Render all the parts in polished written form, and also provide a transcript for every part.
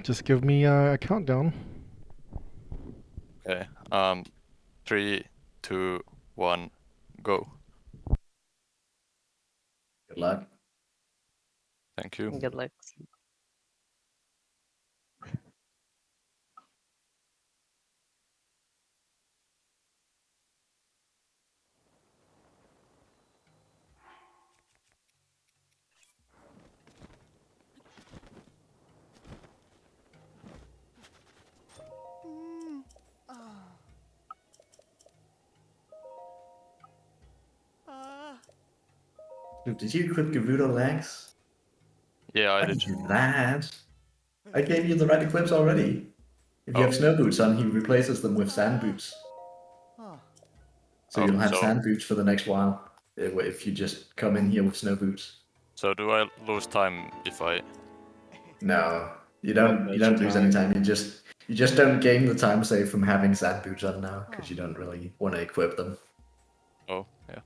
Just give me a countdown. Okay. 3, 2, 1, go. Good luck. Thank you. Good luck. Dude, did you equip Gerudo legs? Yeah, I I did. did that. I gave you the right equips already. If you Oh. have snow boots on, he replaces them with sand boots. So Oh, you'll have so- sand boots for the next while if you just come in here with snow boots. So do I lose time if I... No, you Not don't. much You don't lose any time. time. You just don't gain the time save from having sand boots on now because you don't really want to equip them. Oh, yeah.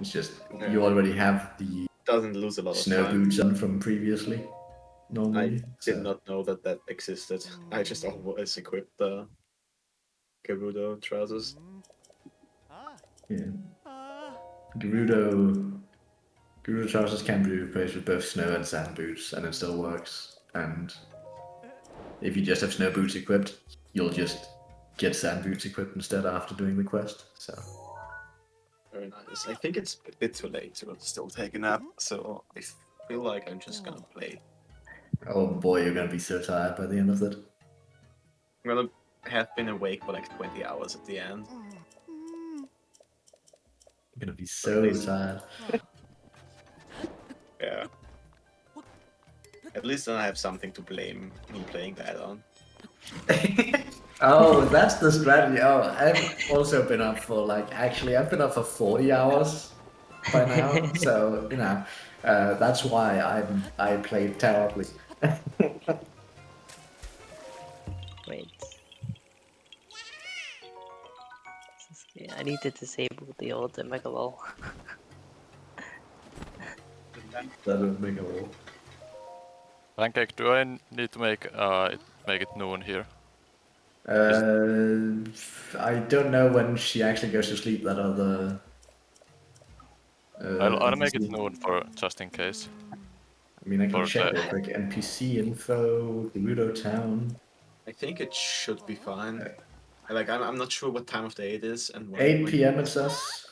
It's just Yeah. you already have the Doesn't lose a lot of snow time. boots on from previously. Normally, I did not know that that existed. I just always equipped the Gerudo trousers. Yeah. Gerudo trousers can be replaced with both snow and sand boots, and it still works. And if you just have snow boots equipped, you'll just get sand boots equipped instead after doing the quest. So Very nice. I think it's a bit too late to still take a nap, so I feel like I'm just gonna play. oh boy, you're gonna be so tired by the end of it. I'm gonna have been awake for like 20 hours at the end. You're gonna be so least- tired. Yeah. At least then I have something to blame me playing that on. Oh, that's the strategy. Oh, I've also been up for I've been up for 40 hours by now. So you know, that's why I played terribly. Wait. I need to disable the old Megalol. That would make a roll. Pancake, do I need to make it noon here? I don't know when she actually goes to sleep. That other. I'll make it NPC. noon for just in case. I mean, I can for check the- real quick. NPC info, Gerudo Town. I think it should be fine. Like I'm not sure what time of day it is and what 8 p.m. it says.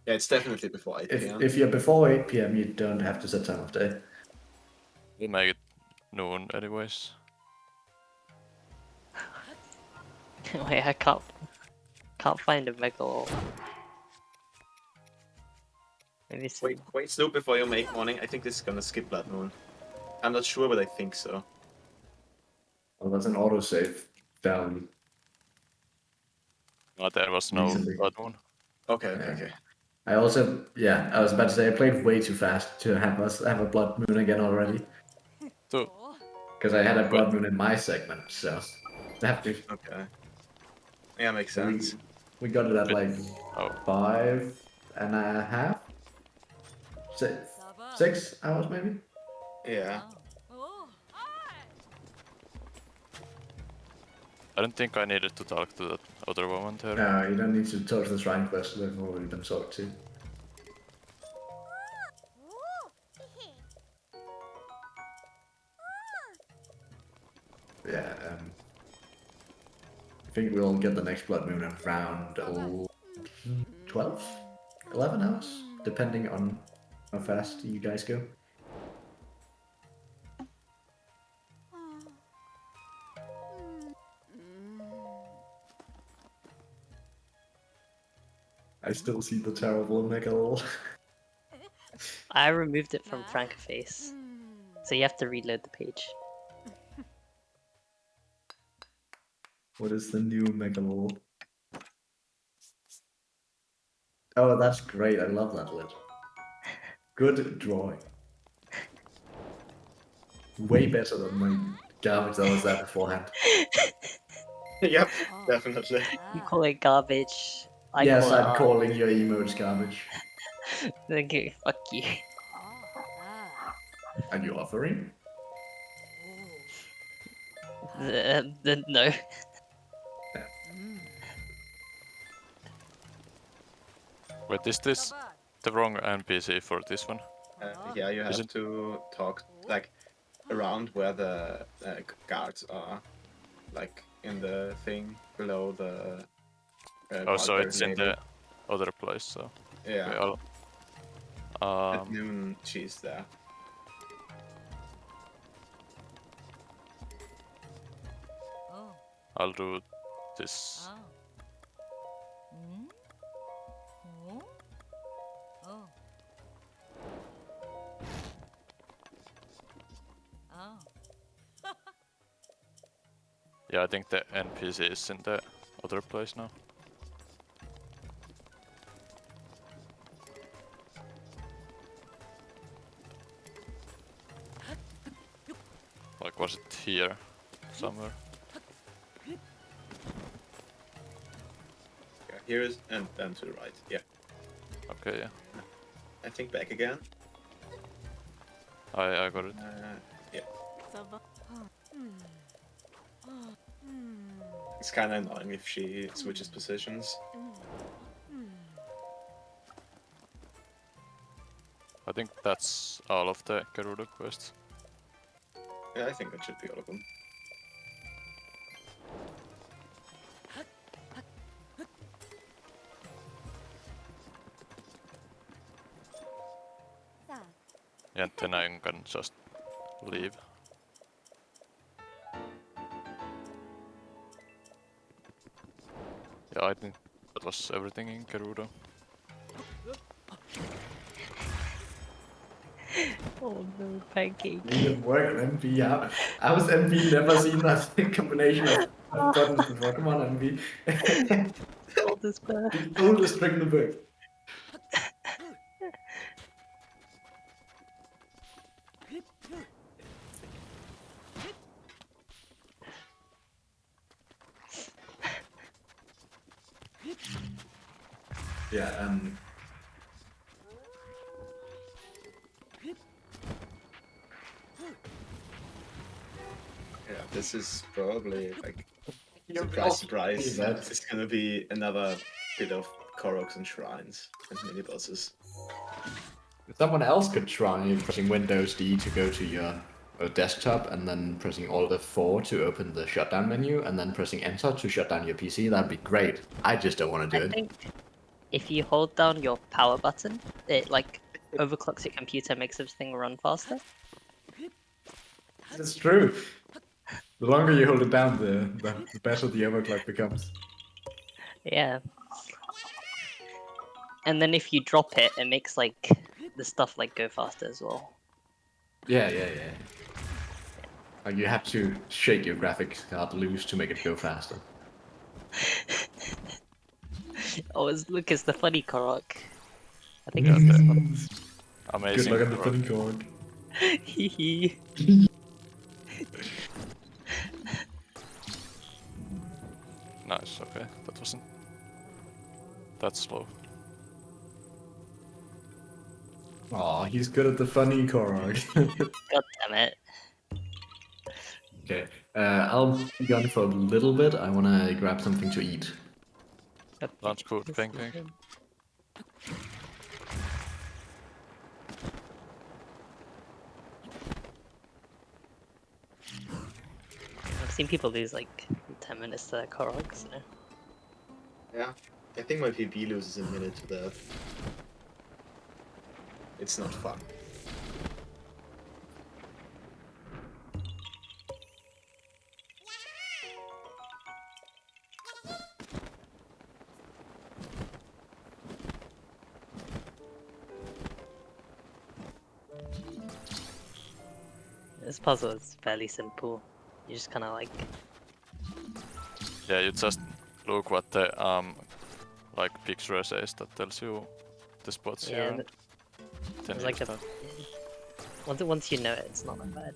Yeah, it's definitely before 8 p.m. If you're before 8 p.m., you don't have to set time of day. We'll make it noon anyways. Wait, I can't find a Megalol. Maybe it's Wait, Snoop, before you make morning. I think this is gonna skip Blood Moon. I'm not sure, but I think so. Well, that's an autosave down. There was no Recently. blood moon. Okay, Yeah. okay. I also, yeah, I was about to say I played way too fast to have us have a blood moon again already. So, Because I had a blood moon in my segment, so have to. Okay. Yeah, makes sense. We got it at like oh, 5.5, 6 hours maybe. Yeah. I don't think I needed to talk to that other woman there. No, you don't need to talk to the shrine quest. They've already been talked to. Yeah. I think we'll get the next blood moon around 12, 11 hours, depending on how fast you guys go. I still see the terrible Megalol. I removed it from Francaface, so you have to reload the page. What is the new Megalol? Oh, that's great. I love that lid. Good drawing. Way better than my garbage that was there beforehand. Yep, definitely. You call it garbage. I Yes, call it I'm art. calling your emotes garbage. Okay, fuck you. Are you offering? No. Wait, is this the wrong NPC for this one? Yeah, you Is have it- to talk like around where the guards are, like in the thing below the. Oh, so guard it's in label. the other place. So Yeah. okay, At noon, she's there. I'll do this. Yeah, I think the NPC is in the other place now. Like, was it here somewhere? Yeah, here is and then to the right. Yeah, Okay, yeah, I think back again. I got it. Yeah. It's kind of annoying if she switches positions. I think that's all of the Gerudo quests. Yeah, I think that should be all of them. And then I can just leave. Yeah, I think that was everything in Gerudo. Oh no, pancake. Didn't work, MV. How has MV never seen that combination of buttons before? Come on, MV. All this bear. The oldest trick in the book. Yeah, Yeah, this is probably like you surprise, surprise. That. It's gonna be another bit of Koroks and shrines and mini bosses. Someone else could try pressing Windows D to go to your desktop and then pressing Alt F4 to open the shutdown menu and then pressing Enter to shut down your PC. That'd be great. I just don't want to do I it. think if you hold down your power button, it like overclocks your computer, makes everything run faster. It's true. The longer you hold it down, the better the overclock becomes. Yeah. And then if you drop it, it makes like the stuff like go faster as well. Yeah. Like you have to shake your graphics card loose to make it go faster. Oh, look, it's the funny Korok. I think Yeah, it's this the one. Good amazing. luck on the Korok. funny card. Hehe. Nice, okay. That wasn't that slow. Aw, he's good at the funny card. God damn it. Okay, I'll be gone for a little bit. I wanna grab something to eat. Sounds good, This Pancake. is- I've seen people lose like 10 minutes to their Korok, so. Yeah, I think my PB loses a minute to that. It's not fun. This puzzle is fairly simple. You just kind of like, Yeah, you just look what the like picture says that tells you the spots yeah, here. And then there's you like a. start. Once you know it, it's not that bad.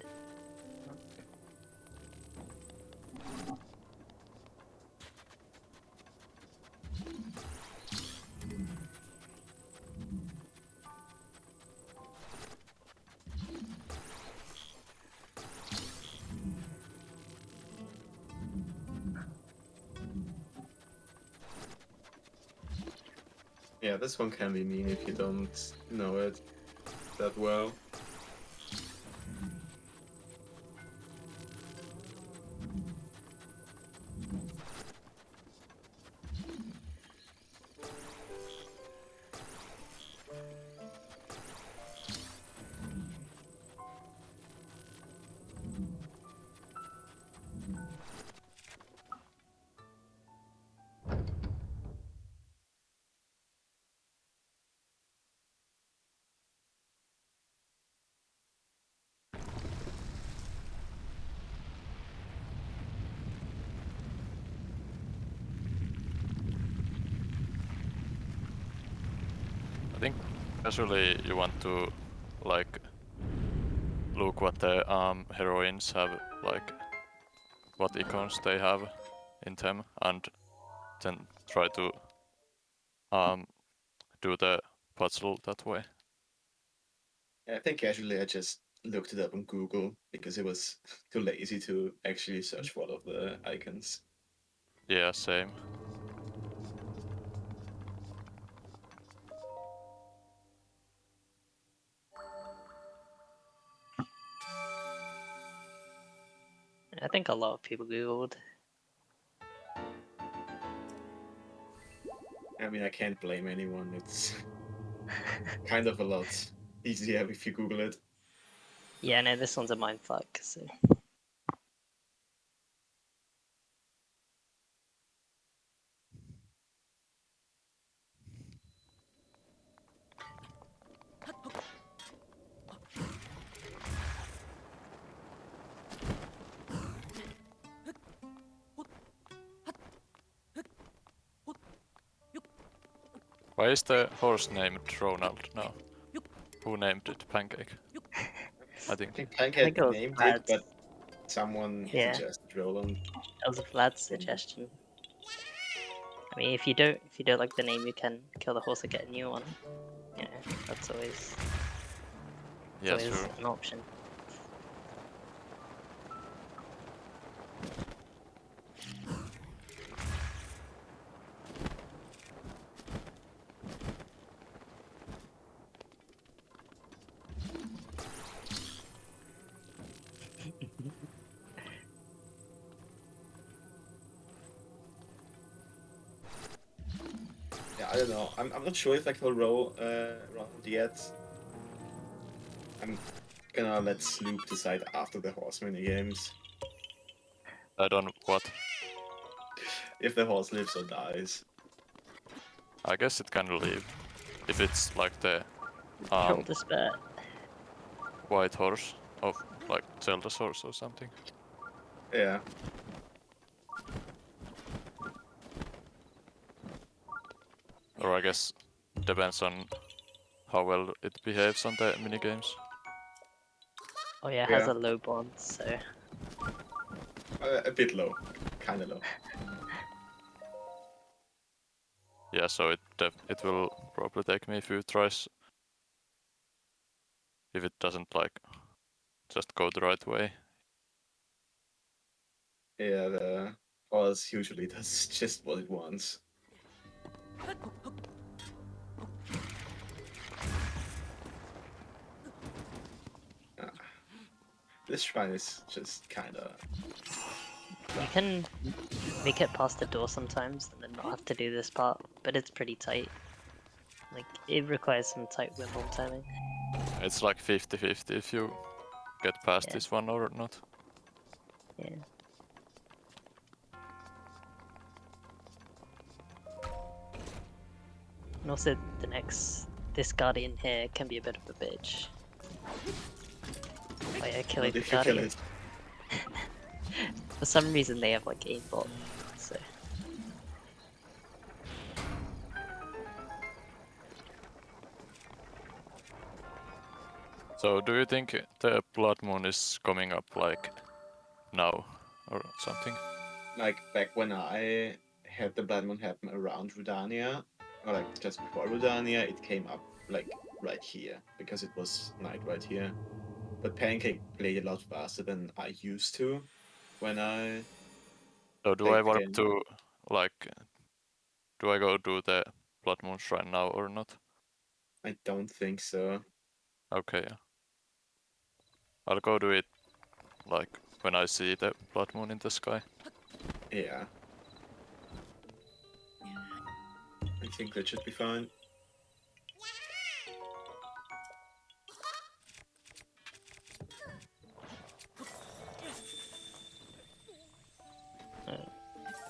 Yeah, this one can be mean if you don't know it that well. I think usually you want to like look what the heroines have, like what icons they have in them, and then try to do the puzzle that way. I think casually I just looked it up on Google because it was too lazy to actually search for all of the icons. Yeah, same. I think a lot of people googled. I mean, I can't blame anyone. It's kind of a lot easier if you Google it. Yeah, no, this one's a mindfuck. So Why is the horse named Ronald now? Who named it Pancake? I I think. think I think Pancake it was named it, Vlad's. but someone Yeah. suggested Roland. That was Vlad's suggestion. I mean, if you don't like the name, you can kill the horse and get a new one. You know, that's always Yeah, always sure. an option. Yeah, I don't know. I'm not sure if I can roll Roland yet. I'm gonna let Sloop decide after the horse mini games I don't what. if the horse lives or dies. I guess it can leave. If it's like the Roll despair. white horse of like Zelda's horse or something. Yeah. Or I guess depends on how well it behaves on the minigames. Oh yeah, it Yeah. has a low bond, so A bit low. Kinda low. Yeah, so it will probably take me a few tries if it doesn't like just go the right way. Yeah, the horse usually does just what it wants. Ah. This shrine is just kinda... you can make it past the door sometimes and then not have to do this part, but it's pretty tight. Like, it requires some tight windmill timing. It's like 50-50 if you get past Yeah. this one or not. Yeah. And also, this guardian here can be a bit of a bitch. Oh yeah, killing Not the if you kill guardian. it. For some reason they have like aimbot, so... So do you think the blood moon is coming up like now or something? Like, back when I had the Blood Moon happen around Rudania, or like just before Rudania, it came up like right here, because it was night right here. But Pancake played a lot faster than I used to when I So do played I the warp game. to like do I go do the Blood Moon Shrine now or not? I don't think so. Okay. I'll go do it like when I see the blood moon in the sky. Yeah. I think that should be fine.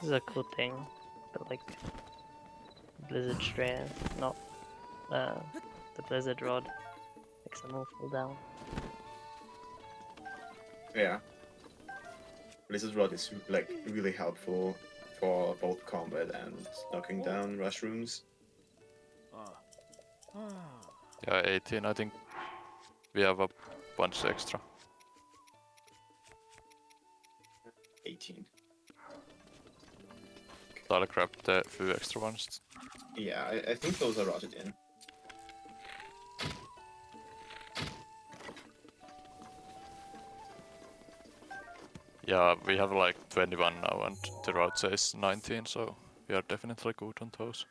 This is a cool thing, but like Blizzard Strayer, not the Blizzard Rod, makes them all fall down. Yeah. Blizzard Rod is like really helpful for both combat and knocking down rush rooms. Yeah, 18. I think we have a bunch extra. 18. I'll grab the few extra ones. Yeah, I think those are rotted in. Yeah, we have like 21 now and the route says 19, so we are definitely good on those.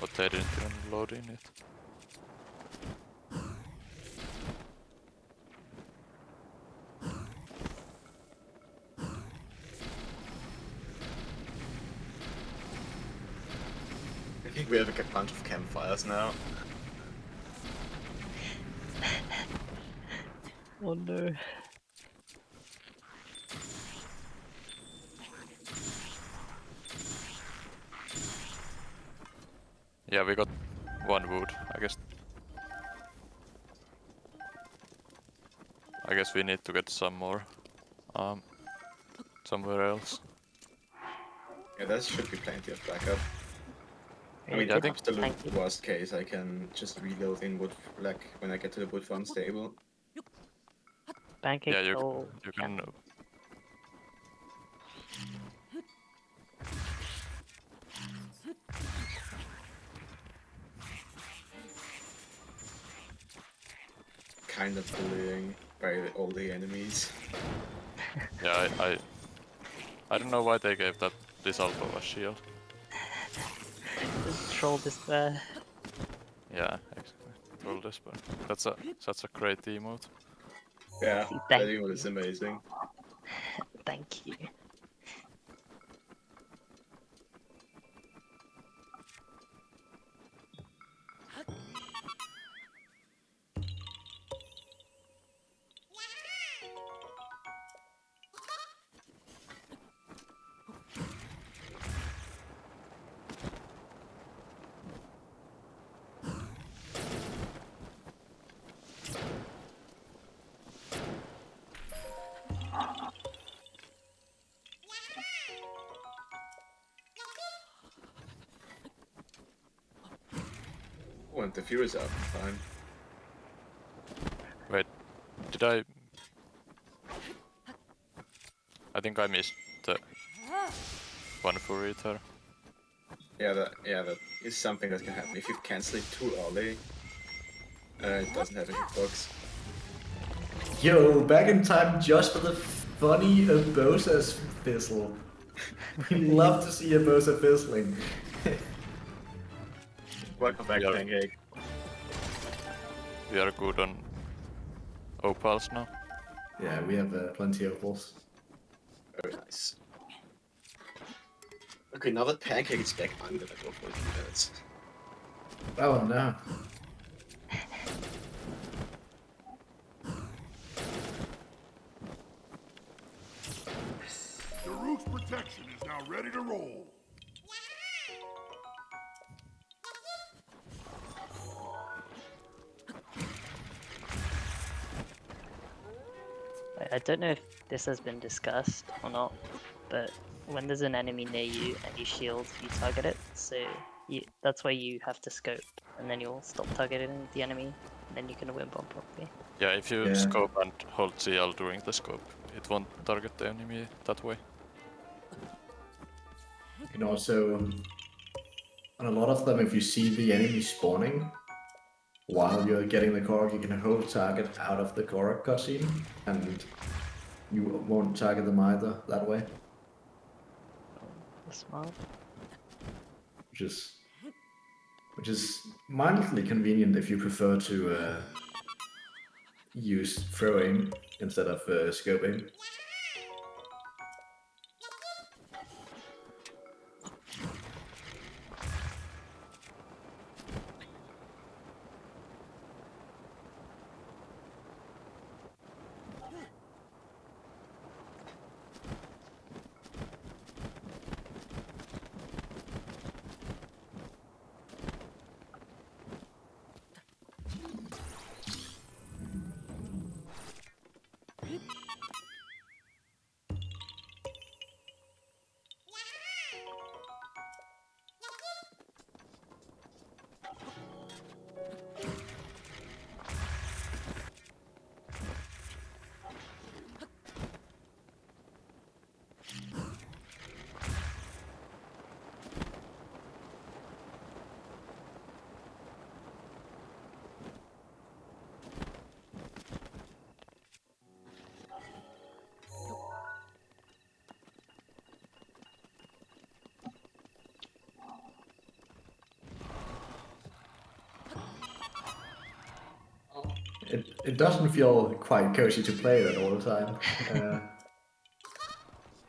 Oh, they didn't even load in it. I think we have like a bunch of campfires now. Oh no. Yeah, we got one wood, I guess. I guess we need to get some more somewhere else. Yeah, there should be plenty of backup. I mean, Yeah, I think- absolute Thank you. worst case, I can just reload in wood, like when I get to the wood farm stable. Pancake Yeah, Turtle. you can. Kind of bullying by all the enemies. Yeah, I don't know why they gave that this alpha a shield. Just troll despair. Yeah, exactly. Troll Despair. That's such a great emote. Yeah, See, that thank emote is amazing. Thank you. Oh, and the Fury's up. Fine. Wait, did I? I think I missed the one for ether. Yeah, that is something that can happen. If you cancel it too early, it doesn't have a hitbox. Yo, back in time just for the funny Urbosa's fizzle. We love to see Urbosa fizzling. Welcome back, Yeah. Pancake. We are good on opals now. Yeah, we have plenty of opals. Very nice. Okay, now that Pancake is back, I'm gonna go for a few minutes. Oh no. The roof's protection is now ready to roll. I don't know if this has been discussed or not, but when there's an enemy near you and you shield, you target it. So that's why you have to scope, and then you'll stop targeting the enemy, and then you can win bomb properly. Yeah, if you Yeah. scope and hold CL during the scope, it won't target the enemy that way. You can also, on a lot of them, if you see the enemy spawning while you're getting the Korok, you can hold target out of the Korok cutscene, and you won't target them either that way, That's smart. which is mildly convenient if you prefer to use throw aim instead of scope aim. It doesn't feel quite cozy to play that all the time.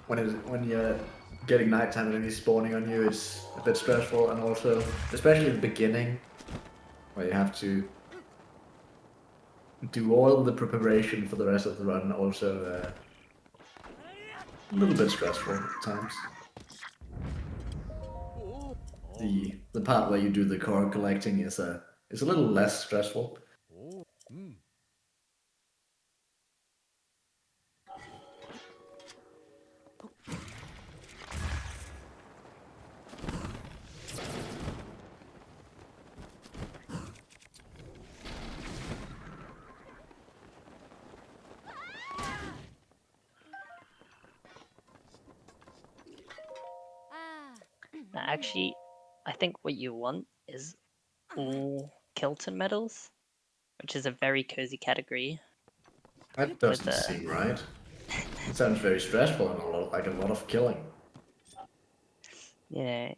When you're getting nighttime enemies spawning on you, it's a bit stressful, and also, especially in the beginning, where you have to do all the preparation for the rest of the run, also a little bit stressful at times. The part where you do the core collecting is a little less stressful. Now, actually, I think what you want is all Kilton medals, which is a very cozy category. That doesn't With, seem right. It sounds very stressful and like a lot of killing. You know,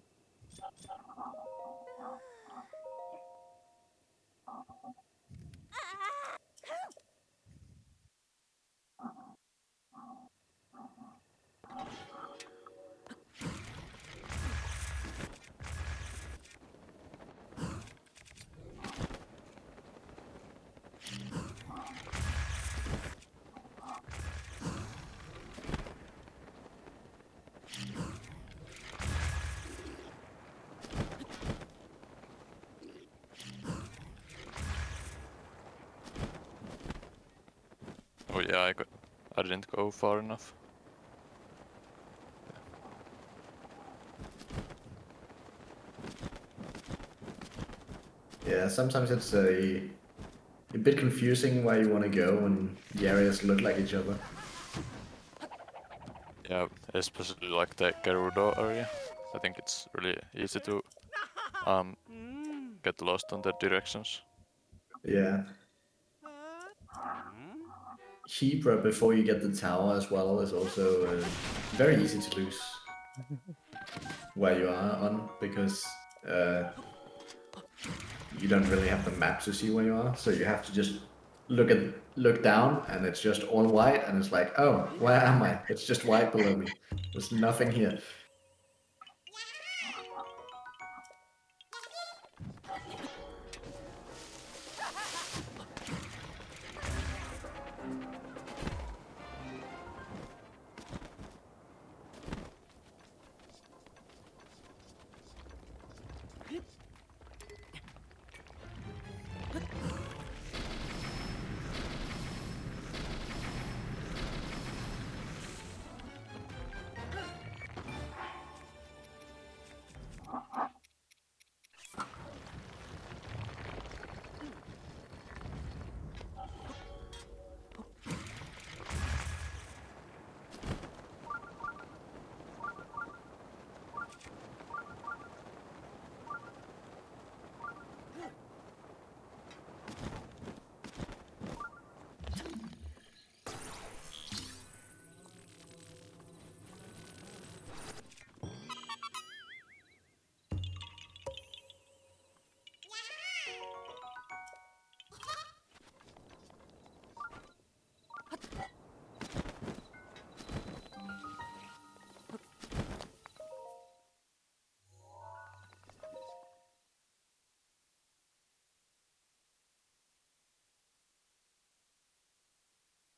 Oh yeah, I didn't go far enough. Yeah, sometimes it's a bit confusing where you want to go when the areas look like each other. Yeah, especially like the Gerudo area. I think it's really easy to get lost on the directions. Yeah. Hebra before you get the tower as well is also very easy to lose where you are on, because you don't really have the map to see where you are, so you have to just look down, and it's just all white, and it's like, oh, where am I? It's just white below me. There's nothing here.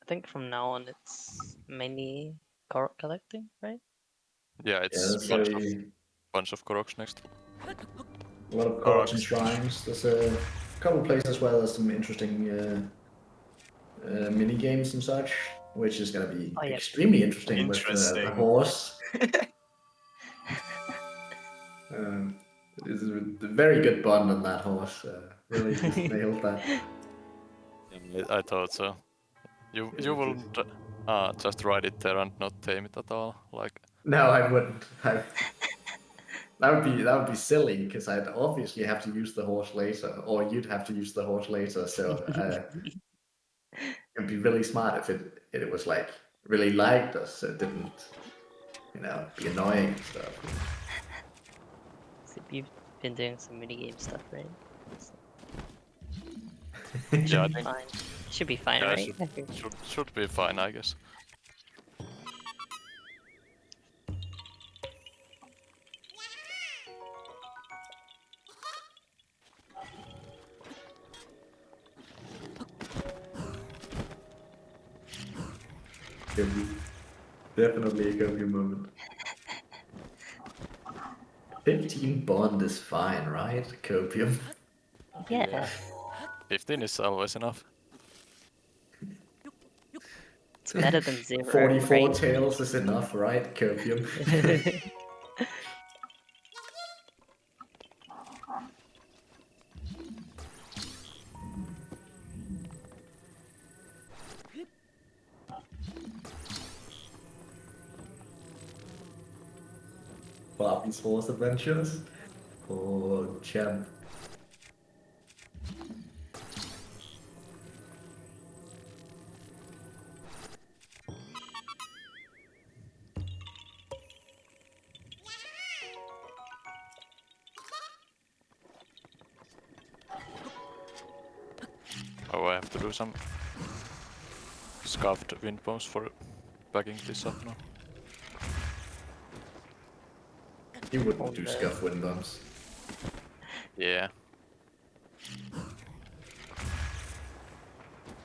I think from now on it's mainly Korok collecting, right? Yeah, Yeah, it's that's bunch of Koroks next. a lot of Koroks and shrines. There's a couple places where there's some interesting mini games and such, which is going to be Oh, yeah. extremely interesting with the Interesting. horse. It's a very good bond on that horse. Really just nailed that. I thought so. You will just ride it there and not tame it at all, like. No, I wouldn't. That would be silly because I'd obviously have to use the horse later, or you'd have to use the horse later. So it'd be really smart if it was like really liked us, so it didn't, be annoying and stuff. So you've been doing some minigame stuff, right? So Yeah, I think fine. Should be fine, yeah, right? should be fine, I guess. Definitely a Goku moment. 15 bond is fine, right? Copium. Yeah, 15 is always enough. it's better than 0, 44 right? tails is enough, right? Copium. Bobby's horse adventures. Oh, champ. Oh, I have to do some scuffed wind bombs for backing this up now. You wouldn't do scuff wind bumps. Yeah.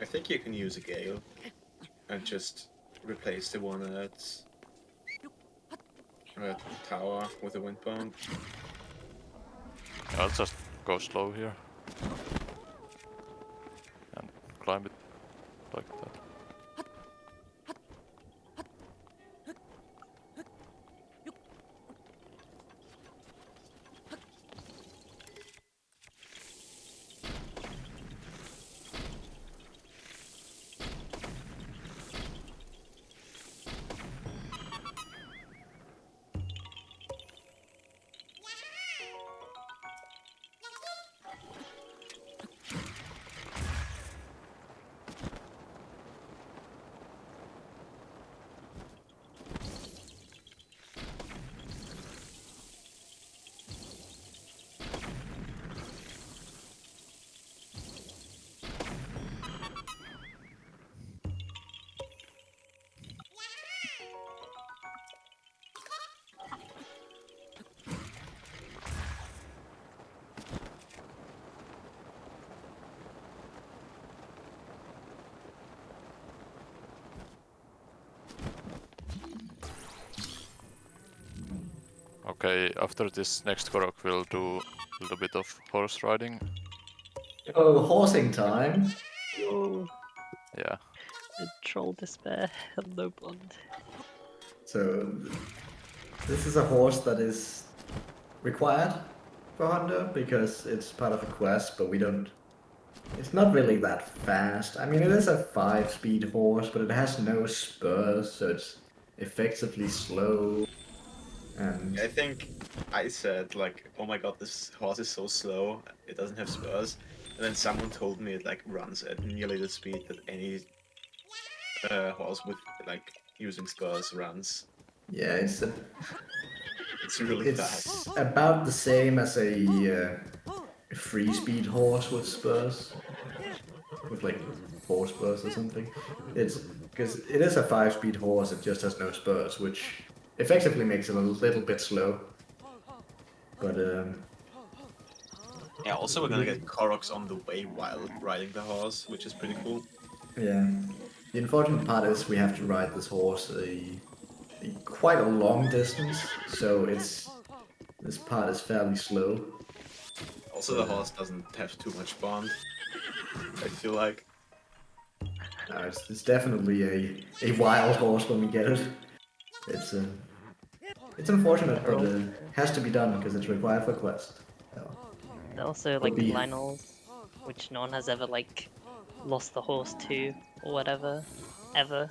I think you can use a gale and just replace the one at tower with a wind bomb. I'll just go slow here. And climb it like that. Okay, after this next Korok we'll do a little bit of horse riding. Oh, horsing time. Oh, Yeah. the troll despair, no bond. So, this is a horse that is required for Hunter because it's part of a quest, but we don't. It's not really that fast. I mean, it is a 5-speed horse, but it has no spurs, so it's effectively slow. And I think I said like, oh my god, this horse is so slow, it doesn't have spurs. And then someone told me it like runs at nearly the speed that any horse with like using spurs runs. yeah, It's really fast. it's about the same as a 3-speed horse with spurs. with like 4 spurs or something. It's because it is a 5-speed horse. It just has no spurs, which effectively makes it a little bit slow. But Yeah, also we're gonna get Koroks on the way while riding the horse, which is pretty cool. yeah, the unfortunate part is we have to ride this horse quite a long distance, so this part is fairly slow. Also, the horse doesn't have too much bond, I feel like. It's definitely a wild horse when we get it. It's unfortunate, but has to be done because it's required for quest. So, They're also Would like be- Lionels, which no one has ever like lost the horse to or whatever, ever.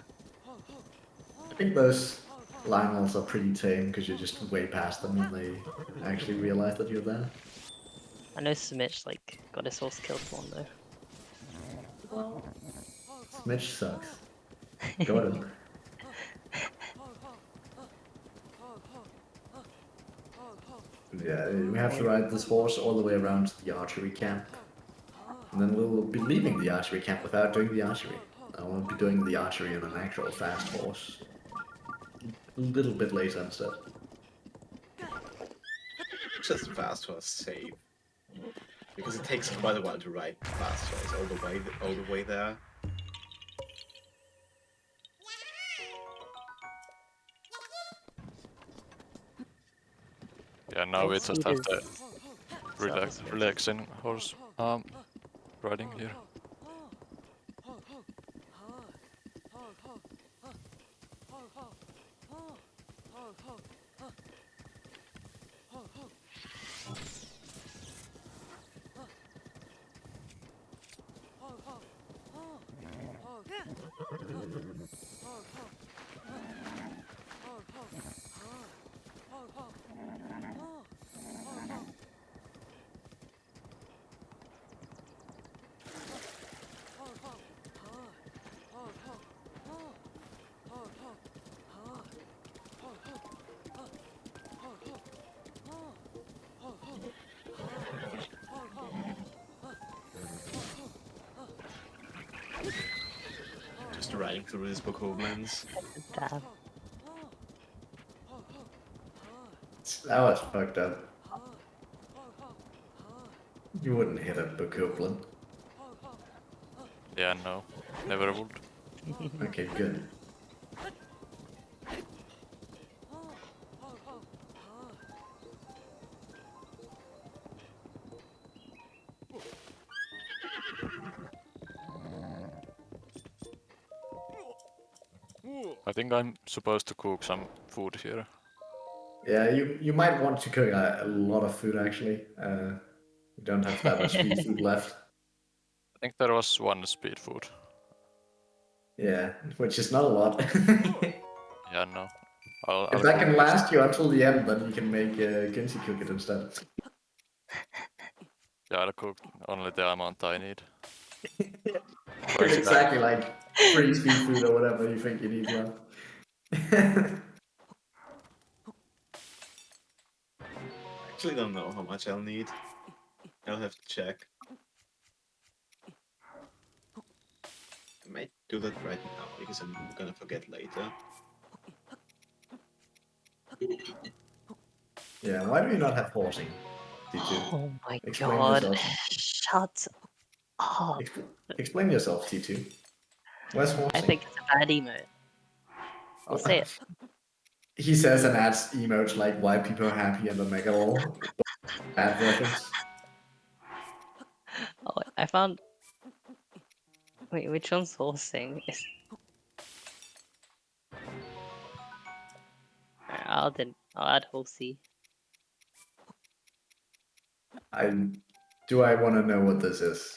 I think those Lionels are pretty tame because you're just way past them when they actually realize that you're there. I know Smitch like got his horse killed for one though. Mitch sucks. Got him. Yeah, we have to ride this horse all the way around to the archery camp. And then we'll be leaving the archery camp without doing the archery. I will be doing the archery on an actual fast horse. A little bit later instead. Just fast horse save. Because it takes quite a while to ride fast horse all the way there. Yeah, now we just have the Zelda's relaxing horse riding here. Just riding through these bokoblins. Damn. That was fucked up. You wouldn't hit a bokoblin. Yeah, no, never would. Okay, good. I think I'm supposed to cook some food here. Yeah, you might want to cook a lot of food actually. We don't have that much speed food left. I think there was one speed food. Yeah, which is not a lot. Yeah, no. I'll If that cook can this. last you until the end, then you can make Coensi cook it instead. Yeah, I'll cook only the amount I need. It's exactly like 3 speed food or whatever you think you need left. Actually don't know how much I'll need. I'll have to check. I might do that right now because I'm gonna forget later. Yeah, why do you not have horsing? T2. Oh my Explain god. yourself. Shut up. Explain yourself, T2. Where's horsing? I think it's a bad emote. I'll say it. He says and adds emotes like why people are happy and Omega all. Bad reference. Oh, I found. Wait, which one's horsing? Alright, I'll add horsey. Do I want to know what this is?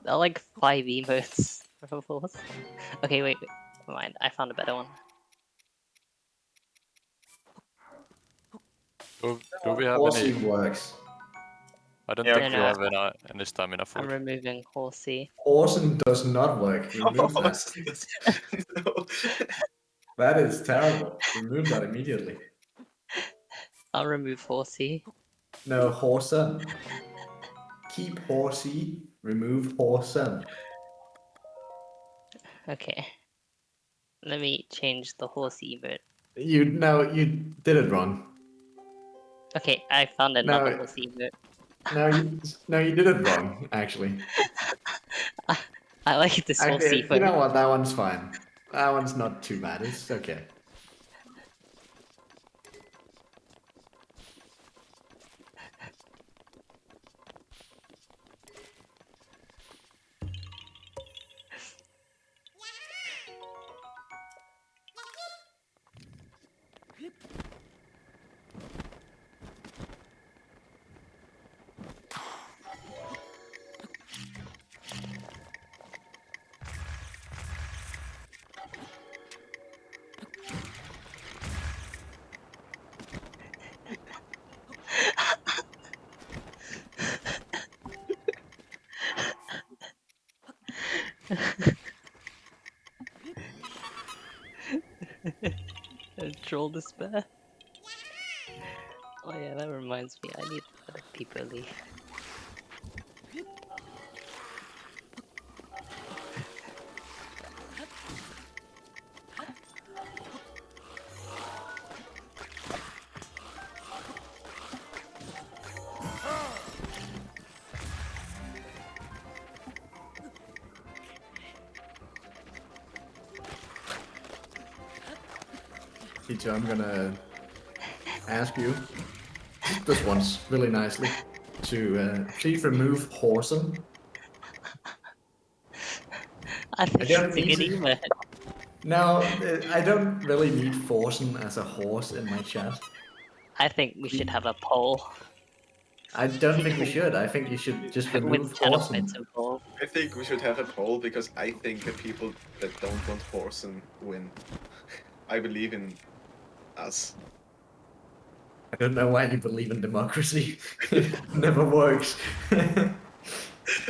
There are like 5 emotes for a horse. Okay, wait, never mind. I found a better one. Do we have Horsey any? works. I don't Yeah, think we no, have any stamina I'm food. removing horsey. Horsing does not work. Remove that. No. That is terrible. Remove that immediately. I'll remove horsey. No, Horsen. Keep Horsey. Remove Horsen. Okay. Let me change the horse emote. You did it wrong. Okay, I found another No. horse emote. No, you did it wrong. Actually, I like this horse you emote. know what? That one's fine. That one's not too bad. It's okay. Troll despair. Oh yeah, that reminds me. I need to let people leave. Teacher, I'm gonna ask you this once really nicely to please remove Horsen. I think don't it's a need good to- emote. No, I don't really need Forsen as a horse in my chat. I think we should have a poll I don't think we should. I think you should just remove with channel Horsen. points involved. I think we should have a poll because I think the people that don't want Horsen win. I believe in us. I don't know why you believe in democracy. It never works.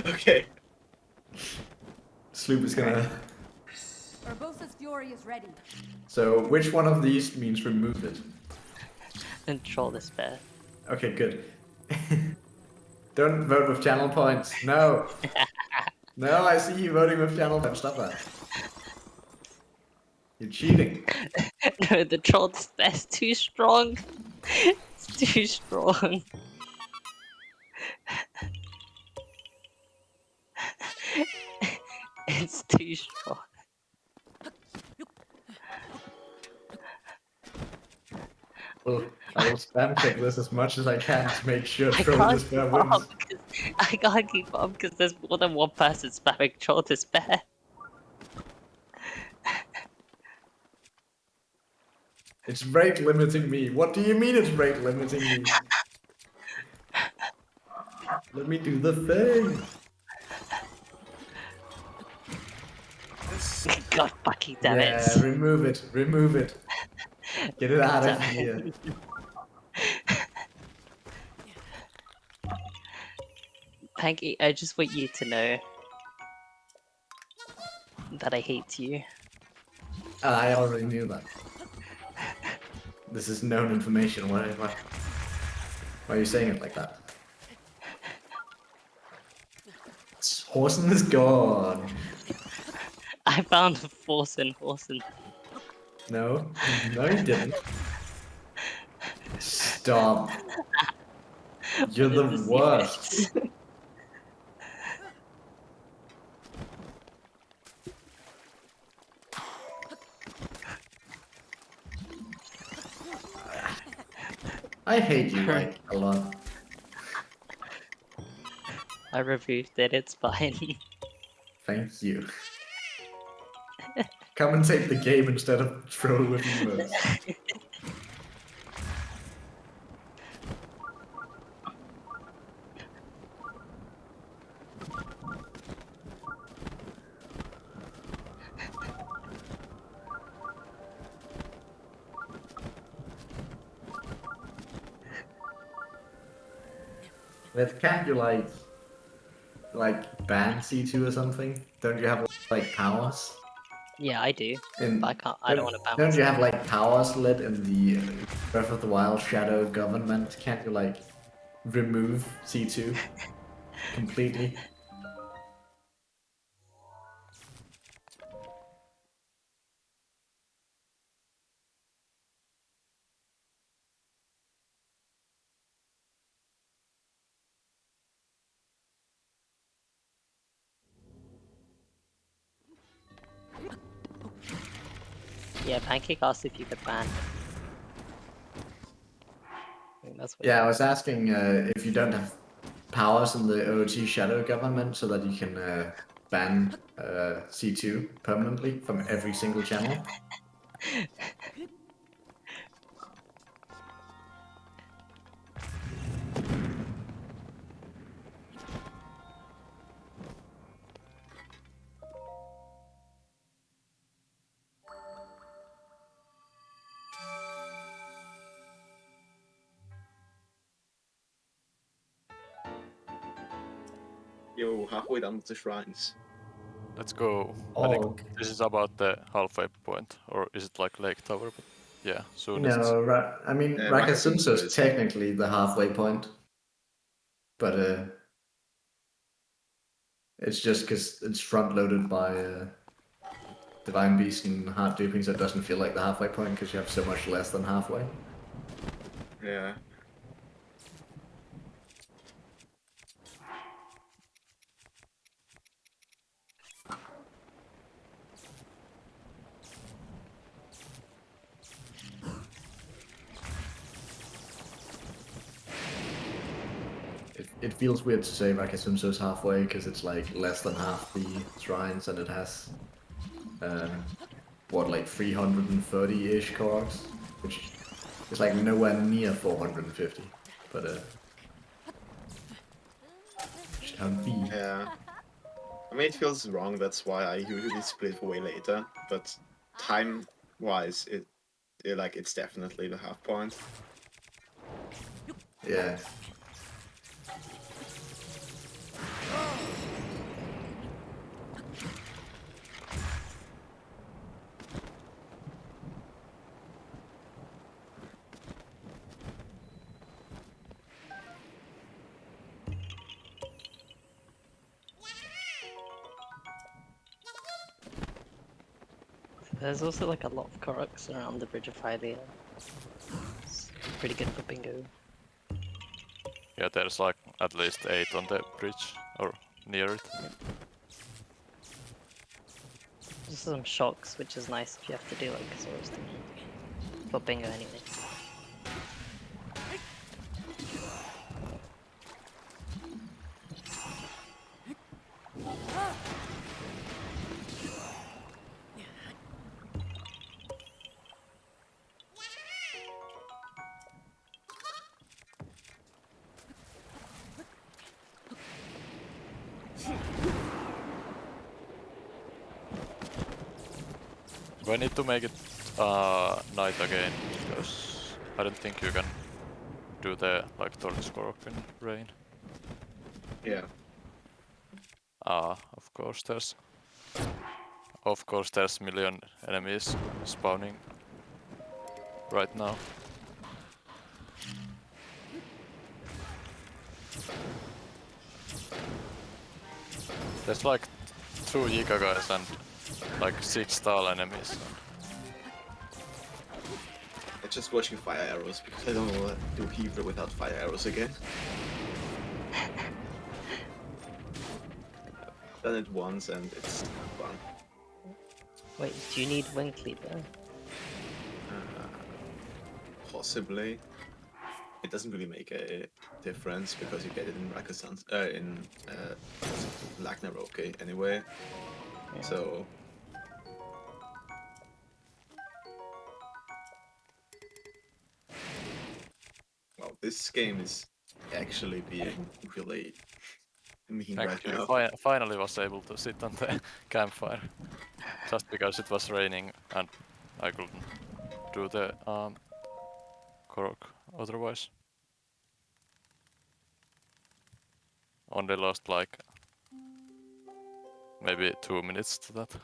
Okay. Sloop is gonna... Urbosa's fury is ready. So, which one of these means remove it? And troll despair. Okay, good. Don't vote with channel points. No. No, I see you voting with channel points. Stop that. You're cheating. No, the troll despair's too strong. It's too strong. It's too strong. Well, I will spam check this as much as I can to make sure I Troll can't Despair keep wins. up because I can't keep up because there's more than one person spamming troll despair. It's rate limiting me. What do you mean it's rate limiting me? Let me do the thing. God fucking damn Yeah, it. remove it. Remove it. Get it out of Damn here. Pancake, I just want you to know that I hate you. I already knew that. This is known information. Why are you saying it like that? Horsen is gone. I found Forsen. No, no, you didn't. Stop. You're What the is this worst. emote? I hate you like a lot. I reviewed it, it's fine. Thank you. Commentate the game instead of troll with emotes. But can't you like ban C2 or something? Don't you have like powers? Yeah, I do. In, But I can't. I don't want to Don't bounce. you have like powers lit in the Breath of the Wild Shadow government? Can't you like remove C2 completely? Yeah, Pancake asked if you could ban. I think that's what Yeah, I was asking if you don't have powers in the OOT shadow government so that you can ban C2 permanently from every single channel. Yo, halfway down with the shrines. Let's go. I Oh, think this is about the halfway point, or is it like Lake Tower? But yeah, soon it's no, I mean, Rakasunso Rakasunso is is- technically the halfway point. But it's just because it's front loaded by Divine Beast and Heart Duping, so it doesn't feel like the halfway point because you have so much less than halfway. Yeah. It feels weird to say Rakasunso is halfway because it's like less than half the shrines and it has what, like 330-ish cogs, which is like nowhere near 450. But should have be. Yeah. I mean, it feels wrong. That's why I usually split for way later. But time-wise, it's definitely the half point. Yeah. There's also like a lot of Koroks around the Bridge of Hylia. It's pretty good for bingo. yeah. There's like at least 8 on the bridge or near it. Just some shocks, which is nice if you have to do like Soros thing. For bingo anyway. Do I need to make it night again? Because I don't think you can do the like Torch Scorpion rain. Yeah. Of course there's million enemies spawning right now. There's like 2 Giga guys and like 6 tall enemies. I'm just watching fire arrows because I don't want to do Hebrew without fire arrows again. Done it once and it's fun. Wait, do you need Wing Cleaver? Possibly. It doesn't really make a difference because you get it in Rakasun's in Ragnarok anyway. Yeah. So well, this game is actually being really mean right Actually, now. finally was able to sit on the campfire. Just because it was raining and I couldn't do the Korok otherwise. Only lost like maybe 2 minutes to that.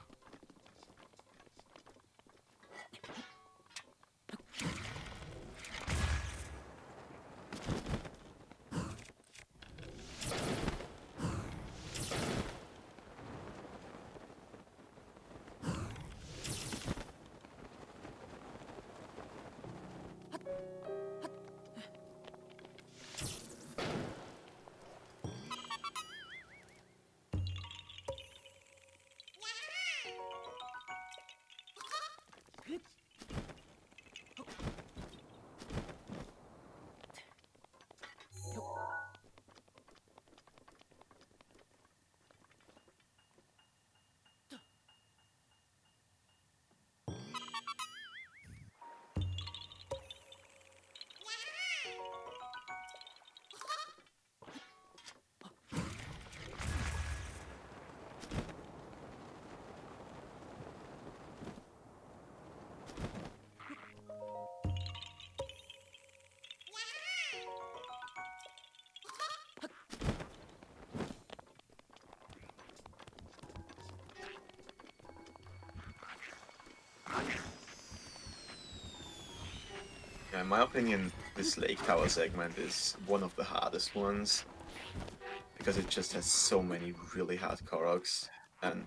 In my opinion, this Lake Tower segment is one of the hardest ones because it just has so many really hard Koroks and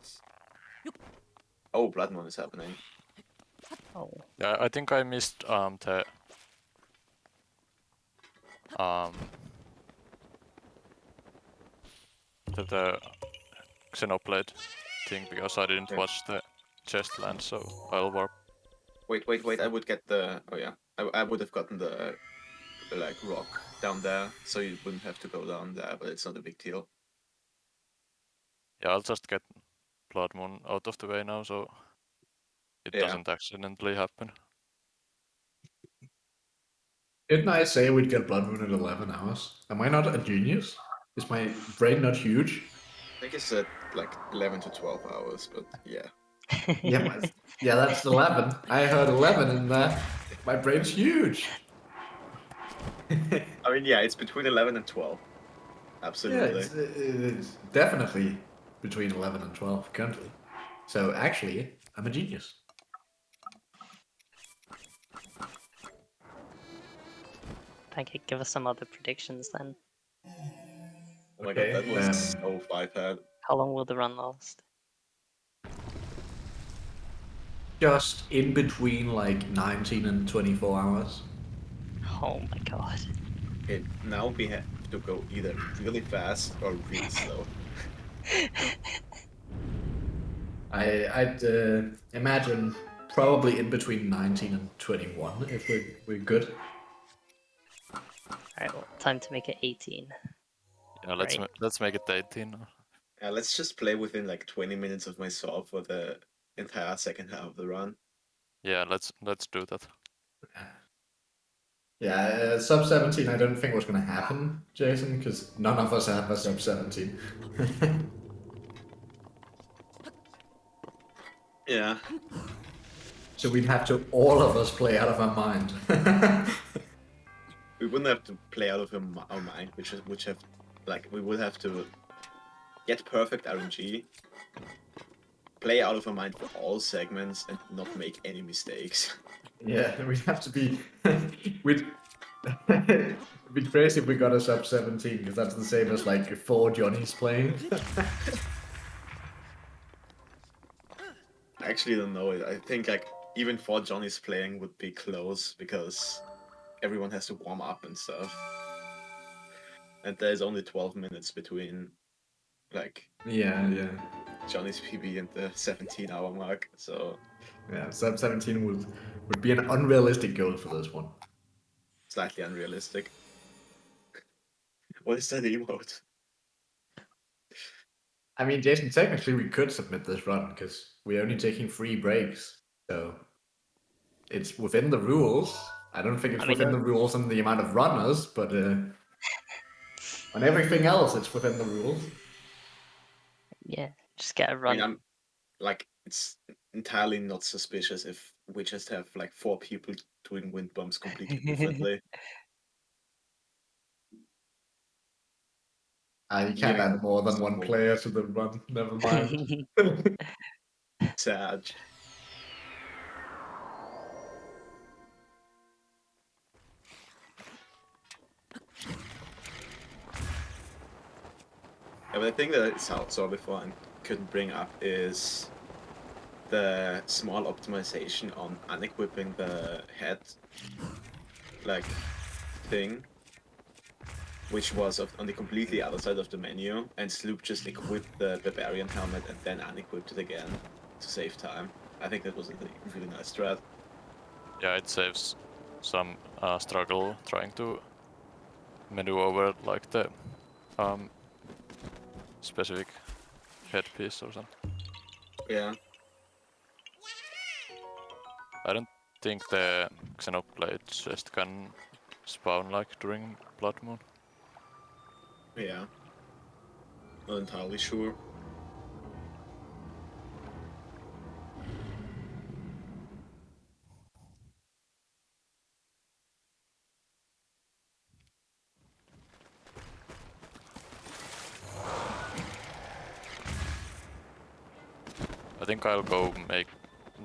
oh, Blood Moon is happening. Oh, Yeah, I think I missed the Xenoblade thing because I didn't Okay. watch the chest land, so I'll warp. Wait, I would get the oh yeah. I would have gotten the like rock down there, so you wouldn't have to go down there, but it's not a big deal. Yeah, I'll just get Blood Moon out of the way now, so it Yeah. doesn't accidentally happen. Didn't I say we'd get Blood Moon in 11 hours? Am I not a genius? Is my brain not huge? I think it's at like 11 to 12 hours, but yeah. Yeah, that's 11. I heard 11 in there. My brain's huge. I mean, yeah, it's between 11 and 12. Yeah, Absolutely. it's definitely between 11 and 12 currently. So actually, I'm a genius. Pancake, give us some other predictions then. Oh my Okay, god, that was so five-head. How long will the run last? Just in between like 19 and 24 hours. Oh my god. Okay, now we have to go either really fast or really slow. I'd imagine probably in between 19 and 21 if we're good. Alright, well, time to make it 18. Yeah, let's Right. let's make it 18 now. Yeah, let's just play within like 20 minutes of my solve for the entire second half of the run. Yeah, let's do that. Yeah, sub 17 I don't think was going to happen, Jason, because none of us have a sub 17. Yeah. So we'd have to all of us play out of our mind. We wouldn't have to play out of our mind, which have like we would have to get perfect RNG, play out of our mind for all segments, and not make any mistakes. Yeah, we'd have to be. We'd. It'd be crazy if we got a sub 17 because that's the same as like 4 Johnnies playing. I actually don't know it. I think like even 4 Johnny's playing would be close because everyone has to warm up and stuff. And there's only 12 minutes between like Yeah. Johnny's PB and the 17-hour mark, so Yeah, sub 17 would be an unrealistic goal for this one. slightly unrealistic. What is that emote? I mean, Jason, technically we could submit this run because we're only taking 3 breaks, so it's within the rules. I don't think it's within the rules on the amount of runners, but on everything else, it's within the rules. Yeah, just get a I run. mean, I'm like it's entirely not suspicious if we just have like 4 people doing wind bombs completely differently. You can't add more than 1 player to the run. Never mind. Sad. Yeah, but the thing that I saw before and couldn't bring up is the small optimization on unequipping the head like thing, which was on the completely other side of the menu, and Sloop just equipped the barbarian helmet and then unequipped it again to save time. I think that was a really nice strat. Yeah, it saves some struggle trying to menu over like the specific headpiece or something. Yeah. I don't think the Xenoblade chest can spawn like during Blood Moon. Yeah. Not entirely sure. I think I'll go make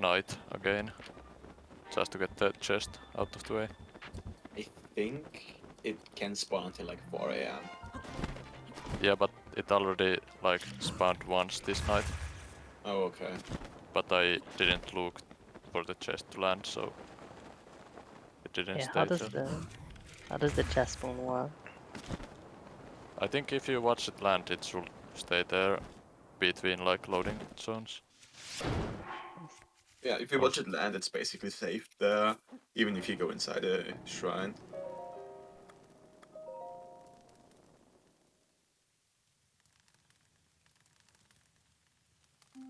night again, just to get the chest out of the way. think it can spawn until like 4 a.m. Yeah, but it already like spawned once this night, Oh, okay. but I didn't look for the chest to land, so it didn't Yeah, stay till. how does the chest spawn work? I think if you watch it land, it should stay there between like loading zones. Yeah, if you watch it land, it's basically safe there, even if you go inside a shrine.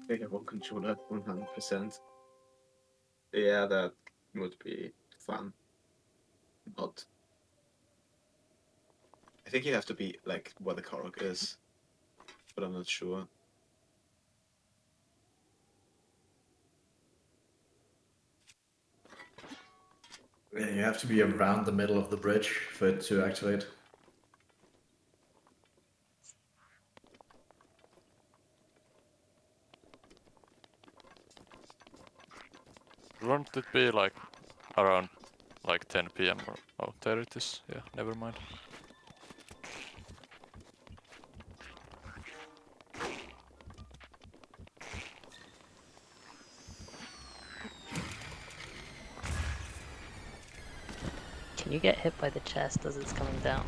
They have one controller at 100%. Yeah, that would be fun. Not. I think you have to be like what the Korok is, but I'm not sure. Yeah, you have to be around the middle of the bridge for it to activate. Won't it be like around like 10 p.m. or oh there it is. Yeah, never mind. Can you get hit by the chest as it's coming down?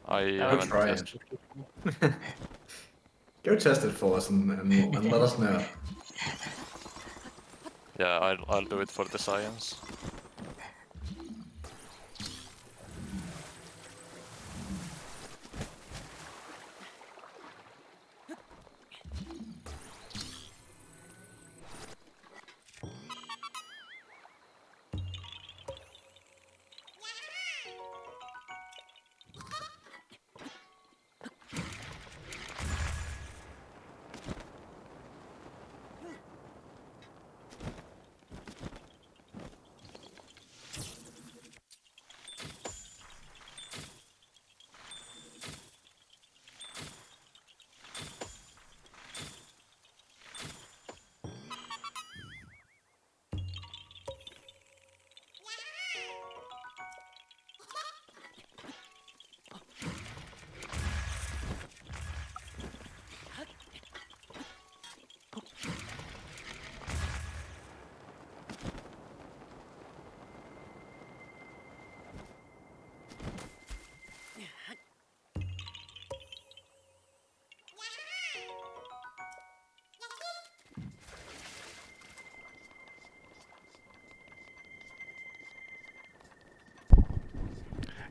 I That would haven't try it. tested. Go test it for us and let us know. Yeah, I'll do it for the science.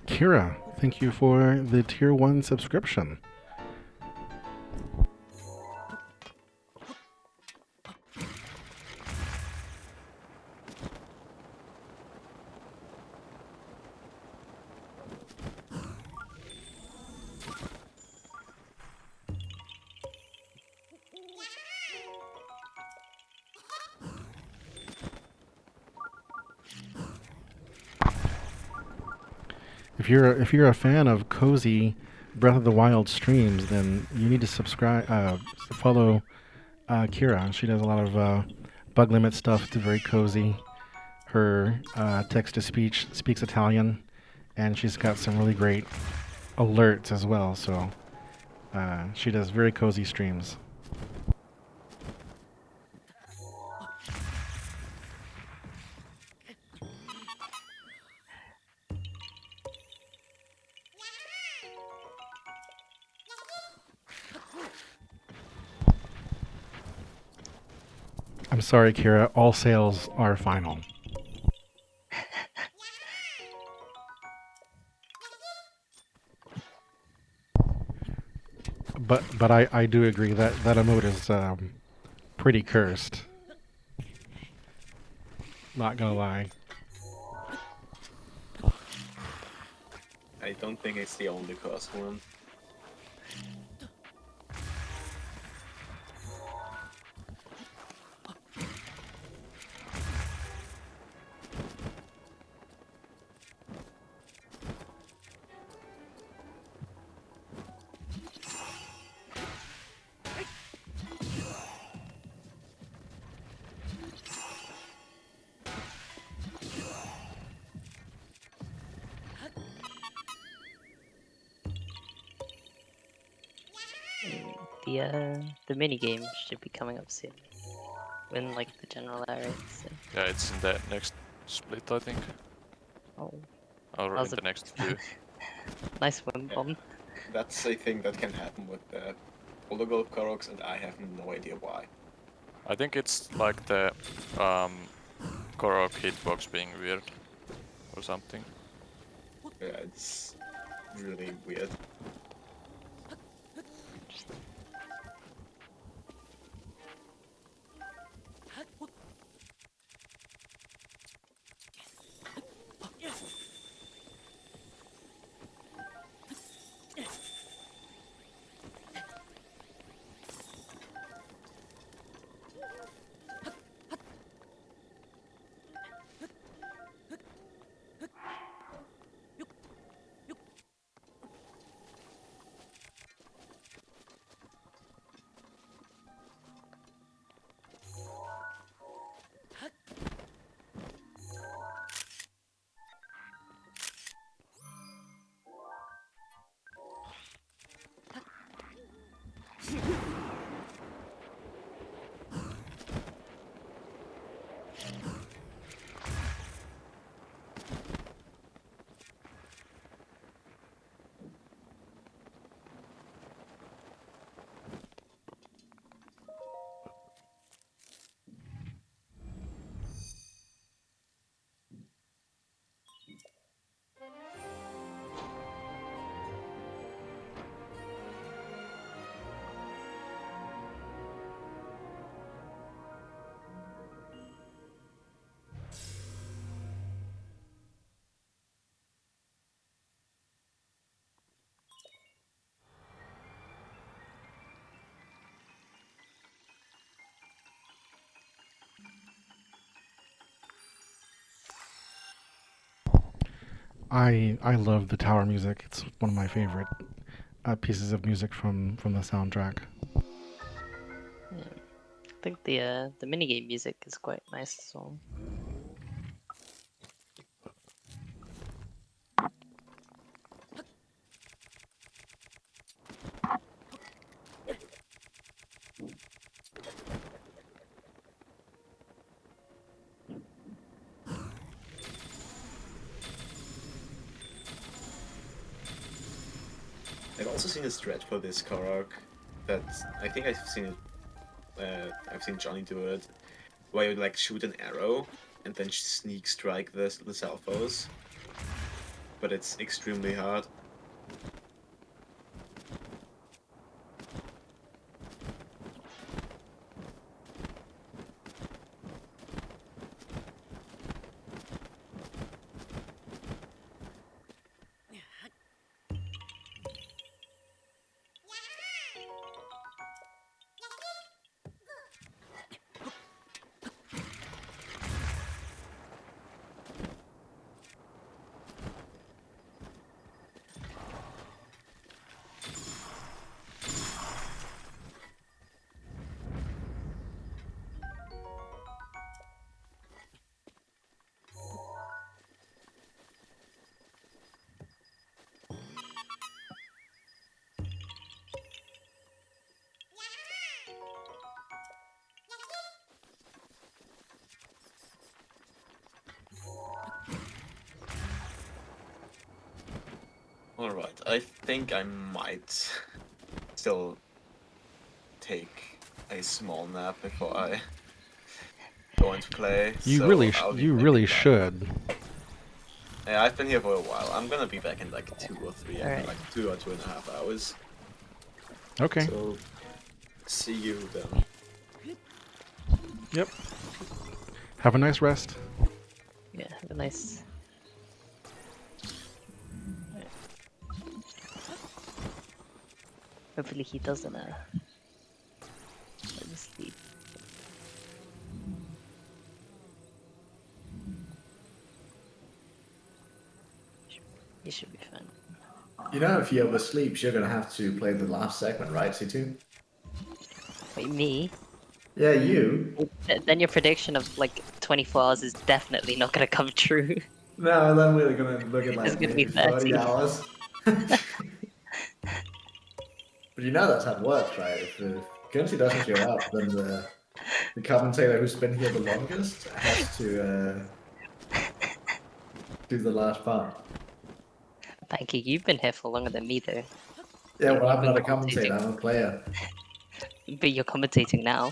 Kira, thank you for the tier 1 subscription. If you're a fan of cozy Breath of the Wild streams, then you need to subscribe, follow Kira. She does a lot of bug limit stuff. It's very cozy. Her text to speech speaks Italian, and she's got some really great alerts as well. So she does very cozy streams. I'm sorry, Kira. All sales are final. But I do agree that that emote is pretty cursed. Not gonna lie. I don't think it's the only cursed one. The mini game should be coming up soon. When like the general area. So. Yeah, it's in the next split, I think. Oh, Or How's in the it- next few. nice win Yeah. bomb. That's a thing that can happen with the older golf Koroks, and I have no idea why. I think it's like the Korok hitbox being weird or something. Yeah, it's really weird. I love the tower music. It's one of my favorite pieces of music from the soundtrack. Yeah. I think the minigame music is quite nice as well. I've also seen a strat for this Korok that I think I've seen it. I've seen Johnny do it, where you like shoot an arrow and then sneak strike the Salphos. But it's extremely hard. Alright, I think I might still take a small nap before I go into play. You so really I'll be you back really in back. should. Yeah, I've been here for a while. I'm gonna be back in like 2 or 3, Alright. like 2 or 2.5 hours. Okay. So, see you then. Yep. Have a nice rest. Yeah, have a nice. Hopefully he doesn't let me sleep. He should be fine. You know, if you oversleep, you're gonna have to play the last segment, right, C2? Wait, me? Yeah, you. Then your prediction of like 24 hours is definitely not gonna come true. No, then we're gonna look at like It's gonna be maybe 30 30. hours. But you know that's how it works, right? If Coensi doesn't show up, then the commentator who's been here the longest has to do the last part. Pancake, you've been here for longer than me though. Yeah, well, You've I'm been not a commentator, commentating. I'm a player. But you're commentating now.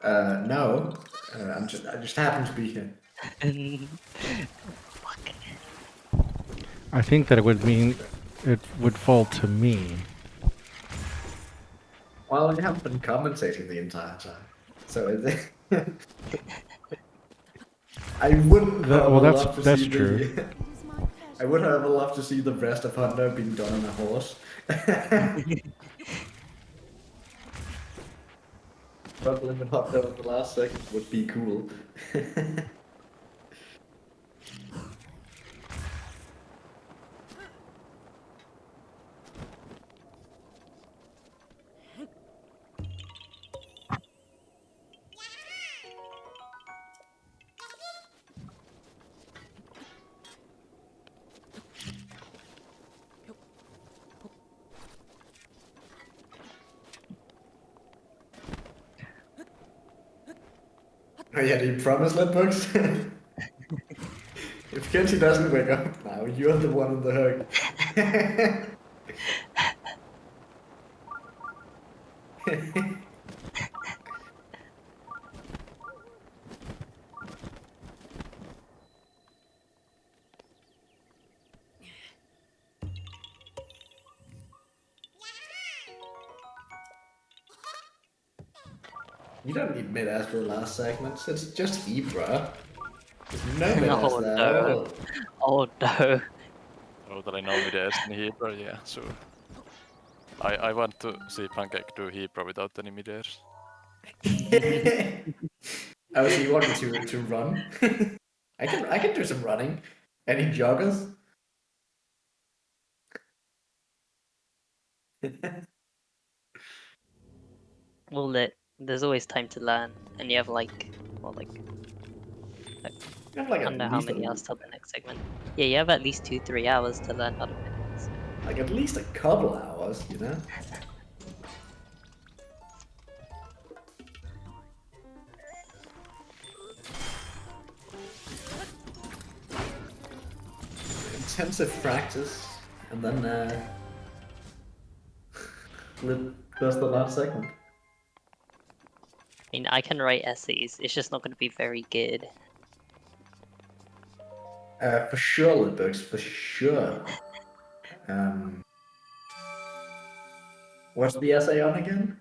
No, I just happen to be here. Fuck. I think that it would mean it would fall to me. Well, you haven't been commentating the entire time, so I would however love to That's see true. the. I would however love to see the rest of Hunter being done on a horse. But limit Hunter on the last second would be cool. Oh yeah, do you promise that books? If Kenshi doesn't wake up now, you're the one on the hook. You don't need mid-ass for the last segments, it's just heat, bruh. No mid-ass Oh there at no. all. Oh no. Totally no mid-airs in Hebrew, yeah, so... I want to see Pancake do Hebrew without any mid-airs. Oh, so you want me to run? I can do some running. Any joggers? Well, there's always time to learn, and you have like, well, like, You have like I at don't know how least many hours till the next segment. Yeah, you have at least 2-3 hours to learn how to mid-airs. like at least a couple hours, you know? Intensive practice, and then that's the last segment. I mean, I can write essays. It's just not going to be very good. For sure, Lidbooks, for sure. What's the essay on again?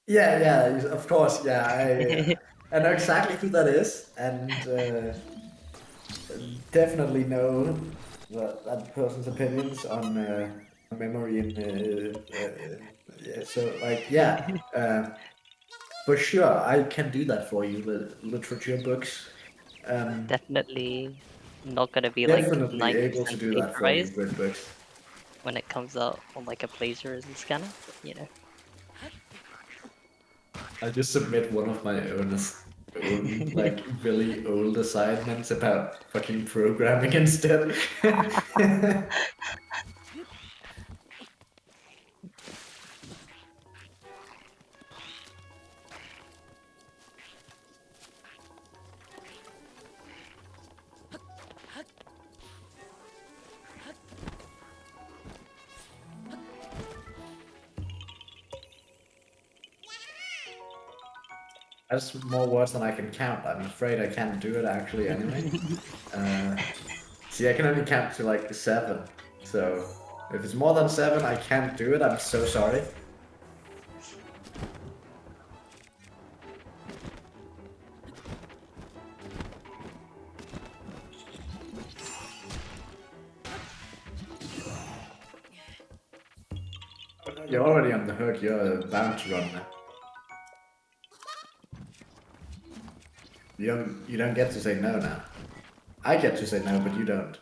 Yeah, of course, yeah. I know exactly who that is, and definitely know that person's opinions on memory and yeah. So like, yeah, for sure, I can do that for you. The literature books. Definitely not going to be like Definitely 90% able to do that for you, vaporized grid books. when it comes out on like a plagiarism scanner, but, you know. I just submit one of my own like really old assignments about fucking programming instead. That's more words than I can count. I'm afraid I can't do it actually anyway. See, I can only count to like 7. So if it's more than 7, I can't do it. I'm so sorry. You're already on the hook. You're bound to run now. You don't get to say no now. I get to say no, but you don't.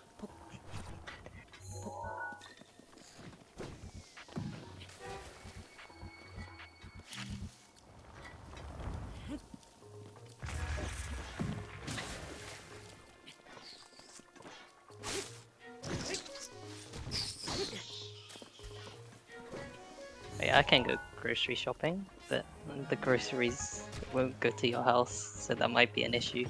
Yeah, I can go grocery shopping, but the groceries won't go to your house, so that might be an issue.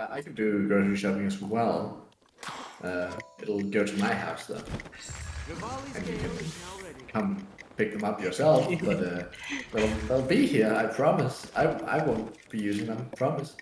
I can do grocery shopping as well. It'll go to my house though, and you can come pick them up yourself. But they'll be here. I promise. I won't be using them. Promise.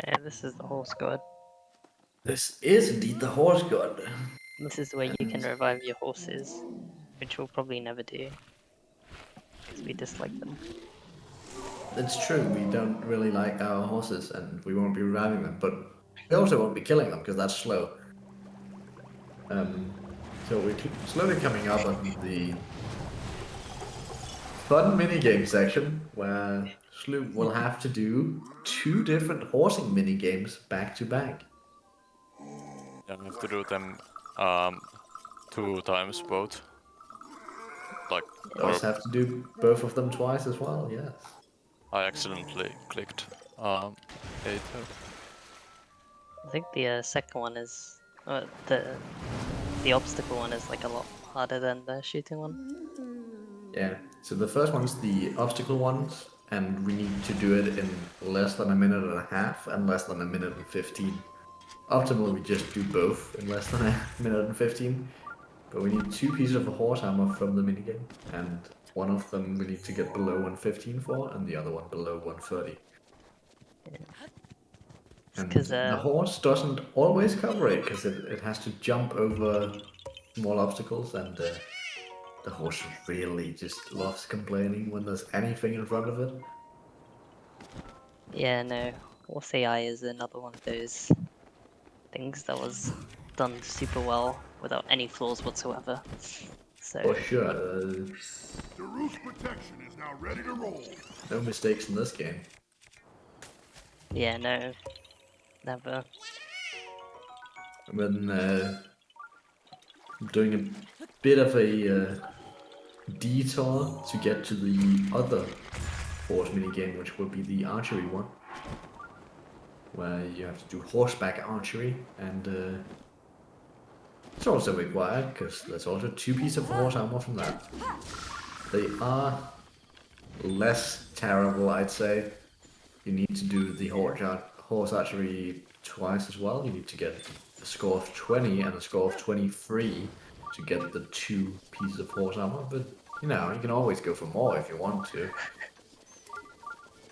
Yeah, this is the horse god. This is indeed the horse god. This is where you can revive your horses, which we'll probably never do, because we dislike them. It's true, we don't really like our horses and we won't be reviving them, but we also won't be killing them because that's slow. So we're slowly coming up on the fun minigame section where Sloop will have to do 2 different horsing minigames back to back. Yeah, I have to do them 2 times both. Like, Does have to do both of them twice as well, yes. I accidentally clicked A2. I think the second one is the obstacle one is like a lot harder than the shooting one. Yeah, so the first one's the obstacle ones, and we need to do it in less than a minute and a half and less than a minute and 15. Optimal, we just do both in less than a minute and 15. But we need 2 pieces of horse armor from the minigame, and one of them we need to get below 115 for, and the other one below 130. And because the horse doesn't always cover it, because it has to jump over small obstacles, and the horse really just loves complaining when there's anything in front of it. yeah, no, Horse AI is another one of those things that was done super well without any flaws whatsoever. So For sure, The roof's protection is now ready to roll. no mistakes in this game. yeah, no, never. When doing a bit of a detour to get to the other horse minigame, which will be the archery one, where you have to do horseback archery, and it's also required because there's also 2 pieces of horse armor from that. They are less terrible, I'd say. You need to do the horse archery twice as well. You need to get a score of 20 and a score of 23 to get the 2 pieces of horse armor, but you know, you can always go for more if you want to.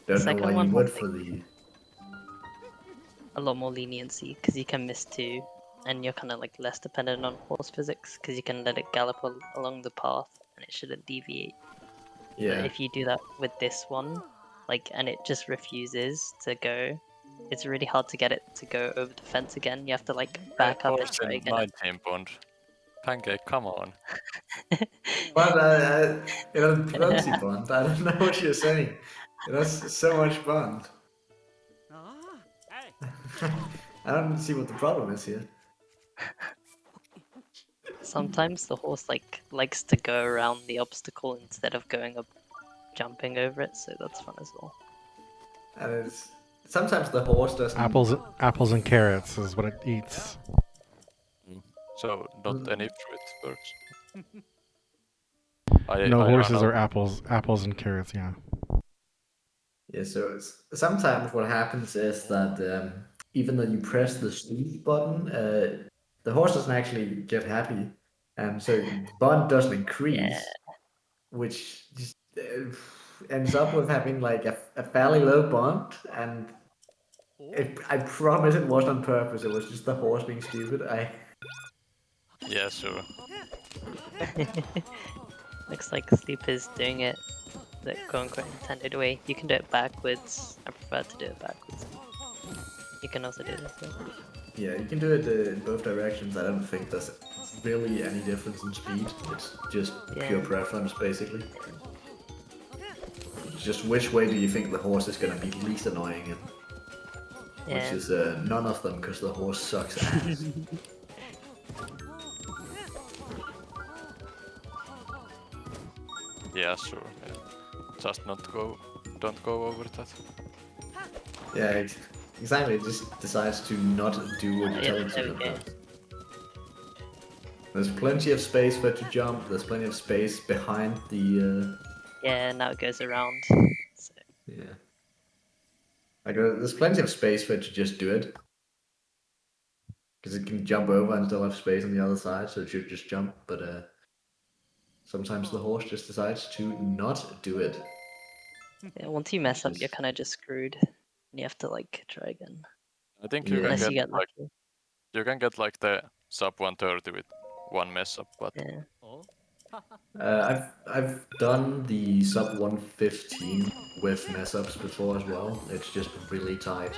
Don't know Second why you one would has, for the... a lot more leniency because you can miss 2 and you're kind of like less dependent on horse physics because you can let it gallop along the path and it shouldn't deviate. But Yeah, if you do that with this one, like, and it just refuses to go, it's really hard to get it to go over the fence again. You have to like back up and Horse try in again. 19 bond. Pancake, come on. but it has plenty bond. I don't know what you're saying. It has so much bond. I don't see what the problem is here. Sometimes the horse like likes to go around the obstacle instead of going up, jumping over it, so that's fun as well. And it's sometimes the horse doesn't. Apples and carrots is what it eats. So, not any fruit birds. No, I horses know. are apples and carrots. Yeah. Yeah, so sometimes what happens is that even though you press the sleep button, the horse doesn't actually get happy, and so the bond doesn't increase, which just ends up with having like a fairly low bond. And I promise it wasn't on purpose. It was just the horse being stupid. Yeah, sure. Looks like Sleep is doing it the quote-unquote intended way. You can do it backwards. I prefer to do it backwards. You can also do this. Yeah, you can do it in both directions. I don't think there's really any difference in speed. It's just pure preference, basically. It's just which way do you think the horse is going to be least annoying in? Which is none of them, because the horse sucks ass. Yeah, sure. Yeah. Just don't go over that. Yeah, exactly. It just decides to not do what you tell it to sometimes. There's plenty of space for it to jump. There's plenty of space behind the... Yeah, now it goes around. So. Yeah. Like, there's plenty of space for it to just do it. Because it can jump over and still have space on the other side, so it should just jump, but sometimes the horse just decides to not do it. Yeah, once you mess up, you're kind of just screwed. You have to like try again. I think you Unless can you get get like lucky. you can get like the sub 130 with one mess up, but I've done the sub 115 with mess ups before as well. It's just really tight.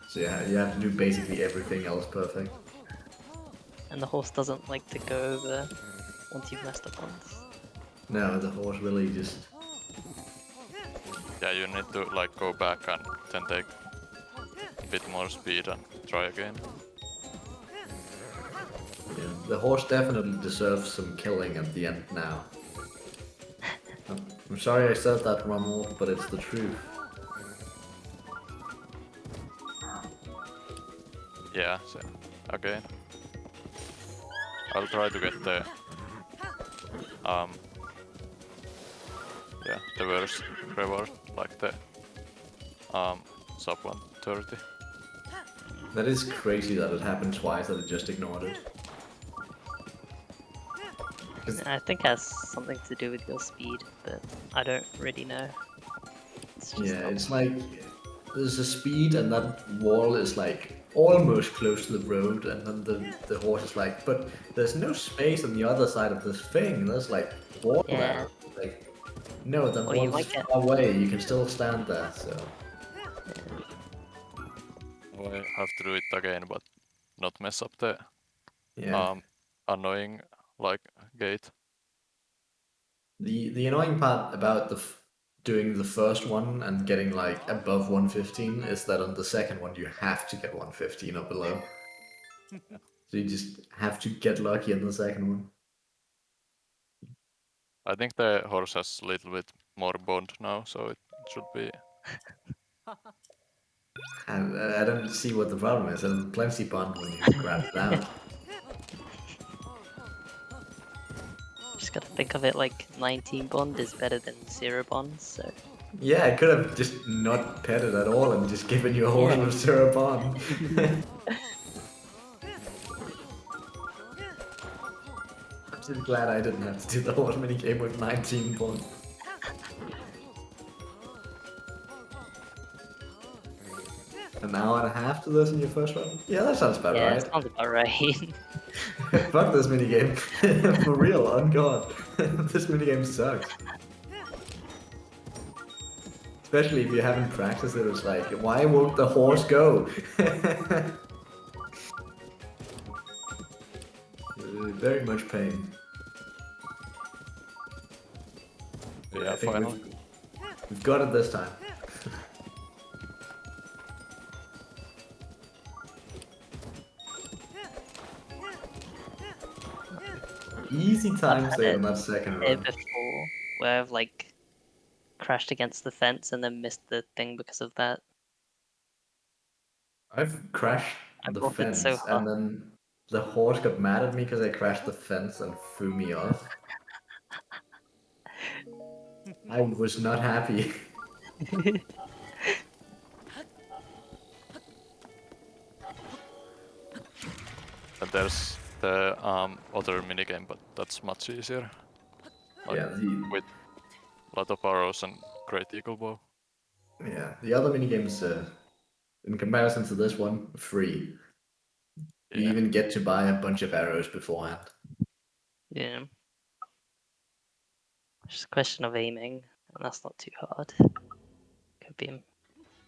So yeah, you have to do basically everything else perfect. And the horse doesn't like to go over once you've messed up once. No, the horse really just... yeah, you need to like go back and then take a bit more speed and try again. Yeah, the horse definitely deserves some killing at the end now. I'm sorry I said that, Rommel, but it's the truth. Yeah, so again. I'll try to get the yeah, the worst reward, like the sub 130. That is crazy that it happened twice, that it just ignored it. I think it has something to do with your speed, but I don't really know. It's just Yeah, not- it's like there's a speed and that wall is like almost close to the road, and then the horse is like, but there's no space on the other side of this thing. There's like wall Yeah. there. Like, no, the Or you wall is might get- far away. You can still stand there. So I have to do it again, but not mess up the yeah, annoying like gate. the annoying part about doing the first one and getting like above 115 is that on the second one you have to get 115 or below. So you just have to get lucky in the second one. I think the horse has a little bit more bond now, so it should be. And I don't see what the problem is. There's plenty bond when you grab it out. Just gotta think of it like 19 bond is better than 0 bond, so Yeah, I could have just not petted at all and just given you a horse Yeah. with 0 bond. I'm just glad I didn't have to do the whole minigame with 19 bond. An hour and a half to this in your first run? Yeah, that sounds about yeah, right. sounds about right. Fuck this minigame. For real, on God. This minigame sucks. Especially if you haven't practiced it, it's like, why won't the horse go? Very much pain. Yeah, I think finally. we've got it this time. Easy time had save it on that second Here run. before, where I've like crashed against the fence and then missed the thing because of that. I've crashed I the bought it so fence, hard. and then the horse got mad at me because I crashed the fence and threw me off. I was not happy. And there's the other minigame, but that's much easier. Like, Yeah, with a lot of arrows and great eagle bow. the other minigames, in comparison to this one, free. You Yeah. even get to buy a bunch of arrows beforehand. Yeah. Just a question of aiming, and that's not too hard. Could be.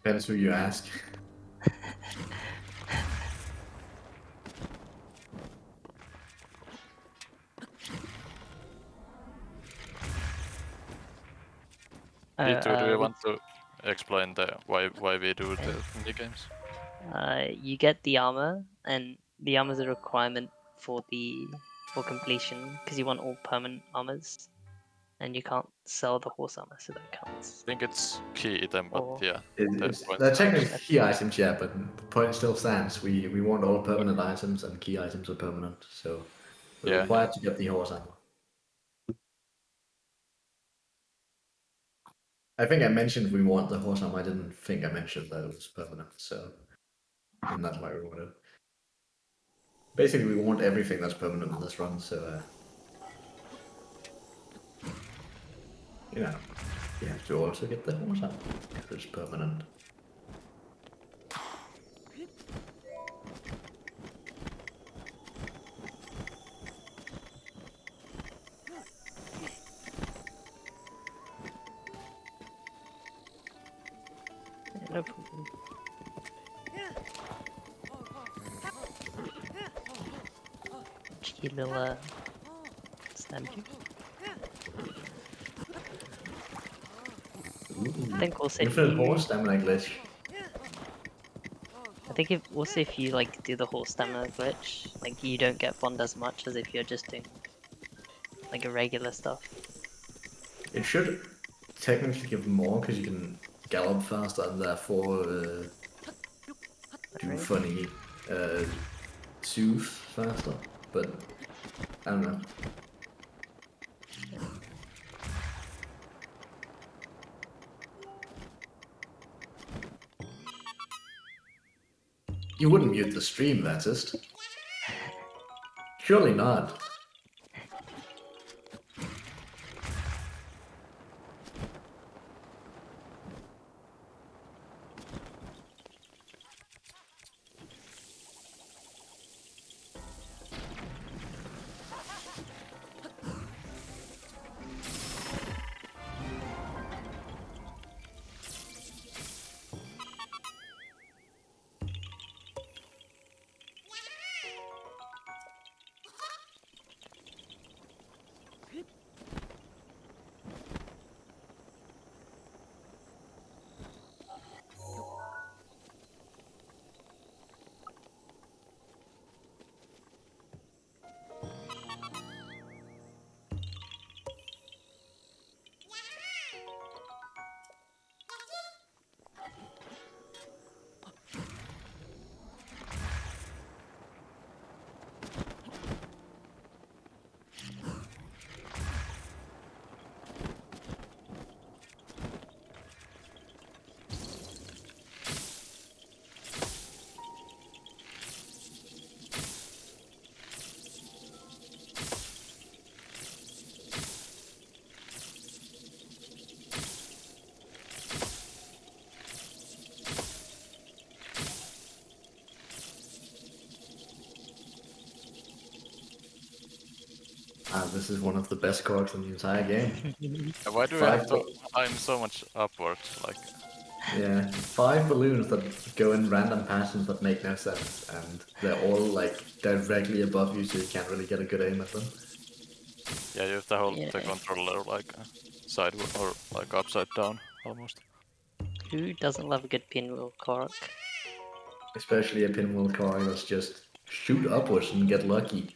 Depends who you ask. D2, do you with want to explain the why we do the minigames? you get the armor, and the armor is a requirement for completion because you want all permanent armors, and you can't sell the horse armor, so that counts. I think it's key item, but Or- yeah. They're technically key items, yeah, but the point still stands. We want all permanent items, and key items are permanent, so we're Yeah. required to get the horse armor. I think I mentioned we want the horse armor. I didn't think I mentioned that it was permanent, so and that's why we want it. Basically, we want everything that's permanent in this run, so you know, you have to also get the horse armor because it's permanent. Yeah, no problem. Cheeky little stampede. I think also if Infinite you, horse stamina glitch. I think if you like do the horse stamina glitch, like you don't get bond as much as if you're just doing like a regular stuff. It should technically give more because you can gallop faster and therefore do Right? funny soothes faster, but I don't know. You wouldn't mute the stream, Latist. Surely not. This is one of the best cards in the entire game. Why do we have to time so much upwards? Like, Yeah, 5 balloons that go in random patterns that make no sense, and they're all like directly above you, so you can't really get a good aim at them. yeah, you have to hold Yeah. the controller like sideways or like upside down almost. Who doesn't love a good pinwheel cork? Especially a pinwheel card that's just shoot upwards and get lucky.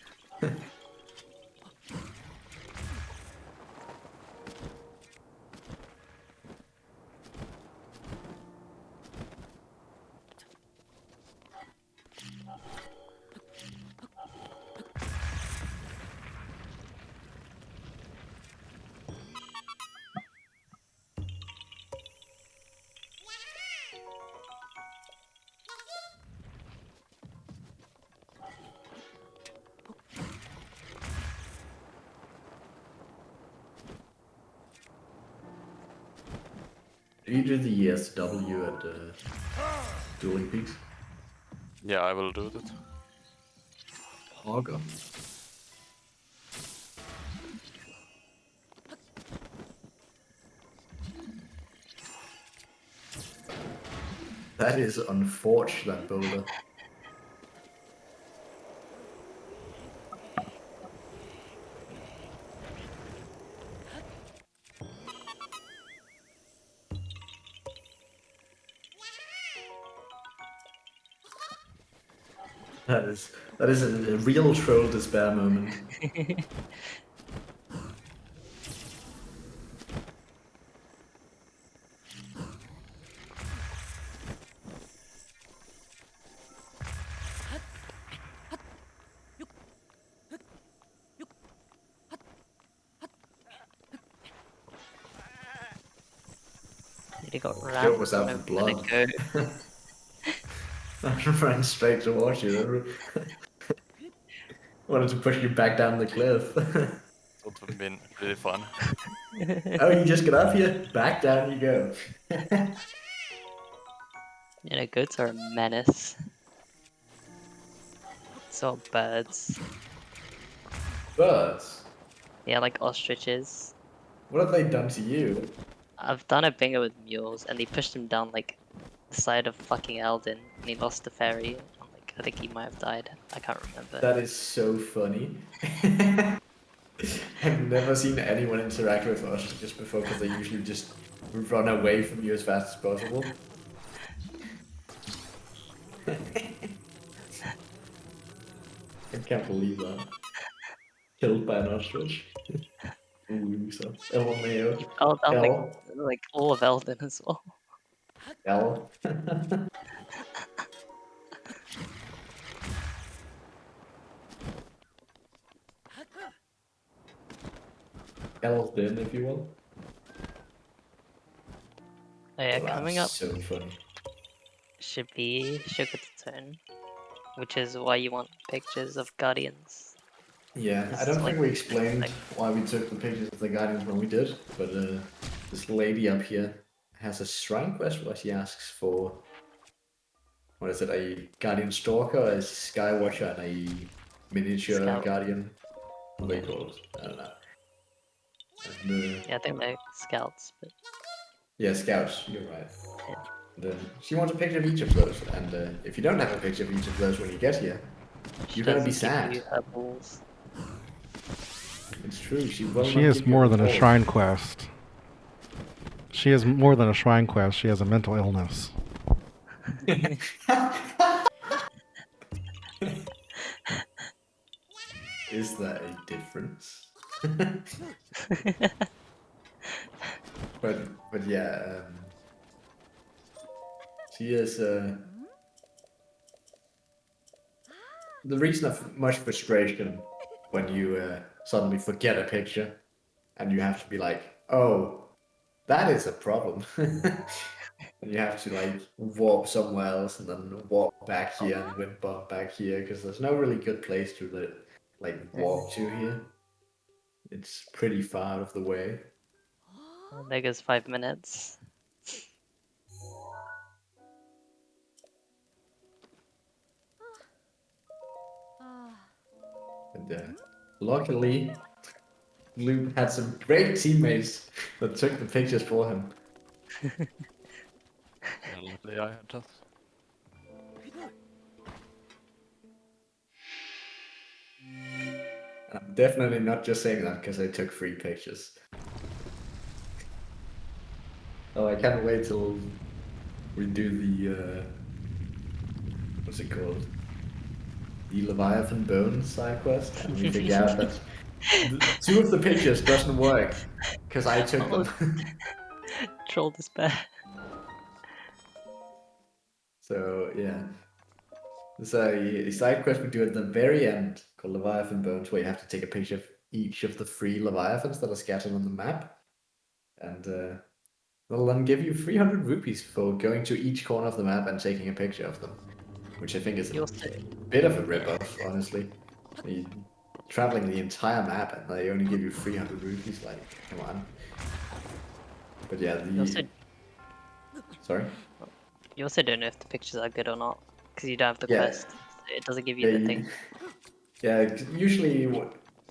Do you do the SW at Dueling Peaks? Yeah, I will do that. Hogger. That is unfortunate, Boulder. That is a real troll despair moment. He got Joe rammed was on out a for blood. go. I ran straight towards you. Wanted to push you back down the cliff. It would have been really fun. Oh, you just get up here? Back down you go. You know, goats are a menace. So are birds. Birds? Yeah, like ostriches. What have they done to you? I've done a bingo with mules, and they pushed him down like the side of fucking Eldon, and he lost the ferry. And, like, I think he might have died. I can't remember. That is so funny. I've never seen anyone interact with ostriches before because they usually just run away from you as fast as possible. I can't believe that. Killed by an ostrich. Loser. LMAO. He fell down L. like all of Eldon as well. L. L's dead, if you will. Oh yeah, Wow, coming up so funny. should be Sugar's turn. which is why you want pictures of guardians. Yeah, I This don't is think like- we explained why we took the pictures of the Guardians when we did, but this lady up here has a shrine quest where she asks for, what is it, a Guardian Stalker, a Skywatcher, and a miniature Scout. Guardian? What are they called? I don't know. And, Yeah, I think they're scouts, but yeah, Scouts, you're right. Yeah. And, she wants a picture of each of those, and if you don't have a picture of each of those when you get here, she you're gonna be doesn't give sad. you her balls. It's true, she will She not is give you more a than a ball. shrine quest. She is more than a shrine quest. She has a mental illness. Is there a difference? but yeah, she is the reason of much frustration when you suddenly forget a picture and you have to be like, oh, that is a problem. And you have to like warp somewhere else and then warp back here and wind bump back here because there's no really good place to like warp to here. It's pretty far out of the way. There goes 5 minutes. And luckily, Luke had some great teammates that took the pictures for him. Luckily I had that. I'm definitely not just saying that because I took free pictures. Oh, I can't wait till we do the what's it called? The Leviathan Bones side quest, and we figure out that two of the pictures doesn't work because I took them. Troll despair. So yeah, there's a side quest we do at the very end called Leviathan Bones, where you have to take a picture of each of the 3 Leviathans that are scattered on the map, and they'll then give you 300 rupees for going to each corner of the map and taking a picture of them, which I think is You a also, bit of a rip-off, honestly. You're traveling the entire map and they only give you 300 rupees, like, come on. But yeah, you also, Sorry? you also don't know if the pictures are good or not because you don't have the Yeah. quest. So it doesn't give you the thing. Yeah, usually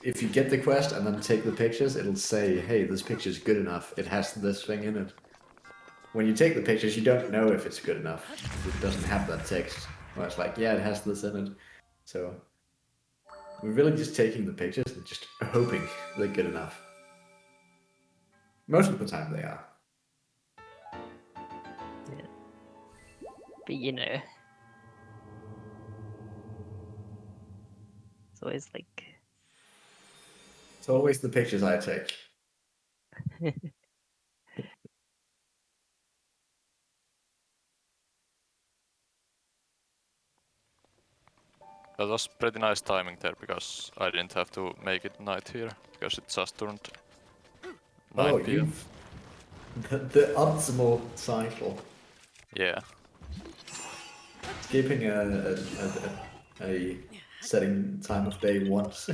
if you get the quest and then take the pictures, it'll say, hey, this picture's good enough. It has this thing in it. When you take the pictures, you don't know if it's good enough. It doesn't have that text. Well, it's like, yeah, it has this in it. So we're really just taking the pictures and just hoping they're good enough. Most of the time they are. But you know, it's always like, It's always the pictures I take. That was pretty nice timing there because I didn't have to make it night here because it just turned 9 p.m. You've the optimal cycle. Yeah. Skipping a setting time of day once.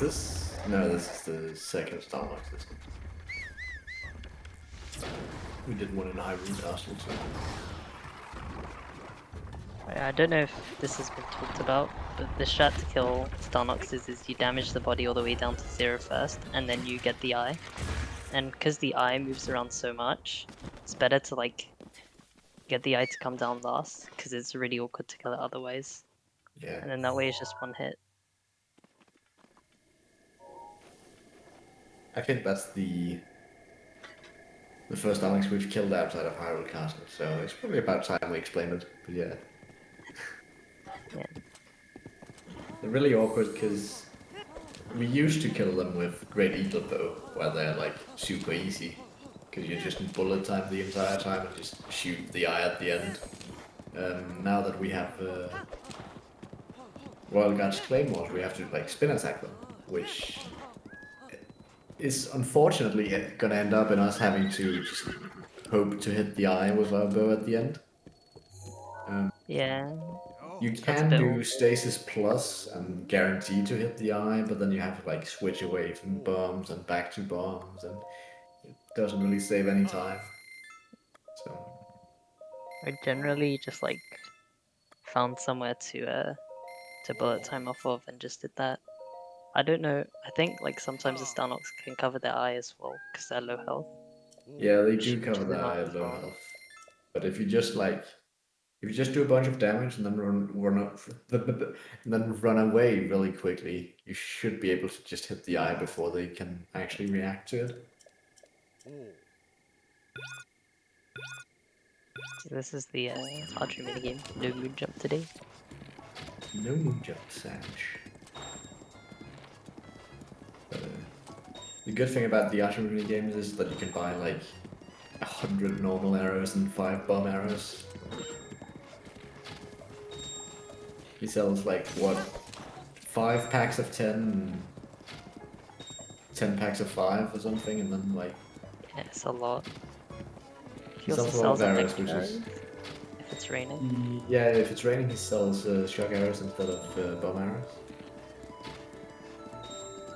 This? No, this is the second Star Wars system. We did one in Hyrule Castle too. I don't know if this has been talked about, but the strat to kill Starnoxes is you damage the body all the way down to 0 first, and then you get the eye. And because the eye moves around so much, it's better to like get the eye to come down last, because it's really awkward to kill it otherwise. Yeah. And then that way it's just one hit. I think that's the first Alex we've killed outside of Hyrule Castle, so it's probably about time we explain it. But yeah. Yeah. They're really awkward because we used to kill them with Great Eagle Bow, where they're like super easy, because you just bullet time the entire time and just shoot the eye at the end. Now that we have Royal Guard's Claymores, we have to like spin attack them, which is unfortunately gonna end up in us having to just hope to hit the eye with our bow at the end. Yeah. You That's a can bit do awkward. stasis plus and guarantee to hit the eye, but then you have to like switch away from bombs and back to bombs, and it doesn't really save any time. So I generally just like found somewhere to bullet time off of and just did that. I don't know. I think like sometimes the Stalnox can cover their eye as well because they're low health. yeah, they Which do cover is the eye annoying at as low well. health. But if you just do a bunch of damage and then run away really quickly, you should be able to just hit the eye before they can actually react to it. So this is the archery minigame. No moon jump today. No moon jump, Sanch. The good thing about the archery mini games is that you can buy like 100 normal arrows and 5 bomb arrows. He sells like what, 5 packs of 10 and 10 packs of 5 or something, and then like Yeah, it's a lot. he He also sells a lot of sells like arrows, extra which is arrows if it's raining. yeah. If it's raining, he sells shock arrows instead of bomb arrows.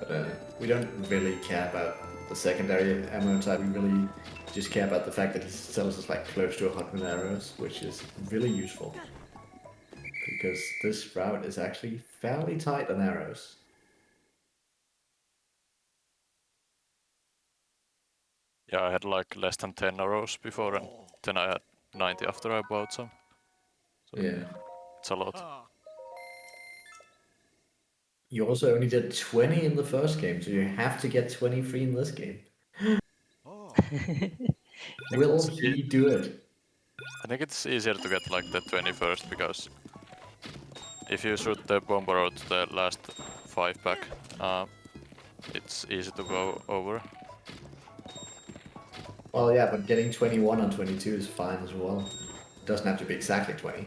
But we don't really care about the secondary ammo type. We really just care about the fact that he sells us like close to 100 arrows, which is really useful. Because this route is actually fairly tight on arrows. Yeah, I had like less than 10 arrows before, and then I had 90 after I bought some. So Yeah. it's a lot. You also only did 20 in the first game, so you have to get 23 in this game. Will he do it? I think it's easier to get like the 21st because if you shoot the bomber out the last 5 pack, it's easy to go over. Well, yeah, but getting 21 on 22 is fine as well. It doesn't have to be exactly 20.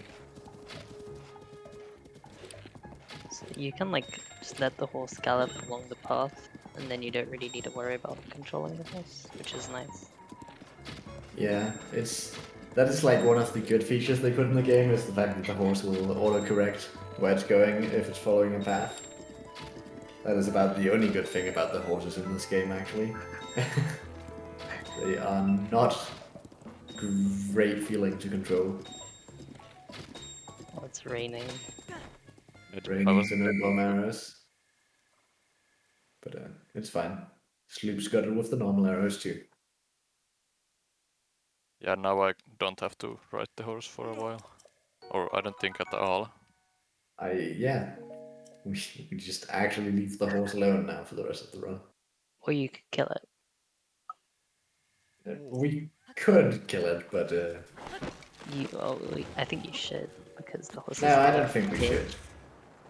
So you can like just let the horse gallop along the path, and then you don't really need to worry about controlling the horse, which is nice. Yeah, that is like one of the good features they put in the game, is the fact that the horse will autocorrect where it's going if it's following a path. That is about the only good thing about the horses in this game, actually. They are not great feeling to control. Oh, it's raining. Raining into no bomb arrows. But it's fine. Sloop's got it with the normal arrows too. Yeah, now I don't have to ride the horse for a while. Or I don't think at all. Yeah. We just actually leave the horse alone now for the rest of the run. Or you could kill it. We could kill it, but I think you should, because the horse no, is I don't think we big. should.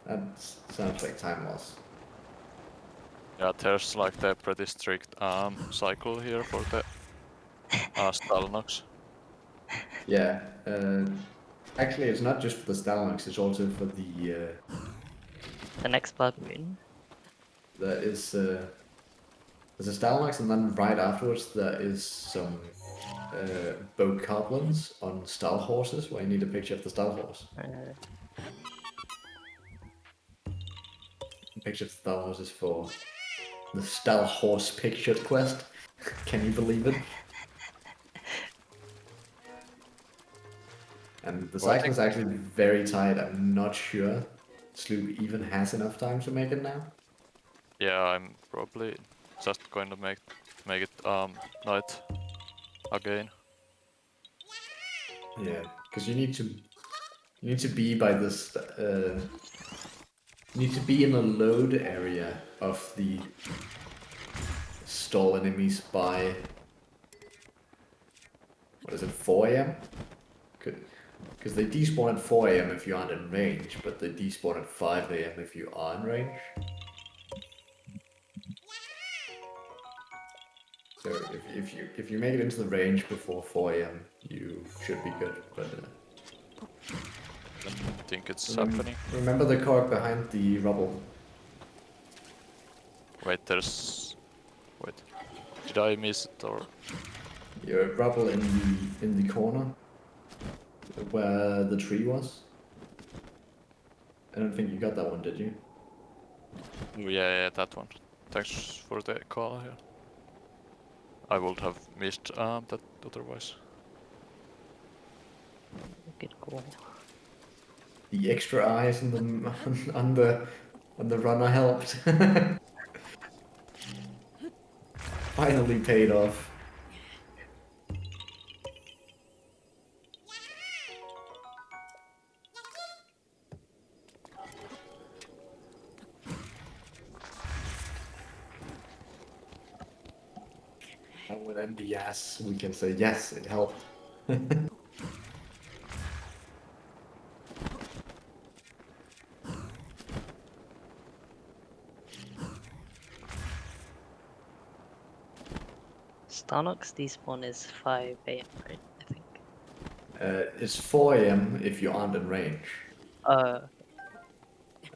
That sounds like time loss. Yeah, there's like the pretty strict cycle here for the Stalnox. Yeah. Actually, it's not just for the Stalnox, it's also for the next blood moon. there is there's a Stalnox, and then right afterwards there is some bokoblins on stall horses, where you need a picture of the stall horse. A picture of the stall horses for the stall horse pictured quest. Can you believe it? And the cycle is actually very tight. I'm not sure Sloop even has enough time to make it now. Yeah, I'm probably just going to make it night again. Yeah, because you need to be by this. You need to be in the load area of the stall enemies by, what is it, 4 a.m.? Because they despawn at 4 a.m. if you aren't in range, but they despawn at 5 a.m. if you are in range. So if you make it into the range before 4 a.m., you should be good. But I don't think it's happening. remember the cog behind the rubble. Wait, there's... Wait. Did I miss it or... Your rubble in the corner where the tree was. I don't think you got that one, did you? Oh, yeah, that one. Thanks for the call here. I would have missed that otherwise. Good call. The extra eyes on the runner helped. Finally paid off. And with MBS, we can say yes, it helped. Starnox despawn is 5 a.m. right? I think. It's 4 a.m. if you aren't in range.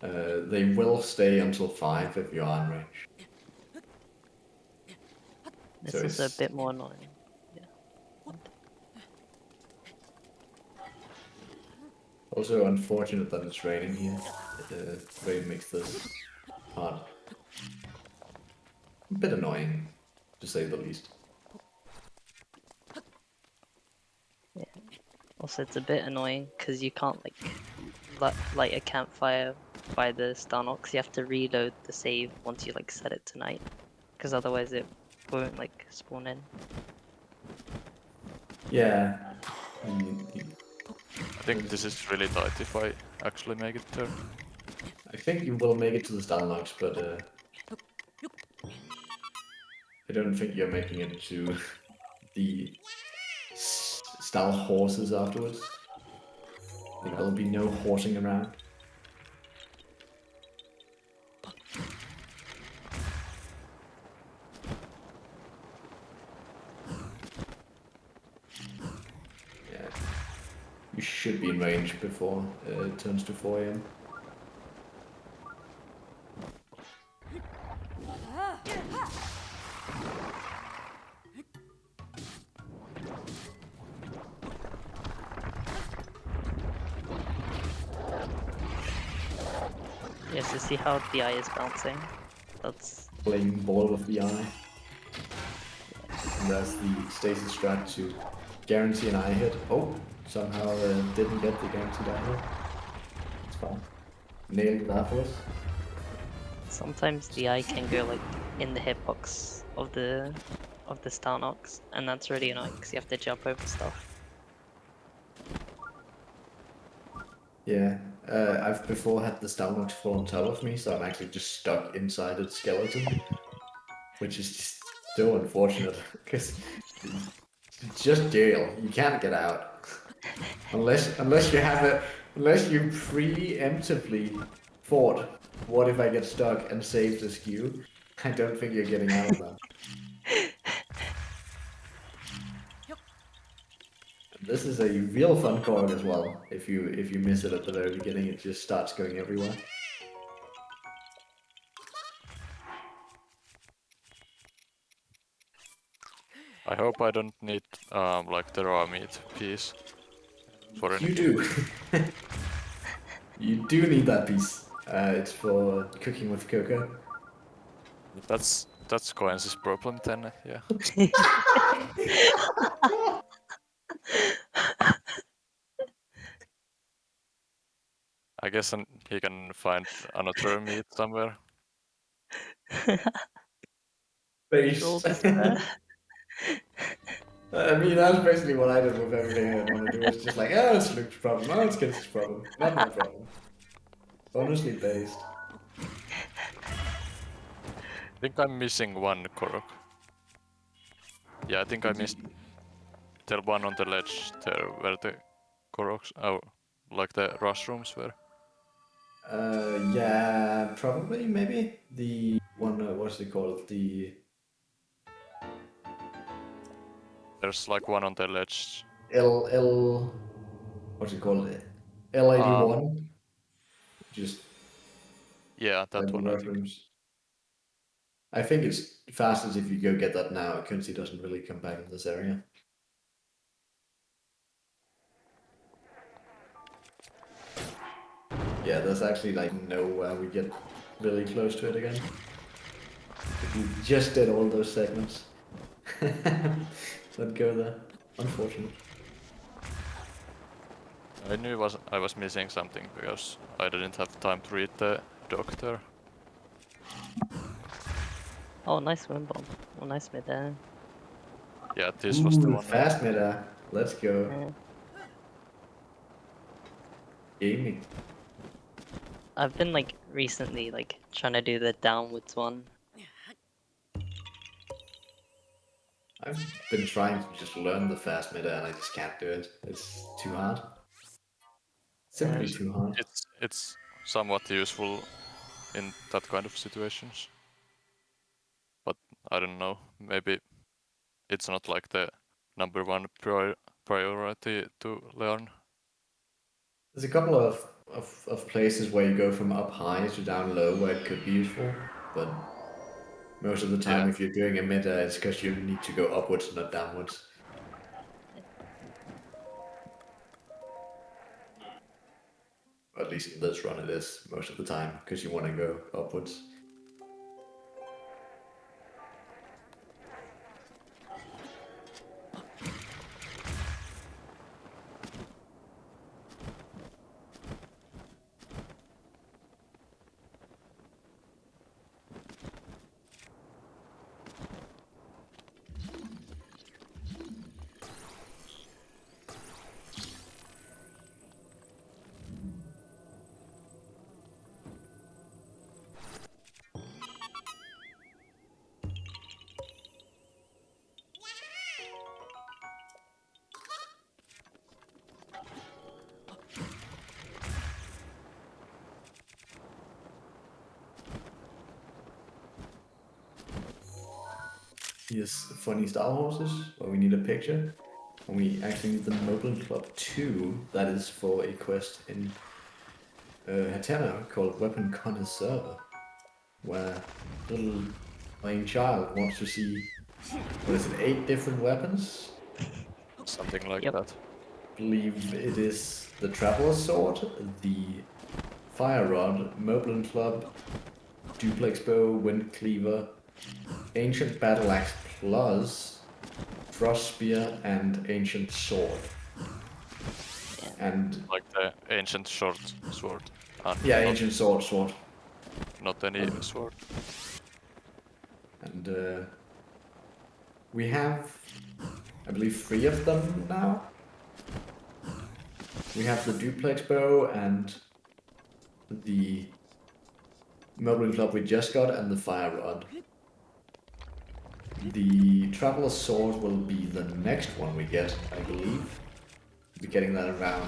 They will stay until 5 if you are in range. This So is a it's- bit more annoying. Also unfortunate that it's raining here. Rain makes this part a bit annoying, to say the least. Yeah. Also, it's a bit annoying because you can't light a campfire by the Starnox. You have to reload the save once you like set it to night, because otherwise it won't like spawn in. Yeah. I think this is really tight if I actually make it there. I think you will make it to the Starlocks, but I don't think you're making it to the style horses afterwards. I think there'll be no horsing around. Yeah. You should be in range before it turns to 4 a.m. Yes, to see how the eye is bouncing. That's Playing ball with the eye. And that's the stasis strat to guarantee an eye hit. Oh, somehow didn't get the guaranteed eye hit. It's fine. Nailed it afterwards. sometimes the eye can go like in the hitbox of the Starnox, and that's really annoying because you have to jump over stuff. Yeah, I've before had the Stalnox fall on top of me, so I'm actually just stuck inside its skeleton, which is just so unfortunate because it's just jail. You can't get out unless you have it. Unless you preemptively thought, "What if I get stuck?" and saved the skew. I don't think you're getting out of that. This is a real fun card as well. If you miss it at the very beginning, it just starts going everywhere. I hope I don't need like the raw meat piece for You anything. do. You do need that piece. It's for cooking with cocoa. That's Coensi's problem then, yeah. I guess he can find another meat somewhere. Based. Roll despair. I mean, that's basically what I did with everything I want to do. It's just like, oh, it's Luke's problem. Oh, it's Kenzie's problem. Not my problem. Honestly based. I think I'm missing one Korok. Yeah, I think I missed the one on the ledge there where the Koroks, like the rushrooms were. Yeah, probably, maybe. The one, what's it called? There's like one on the ledge. What's it called? L81? Just Yeah, by that the one I think. reference. I think it's fastest if you go get that now. Coensi doesn't really come back in this area. Yeah, there's actually like nowhere we get really close to it again. We just did all those segments. Let's go there. Unfortunate. I knew I was missing something because I didn't have time to read the doctor. Oh, nice wind bomb. Oh, nice mid there. Yeah, this was the Ooh, one. fast meta. Let's go. Yeah. Gaming. I've been like recently like trying to do the downwards one. I've been trying to just learn the fast meta and I just can't do it. It's too hard. Simply too hard. It's somewhat useful in that kind of situations. But I don't know, maybe it's not like the number one priority to learn. There's a couple of places where you go from up high to down low where it could be useful, but most of the time Yeah. if you're doing a meta, it's because you need to go upwards, not downwards. Or at least in this run it is most of the time, because you want to go upwards. Here's funny Star Horses, where we need a picture. And we actually need the Noble Club 2, that is for a quest in Hatena called Weapon Connoisseur, where a little young child wants to see, what is it, 8 different weapons? Something like Yep. that. I believe it is the Traveler's Sword, the Fire Rod, Moblin Club, Duplex Bow, Wind Cleaver, Ancient Battle Axe Plus, Frost Spear, and Ancient Sword. And Like the ancient short sword. And yeah, not, Ancient Sword. not any sword. And we have, I believe, 3 of them now. We have the Duplex Bow and the Moblin Club we just got, and the Fire Rod. The Traveler's Sword will be the next one we get, I believe. We'll be getting that around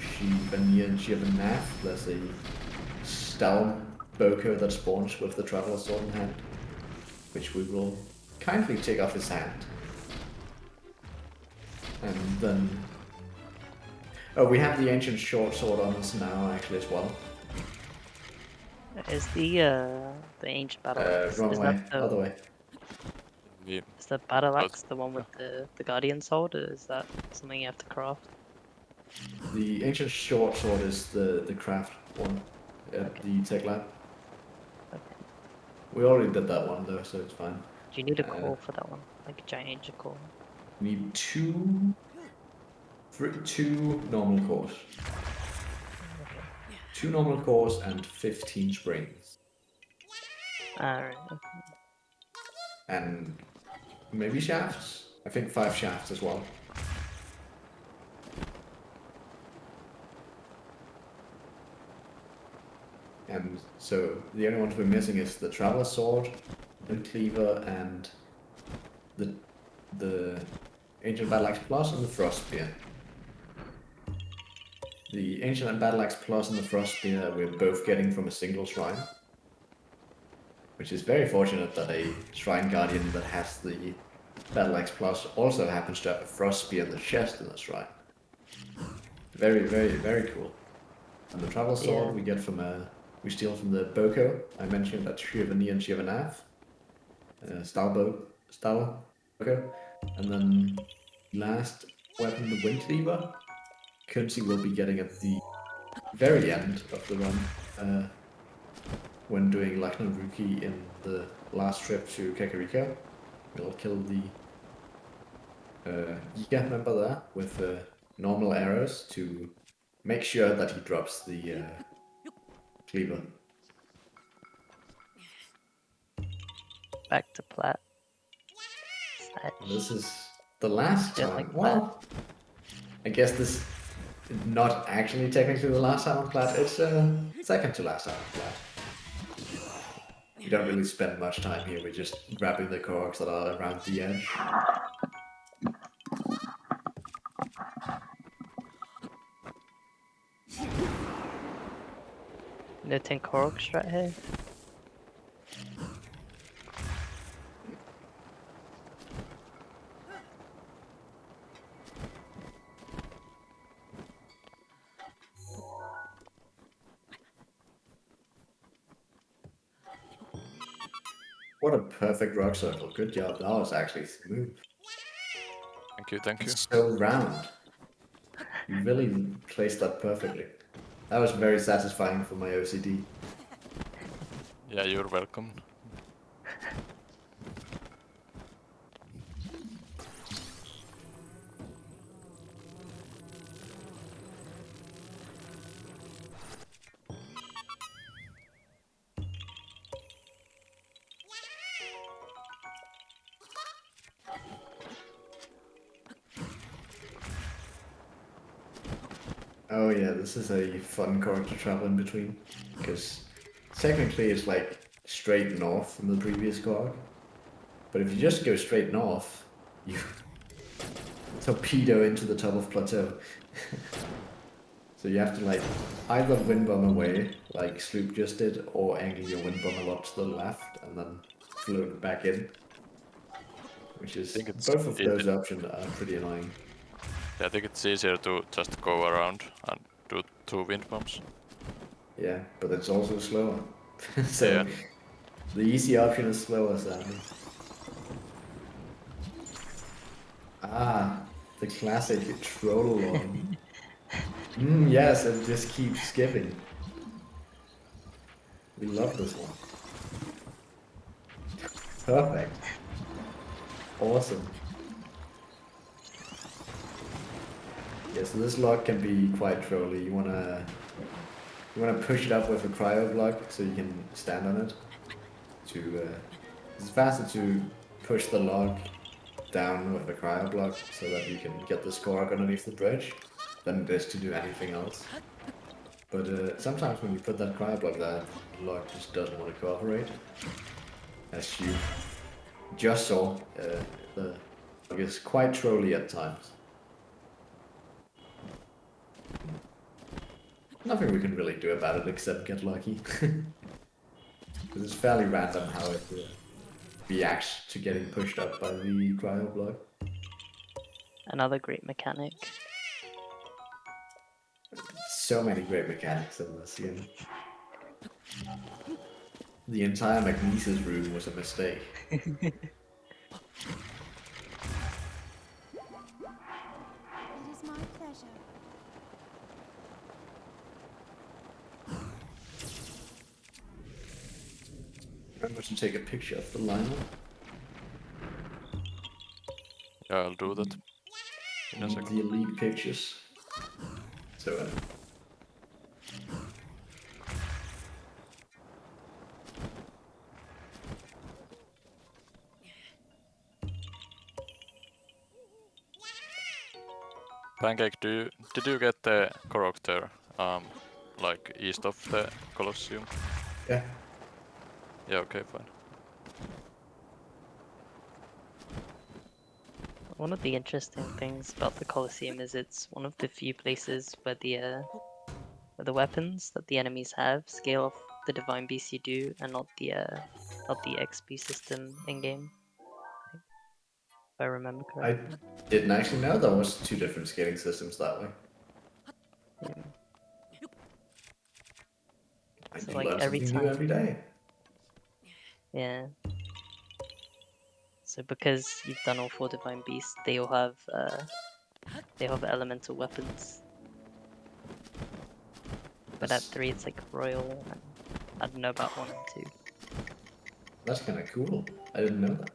Shivania and Shivanath. There's a Stalm Boko that spawns with the Traveler's Sword in hand, which we will kindly take off his hand. And then... oh, we have the Ancient Short Sword on us now, actually, as well. Is the ancient battle axe? Wrong Is way, that the other way. Yeah. is the battle Oh, axe the one with the guardian sword, or is that something you have to craft? The Ancient Short Sword is the craft one at Okay. the Tech Lab. Okay. We already did that one though, so it's fine. Do you need a core for that one? Like a giant ancient core? We need two normal cores. Okay. 2 normal cores and 15 springs. Alright. And maybe shafts? I I think 5 shafts as well. And so the only ones we're missing is the Traveler Sword, the Cleaver, and the Ancient Battle Axe Plus and the Frost Spear. The Ancient and Battle Axe Plus and the Frost Spear we're both getting from a single shrine. Which is very fortunate that a Shrine Guardian that has the Battle Axe Plus also happens to have a Frost Spear in the chest in the shrine. Very, very, very cool. And the Travel Sword we get from we steal from the Boko. I mentioned that Shivani and Shivanath. Style Boko. And then last weapon, the Wind Cleaver. Coensi will be getting at the very end of the run. When doing Lakna Ruki in the last trip to Kakariko. We'll kill the Yiga member there with normal arrows to make sure that he drops the cleaver. Back to plat. This is the last Just time. like Well, I guess this is not actually technically the last time on plat. It's second to last time on plat. We don't really spend much time here. We're just grabbing the Koroks that are around the edge. No 10 Koroks right here. What a perfect rock circle. Good job. That was actually smooth. Thank you. It's so round. You really placed that perfectly. That was very satisfying for my OCD. Yeah, you're welcome. Oh yeah, this is a fun corridor to travel in between. Because technically it's like straight north from the previous corridor. But if you just go straight north, you torpedo into the top of plateau. So you have to like either wind bomb away, like Sloop just did, or angle your wind bomb a lot to the left and then float back in. Which is, both of those options are pretty annoying. Yeah, I think it's easier to just go around and do 2 wind bombs. Yeah, but it's also slower. So Yeah. the easy option is slower, sadly. Ah, the classic troll line. Yes, and just keep skipping. We love this one. Perfect. Awesome. Yeah, so this log can be quite trolly. You wanna push it up with a cryo block so you can stand on it. It's faster to push the log down with a cryo block so that you can get the scork underneath the bridge than it is to do anything else. But sometimes when you put that cryo block there, the log just doesn't want to cooperate. As you just saw, the log is quite trolly at times. Nothing we can really do about it except get lucky. Because it's fairly random how it reacts to getting pushed up by the cryo block. Another great mechanic. So many great mechanics in this game. The entire Magnesis room was a mistake. It is my pleasure. Remember to take a picture of the lineup. Yeah, I'll do that in a second. The elite pictures. So, Pancake, did you get the character like east of the Colosseum? Yeah. Yeah, okay, fine. One of the interesting things about the Colosseum is it's one of the few places where the weapons that the enemies have scale off the divine beasts you do, and not the XP system in game. If I remember I correctly. didn't actually know there was 2 different scaling systems that way. Yeah. I So do like learn every something new every time, day. yeah. So because you've done all 4 divine beasts, they all have elemental weapons. But at 3 it's like royal, and I don't know about 1 and 2. That's kind of cool. I didn't know that.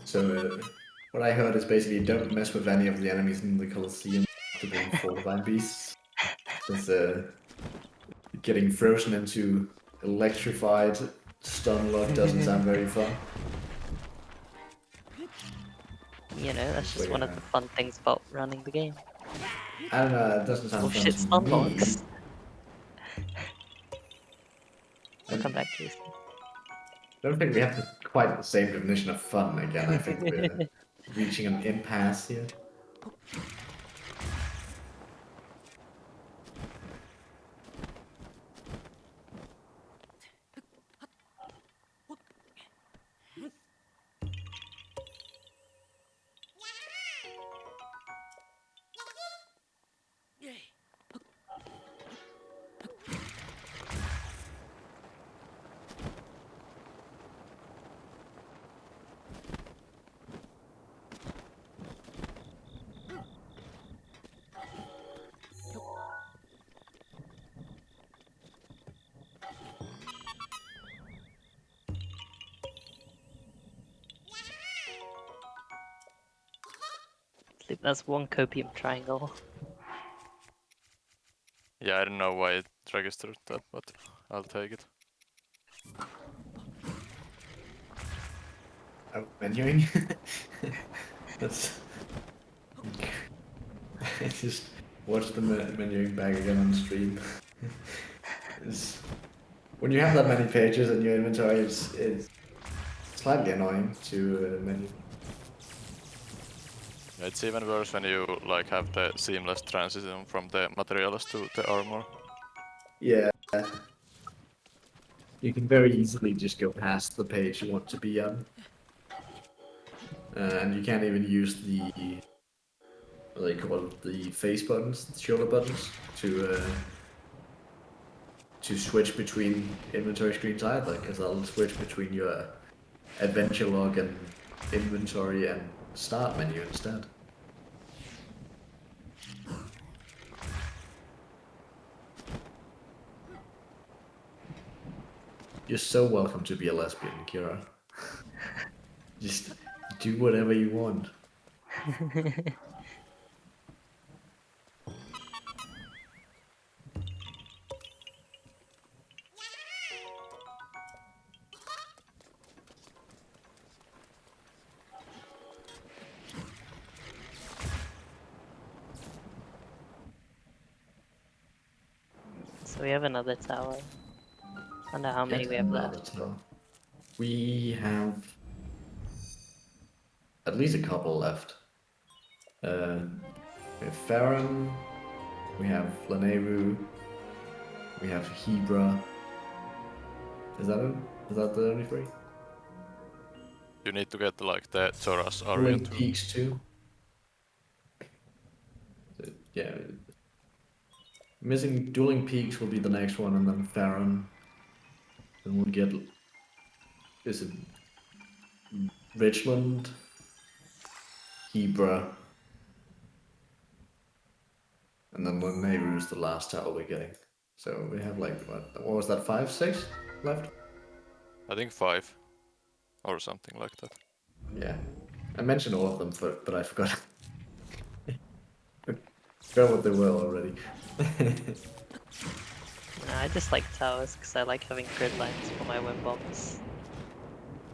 So, what I heard is basically don't mess with any of the enemies in the Colosseum after doing 4 divine beasts. Since getting frozen into electrified stun lock doesn't sound very fun. You know, that's So, just one of yeah. the fun things about running the game. I don't know, it doesn't sound Oh fun shit, to stun me. locks. I'll come back, Jason. I don't think we have quite the same definition of fun again. I think we're reaching an impasse here. I think that's 1 copium triangle. Yeah, I don't know why it registered that, but I'll take it. Oh, menuing? That's... I just watched the menuing back again on stream. It's... When you have that many pages in your inventory, it's slightly annoying to menu. It's even worse when you like have the seamless transition from the materials to the armor. Yeah. You can very easily just go past the page you want to be on. And you can't even use the, what they call it, the face buttons, the shoulder buttons, to switch between inventory screens either, because that'll switch between your adventure log and inventory and start menu instead. You're so welcome to be a lesbian, Kira. Just do whatever you want. So we have another tower. I don't know how many Yet we have another left. tower. We have at least a couple left. We have Farron, we have Laneru, we have Hebra. Is that it? Is that the only 3? You need to get like the Zoras area Dueling too. Peaks too. Yeah. Missing Dueling Peaks will be the next one, and then Farron. Then we'll get... Is it Richland? Hebra. And then Laneru is the last tower we're getting. So we have like, what was that, 5, 6 left? I think 5 or something like that. Yeah. I mentioned all of them, but I forgot. Forgot what they were already. No, I just like towers because I like having grid lines for my wind bombs.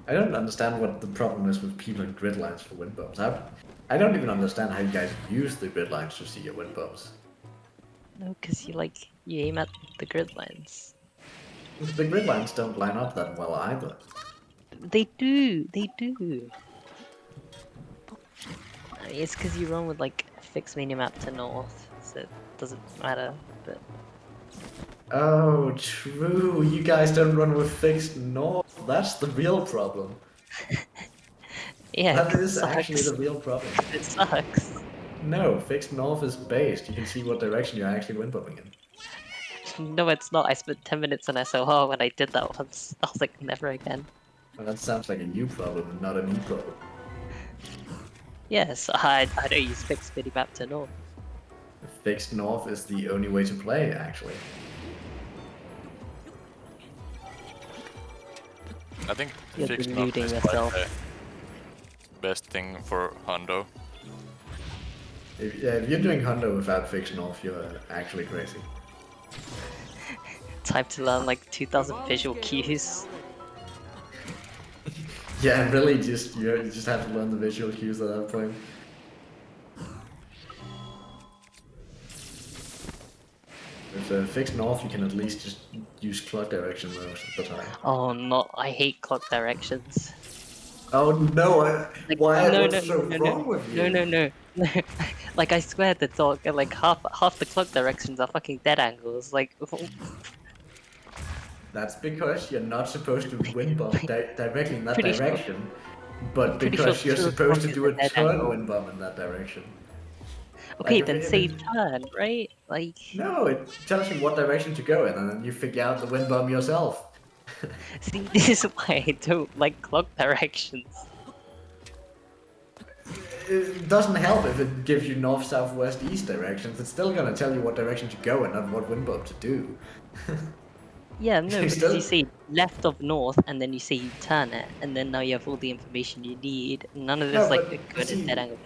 I don't understand what the problem is with people in grid lines for wind bumps. I don't even understand how you guys use the grid lines to see your wind bumps. No, because you aim at the grid lines. The grid lines don't line up that well either. They do. They do. I mean, it's because you run with like a fixed minimap to north, so it doesn't matter. But Oh, true. You guys don't run with fixed north. That's the real problem. yeah, That 'cause it is actually sucks. the real problem. It sucks. No, fixed north is based. You can see what direction you're actually wind bumping in. No, it's not. I spent 10 minutes on SOR when I did that once. I was like, never again. Well, that sounds like a you problem and not a me problem. Yes, I don't use fixed minimap to north. Fixed north is the only way to play, actually. I think You're fixed north deluding is yourself. like the best thing for Hondo. If you're doing Hundo without fixed north, you're actually crazy. Time to learn like 2,000 visual cues. Yeah, really, you just have to learn the visual cues at that point. With fixed north, you can at least just use clock direction most of the time. Oh no, I hate clock directions. Oh no! Like, Why? no, What's no, so no, wrong with you? no. Like I swear the dog, like half the clock directions are fucking dead angles. Like, That's because you're not supposed to wind bump directly in that pretty sure, direction, but pretty sure because you're 2 supposed o'clock to is do a a dead turn angle. wind bump in that direction. Okay, Like then if say it, turn, right? Like, no, it tells you what direction to go in, and then you figure out the wind bump yourself. see, this is why I don't like clock directions. It doesn't help if it gives you north, south, west, east directions. It's still gonna tell you what direction to go in, not what wind bump to do. Yeah, no, You because you still, say left of north, and then you say you turn it, and then now you have all the information you need. None of this no, like but good and dead see angle.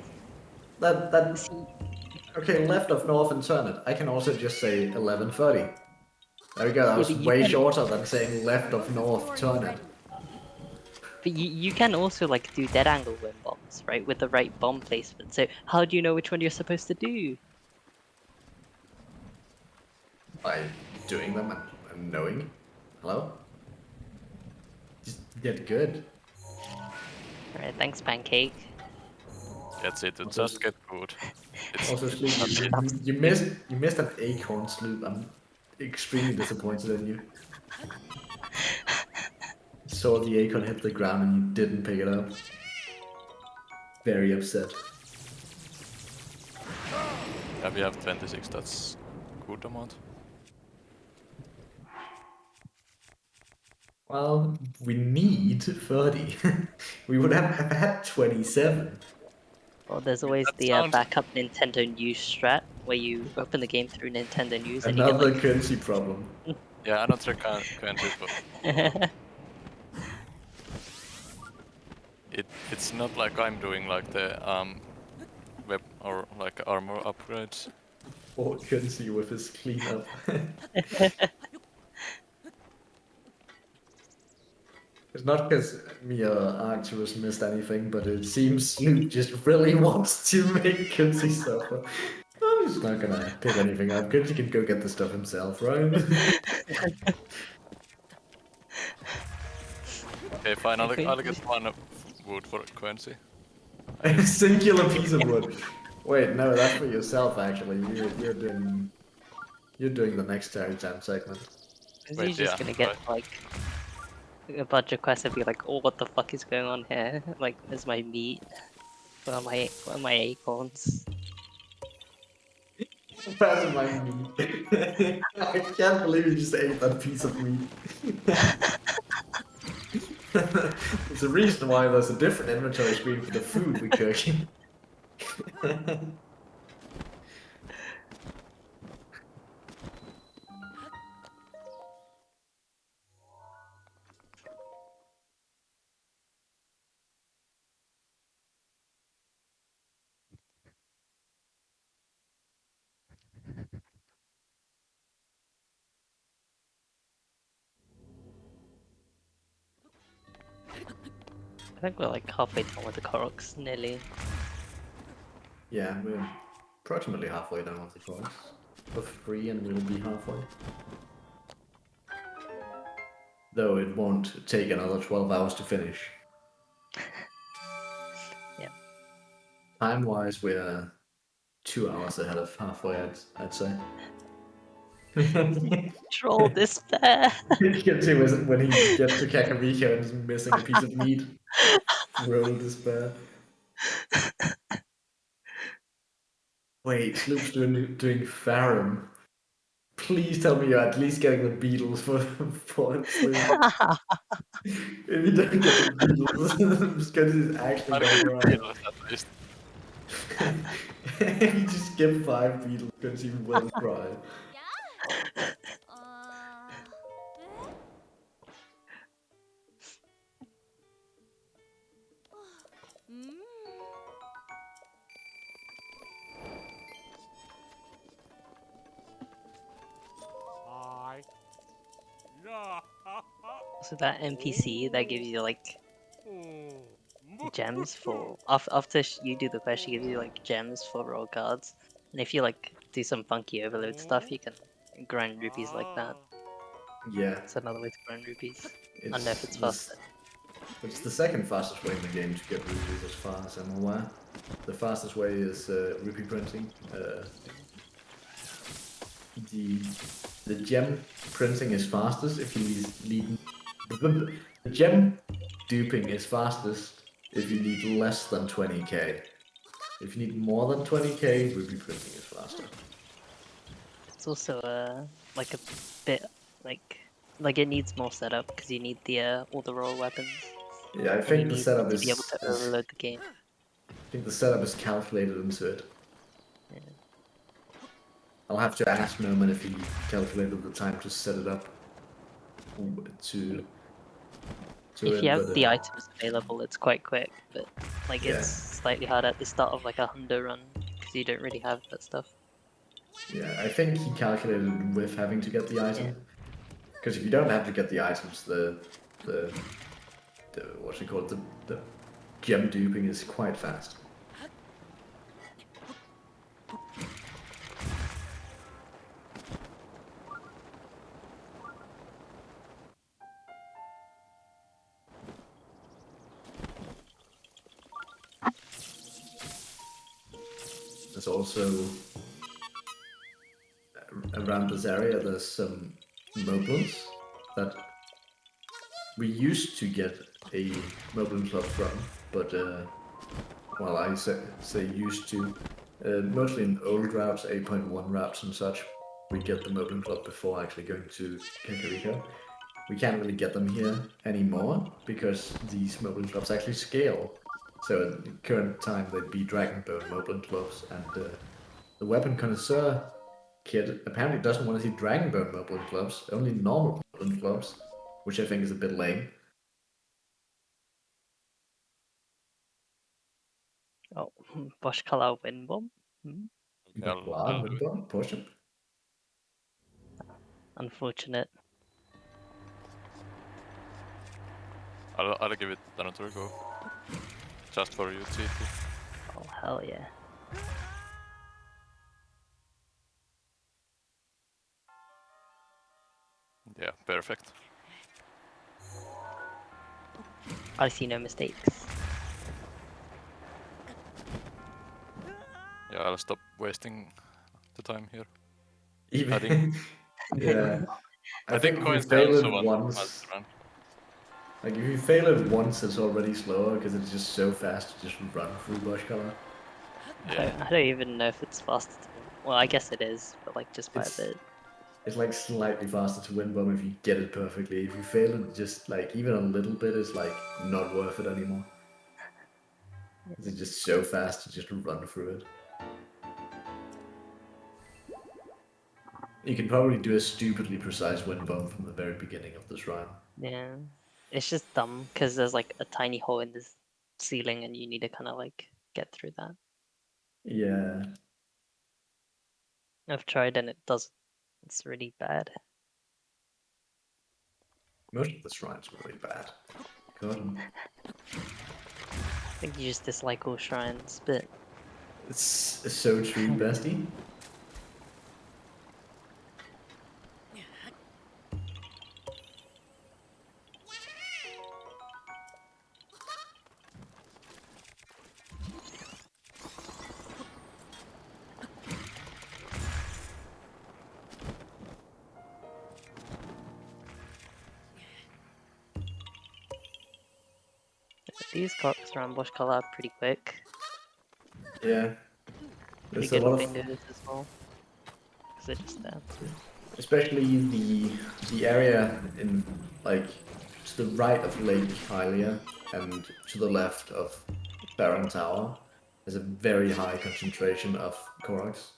that See, okay, left of north and turn it. I can also just say 11:30. There we go. That yeah, was but you way can, shorter than saying left of north, turn it. but you can also like do dead angle wind bombs, right, with the right bomb placement. So how do you know which one you're supposed to do? By doing them and knowing. Hello? Just get good. All right, thanks, Pancake. That's it. Also, Just get good. It's also Sloop, not you missed an acorn, Sloop. I'm extremely disappointed in you. Saw the acorn hit the ground and you didn't pick it up. Very upset. Yeah, we have 26. That's good amount. Well, we need 30. We would have had 27. Well, there's always That the sounds backup Nintendo News strat where you open the game through Nintendo News and you get Another like. currency problem. yeah. Another country, but it's not like I'm doing like the web or like armor upgrades. Or currency with his cleanup. It's not because me or Arcturus missed anything, but it seems Snoop just really wants to make Kinsey suffer. I'm just not gonna pick anything up. Kinsey can go get the stuff himself, right? Okay, fine. Okay. I'll get one wood for Coensi. A singular piece of wood. Wait, no, that's for yourself actually. You're doing the next Terry Jam segment. Is Wait, he just yeah, gonna get right. like a bunch of quests and be like, "Oh, what the fuck is going on here? Like, where's my meat? Where are my acorns?" That's my meat. I can't believe you just ate that piece of meat. There's a reason why there's a different inventory screen for the food we cook. I think we're like halfway done with the Koroks, nearly. Yeah, we're approximately halfway done with the course. For free, and we'll be halfway. Though it won't take another 12 hours to finish. Yeah. Time-wise, we're 2 hours ahead of halfway, I'd say. Troll despair! You can see when he gets to Kakariko and is missing a piece of meat. Roll despair. Wait, Sloop's doing Farum. Please tell me you're at least getting the Beatles for Sloop. If you don't get the Beatles, Scotty is actually I'll going give to you cry. Beatles at least. If you just skip 5 Beatles, Scotty will cry. So that NPC that gives you like gems for after you do the quest, she gives you like gems for raw cards, and if you like do some funky overload stuff, you can grind rupees like that. Yeah, It's another way to grind rupees. I don't know if it's faster. it's the second fastest way in the game to get rupees, as far as I'm aware. The fastest way is rupee printing. The gem printing is fastest if you need. The gem duping is fastest if you need less than 20k. If you need more than 20k, rupee printing is faster. It's also like a bit like it needs more setup because you need the all the raw weapons. Yeah, I And you think the need setup to be able to is overload the game. I think the setup is calculated into it. Yeah. I'll have to ask Norman if he calculated the time to set it up to If it, you have but the items available, it's quite quick, but like yeah. it's slightly hard at the start of like a Hundo run because you don't really have that stuff. Yeah, I think he calculated with having to get the item. Because if you don't have to get the items, the what's it called, the gem duping is quite fast. There's also around this area there's some moblins that we used to get a moblin club from, but well, I say used to. Mostly in old routes, 8.1 routes and such, we get the moblin club before actually going to Kakariko. We can't really get them here anymore because these moblin clubs actually scale. So at the current time, they'd be Dragonbone moblin clubs, and the weapon connoisseur kid apparently doesn't want to see Dragonbone moblin clubs, only normal moblin clubs, which I think is a bit lame. Oh, Boschkala wind bomb. Yeah, Wow, Windbomb, push him. Unfortunate. I'll give it another go. Just for you, TT. Oh hell yeah. Yeah, perfect. I see no mistakes. Yeah, I'll stop wasting the time here. Even, I think yeah. I think if you Coensi fail also it wants once, to run. like if you fail it once, it's already slower because it's just so fast to just run through bush color. Yeah. I don't even know if it's faster to win. Well, I guess it is, but like just by a bit. It's like slightly faster to win bomb if you get it perfectly. If you fail it just like even a little bit, it's like not worth it anymore. It's just so fast to just run through it. You can probably do a stupidly precise wind bomb from the very beginning of this run. Yeah. It's just dumb because there's like a tiny hole in this ceiling and you need to kind of like get through that. Yeah. I've tried and it does. It's really bad. Most of the shrines are really bad. Got him. I think you just dislike all shrines, but It's so true, bestie. these corks around Bush Collar are pretty quick. Yeah. Pretty There's a good lot with of, fingers as well. Because they're just there. especially the area in like to the right of Lake Hylia and to the left of Baron Tower has a very high concentration of Koroks.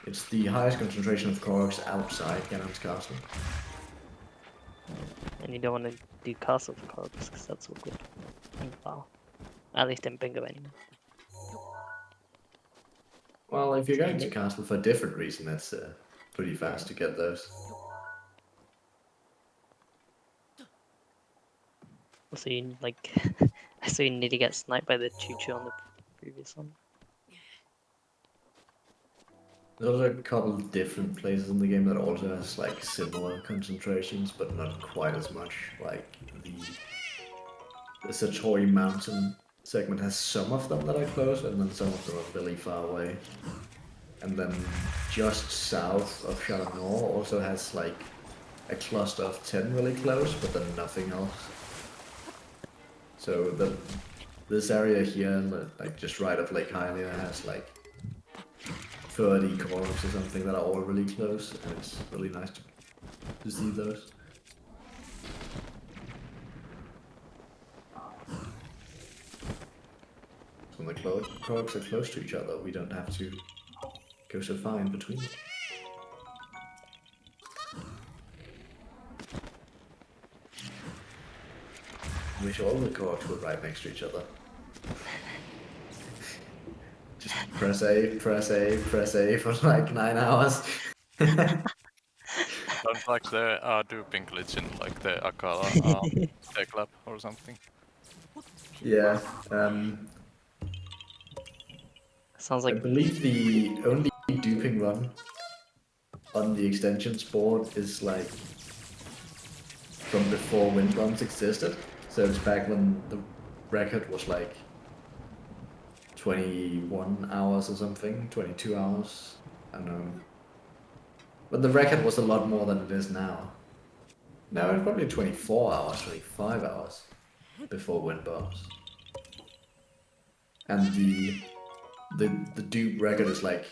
It's the highest concentration of Koroks outside Ganon's castle. And you don't want to do Castle for corks because that's awkward. Well, at least in Bingo anyway. Well, if you're going to castle for a different reason, it's pretty fast to get those. Also, you like, I saw you need to get sniped by the choo-choo on the previous one. There's also a couple of different places in the game that also has like similar concentrations, but not quite as much. Like the Satori Mountain segment has some of them that are close, and then some of them are really far away. And then just south of Chalanor also has like a cluster of 10 really close, but then nothing else. So this area here, like just right of Lake Hylia, has like 30 corals or something that are all really close, and it's really nice to see those. When the corals are close to each other, we don't have to go so far in between them. I wish all the corals were right next to each other. Just press A, press A, press A for like 9 hours. Sounds like the duping glitch in like the Akala tech lab or something. Yeah, Sounds I like believe the only duping run on the extensions board is like from before wind runs existed. So it's back when the record was like 21 hours or something, 22 hours. I don't know. But the record was a lot more than it is now. Now it's probably 24 hours, 25 hours before wind bumps. And the dupe record is like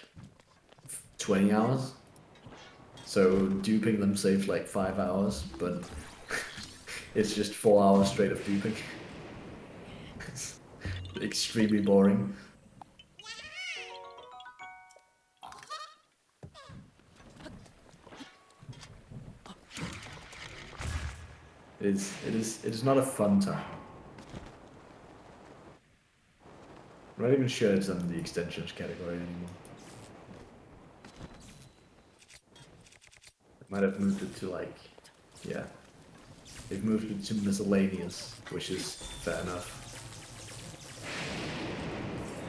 20 hours. So duping them saves like 5 hours, but it's just 4 hours straight of duping. It's extremely boring. It is not a fun time. I'm not even sure it's on the extensions category anymore. I might have moved it to like, yeah. They've moved it to miscellaneous, which is fair enough.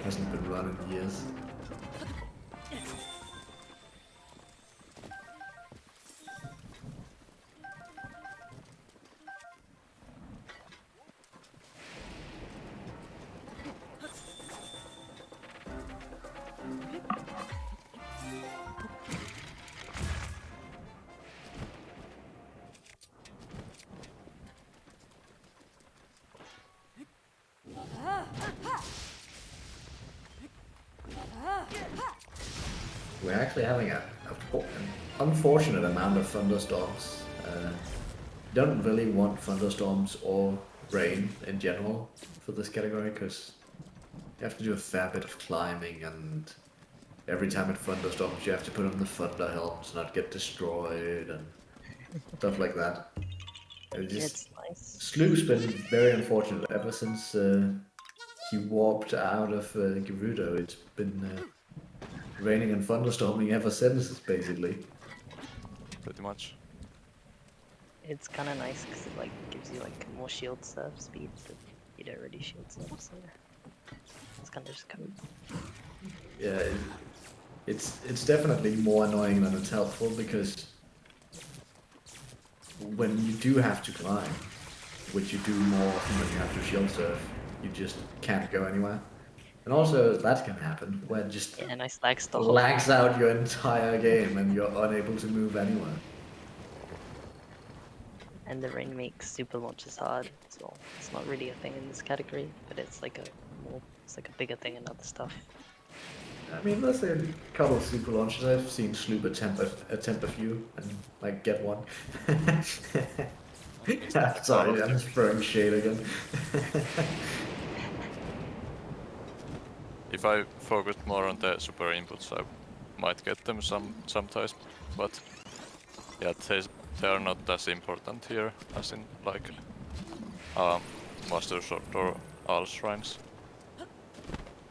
Hasn't been run in years. We're actually having an unfortunate amount of thunderstorms. Don't really want thunderstorms or rain in general for this category because you have to do a fair bit of climbing, and every time it thunderstorms you have to put on the thunder helm to not get destroyed and stuff like that. And it's nice. Sloop's been very unfortunate ever since he warped out of Gerudo. It's been raining and thunderstorming ever since, basically. Pretty much. It's kind of nice because it like gives you like more shield serve speed, but you don't really shield serve, so it's kind of just code. Yeah, it's definitely more annoying than it's helpful because when you do have to climb, which you do more often than you have to shield surf, you just can't go anywhere. And also that can happen where it just Yeah, nice lag stop. lags out your entire game and you're unable to move anywhere. And the rain makes super launches hard as well. It's not really a thing in this category, but it's like it's like a bigger thing in other stuff. I mean, let's say a couple of super launches. I've seen Sloop attempt a few and like get one. Sorry, I'm just throwing shade again. If I focused more on the super inputs, I might get them sometimes, but yeah, they are not as important here as in like Master Sword or All Shrines.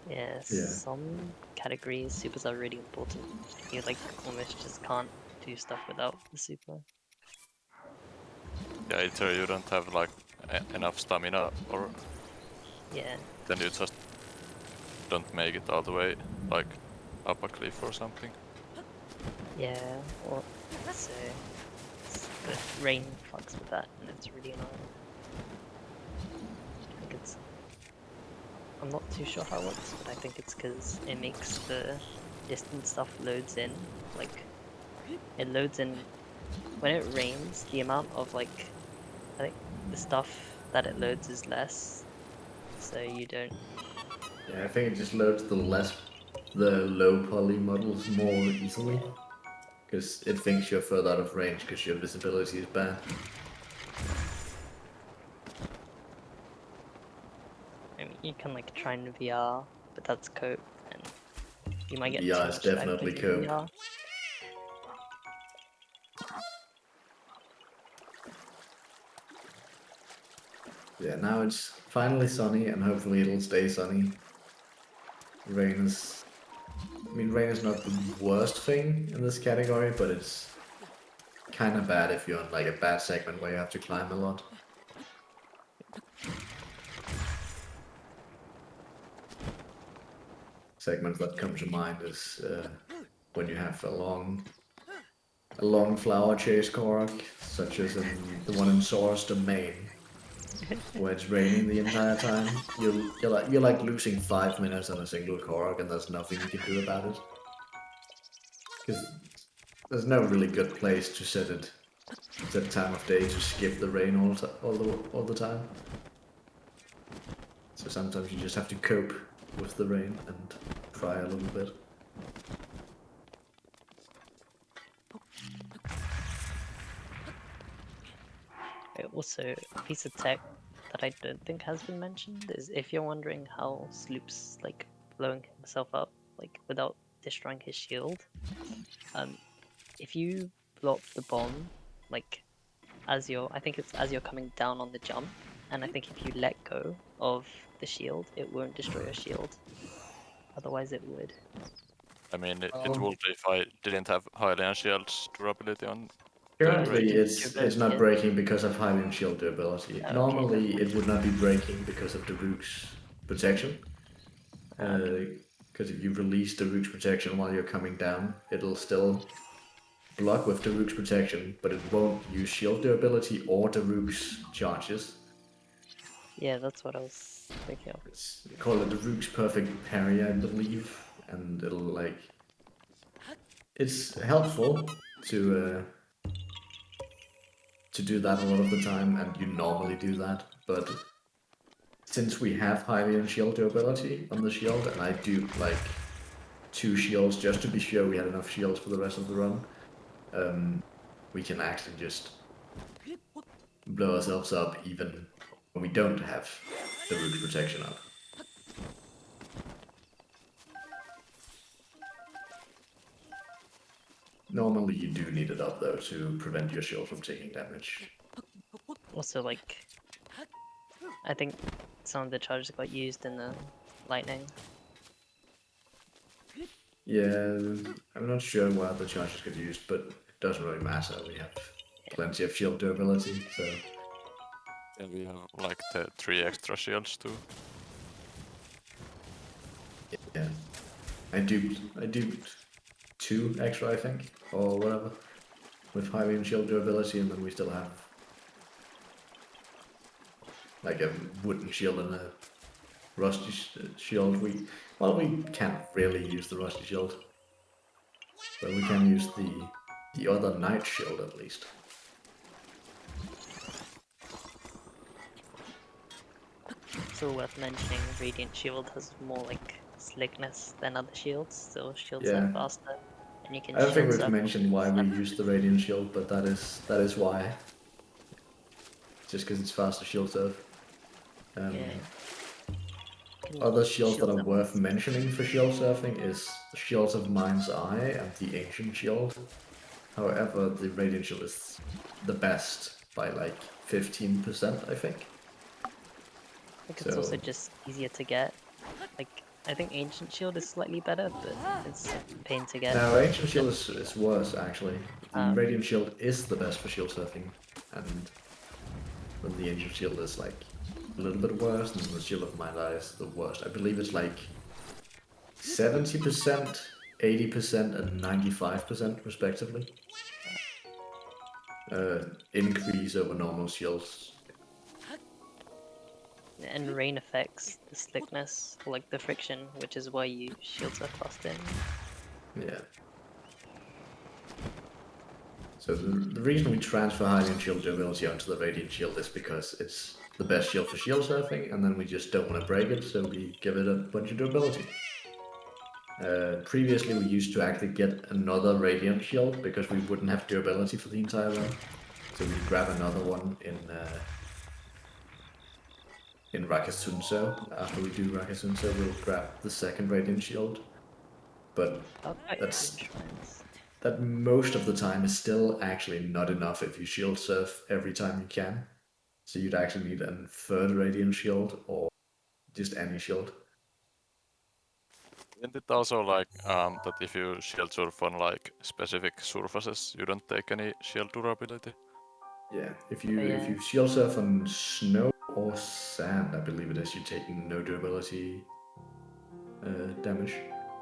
Yeah, Yeah. some categories supers are really important. You like almost just can't do stuff without the super. Yeah, either you don't have like enough stamina, or Yeah, then you just don't make it all the way like up a cliff or something. yeah, or so the rain fucks with that, and it's really annoying. I think I'm not too sure how it works, but I think it's because it makes the distance stuff loads in, like, it loads in, when it rains, the amount of, like, I think the stuff that it loads is less, so you don't, Yeah, I think it just loads the low poly models more easily. Because it thinks you're further out of range because your visibility is bad. I mean, you can, like, try in VR, but that's cope, and you might get VR too is much lag definitely playing in cope. VR. Yeah, now it's finally sunny and hopefully it'll stay sunny. Rain is... I mean, rain is not the worst thing in this category, but it's kind of bad if you're on like a bad segment where you have to climb a lot. Segments that come to mind is when you have a long flower chase Korok, such as in the one in Sora's Domain, where it's raining the entire time. You're like losing 5 minutes on a single Korok, and there's nothing you can do about it. Because there's no really good place to set time of day to skip the rain all the time. So sometimes you just have to cope with the rain and cry a little bit. Also, a piece of tech that I don't think has been mentioned is if you're wondering how Sloop's like blowing himself up like without destroying his shield, if you block the bomb like I think it's as you're coming down on the jump, and I think if you let go of the shield, it won't destroy your shield. Otherwise, it would. I mean, it would if I didn't have Hylian Shield's durability on. Currently, Great. it's not breaking because of Hylian Shield durability. Okay, Normally, it would not be breaking because of the Rook's protection. Because if you release the Rook's protection while you're coming down, it'll still block with the Rook's protection, but it won't use shield durability or the Rook's charges. Yeah, that's what I was thinking of. They call it the Rook's perfect parry, I believe, and it'll like... It's helpful to do that a lot of the time, and you normally do that, but since we have Hylian shield durability on the shield, and I do like 2 shields just to be sure we had enough shields for the rest of the run, we can actually just blow ourselves up even when we don't have the Rook's protection up. Normally you do need it up though to prevent your shield from taking damage. Also, like, I think some of the charges got used in the lightning. Yeah, I'm not sure why the charges get used, but it doesn't really matter. We have plenty of shield durability. So And we have like the 3 extra shields too. yeah, I duped 2 extra, I think, or whatever, with high beam shield durability, and then we still have like a wooden shield and a rusty shield. We can't really use the rusty shield, but we can use the other knight shield at least. So worth mentioning, Radiant Shield has more like slickness than other shields, so shields Yeah. are faster, and you can I don't think shield we've surf mentioned why we step. use the radiant shield, but that is why. Just because it's faster shield surf. Yeah. You can Other shields that shield are surf worth faster. mentioning for shield surfing is Shields of Mind's Eye and the Ancient Shield. However, the Radiant Shield is the best by like 15%, I think. I think it's also just easier to get. Like, I think Ancient Shield is slightly better, but it's a pain to get. No, but Ancient Shield is worse actually. The Radiant Shield is the best for shield surfing, and then the Ancient Shield is like a little bit worse, and the Shield of Mind's Eye is the worst. I believe it's like 70%, 80%, and 95% respectively. Increase over normal shields. And rain affects the slickness, or like the friction, which is why you shield surf faster. Yeah. So the reason we transfer Hylian Shield durability onto the Radiant Shield is because it's the best shield for shield surfing, and then we just don't want to break it, so we give it a bunch of durability. Previously we used to actually get another Radiant Shield because we wouldn't have durability for the entire run. So we grab another one in Rakasunso. After we do Rakasunso, we'll grab the second Radiant Shield. But that most of the time is still actually not enough if you shield surf every time you can. So you'd actually need a third Radiant Shield or just any shield. Isn't it also like that if you shield surf on like specific surfaces, you don't take any shield durability? Yeah, if you shield surf on snow or sand, I believe it is, you're taking no durability damage.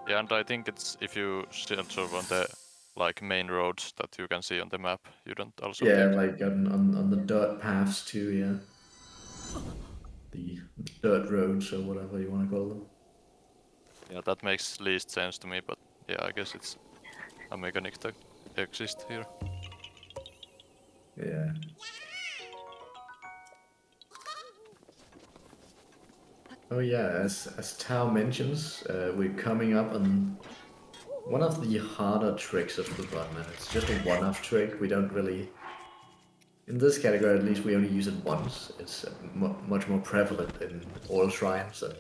Yeah, and I think it's if you shield surf on the like main roads that you can see on the map, you don't also take. Like on the dirt paths too, yeah. The dirt roads or whatever you want to call them. Yeah, that makes least sense to me, but yeah, I guess it's a mechanic that exists here. Yeah. Oh yeah, as Tao mentions, we're coming up on one of the harder tricks of the run, and it's just a one-off trick. We don't really, in this category at least, we only use it once. It's much more prevalent in all shrines, and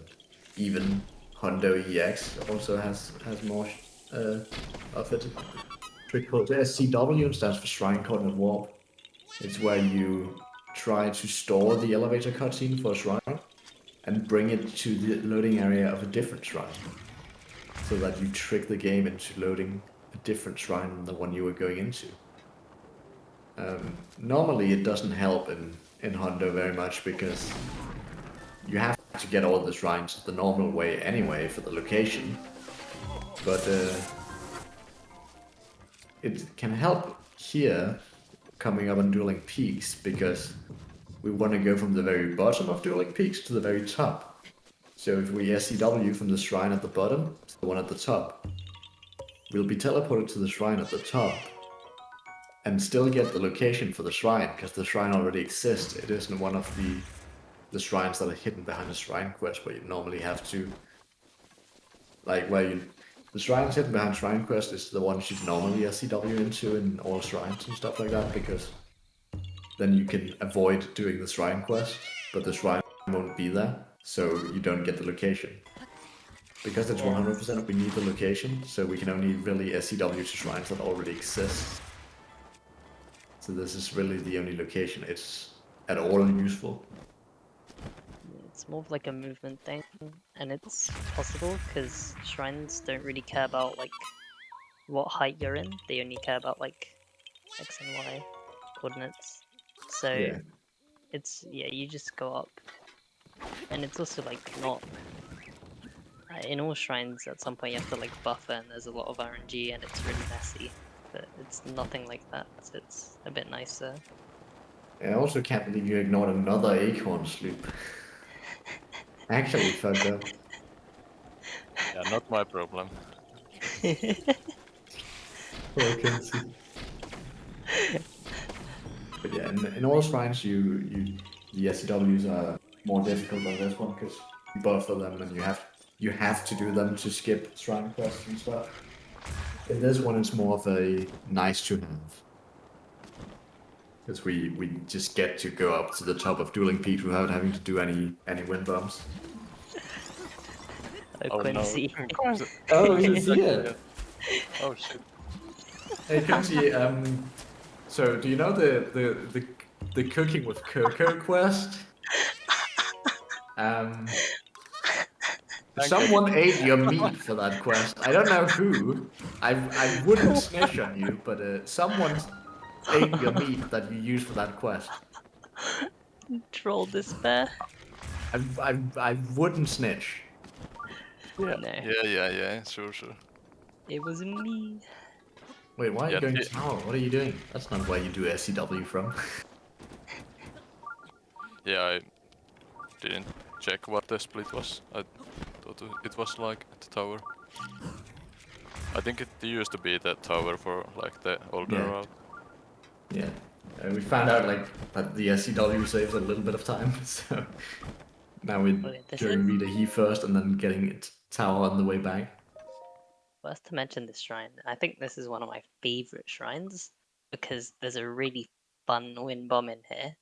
even Hondo EX also has more of it. Trick called SCW stands for Shrine Coordinate Warp. It's where you try to store the elevator cutscene for a shrine and bring it to the loading area of a different shrine, so that you trick the game into loading a different shrine than the one you were going into. Normally it doesn't help in Hondo very much because you have to get all the shrines the normal way anyway for the location, but it can help here coming up on Dueling Peaks because we want to go from the very bottom of Dueling Peaks to the very top. So if we SCW from the shrine at the bottom to the one at the top, we'll be teleported to the shrine at the top and still get the location for the shrine because the shrine already exists. It isn't one of the shrines that are hidden behind a shrine quest where you normally have to, like the shrines hidden behind shrine quest is the ones you'd normally SCW into in all shrines and stuff like that, because then you can avoid doing the shrine quest, but the shrine won't be there, so you don't get the location. Because it's 100%, we need the location, so we can only really SCW to shrines that already exist. So this is really the only location it's at all useful. It's more of like a movement thing, and it's possible because shrines don't really care about like what height you're in. They only care about like X and Y. coordinates. So Yeah. it's you just go up, and it's also like not. In all shrines, at some point you have to like buffer, and there's a lot of RNG, and it's really messy. But it's nothing like that, so it's a bit nicer. I also can't believe you ignored another acorn sloop. Actually fucked up. Yeah, not my problem. Poor Coensi. But yeah, in all shrines, the SCWs are more difficult than this one because you buffer them and you have to do them to skip shrine quests and stuff. In this one, it's more of a nice to have. Because we just get to go up to the top of Dueling Peaks without having to do any wind bumps. Oh no. Quincy. Oh, he's here! Oh shit. Hey, Coensi, so do you know the cooking with cocoa quest? Someone ate your meat for that quest. I don't know who. I wouldn't snitch on you, but someone ate your meat that you used for that quest. Troll despair. I wouldn't snitch. Yeah. No, Yeah. Sure. it was me. Wait, why are you Yeah, going the- to tower? What are you doing? That's not where you do SCW from. Yeah, I didn't check what the split was. I thought it was like at the tower. I think it used to be the tower for like the older Yeah. route. Yeah. We found out like that the SCW saves a little bit of time, so now we're Okay, this doing is Rita He first and then getting it tower on the way back. worth to mention this shrine. I think this is one of my favorite shrines because there's a really fun wind bomb in here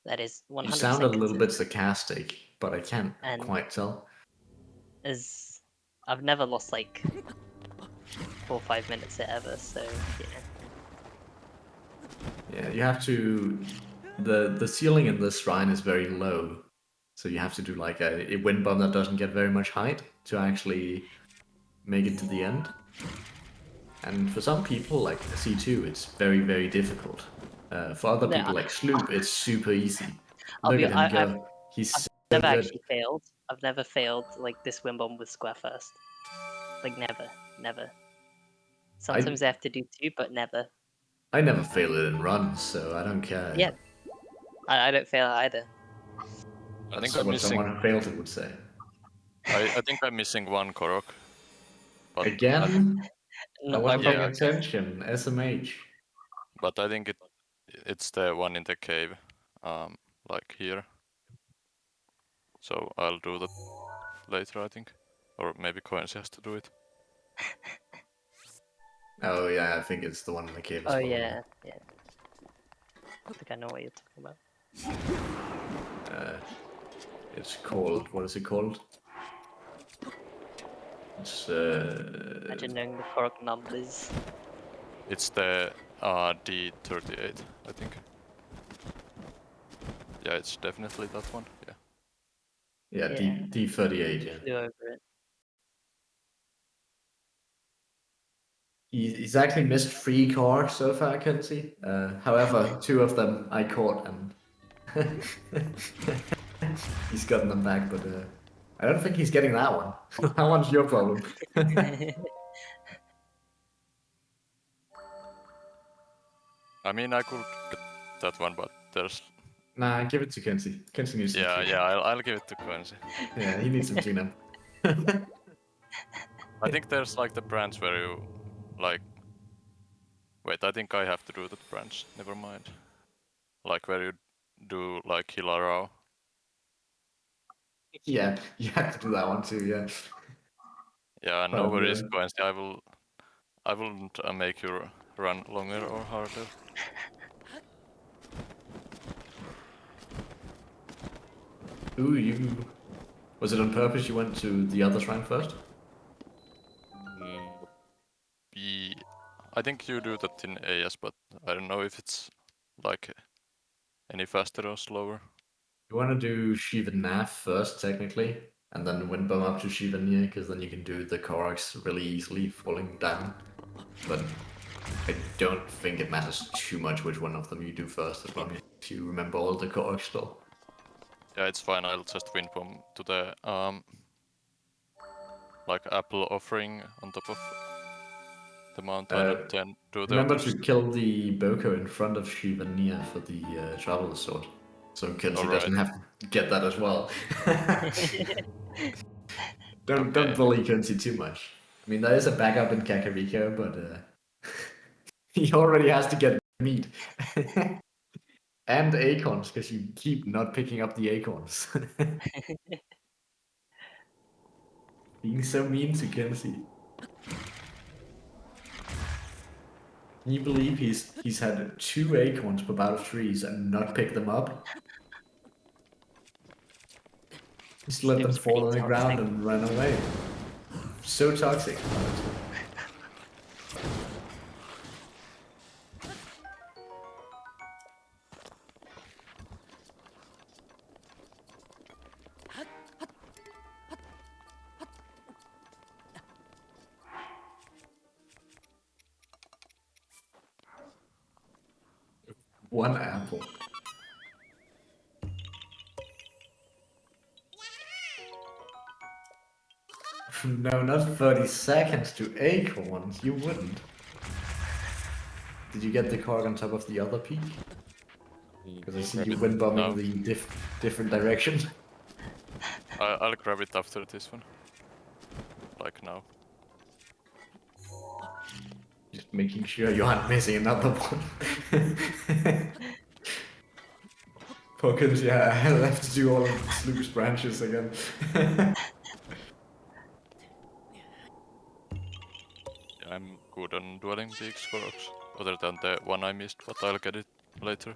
that is 100% You sounded a little consistent. bit sarcastic, but I can't And quite tell. as I've never lost like 4 or 5 minutes it ever, so yeah. Yeah, you have to. The ceiling in this shrine is very low, so you have to do like a wind bomb that doesn't get very much height to actually make it to the end. And for some people, like C2, it's very difficult. For other No, people, like Sloop, it's super easy. I'll Look be at him I've go. He's so never good. actually failed. I've never failed like this wind bomb with square first. Like never. Sometimes I have to do 2, but never. I never fail it in runs, so I don't care. Yeah. I don't fail either. I think That's I'm what missing. someone who failed it would say. I think I'm missing one Korok. But Again? I Not my wasn't paying problem. attention. SMH. but I think it's the one in the cave, like here. So I'll do that later, I think, or maybe Coensi has to do it. Oh yeah, I think it's the one in the cave as Oh well. yeah. I think I know what you're talking about. It's called. What is it called? It's Imagine knowing the correct numbers. It's the D38, I think. Yeah, it's definitely that one. Yeah. yeah, Yeah. D38. Yeah. Flew over it. He's actually missed 3 cars so far, I can see. However, 2 of them I caught and he's gotten them back, but I don't think he's getting that one. That one's your problem. I mean, I could get that one, but there's. Nah, give it to Coensi. Coensi needs some cleanup. I'll give it to Coensi. Yeah, he needs some cleanup. I think there's like the branch where you like. Wait, I think I have to do that branch. Never mind. Like where you do like Hilarao. Yeah, you have to do that one too, yeah. Yeah, But, no worries, Coensi. I wouldn't make you run longer or harder. Ooh, you... Was it on purpose you went to the other shrine first? I think you do that in AS, but I don't know if it's like any faster or slower. You want to do Shiva Naf first, technically, and then wind bomb up to Shiva Nia, because then you can do the Koroks really easily falling down. But I don't think it matters too much which one of them you do first, as long as you remember all the cogs still. Yeah, it's fine. I'll just win from to the like apple offering on top of the mountain and then do the Remember others. to kill the Boko in front of Shivania for the Traveler's Sword, so Kenshi Alright. doesn't have to get that as well. Don't Okay. bully Kenshi too much. I mean, there is a backup in Kakariko, but he already has to get meat. And acorns, because you keep not picking up the acorns. Being so mean to Kenshi. Can you believe he's had 2 acorns pop out of trees and not pick them up? Just let them Seems fall on pretty the ground toxic. and run away. So toxic. One apple. No, not 30 seconds to acorns. You wouldn't. Did you get the card on top of the other peak? Because I see you wind bombing No. the different directions. I'll grab it after this one. Like now. Just making sure you aren't missing another one. Focus, yeah, I'll have to do all of Sloop's branches again. Yeah, I'm good on dueling the X-Koroks, other than the one I missed, but I'll get it later.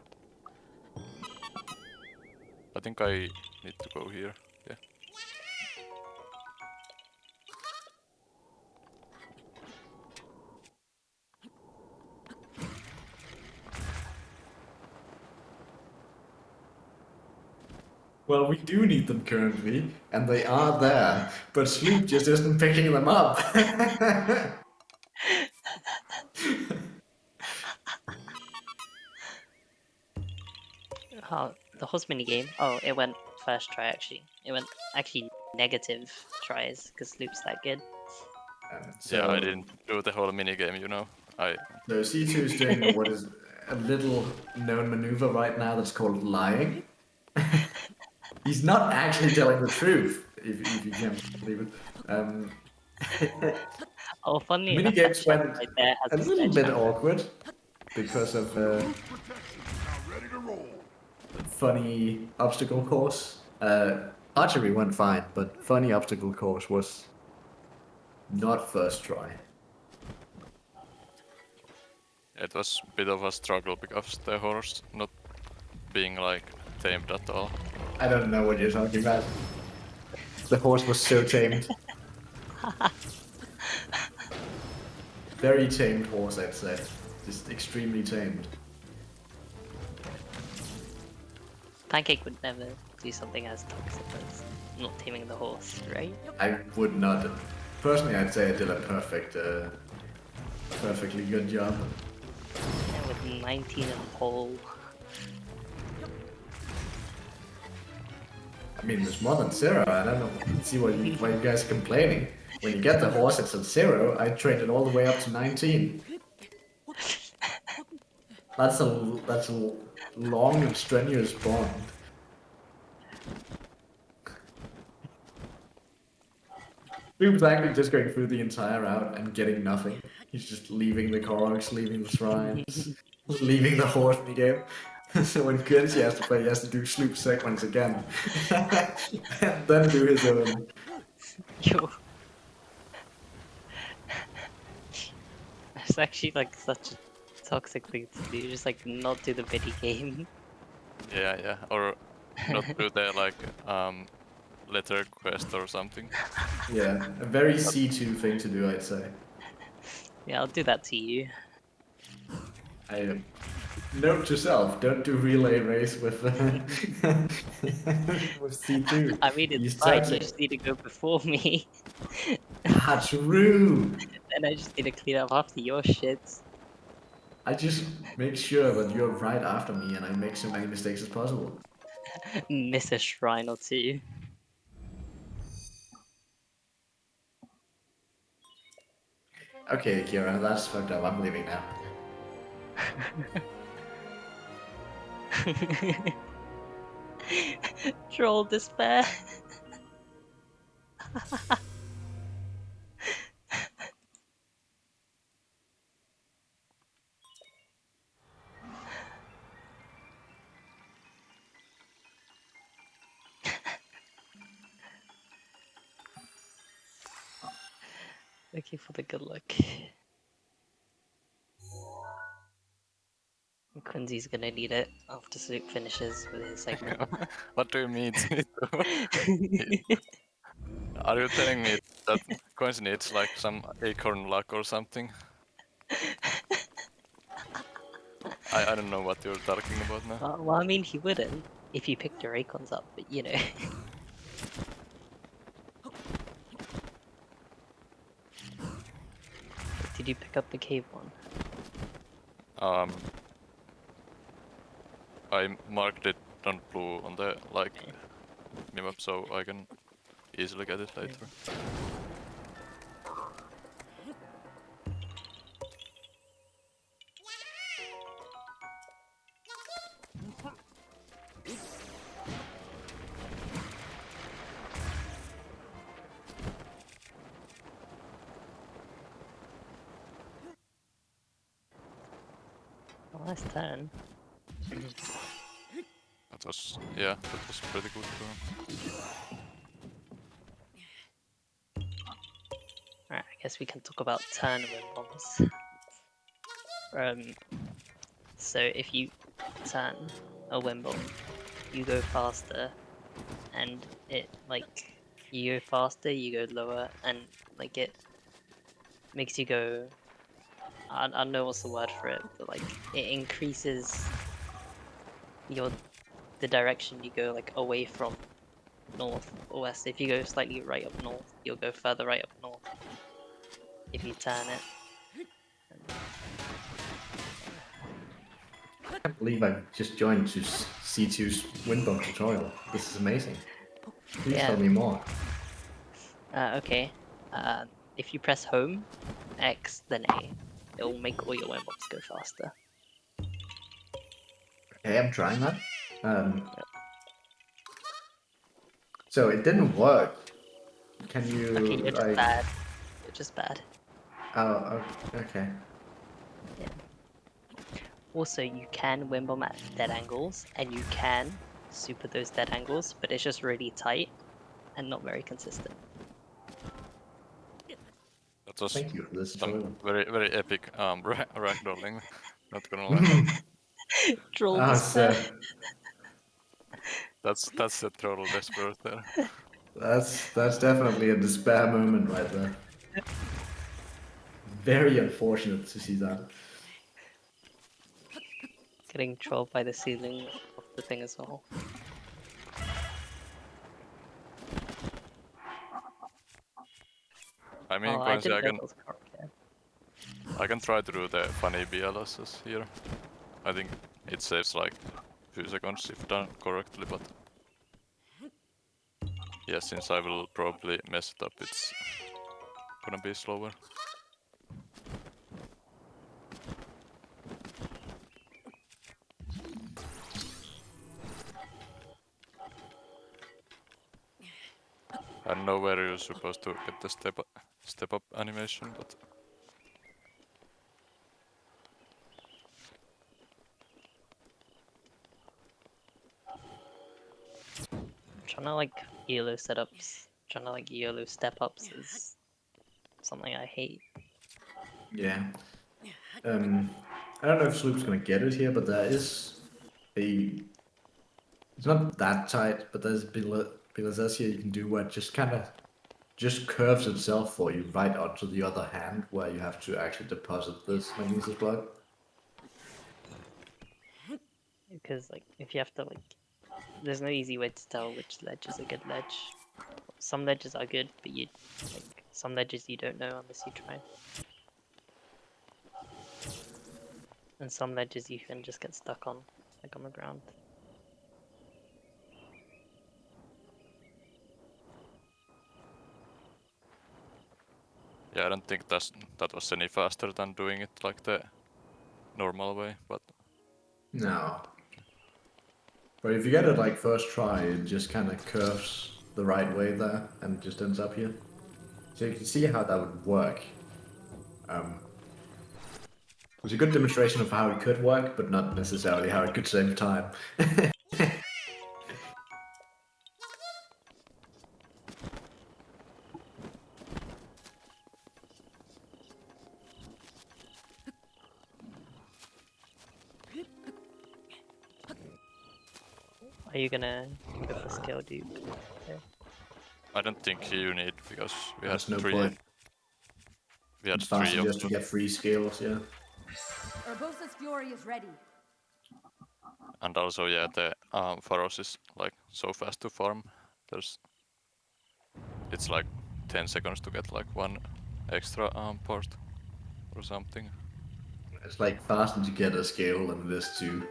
I think I need to go here. Yeah. Well, we do need them currently, and they are there, but Sloop just isn't picking them up. Oh, the horse mini game. Oh, it went first try actually. It went actually negative tries because Loop's that good. Yeah, I didn't do the whole minigame, you know. So C2 is doing what is a little known maneuver right now that's called lying. He's not actually telling the truth, if you can believe it. Oh, funny enough, Minigames that went chap right there has a little bit sledgehammer. awkward because of Roost protection is now ready to roll. funny obstacle course. Archery went fine, but funny obstacle course was not first try. It was a bit of a struggle because the horse not being like tamed at all. I don't know what you're talking about. The horse was so tamed. Very tamed horse, I'd say. Just extremely tamed. Pancake would never do something as toxic as not taming the horse, right? I would not. Personally, I'd say I did a perfectly good job. And with 19 and pole. I mean, there's more than 0. I don't know. See why you guys are complaining. When you get the horse, it's at 0. I trained it all the way up to 19. That's a long and strenuous bond. He was actually just going through the entire route and getting nothing. He's just leaving the Koroks, leaving the shrines, leaving the horse in the game. So when Coensi has to play, he has to do Sloop segments again. And then do his own. Yo. It's actually like such a toxic thing to do, just like not do the mini game. Yeah, or not do the like letter quest or something. Yeah, a very C2 thing to do, I'd say. Yeah, I'll do that to you. Note to self, don't do relay race with with C2. I mean, it's He's fine, you toxic. just need to go before me. Ah, true! And I just need to clean up after your shit. I just make sure that you're right after me and I make so many mistakes as possible. Miss a shrine or two. Okay, Kira, that's fucked up. I'm leaving now. Troll despair. Looking for the good luck. Quincy's gonna need it after Luke finishes with his segment. What do you mean? Are you telling me that Coensi needs like some acorn luck or something? I don't know what you're talking about now. Well, I mean, he wouldn't if you picked your acorns up, but you know. Did you pick up the cave one? I marked it on blue on the like map, so I can easily get it later. Oh, nice turn. That was pretty good turn. Alright, I guess we can talk about turn win bombs. So if you turn a win bomb, you go faster, and it like you go faster, you go lower, and like it makes you go. I don't know what's the word for it, but like it increases the direction you go like away from north or west. If you go slightly right up north, you'll go further right up north. If you turn it. I can't believe I just joined to C2's Windbomb tutorial. This is amazing. Please Yeah. tell me more. Okay. If you press home, X, then A, it will make all your wind bombs go faster. Okay, I'm trying that. So it didn't work. Can you Okay, you're just like? bad. You're just bad. Oh, okay. Yeah. Also, you can wind bomb at dead angles, and you can super those dead angles, but it's just really tight and not very consistent. That was Thank you for this some tutorial. very epic ragdolling. Not gonna lie. Troll Ah, despair. so That's a total desperate there. that's definitely a despair moment right there. Very unfortunate to see that. Getting trolled by the ceiling of the thing as well. I mean, Oh, I Coensi, didn't know that was correct. Yeah. I can try to do the funny BLSs here. I think it saves like few seconds if done correctly, but yeah, since I will probably mess it up, it's gonna be slower. I don't know where you're supposed to get the step up animation, but Trying to like YOLO setups, trying to like YOLO step ups is something I hate. Yeah. I don't know if Sloop's gonna get it here, but there is a. It's not that tight, but there's Bilazes here you can do where it just kind of just curves itself for you right onto the other hand, where you have to actually deposit this magnesis block. Because like if you have to like, there's no easy way to tell which ledge is a good ledge. Some ledges are good, but you like some ledges you don't know unless you try. And some ledges you can just get stuck on, like on the ground. Yeah, I don't think that was any faster than doing it like the normal way, but No. But if you get it like first try, it just kind of curves the right way there and just ends up here. So you can see how that would work. It was a good demonstration of how it could work, but not necessarily how it could save time. Are you gonna go for skill, dude? Okay. I don't think you need, because we had There's no three. point. We had It's faster three of just to them, get free skills, yeah. Urbosa's fury is ready. and also yeah, the Pharos is like so fast to farm. It's like 10 seconds to get like one extra part or something. It's like faster to get a skill than it is to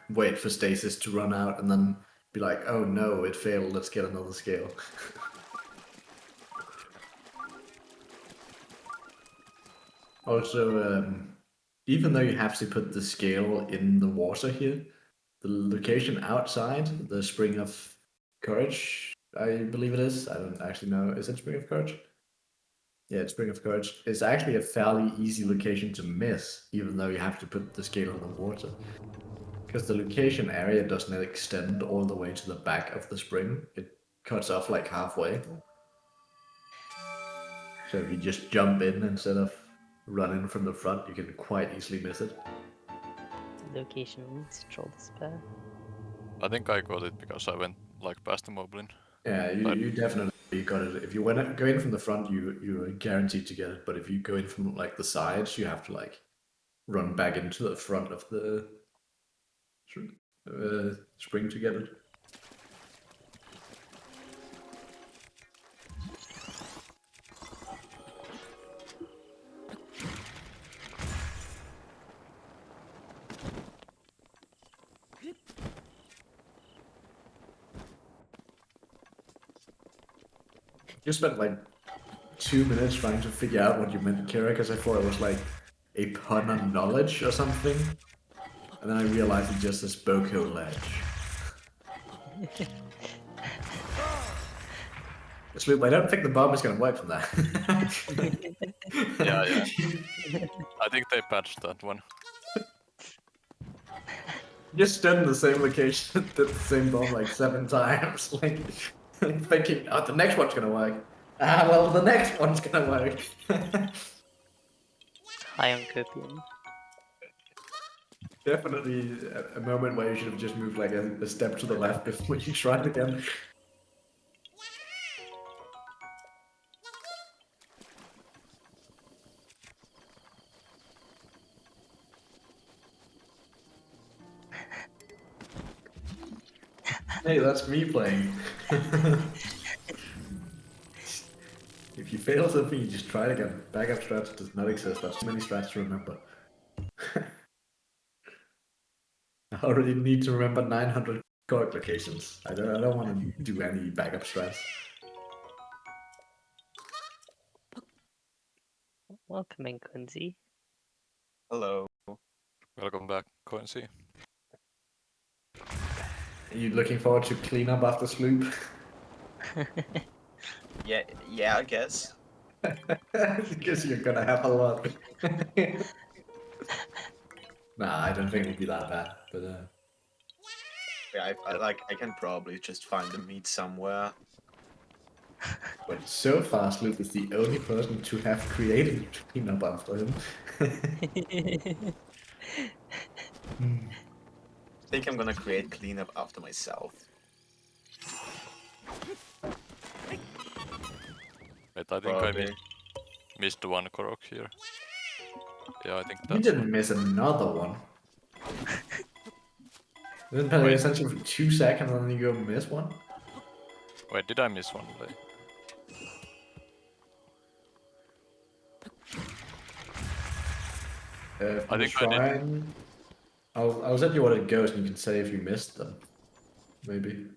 wait for stasis to run out and then be like, oh no, it failed, let's get another skill. Also, even though you have to put the scale in the water here, the location outside, the Spring of Courage, I believe it is. I don't actually know. Is it Spring of Courage? Yeah, it's Spring of Courage. It's actually a fairly easy location to miss, even though you have to put the scale in the water. Because the location area doesn't extend all the way to the back of the spring. It cuts off like halfway. So if you just jump in instead of running from the front, you can quite easily miss it. Location means troll despair. I think I got it because I went like past the moblin. Yeah, you definitely got it. If you go in from the front, you're guaranteed to get it. But if you go in from like the sides, you have to like run back into the front of the spring to get it. Just spent like 2 minutes trying to figure out what you meant, Kira, because I thought it was like a pun on knowledge or something. And then I realized it just says Boko Ledge. Sloop, I don't think the bomb is going to work from that. Yeah. I think they patched that one. Just stood in the same location, did the same bomb like 7 times, like thinking, oh, the next one's going to work. Ah, well, the next one's going to work. High on copium. Definitely a moment where you should have just moved like a step to the left before you tried again. Hey, that's me playing. If you fail something, you just try it again. Backup strats does not exist. That's too many strats to remember. I already need to remember 900 cork locations. I don't want to do any backup strats. Welcome in, Coensi. Hello. Welcome back, Coensi. Are you looking forward to clean up after Sloop? Yeah, I guess. Because you're gonna have a lot. Nah, I don't think it'll be that bad, but Yeah, I can probably just find the meat somewhere. but so far Sloop is the only person to have created clean up after him. I think I'm gonna create cleanup after myself. Wait, I think Probably. I missed one Korok here. Yeah, I think You that's didn't one. miss another one. Didn't pay attention for 2 seconds and then you go miss one? Wait, did I miss one? Wait. From I the think I did. shrine, I'll send you what it goes, and you can say if you missed them. Maybe.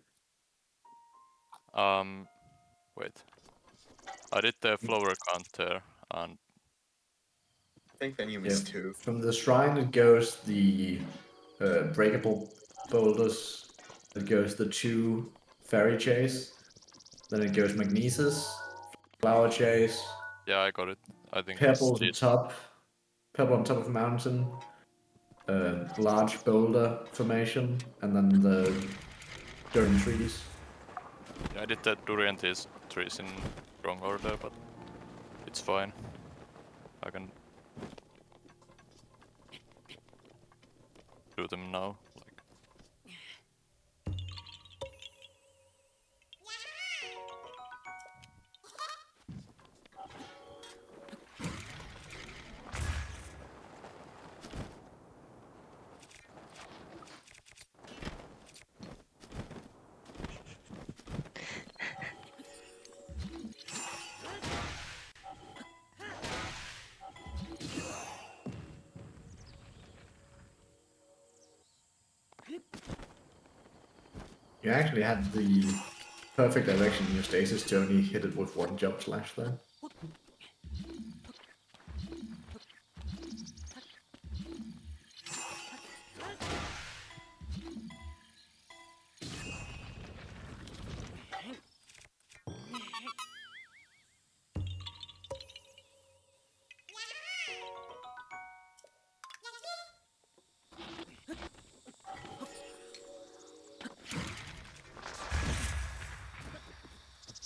Wait. I did the flower counter, and I think then you Yeah. missed 2. From the shrine, it goes the breakable boulders. It goes the 2 fairy chase. Then it goes magnesis, flower chase, yeah, I got it. I think it's pebble at the cheat. top, pebble on top of a mountain, large boulder formation, and then the durian trees. Yeah, I did the durian trees in wrong order, but it's fine. I can do them now. Like, You actually had the perfect direction in your stasis to only hit it with 1 jump slash there.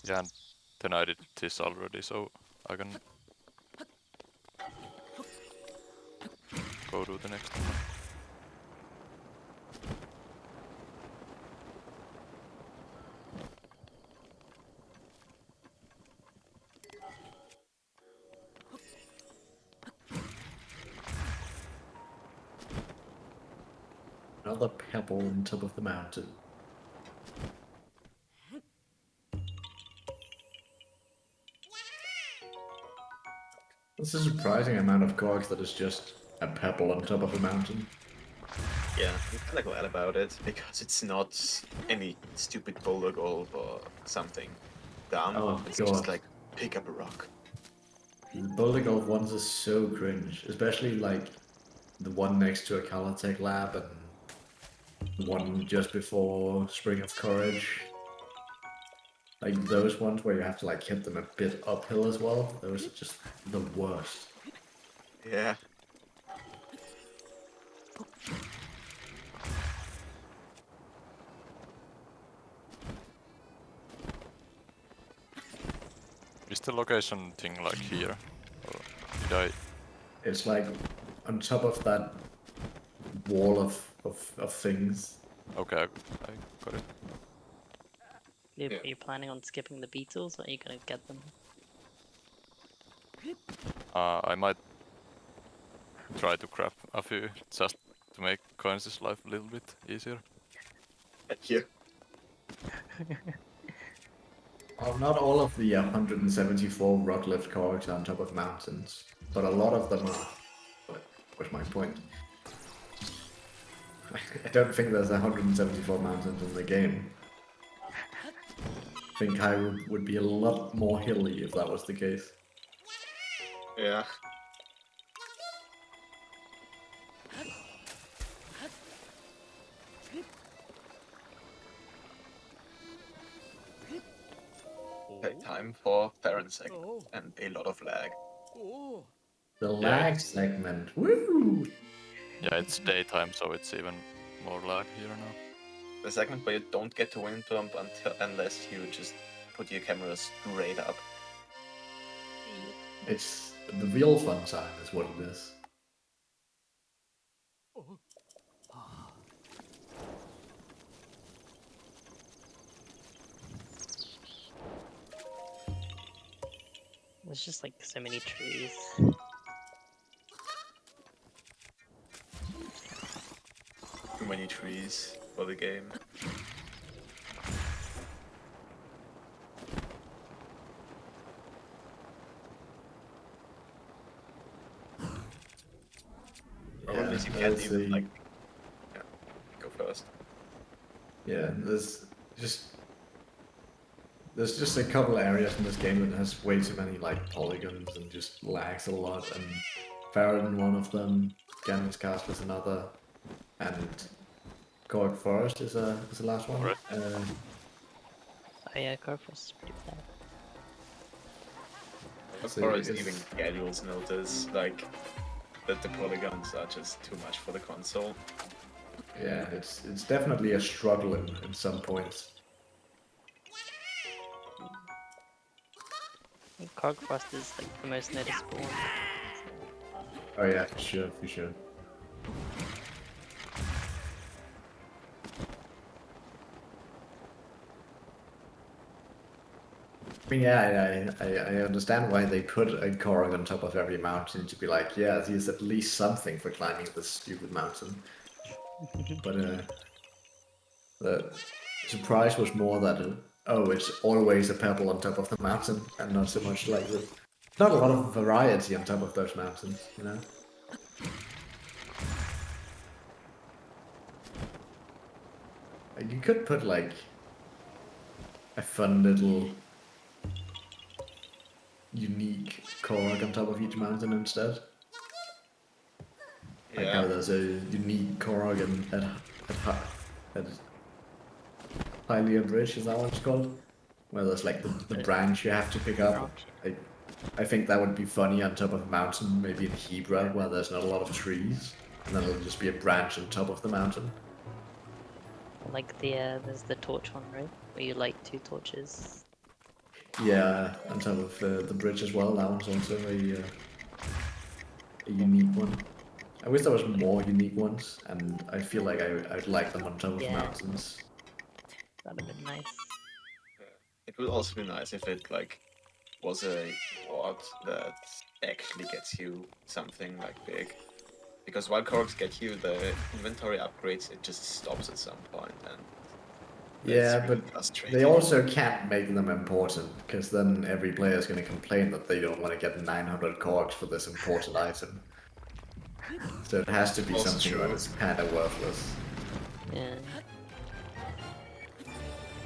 yeah, and then I did this already, so I can go do the next one. Another pebble on top of the mountain. That's a surprising amount of cogs that is just a pebble on top of a mountain. Yeah, I'm kind of glad about it, because it's not any stupid boulder gold or something dumb. Oh, It's God. just like, pick up a rock. The Boulder Golf ones are so cringe, especially like the one next to a Caltech lab and the one just before Spring of Courage. Like those ones where you have to like hit them a bit uphill as well. Those are just the worst. Yeah. Is the location thing like here? Or did I... It's like on top of that wall of things. Okay, I got it. Are Yeah. you planning on skipping the beetles, or are you gonna get them? I might try to grab a few just to make Coensi's life a little bit easier. Thank you. Well, not all of the 174 rock lift cogs are on top of mountains, but a lot of them are. But what's my point? I don't think there's 174 mountains in the game. I think Hyrule would be a lot more hilly if that was the case. Yeah. Okay, time for Farron segment and a lot of lag. The Yeah, lag it's- segment. Woo! Yeah, it's daytime, so it's even more lag here now. The segment where you don't get to wind jump unless you just put your camera straight up. It's the real fun time, is what it is. There's just like so many trees. Too many trees for the game. Sometimes you can't let's even see. like. Yeah, go first. Yeah, there's just a couple areas in this game that has way too many like polygons and just lags a lot. And Farron one of them, Ganon's Castle is another, and Gorg Forest is the last one. Alright. Oh yeah, Corpus is pretty bad. As So far as it's- even casuals notice, like that the polygons are just too much for the console. Yeah, it's definitely a struggle in some points. Corg Frost is like the most noticeable one. Oh yeah, for sure, for sure. I mean, yeah, I understand why they put a Korg on top of every mountain to be like, yeah, there's at least something for climbing this stupid mountain. But the surprise was more that, oh, it's always a pebble on top of the mountain, and not so much like the... Not a lot of variety on top of those mountains, you know? Like, you could put, like, a fun little unique Korg on top of each mountain instead. Like how Yeah, there's a unique Korg at Hylia Bridge, is that what it's called? Where there's like the branch you have to pick up. I think that would be funny on top of a mountain, maybe in Hebra, where there's not a lot of trees. And then it'll just be a branch on top of the mountain. Like there's the torch one, right? Where you light 2 torches. Yeah, on top of the bridge as well, that one's also a unique one. I wish there was more unique ones, and I feel like I'd like them on top of Yeah. mountains. That'd have been nice. it would also be nice if it like was a ward that actually gets you something like big. Because while Korgs get you the inventory upgrades, it just stops at some point, and Yeah, that's really but frustrating. they also can't make them important, because then every player is going to complain that they don't want to get 900 corks for this important item. So it has to be Also something that true. is kind of worthless. Yeah.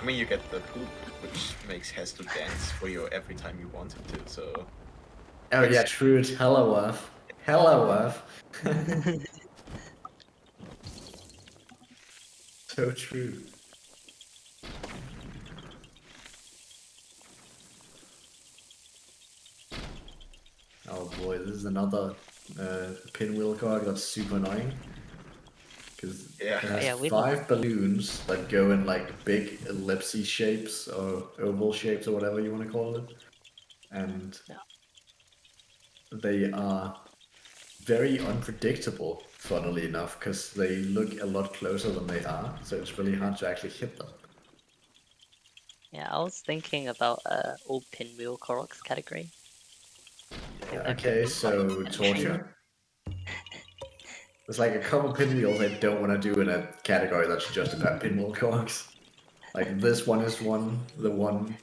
I mean, you get the poop, which makes Hestu dance for you every time you want him to, so... Oh yeah, true, it's hella worth. Hella worth. So true. Oh boy, this is another pinwheel card that's super annoying. Because Yeah. it has Yeah, we 5 balloons that go in like big ellipse shapes or oval shapes or whatever you want to call it. And Yeah. they are very unpredictable, funnily enough, because they look a lot closer than they are, so it's really hard to actually hit them. Yeah, I was thinking about all pinwheel Koroks category. Yeah, they're okay, pretty so fun. torture. There's like a couple pinwheels I don't want to do in a category that's just about pinwheel cogs. Like this one is one, the one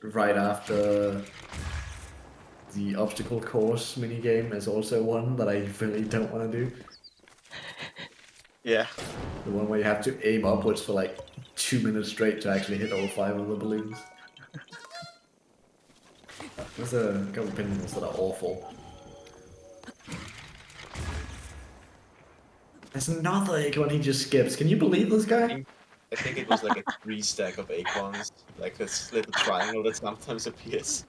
right after the obstacle course minigame is also one that I really don't want to do. Yeah. The one where you have to aim upwards for like 2 minutes straight to actually hit all 5 of the balloons. There's a couple pinwheels that are awful. There's another acorn he just skips. Can you believe this guy? I think it was like a 3 stack of acorns, like this little triangle that sometimes appears.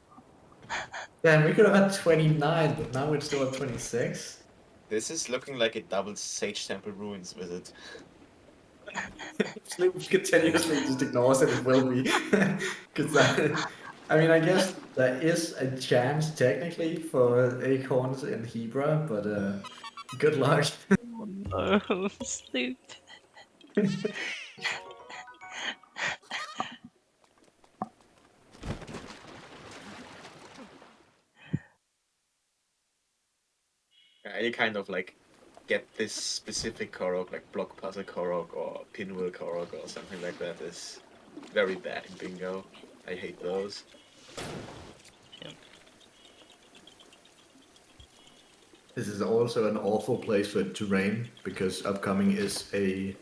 Damn, we could have had 29, but now we're still at 26. This is looking like a double Sage Temple Ruins visit. Sleep continuously just ignores it, it will be. Because I mean, I guess there is a chance technically for acorns in Hebra, but good luck. Oh no, Sloop. Any kind of like get this specific Korok, like block puzzle Korok or pinwheel Korok or something like that is very bad in bingo. I hate those. Yeah. This is also an awful place for it to rain because upcoming is a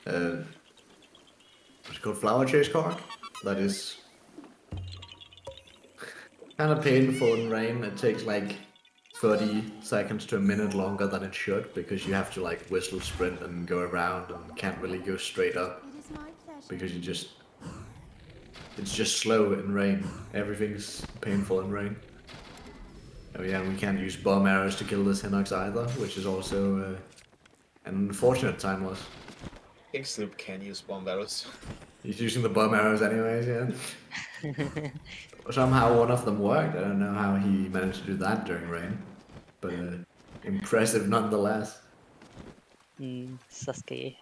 what's it called, flower chase cork. That is kind of painful in rain. It takes like 30 seconds to a minute longer than it should because you have to like whistle sprint and go around and can't really go straight up It is my pleasure. because it's just slow in rain. Everything's painful in rain. Oh yeah, we can't use bomb arrows to kill this Hinox either, which is also an unfortunate time loss. I think Sloop can use bomb barrels. He's using the bomb arrows anyways, yeah. Somehow one of them worked. I don't know how he managed to do that during rain, but impressive nonetheless. Sasuke.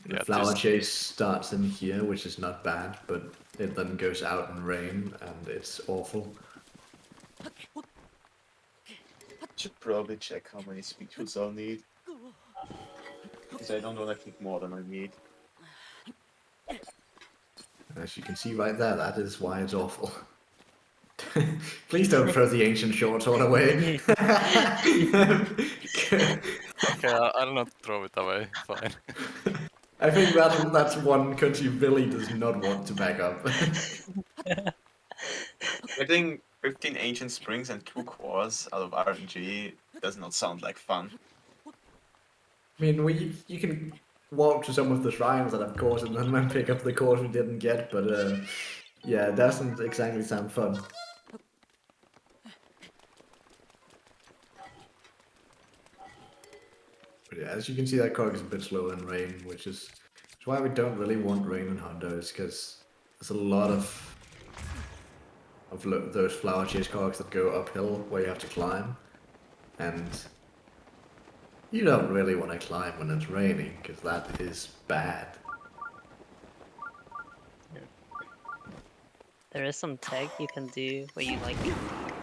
The Yeah, flower this- chase starts in here, which is not bad, but it then goes out in rain, and it's awful. Should probably check how many speed tools I'll need. Because I don't want to click more than I need. As you can see right there, that is why it's awful. Please don't throw the ancient short sword away. Okay, I'll not throw it away. Fine. I think that's one because he really does not want to back up. Getting 15 ancient springs and 2 cores out of RNG does not sound like fun. I mean, you can walk to some of the shrines that have cores and then pick up the cores we didn't get, but yeah, it doesn't exactly sound fun. But yeah, as you can see, that cog is a bit slower in rain, which is why we don't really want rain in Hondos, because there's a lot of those flower chase cogs that go uphill where you have to climb, and you don't really want to climb when it's raining, because that is bad. There is some tech you can do where you like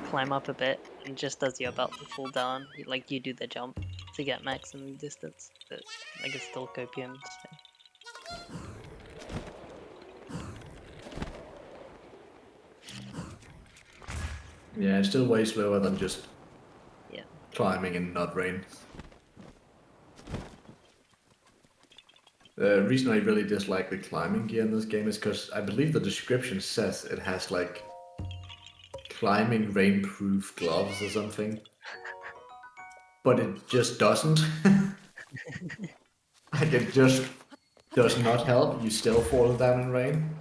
climb up a bit and just as you're about to fall down, you do the jump to get maximum distance, but like it's still copium. So. Yeah, it's still way slower than just Yeah. climbing in not rain. The reason I really dislike the climbing gear in this game is because I believe the description says it has like climbing rainproof gloves or something. But it just doesn't. Like it just does not help. You still fall down in rain.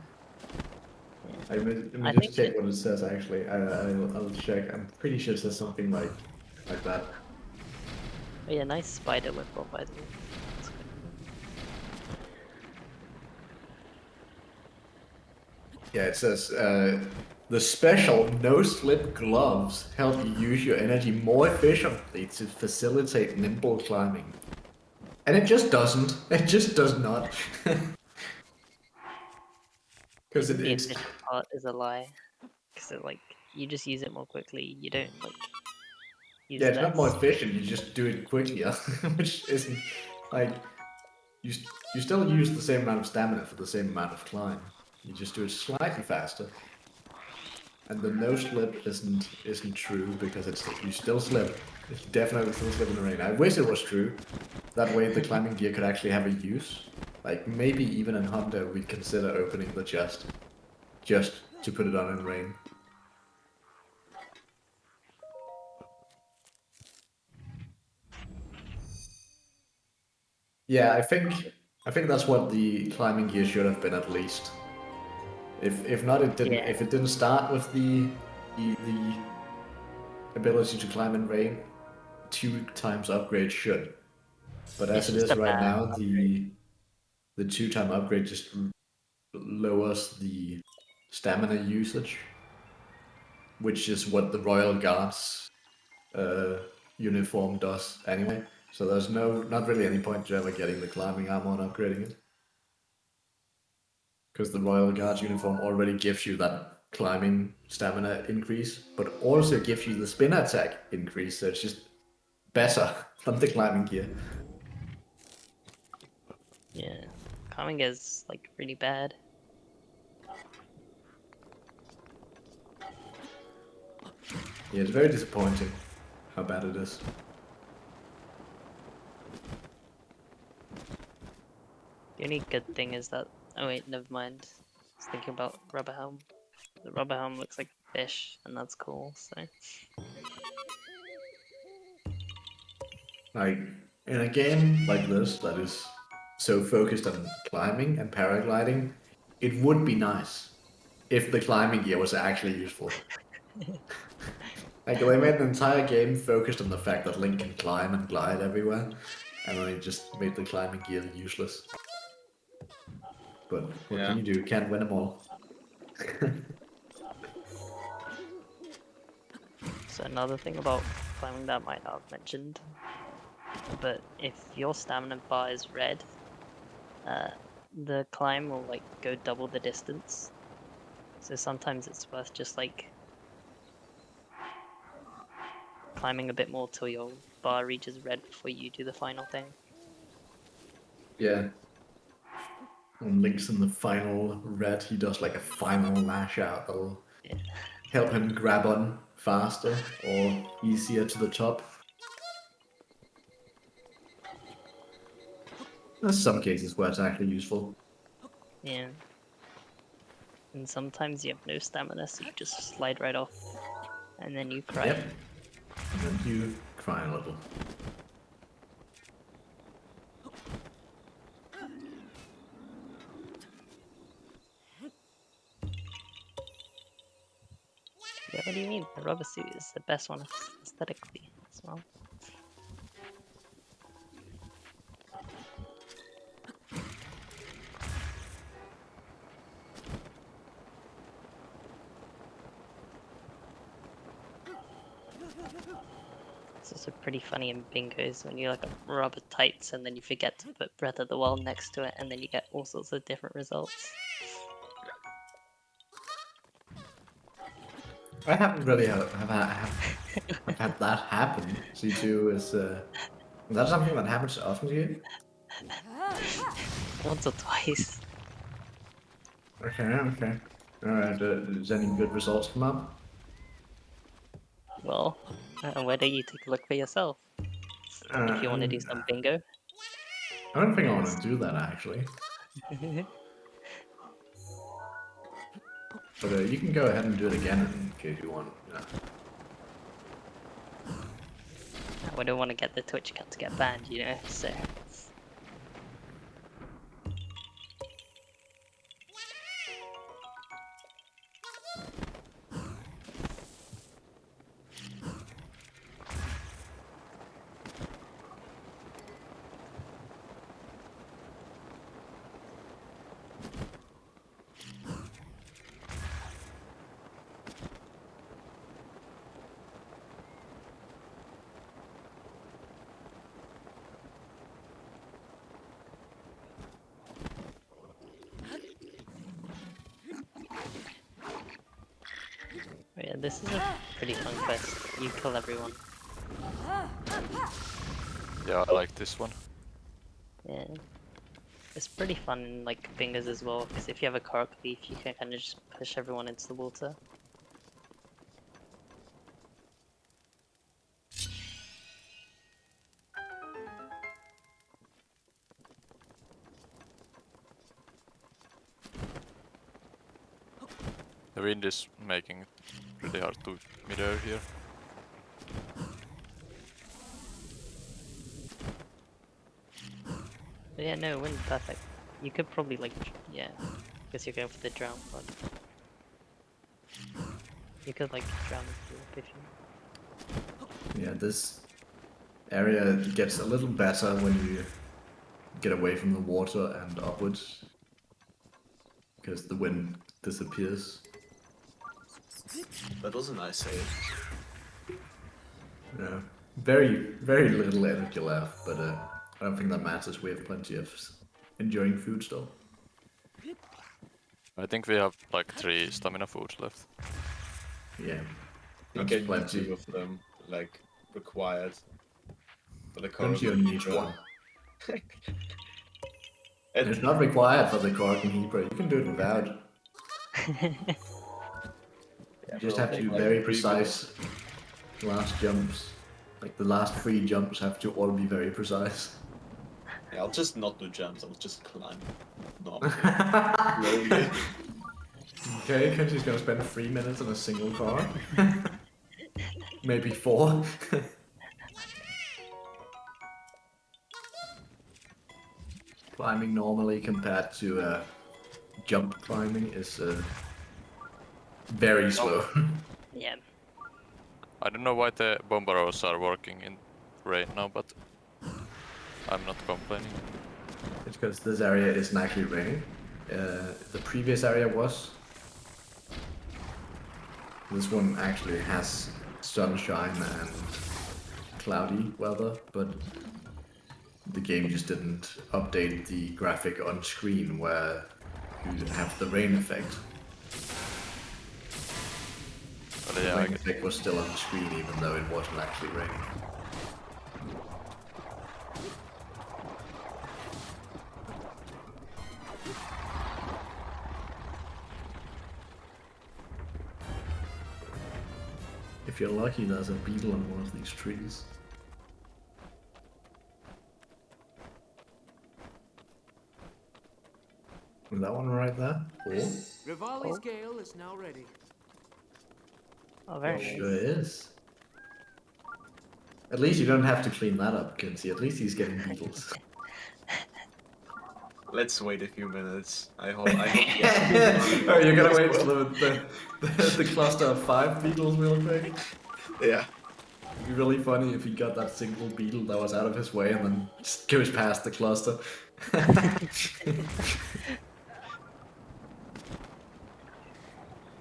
Let me just check what it says actually. I'll check. I'm pretty sure it says something like that. Oh yeah, nice spider web roll by the way. Yeah, it says the special no-slip gloves help you use your energy more efficiently to facilitate nimble climbing. And it just doesn't. It just does not. Because The it's efficient part is a lie. Because you just use it more quickly. You don't use yeah, it's not more less. efficient. You just do it quicker, which isn't like you still use the same amount of stamina for the same amount of climb. You just do it slightly faster. And the no slip isn't true because you still slip. You definitely still slip in the rain. I wish it was true. That way the climbing gear could actually have a use. Like maybe even in Honda we'd consider opening the chest just to put it on in rain. Yeah, I think that's what the climbing gear should have been at least. If not, it didn't. Yeah. If it didn't start with the ability to climb in rain, 2x upgrade should. But as It's it just is a right bad now, upgrade. the 2x upgrade just lowers the stamina usage, which is what the Royal Guards uniform does anyway. So there's not really any point to ever getting the climbing armor and upgrading it. Because the Royal Guards uniform already gives you that climbing stamina increase, but also gives you the spin attack increase, so it's just better than the climbing gear. Yeah. Coming is really bad. Yeah, it's very disappointing how bad it is. The only good thing is that. Oh wait, never mind. I was thinking about Rubber Helm. The Rubber Helm looks like a fish, and that's cool. So Like, in a game like this that is so focused on climbing and paragliding, it would be nice if the climbing gear was actually useful. Like, they made an entire game focused on the fact that Link can climb and glide everywhere, and then they just made the climbing gear useless. But what can you do? Can't win them all. So another thing about climbing that I might not have mentioned, but if your stamina bar is red, the climb will like go double the distance. So sometimes it's worth just like climbing a bit more till your bar reaches red before you do the final thing. Yeah. When Link's in the final red, he does like a final lash out that'll help him grab on faster or easier to the top. There's some cases where it's actually useful. Yeah. And sometimes you have no stamina, so you just slide right off, and then you cry. Yep. And then you cry a little. Yeah, what do you mean? The rubber suit is the best one aesthetically as well. It's also pretty funny in bingos when you like rubber tights and then you forget to put Breath of the Wild next to it, and then you get all sorts of different results. I haven't really have had that happen. C2 is that something that happens often to you? Once or twice. Okay. Alright, does any good results come up? Well, why don't you take a look for yourself? If you want to do some bingo. I don't think I want to do that actually. But you can go ahead and do it again in case you want. Yeah. We don't want to get the Twitch account to get banned, you know, so. Yeah, this is a pretty fun quest. You kill everyone. Yeah, I like this one. Yeah. It's pretty fun in like bingos as well, because if you have a Korok leaf, you can kind of just push everyone into the water. The wind is making it really hard to mid-air here. But yeah, no, wind perfect. You could probably like, yeah, guess you're going for the drown, but you could like drown the pool if you. Yeah, this area gets a little better when you get away from the water and upwards. Because the wind disappears. That was a nice save. Yeah. Very little energy left, but I don't think that matters. We have plenty of enjoying food still. I think we have like 3 stamina foods left. Yeah. You That's can plenty. 2 of them, like, required for the Don't you only need Korok. one? It's not required for the Korok and Hebra. You can do it without. You just have to be very precise last jumps, like the last 3 jumps, have to all be very precise. Yeah, I'll just not do jumps. I'll just climb normally. Slowly. Okay, Coensi's gonna spend 3 minutes in a single car. Maybe 4. Climbing normally compared to jump climbing is very slow. Yeah. I don't know why the bombarrows are working in rain now, but I'm not complaining. It's because this area isn't actually raining. The previous area was. This one actually has sunshine and cloudy weather, but the game just didn't update the graphic on screen where you have the rain effect. But The yeah, rain effect was still on screen even though it wasn't actually raining. If you're lucky, there's a beetle on one of these trees. And that one right there? Oh, Rivali's Oh. gale is now ready. Oh, very sure nice. is. At least you don't have to clean that up, Coensi. At least he's getting beetles. Let's wait a few minutes. I hope. Yeah. Oh, you're gonna wait till the cluster of 5 beetles real quick? Yeah. It'd be really funny if he got that single beetle that was out of his way and then just goes past the cluster.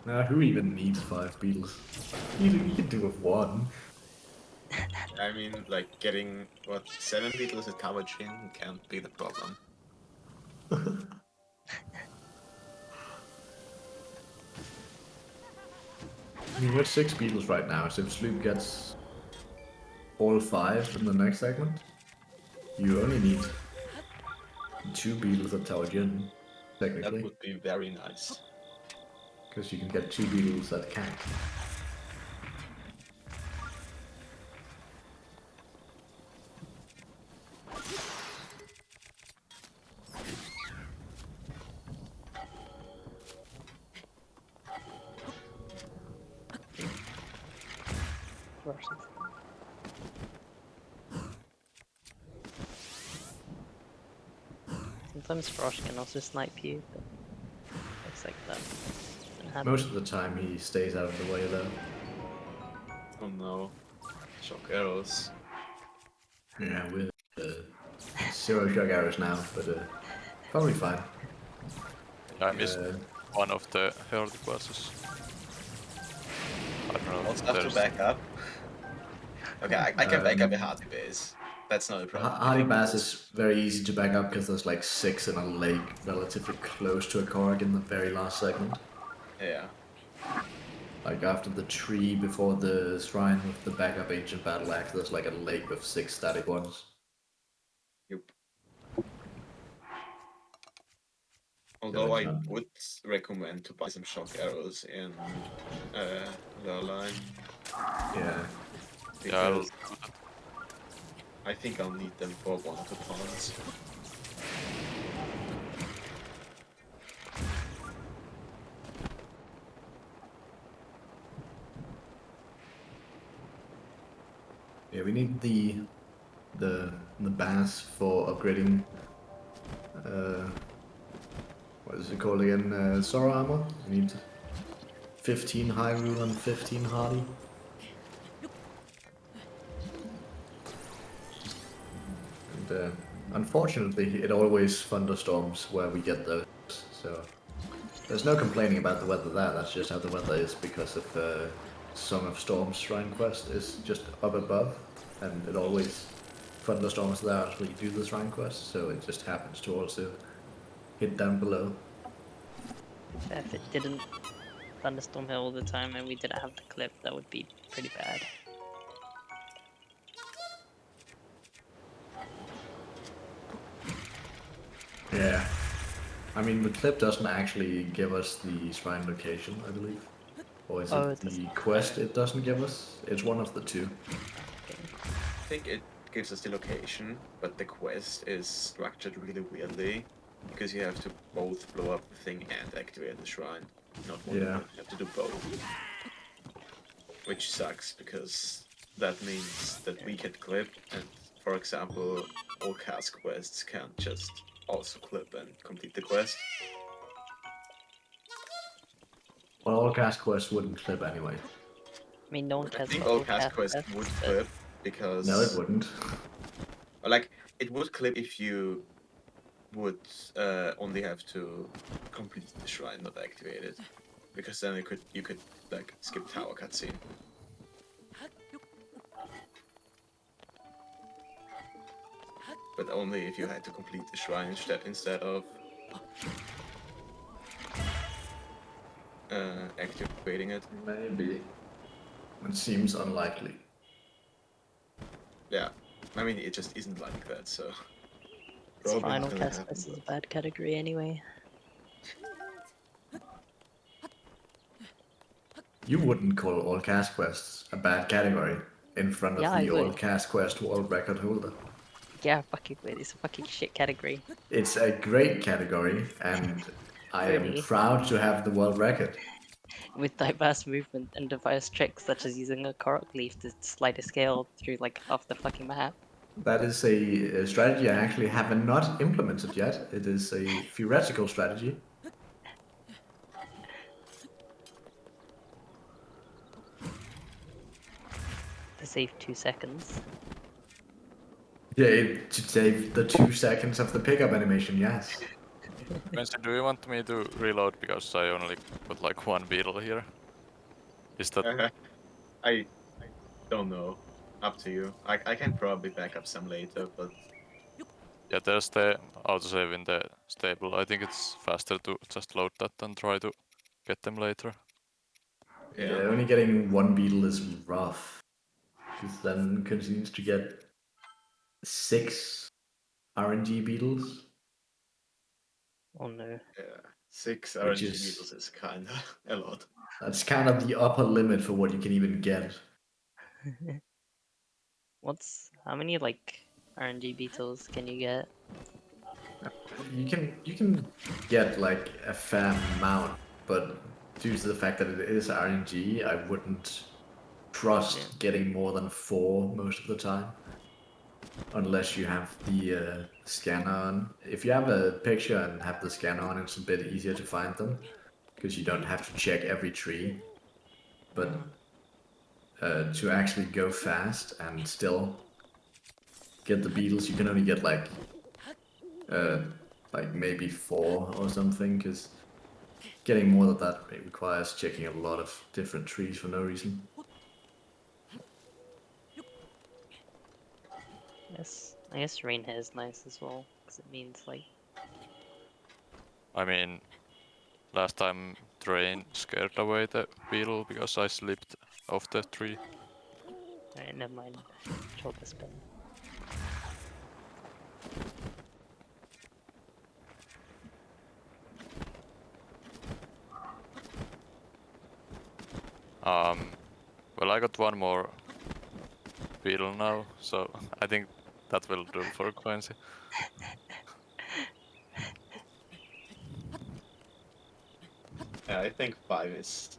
Now, who even needs 5 beetles? You can do with 1. I mean, like getting what 7 beetles at Kawachin can't be the problem. I mean, we're 6 beetles right now, so if Sloop gets all 5 in the next segment, you only need 2 beetles at Taojin, That technically, would be very nice. because you can get 2 beetles at Cat. Russians. Sometimes Frosh can also snipe you, but looks like that doesn't happen. Most of the time he stays out of the way though. Oh no. Shock arrows. Yeah, with 0 shock arrows now, but probably fine. I missed one of the herd classes. I don't know. Also have to back up. Okay, I can back up a Hardy base. That's not a problem. Hardy Bass is very easy to back up because there's like 6 in a lake relatively close to a Korg in the very last segment. Yeah. Like after the tree before the shrine with the backup ancient battle axe, there's like a lake with 6 static ones. Yep. Although I Yeah. would recommend to buy some shock arrows in Lurline. Yeah. Because I think I'll need them for 1 or 2 pawns. Yeah, we need the bass for upgrading what is it called again? Sora armor. We need 15 Hyrule and 15 Hardy. And unfortunately, it always thunderstorms where we get those, so there's no complaining about the weather there. That's just how the weather is because of Song of Storms Shrine Quest is just up above, and it always thunderstorms there as we do the Shrine Quest, so it just happens to also hit down below. If it didn't thunderstorm here all the time and we didn't have the clip, that would be pretty bad. Yeah. I mean, the clip doesn't actually give us the shrine location, I believe. Or is Oh, it it the doesn't. quest it doesn't give us? It's one of the two. I think it gives us the location, but the quest is structured really weirdly because you have to both blow up the thing and activate the shrine. Not one Yeah. of them. You have to do both. Which sucks because that means that we can clip and, for example, all cast quests can't just also clip and complete the quest. Well, all cast quests wouldn't clip anyway. I mean, no one I cares think about all all cast cast quests quests, would but clip because No, it wouldn't. like it would clip if you would only have to complete the shrine, not activate it, because then you could like skip tower cutscene. But only if you had to complete the shrine instead of activating it. Maybe. It seems unlikely. Yeah, I mean it just isn't like that, so it's probably fine. not All gonna cast happen. quests is a bad category anyway. You wouldn't call all cast quests a bad category in front Yeah, of I the all would. cast quest world record holder. Yeah, fucking would. It's a fucking shit category. It's a great category, and I am Really. proud to have the world record. With diverse movement and diverse tricks, such as using a Korok leaf to slide a scale through like half the fucking map. That is a strategy I actually have not implemented yet. It is a theoretical strategy. To save 2 seconds. Yeah, to save the 2 seconds of the pickup animation, yes. Coensi, do you want me to reload because I only got like one beetle here? Is that I don't know. Up to you. I can probably back up some later, but yeah? There's the autosave in the stable. I think it's faster to just load that and try to get them later. Yeah, only getting one beetle is rough. Because then Coensi needs to get 6 RNG beetles, Oh no. yeah, 6 which RNG is beetles is kinda a lot. that's kind of the upper limit for what you can even get. How many like RNG beetles can you get? You can get like a fair amount, but due to the fact that it is RNG, I wouldn't trust Yeah. getting more than 4 most of the time. Unless you have the scanner on. If you have a picture and have the scanner on, it's a bit easier to find them because you don't have to check every tree. But to actually go fast and still get the beetles, you can only get like maybe 4 or something, because getting more than that requires checking a lot of different trees for no reason. Yes. I guess rain hair is nice as well, because it means like I mean, last time the rain scared away the beetle because I slipped off the tree. alright, never mind. Control this better. Well, I got one more beetle now, so I think that will do for Coensi. Yeah, I think 5 is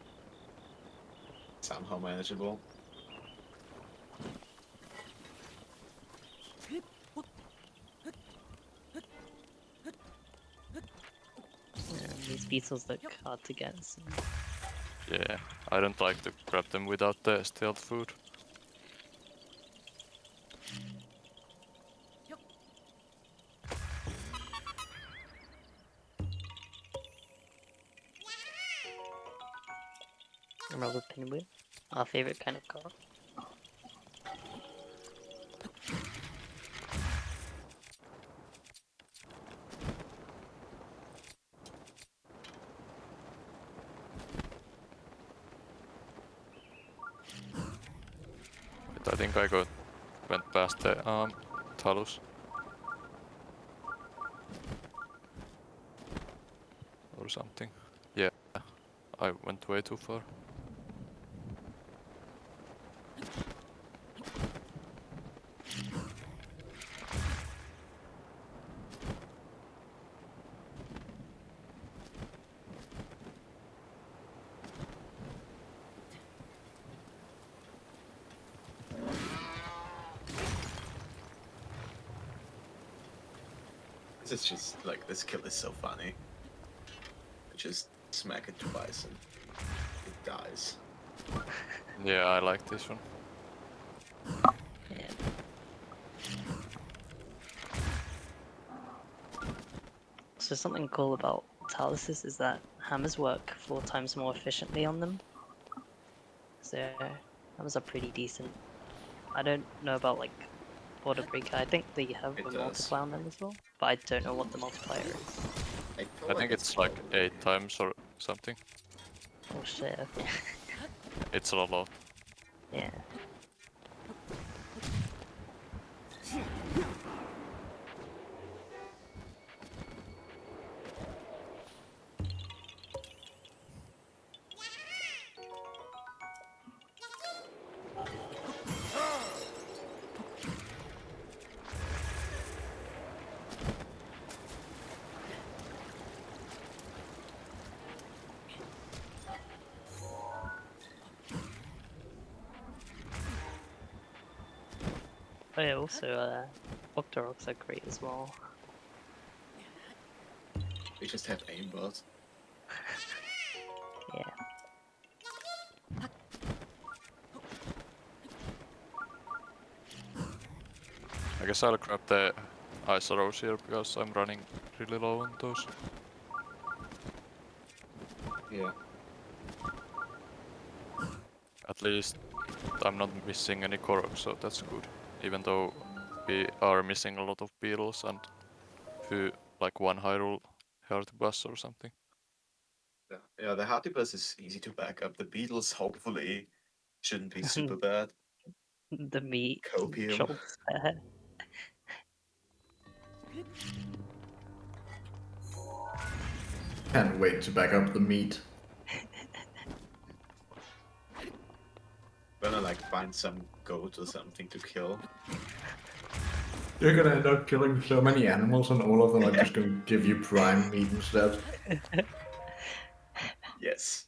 somehow manageable. These beetles look hard to get. So. Yeah, I don't like to grab them without the stealth food. Rubber pinwheel, our favorite kind of car. But I think I went past the talus. Or something. Yeah, I went way too far. It's just like this kill is so funny. I just smack it twice and it dies. Yeah, I like this one. Yeah. So something cool about Taluses is that hammers work 4 times more efficiently on them. So hammers are pretty decent. I don't know about like Border Breaker. I think they have It a does. multiplier on them as well, but I don't know what the multiplier is. I think it's like 8 times or something. Oh shit, okay. It's a lot. Yeah. Oh yeah, also Octoroks are great as well. We just have aimbot. Yeah. I guess I'll grab the ice arrows here because I'm running really low on those. Yeah. At least I'm not missing any Korok, so that's good. Even though we are missing a lot of beetles and few, like 1 Hyrule Heart Bus or something. Yeah, the Hartibus is easy to back up. The beetles hopefully shouldn't be super bad. The meat Copium. trolls there. Can't wait to back up the meat. Gonna like find some goat or something to kill. You're gonna end up killing so many animals, and all of them are just gonna give you prime meat instead. Yes.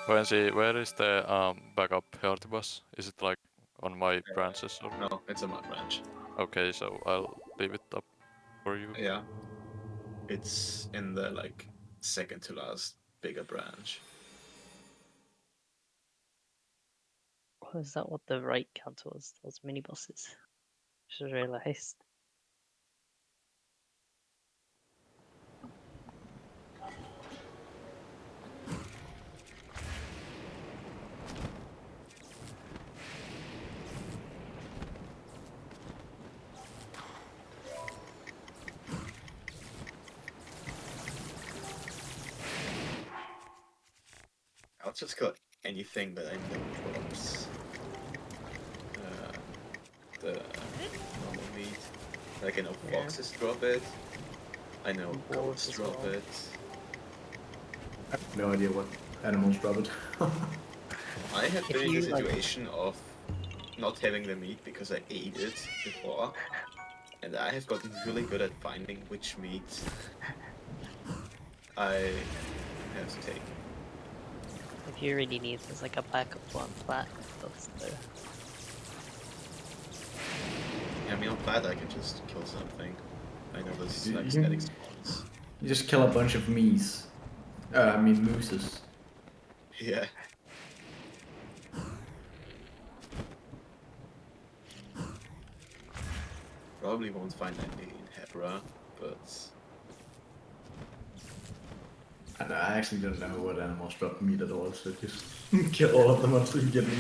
Coensi, where is the backup Heart Bus? Is it like on my branches or? No, it's a mud branch. Okay, so I'll leave it up for you. Yeah. It's in the like second to last bigger branch. Oh, is that what the right count was? Those mini bosses. Just realized. I'll just kill anything that I know drops the normal meat. Like I know Yeah. foxes drop it. I know And goats wolves as drop well. it. I have no idea what animals drop it. I have If been in the you, like- situation of not having the meat because I ate it before, and I have gotten really good at finding which meat I have to take. If you really need, there's like a backup one flat. Those though. I mean, on flat I can just kill something. I know there's like Mhm. static spawns. You just kill a bunch of meese. I mean mooses. Yeah. Probably won't find any in Hebra, but And I actually don't know what animals drop meat at all, so just kill all of them until you get meat.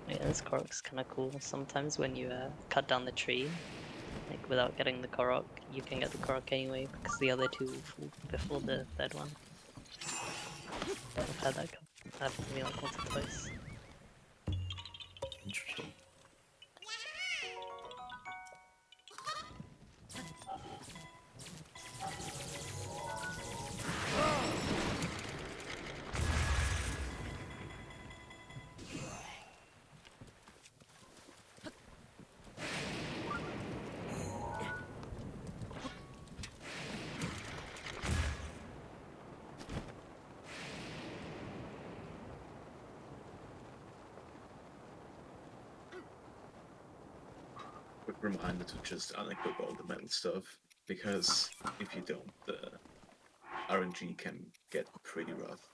Yeah, this Korok's kind of cool. Sometimes when you cut down the tree, like without getting the Korok, you can get the Korok anyway because the other two fall before the third one. I've had that happen to me like once or twice. Interesting. reminder to just unequip all the metal stuff, because if you don't, the RNG can get pretty rough.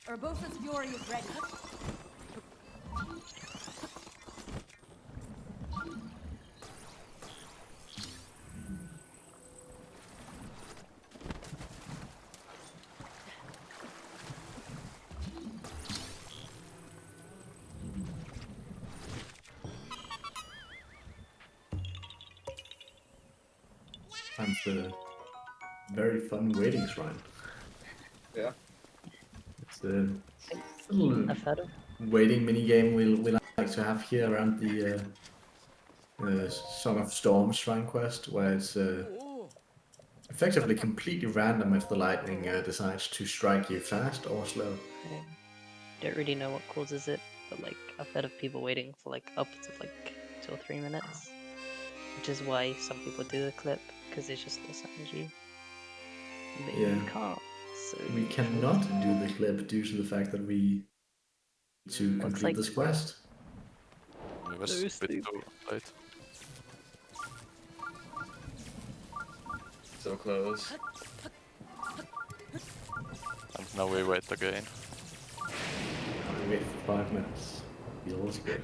Urbosa's Fury is ready. And the very fun waiting shrine. Yeah. It's a little I've heard of. waiting minigame we like to have here around the Song of Storm shrine quest, where it's effectively completely random if the lightning decides to strike you fast or slow. I don't really know what causes it, but like I've heard of people waiting for like upwards of like 2 or 3 minutes, which is why some people do the clip because it's just less energy. But you Yeah. can't. So We you cannot do the clip due to the fact that we need to Looks complete like- this quest. It was So a bit stupid. too late. So close. And now we wait again. We wait for 5 minutes. Feels good.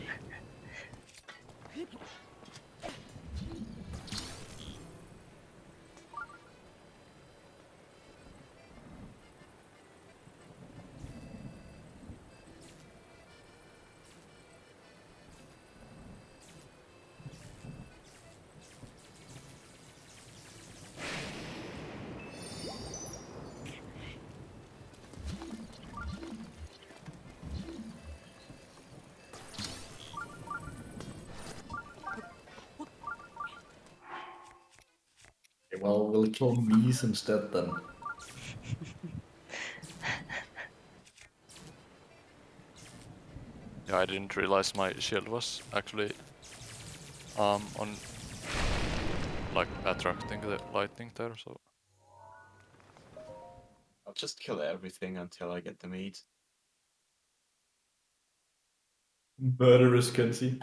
Okay, well, we'll kill Mies instead then. Yeah, I didn't realize my shield was actually on like attracting the lightning there, so I'll just kill everything until I get the meat. Murderous Coensi.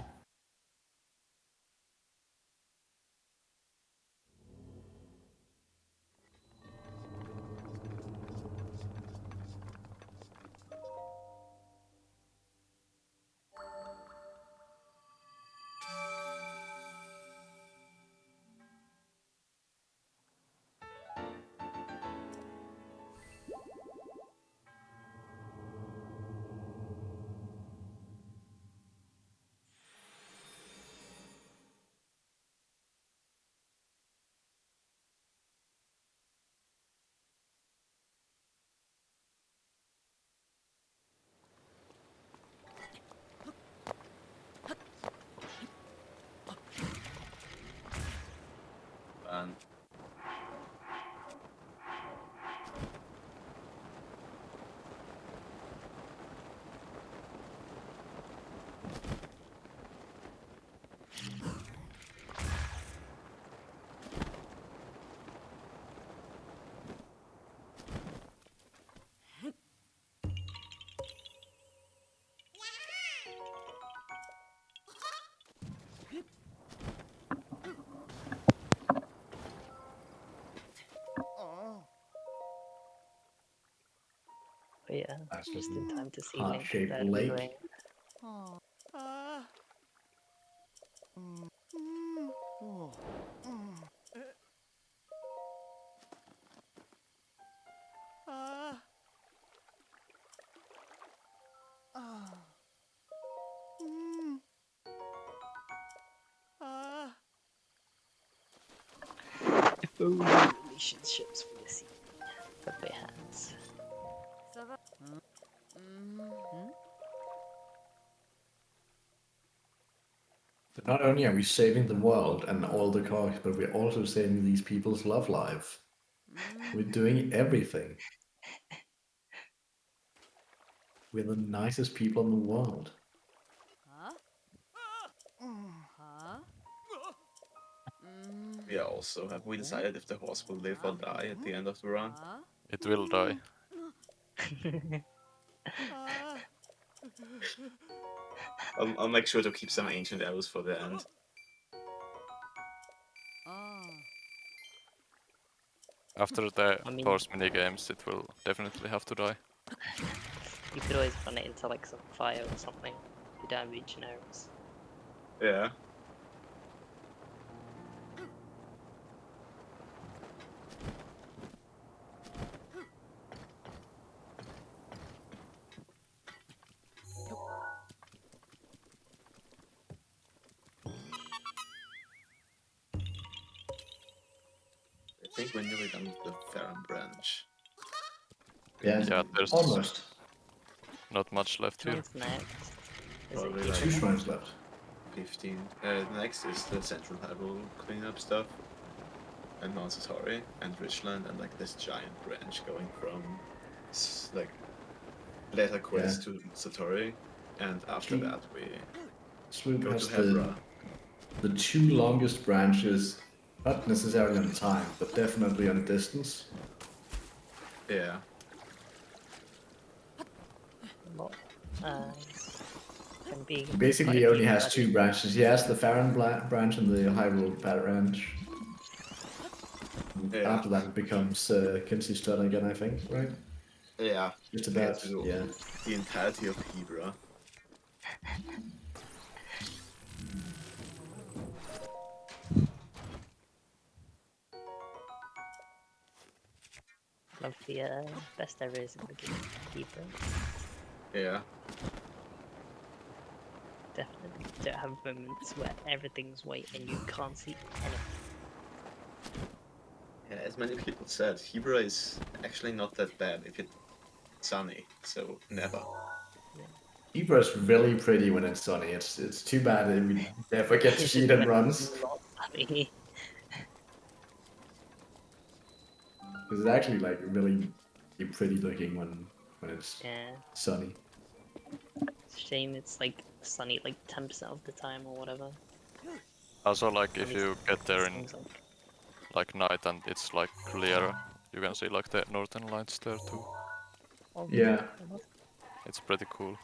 And But yeah, That's just in time to see Link heart-shaped there lake. going. If only relationships were the same. But they hands. But not only are we saving the world and all the cogs, but we're also saving these people's love life. We're doing everything. We're the nicest people in the world. Yeah, also, have we decided if the horse will live or die at the end of the run? It will die. I'll make sure to keep some ancient arrows for the end. After the I mean- horse mini games, it will definitely have to die. You could always run it into like some fire or something. You don't have legionaries. Yeah. I think we're nearly done with the Farron branch. Yeah, Yeah, there's almost. not much left Which here. one's next? Is Probably it like- 2 shrines left. 15. Next is the Central Hyrule cleanup stuff. And Mount Satori and Richland and like this giant branch going from like letter quest to Satori. And after that we Swoop go to has Hebra. the 2 longest branches, not necessarily on time, but definitely on distance. Yeah. What? Can be He basically quite a only few has buddies. 2 branches. He has the Farron branch and the Hyrule branch. Yeah. After that, it becomes Coensi's turn again, I think, right? Yeah. Just We about, get to do yeah. the entirety of Hebra. Love the best areas in the game. Keeper. Yeah. Definitely don't have moments where everything's white and you can't see anything. Yeah, as many people said, Hebra is actually not that bad if it's sunny, so never. Hebra is really pretty when it's sunny. It's too bad that we never get to see it in runs. Not funny. Because it's actually like really pretty looking when it's Yeah. sunny. It's a shame it's like sunny like 10% of the time or whatever. Also, like if At least you get there in seems like night and it's like clear, you can see like the northern lights there too. Oh, Yeah. It's pretty cool.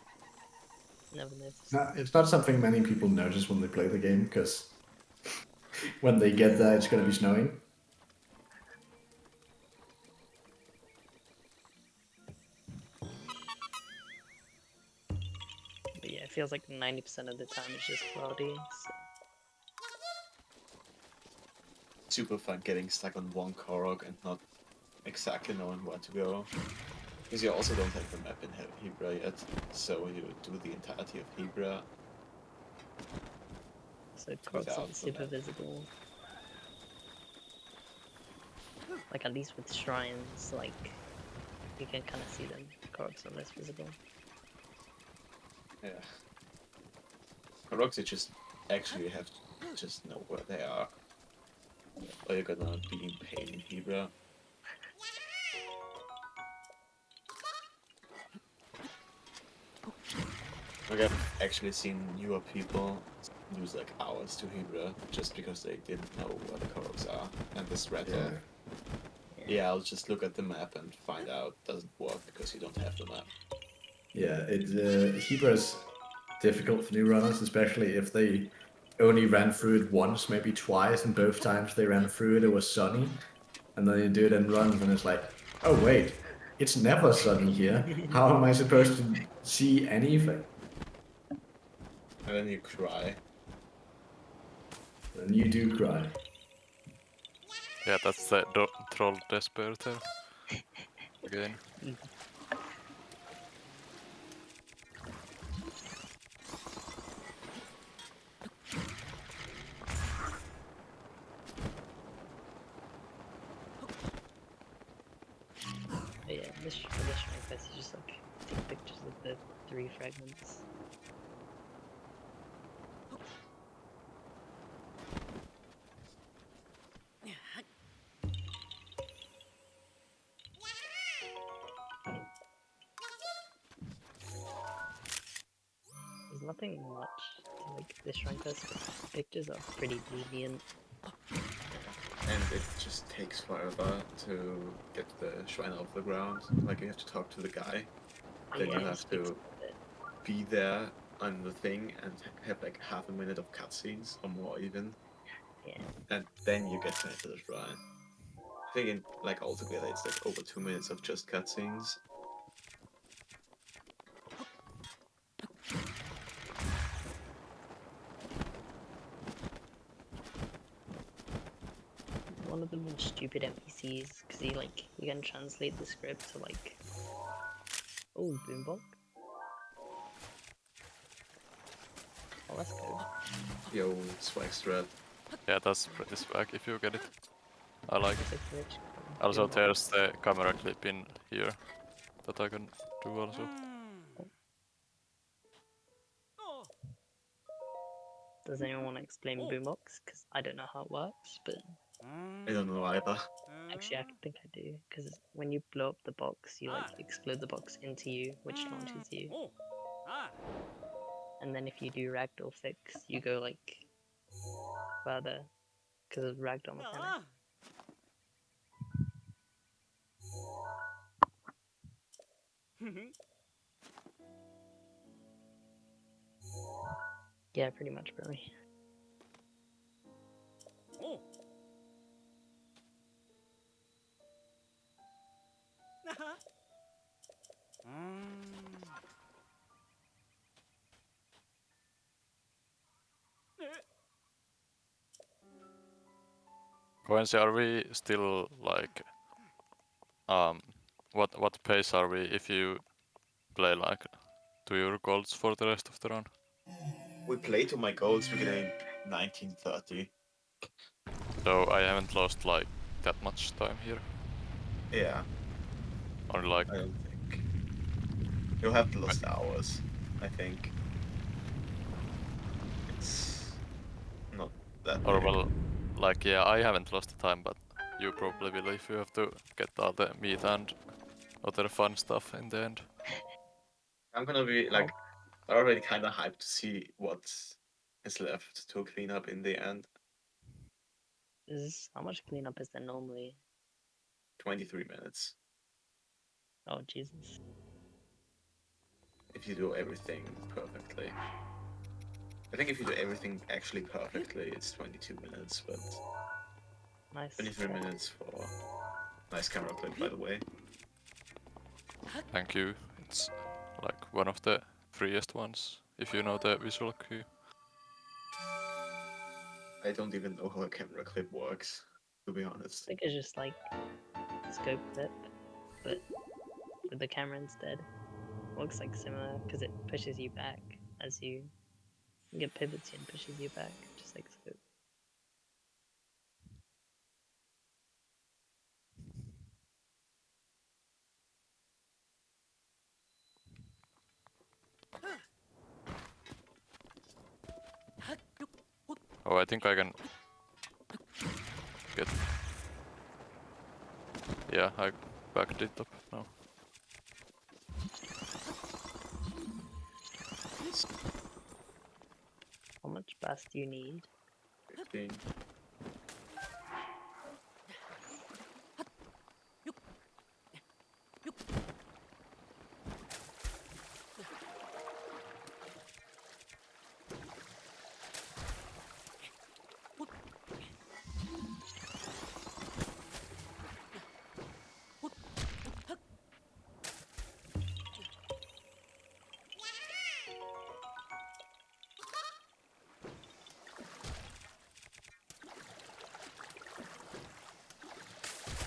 Never noticed. No, it's not something many people notice when they play the game, because when they get there, it's going to be snowing. But yeah, it feels like 90% of the time it's just cloudy. So. Super fun getting stuck on one Korok and not exactly knowing where to go. Because you also don't have the map in Hebra yet, so you do the entirety of Hebra. So Korok's Without not the super map. visible. Like at least with shrines, like you can kind of see them. Korok's are less visible. Yeah. Koroks you just actually have to just know where they are. Or you're gonna be in pain in Hebra. Like I've actually seen newer people lose like hours to Hebra just because they didn't know where the Koroks are. And this red Yeah. yeah, I'll just look at the map and find out doesn't work because you don't have the map. Yeah, Hebra is difficult for new runners, especially if they only ran through it once, maybe twice, and both times they ran through it, it was sunny. And then you do it in runs, and it's like, oh wait, it's never sunny here. How am I supposed to see anything? And then you cry. And you do cry. Yeah, that's the troll despair there. Again. But yeah, this shrine quest is just like take pictures of the 3 fragments. There's nothing much to like this shrine quest, but the pictures are pretty lenient. And it just takes forever to get the shrine off the ground. Like you have to talk to the guy. Then Yeah, you it have speaks to a bit. be there on the thing and have like half a minute of cutscenes or more even. Yeah. And then you get to enter the shrine. I think in like altogether it's like over 2 minutes of just cutscenes. One of them is stupid NPCs because he can translate the script to like, oh, boombox. Oh, that's good. Yo, swag strat. Yeah, that's pretty swag if you get it. I like it. That's a glitch. Also, Boombox. there's the camera clip in here that I can do also. Does anyone want to explain boombox? Because I don't know how it works, but I don't know either. actually I think I do. Because when you blow up the box, you like explode the box into you, which launches you. And then if you do ragdoll fix, you go like further because of ragdoll mechanic. Yeah, pretty much, really. Coensi, are we still like what pace are we if you play like to your goals for the rest of the run? We play to my goals, we're getting 1930. So I haven't lost like that much time here. Yeah, Or like I don't think. You'll have lost hours, I think. It's not that or big. well like yeah, I haven't lost the time, but you probably will if you have to get all the meat and other fun stuff in the end. I'm gonna be like already kind of hyped to see what is left to clean up in the end. How much cleanup is there normally? 23 minutes. Oh Jesus! If you do everything perfectly. I think if you do everything actually perfectly, it's 22 minutes, but Nice. 23 minutes for nice camera clip, by the way. Thank you. It's like one of the freest ones if you know the visual cue. I don't even know how a camera clip works, to be honest. I think it's just like scope clip, but with the camera instead. Looks like similar because it pushes you back as you get pivots and pushes you back, just like scope. Oh, I think I can get. Yeah, I backed it up now. How much bass do you need? 15.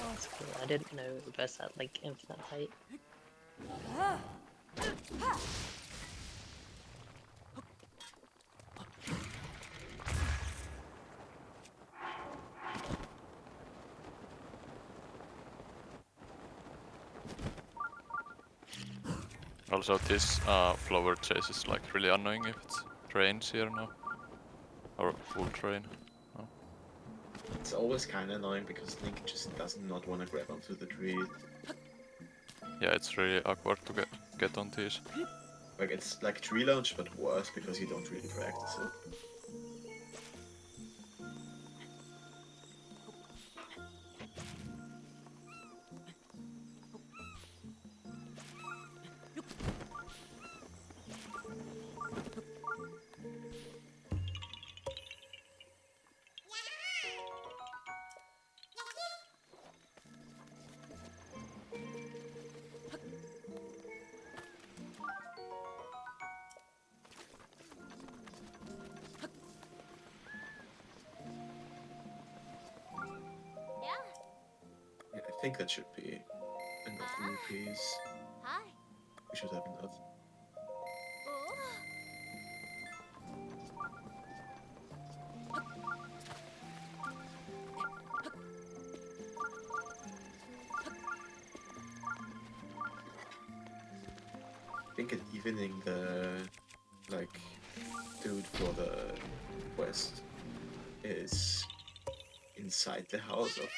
Oh, that's cool. I didn't know bass had like infinite height. Well, Also, this flower chase is like really annoying if it rains here now. Or would rain. Oh. It's always kind of annoying because Link just does not want to grab onto the tree. Yeah, it's really awkward to get on these. Like, it's like tree launch, but worse because you don't really practice it. Yeah, I think that should be enough rupees. Hi. We should have enough. I think evening the like dude for the quest is inside the house of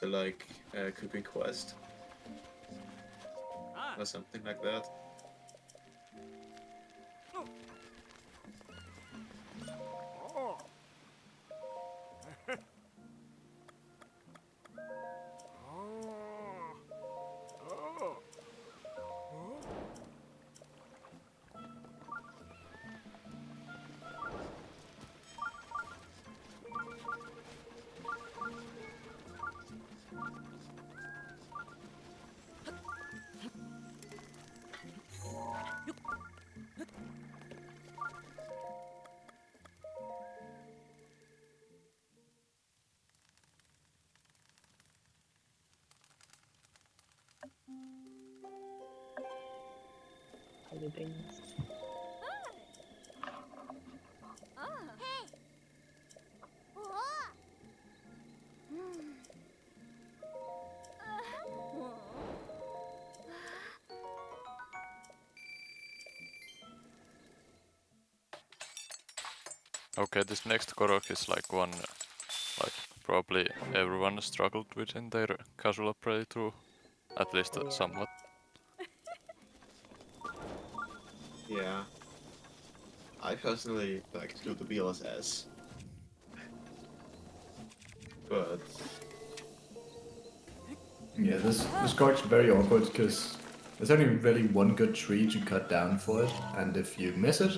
the like cooking quest or something like that. Holy beans. Okay, this next Korok is like one, like probably everyone struggled with in their casual playthrough, at least Yeah. somewhat. Yeah. I personally like to do the BLSS. But Yeah, this card's very awkward because there's only really one good tree to cut down for it, and if you miss it,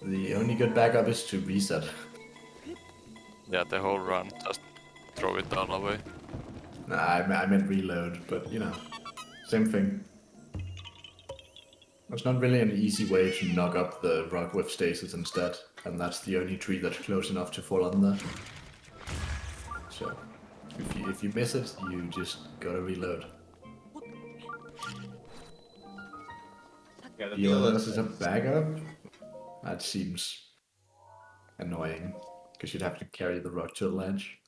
the only good backup is to reset. Yeah, the whole run, just throw it all away. Nah, I meant reload, but you know, same thing. There's not really an easy way to knock up the rock with stasis instead, and that's the only tree that's close enough to fall under. So, if you miss it, you just gotta reload. yeah, the The others is a BLSS backup? That seems annoying, because you'd have to carry the rock to the ledge.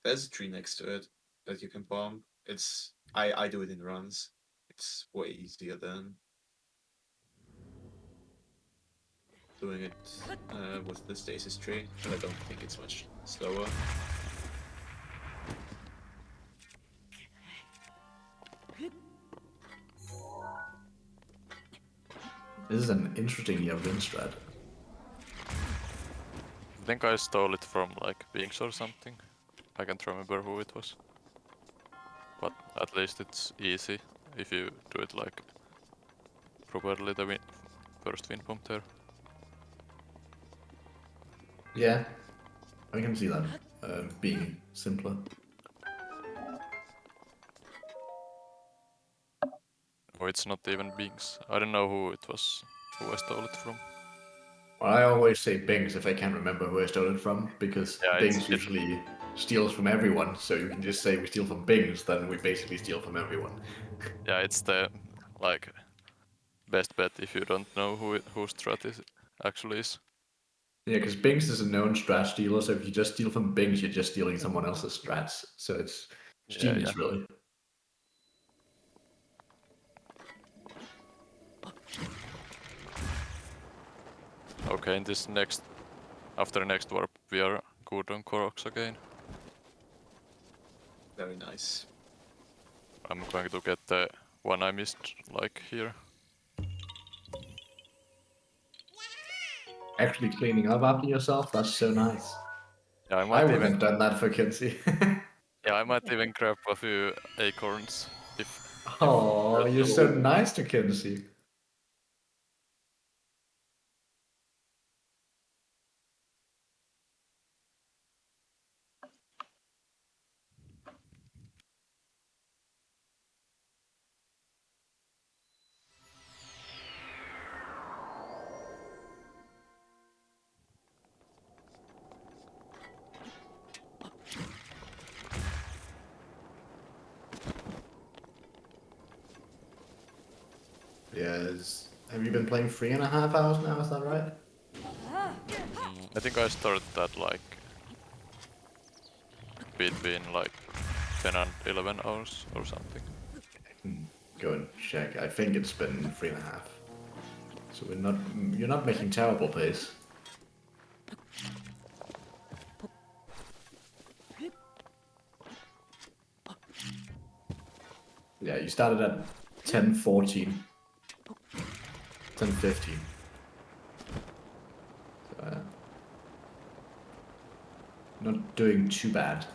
there's a tree next to it that you can bomb. It's I do it in runs. It's way easier than doing it with the stasis tree, and I don't think it's much slower. This is an interesting Yavin strat. I think I stole it from like Binks or something. I can't remember who it was. But at least it's easy if you do it like properly the first win pump there. Yeah, I can see that being simpler. Or it's not even Binks. I don't know who it was, who I stole it from. Well, I always say Bings if I can't remember who I stole it from, because Yeah, Bings usually steals from everyone, so you can just say we steal from Bings, then we basically steal from everyone. Yeah, it's the like best bet if you don't know whose strat it actually is. Yeah, because Bings is a known strat stealer, so if you just steal from Bings, you're just stealing someone else's strats. So it's Yeah, genius, really. Okay, in this next, after next warp, we are good on Koroks again. Very nice. I'm going to get the one I missed, like here. Actually cleaning up after yourself, that's so nice. Yeah, I I might wouldn't even, have done that for Coensi. yeah, I might even grab a few acorns if. Oh, there's you're no- so nice to Coensi. Yes. Have you been playing 3.5 hours now, is that right? I think I started that like between like 10 and 11 hours or something. Go and check. I think it's been 3.5. So you're not making terrible pace. Yeah, you started at 10:14. 10:15. So, not doing too bad.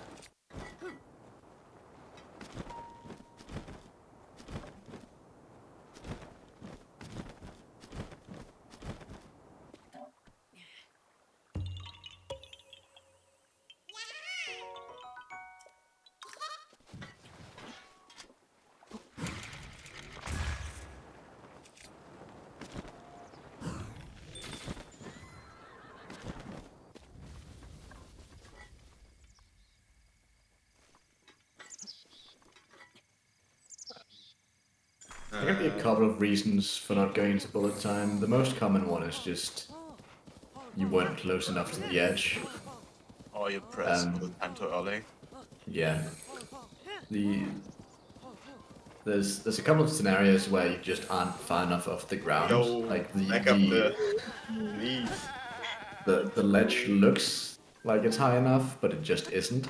There can be a couple of reasons for not going into bullet time. The most common one is just you weren't close enough to the edge. Or you press bullet time too early. Yeah. There's a couple of scenarios where you just aren't far enough off the ground. Yo, Like back up please. the ledge looks like it's high enough, but it just isn't.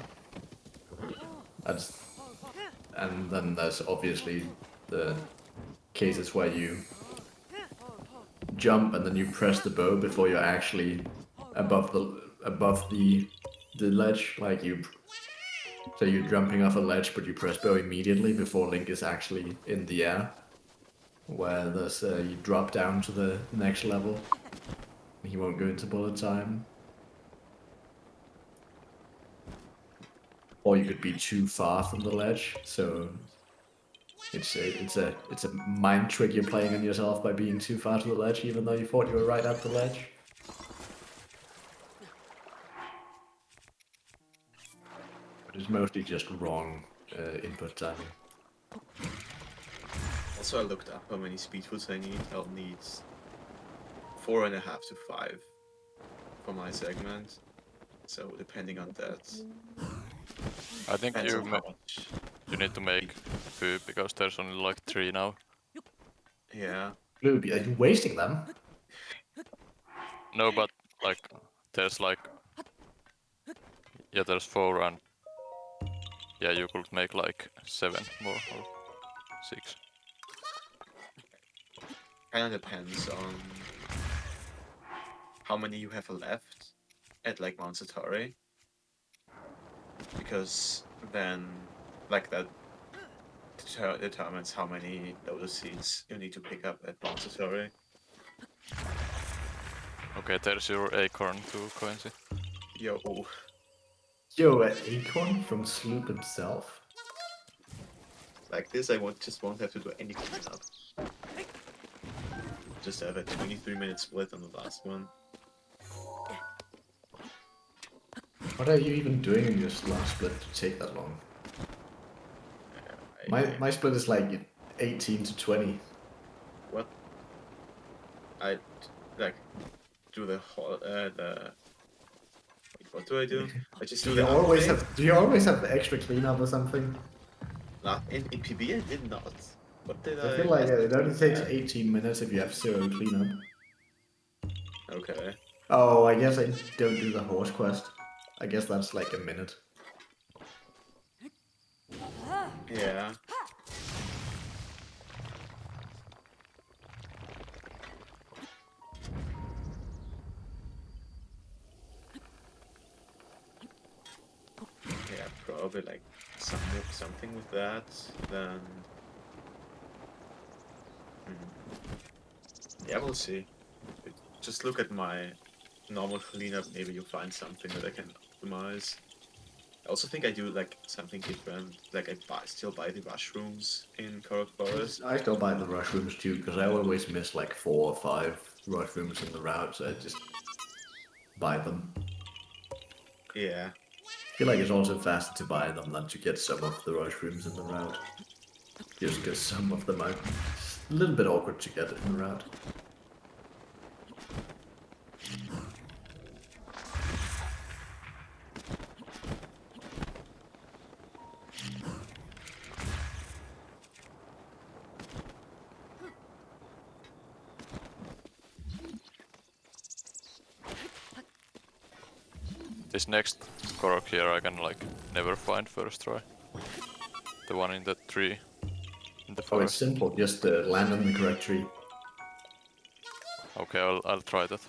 And then there's obviously the cases where you jump and then you press the bow before you're actually above the ledge. So you're jumping off a ledge, but you press bow immediately before Link is actually in the air. Where there's you drop down to the next level. He won't go into bullet time. Or you could be too far from the ledge, so it's a mind trick you're playing on yourself by being too far to the ledge, even though you thought you were right at the ledge. But it's mostly just wrong input timing. Also, I looked up how many speed foods I need. I'll need 4.5 to 5 for my segment. So depending on that, I think depends you on how much. you need to make food because there's only like 3 now. Yeah. Blue, are you wasting them? No, but like there's like, yeah, there's 4 and yeah, you could make like 7 more or 6. Kind of depends on how many you have left at like Mount Satori. Because then, like that determines how many lotus seeds you need to pick up at Mount Satori. Okay, there's your acorn too, Coensi. Yo, An acorn from Sloop himself. like this I just won't have to do any cleanup. Just have a 23-minute split on the last one. What are you even doing in your last split to take that long? My split is like 18 to 20. What? I like do the whole the. Wait, what do I do? I just do the. Do you always have the extra cleanup or something? Nah, in PB I did not. What did I feel like it only takes 18 minutes if you have 0 cleanup. Okay. Oh, I guess I don't do the horse quest. I guess that's like a minute. Yeah. Yeah, probably like something with that. Then. Yeah, we'll see. Just look at my normal cleanup. Maybe you'll find something that I can optimize. I also think I do like something different. Like I still buy the mushrooms in Korok Forest. I still buy the mushrooms too, because I always miss like 4 or 5 mushrooms in the route, so I just buy them. Yeah. I feel like it's also faster to buy them than to get some of the mushrooms in the route. Just because some of them are a little bit awkward to get in the route. This next Korok here I can like never find first try. The one in the tree. In the Oh, it's forest. simple. Just land on the correct tree. Okay, I'll try that.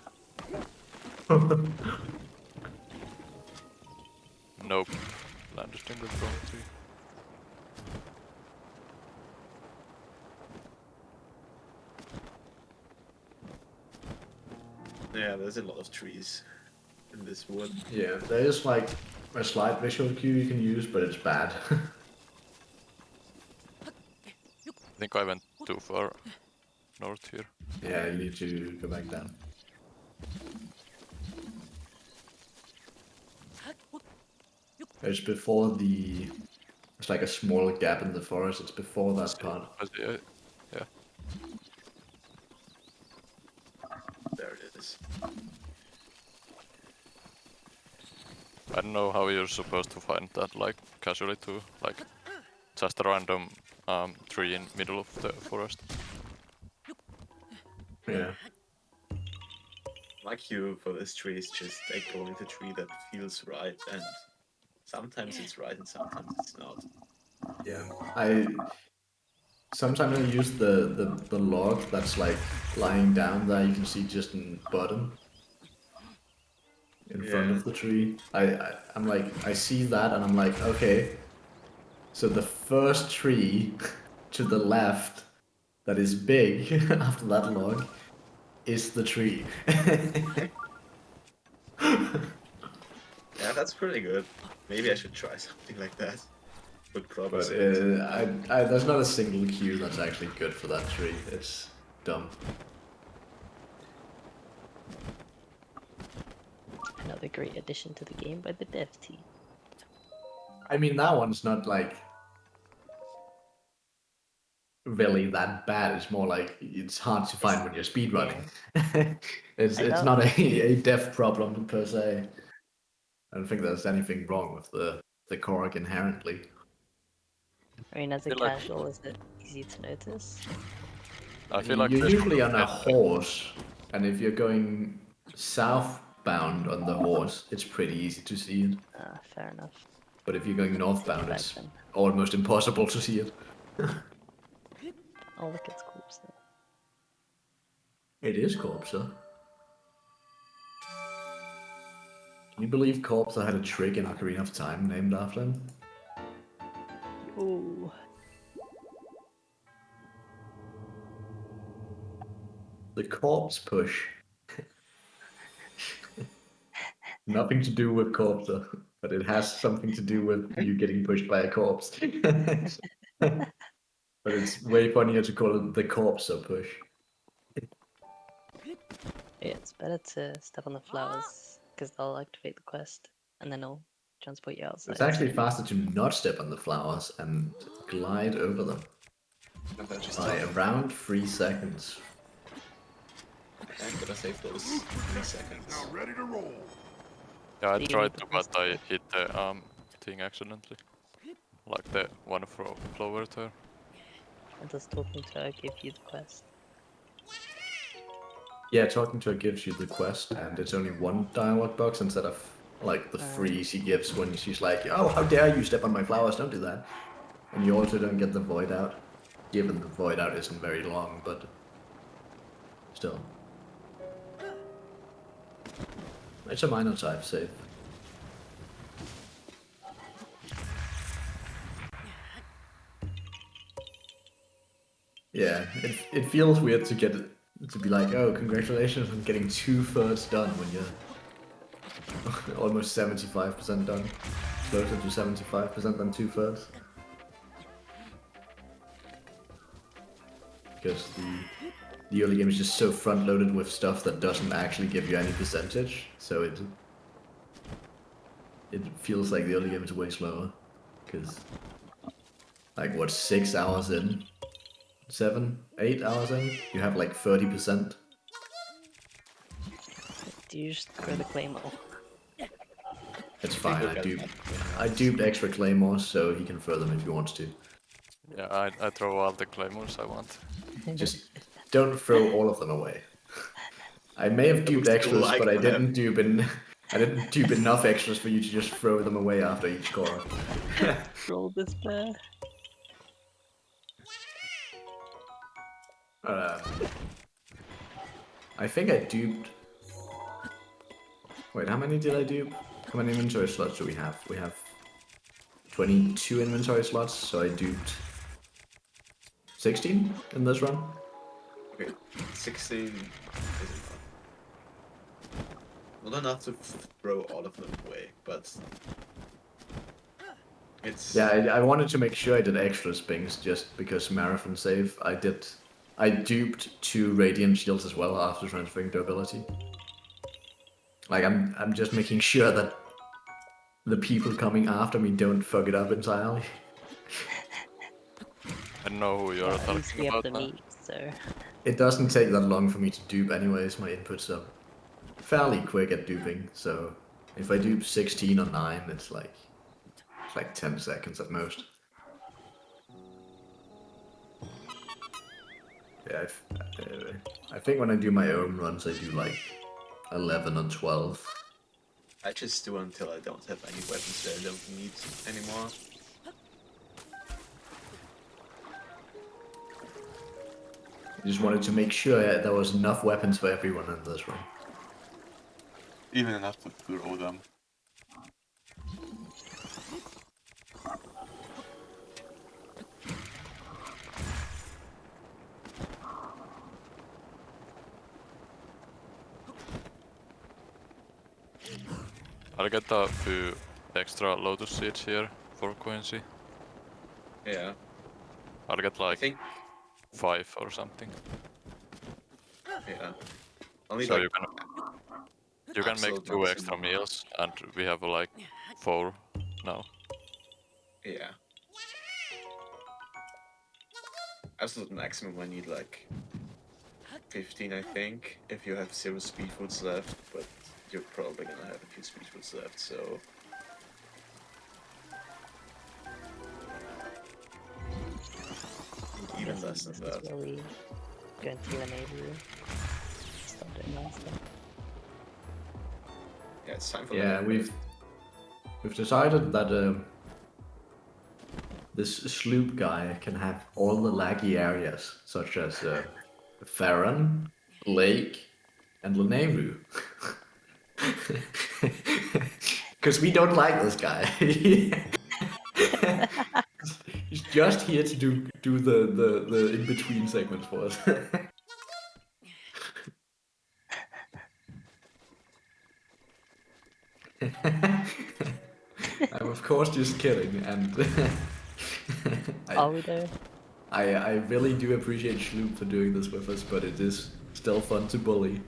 Nope. Landed in the wrong tree. Yeah, there's a lot of trees in this wood. Yeah, there is like a slight visual cue you can use, but it's bad. I think I went too far north here. Yeah, you need to go back down. It's before the... It's like a small gap in the forest. It's before that part. Yeah. There it is. I don't know how you're supposed to find that like casually too. Like just a random tree in middle of the forest. Yeah. My cue for this tree is just like going to tree that feels right, and sometimes it's right and sometimes it's not. Yeah. Sometimes I use the log that's like lying down there. You can see just in bottom. In front Yeah. of the tree. I'm like, I see that and I'm like, okay. So the first tree to the left that is big after that log is the tree. Yeah, that's pretty good. Maybe I should try something like that. Would probably But succeed. there's not a single cue that's actually good for that tree. It's dumb. Another great addition to the game by the dev team. I mean, that one's not like really that bad. It's more like it's hard to find when you're speedrunning. It's I know. not a dev problem per se. I don't think there's anything wrong with the Korok inherently. I mean, as a feel like- casual, is it easy to notice? I feel like You're this usually would on a get, horse, and if you're going southbound on the horse, it's pretty easy to see it. Ah, fair enough. But if you're going northbound, Back it's then. almost impossible to see it. Oh, look, it's corpse there. It is Corpser. Can you believe Corpser had a trick in Ocarina of Time named after him? Ooh. The corpse push. Nothing to do with Corpser, but it has something to do with you getting pushed by a corpse. But it's way funnier to call it the Corpser push. Yeah, it's better to step on the flowers, because they'll activate the quest, and then it'll transport you outside. It's actually faster to not step on the flowers and glide over them And then just by around 3 seconds. I'm gonna save those 3 seconds. Now ready to roll. yeah, I You tried need to, the but I pistol. hit the thing accidentally. Like the one flower there. And does talking to her give you the quest? Yeah, talking to her gives you the quest, and it's only one dialogue box instead of like the three she gives when she's like, "Oh, how dare you step on my flowers? Don't do that." And you also don't get the void out, given the void out isn't very long, but still, it's a minor type save. Yeah, it feels weird to get to be like, oh, congratulations on getting 2/3 done when you're almost 75% done, closer to 75% than 2/3. Because the early game is just so front loaded with stuff that doesn't actually give you any percentage, so it feels like the early game is way slower. Because like what, 6 hours in, 7, 8 hours in, you have like 30%. Do you just throw the claymore? It's I think fine. we'll I get duped. enough. I duped extra claymores, so he can throw them if he wants to. Yeah, I throw all the claymores I want. Just don't throw all of them away. I may have duped would still extras, like but I to didn't dupe I didn't dupe enough extras for you to just throw them away after each core. Roll despair. Uh, I think I duped. Wait, how many did I dupe? How many inventory slots do we have? We have 22 inventory slots, so I duped 16 in this run. Okay, 16 is enough. Not enough to throw all of them away, but it's Yeah, I wanted to make sure I did extra spings just because marathon save. I duped 2 radiant shields as well after transferring to ability. Like I'm just making sure that the people coming after me don't fuck it up entirely. I don't know who you're Well, at least we talking have about the now. meat, so It doesn't take that long for me to dupe anyways. My inputs are fairly quick at duping, so if I dupe 16 or 9, it's like 10 seconds at most. Yeah, I think when I do my own runs, I do like 11 or 12. I just do until I don't have any weapons that I don't need anymore. I just wanted to make sure there was enough weapons for everyone in this run. Even enough to throw them. I'll get a few extra lotus seeds here for Coensi. Yeah, I'll get I like think 5 or something. yeah. Only So like you can make absolute 2 extra maximum. meals, and we have like 4 now. Yeah. Absolute maximum I need like 15 I think, if you have 0 speed foods left, but you're probably gonna have a few speed foods left, so even less than this that. is where we go into the neighborhood. Stop doing that stuff. Yeah, it's time for Yeah, the we've decided that this sloop guy can have all the laggy areas, such as Farron, Lake, and Leneru. Because we don't like this guy. He's just here to do the in-between segments for us. I'm of course just kidding, and Are we though? I really do appreciate Sloop for doing this with us, but it is still fun to bully.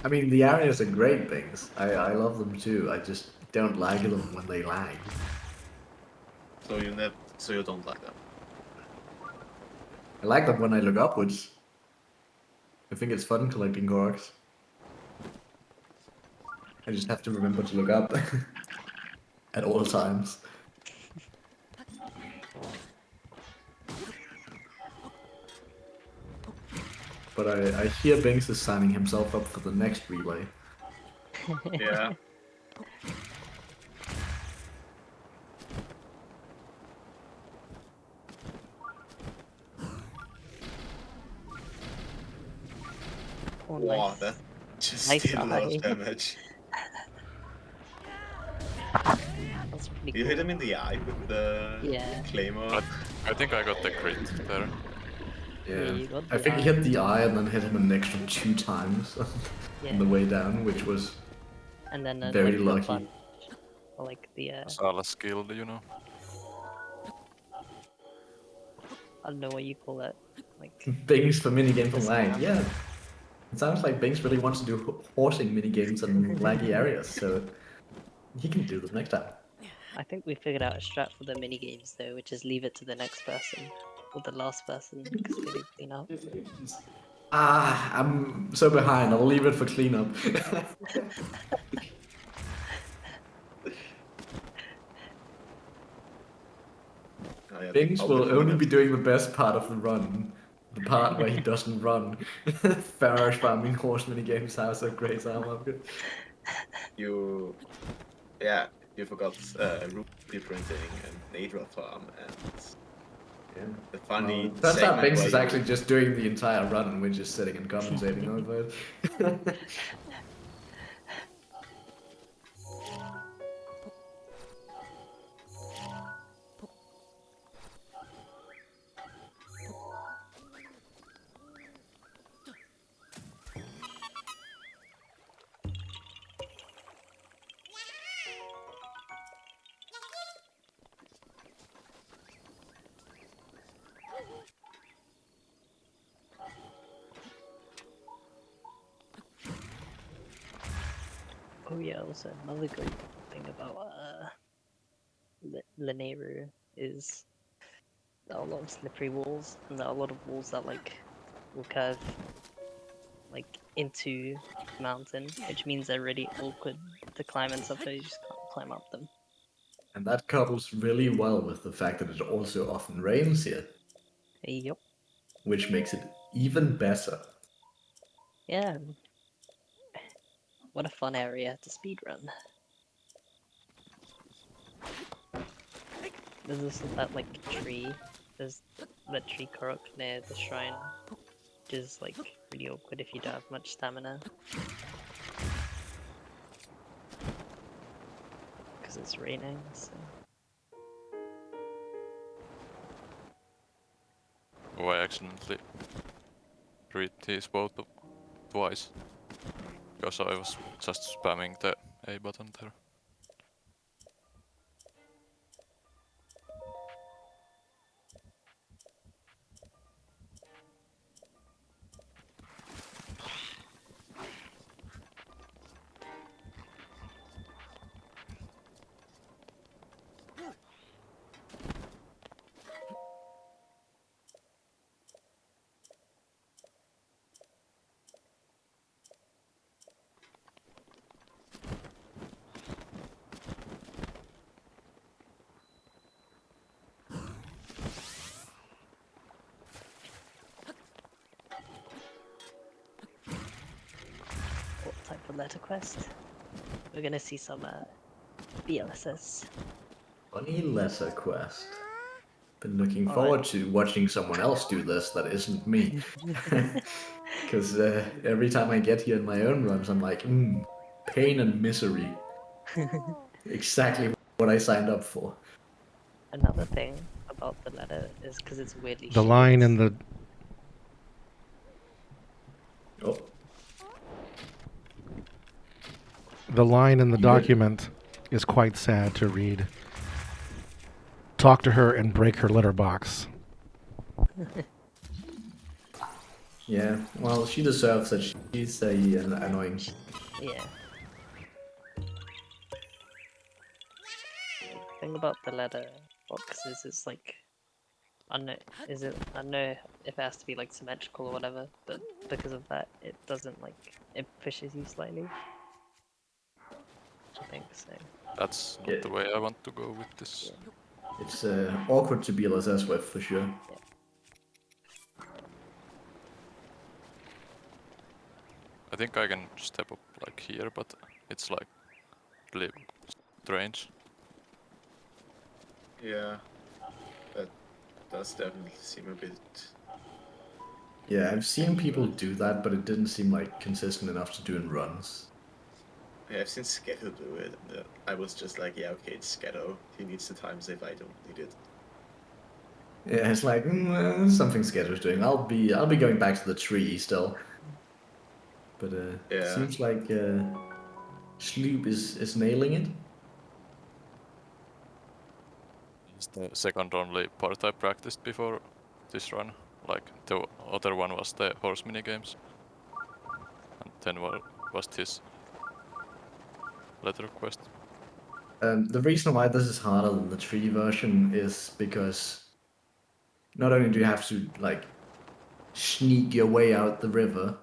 I mean, the areas are great things. I love them too. I just don't like them when they lag. so you don't like them. I like them when I look upwards. I think it's fun collecting corks. I just have to remember to look up at all times. but I hear Binks is signing himself up for the next relay. Yeah. Oh, Wow, nice. that just Nice did a lot eye. of damage. That's pretty You cool. hit him in the eye with the Yeah. claymore. I think I got the crit there. Yeah, you got I the think he eye. hit the eye and then hit him an extra 2 times Yeah. on the way down, which was And then very like lucky. the punch, or like the Sala skilled, you know. I don't know what you call it. Like Binks for minigame from the lag. spam. Yeah, it sounds like Binks really wants to do horsing minigames in laggy areas, so he can do them next time. I think we figured out a strat for the mini games though, which is leave it to the next person or the last person because they do clean up. Ah, I'm so behind. I'll leave it for cleanup. Oh, yeah, Binks all the will only cleanups. be doing the best part of the run. The part where he doesn't run. Farish farming horse minigames have so great armor. You, yeah, you forgot ruby printing and Nadra farm and Yeah. the funny Turns out segment Binks where is you. actually just doing the entire run and we're just sitting and commentating over it. Oh yeah, also another great thing about Lineru is there are a lot of slippery walls and there are a lot of walls that like will curve like into the mountain, which means they're really awkward to climb and sometimes you just can't climb up them. And that couples really well with the fact that it also often rains here, Yup. which makes it even better. Yeah. What a fun area to speedrun. There's this that like tree. There's that tree Korok near the shrine, which is like really awkward if you don't have much stamina. Because it's raining, so. Oh, I accidentally read his both twice. Because I was just spamming the A button there. What type of letter quest? We're gonna see some BLSS. Funny lesser quest. Been looking Alright. forward to watching someone else do this that isn't me. Because every time I get here in my own runs, I'm like, pain and misery. Exactly what I signed up for. Another thing about the letter is because it's weirdly The shaped. line in the Oh, document is quite sad to read. Talk to her and break her letterbox. yeah. Well, she deserves it. She's annoying. Yeah. The thing about the letter box is it's like I don't know, I don't know if it has to be like symmetrical or whatever, but because of that it doesn't like it pushes you slightly. I think so. That's not Yeah. the way I want to go with this. It's awkward to be LSS with, for sure. think I can step up like here, but it's like really strange. Yeah, that does definitely seem a bit. Yeah, I've seen people do that, but it didn't seem like consistent enough to do in runs. Yeah, I've seen Sketo do it, and I was just like, yeah, okay, it's Sketo. He needs the time save. I don't need it. Yeah, it's like something Sketter's doing. I'll be going back to the tree still. But Yeah. seems like Sloop is nailing it. It's the second only part I practiced before this run. Like the other one was the horse mini games, and then was this letter quest. The reason why this is harder than the tree version is because not only do you have to like sneak your way out the river,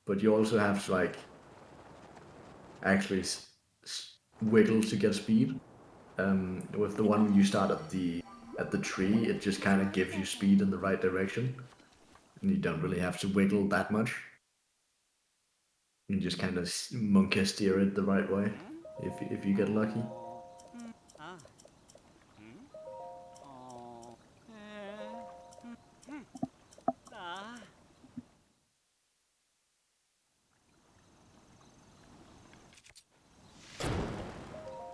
but you also have to like actually wiggle to get speed. With the one you start at the tree, it just kind of gives you speed in the right direction, and you don't really have to wiggle that much. You just kind of monkey steer it the right way if you get lucky.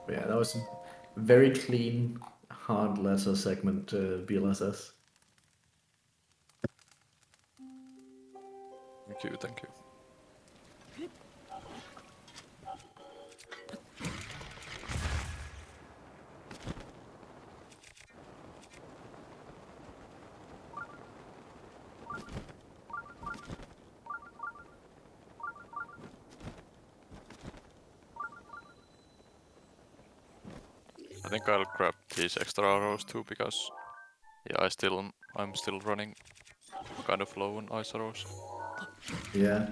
But yeah, that was a very clean, hard letter segment BLSS. Thank you, thank you. I think I'll grab these extra arrows too because yeah, I'm still running kind of low on ice arrows. Yeah.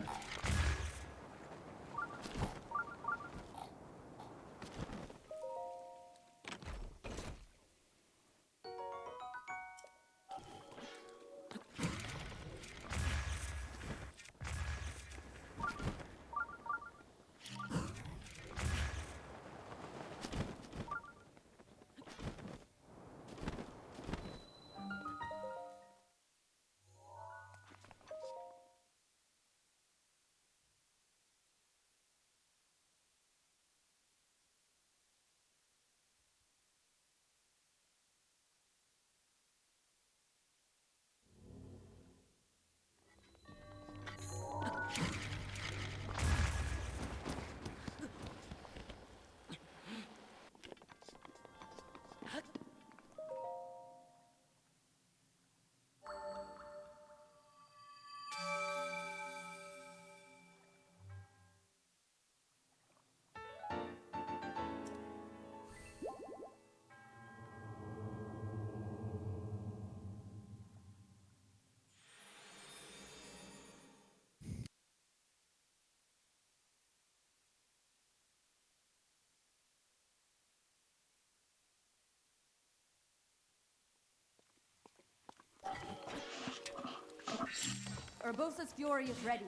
Urbosa's fury is ready.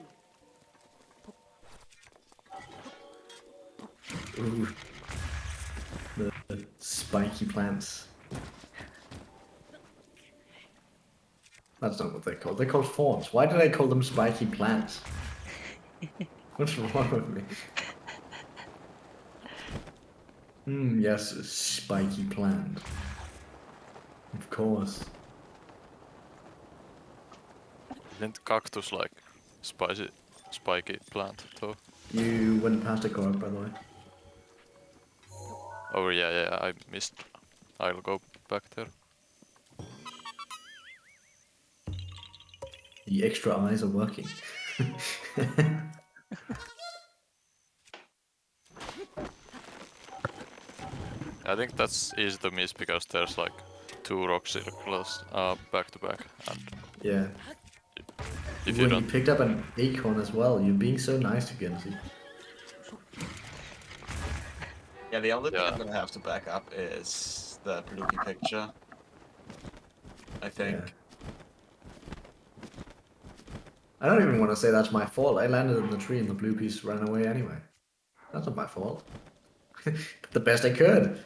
Ooh. The spiky plants. That's not what they're called. They're called thorns. Why did I call them spiky plants? What's wrong with me? Yes, a spiky plant. Of course. Isn't cactus like spiky plant though? You went past a cork, by the way. Oh yeah, I missed. I'll go back there. The extra eyes are working. I think that's easy to miss because there's like 2 rock circles back to back, and Yeah. if Ooh, you and don't, you picked up an acorn as well. You're being so nice to Coensi. Yeah, the only thing Yeah. I'm gonna have to back up is the Blooky picture. I think. Yeah. I don't even want to say that's my fault. I landed in the tree and the blue piece ran away anyway. That's not my fault. The best I could.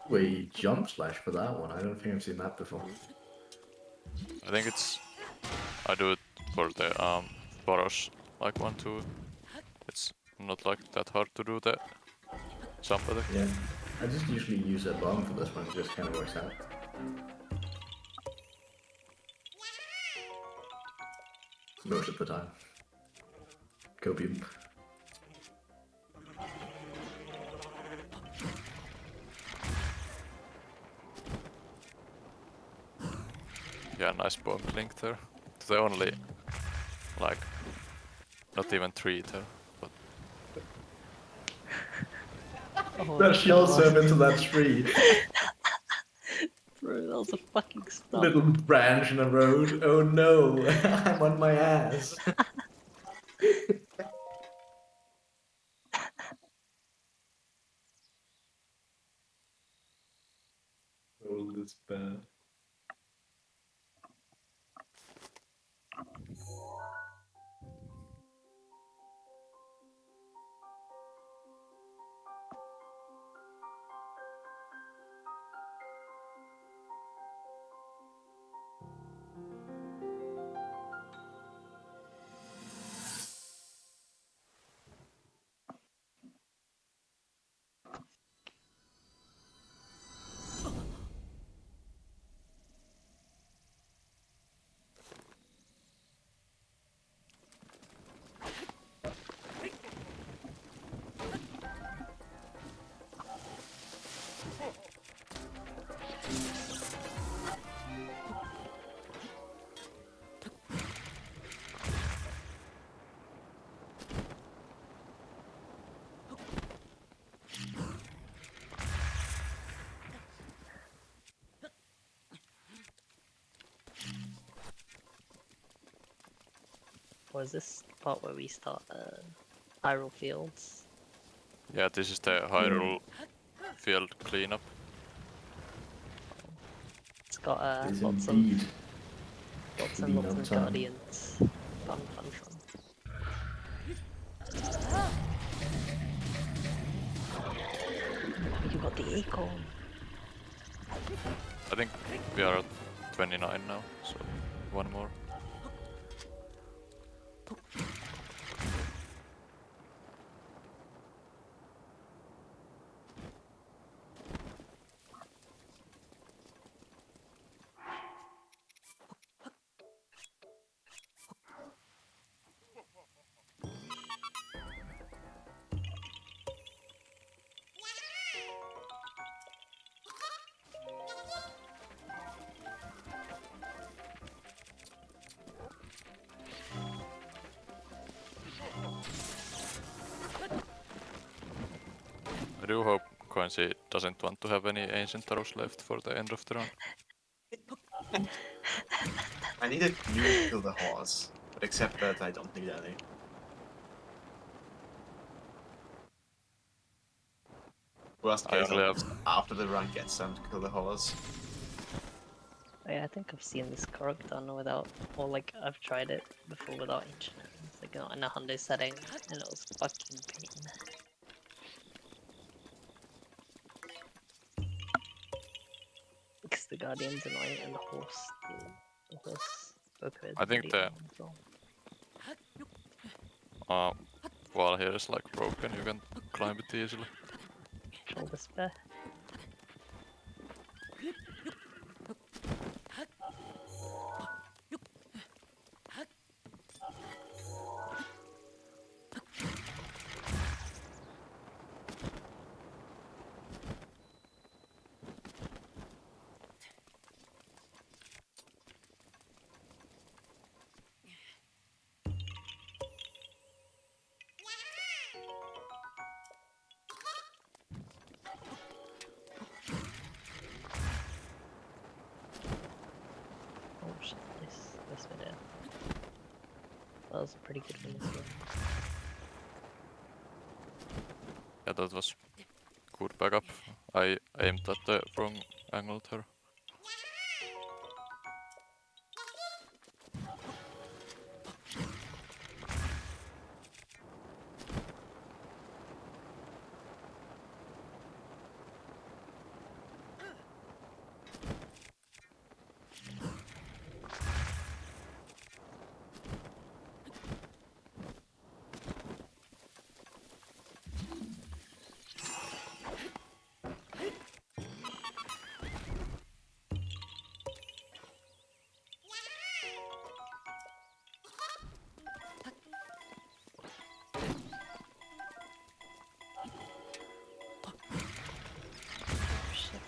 We jump slash for that one. I don't think I've seen that before. I think it's... I do it for the Boros, like 1-2. It's not like that hard to do the jump attack. Yeah. I just usually use a bomb for this one. It just kind of works out. Most of the time. Copium. Yeah, nice bomb link there. To the only, like, not even 3 there, but Oh, That shell God. serve into that tree. Bro, that was a fucking stop. Little branch in the road. Oh no, I'm on my ass. Oh, this bad. Was this part where we start Hyrule Fields? yeah, this is the Hyrule field cleanup. It's got It's lots indeed. and lots of guardians. Fun. You got the acorn. I think we are at 29 now, so one more. I do hope Coensi doesn't want to have any ancient arrows left for the end of the run. I need a new kill the horse, but except that I don't need any. Worst I case, only I'll have... after the run get some to kill the horse. I think I've seen this Korok done without, or like I've tried it before without ancient. It's like not in a hundo setting, and it was fucking pain. Because the Guardian's annoying and the horse Boko is I think pretty the annoying as well. wall here is like broken, you can climb it easily. Shoulder spare. Oh shit, this video. That was a pretty good one as well. Yeah, that was good backup. I aimed at the wrong angle there. Oh shit.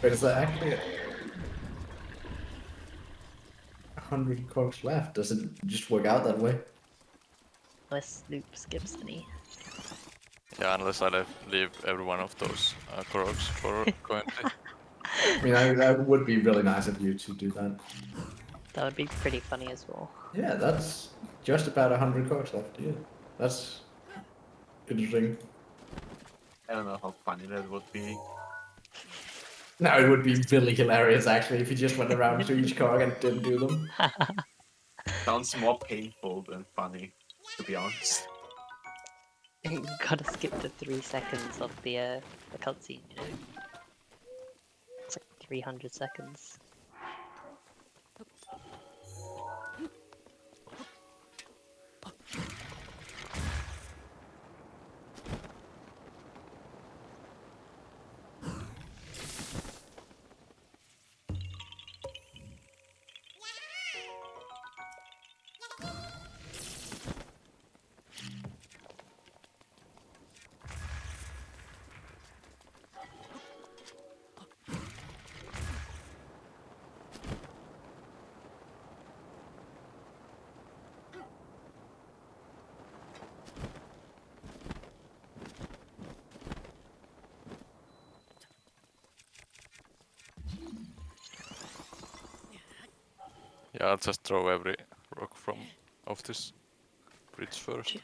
Wait, is there actually 100 corks left? Does it just work out that way? Unless Loop skips any. Yeah, unless I leave every one of those Koroks for Coensi. I mean, that would be really nice of you to do that. That would be pretty funny as well. Yeah, that's just about 100 corks left. Yeah, that's interesting. I don't know how funny that would be. No, it would be really hilarious actually if you just went around to each cork and didn't do them. Sounds more painful than funny, to be honest. You gotta skip the 3 seconds of the cutscene, you know? It's like 300 seconds. Yeah, I'll just throw every rock from off this bridge first.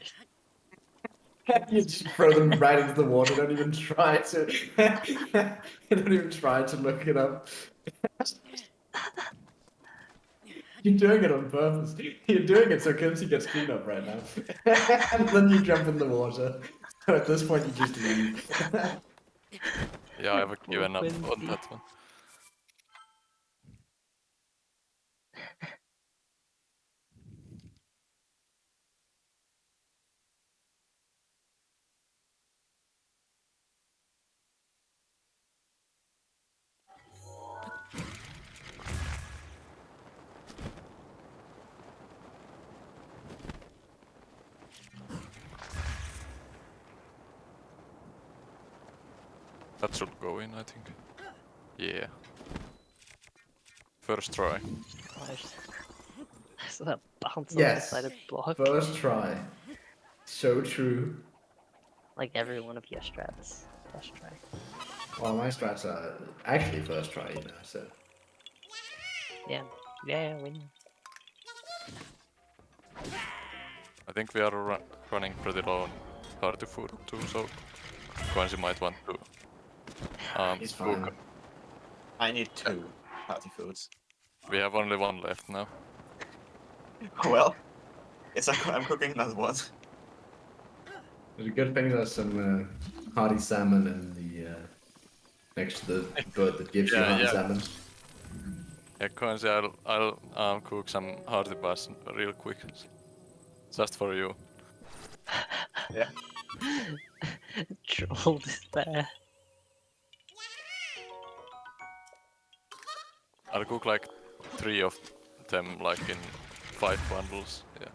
You just throw them right into the water. Don't even try to. You don't even try to look it up. You're doing it on purpose. You're doing it so Coensi gets clean up right now. And then you jump in the water. So at this point, you just leave. Yeah, I've given up on Coensi. that one. That should go in, I think. Yeah. First try. I saw that bounce Yes. off the side of the block. First try. So true. Like every one of your strats. First try. Well, my strats are actually first try, you know, so. Yeah. Yeah, we know. I think we are running pretty low on party food too, so Coensi might want to He's cook. fine. I need 2 party foods. We have only one left now. Well, I'm cooking another one. The good thing there's some hearty salmon in the next to the bird that gives you Yeah, hearty yeah. salmon. Yeah, Coensi, I'll cook some hearty bars real quick, just for you. Yeah. Troll despair. I'll cook like 3 of them, like in 5 bundles. Yeah.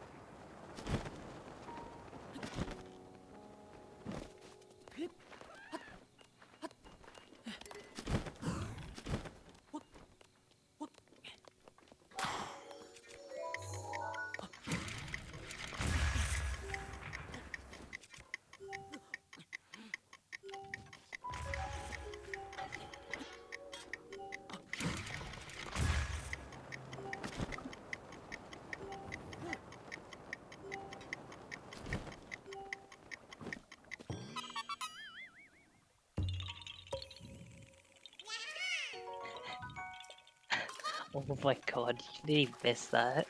Oh my god, you really missed that.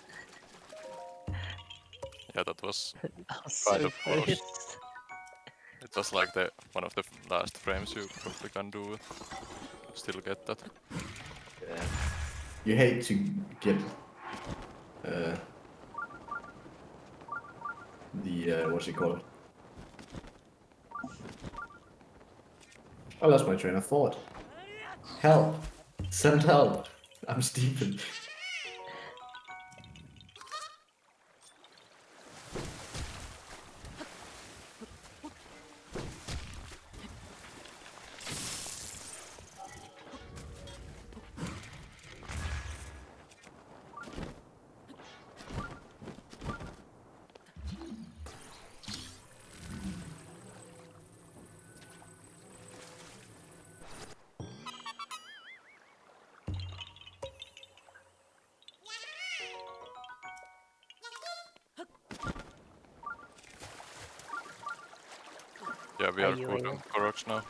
Yeah, that was That was kind so of close. close. It was like the one of the last frames you probably can do. Still get that. Yeah. You hate to get the what's it called? I lost my train of thought. Help! Send help! I'm Stephen. Yeah, we Are are you good a- on Koroks now.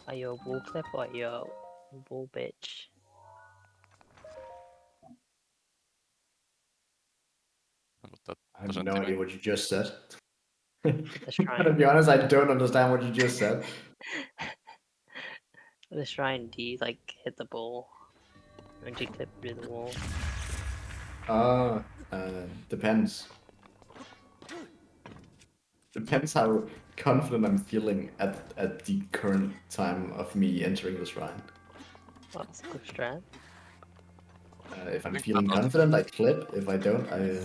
Are you a wall clip or are you a wall bitch? But that I have doesn't no even... idea what you just said. Let's I'm try gonna be honest, I don't understand what you just said. Let's try and do you like hit the ball? Or do you clip through the wall? Depends. Depends how confident I'm feeling at the current time of me entering the shrine. Well, that's a good strat. If I'm think feeling that- confident, I clip. If I don't, I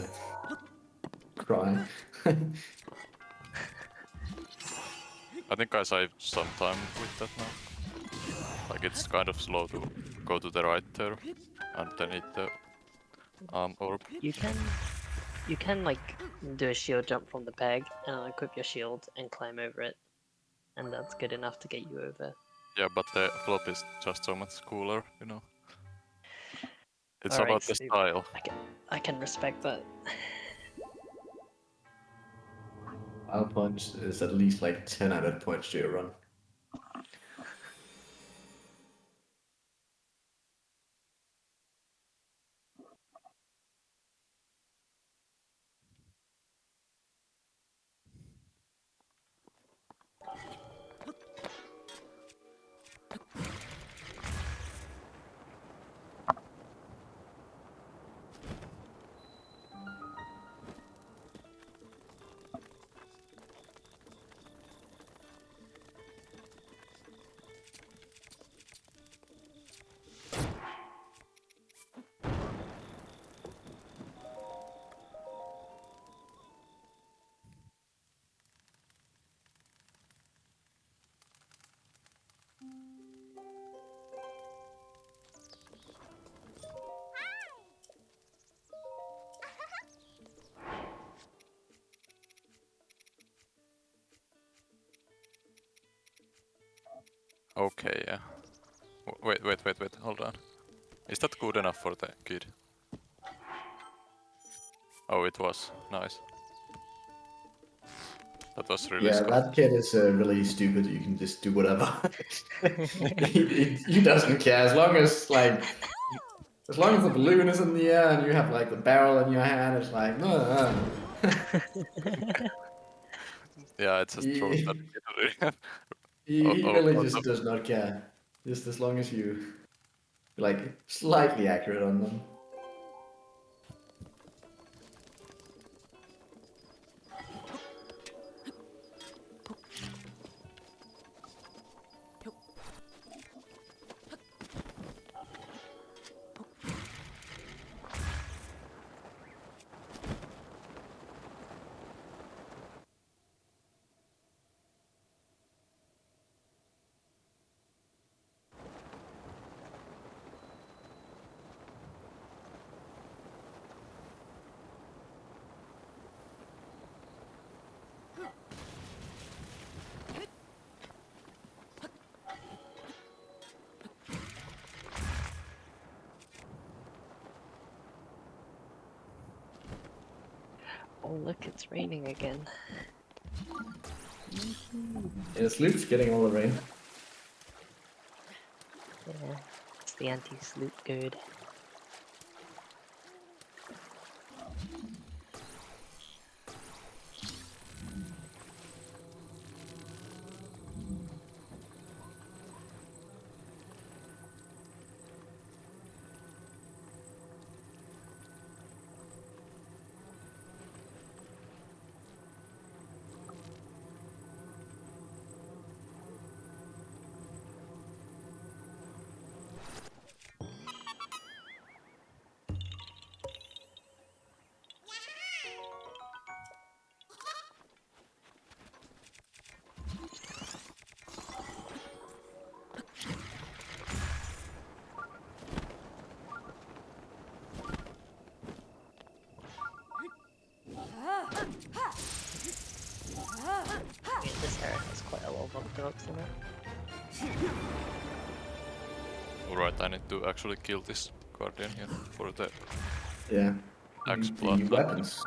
cry. I think I saved some time with that now. Like it's kind of slow to go to the right there and then hit the orb. You can like do a shield jump from the peg and equip your shield and climb over it, and that's good enough to get you over. Yeah, but the flop is just so much cooler, you know. It's Alright, about the Stu, style. I can respect that. I'll punch is at least like 10 added points to your run. Okay, yeah. Wait, hold on. Is that good enough for the kid? Oh, it was. Nice. That was really Yeah, scary. that kid is really stupid. You can just do whatever. he doesn't care as long as the balloon is in the air and you have like the barrel in your hand. It's like no. Yeah, it's just true. That He really oh, just does not care. Just as long as you like slightly accurate on them. Oh look, it's raining again. Yeah, Sloop's getting all the rain. Yeah, it's the anti-sloop good. Yeah, this area has quite a lot of octoroks in it. Alright, I need to actually kill this guardian here for the Yeah. axe The blood. weapons.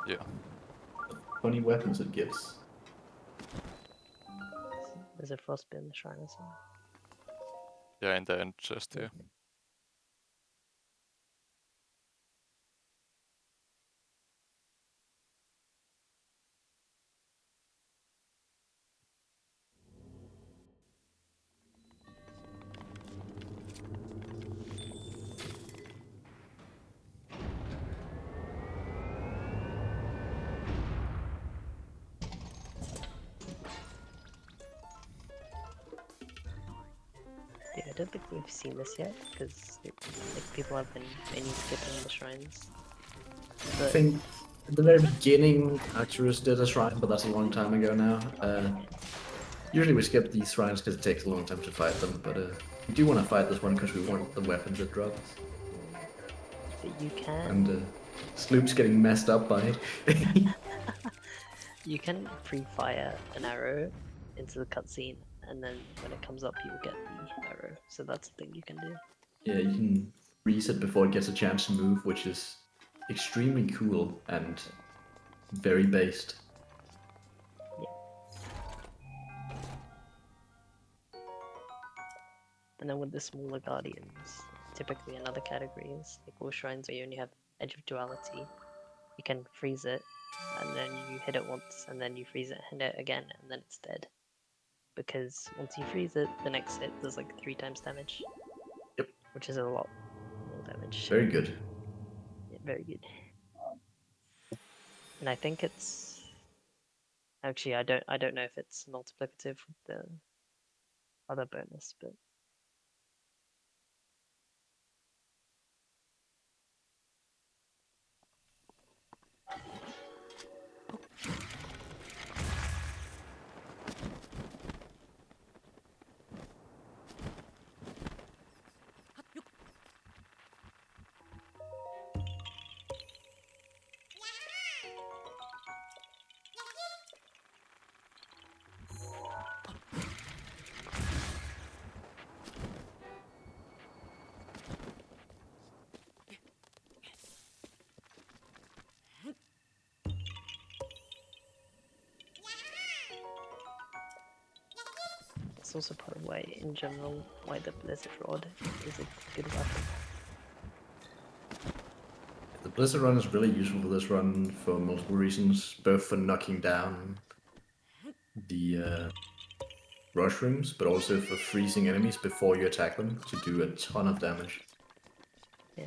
Yeah. Funny weapons it gives. There's a frostbit in the shrine as well. Yeah, in the end chest here. Yeah, I don't think we've seen this yet because like people have been mainly skipping the shrines. I But think at the very beginning, Arcturus did a shrine, but that's a long time ago now. Usually we skip these shrines because it takes a long time to fight them, but we do want to fight this one because we want the weapons it drops. you can And Sloop's getting messed up by it. you can pre-fire an arrow into the cutscene, and then when it comes up, you'll get the arrow. So that's the thing you can do. Yeah, you can freeze it before it gets a chance to move, which is extremely cool and very based. And then with the smaller guardians, typically another category is like all shrines where you only have Edge of Duality. You can freeze it, and then you hit it once, and then you freeze it, hit it again, and then it's dead. Because once you freeze it, the next hit does like 3 times damage. Yep. Which is a lot more damage. Very good. Yeah, very good. And I think it's actually I don't know if it's multiplicative with the other bonus, but That's also part of why, in general, why the Blizzard Rod is a good weapon. The Blizzard Run is really useful for this run for multiple reasons, both for knocking down the rush rooms, but also for freezing enemies before you attack them to do a ton of damage. Yeah.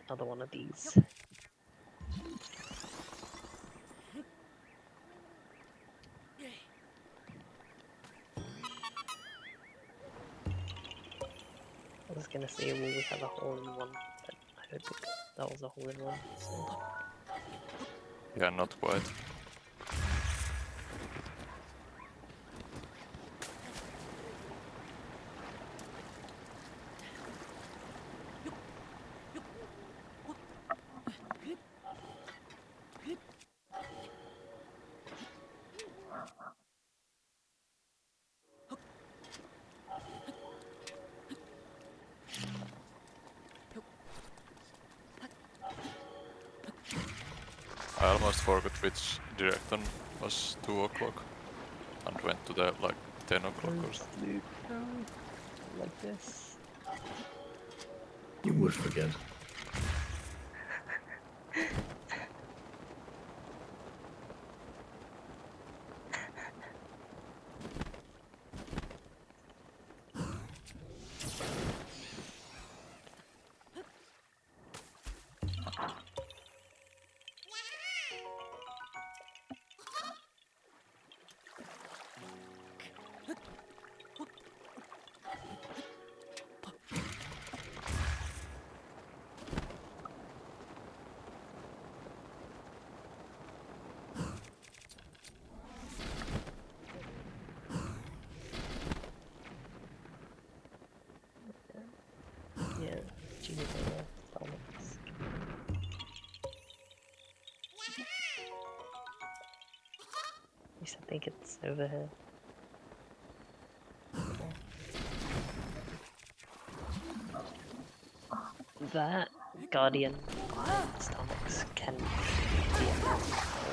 Another one of these. I was gonna say, will we have a hole in one? But I don't think that was a hole in one. So. Yeah, not quite. I almost forgot which direction was 2 o'clock and went to the like 10 o'clock or something. Like this. You would forget. Yeah, Junior Stomachs. At least I think it's over here. That Guardian Stomachs can be a massive power.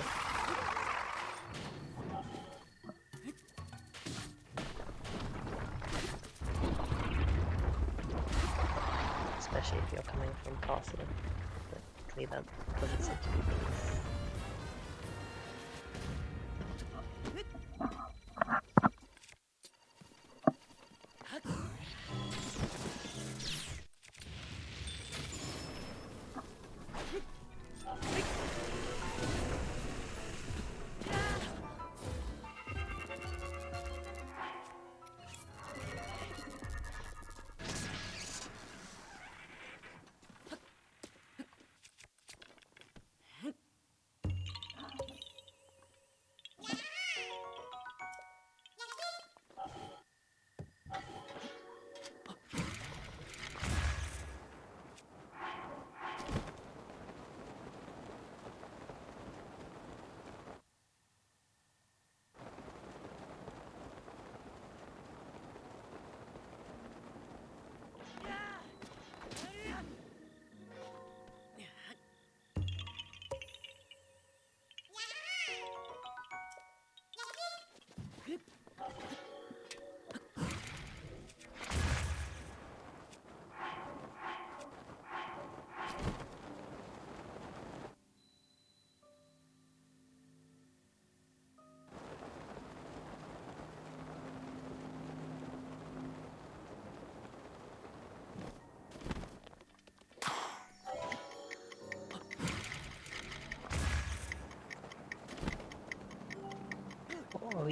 Especially if you're coming from castle. But luckily that doesn't seem to be the case.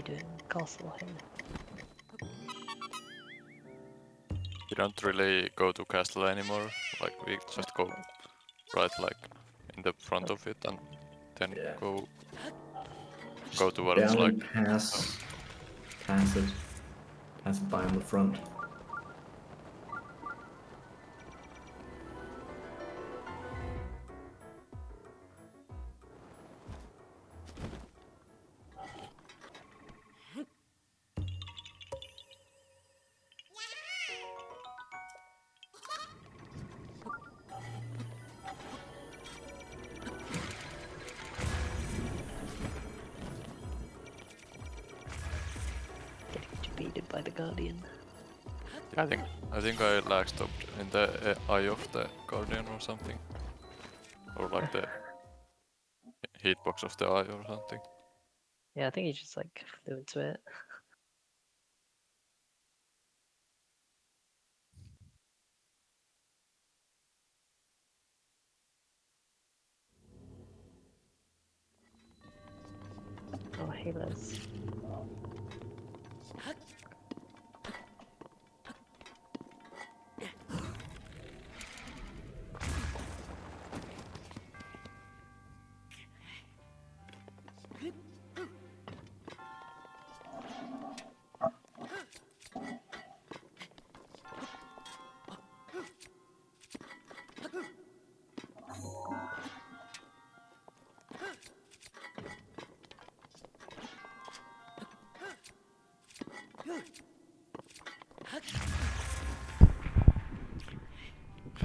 doing? Castle here. We don't really go to castle anymore. Like we just go right like in the front of it and then Yeah. go towards Barely like pass it by on the front. Getting defeated by the Guardian. I think I lag stopped in the eye of the guardian or something. Or like the hitbox of the eye or something. Yeah, I think he just like flew into it. Oh, halos.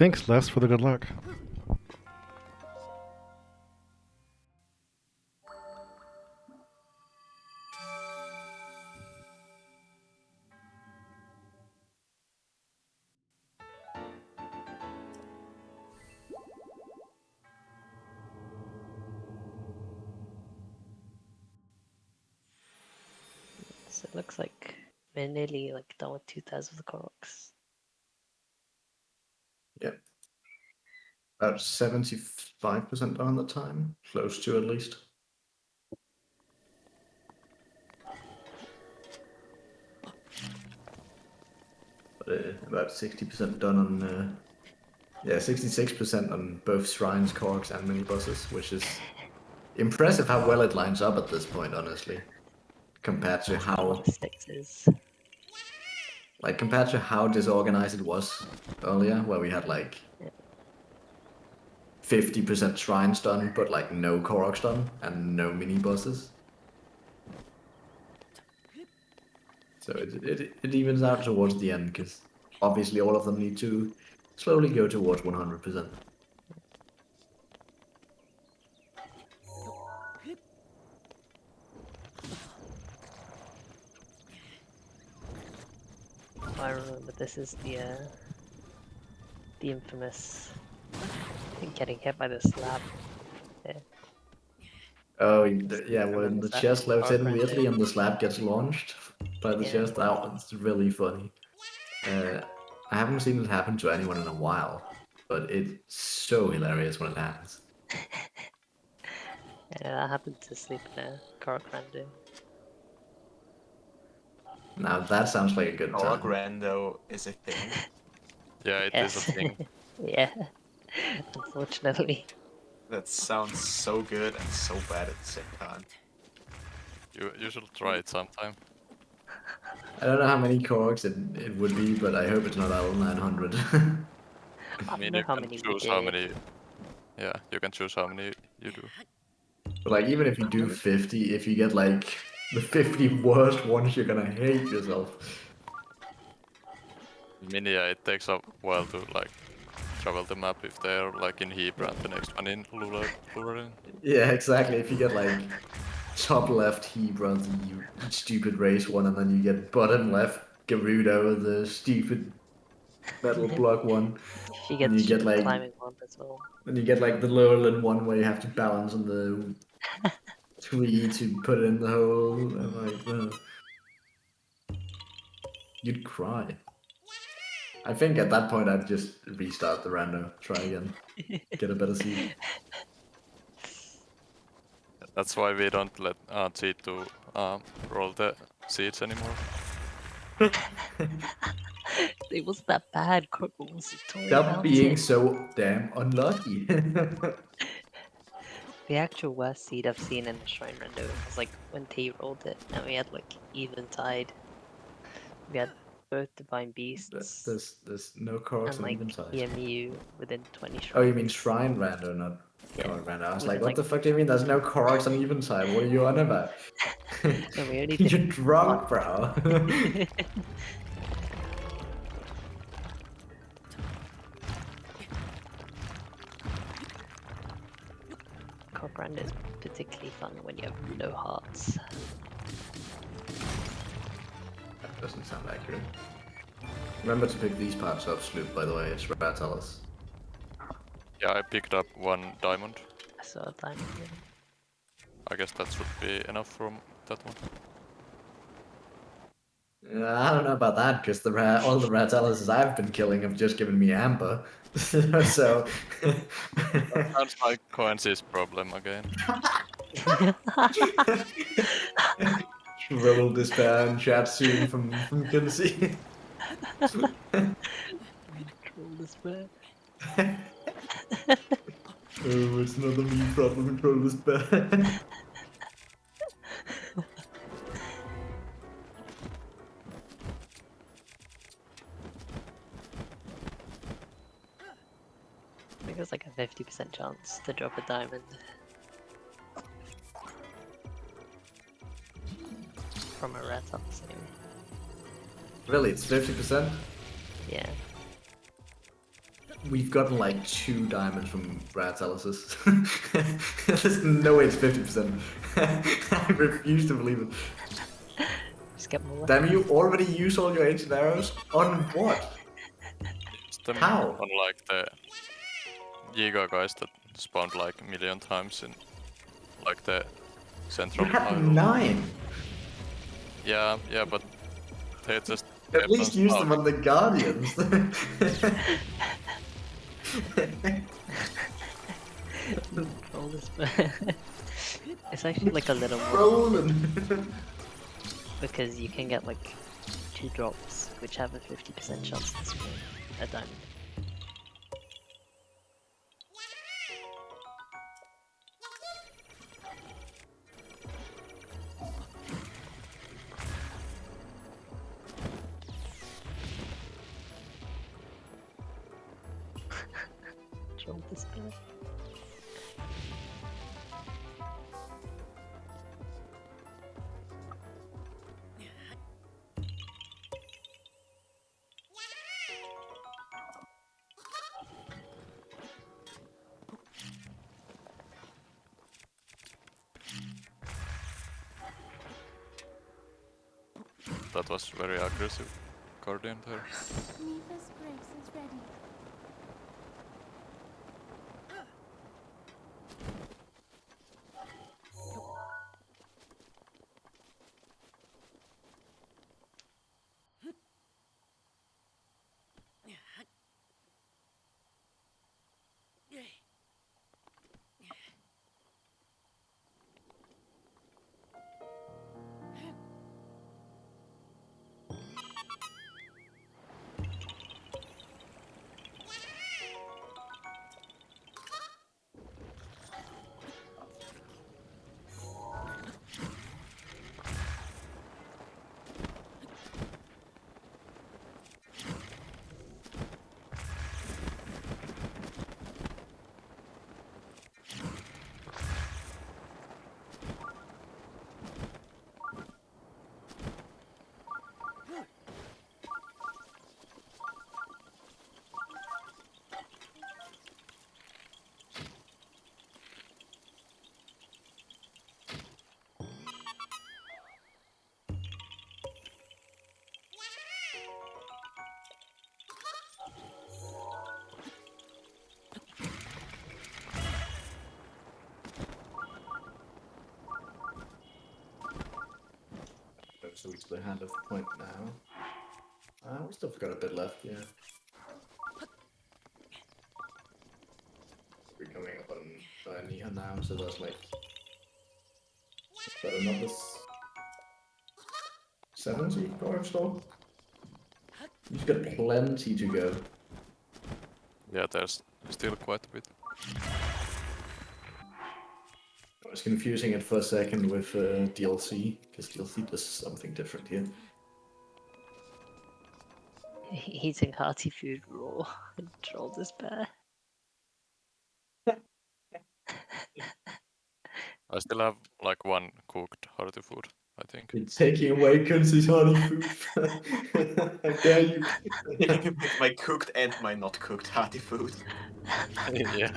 Thanks, Les, for the good luck. So it looks like we're nearly like done with 2/3 of the Koroks. Yeah. About 75% on the time. Close to at least. But about 60% done on yeah, 66% on both shrines, Koroks, and mini bosses, which is impressive how well it lines up at this point, honestly. Compared to A lot how of sixes. compared to how disorganized it was earlier, where we had like 50% shrines done, but like no Koroks done and no mini bosses. So it evens out towards the end, because obviously all of them need to slowly go towards 100%. I remember this is the infamous getting hit by the slab. Yeah. Oh, yeah, Remember when the that chest loads power in grind weirdly there? and the slab gets launched by the Yeah. chest, that one's really funny. I haven't seen it happen to anyone in a while, but it's so hilarious when it happens. Yeah, that happened to sleep in a Korok rando. Now that sounds like a good Korok time. rando is a thing. Yeah, it is a thing. Yeah. Unfortunately. That sounds so good and so bad at the same time. You should try it sometime. I don't know how many Koroks it would be, but I hope it's not L900. I I mean, don't know you how can many we choose how did. many. Yeah, you can choose how many you do. But like, even if you do 50, if you get like the 50 worst ones, you're gonna hate yourself. I mean, yeah, it takes a while to like travel the map if they're like in Hebrew and the next one in Lurarin. Yeah, exactly. If you get like top left Hebron, the stupid race one, and then you get bottom left Gerudo, the stupid metal block one, She and gets you get stupid like climbing one as well. the lowland one where you have to balance on the tree to put it in the hole. I'm like, no. You'd cry. I think at that point I'd just restart the rando, try again, get a better seat. That's why we don't let cheat to roll the seeds anymore. It wasn't that bad. Crook was totally Stop balanced being it. so damn unlucky. The actual worst seed I've seen in a shrine render was like when T rolled it, and we had like even tide. We had both divine beasts there's no Koroks and on like even side. EMU within 20 Oh, shrines. you mean Shrine Rando, not Yeah, Korok Rando. I was within like, what the fuck do you mean there's no Koroks on even side? What are you on about? No, we only You're did drunk, one. bro. Cockbrand is particularly fun when you have no hearts. That doesn't sound accurate. Remember to pick these parts up, Sloop, by the way. It's Ratalis. Yeah, I picked up 1 diamond. I saw a diamond. I guess that should be enough from that one. I don't know about that, because all the Ratalises I've been killing have just given me amber. So... Sounds like Coensi's problem again. Roll despair in chat soon from Coensi. Troll despair. Oh, it's not a me problem, troll despair. I think there's like a 50% chance to drop a diamond. From a rat house, anyway. Really, it's 50%? Yeah. We've gotten like 2 diamonds from Ratalises. There's no way it's 50%. I refuse to believe it. Just get more Damn, lucky. you already used all your ancient arrows? On what? Used them How? on like the Giga guys that spawned like a million times in like the You central had tile. 9! Yeah, but they just At kept least on use them spawning. on the Guardians. Troll despair. It's actually like a little more Rolling. because you can get like 2 drops which have a 50% chance to spawn a diamond. Troll despair. That was very aggressive Guardian there. Neva's grace is ready. So we to the hand of the point now. We still got a bit left, yeah. We're coming up on Niha now, so that's like better numbers. 70 core store. You've got plenty to go. Yeah, there's still quite a bit. I was confusing it for a second with DLC, because DLC does something different here. Eating hearty food raw. Troll despair. I still have like one cooked hearty food, I think. You're taking away Coensi's hearty food. How dare you? With my cooked and my not cooked hearty food. Yeah,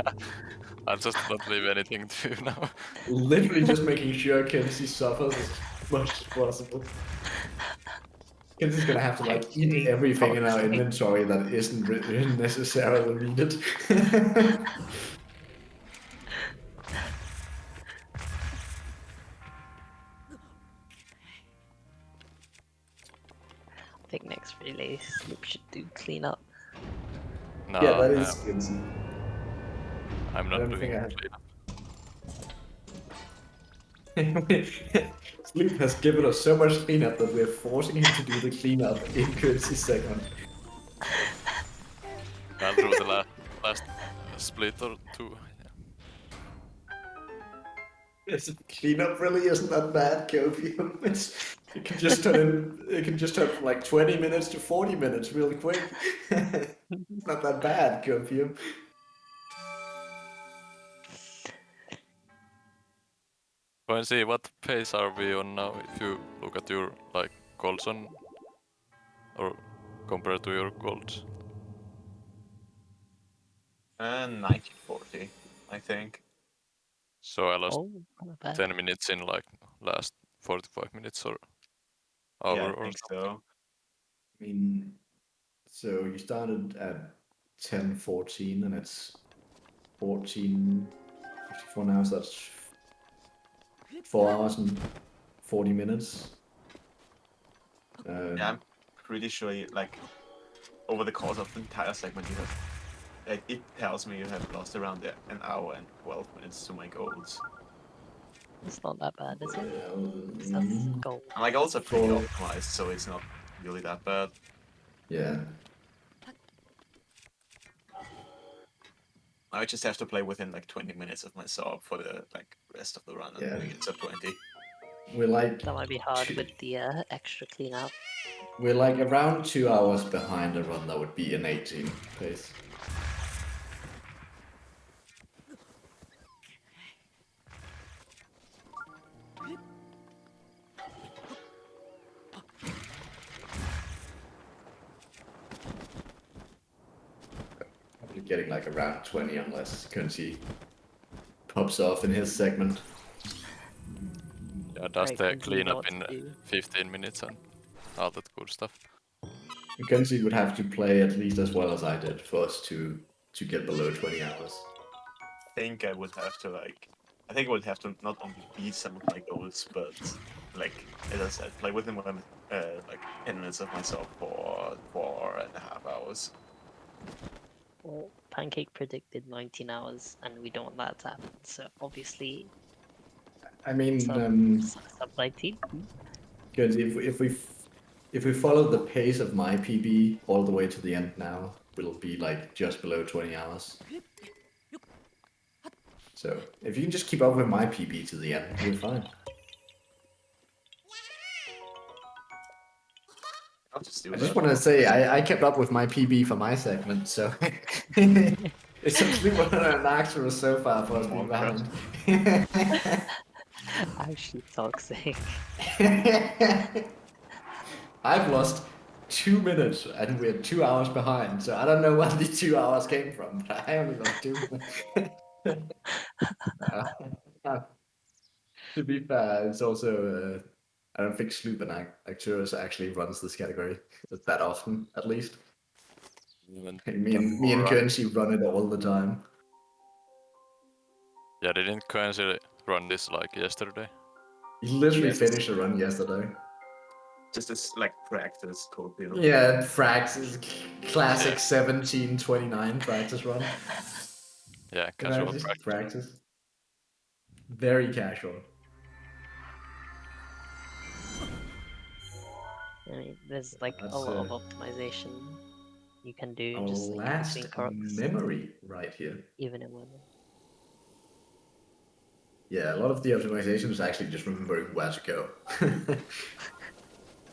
I'll just not leave anything to you now. Literally just making sure Coensi suffers as much as possible. Coensi's gonna have to like eat Actually, everything in our toxic. inventory that isn't necessarily needed. I think next relay Sloop should do cleanup. No, Yeah, that is Coensi. I'm I not don't doing think I have- cleanup. Sloop has given us so much cleanup that we're forcing him to do the cleanup in Coensi's segment. I'll do the last split or two. Yes, cleanup really isn't that bad, Copium. It can just turn from like 20 minutes to 40 minutes really quick. It's not that bad, Copium. Go and see what pace are we on now if you look at your like golds on or compared to your golds. 1940, I think. So I lost Oh, not bad. 10 minutes in like last 45 minutes or hour Yeah, I or think something. so. I mean, so you started at 10:14 and it's 14:54 now, so that's 4 hours and 40 minutes. Yeah, I'm pretty sure like over the course of the entire segment you have it tells me you have lost around an hour and 12 minutes to my goals. It's not that bad, is it? Well, 'Cause that's gold. And my goals are pretty For- optimized, so it's not really that bad. yeah. I just have to play within like 20 minutes of my sub for the like rest of the run and Yeah. then get sub 20. We're like That might be hard with the extra cleanup. we're like around 2 hours behind a run that would be an 18 pace. Probably getting like around 20 unless Coensi pops off in his segment. Yeah, does Right, the can you know cleanup what in to do? 15 minutes and all that good stuff. Coensi would have to play at least as well as I did for us to get below 20 hours. I think I would have to not only beat some of my goals, but like as I said, play within like 10 minutes of myself for 4.5 hours. Well, Pancake predicted 19 hours, and we don't want that to happen. So obviously, I mean, sub 19. because if we follow the pace of my PB all the way to the end now, we'll be like just below 20 hours. So if you can just keep up with my PB to the end, we're fine. I'll just do I that. just want to say I kept up with my PB for my segment, so it's actually one of an Arcturus so far for us being behind. Actually toxic. I've lost 2 minutes and we're 2 hours behind, so I don't know where the 2 hours came from, but I only lost 2 minutes. To be fair, it's also I don't think Sloop and Arcturus actually runs this category that often, at least. Me and Coensi run it all the time. Yeah, didn't Coensi run this like yesterday? He literally Yes. finished a run yesterday. Just as like practice code deal. Yeah, Frax is classic 1729 practice run. Yeah, casual Just practice. practice. Very casual. I mean, there's like a That's lot of optimization you can do our just like last between crocs, memory right here. even in women. Yeah, a lot of the optimization is actually just remembering where to go.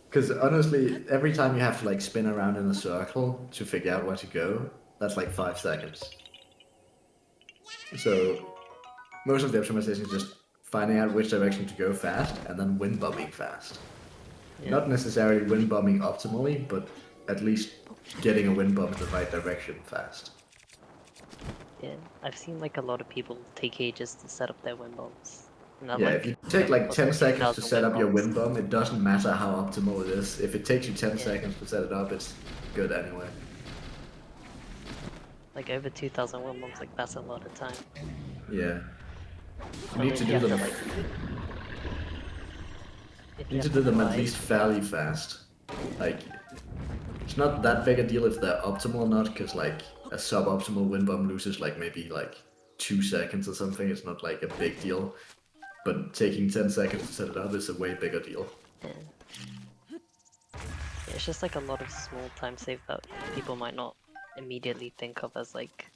Because honestly, every time you have to like spin around in a circle to figure out where to go, that's like 5 seconds. So most of the optimization is just finding out which direction to go fast and then wind bombing fast. Yeah. Not necessarily wind bombing optimally, but at least getting a wind bomb in the right direction fast. Yeah, I've seen like a lot of people take ages to set up their wind bombs. And they're Yeah, like, if you take like what's 10 it, seconds to 2,000 set up your bombs? wind bomb, it doesn't matter how optimal it is. If it takes you 10 Yeah. seconds to set it up, it's good anyway. Like over 2,000 wind bombs, like that's a lot of time. Yeah. You Only need to if do you have them. to like, if You you need to have do them at glide. least fairly fast. Like, it's not that big a deal if they're optimal or not, because like a suboptimal wind bomb loses like maybe like 2 seconds or something. It's not like a big deal. But taking 10 seconds to set it up is a way bigger deal. Yeah. Yeah, it's just like a lot of small time save that people might not immediately think of as like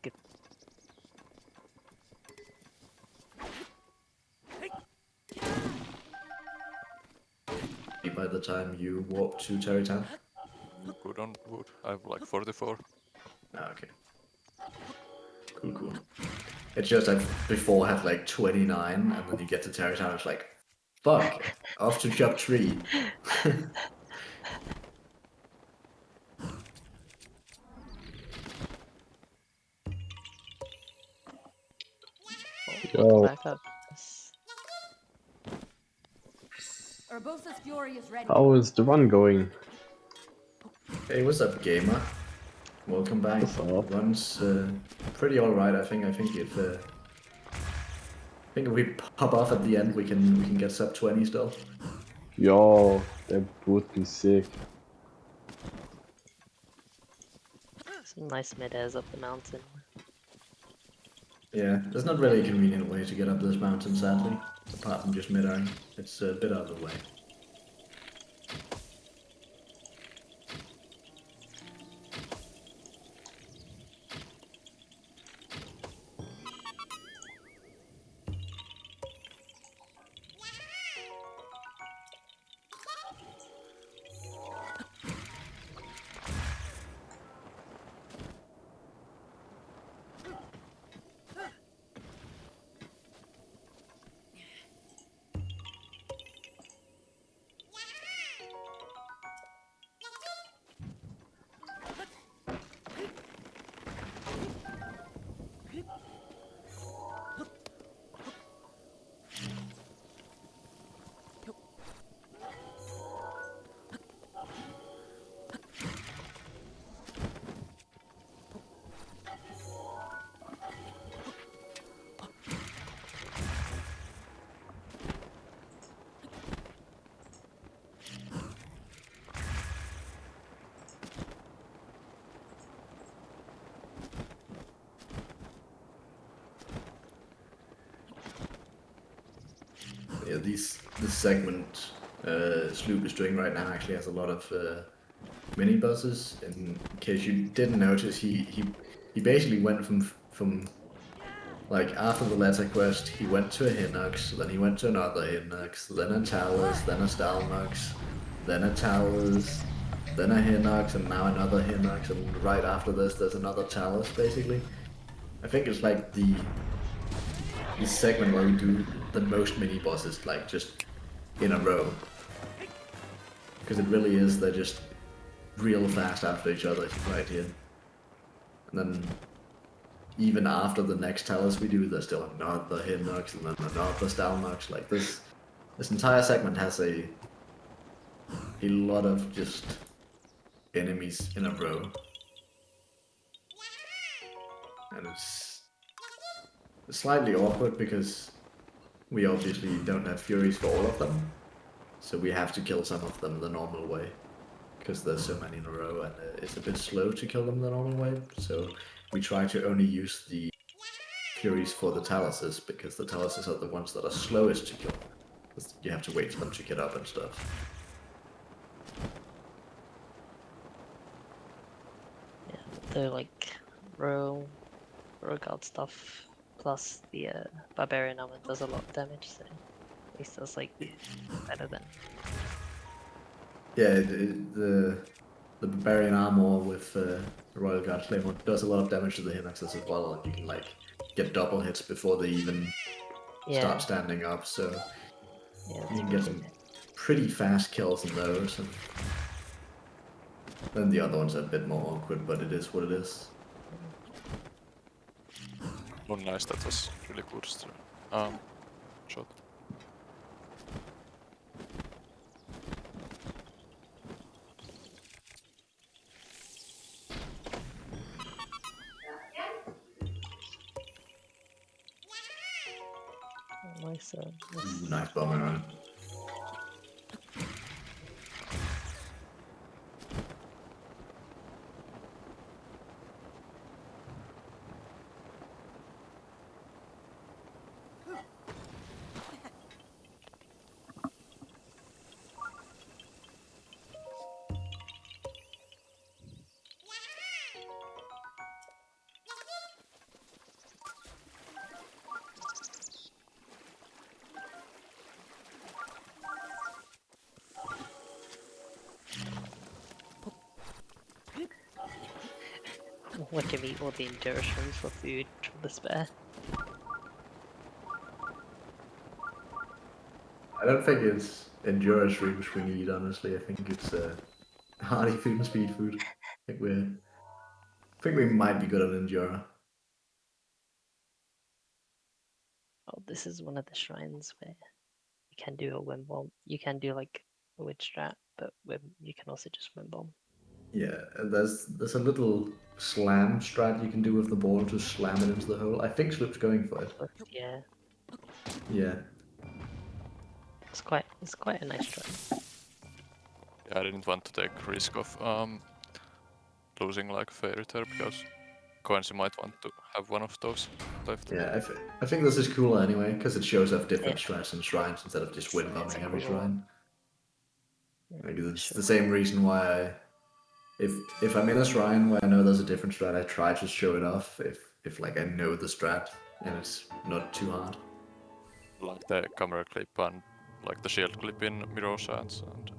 good. By the time you walk to Terrytown? Good on wood. I have like 44. Ah, okay. Cool, cool. It's just I've before had like 29, and then you get to Terrytown, it's like, fuck, off to shop 3. Welcome back up. Urbosa's fury is ready. How is the run going? Hey, what's up, gamer? Welcome back. What's up? Runs pretty alright, I think. I think if we pop off at the end, we can get sub 20 still. Yo, that would be sick. Some nice mid-airs up the mountain. Yeah, there's not really a convenient way to get up this mountain, sadly, apart from just mid-airing. It's a bit out of the way. Yeah, this segment Sloop is doing right now actually has a lot of mini buses. In case you didn't notice, he basically went from like after the letter quest, he went to a Hinox, then he went to another Hinox, then a Towers, then a Stalnox, then a Towers, then a Hinox, and now another Hinox, and right after this there's another Towers basically. I think it's like the segment where we do the most mini bosses like just in a row. Because it really is, they're just real fast after each other right here. And then even after the next Talus we do, there's still another Hinox and then another Stalnox. Like this entire segment has a lot of just enemies in a row. And it's slightly awkward because we obviously don't have Furies for all of them. So we have to kill some of them the normal way. Because there's so many in a row and it's a bit slow to kill them the normal way. So we try to only use the Furies for the Taluses, because the Taluses are the ones that are slowest to kill. The You have to wait for them to get up and stuff. Yeah, the like row guard stuff plus the barbarian armor does a lot of damage, so at least that's like better than. Yeah, the barbarian armor with the royal guard claymore does a lot of damage to the Hinoxes as well, and you can like get double hits before they even start standing up. So Yeah, you can pretty get some pretty fast kills in those. And then the other ones are a bit more awkward, but it is what it is. Oh, nice. That was really good shot. nice. Nice bomber run. Watch him eat all the endurance rooms for food from the spare. I don't think it's endurance rooms we need, honestly. I think it's hardy food and speed food. I think we might be good on endura. Oh, this is one of the shrines where you can do a wind bomb. You can do like a witch strat, but you can also just wind bomb. Yeah, and there's a little slam strat you can do with the ball to slam it into the hole. I think Sloop's going for it. Yeah, Yeah. it's quite a nice strat. Yeah, I didn't want to take risk of losing like Fairy Tale because Coensi might want to have one of those left. Yeah, I think this is cooler anyway, because it shows off different strats and shrines instead of just wind bombing every shrine. Like, it's the same reason why if I'm in a shrine where I know there's a different strat, I try to show it off if like I know the strat and it's not too hard. Like the camera clip and like the shield clip in Mirror Sands and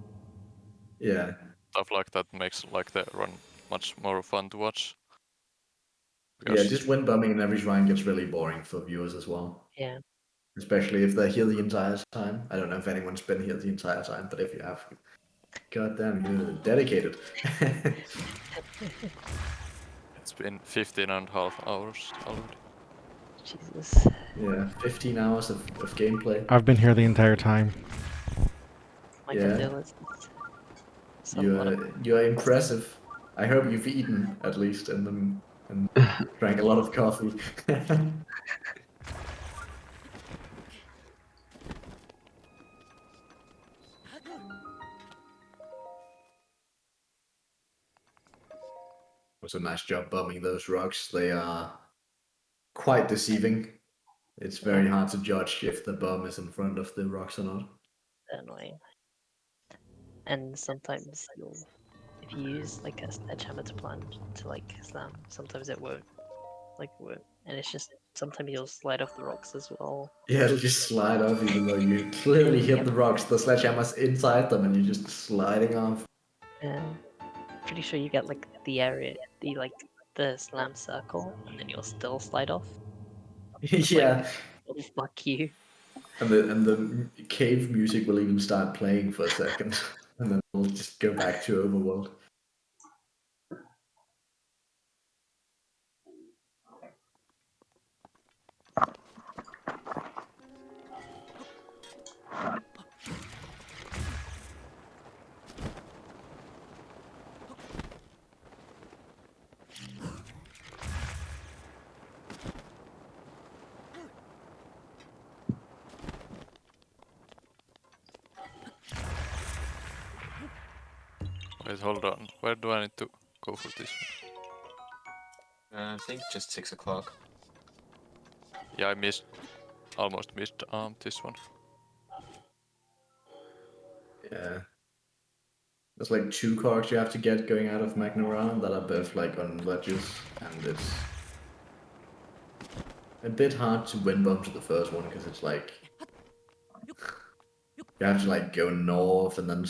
Yeah. stuff like that makes like the run much more fun to watch. Yeah, just wind bombing in every shrine gets really boring for viewers as well. Yeah. Especially if they're here the entire time. I don't know if anyone's been here the entire time, but if you have, goddamn, you're dedicated. It's been 15.5 hours already. Jesus. Yeah, 15 hours of gameplay. I've been here the entire time. My Yeah. condolences. You're impressive. I hope you've eaten at least and drank a lot of coffee. It was a nice job bombing those rocks. They are quite deceiving. It's very hard to judge if the bomb is in front of the rocks or not. Annoying. And sometimes if you use like a sledgehammer to plunge to like slam, sometimes it won't. And it's just sometimes you'll slide off the rocks as well. Yeah, it'll just slide off even though you clearly hit the rocks. The sledgehammer's inside them and you're just sliding off. Pretty sure you get like the slam circle, and then you'll still slide off. Yeah. Oh, fuck you. And the cave music will even start playing for a second, and then we'll just go back to Overworld. Wait, hold on. Where do I need to go for this one? I think just 6 o'clock. Yeah, I almost missed this one. there's like 2 cogs you have to get going out of Magnarana that are both like on ledges, and it's a bit hard to wind bump to the first one because it's like you have to like go north and then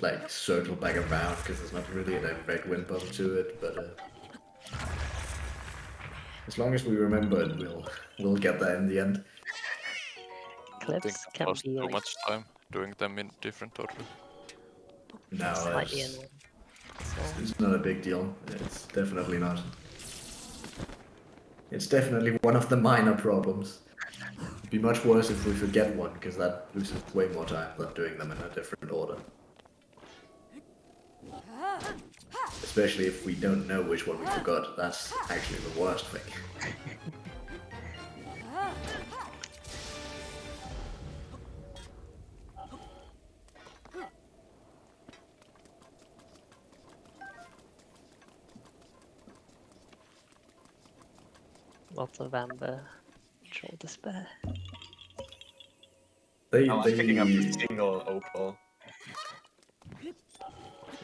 like circle back around because there's not really a direct wind bump to it. But as long as we remember it, we'll get there in the end. I think Cliffs I can lost be too like much time doing them in different order. No, slightly it's, annoying. So, it's not a big deal. It's definitely not. It's definitely one of the minor problems. It'd be much worse if we forget one, because that loses way more time than doing them in a different order. Especially if we don't know which one we forgot. That's actually the worst thing. lots of amber. Troll despair. I like picking up a single opal.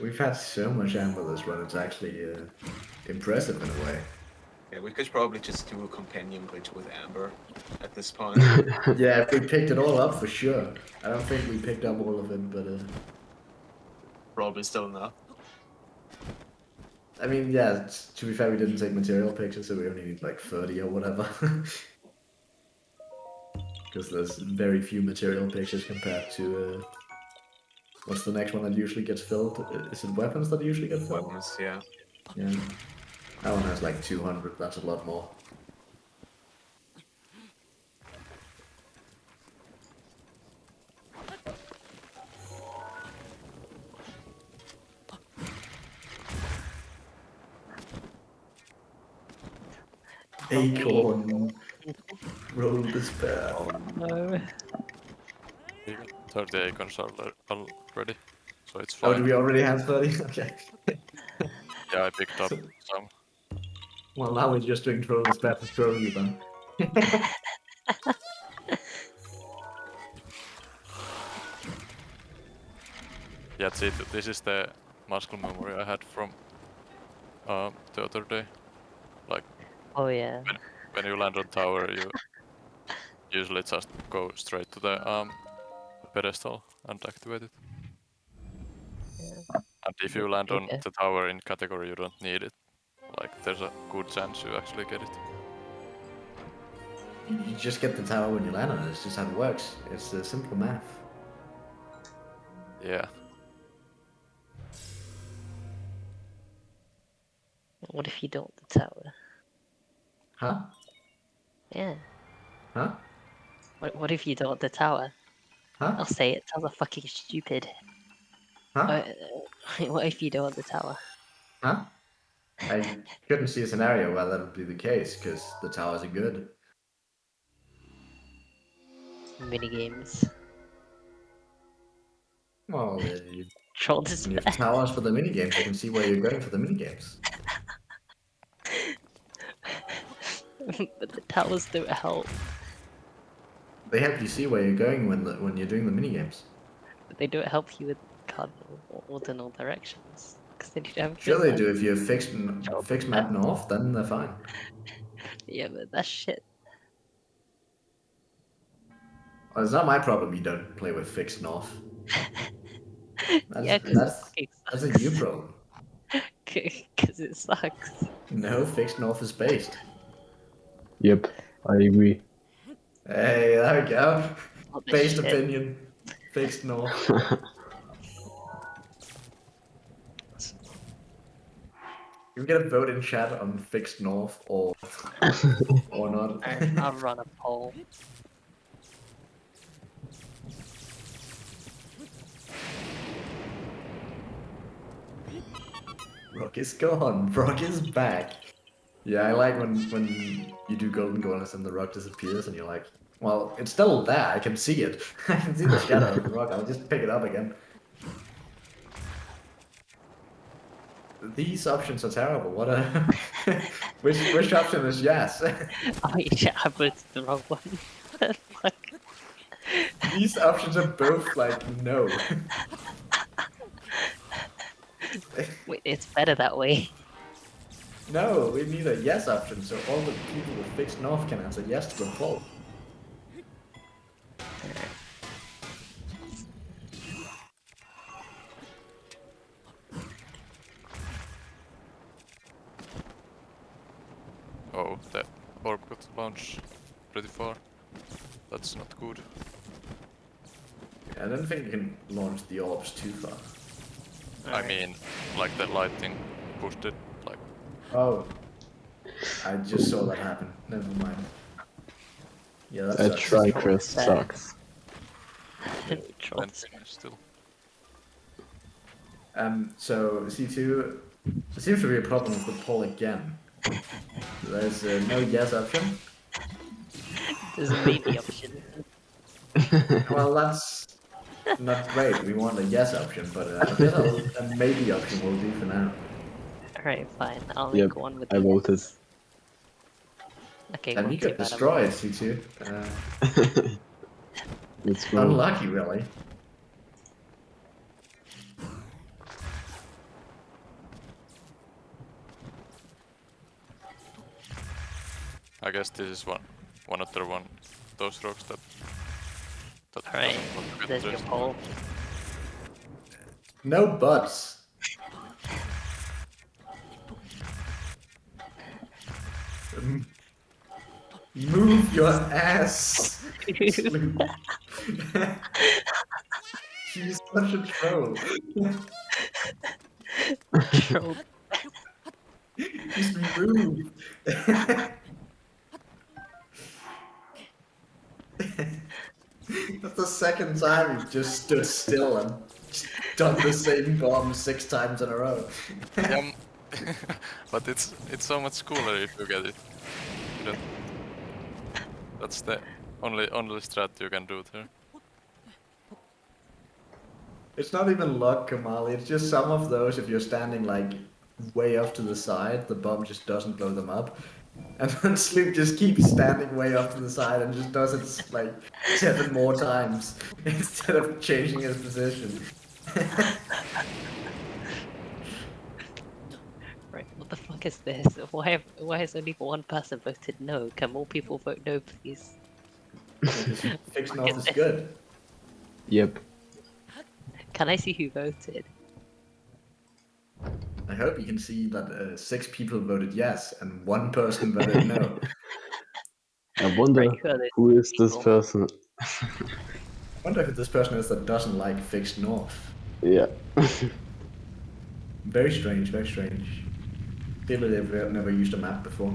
We've had so much amber this run, it's actually impressive in a way. Yeah, we could probably just do a companion glitch with amber at this point. Yeah, if we picked it all up for sure. I don't think we picked up all of it, but Probably still enough. I mean, yeah, to be fair, we didn't take material pictures, so we only need like 30 or whatever. Because there's very few material pictures compared to what's the next one that usually gets filled? Is it weapons that usually get filled? Weapons, yeah. Yeah. That one has like 200, that's a lot more. Acorn. Roll despair. No. 30 acorns already, so it's Oh, fine. do we already have 30? Okay. Yeah, I picked up some. Well, now we're just doing troll despair to troll you then. Yeah, see, this is the muscle memory I had from the other day. Like, Oh yeah. when you land on tower, you usually just go straight to the pedestal and activate it. Yeah. And if you land on Okay. the tower in category, you don't need it. Like, there's a good chance you actually get it. You just get the tower when you land on it, it's just how it works. It's simple math. Yeah. What if you don't the tower? Huh? Yeah. Huh? What if you don't the tower? Huh? I'll say it sounds fucking stupid. Huh? What if you don't the tower? Huh? I couldn't see a scenario where that would be the case, because the towers are good. Minigames. Well, Troll when you have despair. towers for the minigames, you can see where you're going for the minigames. But the towers don't help. They help you see where you're going when you're doing the minigames. But they don't help you with cardinal or ordinal directions. Because they don't have Sure grid they do. lines. If you fix map north, then they're fine. Yeah, but that's shit. Well, it's not my problem you don't play with fixed north. Yeah, because it fucking That's a sucks. you problem. Because it sucks. No, fixed north is based. Yep, I agree. Hey, there we go. What the Based shit? opinion. Fixed north. You get a vote in chat on fixed north or not. I'll run a poll. Rock is gone. Rock is back. Yeah, I like when you do golden golems and the rock disappears and you're like, well, it's still there. I can see it. I can see the shadow of the rock. I'll just pick it up again. These options are terrible. What a which option is yes? Oh yeah, I put the wrong one. Fuck. These options are both like no. Wait, it's better that way. No, we need a yes option, so all the people with fixed north can answer yes to the poll. Oh, the orb got launched pretty far. That's not good. I don't think you can launch the orbs too far. I mean, like the lighting pushed it, like... Oh. I just saw that happen. Never mind. Yeah, that That sucks. Tricrest sucks. Trolls. Still. So C2, there seems to be a problem with the poll again. There's no yes option. There's a maybe option. Well, that's not great. We want a yes option, but I guess a maybe option will do for now. Alright, fine. I'll Yep, make one with I the voted. yes. Okay, And well, you too got bad. destroyed, C2. Let's go. Unlucky, really. I guess this is one of those rocks that Alright, doesn't want to get there's your addressed. poll. No buts. Move your ass. Sloop. She's such a troll. Troll. Just move. That's the second time you've just stood still and just done the same bomb 6 times in a row. Yeah, but it's so much cooler if you get it. You don't... That's the only strat you can do there. It's not even luck, Kamali. It's just some of those, if you're standing like way off to the side, the bomb just doesn't blow them up. And then Sloop just keeps standing way off to the side and just does it like 7 more times instead of changing his position. Right, what the fuck is this? Why has only one person voted no? Can more people vote no, please? Fixing off is good. Yep. Can I see who voted? I hope you can see that 6 people voted yes and 1 person voted no. I wonder Right, who are those who is this people? person? I wonder who this person is that doesn't like fixed north. Yeah. Very strange, very strange. Clearly they've never used a map before.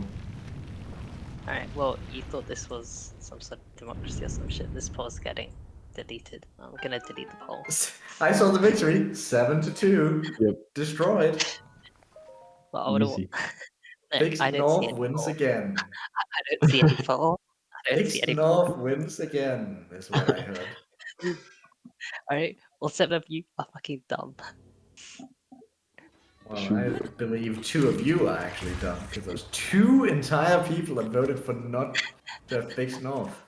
Alright, well, you thought this was some sort of democracy or some shit. This poll's getting deleted. I'm gonna delete the poll. I saw the victory, 7-2. Yep. Destroyed. Well, I would've... Easy. Look, Fixed I don't see north any wins poll. again. I don't see any poll. I don't see Fixed any poll. north wins again, is what I heard. Alright, well, 7 of you are fucking dumb. Well, Shoot. I believe 2 of you are actually dumb, because there's 2 entire people that voted for not to have fixed north.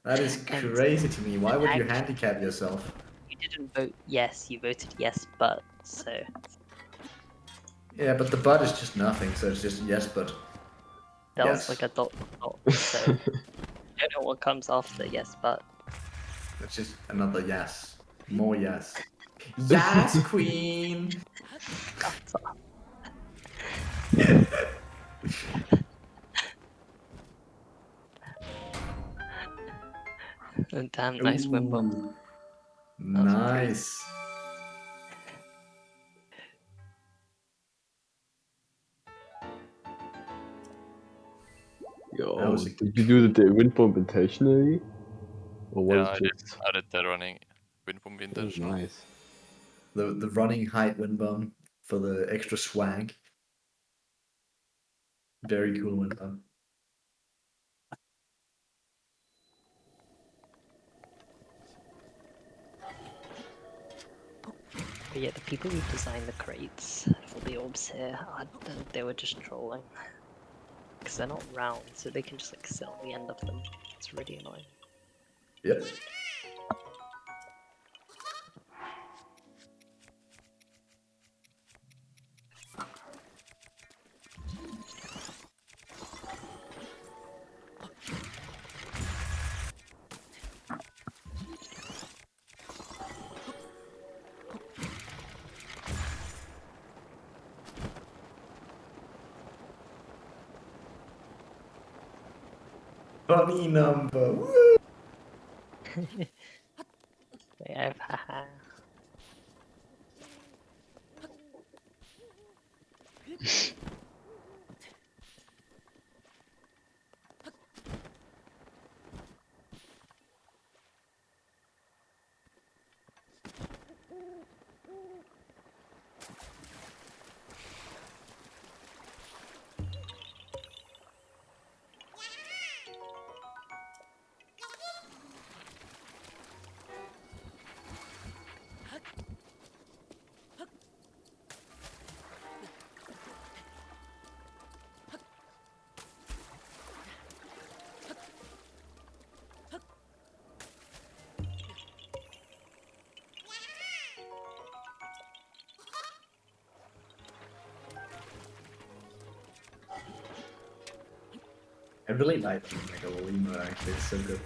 That is And crazy to me. Why would you actually- handicap yourself? You didn't vote yes, you voted yes, but, so... Yeah, but the but is just nothing, so it's just yes, but. That Yes. was like a dot, so... I don't know what comes after yes, but... It's just another yes. More yes. Yes, queen! Damn, nice win bomb. Ooh. Nice. That Yo, was a did you do the wind bomb intentionally? Or was Yeah, it just... I did the running wind bomb Oh, intentional. nice. The running height wind bomb for the extra swag. Very cool wind bomb. But yeah, the people who designed the crates for the orbs here, they were just trolling. Because they're not round, so they can just like sit on the end of them. It's really annoying. Yep. Funny number. Woo! Yeah, haha. I really like Mega Lemur, actually, it's so good.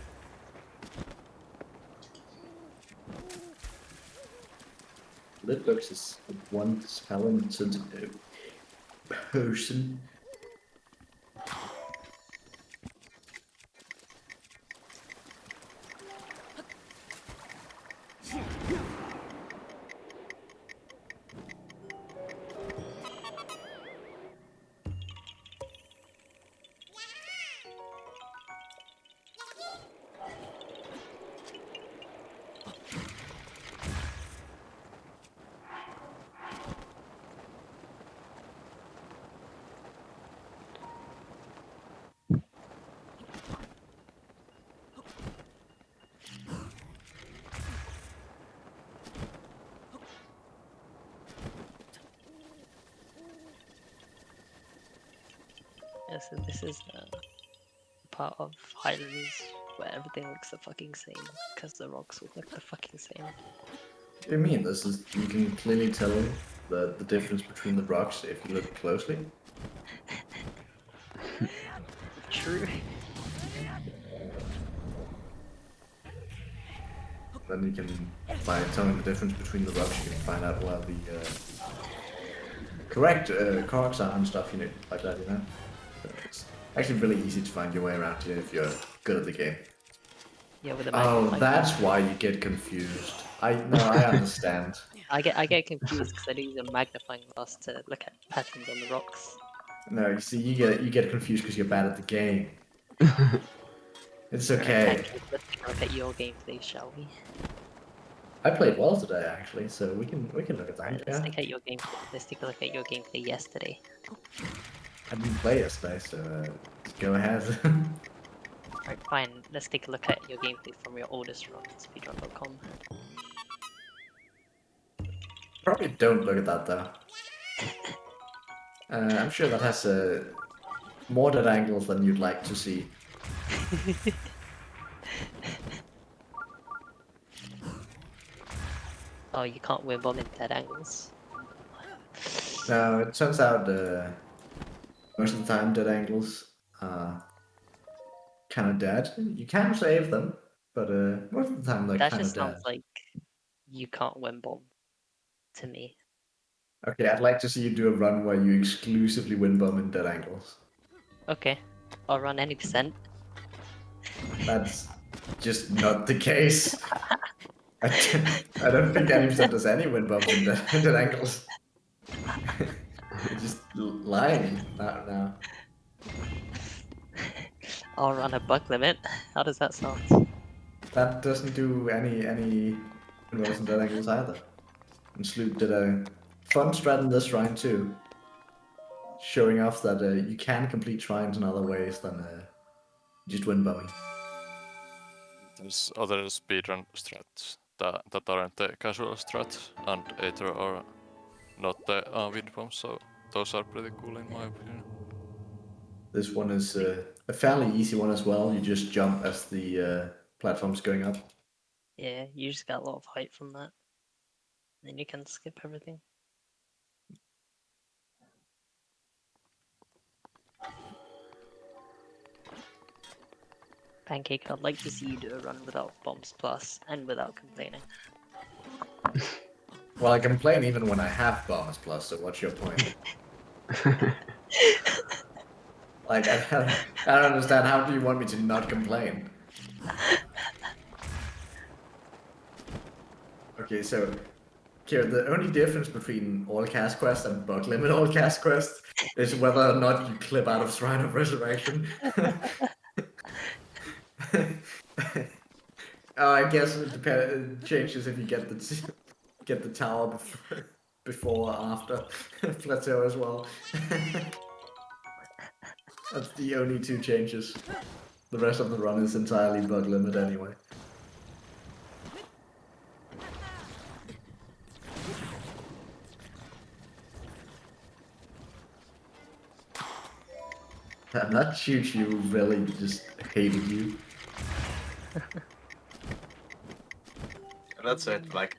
Litbox is one talented person. Yeah, so this is part of Highlands where everything looks the fucking same because the rocks all look the fucking same. What do you mean? This is, you can clearly tell the difference between the rocks if you look closely. True. Then you can, by telling the difference between the rocks, you can find out where the correct cogs are and stuff, you know, like that, you know. It's actually really easy to find your way around here if you're good at the game. Yeah, with a Oh, magnifying that's glass. why you get confused. I understand. I get confused because I do use a magnifying glass to look at patterns on the rocks. No, you see, you get confused because you're bad at the game. It's Alright, okay. Pancake, let's take a look at your gameplay, shall we? I played well today, actually, so we can look at that. Alright, Yeah, let's take a look at your gameplay yesterday. I didn't play yesterday, so go ahead. Alright, fine. Let's take a look at your gameplay from your oldest run, speedrun.com. Probably don't look at that though. I'm sure that has more dead angles than you'd like to see. Oh, you can't win bomb in dead angles. Now it turns out most of the time dead angles are kind of dead. You can save them, but most of the time they're That kind of just dead. sounds like you can't win bomb to me. Okay, I'd like to see you do a run where you exclusively win bomb in dead angles. Okay, I'll run any percent. That's just not the case. I don't think any percent does any win bombs in dead angles. You're just lying now. I'll run a bug limit. How does that sound? That doesn't do any win bombs in dead angles either. And Sloop did a fun strat in this shrine too, showing off that you can complete shrines in other ways than just win bombing. There's other speedrun strats that aren't the casual strats, and either are not the wind bombs, so those are pretty cool in my opinion. This one is a fairly easy one as well. You just jump as the platform's going up. Yeah, you just got a lot of height from that. Then you can skip everything. Pancake, I'd like to see you do a run without bombs plus and without complaining. Well, I complain even when I have bombs plus, so what's your point? Like, I don't understand. How do you want me to not complain? Okay, so Kira, the only difference between all cast quest and bug limit all cast quest is whether or not you clip out of Shrine of Resurrection. I guess it changes if you get the tower before or after plateau as well. That's the only two changes. The rest of the run is entirely bug limit anyway. And that Choo-Choo really just hated you. That's it, like,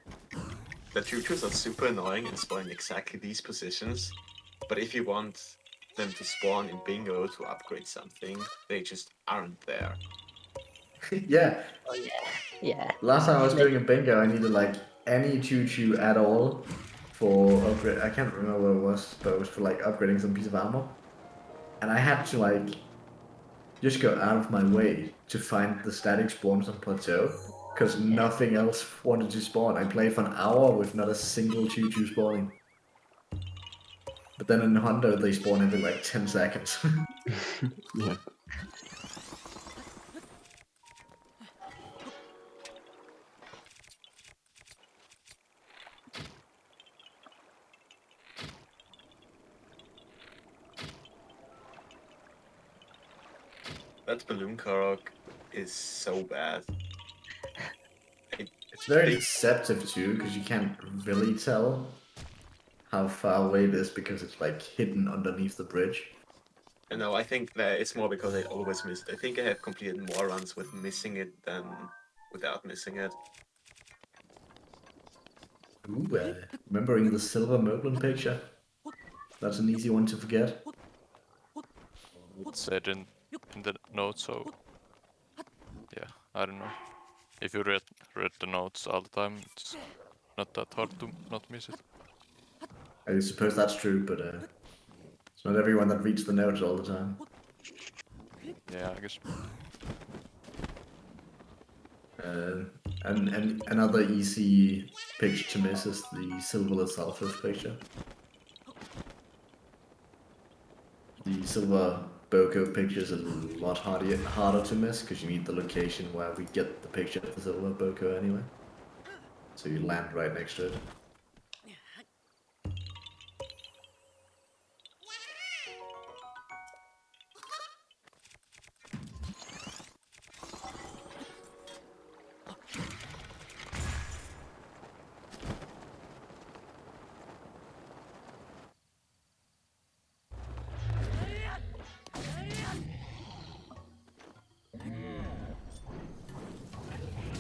the choo-choos are super annoying and spawn in exactly these positions, but if you want them to spawn in bingo to upgrade something, they just aren't there. Yeah. Oh yeah, yeah. Last time I was doing a bingo, I needed like any choo-choo at all for upgrade. I can't remember what it was, but it was for like upgrading some piece of armor. And I had to like just go out of my way to find the static spawns on plateau because nothing else wanted to spawn. I played for an hour with not a single choo-choo spawning. But then in Hondo, they spawn every like 10 seconds. Yeah. That balloon Korok is so bad. It's very deceptive too, because you can't really tell how far away it is because it's like hidden underneath the bridge. No, I think that it's more because I always miss it. I think I have completed more runs with missing it than without missing it. Ooh, remembering the silver Merlin picture. That's an easy one to forget. It's said in the notes, so yeah, I don't know. If you read the notes all the time, it's not that hard to not miss it. I suppose that's true, but it's not everyone that reads the notes all the time. Yeah, I guess. And another easy picture to miss is the silver sulfur picture. The silver Boko picture is a lot harder to miss because you need the location where we get the picture of the silver Boko anyway. So you land right next to it.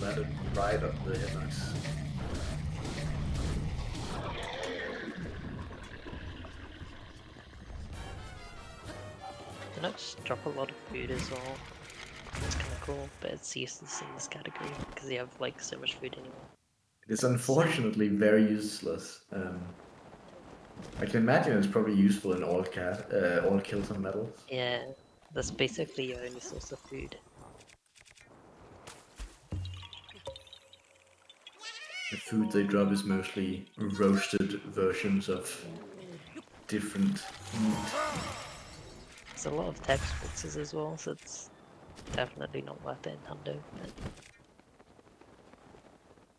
Landed right up the hillocks. They not just drop a lot of food as well. It's kind of cool, but it's useless in this category because you have like so much food anyway. It is unfortunately very useless. I can imagine it's probably useful in all kills and medals. Yeah, that's basically your only source of food. The food they drop is mostly roasted versions of different meat. There's a lot of text boxes as well, so it's definitely not worth it in Hundo.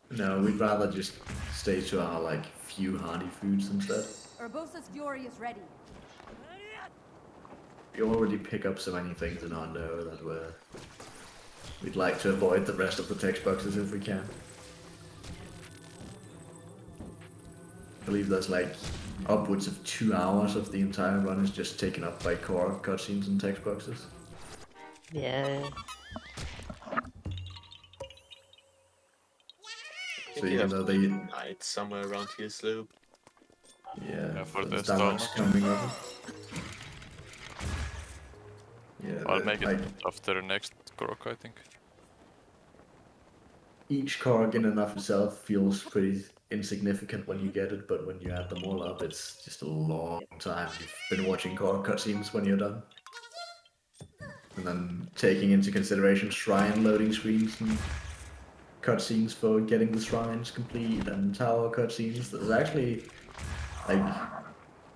But No, we'd rather just stay to our like few hardy foods instead. Urbosa's Fury is ready. We already pick up so many things in Hondo that we'd like to avoid the rest of the text boxes if we can. I believe there's like upwards of 2 hours of the entire run is just taken up by core cutscenes and text boxes. yeah, So even though they night somewhere around here, Sloop. yeah, For the Starbucks Starbucks. coming up. Yeah, I'll make it like after the next Korok, I think. each card in and of itself feels pretty insignificant when you get it, but when you add them all up, it's just a long time. You've been watching card cutscenes when you're done. and then taking into consideration shrine loading screens and cutscenes for getting the shrines complete and tower cutscenes, there's actually like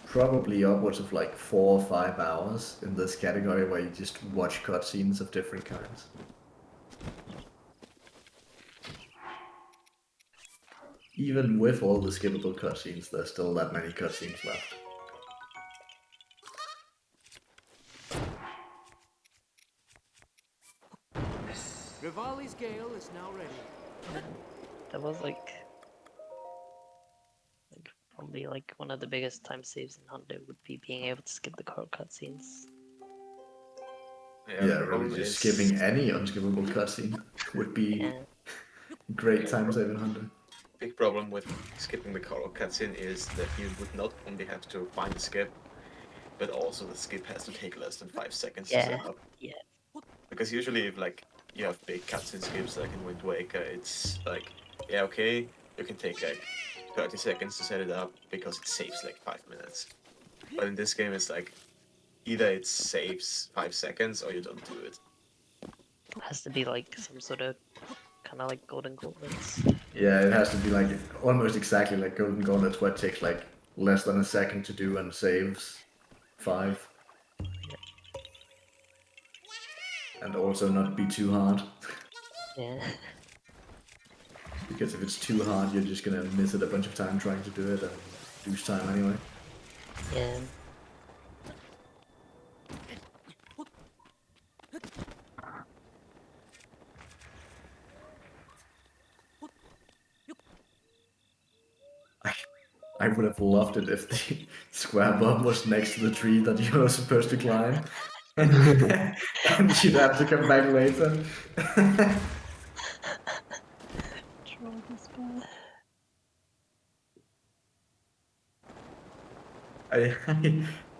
probably upwards of like 4 or 5 hours in this category where you just watch cutscenes of different kinds. Even with all the skippable cutscenes, there's still that many cutscenes left. Rivali's Gale is now ready. That was like probably like one of the biggest time saves in Hunter would be being able to skip the cutscenes. Yeah, really just skipping any unskippable cutscene would be great time saving Hunter. Big problem with skipping the color cutscene is that you would not only have to find the skip, but also the skip has to take less than 5 seconds to set up. Yeah. Because usually if like you have big cutscene skips like in Wind Waker, it's like, yeah, okay, you can take like 30 seconds to set it up because it saves like 5 minutes. But in this game it's like, either it saves 5 seconds or you don't do it. It has to be like some sort of kind of like golden gauntlets. Yeah, it has to be like almost exactly like Golden Gauntlets, where it takes like less than a second to do and saves 5. And also not be too hard. Yeah. Because if it's too hard, you're just gonna miss it a bunch of time trying to do it and lose time anyway. Yeah. I would have loved it if the square bomb was next to the tree that you were supposed to climb. And you'd have to come back later.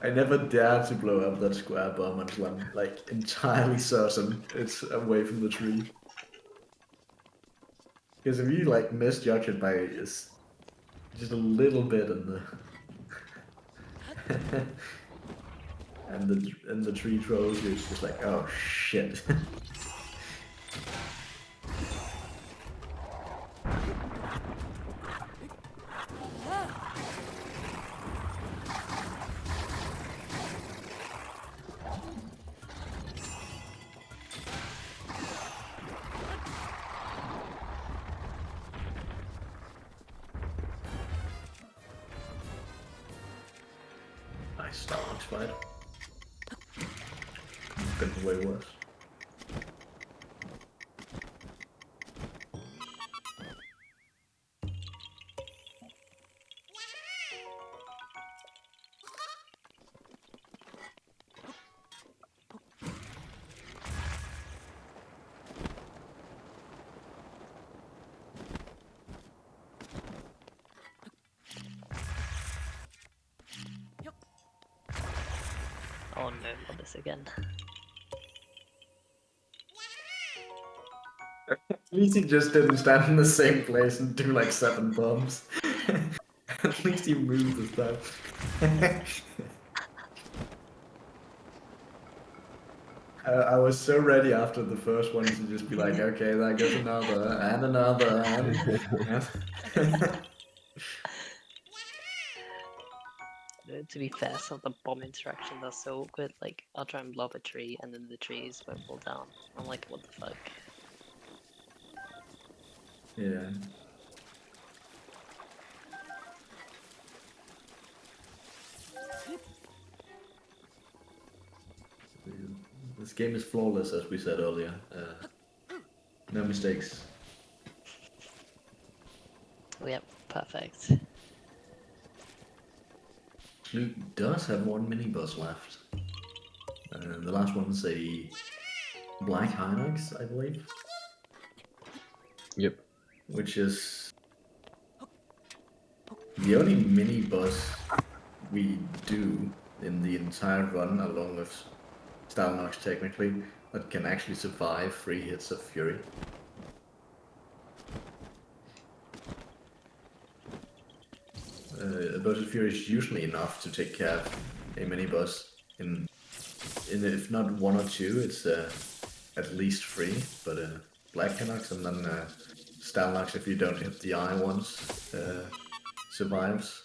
I never dared to blow up that square bomb until I'm like entirely certain it's away from the tree. Because if you like misjudge it by just a little bit in the and the tree trolls you, it's just like, oh shit. Nice Starbucks fight. Could be way worse. Oh no, not this again. At least he just didn't stand in the same place and do like 7 bombs. At least he moved this time. I was so ready after the first one to just be like, okay, that goes another, and another, and... To be fair, some of the bomb interactions are so awkward. Like, I'll try and blow up a tree, and then the trees won't fall down. I'm like, what the fuck? Yeah. This game is flawless, as we said earlier. No mistakes. Oh, yep, perfect. Luke does have one mini-boss left. The last one's a Black Hinox, I believe. Yep. Which is the only mini-boss we do in the entire run, along with Stalnox technically, that can actually survive 3 hits of Fury. A burst of Fury is usually enough to take care of a mini-boss in if not 1 or 2, it's at least 3. But black Canucks and then Stalnox, if you don't hit the eye once, survives.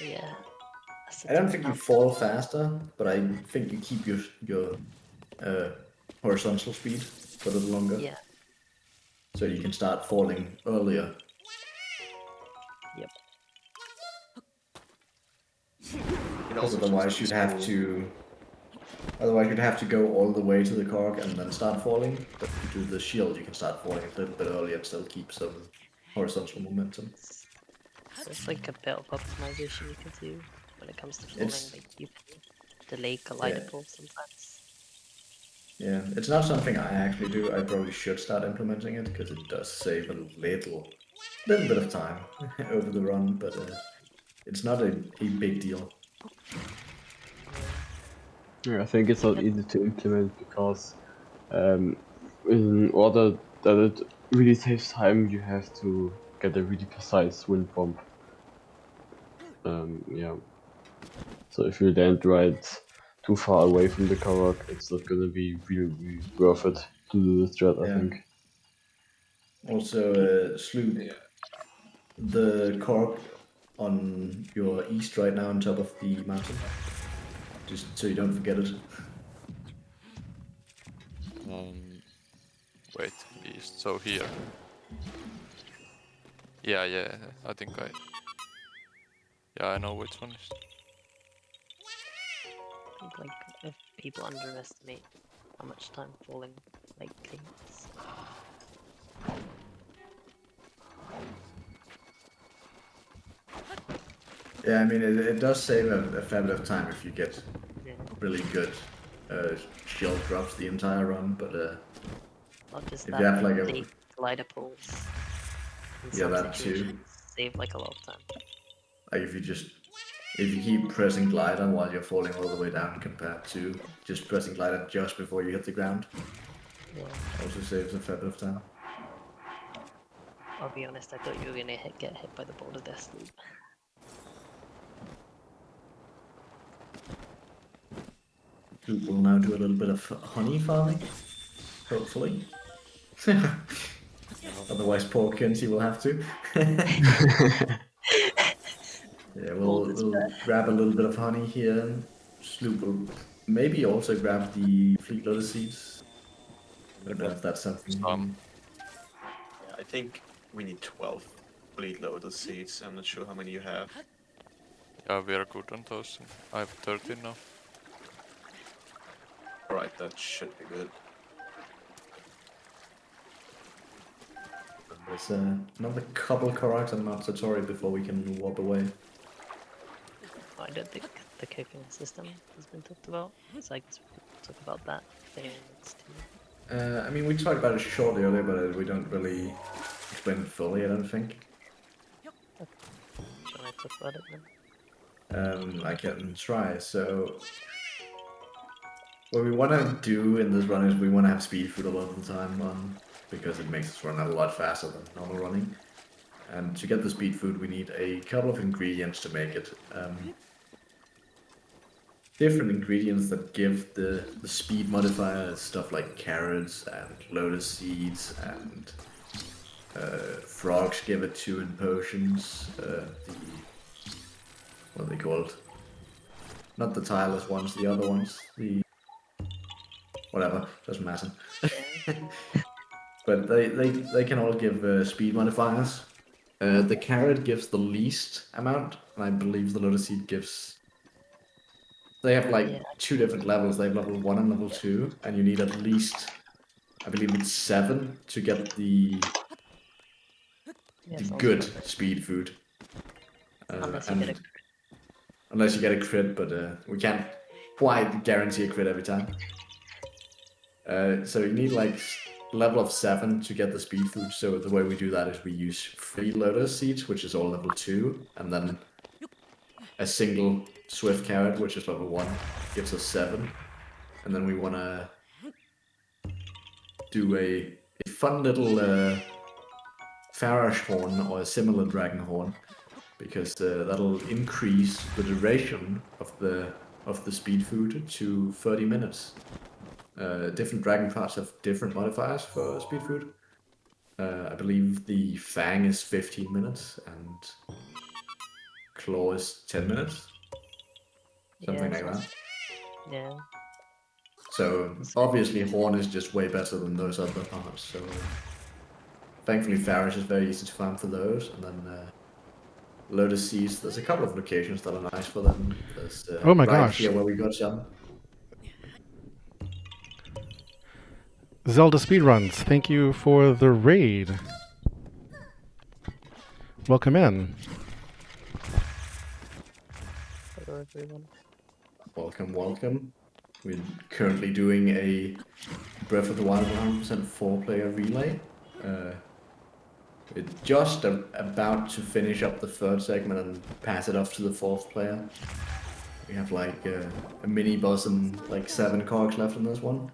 Yeah. I don't think you fall faster, but I think you keep your horizontal speed for a little longer. Yeah. So you can start falling earlier. Yep. Because otherwise you'd have to. Otherwise you'd have to go all the way to the cork and then start falling. But if you do the shield, you can start falling a little bit earlier and still keep some horizontal momentum. So it's like a bit of optimization you can do when it comes to falling. Like you can delay collider pull sometimes. Yeah, it's not something I actually do. I probably should start implementing it because it does save a little bit of time over the run, but it's not a big deal. Yeah, I think it's not easy to implement because in order that it really saves time, you have to get a really precise wind bump. Yeah. So if you land right too far away from the Karak, it's not gonna be really worth it to do the strat, I think. Also, Sloop, the cork on your east right now on top of the mountain, just so you don't forget it. Wait, east. So here. Yeah. I think I. Yeah, I know which one is. I think like if people underestimate how much time falling like takes. Yeah, I mean, it does save a fair bit of time if you get really good shield drops the entire run, but not just if that, you have like the glider pulls in yeah, some that situations too. save like a lot of time. Like if you keep pressing glider while you're falling all the way down compared to just pressing glider just before you hit the ground, also saves a fair bit of time. I'll be honest, I thought you were gonna get hit by the boulder there, Sloop. We'll now do a little bit of honey farming, hopefully. Otherwise, poor Coensi will have to. Yeah, we'll grab a little bit of honey here. Sloop will maybe also grab the fleet loader seeds. I don't know if that's something. Yeah, I think we need 12 fleet loader seeds. I'm not sure how many you have. Yeah, we are good on those. I have 13 now. Alright, that should be good. There's another couple Koraks and Matsutori before we can warp away. I don't think the cooking system has been talked about, so I guess we could talk about that if anyone wants to. I mean, we talked about it shortly earlier, but we don't really explain it fully, I don't think. Do you want to talk about it then? I can try. So what we want to do in this run is we want to have speed food a lot of the time on, because it makes us run a lot faster than normal running. And to get the speed food, we need a couple of ingredients to make it. Different ingredients that give the speed modifier, stuff like carrots and lotus seeds and frogs give it 2 in potions. What are they called? Not the tireless ones, the other ones. The whatever, doesn't matter. But they can all give speed modifiers. The carrot gives the least amount, and I believe the lotus seed gives. They have like Yeah. 2 different levels. They have level 1 and level 2, and you need at least, I believe it's 7 to get the Yeah, sounds good about right. speed food. Unless you get a crit. Unless you get a crit, but we can't quite guarantee a crit every time. So you need like level of 7 to get the speed food. So the way we do that is we use 3 lotus seeds, which is all level 2, and then a single swift carrot, which is level 1, gives us 7. And then we want to do a fun little Farash horn or a similar dragon horn, because that'll increase the duration of the speed food to 30 minutes. Different dragon parts have different modifiers for speed food. I believe the Fang is 15 minutes and Claw is 10 minutes. Something like that. Yeah. So obviously Horn is just way better than those other parts. So thankfully Farish is very easy to farm for those. And then Lotus Seeds, there's a couple of locations that are nice for them. There's Oh my right gosh. here where we got some. Zelda speedruns, thank you for the raid. Welcome in. Hello, everyone. Welcome, welcome. We're currently doing a Breath of the Wild 100% 4-player relay. We're just about to finish up the 3rd segment and pass it off to the 4th player. We have like a mini boss and like 7 cogs left in this one.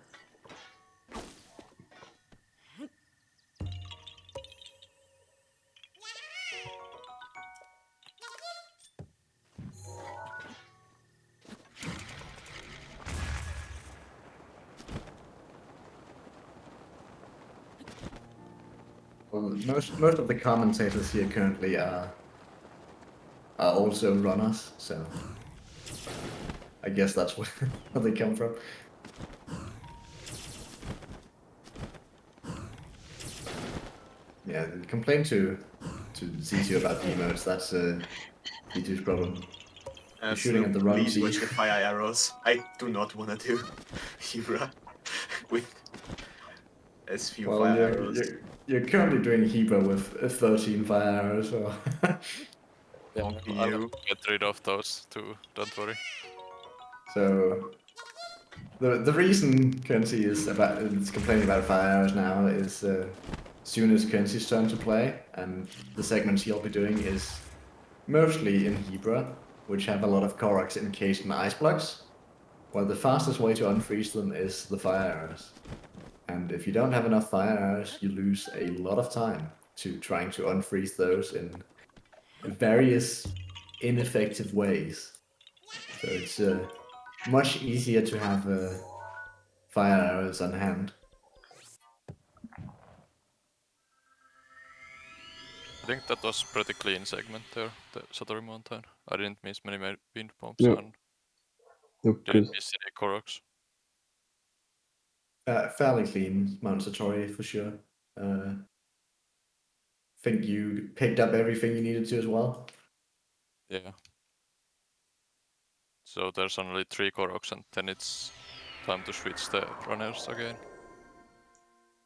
Well, most of the commentators here currently are also runners, so I guess that's where they come from. Yeah, complain to C2 about the emotes. That's C2's problem. You're shooting at the wrong please seed. watch the fire arrows. I do not want to do Hibra with as few fire arrows. You're currently doing Hebra with 13 fire arrows, so Won't be I'll you. get rid of those too, don't worry. so the reason Coensi is complaining about fire arrows now is soon as Coensi's turn to play, and the segments he'll be doing is mostly in Hebra, which have a lot of Koroks encased in ice blocks, where the fastest way to unfreeze them is the fire arrows. And if you don't have enough fire arrows, you lose a lot of time to trying to unfreeze those in various ineffective ways. So it's much easier to have fire arrows on hand. I think that was pretty clean segment there, the Satori Mountain. I didn't miss many wind bombs Yeah. and Look didn't good. miss any Koroks. Fairly clean Mount Satori for sure. Think you picked up everything you needed to as well. Yeah. So there's only 3 Koroks and then it's time to switch the runners again.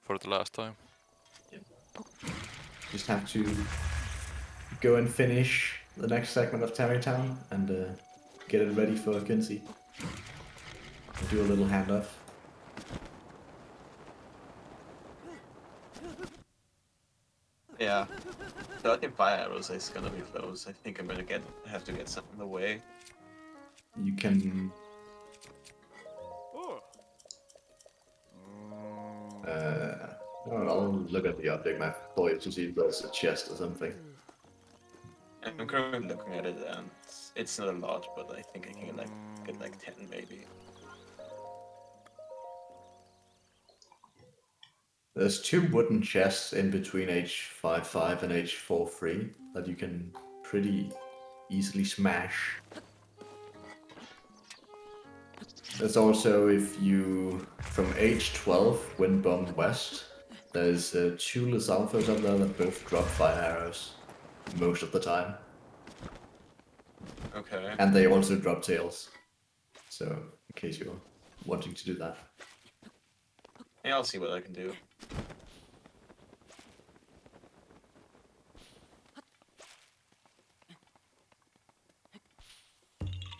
For the last time. Just have to go and finish the next segment of Tarrytown and get it ready for Coensi. Do a little handoff. Yeah. 13 fire arrows is gonna be close. I think I'm gonna have to get something away. You can. I'll look at the object map for you to see if there's a chest or something. I'm currently looking at it, and it's not a lot, but I think I can get like 10 maybe. There's 2 wooden chests in between H55 and H43 that you can pretty easily smash. There's also, if you, from H12, Windbomb West, there's 2 Lysalphos up there that both drop fire arrows most of the time. Okay. And they also drop tails. So, in case you're wanting to do that. Yeah, I'll see what I can do.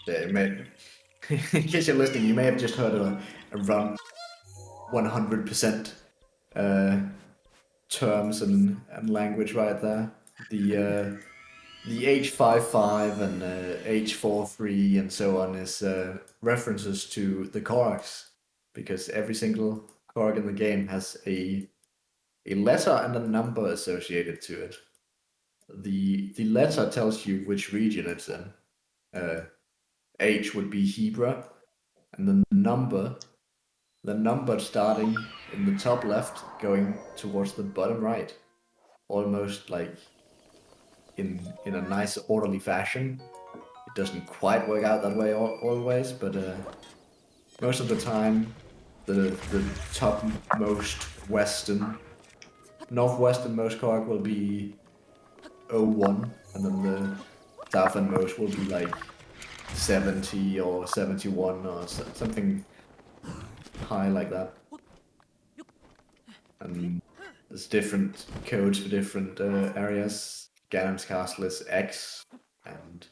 Yeah, in case you're listening, you may have just heard a run 100% terms and language right there. The H55 and H43 and so on is references to the Koroks, because every single Korok in the game has a letter and a number associated to it. The letter tells you which region it's in. H would be Hebra, and then the number starting in the top left, going towards the bottom right, almost like in a nice orderly fashion. It doesn't quite work out that way always, but most of the time, the topmost northwesternmost card will be 01, and then the southernmost will be like 70 or 71 or something high like that. And there's different codes for different areas. Ganon's Castle is X, and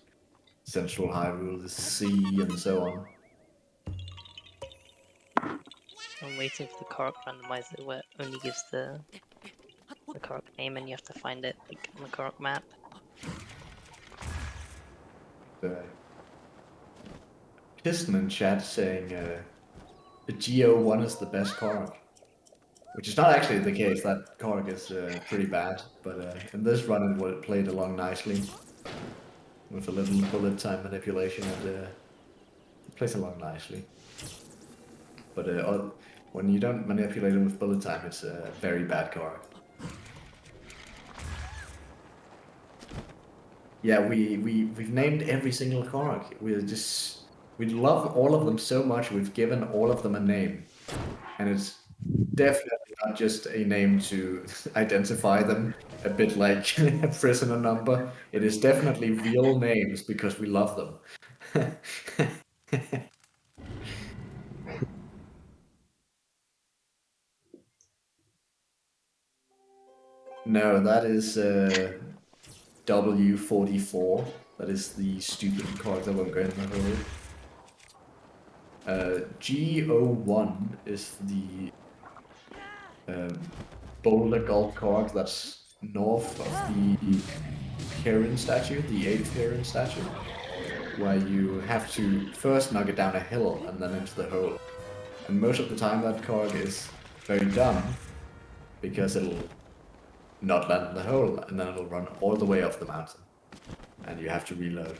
Central Hyrule is C, and so on. I'm waiting for the Korok randomizer where it only gives the Korok name and you have to find it like on the Korok map. Piston in chat saying the GO1 is the best Korok. Which is not actually the case. That Korok is pretty bad, but in this run it played along nicely with a little bullet time manipulation, and it plays along nicely. But when you don't manipulate it with bullet time, it's a very bad Korok. Yeah, we've named every single Korok. We love all of them so much. We've given all of them a name, and it's definitely not just a name to identify them, a bit like a prisoner number. It is definitely real names because we love them. No, that is W44. That is the stupid card that won't go in the hole. G01 is the Boulder Golf card that's north of the Heron statue, the 8th Heron statue, where you have to first knock it down a hill and then into the hole. And most of the time that card is very dumb, because it'll not land in the hole, and then it'll run all the way off the mountain, and you have to reload.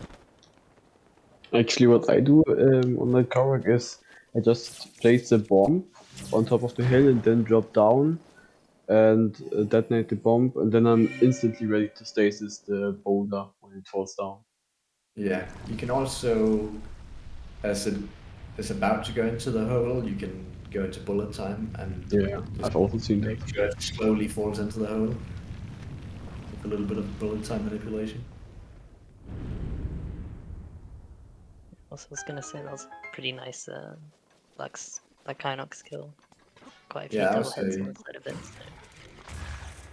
Actually, what I do on that Korok is I just place the bomb on top of the hill and then drop down and detonate the bomb, and then I'm instantly ready to stasis the boulder when it falls down. Yeah, you can also, as it is about to go into the hole, you can go into bullet time and Yeah, I've also seen that. make sure it slowly falls into the hole with a little bit of bullet time manipulation. Also, I was gonna say that was pretty nice Black Kinox skill. Quite a few Yeah, I double would heads say on the side of it. So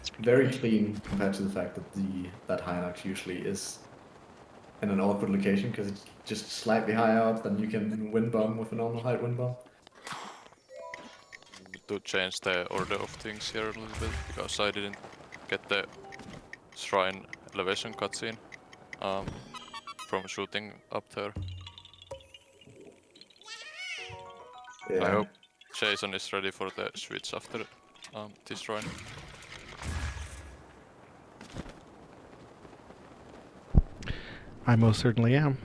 it's pretty very clean. clean compared to the fact that that Hinox usually is in an awkward location because it's just slightly higher up than you can wind bomb with a normal height wind bomb. To change the order of things here a little bit, because I didn't get the shrine elevation cutscene from shooting up there. Yeah. I hope Jason is ready for the switch after this shrine. I most certainly am.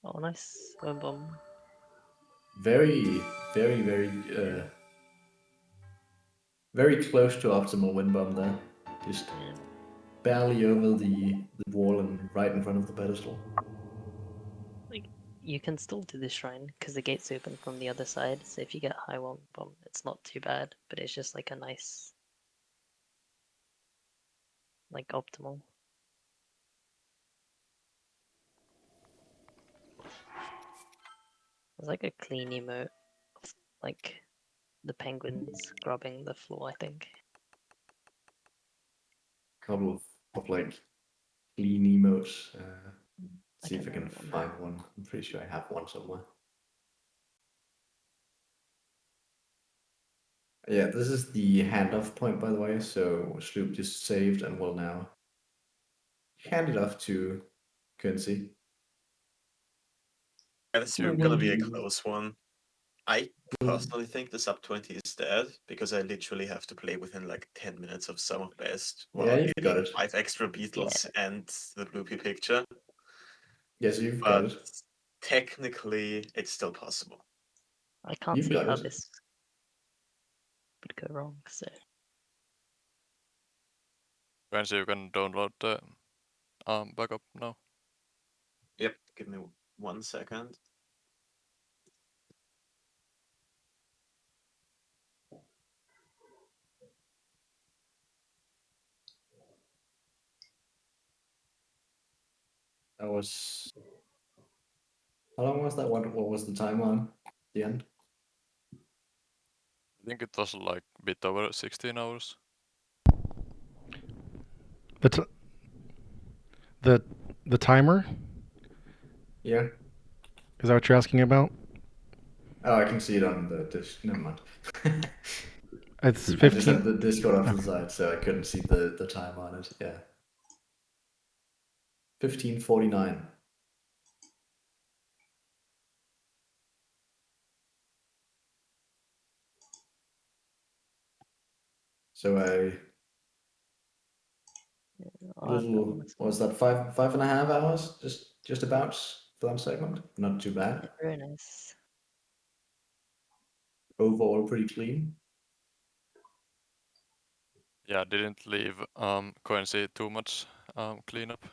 Oh, nice. Boom, boom. Very, very, very close to optimal wind bomb there. Just Yeah. barely over the wall and right in front of the pedestal. Like, you can still do the shrine because the gate's open from the other side. So if you get high one bomb, it's not too bad. But it's just like a nice, like optimal. It's like a clean emote of like the penguins grubbing the floor, I think. Couple of like clean emotes. I See if can I can remember. find one. I'm pretty sure I have one somewhere. Yeah, this is the handoff point, by the way. So Sloop just saved and will now hand it off to Coensi. Yeah, this is gonna be a close one. I personally think the sub 20 is dead because I literally have to play within like 10 minutes of Summer Best Yeah, while you've got getting it. 5 extra beetles and the Bloopy picture. Yes, you've got But it. technically, it's still possible. I can't You've see got how it. this would go wrong. So Coensi, you can download the backup now. Yep, give me 1 second. That was. How long was that? What was the time on the end? I think it was like a bit over 16 hours. The t- the timer? Yeah. Is that what you're asking about? Oh, I can see it on the disc. Never mind. It's I just 15. had the Discord off to the Okay. side, so I couldn't see the time on it. Yeah. 15:49. So a I'll add that one little, as what was well. that, 5.5 hours? Just about for that segment. Not too bad. Yeah, very nice. Overall, pretty clean. Yeah, didn't leave Coensi too much cleanup.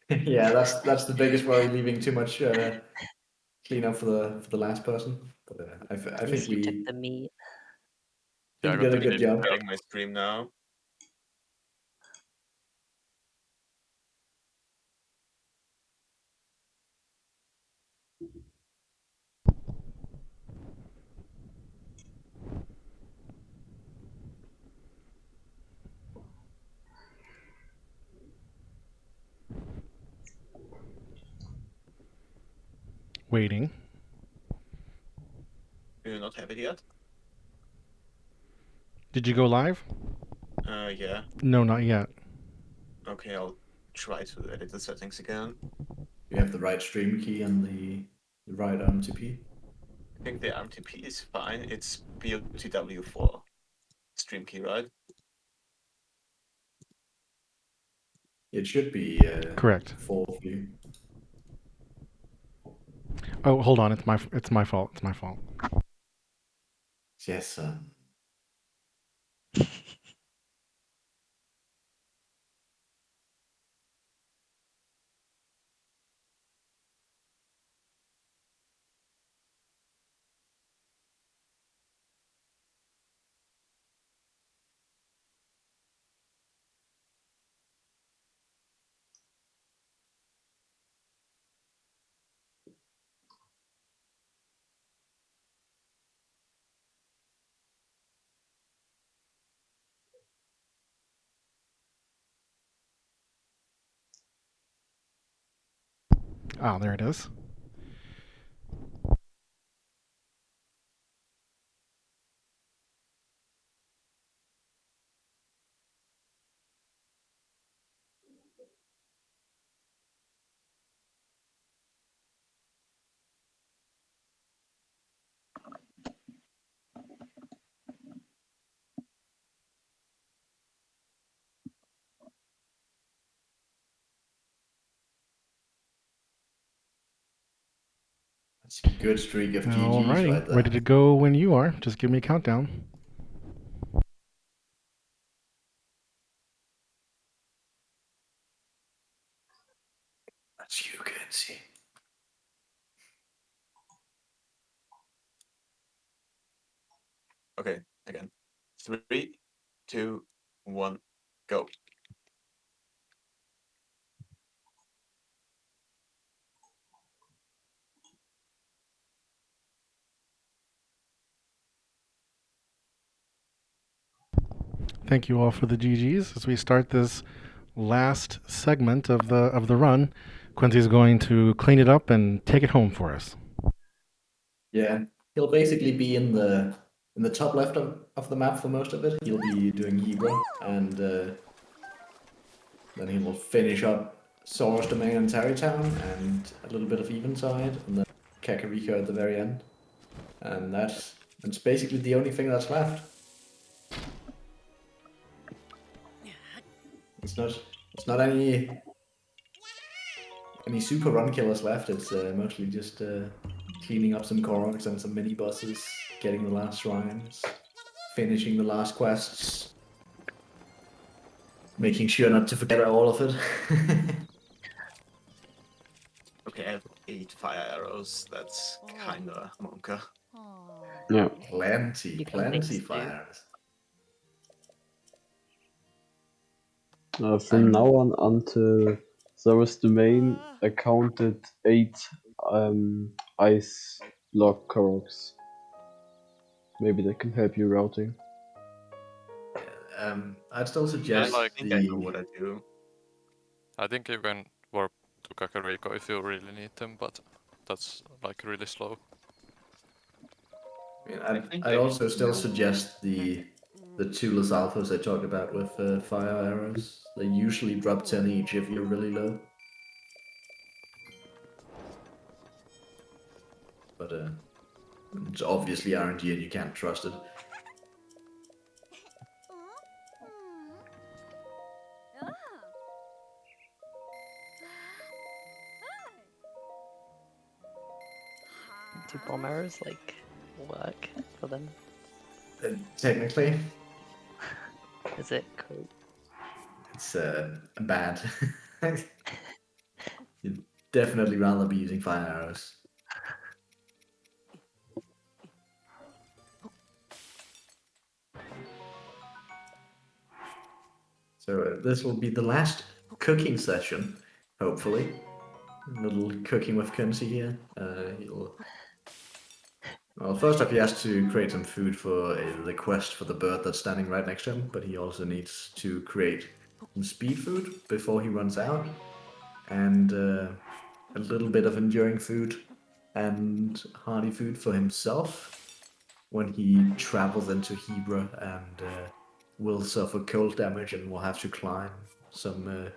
Yeah, that's the biggest worry, leaving too much cleanup for the last person. But I At think least you took we the meat. Yeah, I we got did the a good meat. job. Starting my stream now. Waiting. Do you not have it yet? Did you go live? Yeah. No, not yet. Okay, I'll try to edit the settings again. You have the right stream key and the right RMTP. I think the RMTP is fine. It's BOTW for stream key, right? It should be Correct. 4 for you. Oh, hold on. It's my fault. It's my fault. Yes. Oh, there it is. That's a good streak of GGs Alrighty, right there. ready to go when you are. Just give me a countdown. That's you, Coensi. Okay, again. 3, 2, 1, go. Thank you all for the GGs as we start this last segment of the run. Quincy's going to clean it up and take it home for us. Yeah, he'll basically be in the top left of the map for most of it. He'll be doing Hebra, and then he will finish up Soros Domain and Tarrytown, and a little bit of Eventide, and then Kakariko at the very end. And that's basically the only thing that's left. It's not any super run killers left. It's mostly just cleaning up some Koroks and some mini bosses, getting the last shrines, finishing the last quests, making sure not to forget all of it. Okay, I have 8 fire arrows. That's kinda monka. Yeah. Plenty You can make fires. From now on until Zora's Domain, I counted 8 ice block Koroks. Maybe that can help you routing. I'd still suggest I think I know what I do. I think you can warp to Kakariko if you really need them, but that's like really slow. I'd also still suggest the toolless alphas I talked about with fire arrows. They usually drop 10 each if you're really low. But it's obviously RNG and you can't trust it. Do bomb arrows like work for them? Technically, Is it cool? it's bad. You'd definitely rather be using fire arrows. So this will be the last cooking session, hopefully. A little cooking with Coensi here. Well, first off, he has to create some food for the quest for the bird that's standing right next to him, but he also needs to create some speed food before he runs out, and a little bit of enduring food and hardy food for himself when he travels into Hebra and will suffer cold damage and will have to climb some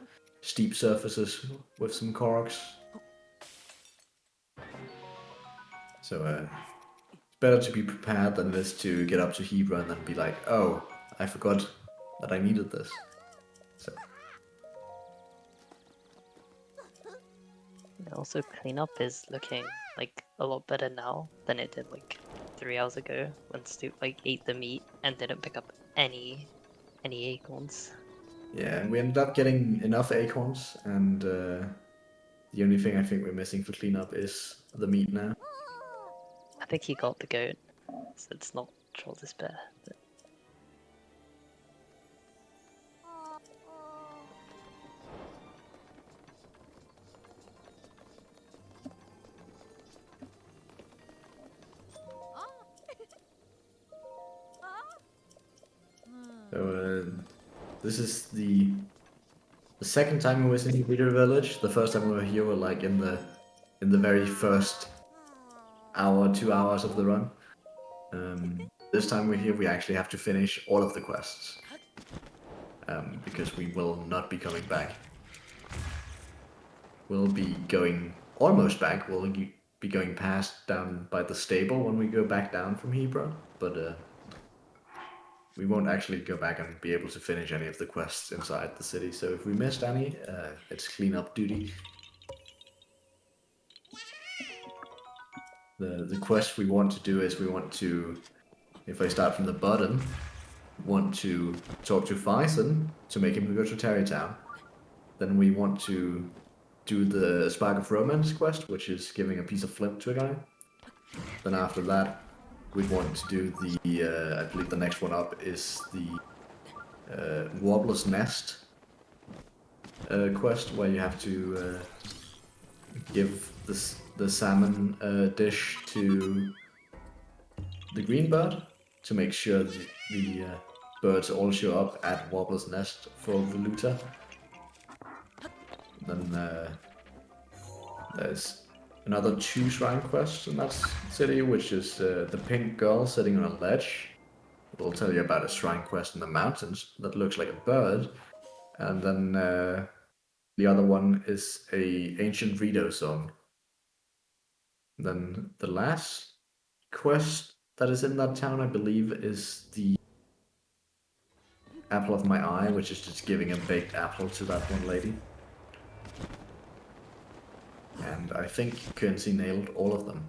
steep surfaces with some Koroks. So it's better to be prepared than this to get up to Hebra and then be like, oh, I forgot that I needed this. So And also, cleanup is looking like a lot better now than it did like 3 hours ago when Stu like ate the meat and didn't pick up any acorns. yeah, and we ended up getting enough acorns, and the only thing I think we're missing for cleanup is the meat now. I think he got the goat, so it's not Troll Despair. But... So this is the second time we was in Hebra Village. The first time we were here, we were like in the in the very first hour, 2 hours of the run. This time we're here, we actually have to finish all of the quests. Because we will not be coming back. We'll be going almost back. We'll be going past down by the stable when we go back down from Hebron, but we won't actually go back and be able to finish any of the quests inside the city. So if we missed any, it's cleanup duty. The quest we want to do is we want to, if I start from the bottom, want to talk to Faison to make him go to Tarrytown. Then we want to do the Spark of Romance quest, which is giving a piece of flint to a guy. Then after that, we'd want to do the, I believe the next one up is the Warbler's Nest quest, where you have to give the salmon dish to the green bird to make sure the birds all show up at Warbler's Nest for the looter. Then there's another 2 shrine quests in that city, which is the pink girl sitting on a ledge. It'll tell you about a shrine quest in the mountains that looks like a bird. And then the other one is a ancient Rito song. Then the last quest that is in that town, I believe, is the Apple of My Eye, which is just giving a baked apple to that one lady. And I think Coensi nailed all of them.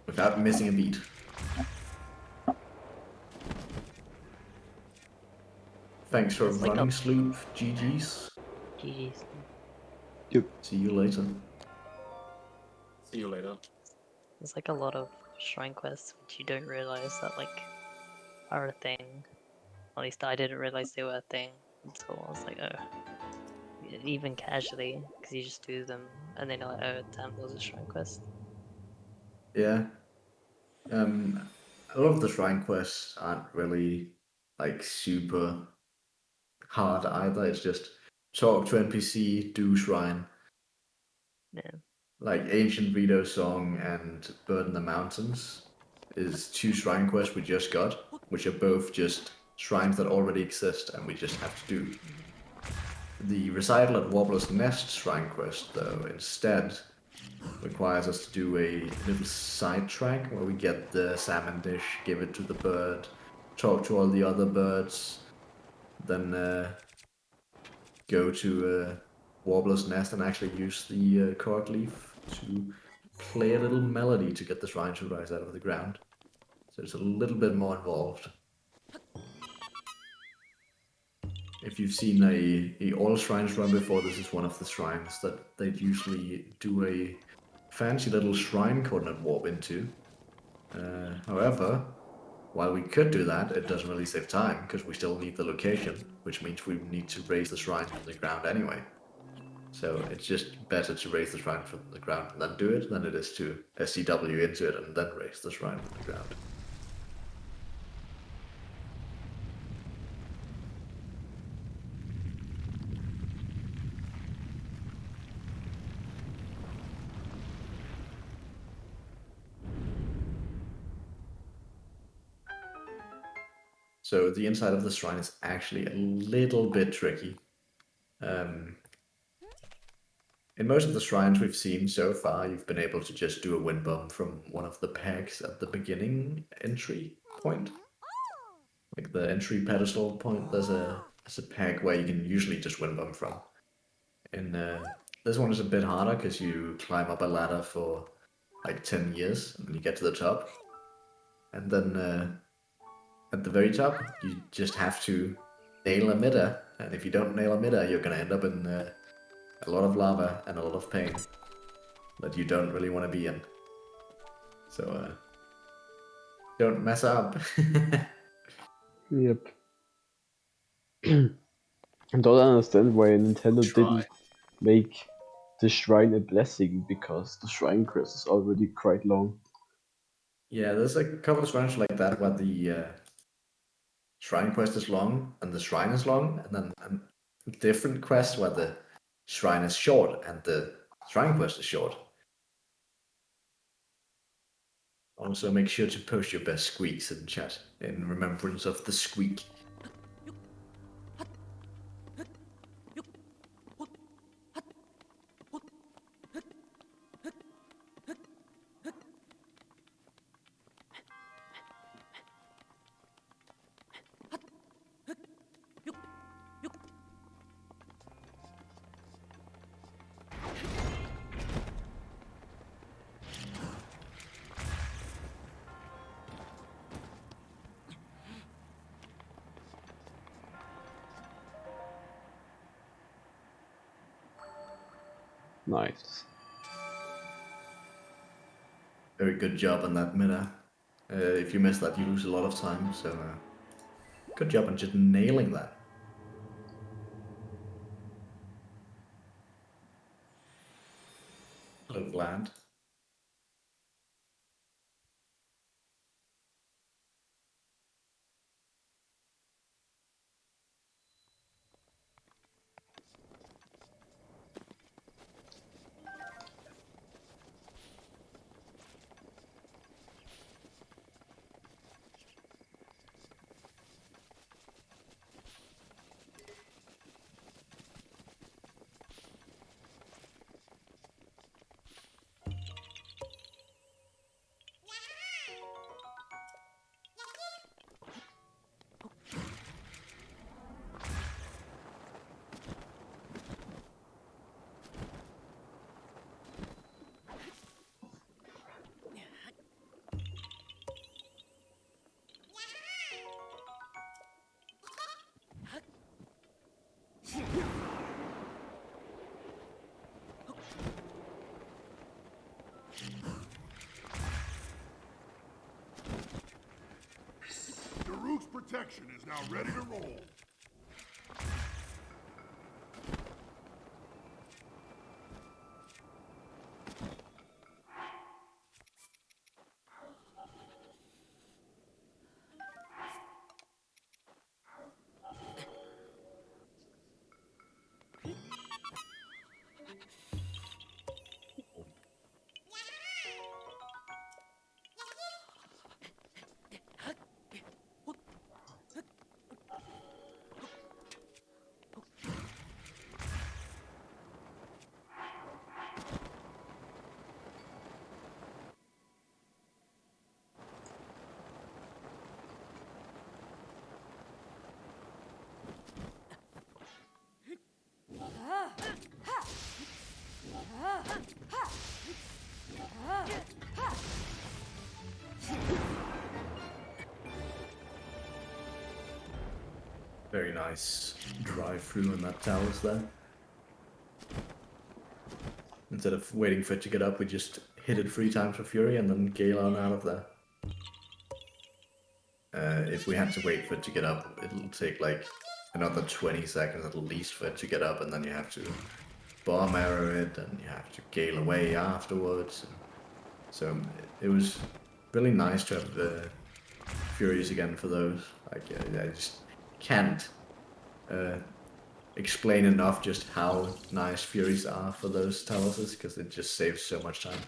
Without missing a beat. Thanks for running, Sloop. GG's. GG's. Yep. See you later. See you later. There's like a lot of shrine quests which you don't realize that like are a thing. At least I didn't realize they were a thing until I was like, oh. Even casually, because you just do them and then you're like, oh damn, those are shrine quests. Yeah. A lot of the shrine quests aren't really like super hard either. It's just talk to NPC, do shrine. Yeah. Like Ancient Rito Song and Bird in the Mountains is 2 shrine quests we just got, which are both just shrines that already exist and we just have to do. The Recital at Warbler's Nest shrine quest, though, instead requires us to do a little side track where we get the salmon dish, give it to the bird, talk to all the other birds, then go to Warbler's Nest and actually use the cork leaf to play a little melody to get the shrine to rise out of the ground. So it's a little bit more involved. If you've seen a all shrines run before, this is one of the shrines that they'd usually do a fancy little shrine coordinate warp into. However, while we could do that, it doesn't really save time, because we still need the location, which means we need to raise the shrine from the ground anyway. So it's just better to raise the shrine from the ground and then do it, than it is to SCW into it and then raise the shrine from the ground. So the inside of the shrine is actually a little bit tricky. In most of the shrines we've seen so far, you've been able to just do a wind bomb from one of the pegs at the beginning entry point. Like the entry pedestal point, there's a peg where you can usually just wind bomb from. And this one is a bit harder because you climb up a ladder for like 10 years and then you get to the top. And then at the very top, you just have to nail a emitter. And if you don't nail a emitter, you're going to end up in a lot of lava and a lot of pain that you don't really want to be in. So don't mess up. Yep. I don't understand why Nintendo didn't make the shrine a blessing, because the shrine quest is already quite long. Yeah, there's a couple of shrines like that where the shrine quest is long and the shrine is long, and then a different quest where the shrine is short and the Shrine quest is short. Also, make sure to post your best squeaks in the chat in remembrance of the squeak. Nice. Very good job on that meta. If you miss that, you lose a lot of time, so good job on just nailing that. Hello, Vlad. Daruk's protection is now ready to roll. Very nice drive through on that towers there. Instead of waiting for it to get up, we just hit it 3 times for Fury and then Gale on out of there. If we had to wait for it to get up, it'll take like another 20 seconds at least for it to get up, and then you have to bomb arrow it, and you have to Gale away afterwards. So it was really nice to have Furies again for those. Like, I just can't explain enough just how nice Furies are for those towers, because it just saves so much time.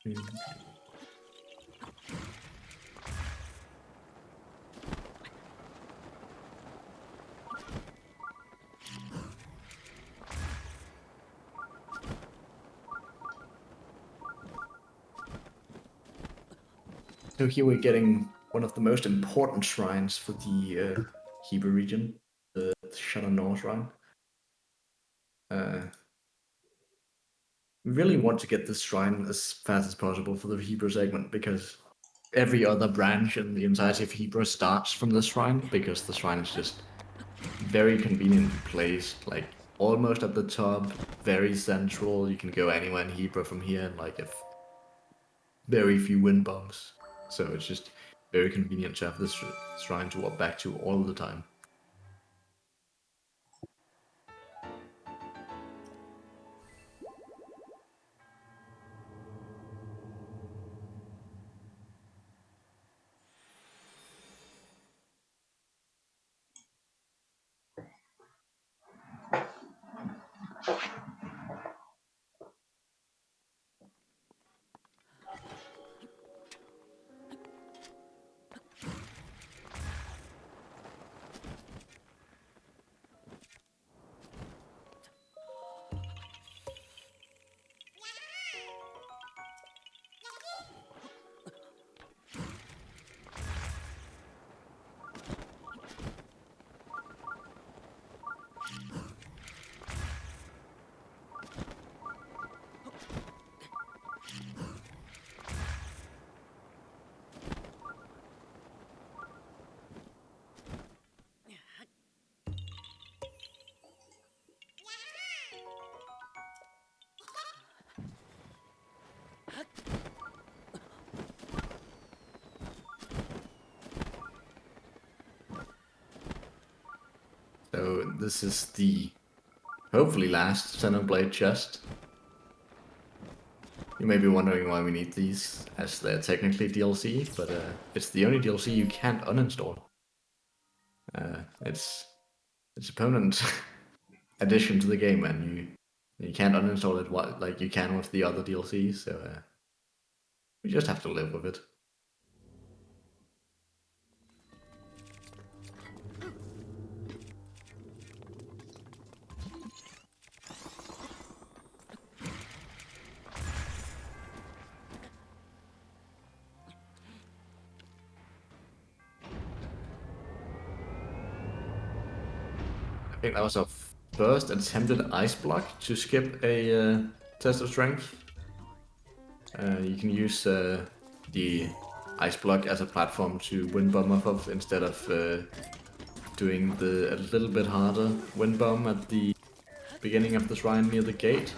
So here we're getting one of the most important shrines for the Hebrew region, the Shadow North shrine. We really want to get this shrine as fast as possible for the Hebrew segment because every other branch in the entirety of Hebrew starts from this shrine because the shrine is just very conveniently placed, like almost at the top, very central. You can go anywhere in Hebrew from here and like if very few wind bumps. So it's just very convenient to have this shrine to walk back to all the time. So this is the hopefully last Xenoblade chest. You may be wondering why we need these, as they're technically DLC, but it's the only DLC you can't uninstall. It's a permanent addition to the game, and you can't uninstall it like you can with the other DLCs. So we just have to live with it. I think that was our first attempted ice block to skip a test of strength. You can use the ice block as a platform to wind bomb off of instead of doing the a little bit harder wind bomb at the beginning of the shrine near the gate.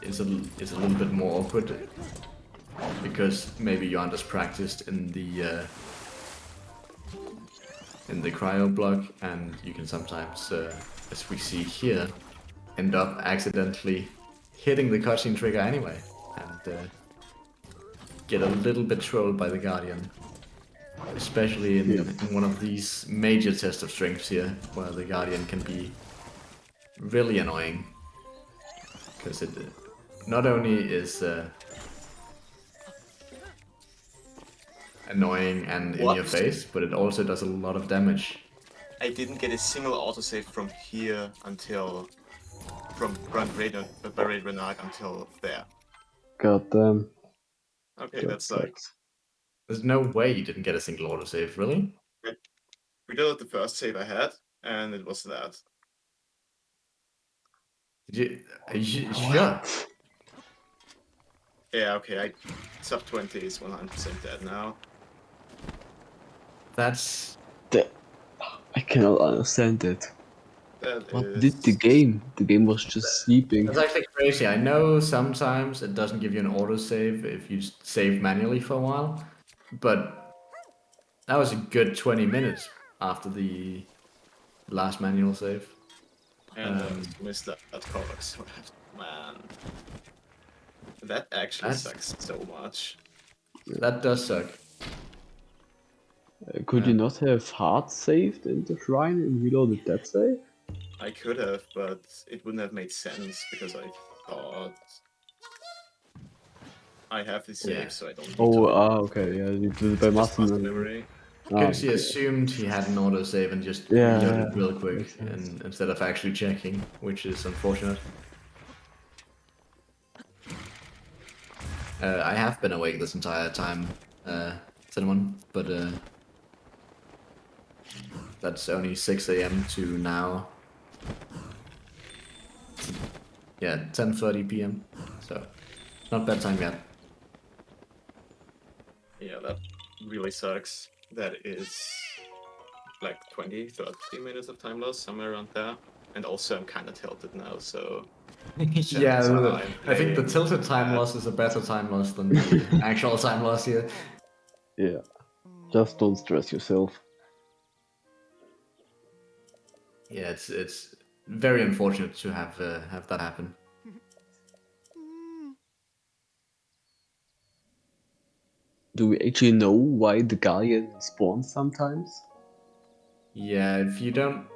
It's a little bit more awkward because maybe you aren't as practiced in the cryo block, and you can sometimes, as we see here, end up accidentally hitting the cutscene trigger anyway, and get a little bit trolled by the Guardian. Especially in one of these major tests of strengths here, where the Guardian can be really annoying. Because it not only is annoying and in your face, but it also does a lot of damage. I didn't get a single autosave from here until... from Buried Renark until there. God damn. Okay, that sucks. There's no way you didn't get a single autosave, really? We did the first save I had, and it was that. Are you sure? Yeah, okay, sub 20 is 100% dead now. That's... I cannot understand it. That What is... did the game? The game was just sleeping. That's actually crazy. I know sometimes it doesn't give you an autosave if you save manually for a while, but that was a good 20 minutes after the last manual save. And I missed that Korvax. Man. That actually sucks so much. That does suck. Could you not have hard saved in the shrine and reloaded that save? I could have, but it wouldn't have made sense because I thought... I have the save, Yeah. so I don't need Oh, to. okay, yeah, you did it by It's just muscle muscle memory. memory. Coensi Okay. assumed he had an autosave and just Yeah, reloaded real quick, makes sense. and instead of actually checking, which is unfortunate. I have been awake this entire time, Cinnamon, but that's only 6 a.m. to now. Yeah, 10:30 p.m. So not bedtime yet. Yeah, that really sucks. That is like 20, 30 minutes of time loss, somewhere around there. And also I'm kind of tilted now, so Yeah, chances are I'm I think the playing tilted time bad. loss is a better time loss than the actual time loss here. Yeah, just don't stress yourself. Yeah, it's very unfortunate to have that happen. Do we actually know why the Guardian spawns sometimes? Yeah, if you don't,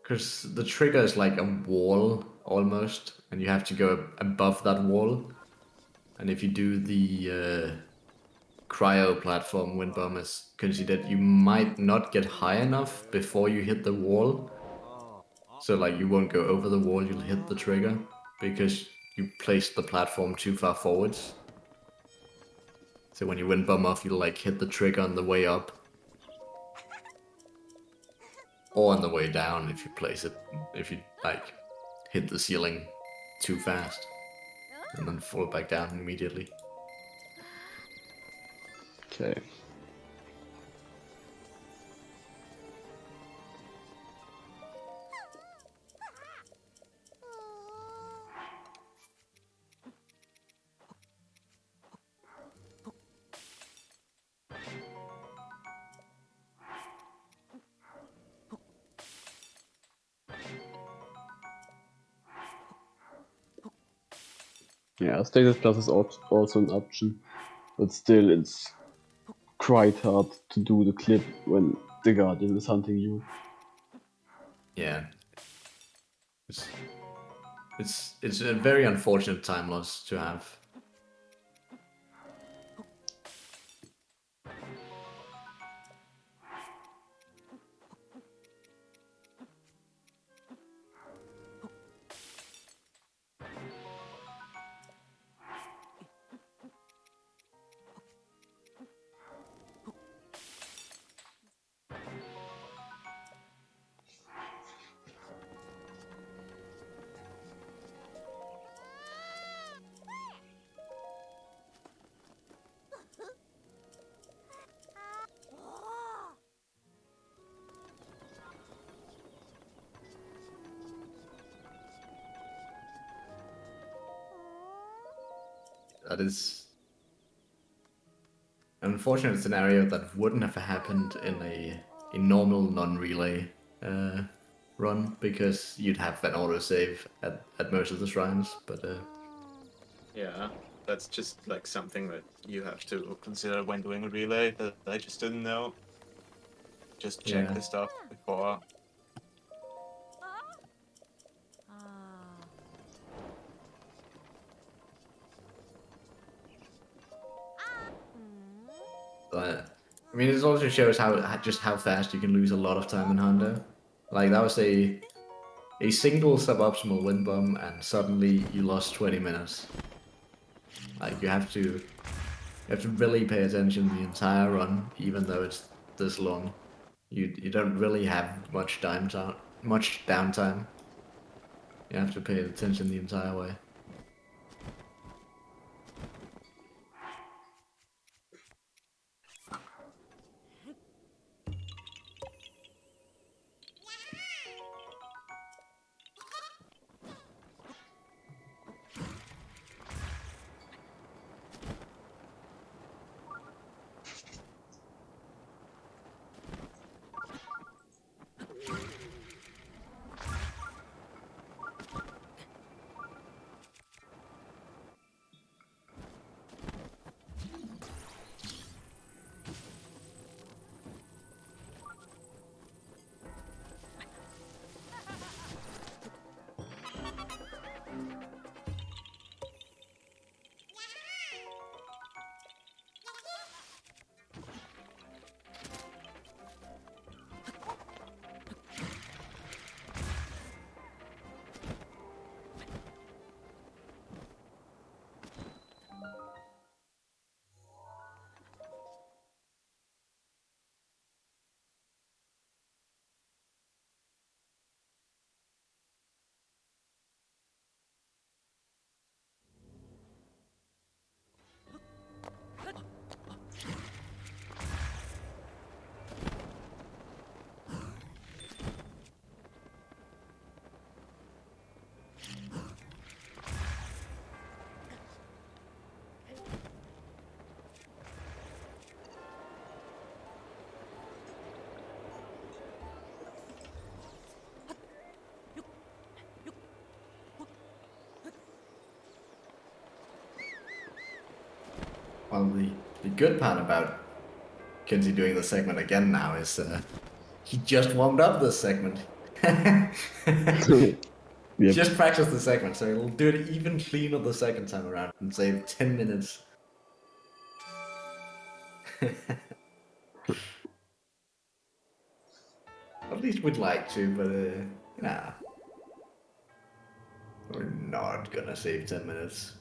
because the trigger is like a wall almost, and you have to go above that wall. And if you do the cryo platform wind bomb as considered, you might not get high enough before you hit the wall. So like you won't go over the wall, you'll hit the trigger because you placed the platform too far forwards. So when you wind bomb off, you'll like hit the trigger on the way up. Or on the way down if you place it, if you like hit the ceiling too fast and then fall back down immediately. Okay. Yeah, status plus is also an option, but still it's quite hard to do the clip when the Guardian is hunting you. Yeah. It's a very unfortunate time loss to have. That is an unfortunate scenario that wouldn't have happened in a normal non-relay run because you'd have an autosave at most of the shrines, but Yeah, that's just like something that you have to consider when doing a relay that I just didn't know. Just check yeah. the stuff before. But I mean, it also shows just how fast you can lose a lot of time in Hondo. Like that was a single suboptimal wind bomb, and suddenly you lost 20 minutes. Like you have to really pay attention the entire run, even though it's this long. You don't really have much downtime. You have to pay attention the entire way. Well, the good part about Coensi doing the segment again now is he just warmed up this segment. Yep. Just practice the segment, so it'll do it even cleaner the second time around and save 10 minutes. At least we'd like to, but nah. We're not gonna save 10 minutes.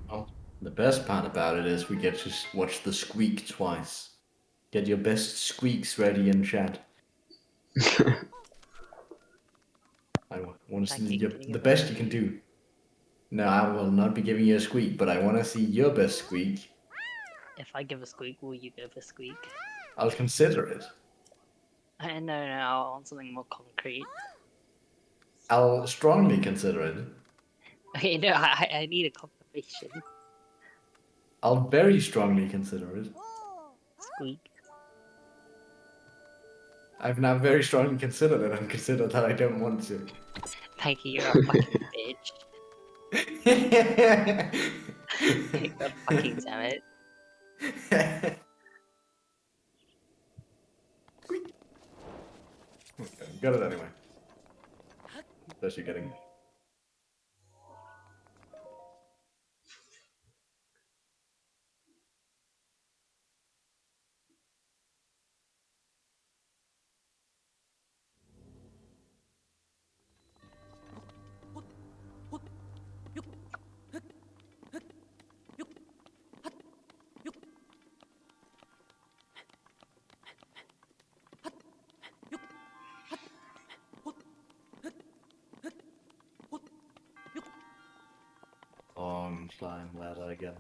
Well, the best part about it is we get to watch the squeak twice. Get your best squeaks ready in chat. I want to see the best you can do. No, I will not be giving you a squeak, but I want to see your best squeak. If I give a squeak, will you give a squeak? I'll consider it. No, I want something more concrete. I'll strongly consider it. Okay, no, I need a confirmation. I'll very strongly consider it. Squeak. I've now very strongly considered it and considered that I don't want to. Pancake, you're a fucking bitch. God fucking damn it. Okay, got it anyway. That's you getting. Long slime ladder again.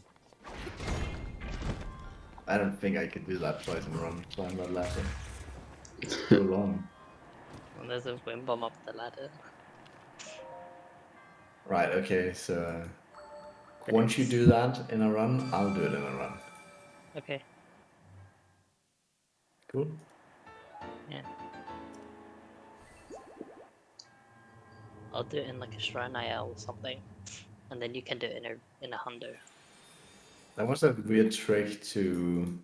I don't think I could do that twice in a row. Climb that ladder. It's too long. Well, there's a wind bomb up the ladder. Right, okay, so But once you it's- do that in a run, I'll do it in a run. Okay, Cool? yeah. I'll do it in like a Shrine IL or something. And then you can do it in a hundo. That was a weird trick to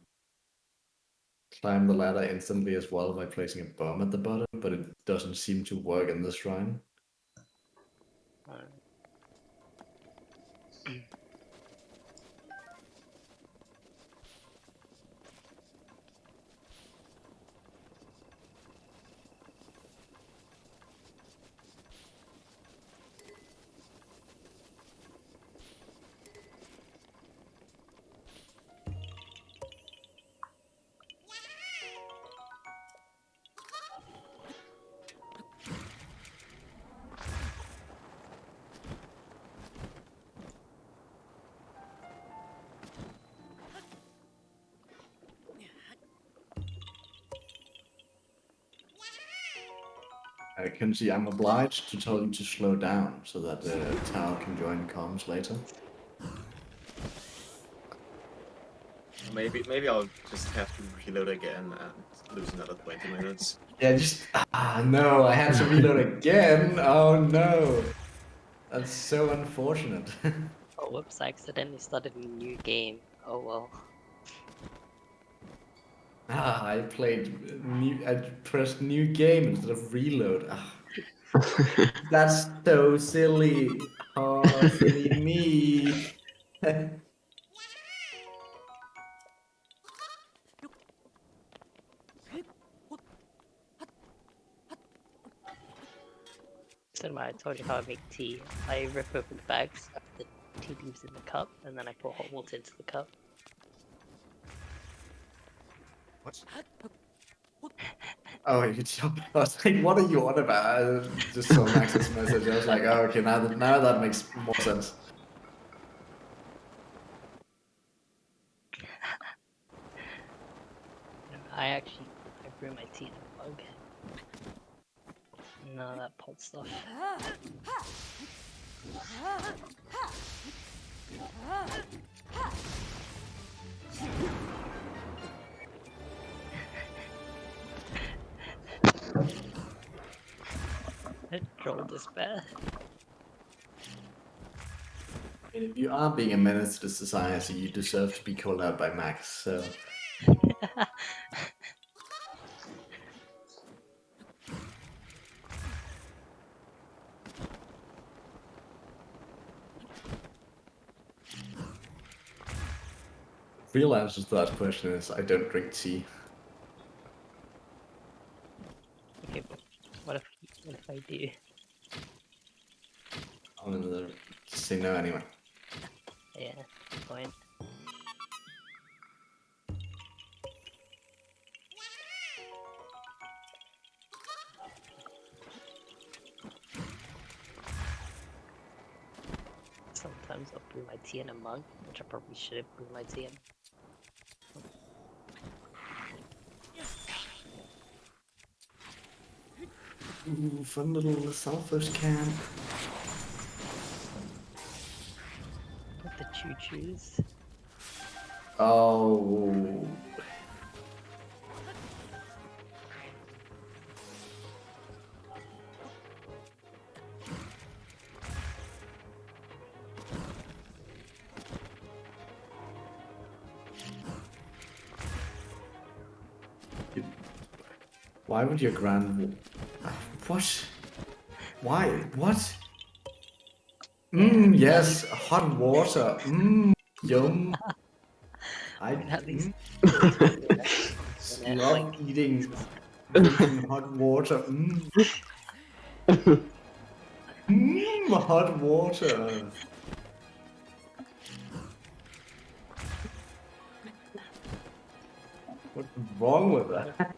climb the ladder instantly as well by placing a bomb at the bottom, but it doesn't seem to work in this shrine. I can see I'm obliged to tell you to slow down so that the tower can join comms later. maybe I'll just have to reload again and lose another 20 minutes. Yeah, just no, I had to reload again. Oh no, that's so unfortunate. Oh, whoops! I accidentally started a new game. Oh well. I played new. I pressed new game instead of reload. That's so silly. Oh, silly me. So I told you how I make tea. I rip open the bags after the tea leaves in the cup, and then I pour hot water into the cup. Oh, you jump. I was like, what are you on about? I just saw Max's message. I was like, oh, okay, now that makes more sense. I brew my tea in a mug. None of that pot stuff. Troll despair. If you are being a menace to society, you deserve to be called out by Max. So. Real answer to that question is I don't drink tea. Okay, but what if I do? I'm gonna say no anyway. Yeah, fine. Sometimes I'll brew my tea in a mug, which I probably shouldn't brew my tea in. Ooh, fun little selfish camp. Put the choo-choos. Oh. Why would your what? Why? What? Yes, hot water. Yum. At least Love eating drinking hot water. Hot water. What's wrong with that?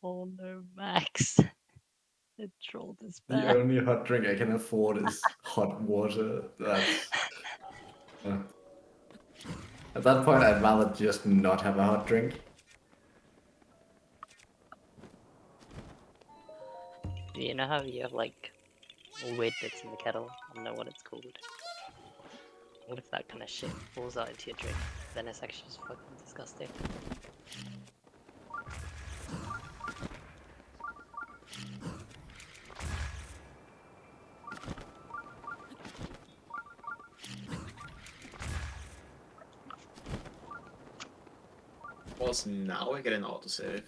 oh no, Max. The troll The despair. only hot drink I can afford is hot water. That's. At that point, I'd rather just not have a hot drink. You know how you have like or weird bits in the kettle. I don't know what it's called. What if that kind of shit falls out into your drink? Then it's actually just fucking disgusting. Also, now I get an autosave.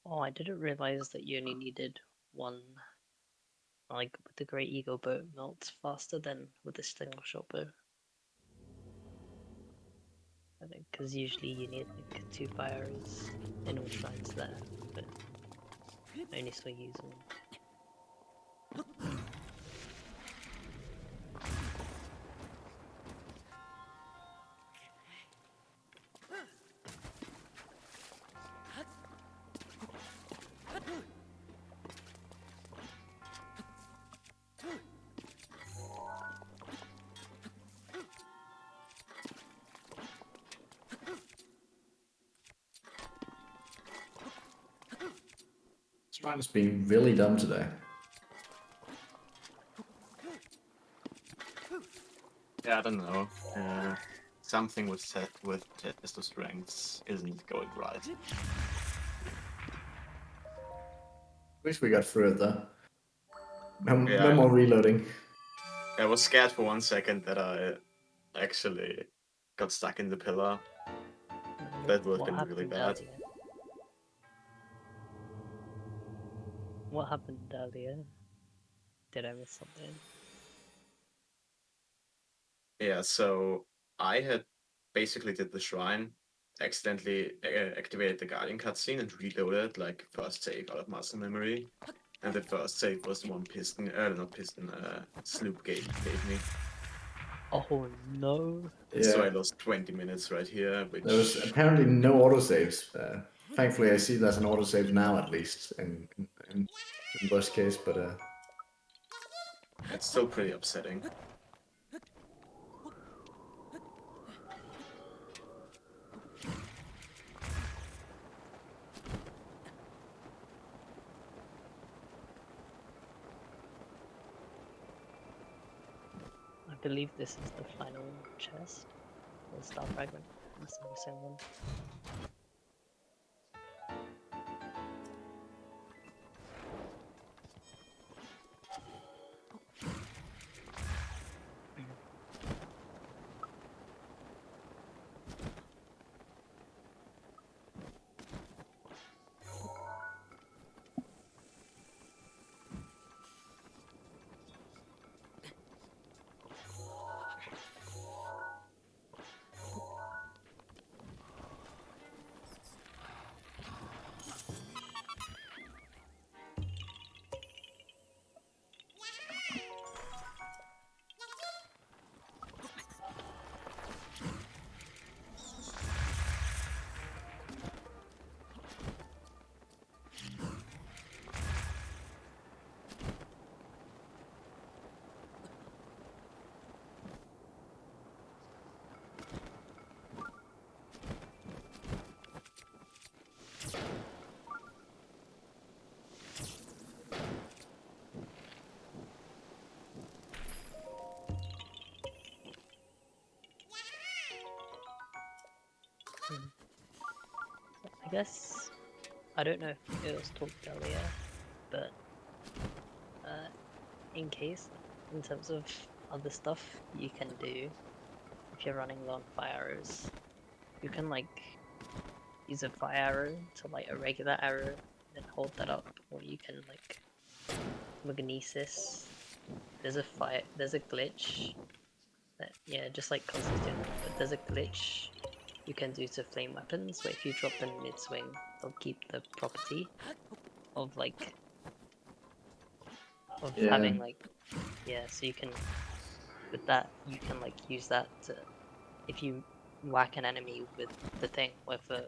Oh, I didn't realize that you only needed one. Like with the Great Eagle bow, it melts faster than with the slingshot bow. I think because usually you need like 2 fires in all shrines there, but I only saw you use one. Shrine has been really dumb today. Yeah, I don't know. Something with test of strengths isn't going right. Wish we got through it though. No, Yeah, no more reloading. I was scared for 1 second that I actually got stuck in the pillar. That would have What been really happened bad. earlier? What happened earlier? Did I miss something? Yeah, so I had basically did the shrine, accidentally activated the Guardian cutscene and reloaded like first save out of muscle memory. And the first save was the one sloop gate gave me. Oh no! So I Yeah, lost 20 minutes right here, which... there was apparently no autosaves. Thankfully, I see there's an autosave now at least in worst case, but It's still pretty upsetting. I believe this is the final chest. The star fragment. Unless I'm missing one. I guess I don't know if it was talked earlier, but in case, in terms of other stuff you can do, if you're running low on fire arrows, you can like use a fire arrow to light a regular arrow, then hold that up, or you can like magnesis. There's a glitch that, yeah, just like Constantine, but there's a glitch you can do to flame weapons, where if you drop them mid-swing, they'll keep the property of like having like so you can with that you can like use that to if you whack an enemy with the thing, or if a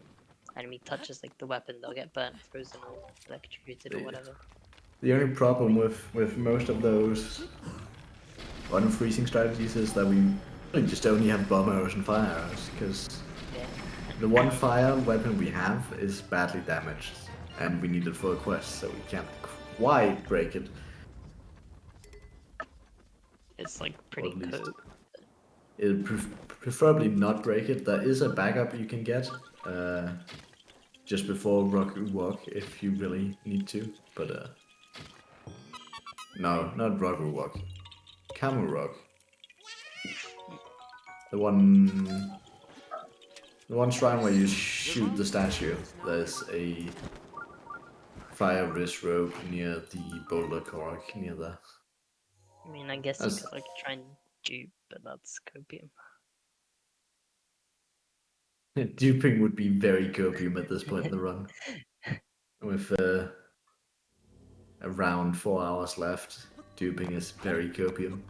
enemy touches like the weapon, they'll get burnt, frozen, or electrocuted or whatever. The only problem with most of those unfreezing strategies is that we really just only have bomb arrows and fire arrows, because the one fire weapon we have is badly damaged, and we need it for a quest, so we can't quite break it. It's like pretty cool. It'll preferably not break it. There is a backup you can get just before Roku Walk if you really need to, but no, not Roku Walk. Camel Rock. The one shrine where you shoot the statue. There's a fire wrist rope near the boulder cork near there. I mean, I guess you could like try and dupe, but that's copium. Duping would be very copium at this point in the run. With around 4 hours left, duping is very copium.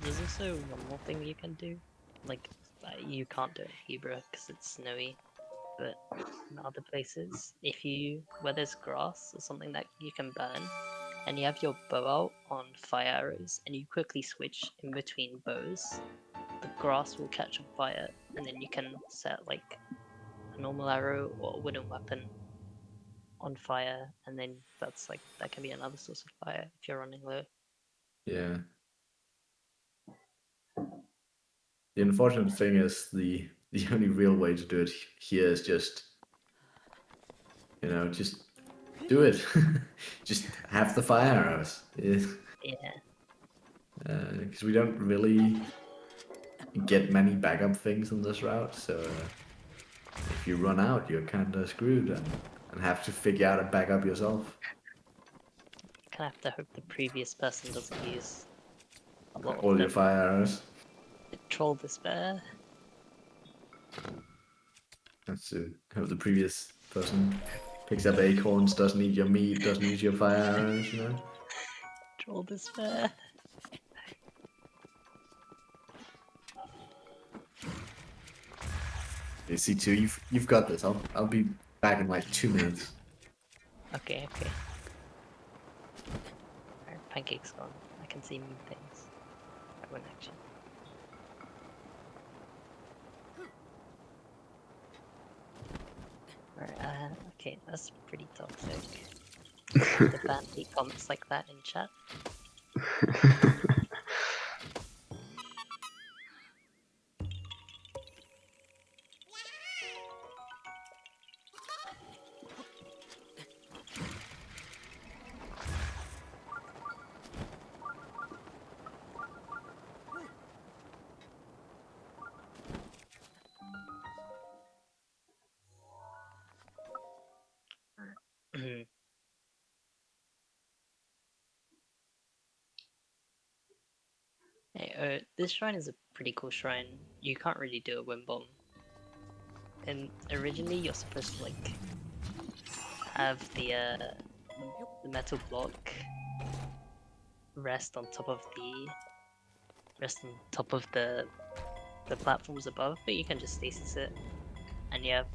There's also one more thing you can do. Like, you can't do it in Hebra because it's snowy, but in other places, where there's grass or something that you can burn, and you have your bow out on fire arrows, and you quickly switch in between bows, the grass will catch on fire, and then you can set like a normal arrow or a wooden weapon on fire, and then that can be another source of fire if you're running low. Yeah. The unfortunate thing is the only real way to do it here is just do it. Just have the fire arrows. Yeah. Because we don't really get many backup things on this route, so if you run out, you're kind of screwed and have to figure out a backup yourself. You kind of have to hope the previous person doesn't use a lot of all them. Your fire arrows. Troll despair. That's to hope the previous person picks up acorns, doesn't eat your meat, doesn't use your fire arrows, you know? Troll despair. Hey, C2, you've got this. I'll be back in like 2 minutes. Okay. Alright, Pancake's gone. I can see mean things. I went action. Alright, okay, that's pretty toxic. The Pancake comments like that in chat. Hey, this shrine is a pretty cool shrine. You can't really do a wind bomb. And originally you're supposed to like have the metal block rest on top of the platforms above, but you can just stasis it, and you have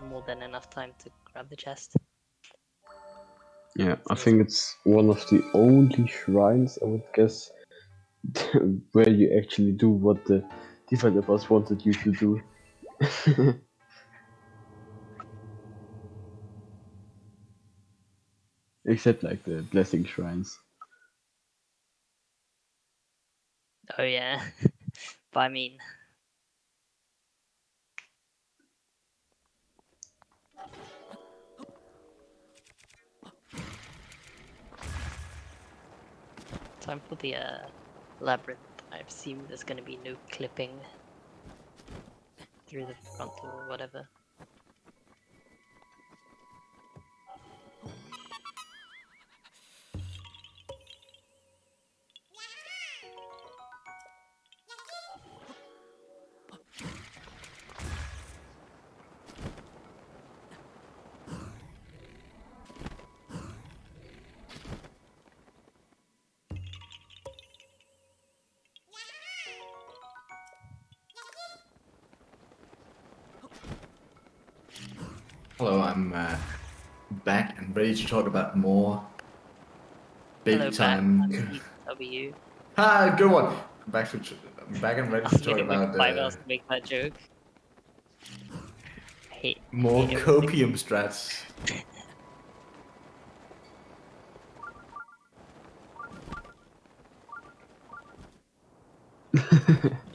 more than enough time to grab the chest. Yeah, I think it's one of the only shrines, I would guess, where you actually do what the developers wanted you to do. Except like the blessing shrines. Oh yeah, but I mean, time for the labyrinth. I assume there's gonna be no clipping through the front or whatever. I'm back and ready to talk about more Hello, big time. BOTW. Ah, good one. I'm back and ready I to was talk waiting like about 5 hours to make that joke. I more hate everything. copium strats.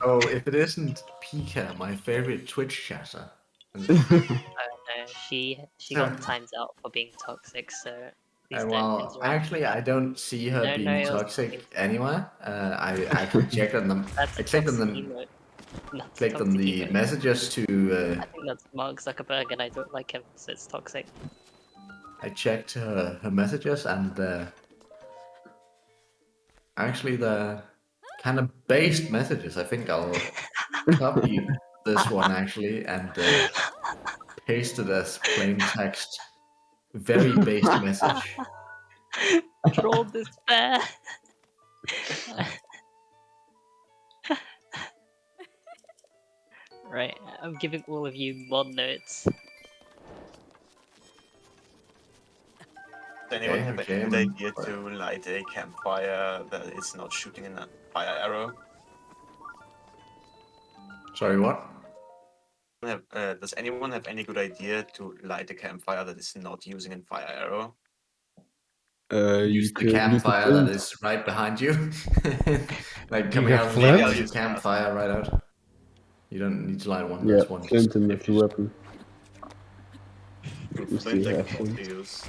Oh, if it isn't Pika, my favorite Twitch chatter. No, she got times out for being toxic, so please don't Well, interrupt. actually, I don't see her No, being it was toxic nothing. anywhere. I actually checked on them. That's I a clicked on toxic them. emote. That's a Clicked on toxic the emote. messages to. I think that's Mark Zuckerberg, and I don't like him, so it's toxic. I checked her messages, and actually the kind of based messages. I think I'll copy this one actually and paste it as plain text. Very based message. Troll despair. Right, I'm giving all of you mod notes. Does anyone have Okay, a good idea to light a campfire that is not shooting a fire arrow? Sorry, what? Does anyone have any good idea to light a campfire that is not using a fire arrow? Use the campfire that is right behind you. Like coming got out of the flint? middle of your campfire right out. You don't need to light one. Yeah, That's one. flint and metal weapon. You Flint still I have can flint. also use,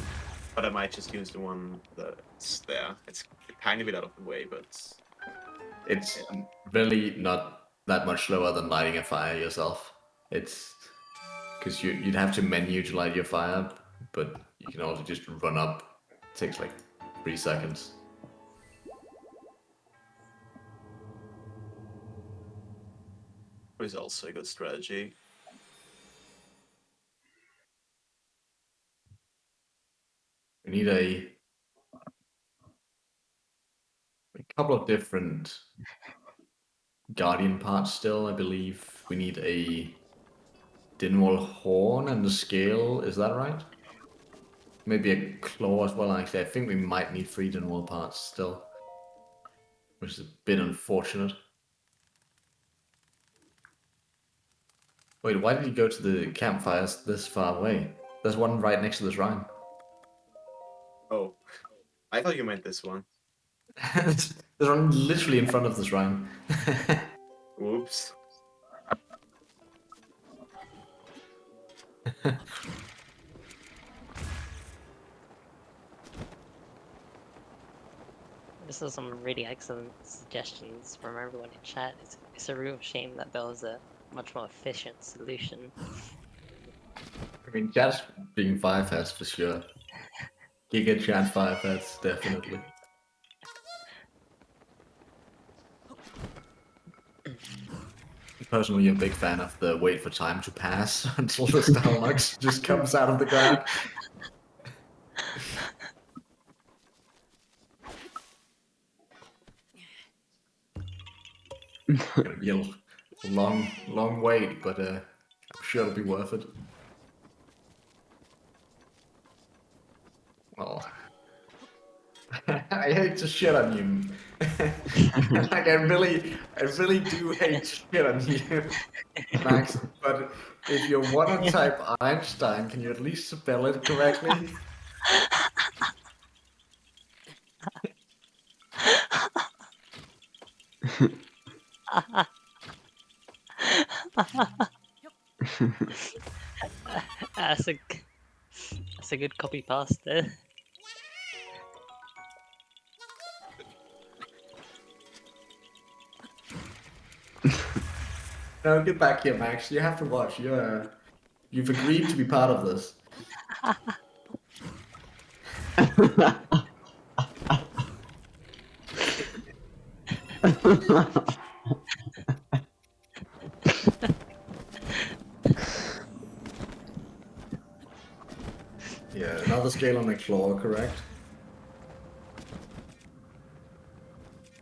but I might just use the one that's there. It's a tiny bit out of the way, but It's really not that much slower than lighting a fire yourself. It's because you'd have to menu to light your fire, but you can also just run up. It takes like 3 seconds. is also a good strategy. We need a couple of different guardian parts still, I believe. We need a Dinwall horn and a scale, is that right? Maybe a claw as well, actually. I think we might need 3 Dinwall parts still, which is a bit unfortunate. Wait, why did you go to the campfires this far away? There's one right next to the shrine. Oh, I thought you meant this one. There's one literally in front of the shrine. Whoops. This is some really excellent suggestions from everyone in chat. It's a real shame that there was a much more efficient solution. I mean, chat's being firefest for sure. Giga chat firefest, definitely. Personally, I'm a big fan of the wait for time to pass until the Stalnox just comes out of the ground. Gonna be a long wait, but I'm sure it'll be worth it. Well, I hate to shit on you. Like I really do hate to shit on you, Max. But if you want to type Einstein, can you at least spell it correctly? That's a good copy pasta. No, get back here, Max. You have to watch. You've agreed to be part of this. Yeah, another scale on the claw, correct?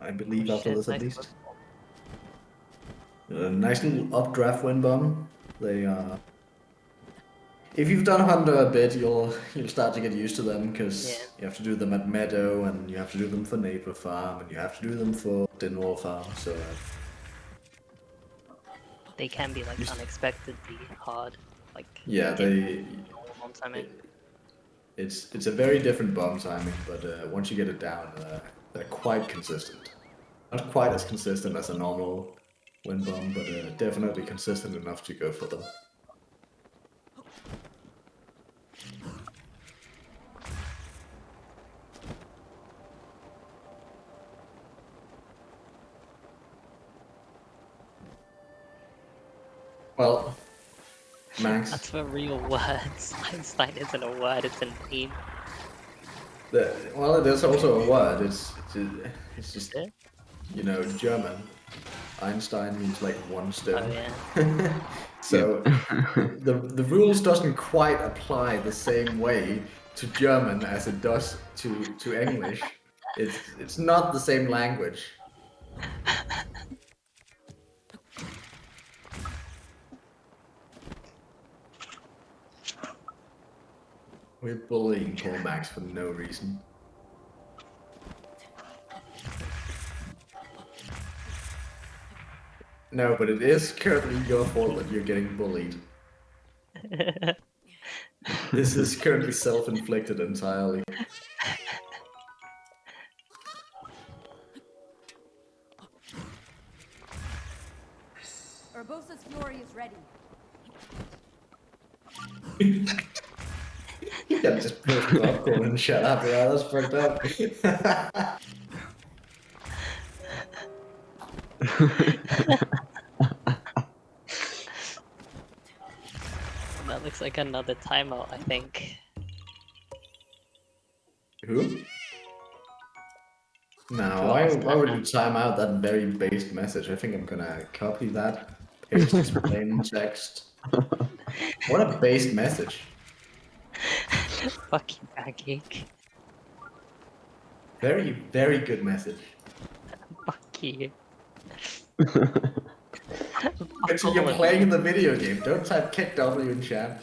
I believe after Shit, this at nice least. one. Nice little updraft wind bomb. They are if you've done Hunter a bit, you'll start to get used to them because Yeah. you have to do them at Meadow, and you have to do them for Neighbor Farm, and you have to do them for Dinwall Farm. So They can be like You s- unexpectedly hard. Like yeah, they normal bomb timing. it's a very different bomb timing, but once you get it down, they're quite consistent. Not quite as consistent as a normal wind bomb, but definitely consistent enough to go for them. Well, Max, That's for real words. Einstein isn't a word, it's a name. well, it is also a word. It's just Is it? German. Einstein means like one Oh stone. yeah. So the rules doesn't quite apply the same way to German as it does to English. It's not the same language. We're bullying poor Max for no reason. No, but it is currently your fault that you're getting bullied. This is currently self-inflicted entirely. Urbosa's fury is ready. You gotta just push popcorn and shut up, yeah, that's fucked up. That looks like another timeout, I think. Who? No, Who why asked would that? you time out that very based message? I think I'm gonna copy that, paste its plain text. What a based message. Fuck you, Pancake. Very, very good message. Fuck you. But you're playing the video game. Don't type kick W in chat.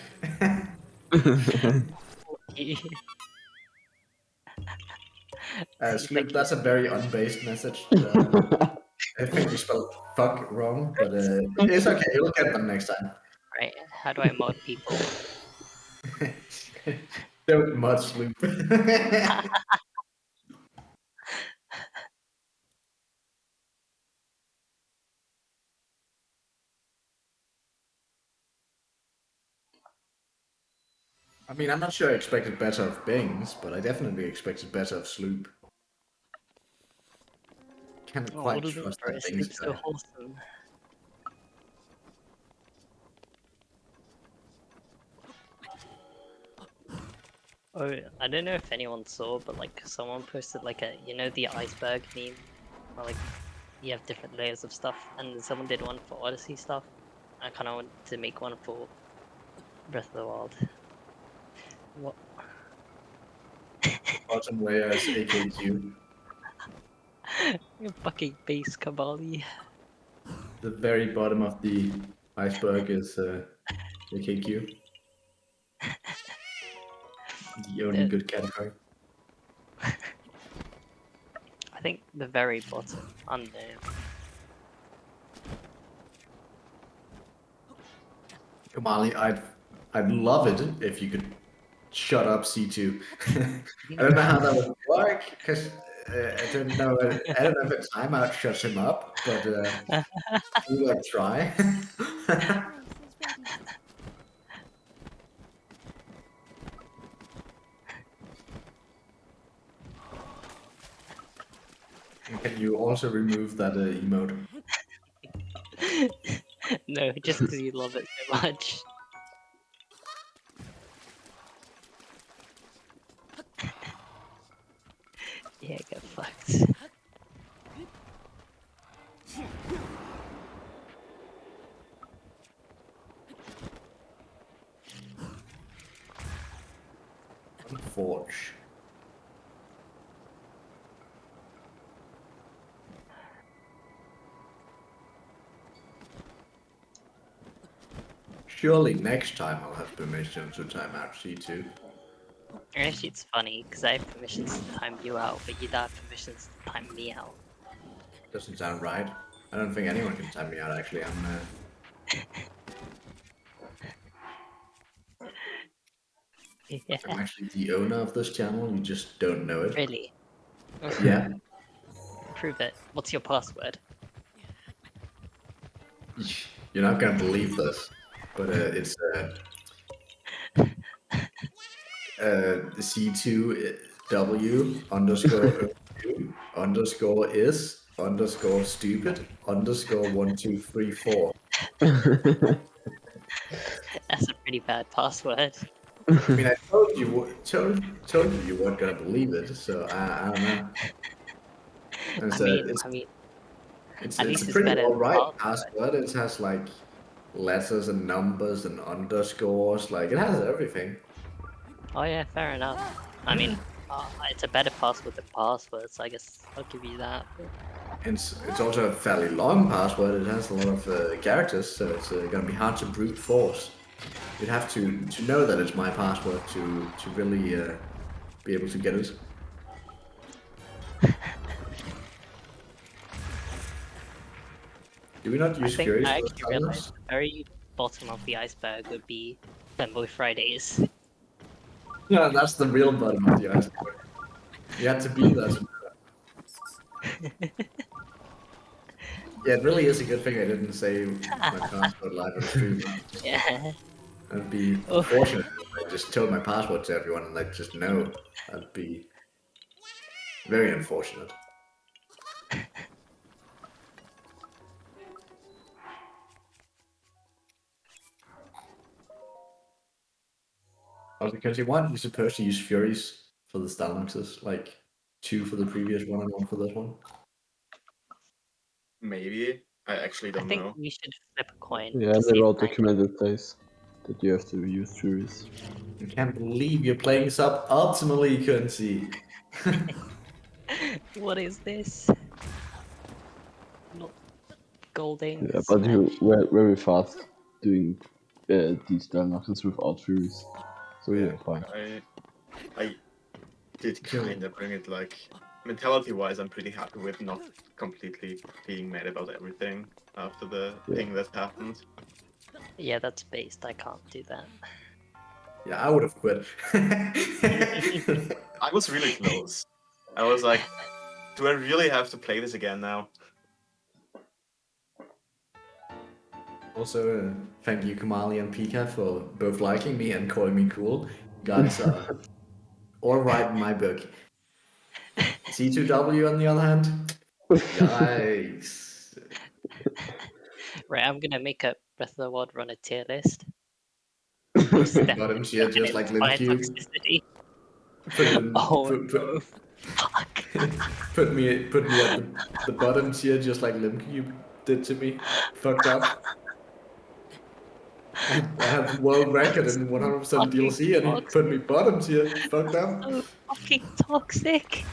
Snoop, that's a very unbased message. I think you spelled fuck wrong, but it's okay. You'll get them next time. Right, how do I mod people? Don't mod Sloop. I mean, I'm not sure I expected better of Bings, but I definitely expected better of Sloop. Can't Oh, quite all of them trust are that Bings so guy. wholesome. Oh, I don't know if anyone saw, but like someone posted like the iceberg meme, where like you have different layers of stuff, and then someone did one for Odyssey stuff. I kind of wanted to make one for Breath of the Wild. What? Bottom layer is AKQ. You fucking base Kabali. The very bottom of the iceberg is AKQ. The only good category. I think the very bottom, unknown. Kamali, I'd love it if you could shut up C2. I don't know how that would work because I don't know. I don't know if a timeout shuts him up, but we like try. Can you also remove that emote? No, just because you love it so much. Yeah, get fucked. Forge. Surely next time I'll have permission to time out C2. Actually, it's funny because I have permissions to time you out, but you don't have permissions to time me out. Doesn't sound right. I don't think anyone can time me out, actually. Yeah, I'm actually the owner of this channel, you just don't know it. really. Yeah. Prove it. What's your password? You're not gonna believe this, but it's C2W underscore 02 underscore is underscore stupid underscore 1234. That's a pretty bad password. I mean, I told you, told you weren't gonna believe it, so I don't know. And I so mean, it's at a least it's pretty better than alright password. password. It has like letters and numbers and underscores. Like it has everything. Oh yeah, fair enough. I mean, it's a better password than password, so I guess I'll give you that. It's also a fairly long password. It has a lot of characters, so it's gonna be hard to brute force. You'd have to know that it's my password to really be able to get it. Do we not I use think Furies I for actually this? realized the very bottom of the iceberg would be Fanboy Fridays. Yeah, that's the real bottom of the iceberg. You had to be there to. Yeah, it really is a good thing I didn't say my password live on stream. Yeah. That'd be Oh. unfortunate if I just told my password to everyone and they'd just know. That'd be very unfortunate. Also, because you weren't supposed to use Furies for the Stalnoxes, like 2 for the previous one and 1 for this one. Maybe. I actually I don't think know. we should flip a coin. Yeah, to see they if wrote I- documented place that you have to use Furies. I can't believe you're playing sub-optimally, Coensi. What is this? Not golding. Yeah, but you were very fast doing these dialogues without Furies. So Yeah. yeah, fine. I did kind of bring it like mentality-wise. I'm pretty happy with not completely being mad about everything after the thing that happened. Yeah, that's based. I can't do that. Yeah, I would have quit. I was really close. I was like, do I really have to play this again now? Also, thank you, Kamali and Pika, for both liking me and calling me cool. You guys are all right in my book. C2W, on the other hand, yikes. Right, I'm gonna make a Breath of the Wild runner tier list. Bottom tier, just like Limcube. Toxicity. Put it in, Oh put, no! Fuck! put me at the bottom tier, just like Limcube did to me. Fucked up. I have world record in 100% DLC, and he put me bottom tier. Fucked up. So fucking toxic.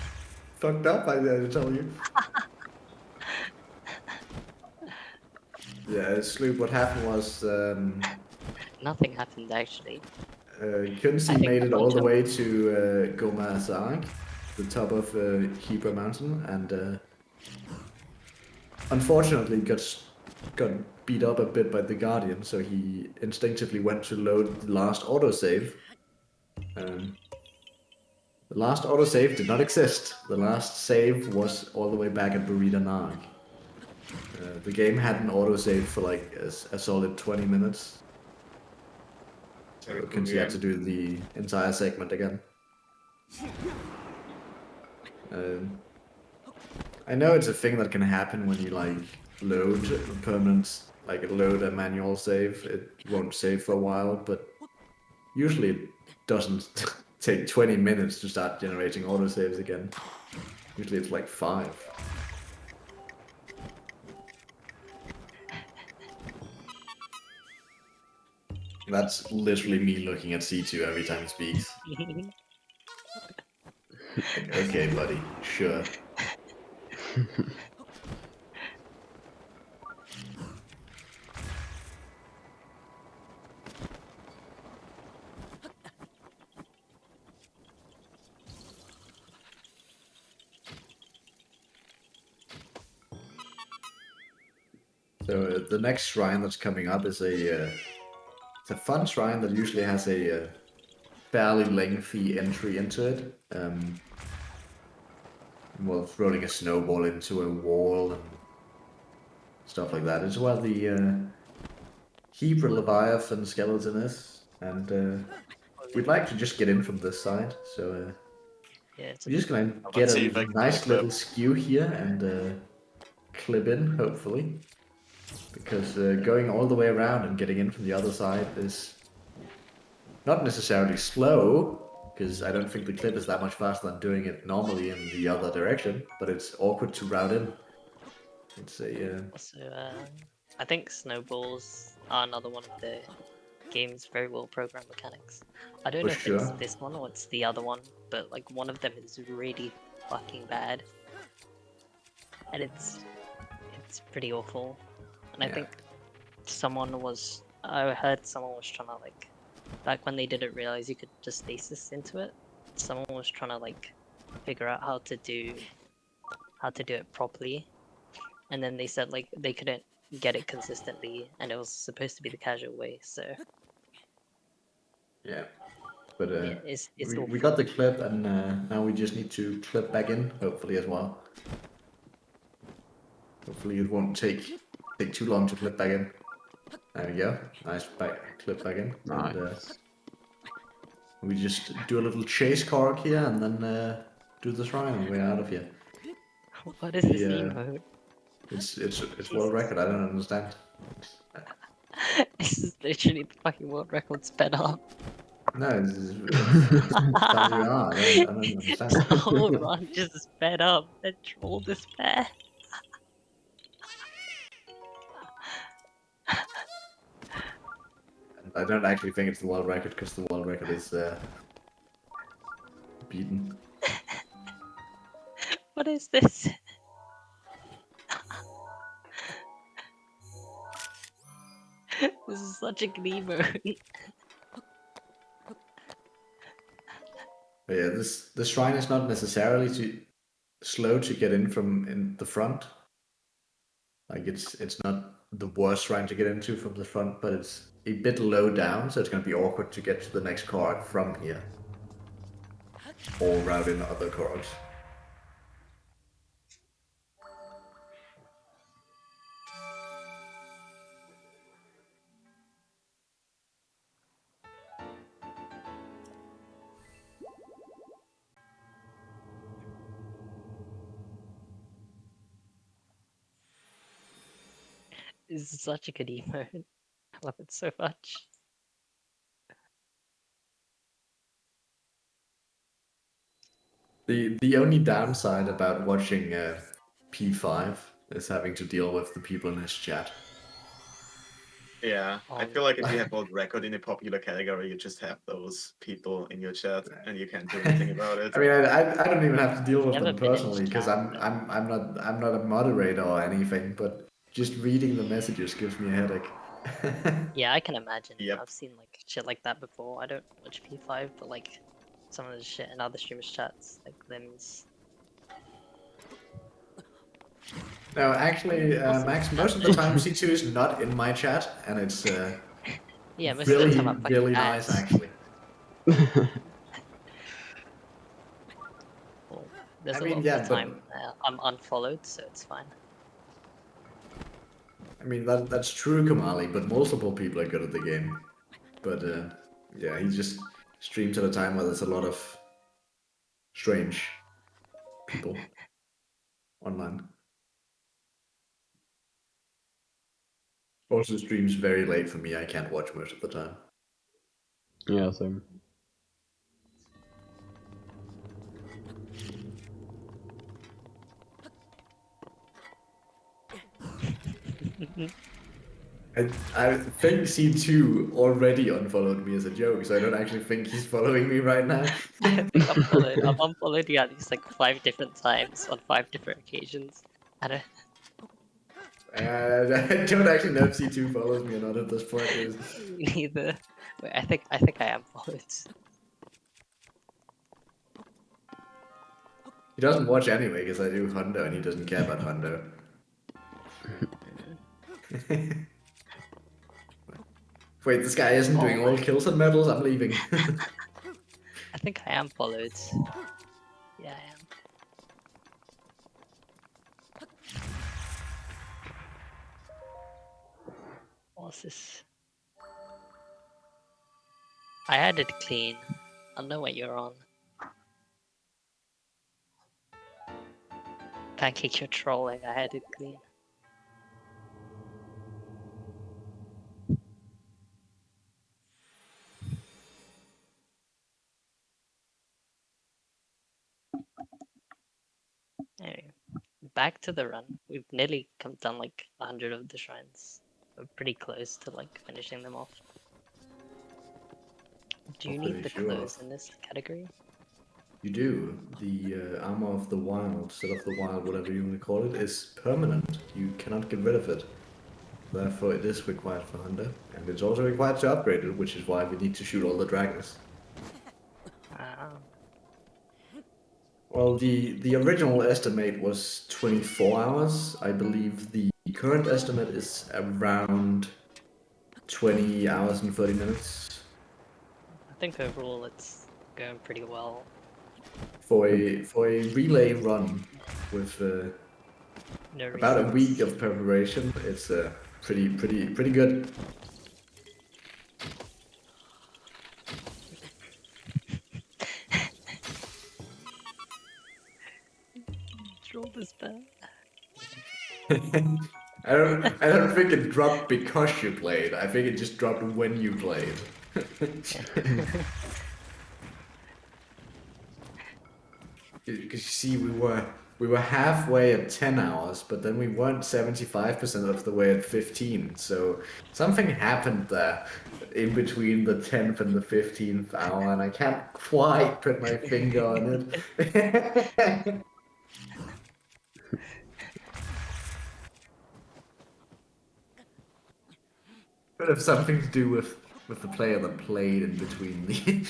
Fucked up, I tell you. Yeah, Sloop, what happened was Nothing happened actually. Coensi made it all the way to Goma Sark, the top of Hebra Mountain, and unfortunately got beat up a bit by the Guardian, so he instinctively went to load the last autosave. The last autosave did not exist. The last save was all the way back at Burrito Narg. The game had an autosave for like a solid 20 minutes. So Coensi had to do the entire segment again. I know it's a thing that can happen when you like load a manual save. It won't save for a while, but usually it doesn't take 20 minutes to start generating autosaves again. Usually it's like 5. That's literally me looking at C2 every time he speaks. Like, okay, buddy, sure. So the next shrine that's coming up is it's a fun shrine that usually has a fairly lengthy entry into it. Well, rolling a snowball into a wall and stuff like that. It's where the Hebrew Leviathan skeleton is, and we'd like to just get in from this side. So Yeah, it's we're just gonna get Let's a see if I can nice clip. little skew here and clip in, hopefully. Because going all the way around and getting in from the other side is not necessarily slow, because I don't think the clip is that much faster than doing it normally in the other direction, but it's awkward to route in. It's a also, I think snowballs are another one of the game's very well programmed mechanics. I don't for know if it's sure. this one or it's the other one, but like one of them is really fucking bad, and it's pretty awful. And I Yeah. think I heard someone was trying to like, back when they didn't realize you could just stasis into it, someone was trying to like figure out how to do it properly, and then they said like they couldn't get it consistently, and it was supposed to be the casual way. So Yeah. But yeah, it's we awful. got the clip, and now we just need to clip back in, hopefully, as well. Hopefully it won't take too long to clip back in. There we go. Nice clip back in. Nice. And we just do a little chase cork here, and then do the shrine, and we're out of here. What is this The, emote? it's world record. I don't understand. This is literally the fucking world record sped up. No, it's WR. I don't understand. The whole run just sped up. The troll despair. I don't actually think it's the world record, because the world record is beaten. What is this? This is such a good emote. But yeah, this shrine is not necessarily slow to get in from in the front. Like it's not the worst shrine to get into from the front, but it's a bit low down, so it's going to be awkward to get to the next card from here, or route in other cards. This is such a good emote. I love it so much. The only downside about watching P5 is having to deal with the people in his chat. Yeah, I feel like if you have world record in a popular category, you just have those people in your chat, and you can't do anything about it. I mean, I don't even have to deal with Never them been in his personally, because chat, I'm not a moderator or anything, but just reading the messages gives me a headache. Yeah, I can imagine. Yep. I've seen like shit like that before. I don't watch P5, but like some of the shit in other streamers' chats, like Limbs. No, actually, Max, most of the time C2 is not in my chat, and it's Yeah, most of really, the time I'm fucking really bad. nice, actually. Well, there's I a mean, lot of yeah, the but time I'm unfollowed, so it's fine. I mean that's true, Kamali, but multiple people are good at the game. But yeah, he just streams at a time where there's a lot of strange people online. Also streams very late for me. I can't watch most of the time. Yeah, same. I think C2 already unfollowed me as a joke, so I don't actually think he's following me right now. I think I'm followed. I've unfollowed you at least like 5 different times on 5 different occasions. I don't. I don't actually know if C2 follows me or not at this point. Neither. Wait, I think I am followed. He doesn't watch anyway, because I do Hundo and he doesn't care about Hundo. Wait, this guy isn't doing all kills and medals. I'm leaving. I think I am followed. Yeah, I am. What's this? I had it clean. I know what you're on. Pancake, you're trolling. I had it clean. Anyway, back to the run. We've nearly come done like 100 of the shrines. We're pretty close to like finishing them off. Do you need Hopefully, the sure. clothes in this category? You do. The armor of the wild, set of the wild, whatever you want to call it, is permanent. You cannot get rid of it. Therefore, it is required for Hunter, and it's also required to upgrade it, which is why we need to shoot all the dragons. Ah, Well, the original estimate was 24 hours. I believe the current estimate is around 20 hours and 30 minutes. I think overall it's going pretty well. For a relay run with No about a week resets. of preparation, it's pretty good. Troll this bad. I don't think it dropped because you played. I think it just dropped when you played. Because you see, we were halfway at 10 hours, but then we weren't 75% of the way at 15. So something happened there in between the 10th and the 15th hour, and I can't quite put my finger on it. Could have something to do with the player that played in between the.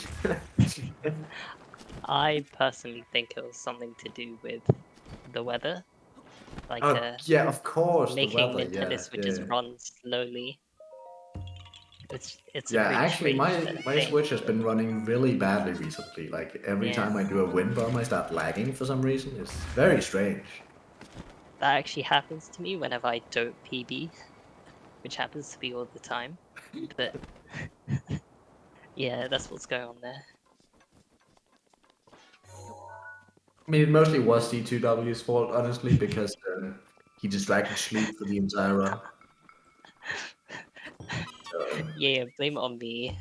I personally think it was something to do with the weather. Like Yeah, of course, the making weather. Nintendo Yeah, Switches yeah. run slowly. It's a Yeah, really actually, strange my thing. Switch has been running really badly recently. Like every Yeah. time I do a wind bomb, I start lagging for some reason. It's very strange. That actually happens to me whenever I don't PB, which happens to be all the time. But yeah, that's what's going on there. I mean, it mostly was C2W's fault, honestly, because he distracted sleep for the entire run. So, Yeah, blame it on me.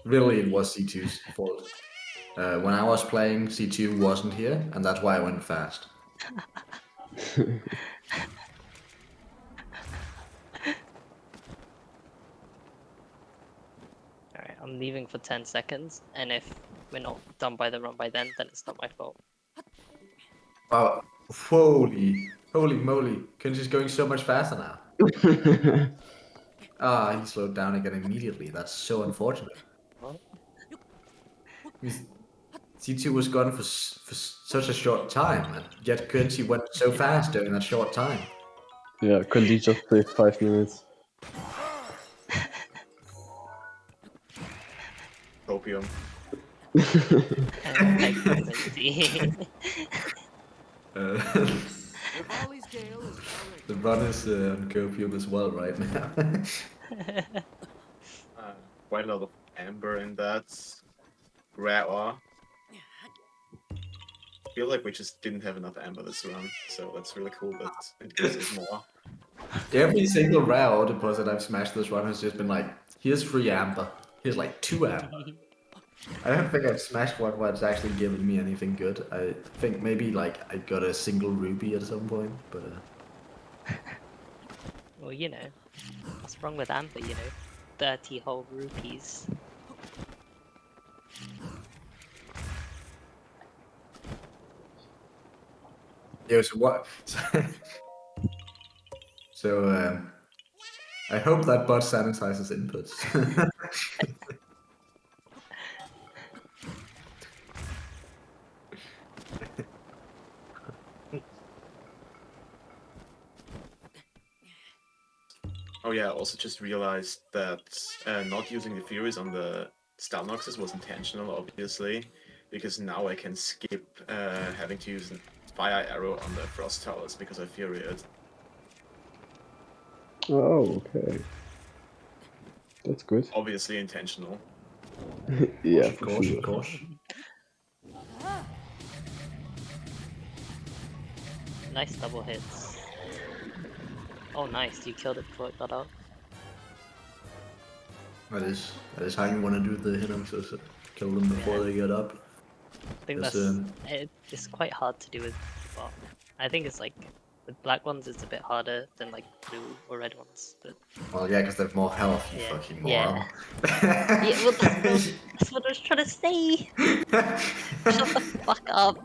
really, it was C2's fault. When I was playing, C2 wasn't here, and that's why I went fast. Alright, I'm leaving for 10 seconds, and if we're not done by the run by then it's not my fault. Wow, holy moly! Coensi's going so much faster now. Ah, he slowed down again immediately. That's so unfortunate. What? Because C2 was gone for such a short time, and yet Coensi went so fast during that short time. Yeah, Condi just played 5 minutes. Opium. Thank you, Coensi. Rivali's Gale is now ready. The run is on copium as well right now. Quite a lot of amber in that. Rare ore. I feel like we just didn't have enough amber this run, so that's really cool that it gives us more. Every single rare ore deposit I've smashed this run has just been like, here's 3 amber, here's like 2 amber. I don't think I've smashed one where it's actually given me anything good. I think maybe like I got a single ruby at some point, but Well, you know, what's wrong with Amber, you know? 30 whole rupees. yeah. So what? So I hope that bot sanitizes inputs. Oh yeah, I also just realized that not using the Furies on the Stalnoxes was intentional, obviously, because now I can skip having to use a Fire Arrow on the Frost Towers because I Furiered. Oh, okay. That's good. Obviously intentional. Yeah, Of for course, sure. of course. Nice double hits. Oh, nice. You killed it before it got out. That is how you want to do the Hinoxes. Kill them before Yeah. they get up. I think Yes, that's it's quite hard to do with. Well, I think it's like with black ones, it's a bit harder than like blue or red ones. But well, yeah, because they have more health, you yeah, fucking yeah, moron. yeah. Well, that's what I was trying to say. Shut the fuck up.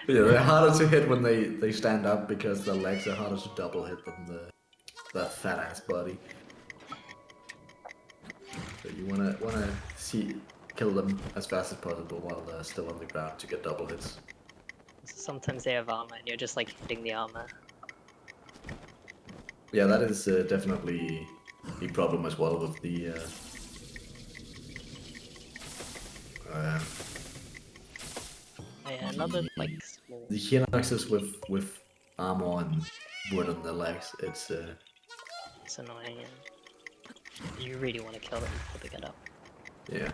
Yeah, they're harder to hit when they stand up because the legs are harder to double hit than the fat ass body. So you wanna kill them as fast as possible while they're still on the ground to get double hits. Sometimes they have armor, and you're just like hitting the armor. Yeah, that is definitely the problem as well with the uh, Yeah, another like small. the Hinoxes with armor and wood on their legs. It's It's annoying. And you really want to kill them before they get up. yeah.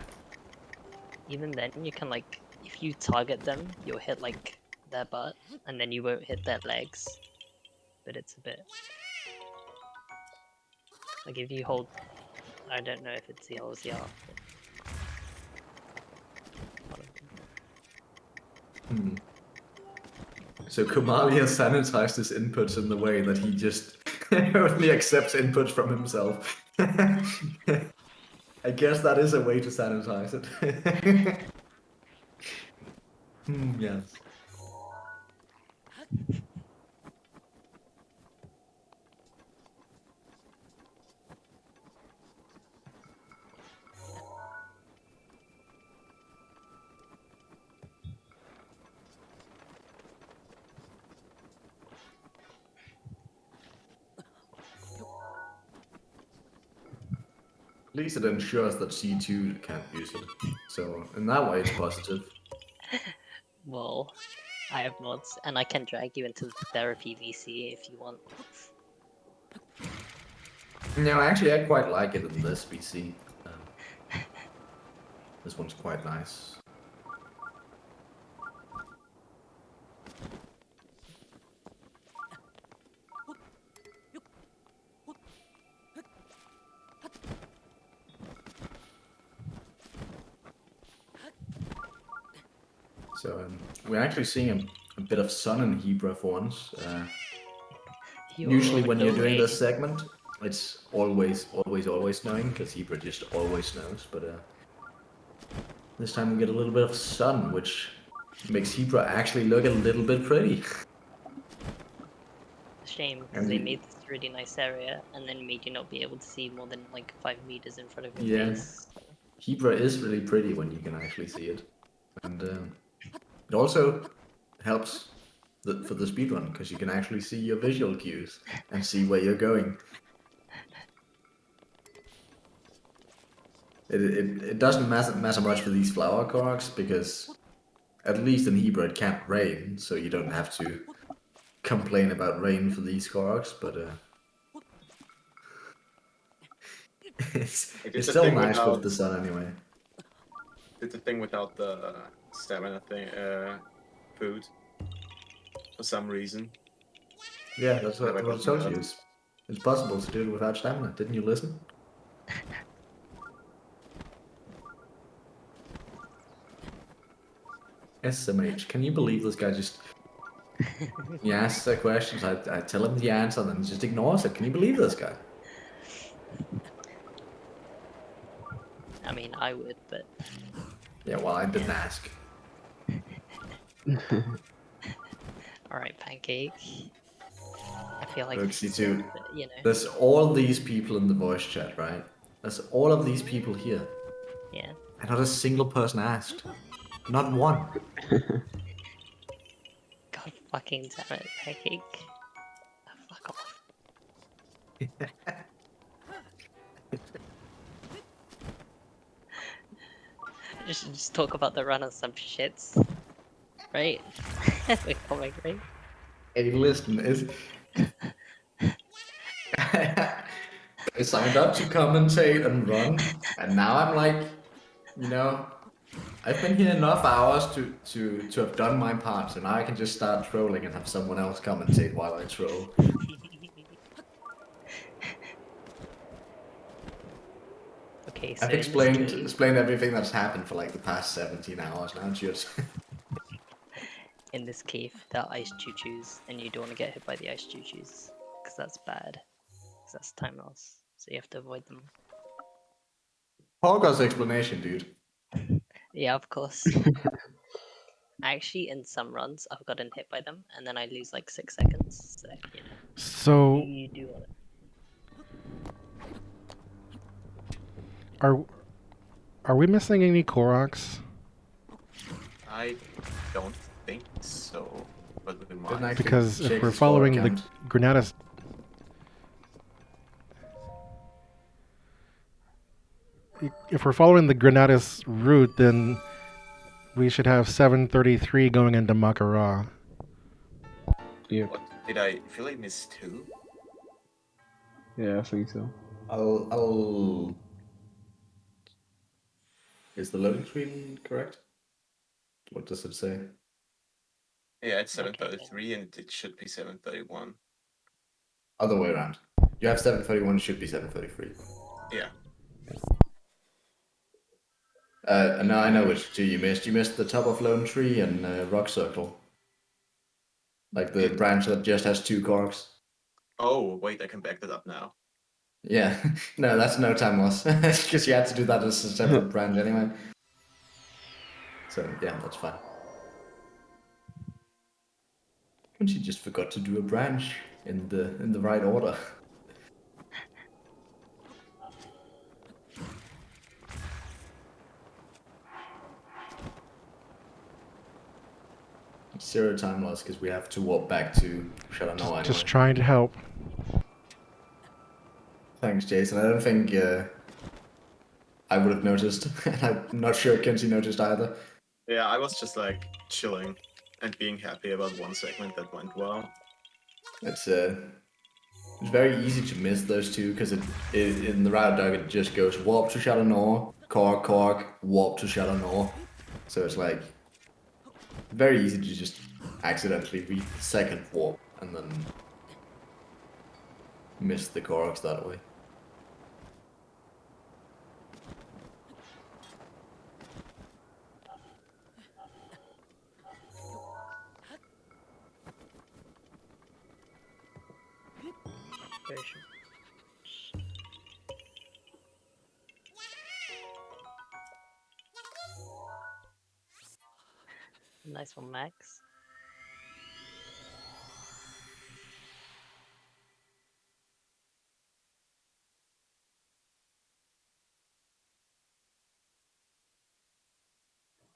Even then, you can like, if you target them, you'll hit like their butt, and then you won't hit their legs. But it's a bit like if you hold. I don't know if it's the LCR. But... So Kumali has sanitized his inputs in the way that he just only accepts inputs from himself. I guess that is a way to sanitize it. Yes. At least it ensures that C2 can't use it. So in that way it's positive. Well, I have mods, and I can drag you into therapy VC if you want. No, actually I quite like it in this VC. This one's quite nice. So we're actually seeing a bit of sun in Hebra for once. Usually when you're doing this segment, it's always snowing, because Hebra just always snows, but this time we get a little bit of sun, which makes Hebra actually look a little bit pretty. Shame, because they made this really nice area, and then made you not be able to see more than like 5 meters in front of your face. Hebra is really pretty when you can actually see it. And it also helps for the speedrun, because you can actually see your visual cues and see where you're going. It doesn't matter much for these flower Koroks, because at least in Hebra it can't rain, so you don't have to complain about rain for these Koroks, but it's still nice with the sun anyway. Did the thing without the stamina thing, food, for some reason. Yeah, that's what I told you. It's possible to do it without stamina. Didn't you listen? SMH, can you believe this guy just... He asks questions, I tell him the answer, and then he just ignores it. Can you believe this guy? I mean, I would, but... Yeah, well, I didn't ask. Alright, Pancake. I feel like... Look, C2, you know... there's all these people in the voice chat, right? There's all of these people here. Yeah. And not a single person asked. Not one. God fucking damn it, Pancake. Fuck off. Just talk about the run on some shits, right? Wait, oh my right? Hey, listen, I signed up to commentate and run, and now I'm like, you know, I've been here enough hours to have done my part, so now I can just start trolling and have someone else commentate while I troll. Okay, so I've in this case, explained everything that's happened for like the past 17 hours now, just. in this cave, there are ice choo-choos, and you don't want to get hit by the ice choo-choos, because that's bad. Because that's time loss, so you have to avoid them. Hogwarts explanation, dude. Yeah, of course. Actually, in some runs, I've gotten hit by them, and then I lose like 6 seconds, so, you know. So You do want it. are we missing any Koroks? I don't think so, but we Didn't might. actually Because check if we're his Korok following the count. Granatus, route, then we should have 733 going into Makara. Yep. What did I feel I missed 2? Yeah, I think so. I'll. Is the loading screen correct? What does it say? Yeah, it's 733 and it should be 731. Other way around. You have 731, it should be 733. Yeah. No, I know which two you missed. You missed the top of Lone Tree and Rock Circle. Like the branch that just has 2 corks. Oh, wait, I can back that up now. Yeah, no, that's no time loss. Because you had to do that as a separate branch anyway. So, yeah, that's fine. Coensi just forgot to do a branch in the right order. Zero time loss because we have to walk back to Shalanoa anyway. Just trying to help. Thanks, Jason. I don't think I would have noticed. I'm not sure Coensi noticed either. Yeah, I was just like chilling and being happy about one segment that went well. It's very easy to miss those two because in the route dog it just goes warp to Shalanoa, cork, warp to Shalanoa. So it's like very easy to just accidentally read the second warp and then miss the Koroks that way. Very sure. Nice one, Max.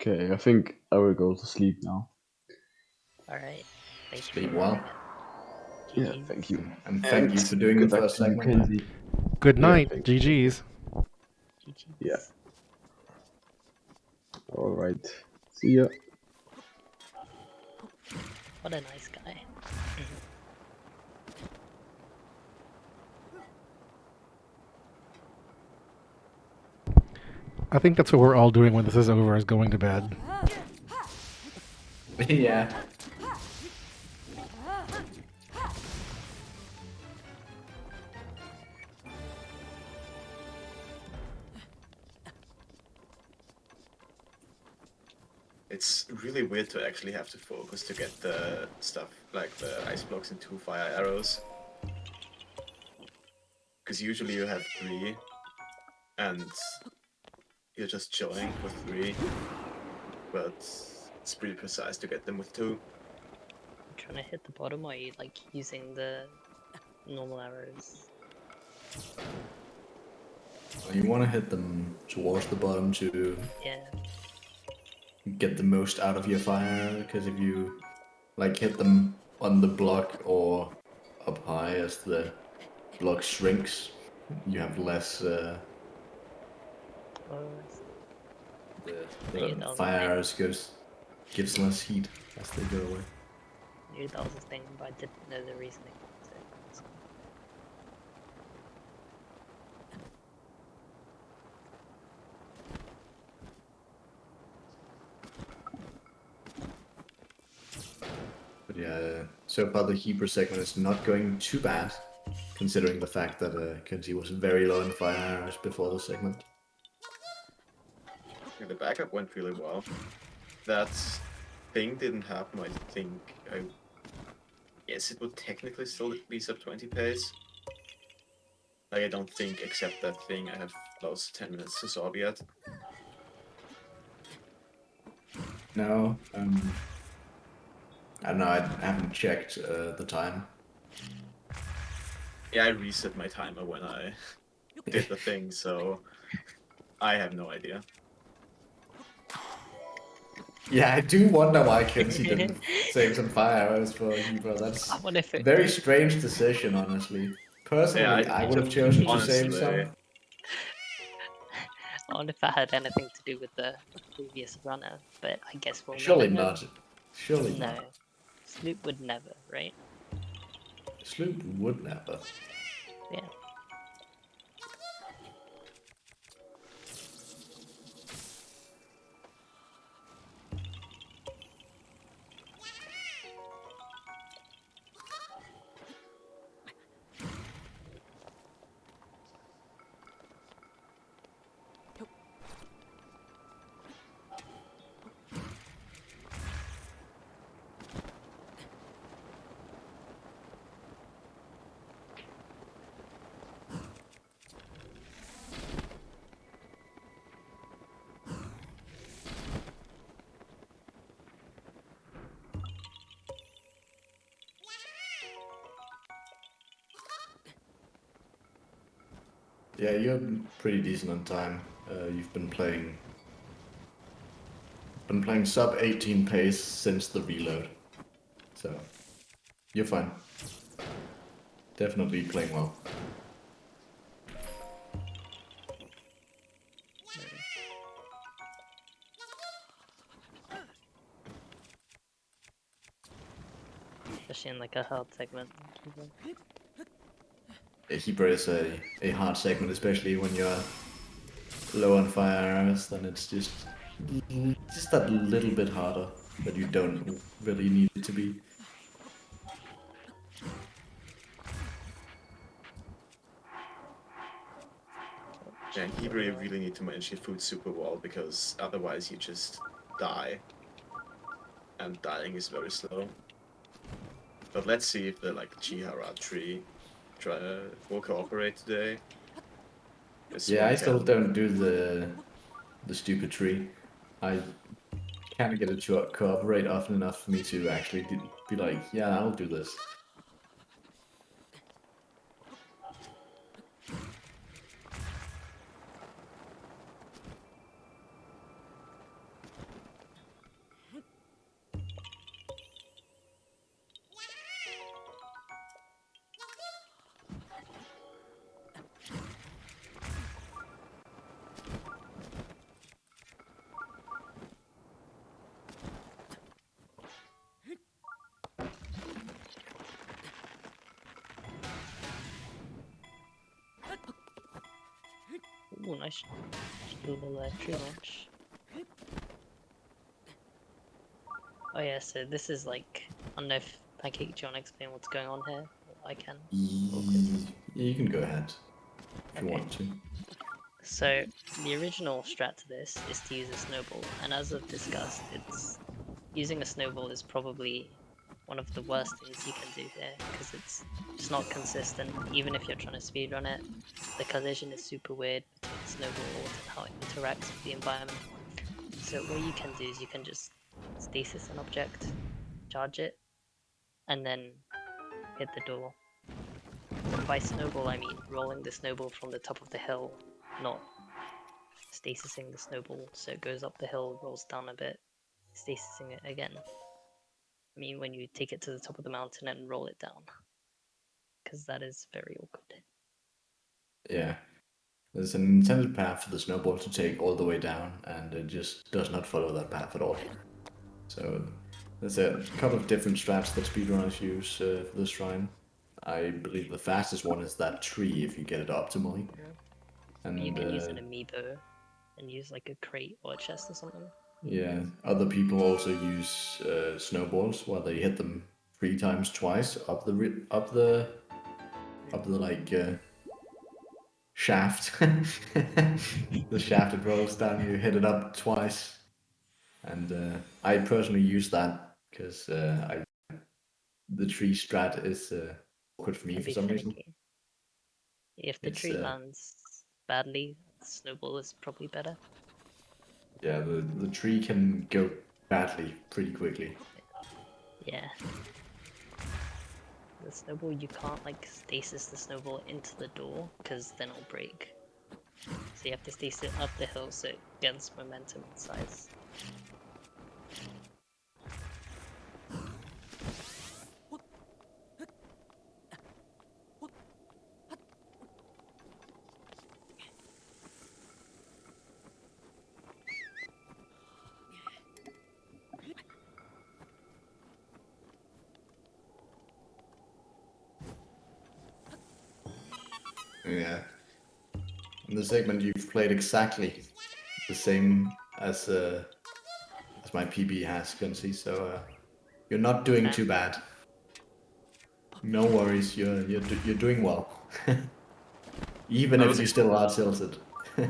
Okay, I think I will go to sleep now. Alright. Thank you Sleep for well. Yeah, GG's. thank you. And thank you for doing good the luck first to you, segment. Coensi. Good Yeah, night. thank you. GG's. GG's. Yeah. Alright. See ya. What a nice guy. I think that's what we're all doing when this is over, is going to bed. Yeah. It's really weird to actually have to focus to get the stuff like the ice blocks and 2 fire arrows. Because usually you have 3 and you're just chilling with 3, but it's pretty precise to get them with 2. Trying to hit the bottom, or are you like using the normal arrows? You want to hit them towards the bottom to Yeah. get the most out of your fire, because if you like hit them on the block or up high as the block shrinks, you have less. Oh, The fire arrows gives less heat as they go away. knew that was a thing, but I didn't know the reasoning. So that's cool. But yeah, so far the Hebrew segment is not going too bad, considering the fact that Coensi was very low in fire arrows before the segment. Yeah, the backup went really well. That thing didn't happen, I think. I guess it would technically still be sub 20 pace. Like, I don't think, except that thing, I have lost 10 minutes to solve yet. No, I don't know, I haven't checked the time. Yeah, I reset my timer when I did the thing, so I have no idea. Yeah, I do wonder why Coensi didn't save some fire arrows for Hebrew. That's I wonder if a it, very strange decision, honestly. Personally, Yeah, I would have chosen to honestly, save some. I wonder if that had anything to do with the previous runner, but I guess we'll Surely never know. not. Surely No, not. Sloop would never, right? Sloop would never. Yeah. Yeah, you're pretty decent on time. You've been playing sub 18 pace since the reload. So you're fine. Definitely playing well. Especially in like a hard segment. Hebrew is a hard segment, especially when you're low on fire arrows, then it's just that little bit harder that you don't really need it to be. yeah, in Hebrew you really need to manage your food super well, because otherwise you just die. And dying is very slow. But let's see if the like Chihara tree will cooperate today. Yeah, I still don't do the stupid tree. I can't get it to cooperate often enough for me to actually be like, yeah, I'll do this. Ooh, nice little tree launch. Oh yeah, so this is like, I don't know if Pancake, do you want to explain what's going on here? I can. You can go ahead if you Okay. want to. So the original strat to this is to use a snowball, and as I've discussed, it's using a snowball is probably one of the worst things you can do here, because it's just not consistent. Even if you're trying to speedrun it, the collision is super weird between snowballs and how it interacts with the environment. So what you can do is you can just stasis an object, charge it, and then hit the door. And by snowball I mean rolling the snowball from the top of the hill, not stasising the snowball so it goes up the hill, rolls down a bit, stasising it again. I mean when you take it to the top of the mountain and roll it down, because that is very awkward. Yeah. There's an intended path for the snowball to take all the way down, and it just does not follow that path at all. So there's a couple of different strats that speedrunners use for this shrine. I believe the fastest one is that tree if you get it optimally. And You can use an amiibo and use like a crate or a chest or something. yeah, other people also use snowballs where they hit them 3 times twice up the like shaft. The shaft it rolls down, you hit it up twice. And I personally use that because the tree strat is awkward for me Can for be some reason. finicky. If the It's tree lands badly, the snowball is probably better. yeah, the tree can go badly pretty quickly. Yeah. The snowball, you can't like stasis the snowball into the door because then it'll break. So you have to stasis it up the hill so it gains momentum and size. Yeah. In the segment, you've played exactly the same as my PB has, Coensi, so you're not doing too bad. No worries, you're doing well. Even if you still are tilted. Yeah,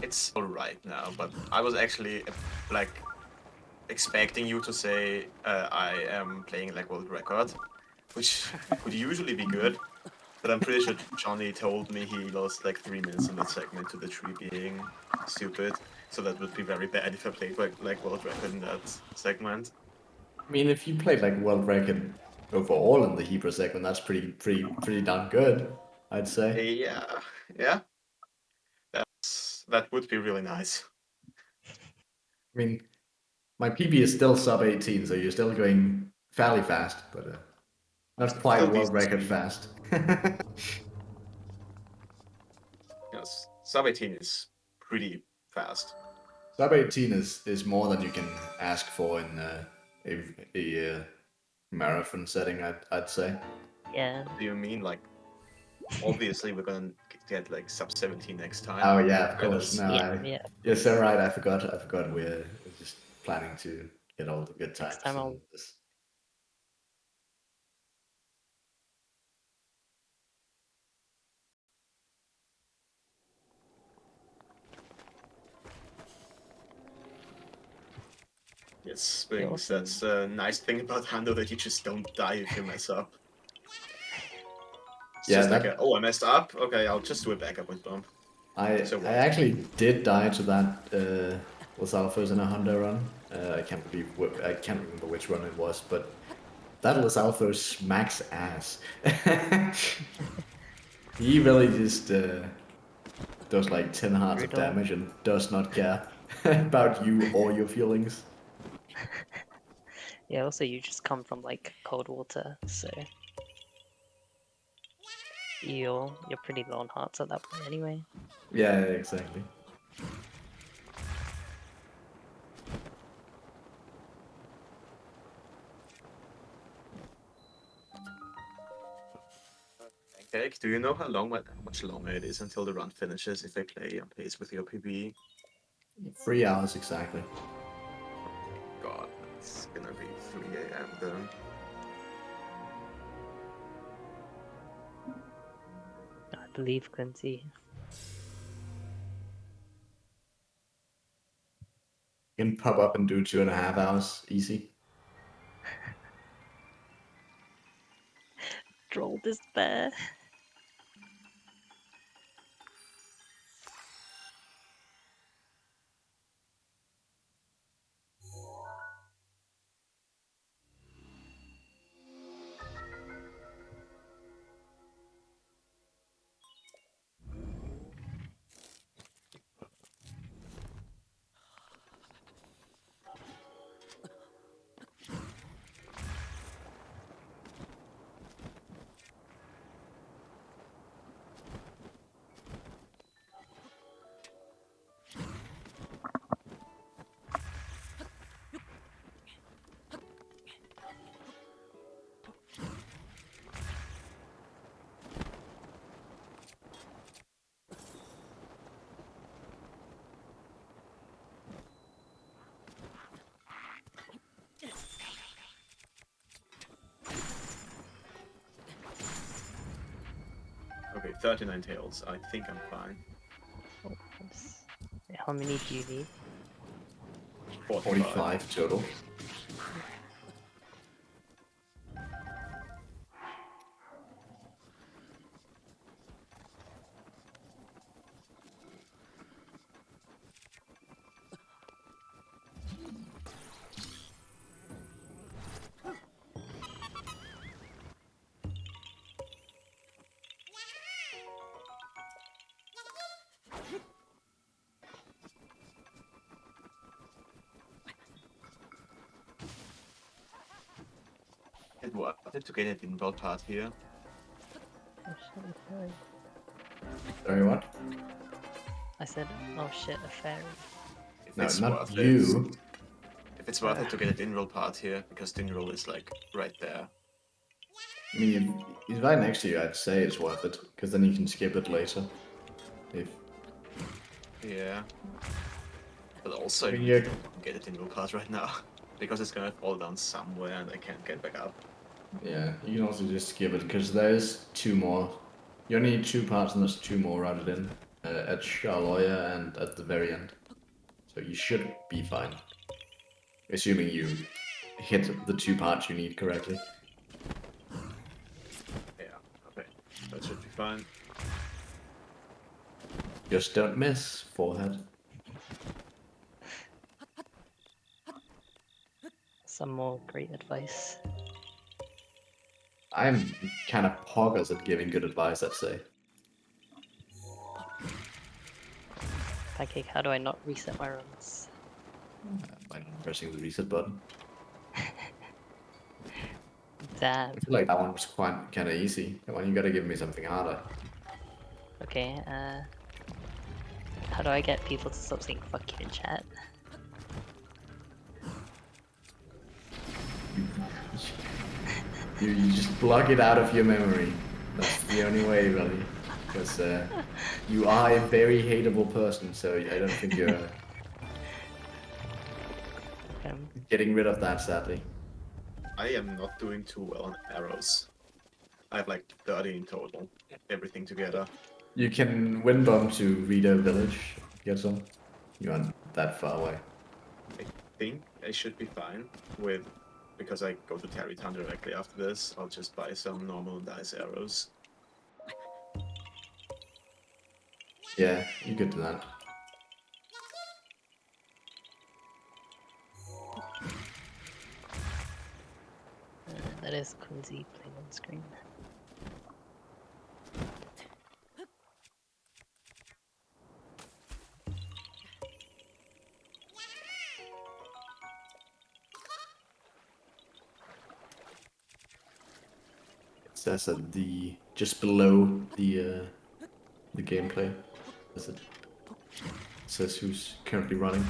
it's alright now, but I was actually like expecting you to say I am playing like world record, which would usually be good. But I'm pretty sure Johnny told me he lost like 3 minutes in that segment to the tree being stupid. So that would be very bad if I played like world record in that segment. I mean, if you played like world record overall in the Hebrew segment, that's pretty darn good, I'd say. Yeah, yeah. That would be really nice. I mean, my PB is still sub 18, so you're still going fairly fast, but not quite Still world decent record speed. fast. Yes, sub 18 is pretty fast. Sub 18 is more than you can ask for in a marathon setting, I'd say. Yeah. Do you mean like obviously we're gonna get like sub 17 next time? Oh yeah, of That course. is- No, Yeah. you're so right. I forgot. We're just planning to get all the good times. Next time I'll in this. Yes, Yeah, Wings, awesome. that's a nice thing about Hando that you just don't die if you mess up. It's Yeah, just like that- oh, I messed up. Okay, I'll just do a backup with bump. I So what? I actually did die to that was Alphas in a Honda run. I can't remember which run it was, but that was Alphas smacks ass. He really just does like 10 hearts of Brutal. damage and does not care about you or your feelings. Yeah, also you just come from like cold water, so you're pretty low on hearts at that point anyway. Yeah, exactly. Pancake, do you know how much longer it is until the run finishes if I play on pace with your PB? 3 hours exactly. God, it's gonna be 3 a.m. then. I believe Quincy. You can pop up and do 2.5 hours easy. Droll despair. Okay, 39 tails. I think I'm fine. Oh, how many do you need? 45 total. It wanted to get an invul part here. Oh shit, a fairy. Sorry, what? I said, oh shit, a fairy. If No, it's not worth you. it. If it's worth it to get a Dinroll part here, because Dinroll is like right there. I mean, if he's right next to you, I'd say it's worth it, because then you can skip it later. If Yeah. But also, I mean, need you're- to get a Dinroll part right now. Because it's gonna fall down somewhere and I can't get back up. yeah, you can also just skip it, because there's 2 more. You only need 2 parts, and there's 2 more routed in at Charloya and at the very end. So you should be fine, assuming you hit the 2 parts you need correctly. Yeah, okay. That should be fine. Just don't miss, forehead. Some more great advice. I'm kind of poggers at giving good advice, I'd say. Pancake, how do I not reset my runs? By not pressing the reset button. Damn. I feel like that one was quite kind of easy. Come on, you gotta give me something harder. Okay, how do I get people to stop saying fuck you in chat? You just block it out of your memory. That's the only way, really. Because you are a very hateable person, so I don't think you're getting rid of that, sadly. I am not doing too well on arrows. I have like 30 in total, everything together. You can wind bomb to Rito Village, get some. You aren't that far away. I think I should be fine with, because I go to Terry Town directly after this, I'll just buy some normal dice arrows. Yeah, you could do that. That is Coensi playing on screen. It says at just below the gameplay. It says who's currently running.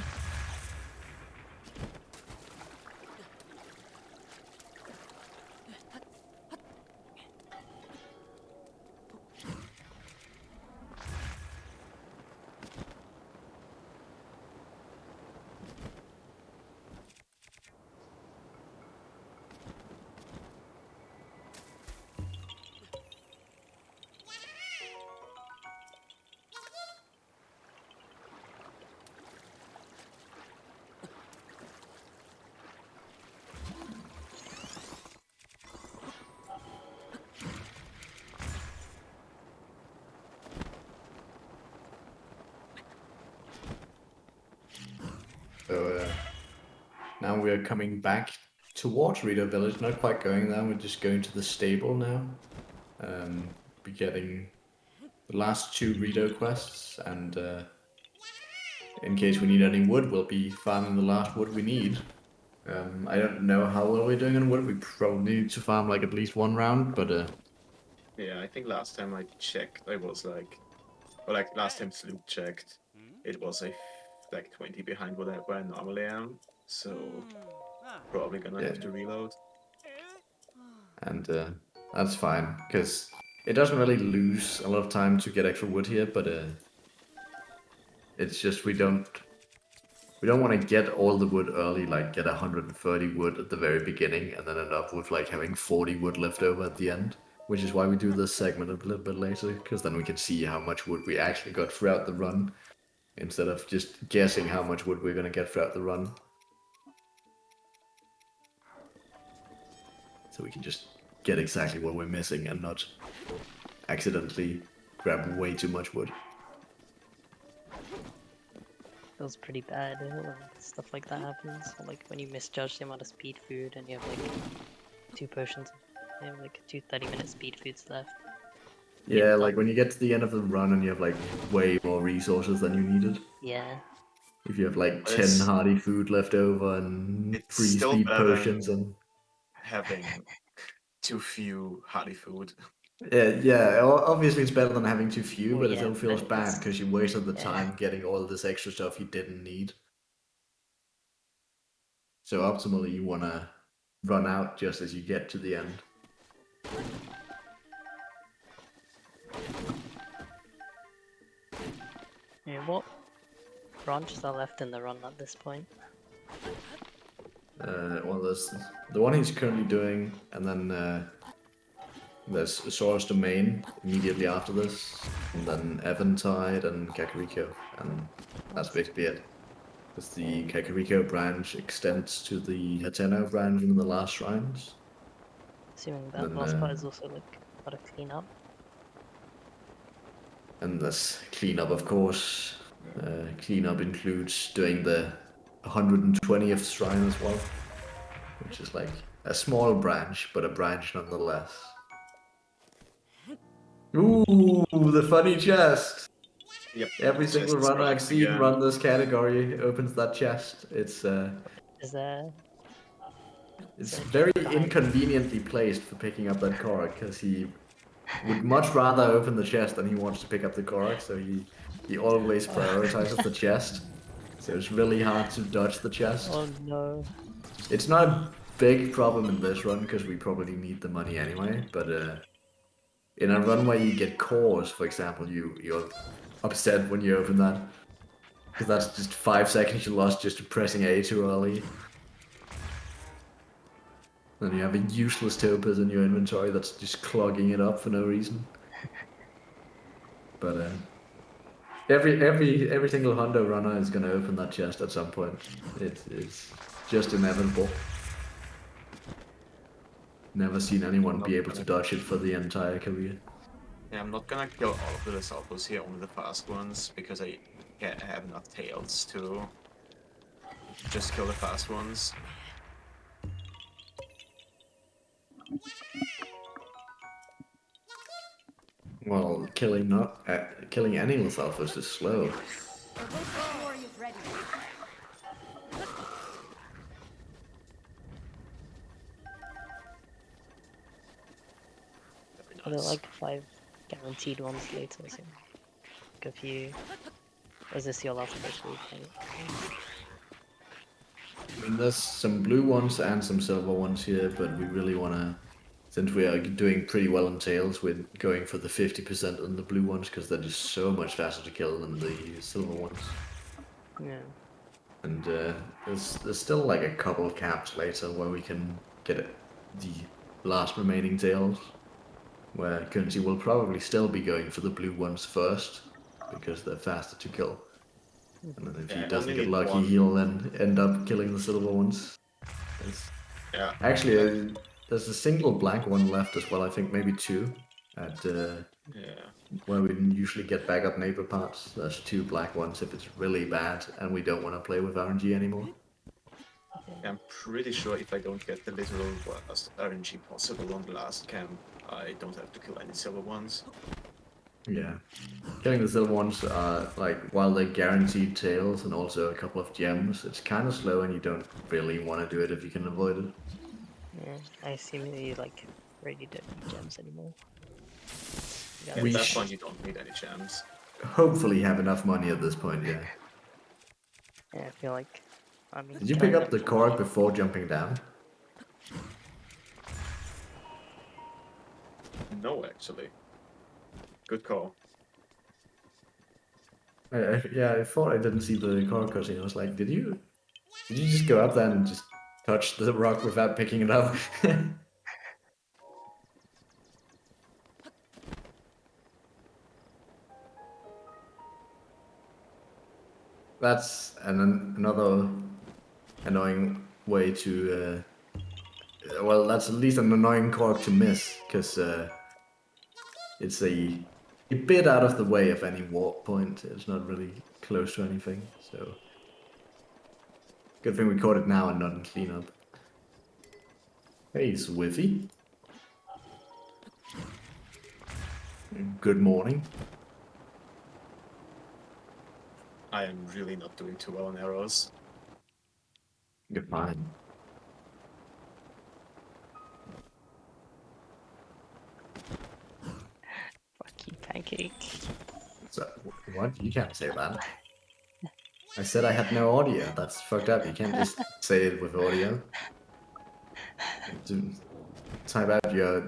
So now we're coming back towards Rito Village, not quite going there, we're just going to the stable now. Be getting the last 2 Rito quests, and in case we need any wood, we'll be farming the last wood we need. I don't know how well we're doing on wood, we probably need to farm like at least 1 round, but Yeah, I think last time I checked, I was like, or like last time Sloop checked, it was like 20 behind where I normally am, so probably gonna have to reload. and that's fine, because it doesn't really lose a lot of time to get extra wood here, but it's just we don't want to get all the wood early, like get 130 wood at the very beginning, and then end up with like having 40 wood left over at the end. which is why we do this segment a little bit later, because then we can see how much wood we actually got throughout the run, instead of just guessing how much wood we're going to get throughout the run. So we can just get exactly what we're missing and not accidentally grab way too much wood. Feels pretty bad when stuff like that happens. Or like when you misjudge the amount of speed food and you have like 2 potions, you have like 2 30-minute speed foods left. Yeah, like when you get to the end of the run and you have like way more resources than you needed. Yeah. If you have like But 10 hardy food left over and it's 3 still speed better potions than and... having too few hardy food. Yeah, obviously it's better than having too few, Well, but it yeah, still feels but bad it's- because you wasted the yeah. time getting all of this extra stuff you didn't need. So optimally you want to run out just as you get to the end. Yeah, what branches are left in the run at this point? Well, there's the one he's currently doing, and then there's Sora's Domain immediately after this, and then Eventide and Kakariko, and that's basically it. Because the Kakariko branch extends to the Hateno branch in the last shrines. Assuming that Then, last part is also like got to clean up. And there's cleanup, of course. Cleanup includes doing the 120th shrine as well, which is like a small branch, but a branch nonetheless. Ooh, the funny chest! Yep. Every the single chest is runner I've right seen again. run this category opens that chest. It's Is there? very inconveniently placed for picking up that Korok, because he would much rather open the chest than he wants to pick up the Korok, so he always prioritizes the chest. So it's really hard to dodge the chest. Oh no. It's not a big problem in this run, because we probably need the money anyway, but in a run where you get cores, for example, you're upset when you open that. Because that's just 5 seconds you lost just to pressing A too early. Then you have a useless topaz in your inventory that's just clogging it up for no reason. But every single Hondo runner is gonna open that chest at some point. It's just inevitable. Never seen anyone be able to dodge it for the entire career. Yeah, I'm not gonna kill all of the Resolvos here, only the fast ones, because I have enough tails to just kill the fast ones. Well, killing any Lethalfos is slow. The Ruthless Fury is ready. Very Are there nice. like 5 guaranteed ones later? So like a few. Or is this your last first week? I mean, there's some blue ones and some silver ones here, but we really want to, since we are doing pretty well on tails, we're going for the 50% on the blue ones, because they're just so much faster to kill than the silver ones. Yeah. And there's still like a couple of caps later where we can get the last remaining tails, where Coensi will probably still be going for the blue ones first, because they're faster to kill. And then if Yeah, he I doesn't only get need lucky, one. he'll then end up killing the silver ones. Yeah. Actually, there's a single black one left as well. I think maybe 2 at Yeah. where we usually get backup neighbor parts. There's 2 black ones if it's really bad and we don't want to play with RNG anymore. I'm pretty sure if I don't get the literal worst RNG possible on the last camp, I don't have to kill any silver ones. Yeah, killing the silver ones are like, while they're guaranteed tails and also a couple of gems, it's kind of slow and you don't really want to do it if you can avoid it. Yeah. I assume you like really don't need gems anymore. At that point, you don't need any gems. Hopefully have enough money at this point, yeah. Yeah, I feel like. I mean, Did you killing pick up them the for Korok before jumping down? No, actually. Good call. Yeah, I thought I didn't see the Korok cutscene. I was like, did you just go up there and just touch the rock without picking it up? That's another annoying way to. Well, that's at least an annoying cork to miss, because it's a bit out of the way of any warp point. It's not really close to anything, so good thing we caught it now and not in cleanup. Hey, Swiffy. Good morning. I am really not doing too well on arrows. You're fine. Fuck you, Pancake. So, what? You can't say that. I said I had no audio. That's fucked up. You can't just say it with audio. Type out your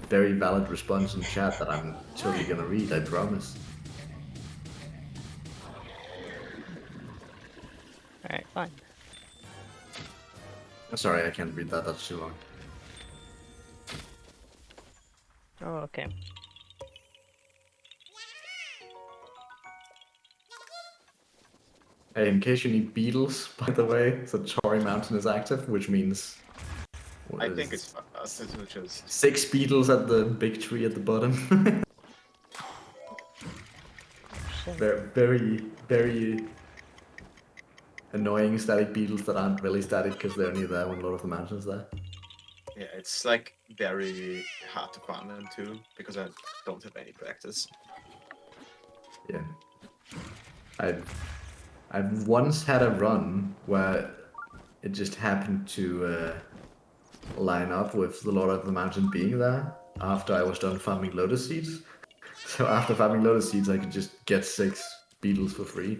very valid response in chat that I'm totally gonna read, I promise. Alright, fine. Sorry, I can't read that. That's too long. Oh, okay. Hey, in case you need beetles, by the way, the Tory Mountain is active, which means... I think it's fast, it's just... 6 beetles at the big tree at the bottom. They're very, very annoying static beetles that aren't really static because they're only there when a lot of the mountain's there. Yeah, it's like very hard to farm them too, because I don't have any practice. Yeah. I've once had a run where it just happened to line up with a lot of the mountain being there after I was done farming lotus seeds. So after farming lotus seeds, I could just get 6 beetles for free,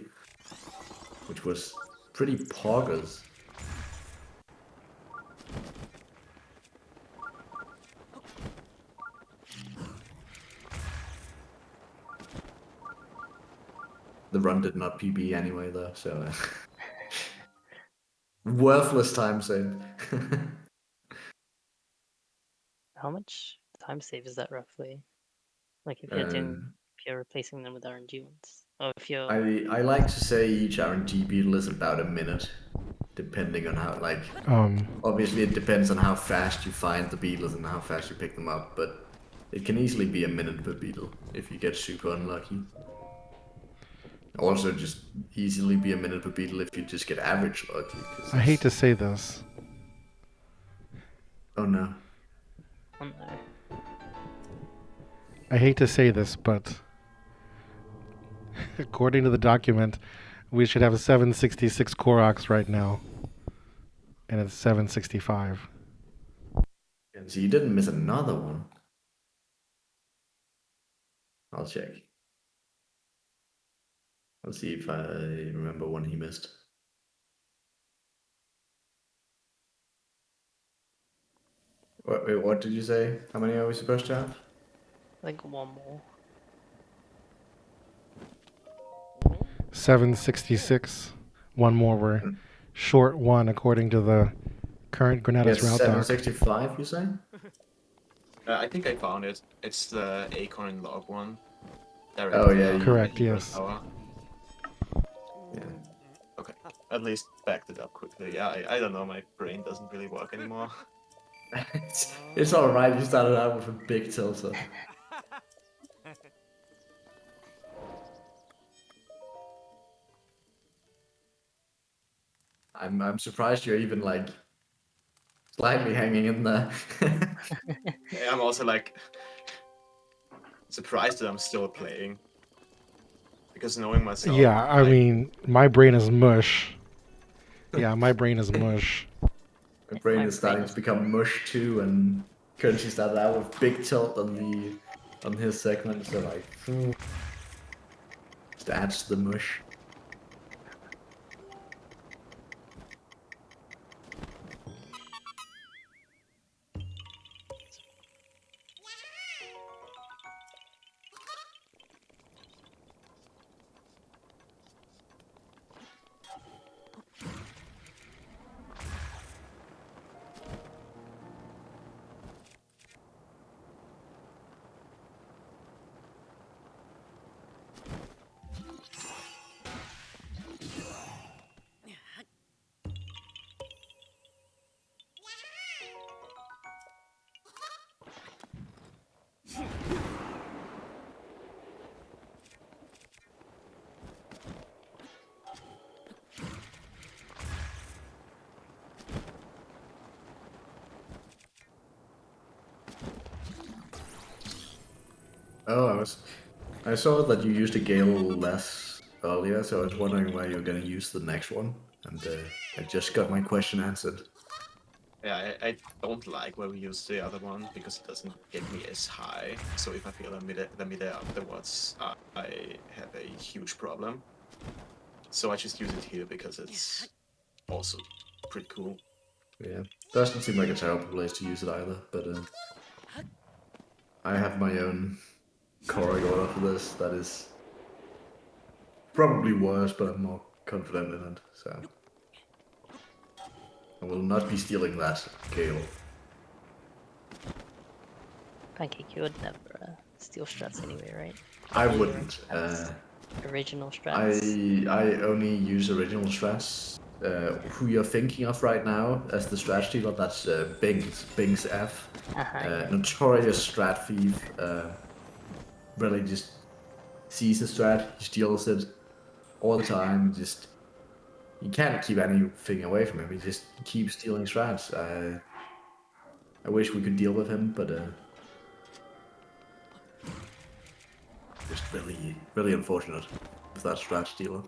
which was pretty poggers. The run did not PB anyway, though, so worthless time saved. How much time save is that roughly? Like if you're replacing them with RNG ones. Oh, if you're... I like to say each RNG beetle is about a minute, depending on how, like, obviously it depends on how fast you find the beetles and how fast you pick them up, but it can easily be a minute per beetle if you get super unlucky. Also just easily be a minute per beetle if you just get average lucky. I hate to say this. Oh no. Oh no. I hate to say this, but according to the document, we should have a 766 Koroks right now. And it's 765. And so you didn't miss another one. I'll check. I'll see if I remember one he missed. Wait, what did you say? How many are we supposed to have? Like one more. 766. One more. We're short one according to the current Granatus route doc. 765, you say? I think I found it. It's the acorn log one. Oh yeah, correct. Yes. Tower. Yeah. Okay, at least backed it up quickly. Yeah, I don't know, my brain doesn't really work anymore. It's alright, you started out with a big tilter. I'm surprised you're even like slightly hanging in there. Yeah, I'm also like surprised that I'm still playing. Because knowing myself. Yeah, I mean, my brain is mush. Yeah, my brain is mush. My brain is starting to become mush too, and Coensi started out with big tilt on his segment, so like just adds to the mush. Oh, I saw that you used a Gale less earlier, so I was wondering where you're gonna use the next one, and I just got my question answered. Yeah, I don't like where we use the other one because it doesn't get me as high. So if I feel the midair afterwards, I have a huge problem. So I just use it here because it's also pretty cool. Yeah, doesn't seem like a terrible place to use it either, but I have my own Korok order for this that is probably worse, but I'm more confident in it, so I will not be stealing that Gale. Pancake, you would never steal strats anyway, right? I All your wouldn't. strats. Original strats. I only use original strats. Who you're thinking of right now as the strat stealer, that's Bing's F. Yeah. Notorious strat thief. Really just sees the strat, he steals it all the time. Just you can't keep anything away from him. He just keeps stealing strats. I wish we could deal with him, but just really unfortunate with that strat stealer.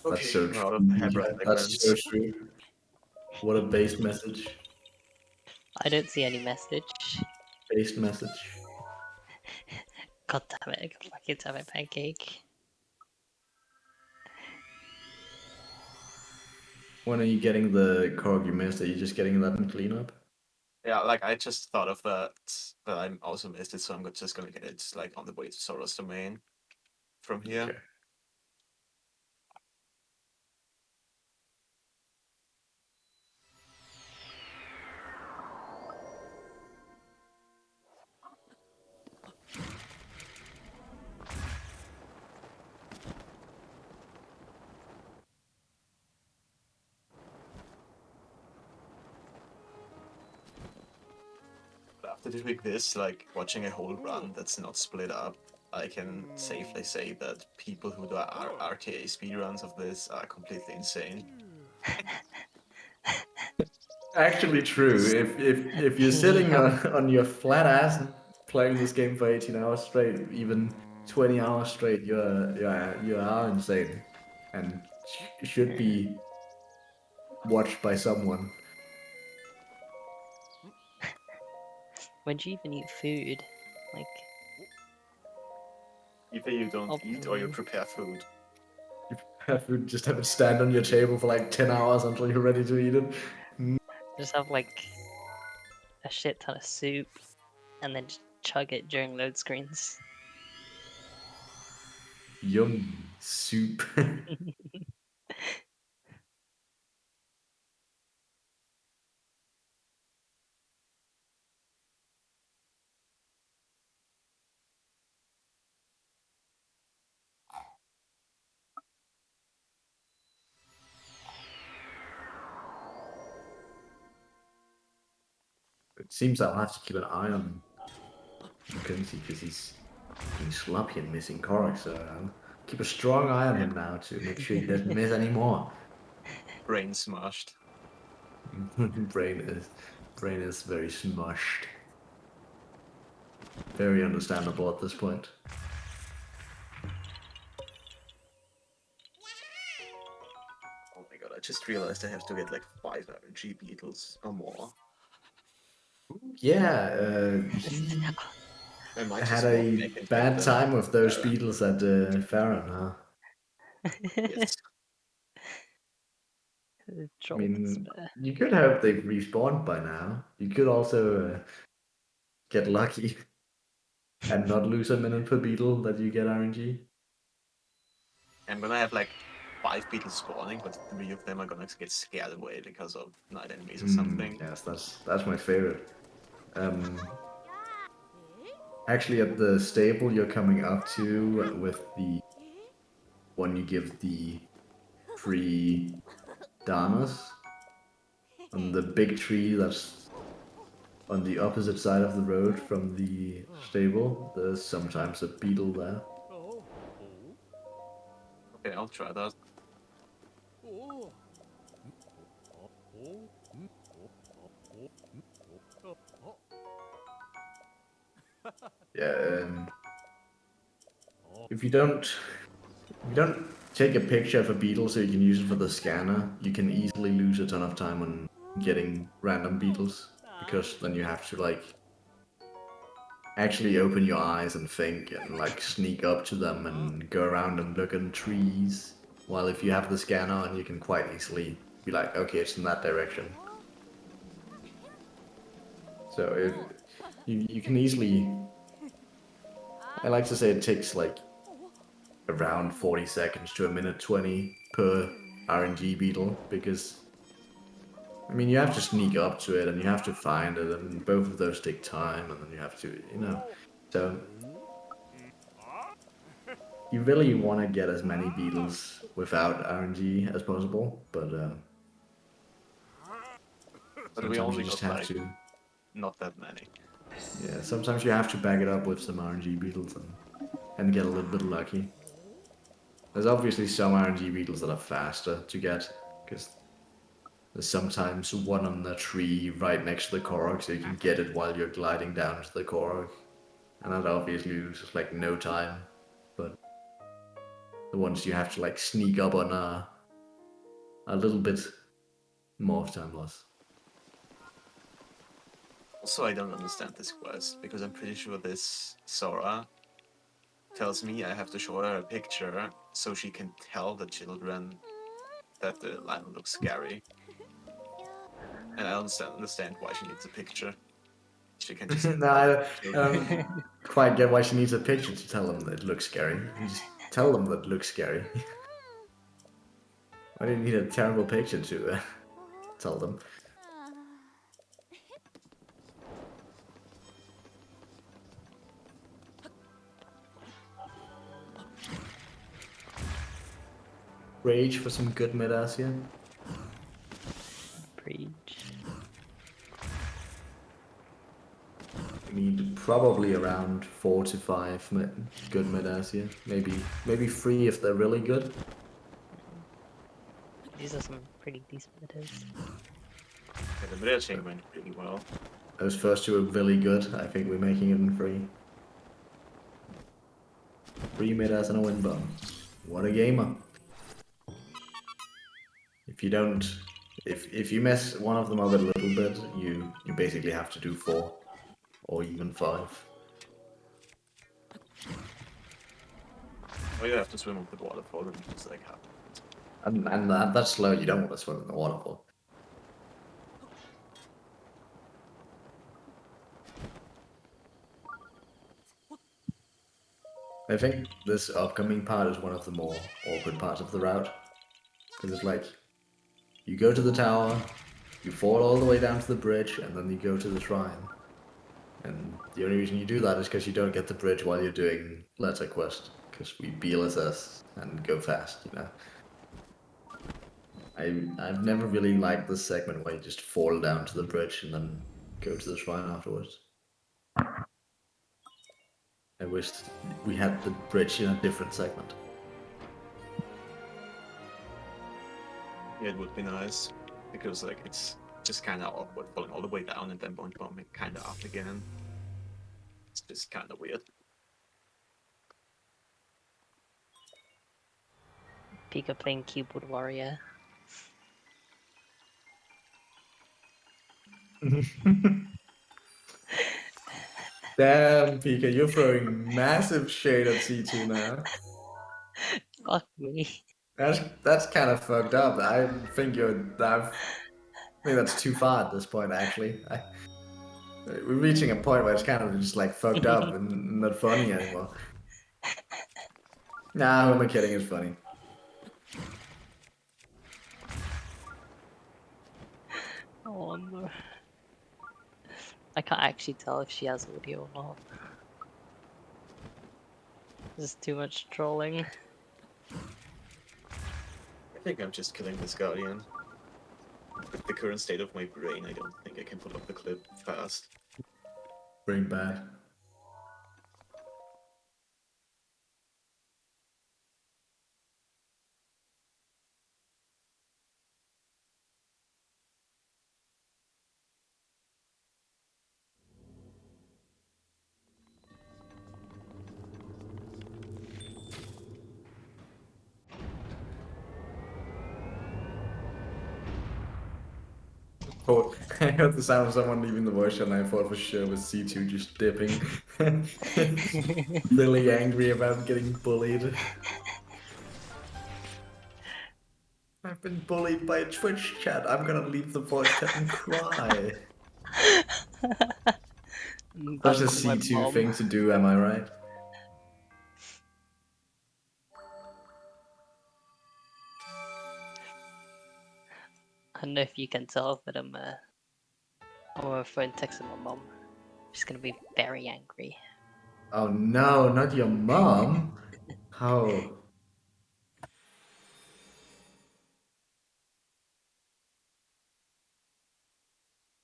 Okay, That's so we're out of the true. hyper That's so true. What a base message. I don't see any message. Based message. God damn it, fucking damn it, Pancake. When are you getting the Korg you missed? Are you just getting that in cleanup? Yeah, like I just thought of that, but I also missed it, so I'm just gonna get it like on the way to Soros domain from here. Okay. After doing this, like watching a whole run that's not split up, I can safely say that people who do RTA speedruns of this are completely insane. Actually true. If you're sitting on your flat ass and playing this game for 18 hours straight, even 20 hours straight, you are insane, and should be watched by someone. When do you even eat food? Like, Either you don't Oh, eat or you mm. prepare food. Just have it stand on your table for like 10 hours until you're ready to eat it. just have like a shit ton of soup and then just chug it during load screens. Yum soup. It seems I'll have to keep an eye on Coensi because he's being sloppy and missing Korok, so I'll keep a strong eye on him now to make sure he doesn't miss any more. Brain smashed. brain is very smushed. Very understandable at this point. Oh my god, I just realized I have to get like 5 RNG beetles or more. Yeah, he I might had just walk a back and bad get them. time with those beetles at Farron, huh? Yes. I mean, you could hope they've respawned by now. You could also get lucky and not lose a minute per beetle that you get RNG. I'm gonna have like 5 beetles spawning, but 3 of them are gonna get scared away because of night enemies or something. Yes, that's my favorite. Actually, at the stable you're coming up to with the one you give the free Damas on the big tree that's on the opposite side of the road from the stable. There's sometimes a beetle there. Okay, I'll try that. Yeah. If you don't take a picture of a beetle so you can use it for the scanner, you can easily lose a ton of time on getting random beetles, because then you have to like actually open your eyes and think and like sneak up to them and go around and look in trees. While if you have the scanner on, you can quite easily be like, okay, it's in that direction. So if you can easily, I like to say it takes like around 40 seconds to a minute 20 per RNG beetle, because I mean you have to sneak up to it and you have to find it, and both of those take time, and then you have to, you know, so you really want to get as many beetles without RNG as possible, but But we sometimes you only just got have like to. not that many. Yeah, sometimes you have to back it up with some RNG beetles and get a little bit lucky. There's obviously some RNG beetles that are faster to get, because there's sometimes one on the tree right next to the Korok, so you can get it while you're gliding down to the Korok. And that obviously loses like no time, but the ones you have to like sneak up on are a little bit more time loss. Also, I don't understand this quest, because I'm pretty sure this Sora tells me I have to show her a picture so she can tell the children that the lion looks scary. And I don't understand why she needs a picture. She can just No, I don't quite get why she needs a picture to tell them that it looks scary. You just tell them that it looks scary. Why do you need a terrible picture to tell them? Rage for some good mid-Asia. Preach. We need probably around 4 to 5 good mid-Asia. Maybe 3 if they're really good. These are some pretty decent bidders. Yeah, the video chain went pretty well. Those first 2 are really good. I think we're making it in 3. 3 mid-As and a win bomb. What a gamer. If you don't, if you mess one of them up a little bit, you basically have to do 4 or even 5. Or you have to swim up the waterfall and just like happen. And that's slow. You don't want to swim in the waterfall. I think this upcoming part is one of the more awkward parts of the route, because it's like you go to the tower, you fall all the way down to the bridge, and then you go to the shrine. And the only reason you do that is because you don't get the bridge while you're doing letter quest, because we BLSS and go fast, you know. I've never really liked this segment where you just fall down to the bridge and then go to the shrine afterwards. I wish we had the bridge in a different segment. Yeah, it would be nice, because like it's just kind of awkward falling all the way down and then bombing kind of up again. It's just kind of weird. Pika playing keyboard warrior. Damn, Pika, you're throwing massive shade at C2 now. Fuck me. That's kind of fucked up. I think that's too far at this point. Actually, we're reaching a point where it's kind of just like fucked up and not funny anymore. Nah, who am I kidding? It's funny. Oh no. I can't actually tell if she has audio or not. This is too much trolling. I think I'm just killing this guardian. With the current state of my brain, I don't think I can put up the clip fast. Brain bad. Oh, I heard the sound of someone leaving the voice chat and I thought for sure it was C2 just dipping. Really angry about getting bullied. I've been bullied by a Twitch chat. I'm gonna leave the voice chat and cry. Such a Uncle my C2 mom. thing to do, am I right? I don't know if you can tell, but I'm on my phone texting my mom. She's gonna be very angry. Oh no, not your mom. How?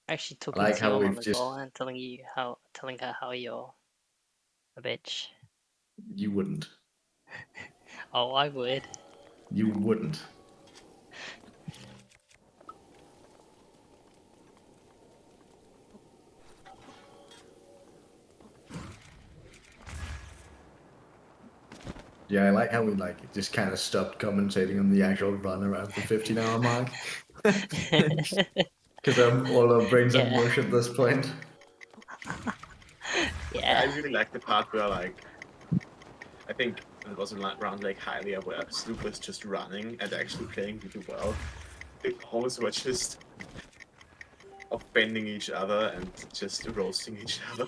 Actually I talking like to your how mom we've as just. well and telling her how you're a bitch. You wouldn't. Oh, I would. You wouldn't. Yeah, I like how we just kind of stopped commentating on the actual run around the 15-hour mark. Because all our brains are Yeah. mush at this point. Yeah. I really like the part where like I think it was around like Hylia where Sloop was just running and actually playing really well. They always were just offending each other and just roasting each other.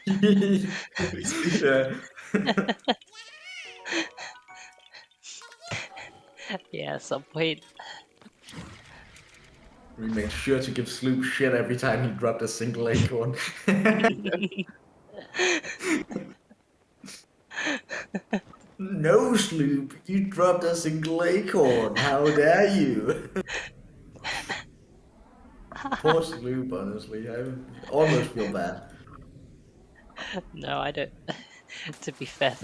Yeah. Yeah, at some point. We made sure to give Sloop shit every time he dropped a single acorn. No, Sloop, you dropped a single acorn. How dare you? Poor Sloop, honestly. I almost feel bad. No, I don't. To be fair,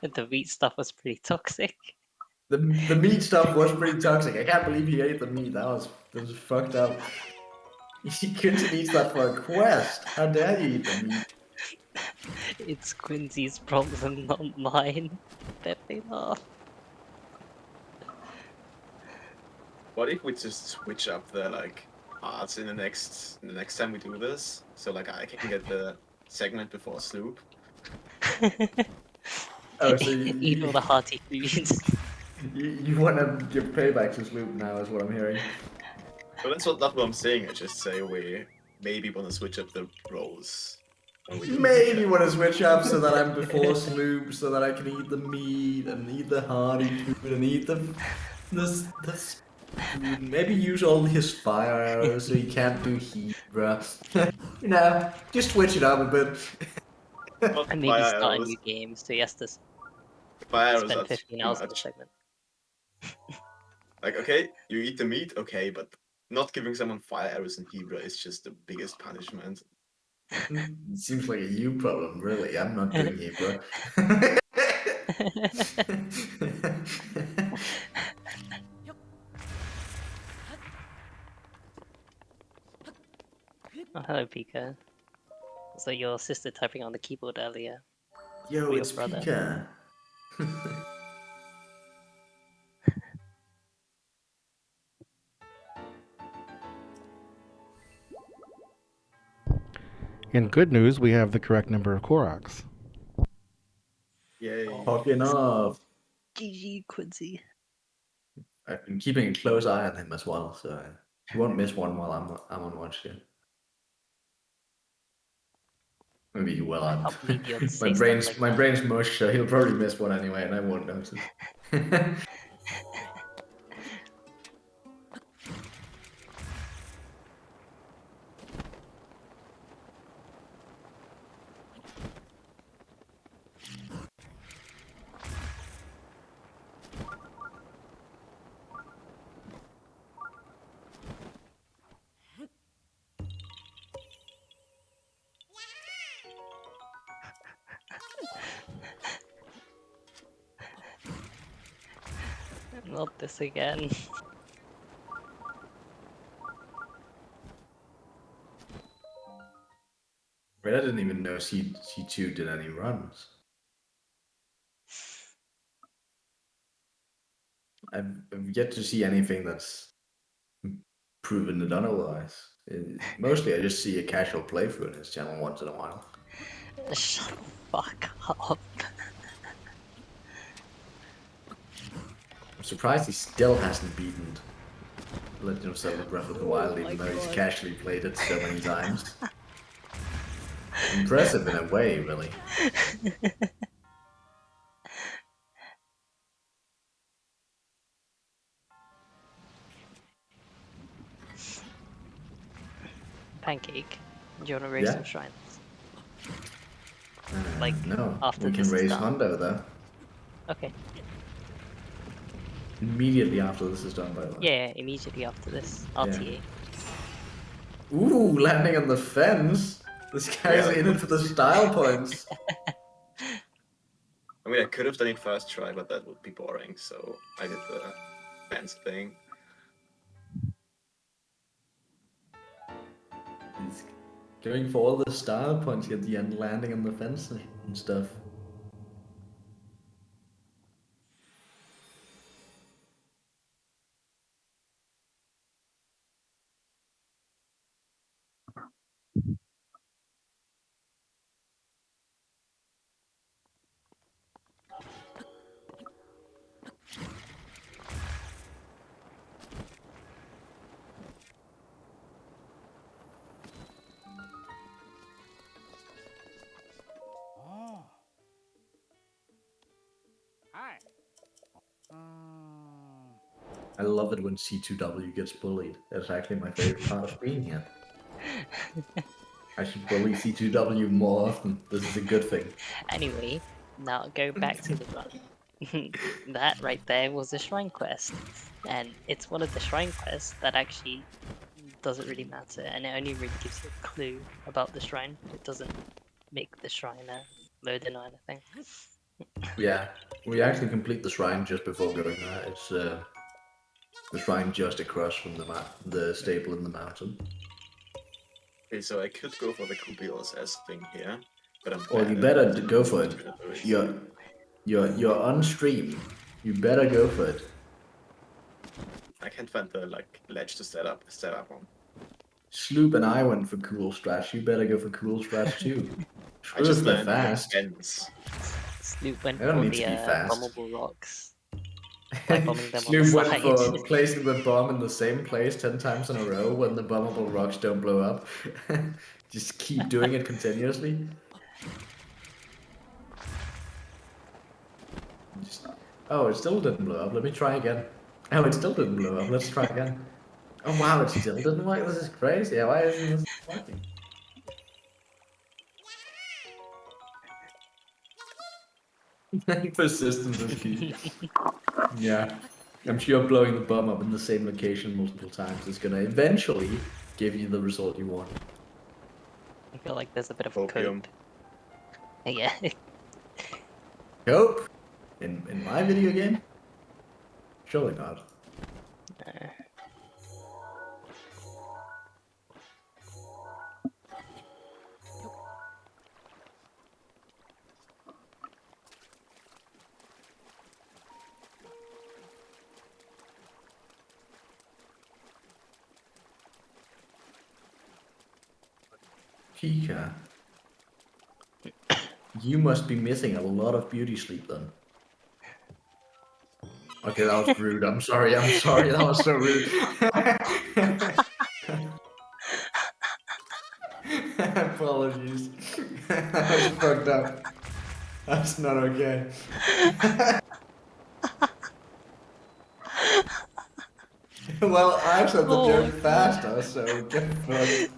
the meat stuff was pretty toxic. The meat stuff was pretty toxic. I can't believe he ate the meat. That was fucked up. Coensi needs that for a quest. How dare you eat the meat? It's Quincy's problem, not mine. Bet they laugh. What if we just switch up the like parts in the next time we do this? So like I can get the segment before Sloop. Oh, so Eat all the hearty foods. you want to give payback to Sloop now, is what I'm hearing. But that's not what I'm saying. I just say we maybe want to switch up the roles. When we do Maybe want to switch up so that I'm before Sloop, so that I can eat the meat and eat the hardy food and eat the food. Maybe use all his fire arrows so he can't do heat, bruh. Just switch it up a bit. Not And maybe fire start a arrows. new game, so he has to Fire arrows spend are 15 too hours on the much. segment. Like okay, you eat the meat, okay, but not giving someone fire arrows in Hebrew is just the biggest punishment. It seems like a you problem, really. I'm not doing Hebrew. Oh, hello, Pika. So your sister typing on the keyboard earlier. Yo, Or your it's brother. Pika. In good news, we have the correct number of Koroks. Yay. Fucking off. GG, Quincy. I've been keeping a close eye on him as well, so he won't miss one while I'm on watch here. Maybe he will. I can't believe you'd say stuff like My that. brain's mush, so he'll probably miss one anyway, and I won't notice. Not this again. Wait, I didn't even know C2 did any runs. I've yet to see anything that's proven it otherwise. Mostly, I just see a casual playthrough on his channel once in a while. Shut the fuck up. I'm surprised he still hasn't beaten Legend of Zelda Breath of the Wild, even though he's casually played it so many times. Impressive in a way, really. Pancake, do you want to raise Yeah. some shrines? Like, No, after we can this is raise done. Hondo though. Okay. Immediately after this is done, by the way. Yeah, immediately after this. RTA. Ooh, landing on the fence. This guy's in it for the style points. I mean, I could have done it first try, but that would be boring, so I did the fence thing. He's going for all the style points at the end, landing on the fence and stuff. Oh. Hi. I love it when C2W gets bullied. That's actually my favorite part of being here. I should bully C2W more often. This is a good thing. Anyway, now go back to the run. That right there was a shrine quest. And it's one of the shrine quests that actually doesn't really matter, and it only really gives you a clue about the shrine. It doesn't make the shrine load in or anything. Yeah, we actually complete the shrine just before going there. It's the shrine just across from the stable in the mountain. Okay, so I could go for the Kubilas S thing here, but I'm Well, you bad better at go for it. You're on stream. You better go for it. I can't find the ledge to set up on. Sloop and I went for cool strats. You better go for cool strats too. I Screw just if they're landed on fast. fence. Snoop went They don't for need the to be fast. bombable rocks, like bombing them on the Sloop went side. for placing the bomb in the same place 10 times in a row when the bombable rocks don't blow up. Just keep doing it continuously. Oh, it still didn't blow up. Let me try again. Oh, it still didn't blow up. Let's try again. Oh wow, it still didn't work. This is crazy. Why isn't this working? Persistence is key. Yeah. I'm sure blowing the bomb up in the same location multiple times is gonna eventually give you the result you want. I feel like there's a bit of Opium. cope. Yeah. Cope? In my video game? Surely not. Pika. You must be missing a lot of beauty sleep then. Okay, that was rude. I'm sorry, that was so rude. Apologies. That was fucked up. That's not okay. Well, I said the Oh my joke faster, so get fucked.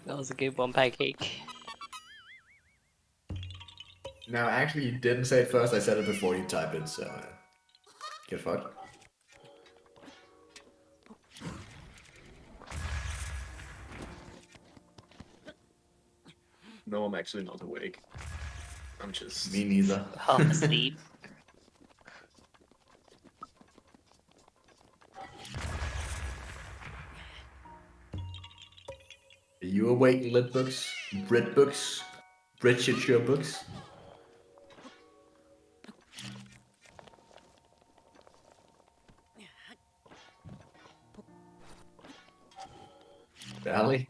That was a good one, Pancake. No, actually, you didn't say it first. I said it before you typed it, so get fucked. No, I'm actually not awake. I'm just... Me neither. Half asleep. Are you awake, lit books? Brit books? Britshire books? Barely.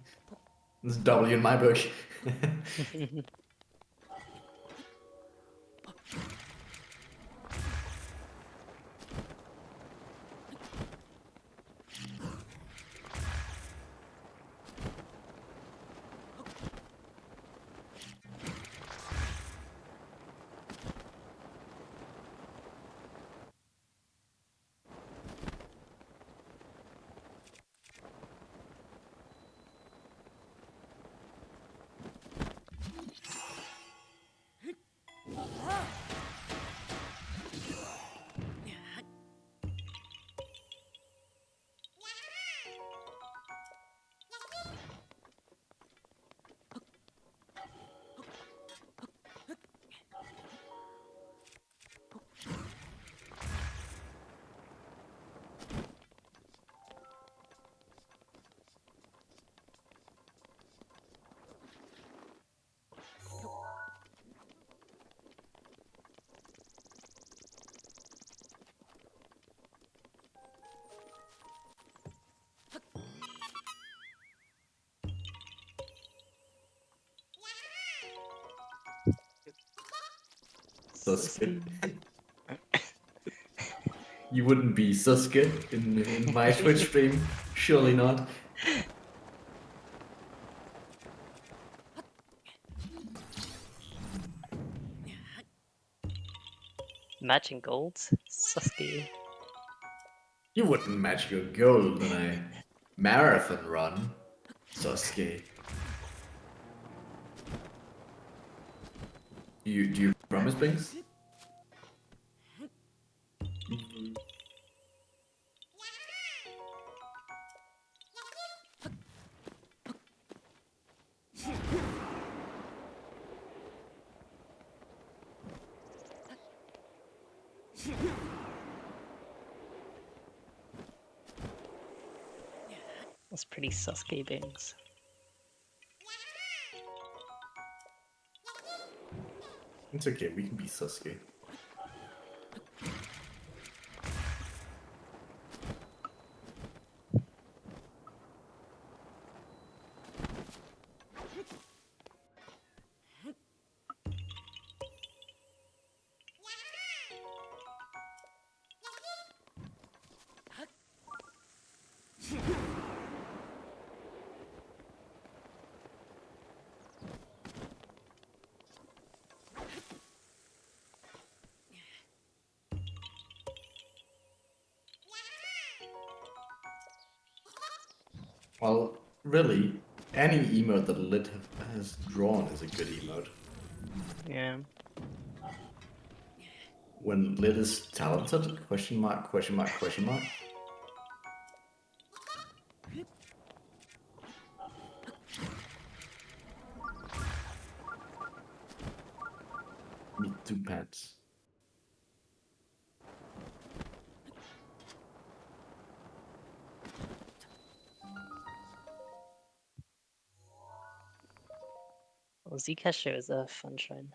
There's a W in my book. Suske. You wouldn't be Suske in my Twitch stream. Surely not. Matching golds? Susky. You wouldn't match your goal in a marathon run, Suske. Do you promise, Binks? That's pretty Susky Bings. It's okay, we can be Suske. Well, really, any emote that Lit has drawn is a good emote. Yeah. When Lit is talented? Question mark, question mark, question mark. Meet two pets. Well, Zcash is a fun shrine.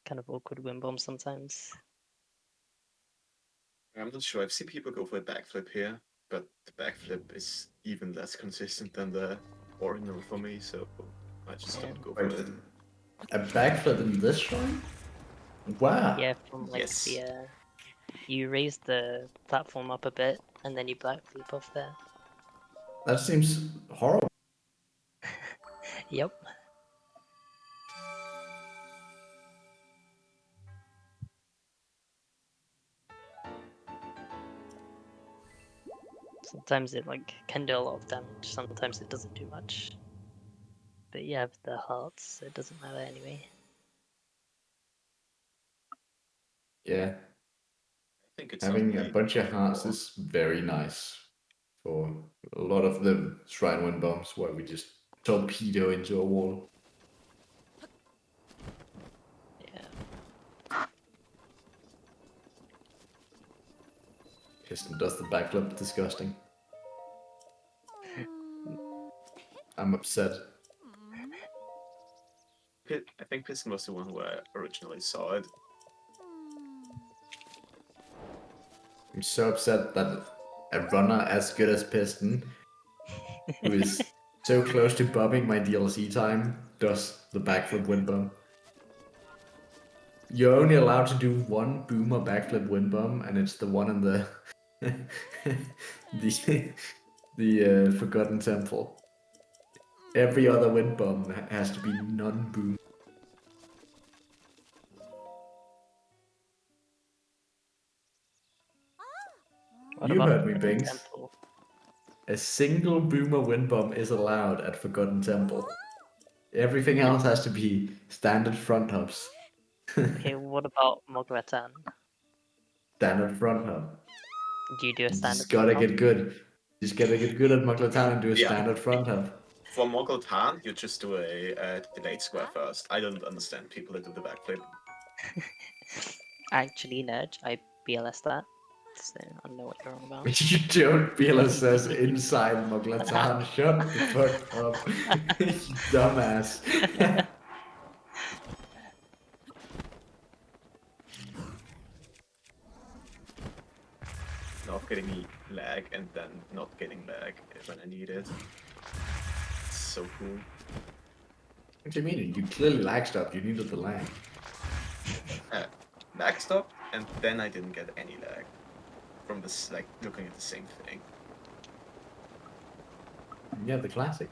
Kind of awkward wind bomb sometimes. I'm not sure. I've seen people go for a backflip here, but the backflip is even less consistent than the original for me, so I just Yeah. don't go for Wait, it. a backflip in this shrine? Wow. Yeah, from like Yes. the you raise the platform up a bit and then you backflip off there. That seems horrible. Yep. Sometimes it like can do a lot of damage, sometimes it doesn't do much. But you have the hearts, so it doesn't matter anyway. I Yeah, think it's having a only bunch of hearts four. is very nice for a lot of the shrine wind bombs where we just torpedo into a wall. Yeah. Piston does the backflip, disgusting. I'm upset. I think Piston was the one who originally saw it. I'm so upset that a runner as good as Piston, who is so close to bombing my DLC time, does the backflip wind bomb. You're only allowed to do one boomer backflip wind bomb, and it's the one in the the Forgotten Temple. Every other wind bomb has to be non-boom. What You about heard me, Forgotten Binks. Temple? A single boomer wind bomb is allowed at Forgotten Temple. Everything else has to be standard front hops. Okay, what about Mogwatan? Standard front hop. Do you do a You standard just gotta front hop? get good. Just gotta get good at Muglatan and do a Yeah. standard front hop. For Mogultan, you just do a delayed square first. I don't understand people that do the backflip. Actually, Nudge, I BLS that. So I know what you're on about. You don't BLSS inside Muglatan. Shut the fuck up. You dumbass. Not getting lag and then not getting lag when I need it. It's so cool. What do you mean? You clearly lag stopped. You needed the lag. Lag stopped, and then I didn't get any lag from this, like looking at the same thing. Yeah, the classic.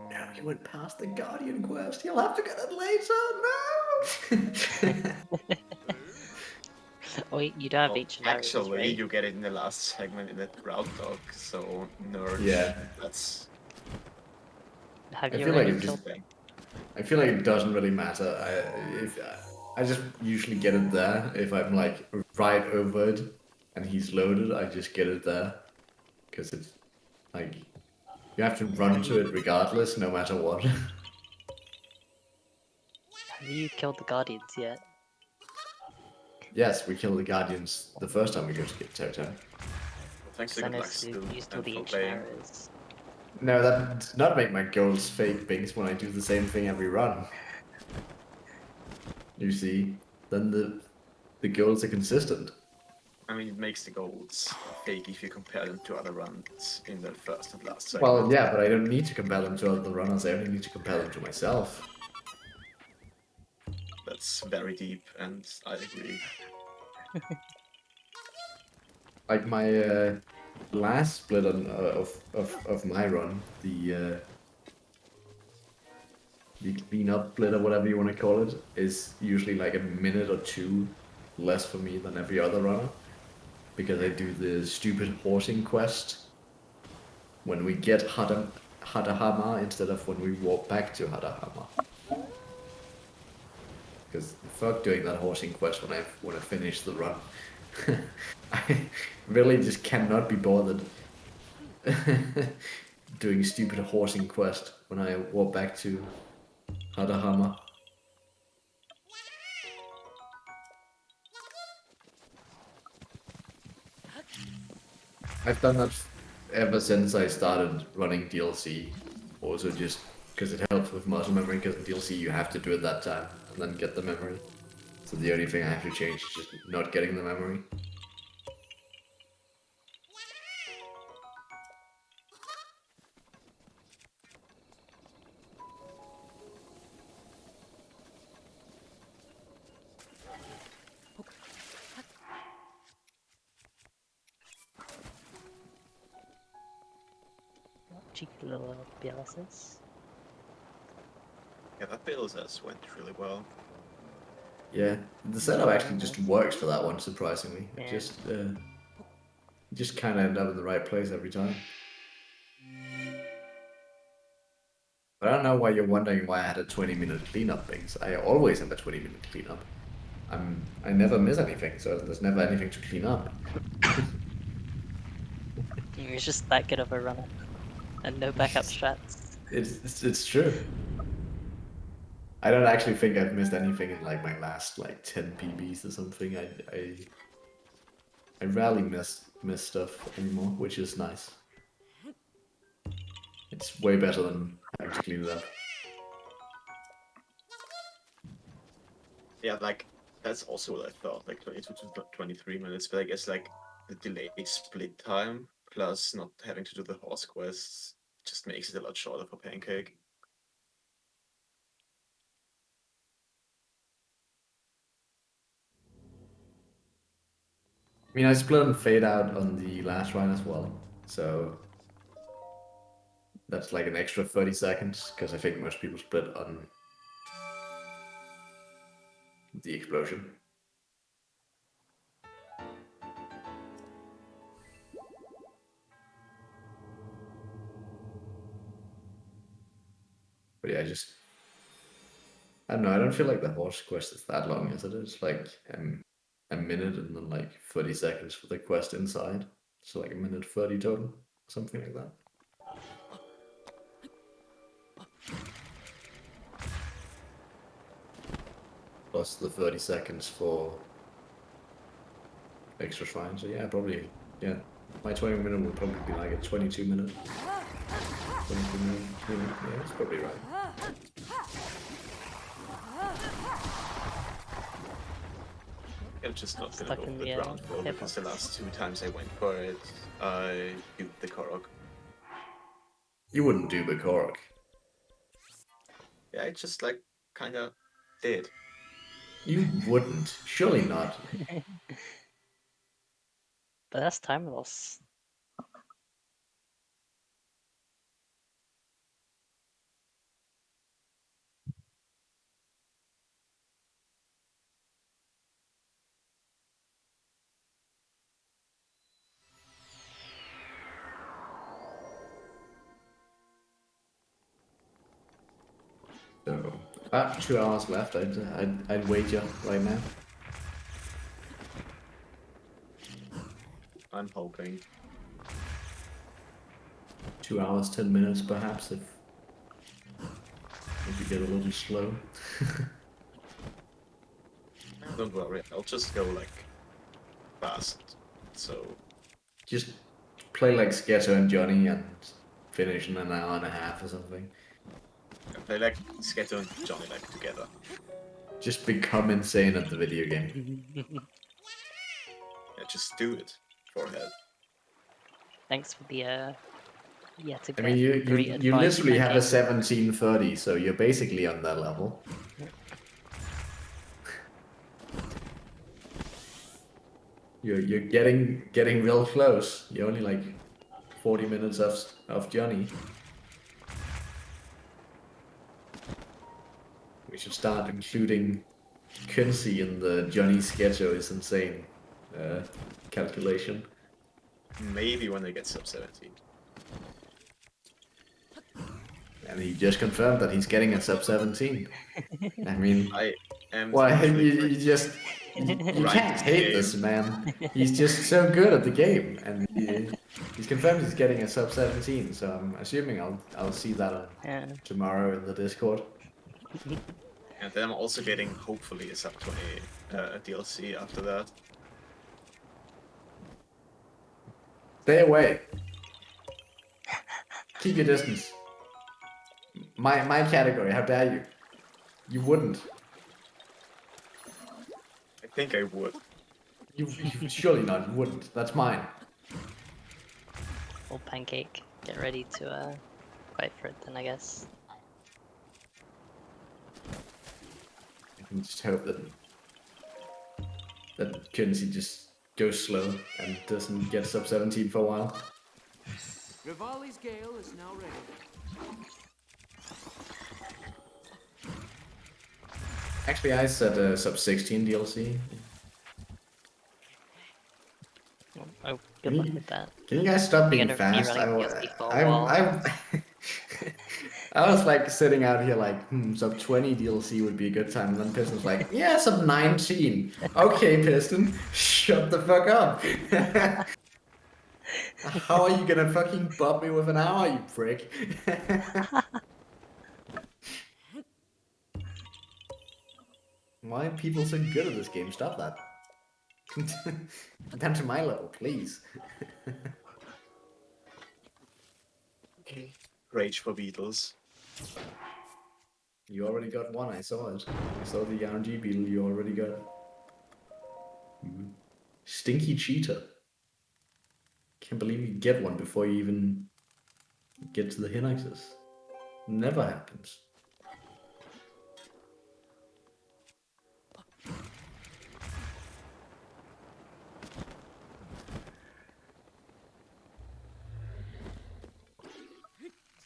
Yeah, he went past the Guardian quest. He'll have to get it later. No. Oh, wait, you don't have Well, H and R's, actually, right? you get it in the last segment in that route dog, so nerd. Yeah. That's Have I you feel like already it killed just. I feel like it doesn't really matter. I just usually get it there if I'm like right over it and he's loaded. I just get it there because it's like you have to run to it regardless, no matter what. Have you killed the Guardians yet? Yes, we kill the Guardians the first time we go to get Toto. thanks to Then good luck it's still you still and the for H playing. and R's. No, that does not make my goals fake, Binks, when I do the same thing every run. You see, then the goals are consistent. I mean, it makes the goals fake if you compare them to other runs in the first and last segment. Well, yeah, but I don't need to compare them to other runners. I only need to compare them to myself. That's very deep, and I agree. Like my last split of my run, the cleanup split or whatever you want to call it, is usually like a minute or two less for me than every other runner, because I do the stupid horsing quest when we get Hadahama instead of when we walk back to Hadahama. Because fuck doing that horsing quest when I finish the run. I really just cannot be bothered doing stupid horsing quest when I walk back to Hadahama. I've done that ever since I started running DLC. Also just because it helps with muscle memory, because in DLC you have to do it that time and then get the memory. So the only thing I have to change is just not getting the memory. Cheeky little BLSs. Yeah, that BLSS went really well. Yeah, the setup actually just works for that one, surprisingly. Yeah. It just kind of end up in the right place every time. But I don't know why you're wondering why I had a 20-minute cleanup, things. I always have a 20-minute cleanup. I never miss anything, so there's never anything to clean up. He's just that good of a runner. And no backup strats. It's true. I don't actually think I've missed anything in like my last like 10 PBs or something. I rarely miss stuff anymore, which is nice. It's way better than having to clean it up. Yeah, like that's also what I thought, like 22 to 23 minutes, but I guess like the delayed split time plus not having to do the horse quests just makes it a lot shorter for Pancake. I mean, I split and fade out on the last run as well, so that's like an extra 30 seconds, because I think most people split on the explosion. But yeah, I don't know, I don't feel like the horse quest is that long, is it? It's like a minute and then like 30 seconds for the quest inside. So like a minute 30 total, something like that. Plus the 30 seconds for extra shrine. So yeah, probably, yeah. My 20 minute would probably be like a 22 minute. 22 minute, yeah, that's probably right. I'm just not gonna Stuck go in for the, the ground floor because the hitbox. last 2 times I went for it, I did the Korok. You wouldn't do the Korok. Yeah, I just like kinda did. You wouldn't. Surely not. But that's time loss. So about 2 hours left. I'd wager right now. I'm hoping. 2 hours 10 minutes perhaps if you get a little slow. Don't worry, I'll just go like fast. So Just play like Sketo and Johnny and finish in an hour and a half or something. I play like Sketo and Johnny like together. Just become insane at the video game. Yeah, just do it. Forehead. Thanks for the yet I again mean, great you advice, literally have a Pancake. 1730, so you're basically on that level. You're getting real close. You're only like 40 minutes of Johnny. We should start including Coensi in the Johnny Sketcho is insane calculation. Maybe when they get sub 17. And he just confirmed that he's getting a sub 17. I mean, I am why totally you just you right can't hate this game. man. He's just so good at the game, and he's confirmed he's getting a sub 17. So I'm assuming I'll see that on tomorrow in the Discord. And then I'm also getting hopefully a sub 20 DLC after that. Stay away. Keep your distance. My category. How dare you? You wouldn't. I think I would. You surely not. You wouldn't. That's mine. Well, Pancake, get ready to fight for it then, I guess. I can just hope that Coensi just goes slow and doesn't get sub 17 for a while. Rivali's Gale is now ready. Actually, I said sub 16 DLC. Oh, good luck with that. Can you guys stop being You're gonna be fast? running DLC for a while. I was like sitting out here like, sub 20 DLC would be a good time. And then Piston's like, yeah, sub 19. Okay, Piston, shut the fuck up. How are you gonna fucking bump me with an hour, you prick? Why are people so good at this game? Stop that. Down to my level, please. Okay. Rage for beetles. You already got one, I saw it. I saw the RNG beetle you already got. Stinky cheetah. Can't believe you get one before you even get to the Hinaxes. Never happens.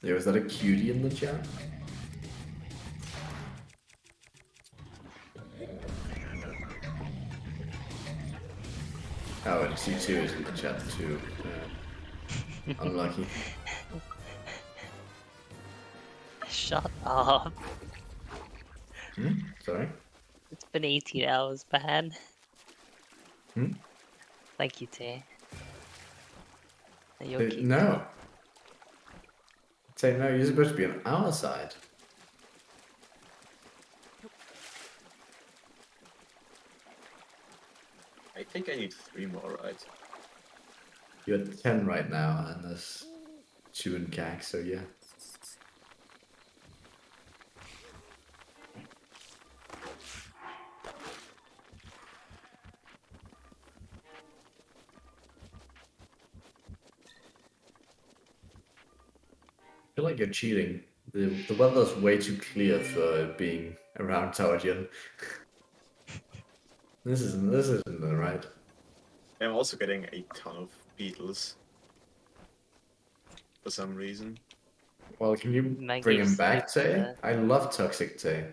Yo, is that a cutie in the chat? Oh, and C2 is in the chat too. Unlucky. Shut up. Sorry? It's been 18 hours, man. Hmm? Thank you, Tay. You're cute. No. Say no, you're supposed to be on our side. I think I need 3 more, right? You're at 10 right now, and there's 2 in CAC, so yeah. I feel like you're cheating. The weather's way too clear for being around Tower Jin. This isn't right. I'm also getting a ton of beetles. For some reason. Well, can you Man bring gave him back, snipes Tay? there. I love Toxic Tay.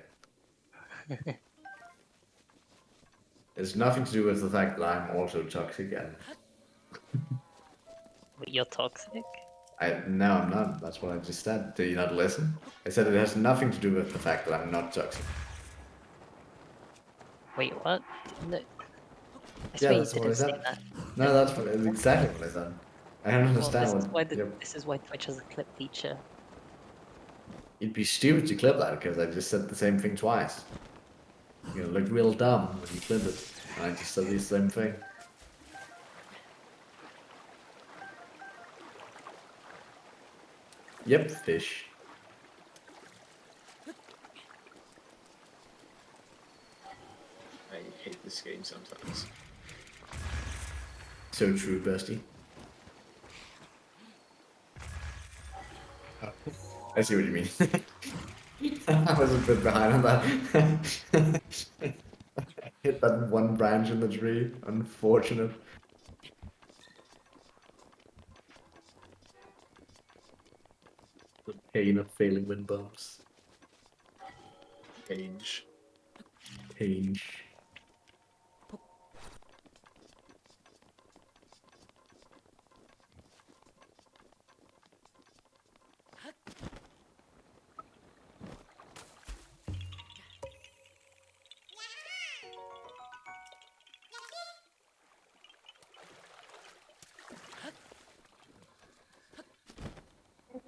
It's nothing to do with the fact that I'm also toxic, and You're toxic? no, I'm not. That's what I just said. Did you not listen? I said it has nothing to do with the fact that I'm not toxic. Wait, what? No. I Yeah, swear you that's what I didn't say said. that. No, that's exactly what I said. I don't Well, understand this is why Twitch has a clip feature. It'd be stupid to clip that because I just said the same thing twice. You know, look real dumb when you clip it. And I just said the same thing. Yep, fish. I hate this game sometimes. So true, bestie. I see what you mean. I was a bit behind on that. Hit that one branch in the tree. Unfortunate. The pain of failing wind bumps. Change. Pain.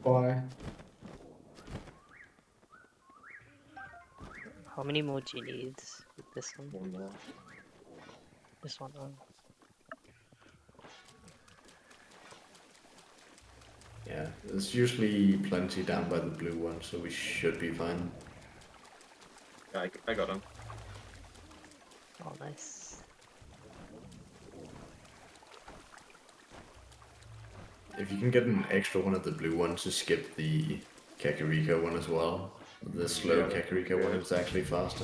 Why? How many more do you need with this one? 1 more. This one? Oh. Yeah, there's usually plenty down by the blue one, so we should be fine. Yeah, I got him. Oh, nice. If you can get an extra one of the blue one to skip the Kakariko one as well, the slow Yeah, Kakariko one is actually faster.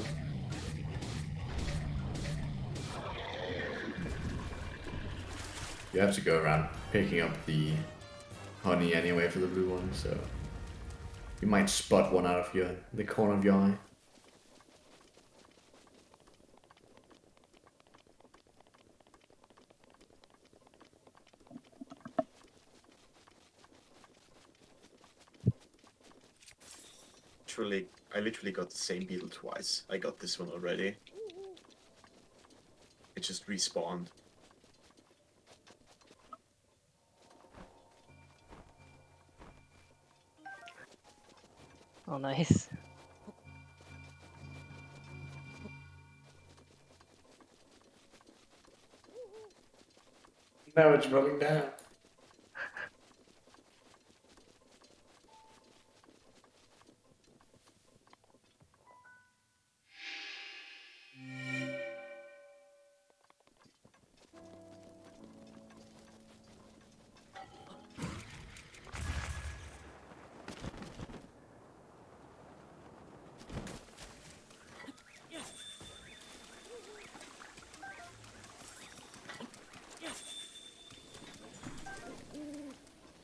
You have to go around picking up the honey anyway for the blue one, so you might spot one out of the corner of your eye. I literally got the same beetle twice. I got this one already. It just respawned. Oh, nice. Now it's rolling down.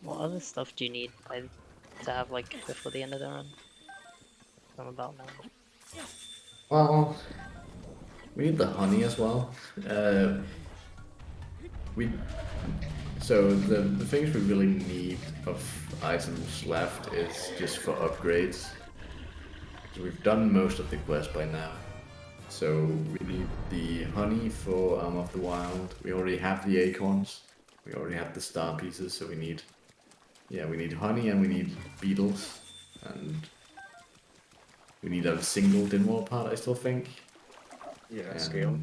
What other stuff do you need to have like before the end of the run? I'm about now. Well, we need the honey as well. We So the things we really need of items left is just for upgrades. So we've done most of the quest by now. So we need the honey for Arm of the Wild. We already have the acorns. We already have the star pieces, so we need honey and we need beetles. And we need a single Dinwall part, I still think. Yeah, scale.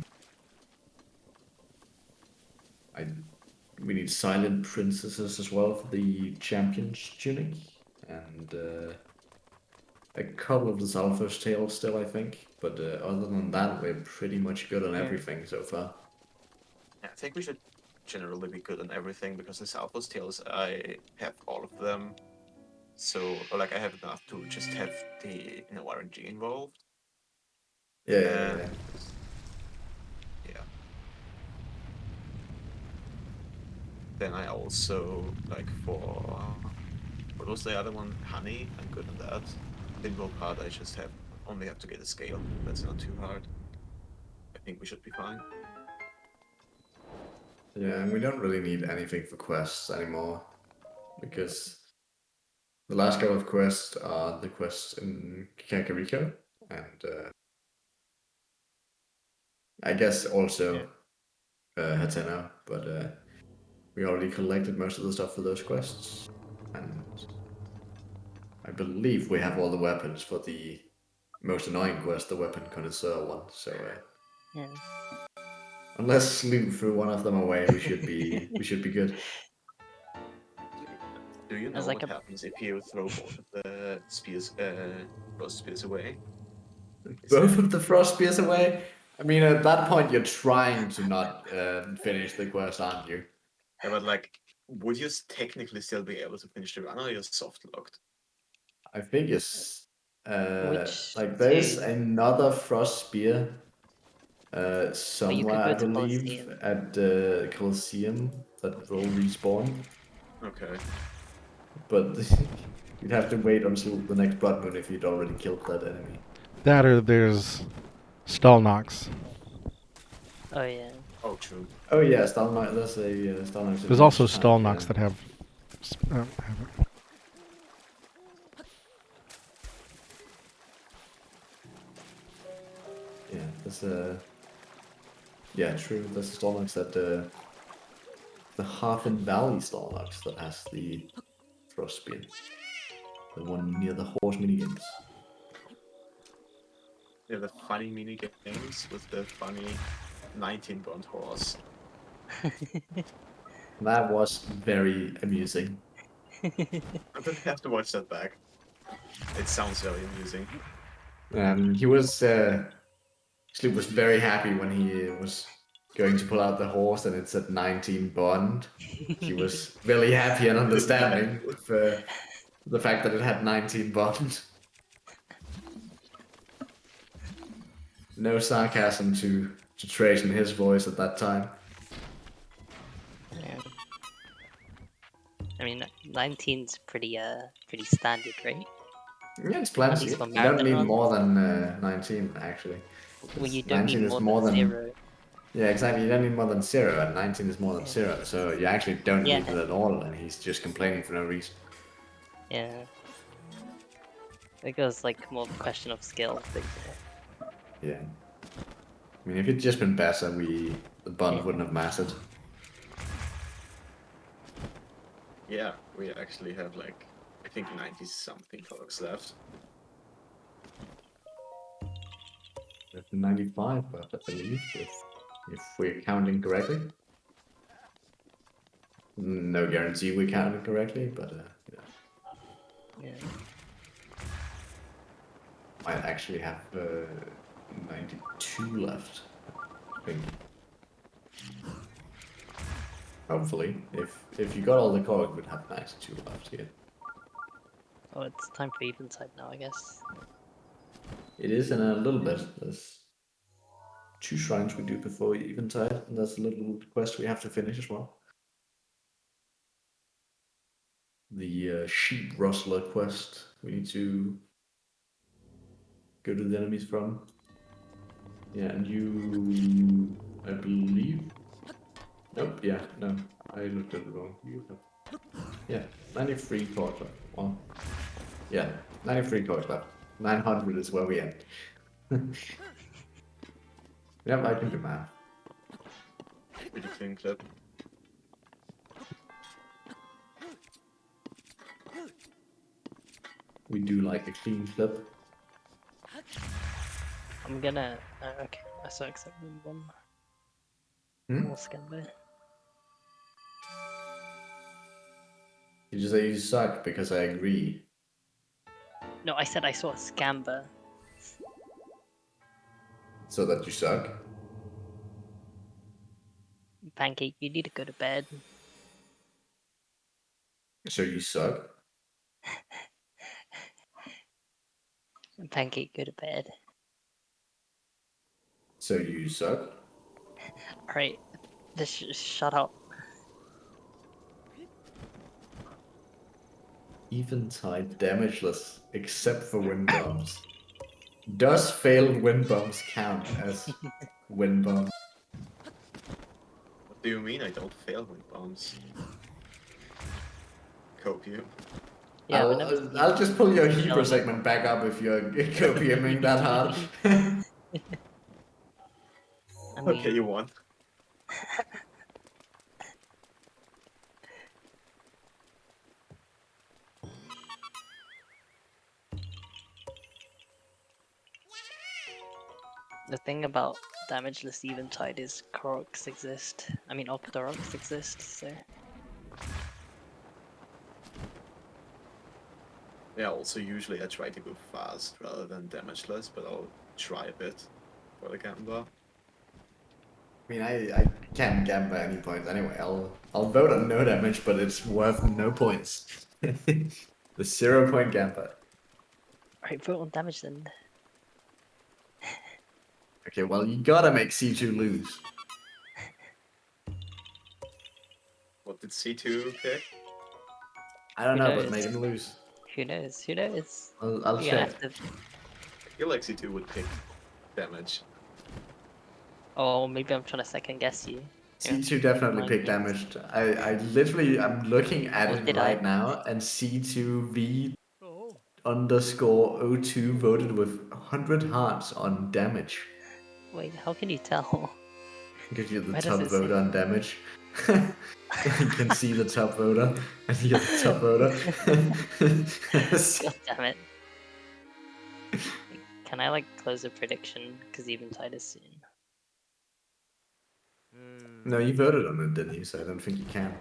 We need silent princesses as well for the champion's tunic. And a couple of the Zalfo's tails still, I think. But other than that, we're pretty much good on everything so far. Yeah, I think we should generally be good on everything because the Southwest Tales, I have all of them. So, like, I have enough to just have the RNG involved. Yeah. Yeah. Then I also, like, for what was the other one? Honey, I'm good on that. Pinball part, I just only have to get a scale. That's not too hard. I think we should be fine. Yeah, and we don't really need anything for quests anymore. Because the last couple of quests are the quests in Kakariko. And I guess also Hateno. But we already collected most of the stuff for those quests. And I believe we have all the weapons for the most annoying quest, the weapon connoisseur one. So Yeah. unless Sloop threw one of them away, we should be good. Do you know As what like happens if you throw both of the spears, frost spears away? Both of the frost spears away? I mean, at that point, you're trying to not finish the quest, aren't you? Yeah, but like, would you technically still be able to finish the run, or you're soft locked? I think it's Which like there's two? another frost spear But you somewhere, could I go to believe, Colosseum. at Colosseum that will respawn. Okay. But you'd have to wait until the next blood moon if you'd already killed that enemy. That or there's Stallnox. Oh yeah. Oh, true. Oh yeah, Stalnox. There's a Stalnox. There's also type, Stallnox yeah. that have it. Yeah, there's a. Yeah, true. There's a Stalnox that the Hearthen Valley Stalnox that has the Frost Spear. The one near the horse minigames. Yeah, the funny mini games with the funny 19 bond horse. That was very amusing. I'm gonna have to watch that back. It sounds very amusing. He was Sloop was very happy when he was going to pull out the horse and it said 19 bond. He was really happy and understanding with the fact that it had 19 bond. No sarcasm to trace in his voice at that time. Yeah. I mean, 19's pretty standard, right? Yeah, it's At plenty. least for You don't marathon need runs. more than 19, actually. Well, you Because don't need 19 is more more than than 0. Yeah, exactly. You don't need more than 0, and 19 is more than 0. So you actually don't Yeah. need it at all, and he's just complaining for no reason. Yeah. I think it was like more of a question of skill. But Yeah. I mean, if it'd just been better, the bond wouldn't have mattered. Yeah, we actually have like, I think 90 something products left. There's 95, but I believe if we're counting correctly. No guarantee we counted correctly, but yeah. Yeah. Might actually have 92 left, I think. Hopefully, if you got all the coins, we'd have 92 left here. Oh, it's time for eventide now, I guess. It is in a little bit. There's 2 shrines we do before Eventide, and that's a little quest we have to finish as well. The sheep rustler quest we need to go to the enemies from. Yeah, and you, I believe. Nope. Yeah, no, I looked at it wrong. You have, yeah, 93 coins left. Well, yeah, 93 coins left. 900 is where we end. Yep, I can do math. Pretty clean clip. We do like a clean clip. I'm gonna. Okay, I saw accept one. We'll scan by. You just say you suck because I agree. No, I said I saw a scamber. So that you suck? Pancake, you need to go to bed. So you suck? Pancake, go to bed. So you suck? Alright, just shut up. Eventide damageless, except for wind bombs. Does failed wind bombs count as wind bombs? What do you mean I don't fail wind bombs? Copium. Yeah, I'll just pull your Hebrew segment back up if you're copiuming that hard. I mean, Okay, you won. the thing about damageless eventide is Koroks exist. I mean, Arcturus exist, so. Yeah, also usually I try to go fast rather than damageless, but I'll try a bit for the Gamba. I mean, I can't gamble any points anyway. I'll vote on no damage, but it's worth no points. The 0 point gambler. Alright, vote on damage then. Okay, well you gotta make C2 lose. What did C2 pick? I don't Who know, but knows? make him lose. Who knows? Who knows? I'll You're check. gonna have to... I feel like C2 would pick damage. Oh, maybe I'm trying to second guess you. C2 definitely Mind picked games. damaged. I literally, I'm looking at What it did right I? now, and C2V underscore 02 voted with 100 hearts on damage. Wait, how can you tell? Because you're the Where does top it say? voter on damage. You can see the top voter, and you're the top voter. God damn it. Can I like close a prediction? Because eventide is soon. No, you voted on it, didn't you? So I don't think you can.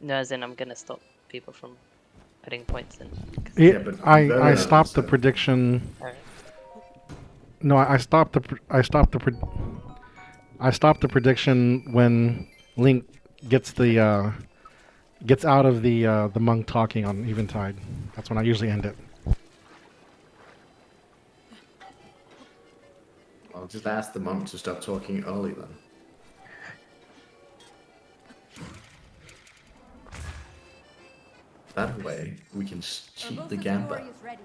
No, as in I'm gonna stop people from putting points in. Yeah, but you voted on I it, stopped the so- prediction. Alright. No, I stopped the I stopped the prediction when Link gets the gets out of the monk talking on eventide. That's when I usually end it. I'll just ask the monk to stop talking early then. That way, we can cheat the gamba. Is ready.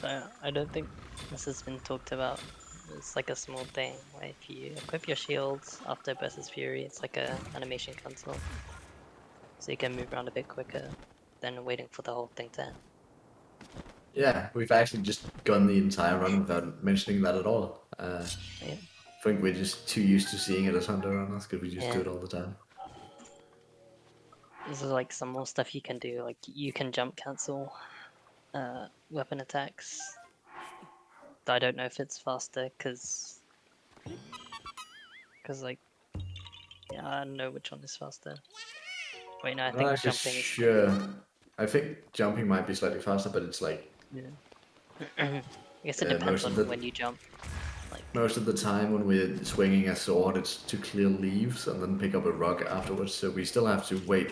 So I don't think this has been talked about. It's like a small thing where if you equip your shields after Burst's Fury, it's like a animation cancel. So you can move around a bit quicker than waiting for the whole thing to end. Yeah, we've actually just gone the entire run without mentioning that at all. Yeah. I think we're just too used to seeing it as Hunter runners because we just do Yeah. it all the time. This is like some more stuff you can do. Like you can jump cancel weapon attacks. I don't know if it's faster because like yeah, I don't know which one is faster. Wait, no, I I'm not think actually jumping is sure. I think jumping might be slightly faster, but it's like yeah. I guess it depends most on of the when you jump. Like most of the time when we're swinging a sword, it's to clear leaves and then pick up a rock afterwards. So we still have to wait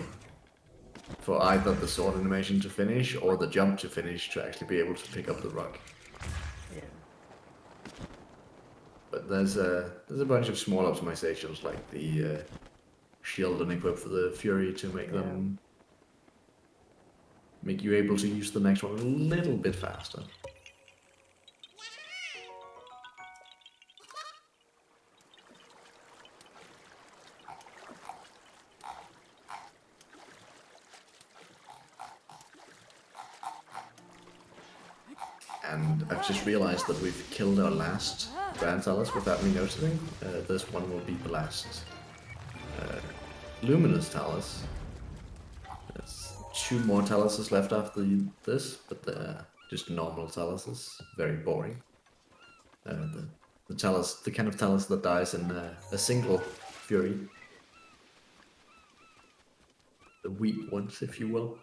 for either the sword animation to finish or the jump to finish to actually be able to pick up the rock. yeah. But there's a bunch of small optimizations like the shield and equip for the Fury to make them make you able to use the next one a little bit faster. And I've just realized that we've killed our last Grand Talus without me noticing. This one will be the last Luminous Talus. There's 2 more Taluses left after this, but they're just normal Taluses. Very boring. The Talus, the kind of Talus that dies in a single Fury. The weak ones, if you will.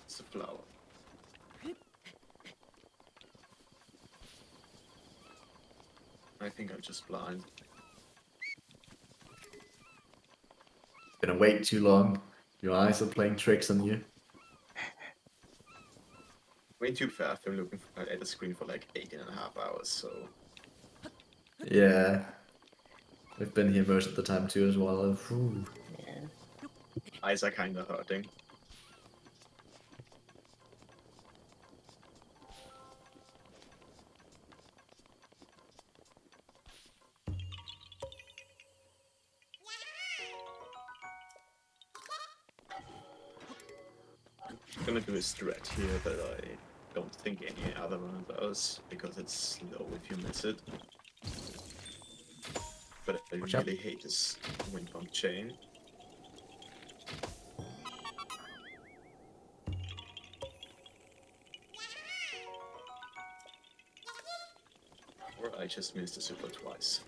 It's a flower. I think I'm just blind. Gonna wait too long. Your eyes are playing tricks on you. Way too fast. I'm looking at the screen for like 18.5 hours, so... Yeah. We've been here most of the time too as well. Ooh. Yeah. Eyes are kinda hurting. I'm gonna do a strat here that I don't think any other one does, because it's slow if you miss it. But I Watch out. really hate this wind pump chain. Or I just missed a super twice.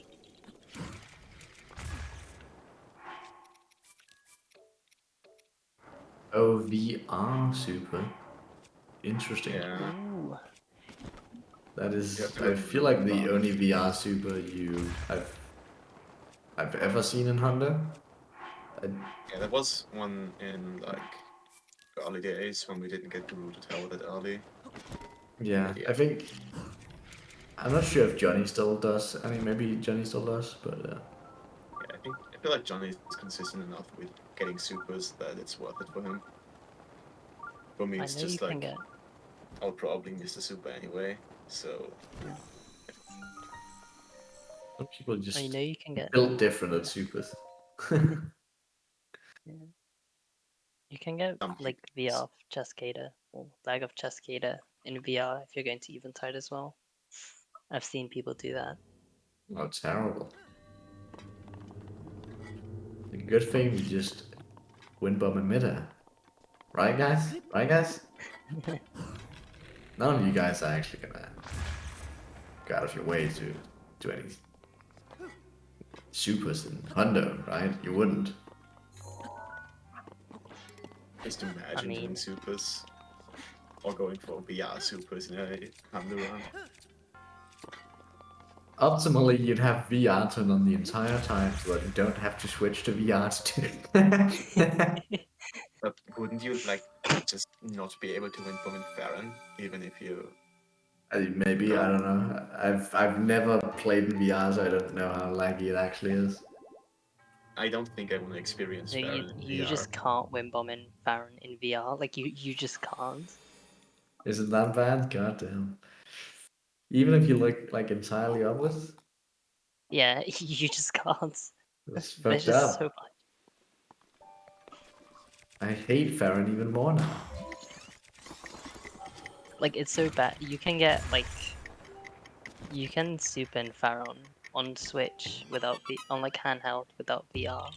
Oh, VR super. Interesting. Yeah. Ooh. That You is, have to I look feel like the really only VR super I've ever seen in Hunter. Yeah, there was one in like early days when we didn't get to Rooted Tower that early. Yeah, Yeah. I think I'm not sure if Johnny still does. I mean, maybe Johnny still does, but Yeah, I feel like Johnny is consistent enough with getting supers that it's worth it for him. For me, I it's know you just can like get I'll probably miss the super anyway. So some people I just know you can get built different at supers. yeah. You can get some like people- VR of Cascada or Flag of Cascada in VR if you're going to Eventide as well. I've seen people do that. Oh, terrible. A good thing we just wind bomb in midair. Right, guys? Right, guys? None of you guys are actually gonna go out of your way to do any supers in Hundo, right? You wouldn't. just imagine mean- doing supers or going for VR supers in a Hamdu run. Optimally, you'd have VR turned on the entire time so that you don't have to switch to VR to do wouldn't you like just not be able to win from Farron, even if you? Maybe, I don't know. I've never played in VR, so I don't know how laggy it actually is. I don't think I want to experience So Farron in you VR. just can't win bomb in Farron in VR. Like you just can't. Is it that bad? God damn. Even if you look like entirely obvious, Yeah, you just can't. it's There's fucked just so up. much. I hate Farron even more now. Like it's so bad. You can get like you can super in Farron on Switch without on like handheld without VR.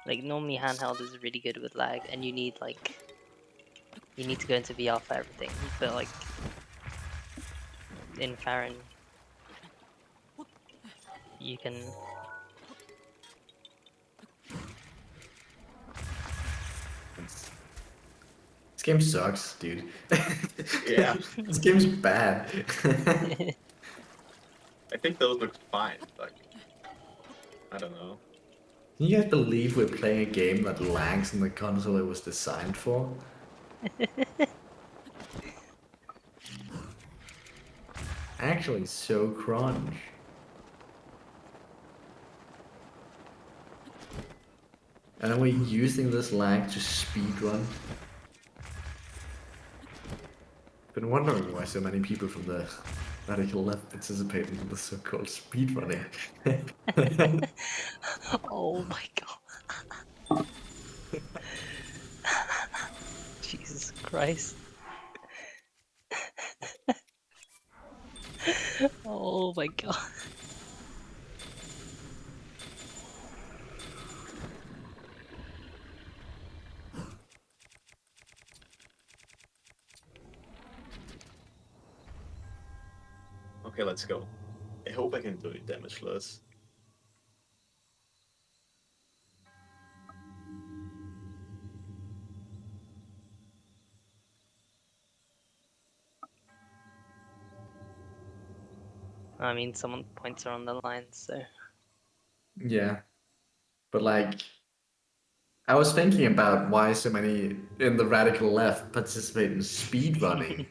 Like normally handheld is really good with lag, and you need to go into VR for everything. But like in Farron, you can. This game sucks, dude. Yeah. This game's bad. I think those look fine. Like, I don't know. Can you guys believe we're playing a game that lags in the console it was designed for? Actually, so crunch. And then we're using this lag to speedrun. Been wondering why so many people from the radical left participate in the so-called speedrunning. Oh my god. Jesus Christ. Oh my god. Okay, let's go. I hope I can do it damageless. I mean, someone's points are on the line, so. Yeah. But like, I was thinking about why so many in the radical left participate in speedrunning.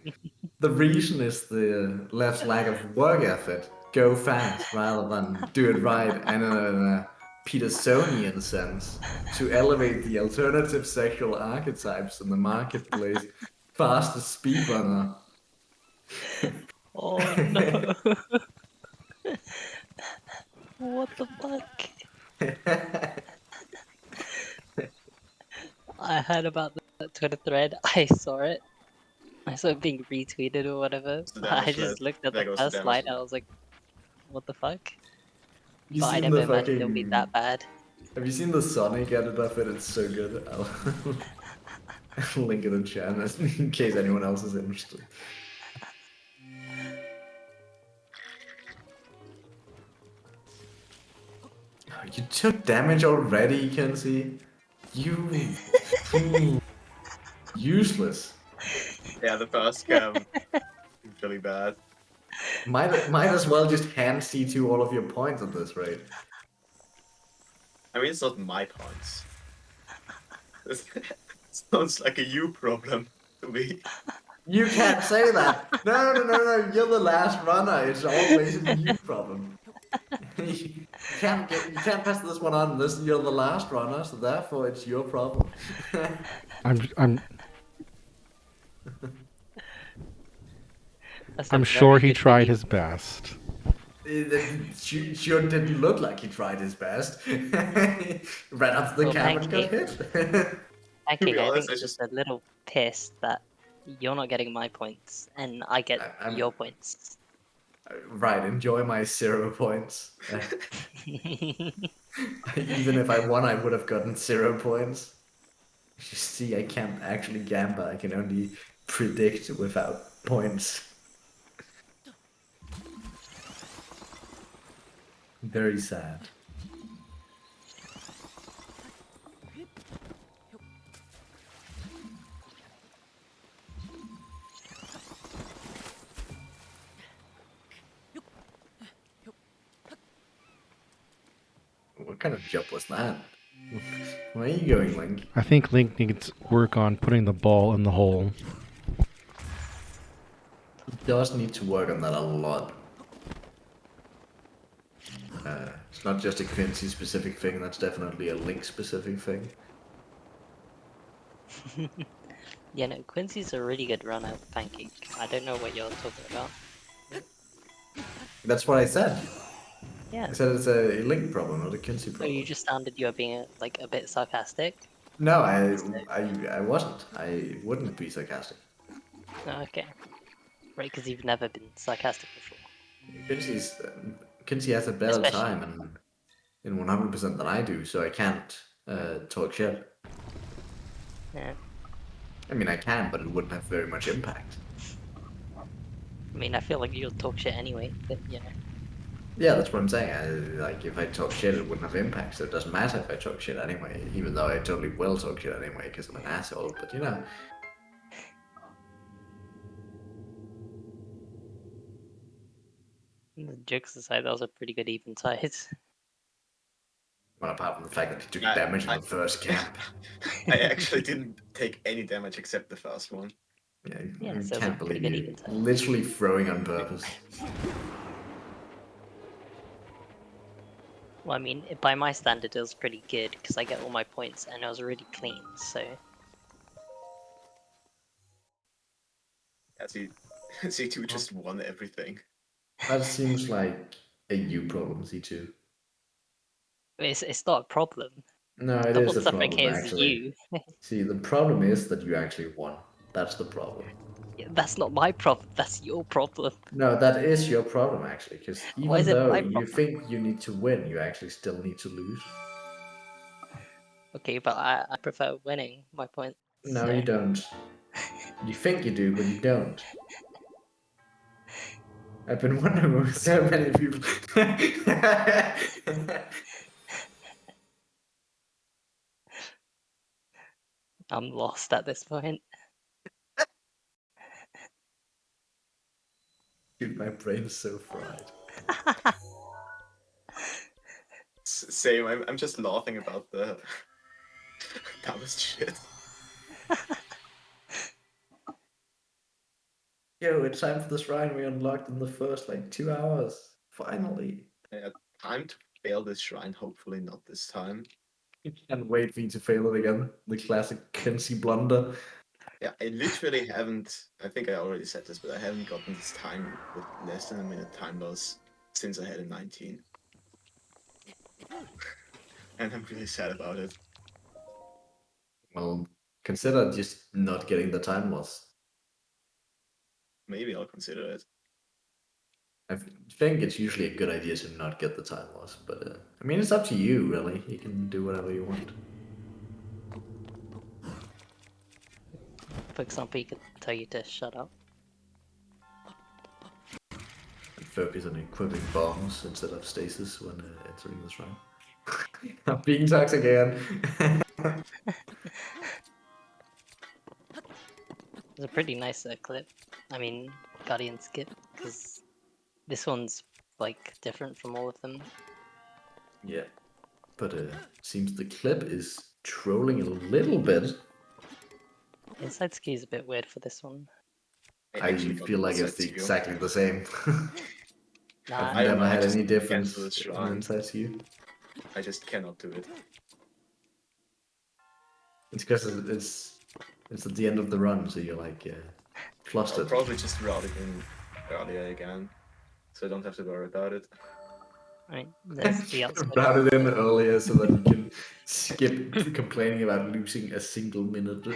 The reason is the left's lack of work ethic. Go fast rather than do it right, and in a Petersonian sense, to elevate the alternative sexual archetypes in the marketplace. Fastest speedrunner. Oh no. What the fuck? I heard about that Twitter thread. I saw it. I saw it being retweeted or whatever. It's the I damageless. just looked at There the goes the first slide. damage. I was like, what the fuck? You But I seen never the imagined it would be fucking? that bad. Have you seen the Sonic edit of it? It's so good. I'll link it in chat in case anyone else is interested. You took damage already, Coensi. You fool. Useless. Yeah, the first cam is really bad. Might as well just hand C2 all of your points at this rate. I mean, it's not my points. It sounds like a you problem to me. You can't say that. No. You're the last runner. It's always a you problem. you can't pass this one on. You're the last runner, so therefore it's your problem. I'm sure he tried his best. It sure didn't look like he tried his best. Ran up to the Well, cab and got hit. Pancake, I honest, think I just a little pissed that you're not getting my points and I get your points. Right, enjoy my 0 points. Even if I won, I would have gotten 0 points. You see, I can't actually gamble. I can only predict without points. Very sad. What kind of jump was that? Where are you going, Link? I think Link needs work on putting the ball in the hole. He does need to work on that a lot. It's not just a Coensi specific thing, that's definitely a Link specific thing. Yeah, no, Quincy's a really good runner, Pancake. I don't know what you're talking about. That's what I said. Yeah. I said it's a Link problem, not a Coensi So problem. you just sounded you were being like a bit sarcastic. No, I wasn't. I wouldn't be sarcastic. Oh, okay. Right, because you've never been sarcastic before. Coensi has a better Especially. time in 100% than I do, so I can't talk shit. Yeah. I mean, I can, but it wouldn't have very much impact. I mean, I feel like you'll talk shit anyway, but you know. Yeah, that's what I'm saying. Like, if I talk shit, it wouldn't have impact, so it doesn't matter if I talk shit anyway, even though I totally will talk shit anyway, because I'm an asshole, but you know. Jokes aside, that was a pretty good even tide. Well, apart from the fact that he took I- damage in I- the first camp. I actually didn't take any damage except the first one. Yeah, Yeah, I so it's a can't pretty believe good you. even tide. Literally throwing on purpose. Well, I mean, by my standard, it was pretty good because I get all my points and it was really clean. So Yeah, C2 just won everything. That seems like a you problem, C2. it's not a problem. No, it Double is a problem, suffocate is actually. you. See, the problem is that you actually won. That's the problem. Yeah, that's not my problem. That's your problem. No, that is your problem, actually, because Why even is it though my you problem? think you need to win, you actually still need to lose. Okay, but I prefer winning my points. No, So. you don't. You think you do, but you don't. I've been wondering why so many people. I'm lost at this point. Dude, my brain is so fried. Same, I'm just laughing about the dumbest shit. Yo, it's time for the shrine we unlocked in the first, like, 2 hours. Finally. Time to fail this shrine, hopefully not this time. Can't wait for you to fail it again. The classic Coensi blunder. Yeah, I literally haven't, I think I already said this, but I haven't gotten this time with less than a minute time loss since I had a 19. And I'm really sad about it. Well, consider just not getting the time loss. Maybe I'll consider it. I think it's usually a good idea to not get the time loss, but I mean, it's up to you, really. You can do whatever you want. For example, he could tell you to shut up. And focus on equipping bombs instead of stasis when entering the shrine. I'm being toxic again. It's a pretty nice clip. I mean, Guardian skip, because this one's like different from all of them. Yeah, but seems the clip is trolling a little bit. Inside ski is a bit weird for this one. I actually got feel like inside it's skew. exactly the same. Nah, I've I don't never know, I had just any cancel difference the in shrine. inside skew. I just cannot do it. It's because it's at the end of the run, so you're like I'll flustered. probably just route it in earlier again, so I don't have to worry about it. I mean, there's the outside. Route it in earlier so that you can skip complaining about losing a single minute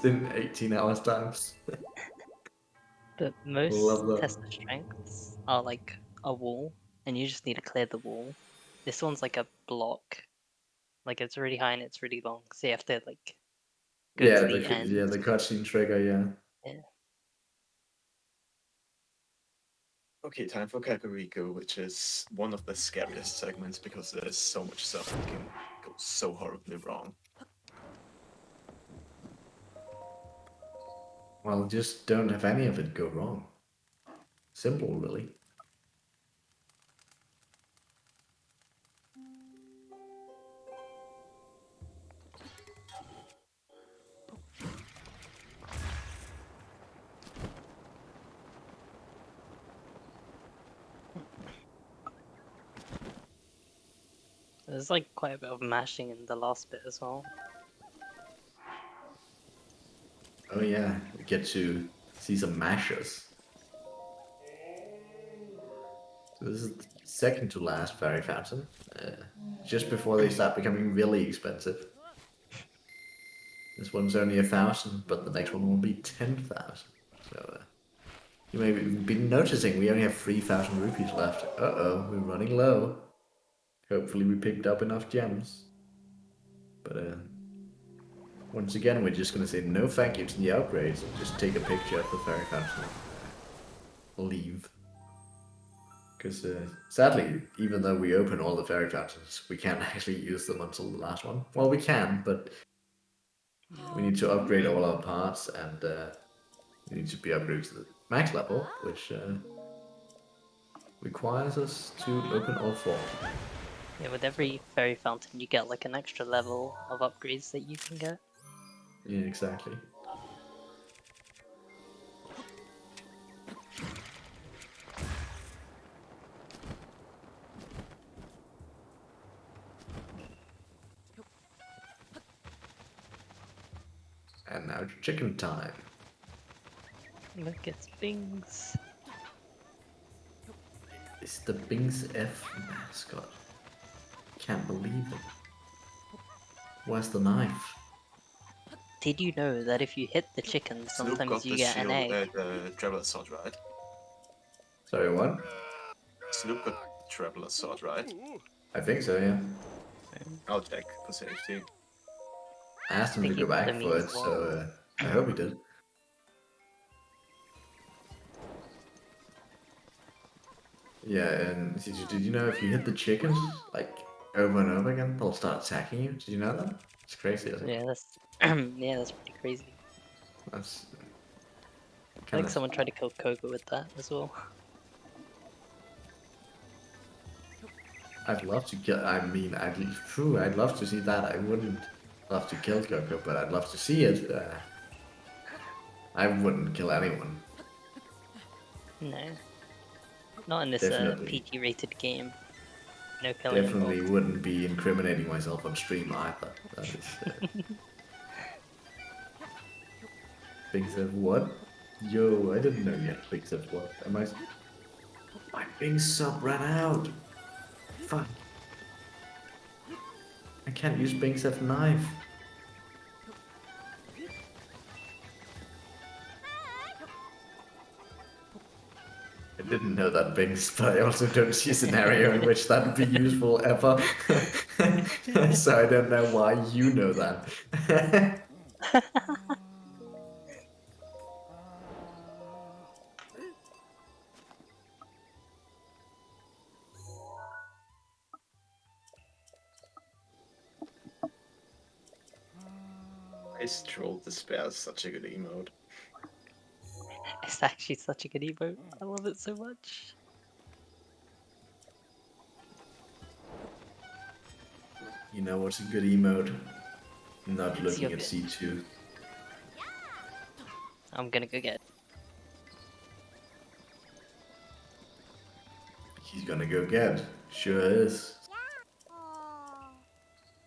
in 18 hours time. But most Love that. test of strengths are like a wall, and you just need to clear the wall. This one's like a block. Like it's really high and it's really long, so you have to like go Yeah, to the end. the cutscene trigger, yeah. Yeah. Okay, time for Kakariko, which is one of the scariest segments because there's so much stuff that can go so horribly wrong. Well, just don't have any of it go wrong. Simple, really. There's like quite a bit of mashing in the last bit as well. Oh yeah, we get to see some mashers. So this is the second to last fairy fountain, just before they start becoming really expensive. This one's only 1,000, but the next one will be 10,000. So you may have been noticing we only have 3,000 rupees left. Uh-oh, we're running low. Hopefully we picked up enough gems. But once again, we're just going to say no thank you to the upgrades and just take a picture of the fairy fountain and leave. Because sadly, even though we open all the fairy fountains, we can't actually use them until the last one. Well, we can, but we need to upgrade all our parts, and we need to be upgraded to the max level, which requires us to open all 4. Yeah, with every fairy fountain you get like an extra level of upgrades that you can get. Yeah, exactly. And now chicken time. Look, it's Bings. It's the Bings F mascot. Can't believe it. Where's the knife? Did you know that if you hit the chicken, Snoop sometimes got you the get an shield, egg? the traveler's sword, right? Sorry, what? Snoop got traveler's sword, right? I think so, yeah. I'll check for safety. I asked him think to he go back got me for as it, well. so I hope he did. Yeah, and did you know if you hit the chickens, like, over and over again, they'll start attacking you? Did you know that? It's crazy, isn't it? Yeah, that's yeah, that's pretty crazy. That's I kind think of... someone tried to kill Coco with that as well. I'd love to kill... I mean, I'd love to see that. I wouldn't love to kill Coco, but I'd love to see it. I wouldn't kill anyone. No, not in this Definitely. PG-rated game. No killing Definitely involved. wouldn't be incriminating myself on stream either. That is... Big Sev what? Yo, I didn't know yet. Big Sev what? Am I... My Bing sub ran out! Fuck. I can't use Bing Sev's knife. I didn't know that Bings, but I also don't see a scenario in which that would be useful ever. So I don't know why you know that. I Strolled Despair is such a good emote. It's actually such a good emote. I love it so much. You know what's a good emote? Not It's looking your at bit. C2. I'm gonna go get it. He's gonna go get. Sure is.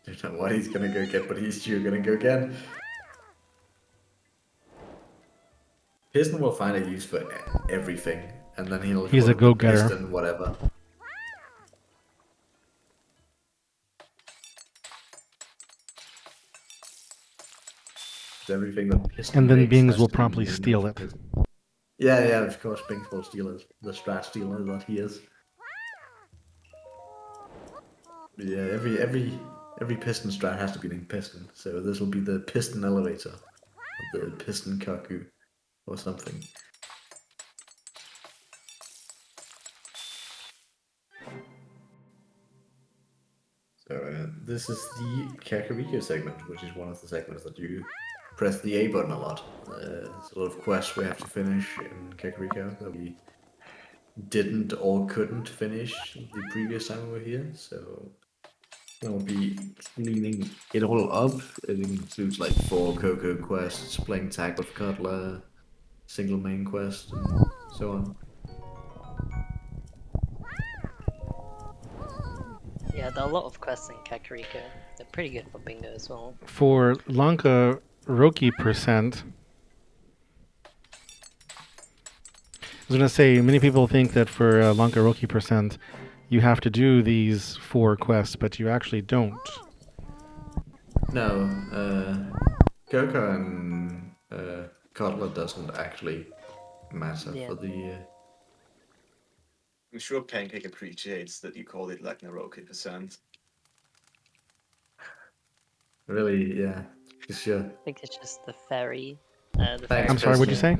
Don't know what he's gonna go get, but he's sure gonna go get. Piston will find a use for everything, and then He's a call it the go-getter. Piston whatever. It's everything that Piston And then makes Bings has will to be promptly named steal after it. Piston. Yeah, of course, Bings will steal it. The strat stealer that he is. Yeah, every Piston strat has to be named Piston, so this will be the Piston elevator, or the Piston Kaku, or something. So this is the Kakariko segment, which is one of the segments that you press the A button a lot. There's a lot of quests we have to finish in Kakariko that we didn't or couldn't finish the previous time we were here, so we'll be cleaning it all up. It includes like 4 Coco quests, playing tag with Cutler, single main quest, and so on. Yeah, there are a lot of quests in Kakariko. They're pretty good for bingo as well. For Lanka Roki percent, I was gonna say many people think that for Lanka Roki percent, you have to do these 4 quests, but you actually don't. No, Coco and Cutler doesn't actually matter Yeah. for the. I'm sure Pancake appreciates that you call it like Naroki percent. Really, yeah, sure. I think it's just the fairy. The Thanks, fairy. I'm sorry, what'd you say?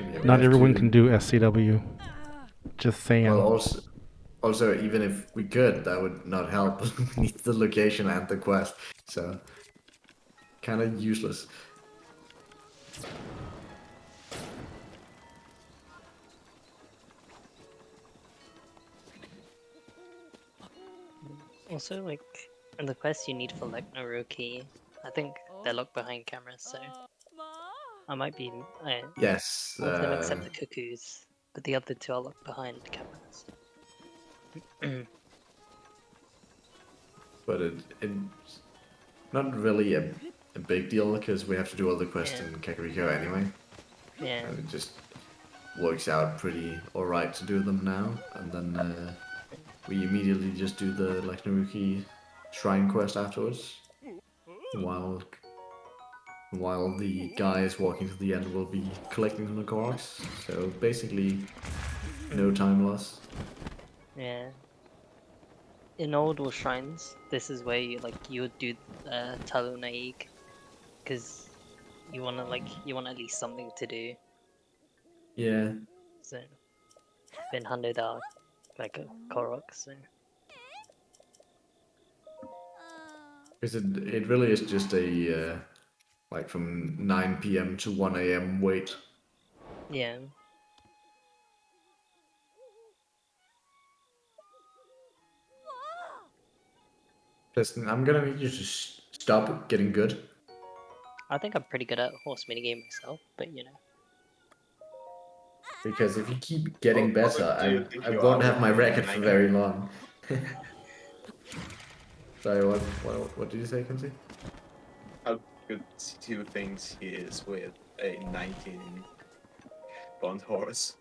Yeah, we Not have everyone to- can do SCW. Just saying. Well, also, even if we could, that would not help. We need the location and the quest, so kind of useless. Also, like, in the quests you need for like Naruki, I think they're locked behind cameras, so I might be. Yes. All of them except the cuckoos, but the other 2 are locked behind cameras. But it's not really a big deal because we have to do all the quests Yeah. in Kakariko anyway. Yeah. And it just works out pretty alright to do them now. And then we immediately just do the like Naruki shrine quest afterwards. While the guy is walking to the end, we'll be collecting some Koroks. So basically, no time loss. Yeah. In Old Shrines, this is where you would do Talunaig, because you want at least something to do. Yeah, So, been handed out like a Korok, so. because it really is just a like from 9 p.m. to 1 a.m. wait. Yeah. Listen, I'm gonna need you to stop getting good. I think I'm pretty good at horse minigame myself, but you know. Because if you keep getting How better, good do you think I you are won't have with my the record for 90? very long. Sorry, what did you say, Coensi? How good do you think he is with a 19 bond horse?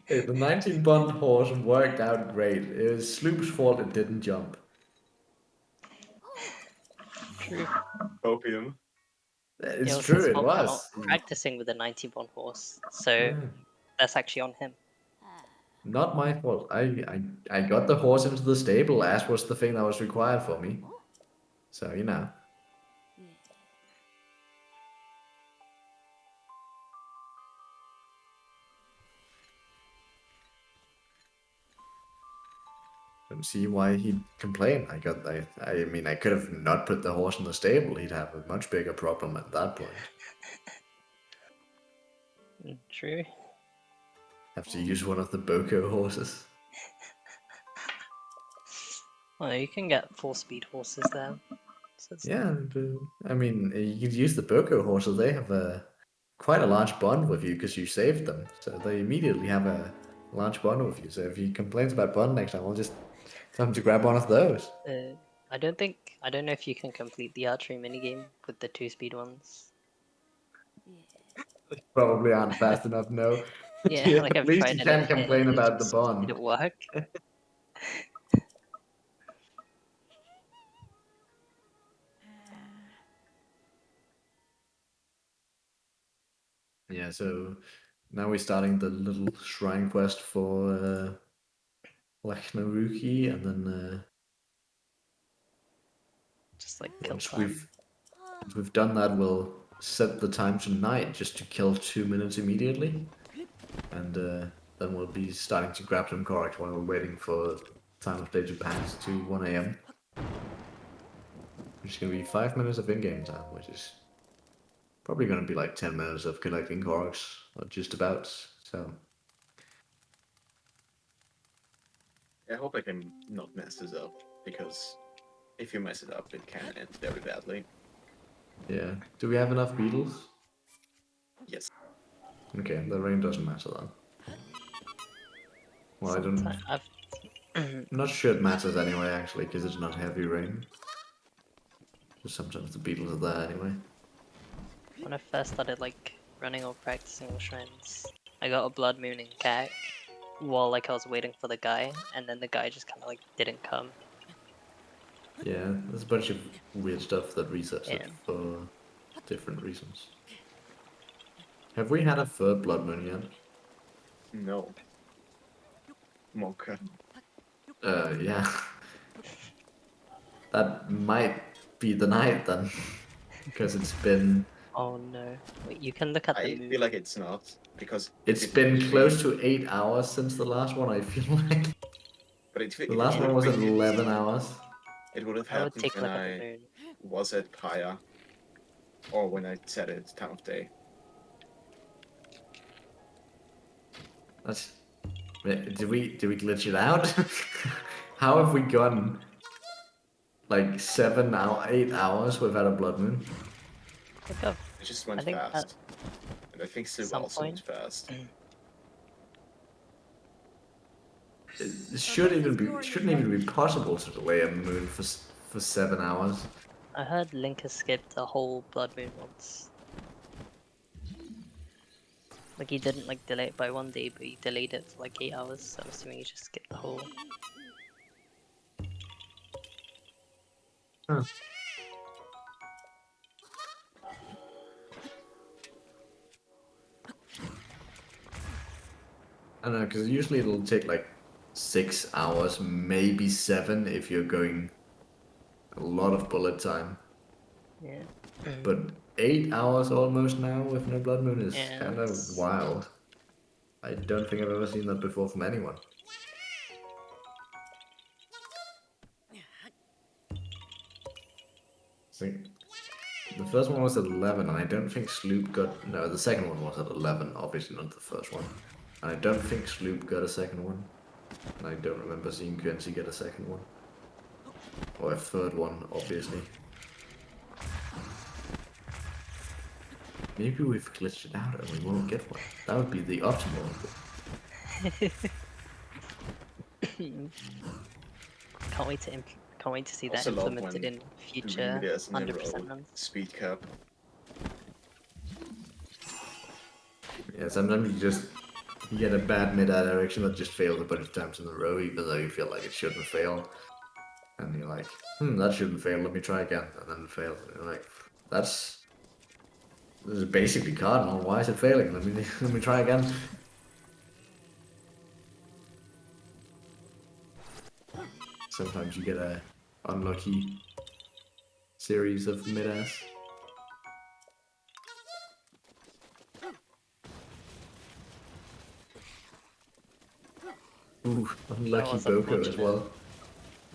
Hey, the 19 bond horse worked out great. It was Sloop's fault it didn't jump. True. Opium. It's It was true, his it fault for not was. practicing with the 90 bond horse, so Yeah. that's actually on him. Not my fault. I got the horse into the stable, as was the thing that was required for me. So, you know. Don't see why he'd complain. I mean, I could have not put the horse in the stable. He'd have a much bigger problem at that point. True. Have to use one of the Boko horses. Well, you can get 4-speed horses there. So it's Yeah, I mean, you could use the Boko horses. They have quite a large bond with you because you saved them. So they immediately have a large bond with you. So if he complains about bond next time, I'll just tell him to grab one of those. I don't know if you can complete the archery minigame with the 2-speed ones. Probably aren't fast enough, no. Yeah, like At I've least tried you it. can complain It about the just bond. didn't work. Yeah, so now we're starting the little shrine quest for Naruki, and then Just like kill once time. we've done that, we'll set the time to night just to kill 2 minutes immediately, and then we'll be starting to grab some Korok while we're waiting for time of day to pass to 1 a.m. Which is going to be 5 minutes of in-game time, which is probably going to be like 10 minutes of collecting Koroks, or just about. So I hope I can not mess this up, because if you mess it up, it can end very badly. Yeah. Do we have enough beetles? Yes. Okay, the rain doesn't matter then. Well, I'm not sure it matters anyway, actually, because it's not heavy rain. Just sometimes the beetles are there anyway. When I first started like running or practicing with shrines, I got a blood moon in CAC while like I was waiting for the guy, and then the guy just kind of like didn't come. Yeah, there's a bunch of weird stuff that resets it Yeah. for different reasons. Have we had a third blood moon yet? No. Monka. Yeah. That might be the night then. Because it's been... Oh no. Wait, you can look at the I moon. feel like it's not, because It's been close to 8 hours since the last one, I feel like. But it, The last one was at 11 hours. It would have I would happened take a when look at the I moon. was at Paya, or when I set it time of day. That's... Did we glitch it out? How have we gone like 8 hours without a blood moon? Look up. It just went I think fast. And I think Silva some also went point- fast. It shouldn't even be possible to delay a moon for 7 hours. I heard Link has skipped a whole blood moon once. Like he didn't like delay it by 1 day, but he delayed it for like 8 hours, so I'm assuming he just skipped the whole. Huh. I don't know, because usually it'll take like 6 hours, maybe 7 if you're going a lot of bullet time. Yeah. But 8 hours almost now with no blood moon is Yeah, kind of it's- wild. I don't think I've ever seen that before from anyone. So, the first one was at 11, and I don't think Sloop got... No, the second one was at 11, obviously not the first one. And I don't think Sloop got a second one. And I don't remember seeing Coensi get a second one. Or a third one, obviously. Maybe we've glitched it out and we won't get one. That would be the optimal. Can't wait to see that Also love implemented when in future 100% runs. Speed cap. Yeah, sometimes you get a bad mid-air direction that just fails a bunch of times in a row, even though you feel like it shouldn't fail. And you're like, that shouldn't fail, let me try again. And then it fails. And you're like, this is basically cardinal, why is it failing? Let me try again. Sometimes you get a unlucky series of mid-airs. Ooh, unlucky was Boko as unfortunate. well.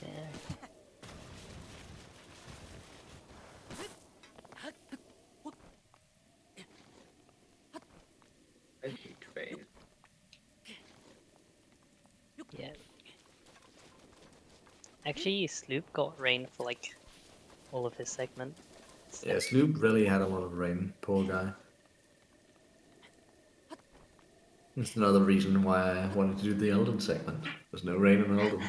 Yeah. I hate Vayne. Yeah. Actually, Sloop got rain for like all of his segment. Yeah, Sloop really had a lot of rain, poor guy. That's another reason why I wanted to do the Elden segment. There's no rain in Elden.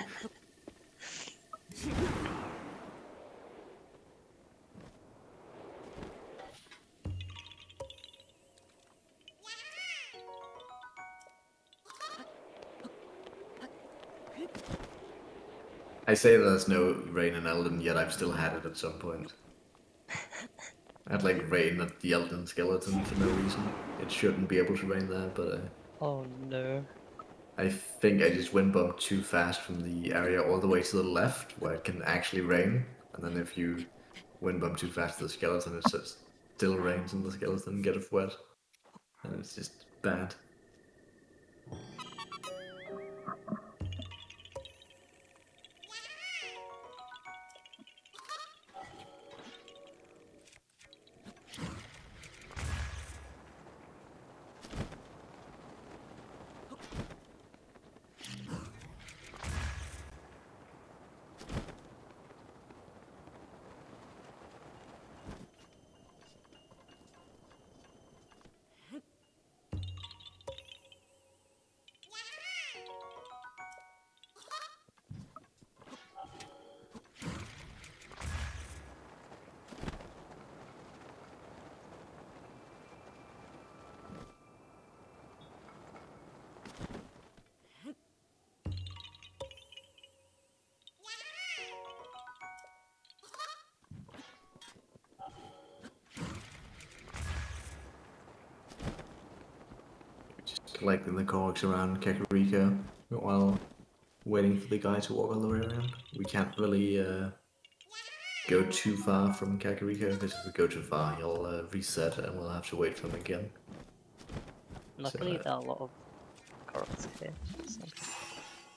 I say there's no rain in Elden, yet I've still had it at some point. I had like rain at the Elden skeleton for no reason. It shouldn't be able to rain there, but Oh no. I think I just wind bumped too fast from the area all the way to the left where it can actually rain. And then if you wind bump too fast to the skeleton, it just still rains and the skeleton gets wet. And it's just bad. collecting the cogs around Kakariko while waiting for the guy to walk all the way around. We can't really go too far from Kakariko, because if we go too far, he'll reset and we'll have to wait for him again. Luckily, there are a lot of Koroks here. So.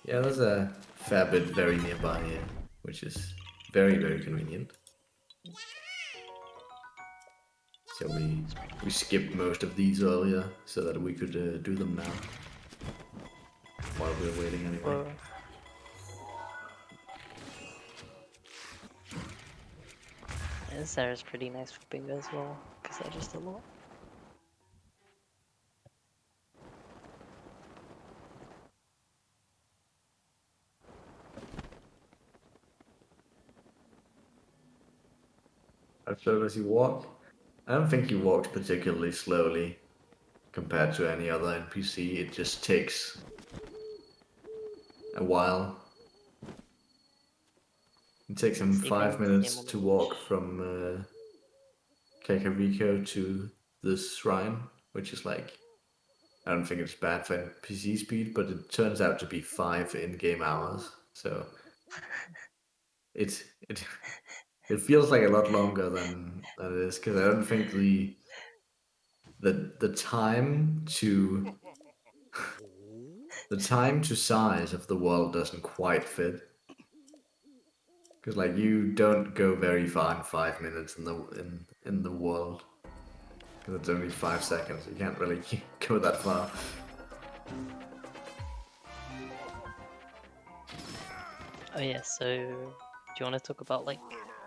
Yeah, there's a fair bit very nearby here, which is very, very convenient. So we skipped most of these earlier so that we could do them now while we're waiting anyway. This area's pretty nice for bingo as well, because they're just a lot. How slow does he walk? I don't think he walks particularly slowly compared to any other NPC. It just takes a while. It takes him 5 minutes to walk from Kakariko to this shrine, which is like, I don't think it's bad for NPC speed, but it turns out to be 5 in-game hours. So it feels like a lot longer than it is, because I don't think the time to the time to size of the world doesn't quite fit. Because like you don't go very far in 5 minutes in the world. Because it's only 5 seconds. You can't really go that far. Oh yeah, so do you want to talk about like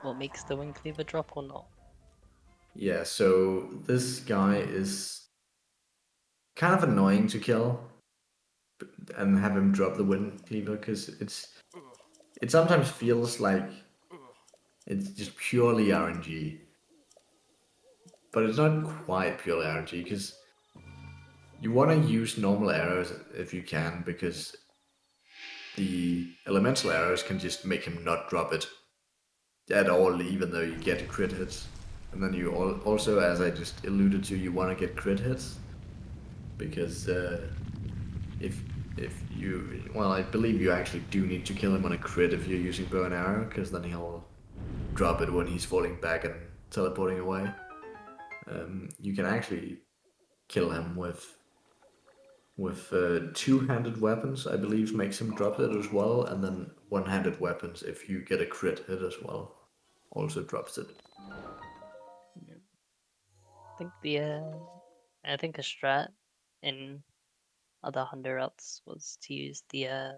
what makes the Wing Cleaver drop or not? Yeah, so this guy is kind of annoying to kill and have him drop the Wind Cleaver, because it sometimes feels like it's just purely RNG. But it's not quite purely RNG, because you want to use normal arrows if you can, because the elemental arrows can just make him not drop it at all, even though you get crit hits. And then you also, as I just alluded to, you want to get crit hits, because if you, well, I believe you actually do need to kill him on a crit if you're using bow and arrow, because then he'll drop it when he's falling back and teleporting away. You can actually kill him with two-handed weapons, I believe, makes him drop it as well, and then one-handed weapons, if you get a crit hit as well, also drops it. I think a strat in other Hunter routes was to use the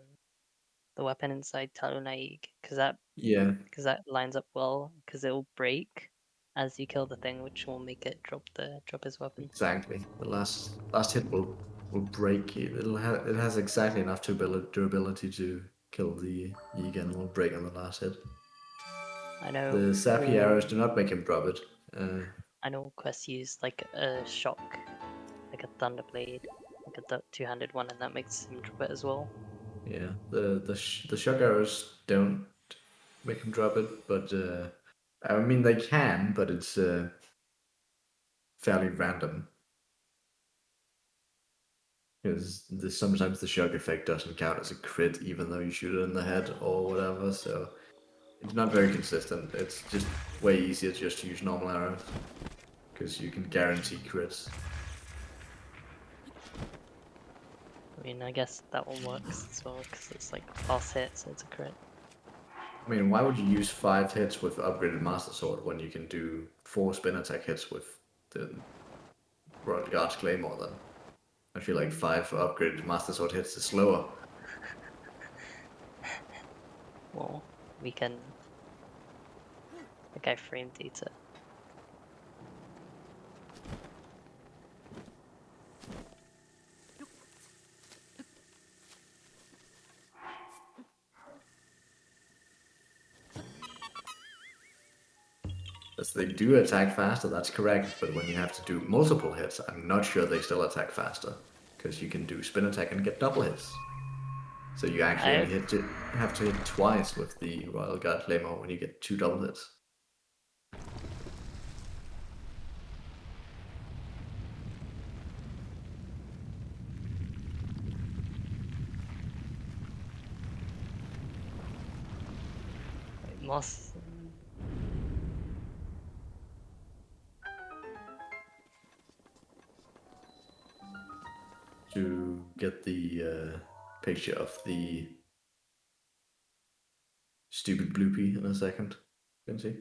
weapon inside Talunaig, because that lines up well, because it will break as you kill the thing, which will make it drop his weapon. Exactly. The last hit will break it. It has exactly enough durability to kill the Yiga, and will break on the last hit. I know. The sappy arrows do not make him drop it. I know Quest used like a shock, like a Thunderblade, like a two-handed one, and that makes him drop it as well. Yeah, the shock arrows don't make him drop it, but I mean they can, but it's fairly random. Because sometimes the shock effect doesn't count as a crit, even though you shoot it in the head or whatever, so it's not very consistent. It's just way easier just to use normal arrows, because you can guarantee crits. I mean, I guess that one works as well, because it's like fast hit, so it's a crit. I mean, why would you use 5 hits with upgraded Master Sword when you can do 4 spin attack hits with the Royal Guard's Claymore then? I feel like 5 upgraded Master Sword hits is slower. Well, we can... The guy frame data. As they do attack faster, that's correct, but when you have to do multiple hits, I'm not sure they still attack faster, because you can do spin attack and get double hits. So you actually only have to hit twice with the Royal Guard Claymore when you get 2 double hits. Moss. To get the picture of the stupid bloopy in a second. You can see.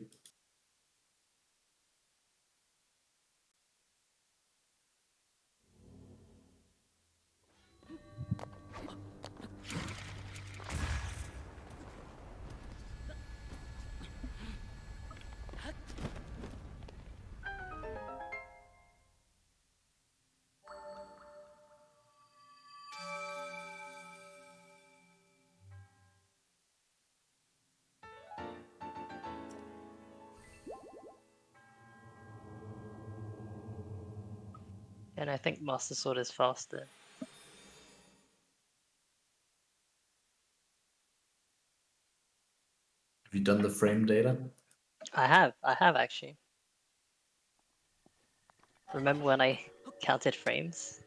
And I think Master Sword is faster. Have you done the frame data? I have actually. Remember when I counted frames?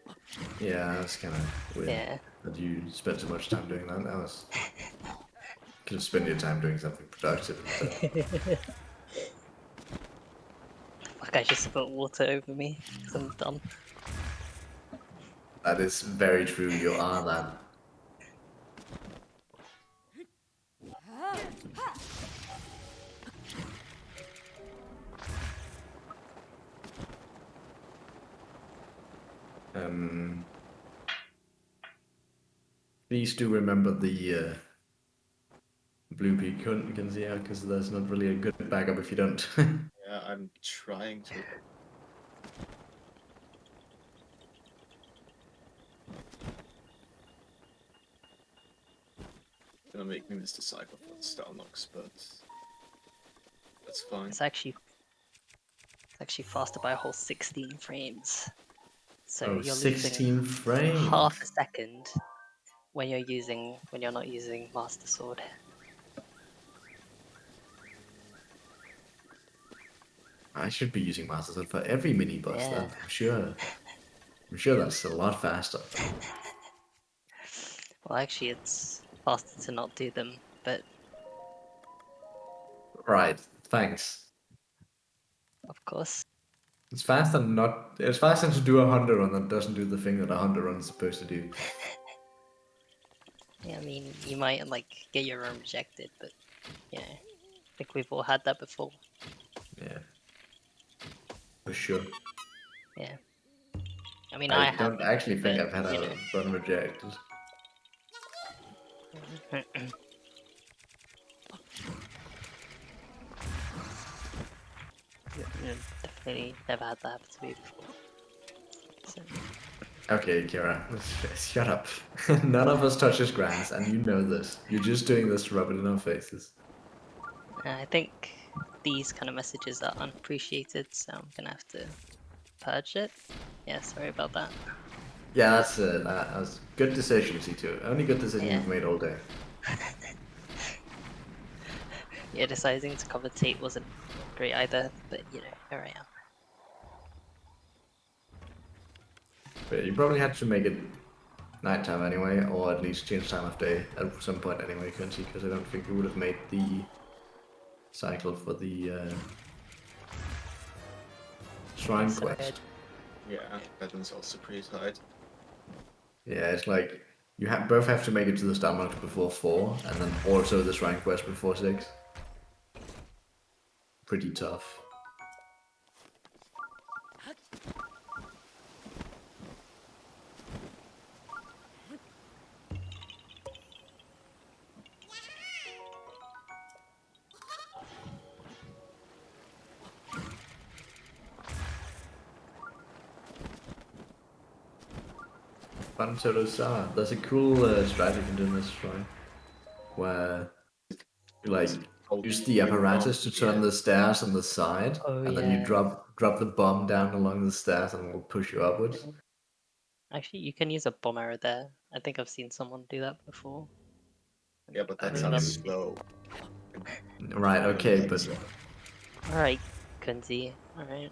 Yeah, that's kind of weird. Yeah. That you spent so much time doing that. That was could have spent your time doing something productive instead. Fuck, I just spilled water over me, 'cause I'm dumb. That is very true. You are that. Please do remember the bloopy can see out because there's not really a good backup if you don't. Yeah, I'm trying to. Gonna make me miss the cycle for the Stalnox, but that's fine. It's actually faster by a whole 16 frames. So Oh, you're 16 losing frames. half a second when you're not using Master Sword. I should be using Master Sword for every mini boss. Yeah. Then I'm sure. I'm sure that's a lot faster. Well, actually, it's faster to not do them, but Right. Thanks. of course. It's faster not. It's faster to do a Honda run that doesn't do the thing that a Honda run is supposed to do. Yeah, I mean, you might like get your run rejected, but yeah, I think we've all had that before. Yeah. For sure. Yeah. I mean, I I don't haven't, actually think but, I've had you a run rejected. know. Definitely never had that happen to me before. So, Okay, Kira, shut up. None of us touches grass, and you know this. You're just doing this to rub it in our faces. I think these kind of messages are unappreciated, so I'm gonna have to purge it. Yeah, sorry about that. Yeah, that was good decision, C2. Only good decision Yeah. you've made all day. Yeah, deciding to commentate wasn't great either, but you know, here I am. But you probably had to make it nighttime anyway, or at least change time of day at some point anyway, Coensi, because I don't think we would have made the cycle for the shrine So quest. Yeah, that one's also pretty tight. Yeah, it's like you both have to make it to the star mark before 4, and then also the shrine quest before 6. Pretty tough. Fun solo star. There's a cool strategy you can do in this shrine, where you like use the apparatus to turn the stairs on the side, Oh, and then you yeah. drop the bomb down along the stairs, and it will push you upwards. Actually, you can use a bomb arrow there. I think I've seen someone do that before. Yeah, but that I sounds mean, slow. Right, okay, but Alright, Coensi. Alright.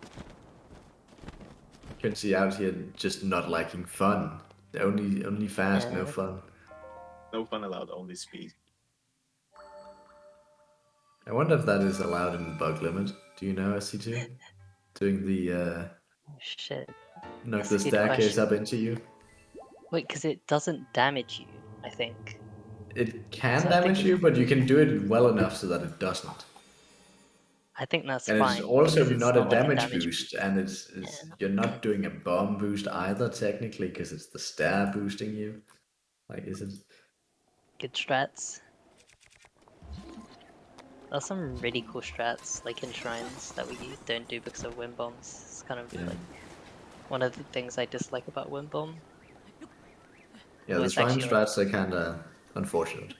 you can see out here just not liking fun. Only fast, no Yeah. fun. No fun allowed, only speed. I wonder if that is allowed in bug limit. Do you know, SC2? Doing the Oh, shit. knock That's the a good staircase question. up into you. Wait, because it doesn't damage you, I think. It can So I think damage you, but you can do it well enough so that it doesn't. that's And it's fine also because it's not a not like a damage damage boost, boost. and it's Yeah. you're not doing a bomb boost either technically, because it's the stair boosting you. Like, is it? Good strats. There's some really cool strats, like in shrines, that we don't do because of wind bombs. It's kind of Yeah. like one of the things I dislike about wind bomb. Yeah, Well, the it's shrine actually like, strats are kind of unfortunate.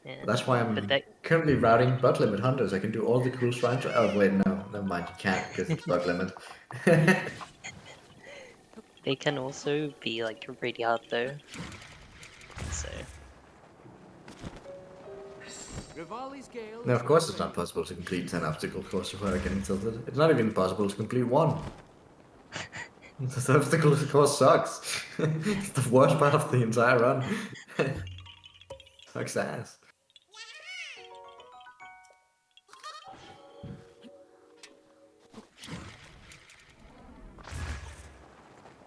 yeah, That's why but I'm currently routing bug limit hunters. I can do all the cool shrine strats. Oh wait, no, never mind. You can't because it's bug limit. they can also be like really hard though. So Rivali's Gale No, is of now course it's not ready. possible to complete 10 obstacle courses without getting tilted. It's not even possible to complete one. The obstacle course sucks. It's the worst part of the entire run. Sucks ass.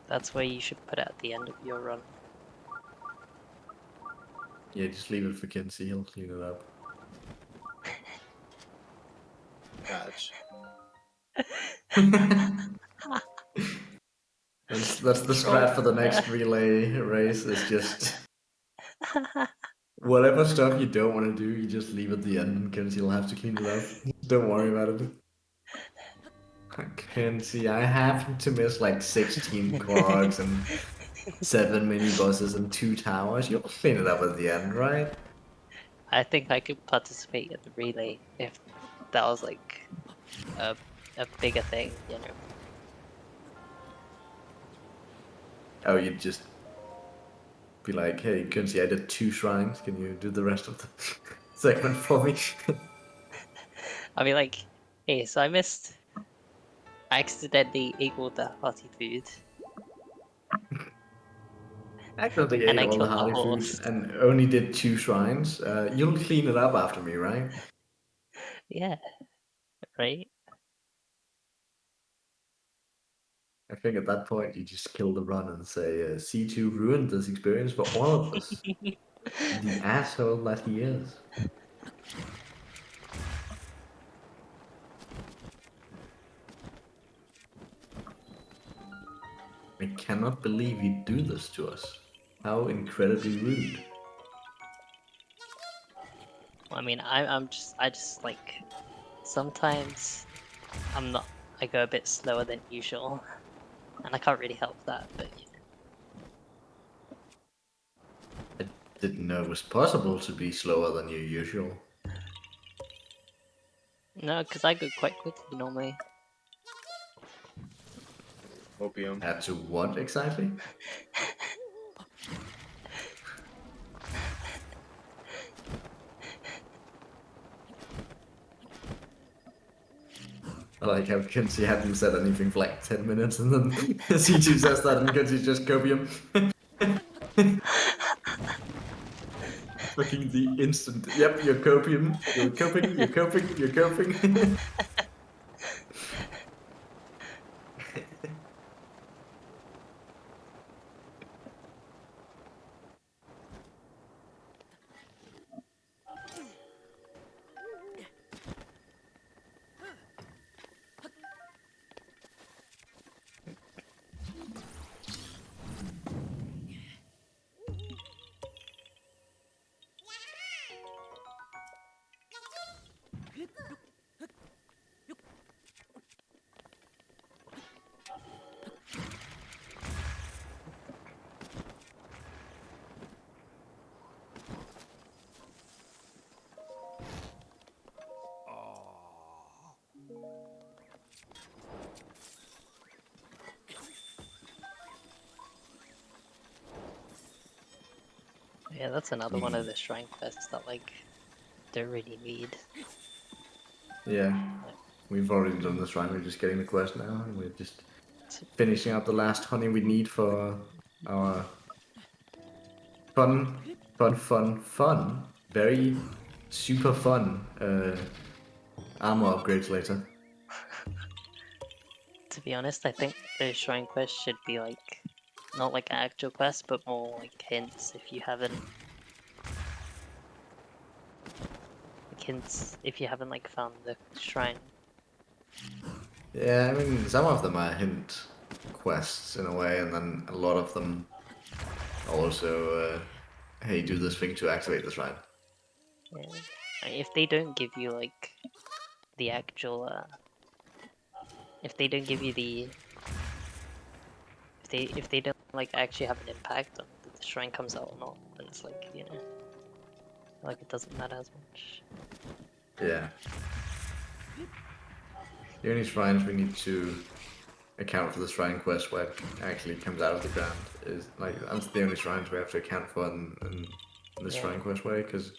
that's where you should put it at the end of your run. Yeah, just leave it for Coensi, he'll clean it up. Gotcha. That's the strat for the next relay race, is just whatever stuff you don't want to do, you just leave at the end and Coensi will have to clean it up. Don't worry about it. Coensi, I happen to miss like 16 cogs and 7 mini bosses and 2 towers. You'll clean it up at the end, right? I think I could participate in the relay if that was like a bigger thing, you know. Oh, you'd just be like, hey, Coensi, I did 2 shrines. Can you do the rest of the segment for me? I mean, like, hey, so I accidentally ate all the hearty food, I accidentally and ate I all the killed the hearty food horse. and only did 2 shrines. You'll clean it up after me, right? Yeah, right? I think at that point you just kill the run and say, C2 ruined this experience for all of us. The asshole that he is. I cannot believe he'd do this to us. How incredibly rude. I mean, I just like sometimes I go a bit slower than usual, and I can't really help that. But I didn't know it was possible to be slower than your usual. no, because I go quite quickly normally. Opium. Add to what exactly? I like how Kinsey hadn't said anything for like 10 minutes and then C2 says that and Kinsey's just copium. Fucking the instant. Yep, you're copium. You're coping, you're coping, you're coping. Yeah, that's another one of the shrine quests that like don't really need. Yeah, we've already done this round. We're just getting the quest now, and we're just To, finishing up the last honey we need for our fun, very super fun armor upgrades later. To be honest, I think the shrine quest should be like not like an actual quest, but more like hints if you haven't. Like hints if you haven't like found the shrine. Yeah, I mean, some of them are hint quests in a way, and then a lot of them also, hey, do this thing to activate the shrine. Yeah. If they don't give you like the actual, if they don't give you the, if they don't like actually have an impact on if the shrine comes out or not, then it's like, you know, like it doesn't matter as much. Yeah. The only shrines we need to account for the shrine quest where it actually comes out of the ground is like that's the only shrines we have to account for in the shrine quest way, because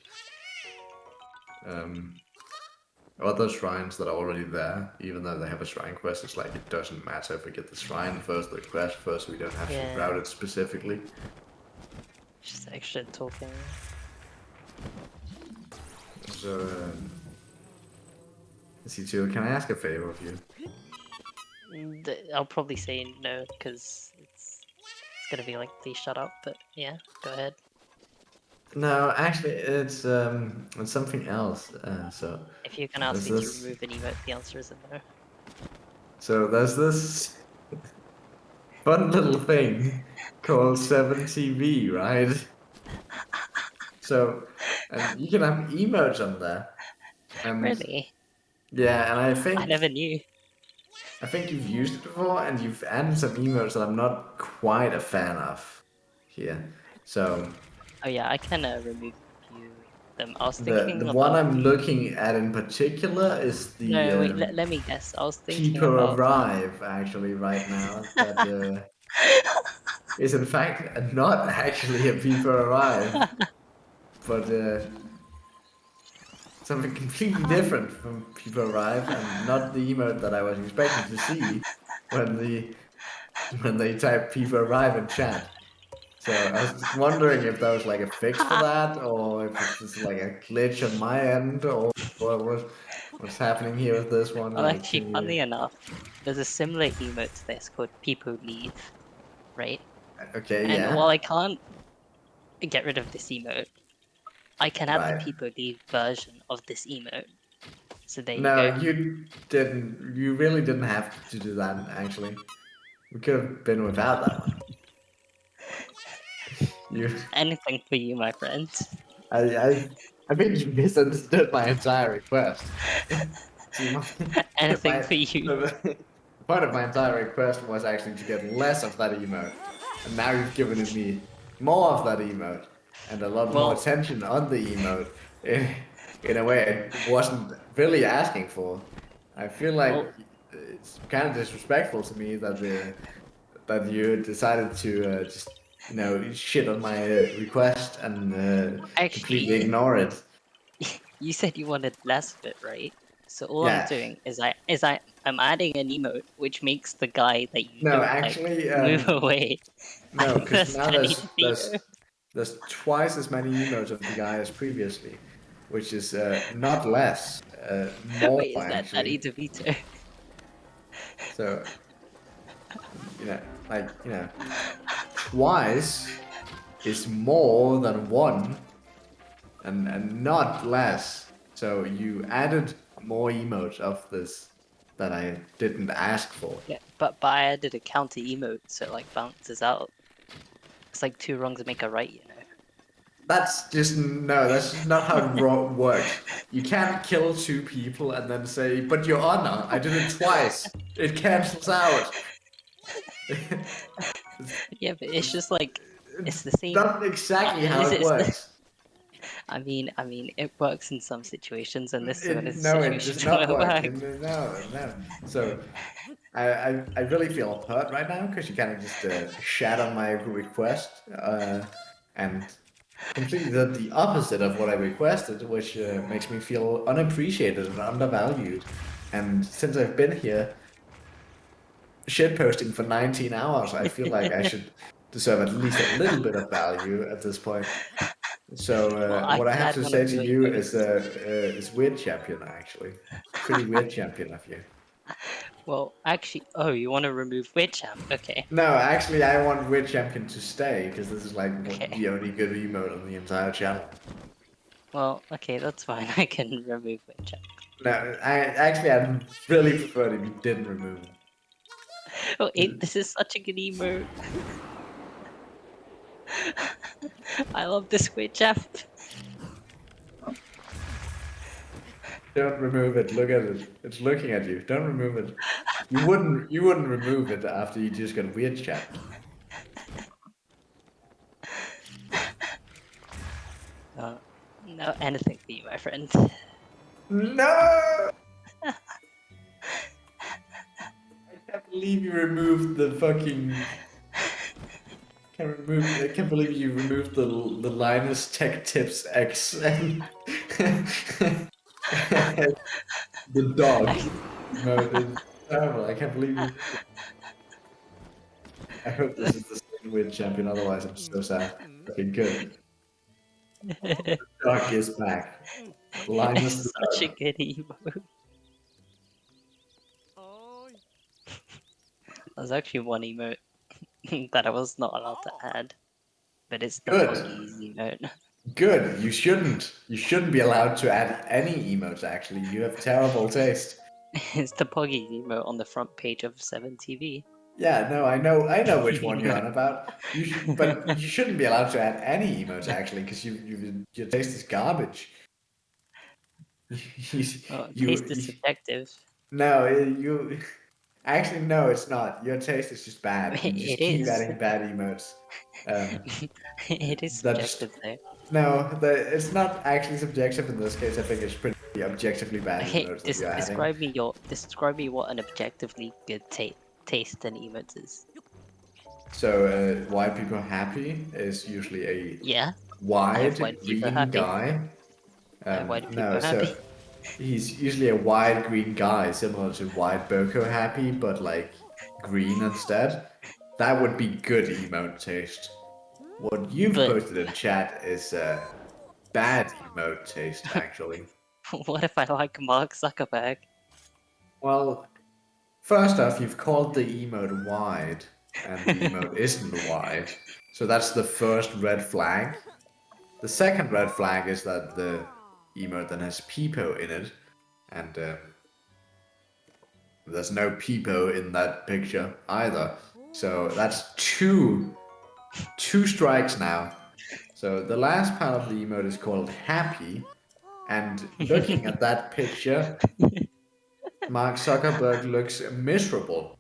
other shrines that are already there, even though they have a shrine quest, it's like it doesn't matter if we get the shrine first, the quest first, we don't have to route it specifically. Just extra talking. So, C2, can I ask a favor of you? I'll probably say no because it's gonna be like please shut up. But yeah, go ahead. No, actually, it's something else. So if you can ask me this... to remove an emote, the answer is no. So there's this fun little thing called 7TV, right? So, and you can have emotes on there. And Really? yeah, and I never knew. I think you've used it before, and you've added some emotes that I'm not quite a fan of here. So. Oh yeah, I can remove them. I was The thinking one about. I'm looking at in particular is the No, wait. Let me guess. I was thinking People about. Arrive actually right now that is in fact not actually a People Arrive, but something completely different from People Arrive, and not the emote that I was expecting to see when they type People Arrive in chat. So I was just wondering if there was like a fix for that, or if it's just like a glitch on my end, or what's happening here with this one. Well, Like, actually, funny enough, there's a similar emote to this called People Leave, right? Okay, And yeah. while I can't get rid of this emote, I can add the Right. People Leave version of this emote. So there you No, go. you didn't. You really didn't have to do that. Actually, we could have been without that one. You. Anything for you, my friend. I think you misunderstood my entire request. See, Anything for you. the point of my entire request was actually to get less of that emote, and now you've given me more of that emote and a lot more attention on the emote in a way I wasn't really asking for. I feel like it's kind of disrespectful to me that you decided to just shit on my request and completely Actually, ignore it. you said you wanted less of it, right? So all I'm Yes. doing is I'm adding an emote which makes the guy that you No, don't actually, like move away. no, I'm because now Danny DeVito. there's twice as many emotes of the guy as previously, which is not less, more Wait, is that Danny actually. DeVito? So, twice is more than one, and not less. So you added more emotes of this that I didn't ask for. Yeah, but I added a counter emote, so it like balances out. It's like two wrongs make a right, you know. That's just not how it works. You can't kill two people and then say, "But Your Honor, I did it twice. It cancels out." Yeah, but it's just like it's the same. Not exactly how it works. I mean, it works in some situations, and this one is a No, it situation does not where it work. works. No. So, I really feel hurt right now because you kind of just shat on my request and completely did the opposite of what I requested, which makes me feel unappreciated and undervalued. And since I've been here shitposting for 19 hours, I feel like I should deserve at least a little bit of value at this point. So Well, I what I could have add to one say of to your you emotes. is weird champion actually. Pretty weird champion of you. Well, actually, oh, you want to remove Witchamp? Okay. No, actually, I want weird champion to stay because this is like Okay. the only good emote on the entire channel. Well, okay, that's fine. I can remove Witchamp. No, I'd really prefer it if you didn't remove him. Oh, this is such a good emote. I love this Witchamp. Don't remove it. Look at it. It's looking at you. Don't remove it. You wouldn't remove it after you just got weird chapped. No, anything for you, my friend. No! I can't believe you removed the fucking. I can't believe you removed the Linus Tech Tips X and the dog mode. It's terrible. I can't believe you. I hope this is the same weird champion. Otherwise, I'm so sad. Okay, good. The dog is back. Linus the Such a dog. good emote. There's actually one emote that I was not allowed to add, but it's the Good. Puggies emote. Good. You shouldn't. You shouldn't be allowed to add any emotes. Actually, you have terrible taste. It's the Puggies emote on the front page of 7TV. Yeah, no, I know which one you're on about. But you shouldn't be allowed to add any emotes actually, because your taste is garbage. Oh, you, taste is subjective. no, you actually no, it's not. Your taste is just bad. You just It keep is. adding bad emotes. It is That's subjective though. no, it's not actually subjective in this case. I think it's pretty objectively bad Okay, emotes that you're adding. describe me what an objectively good taste in emotes is. So why people are happy is usually a Yeah, I have wide white people green happy. guy. I have white No, people happy. so he's usually a wide green guy, similar to wide Boko happy, but like green instead. That would be good emote taste. What you've But posted in chat is bad emote taste, actually. what if I like Mark Zuckerberg? Well, first off, you've called the emote wide, and the emote isn't wide. So that's the first red flag. The second red flag is that the emote then has Peepo in it, and there's no Peepo in that picture either. So that's two strikes now. So the last part of the emote is called happy, and looking at that picture, Mark Zuckerberg looks miserable,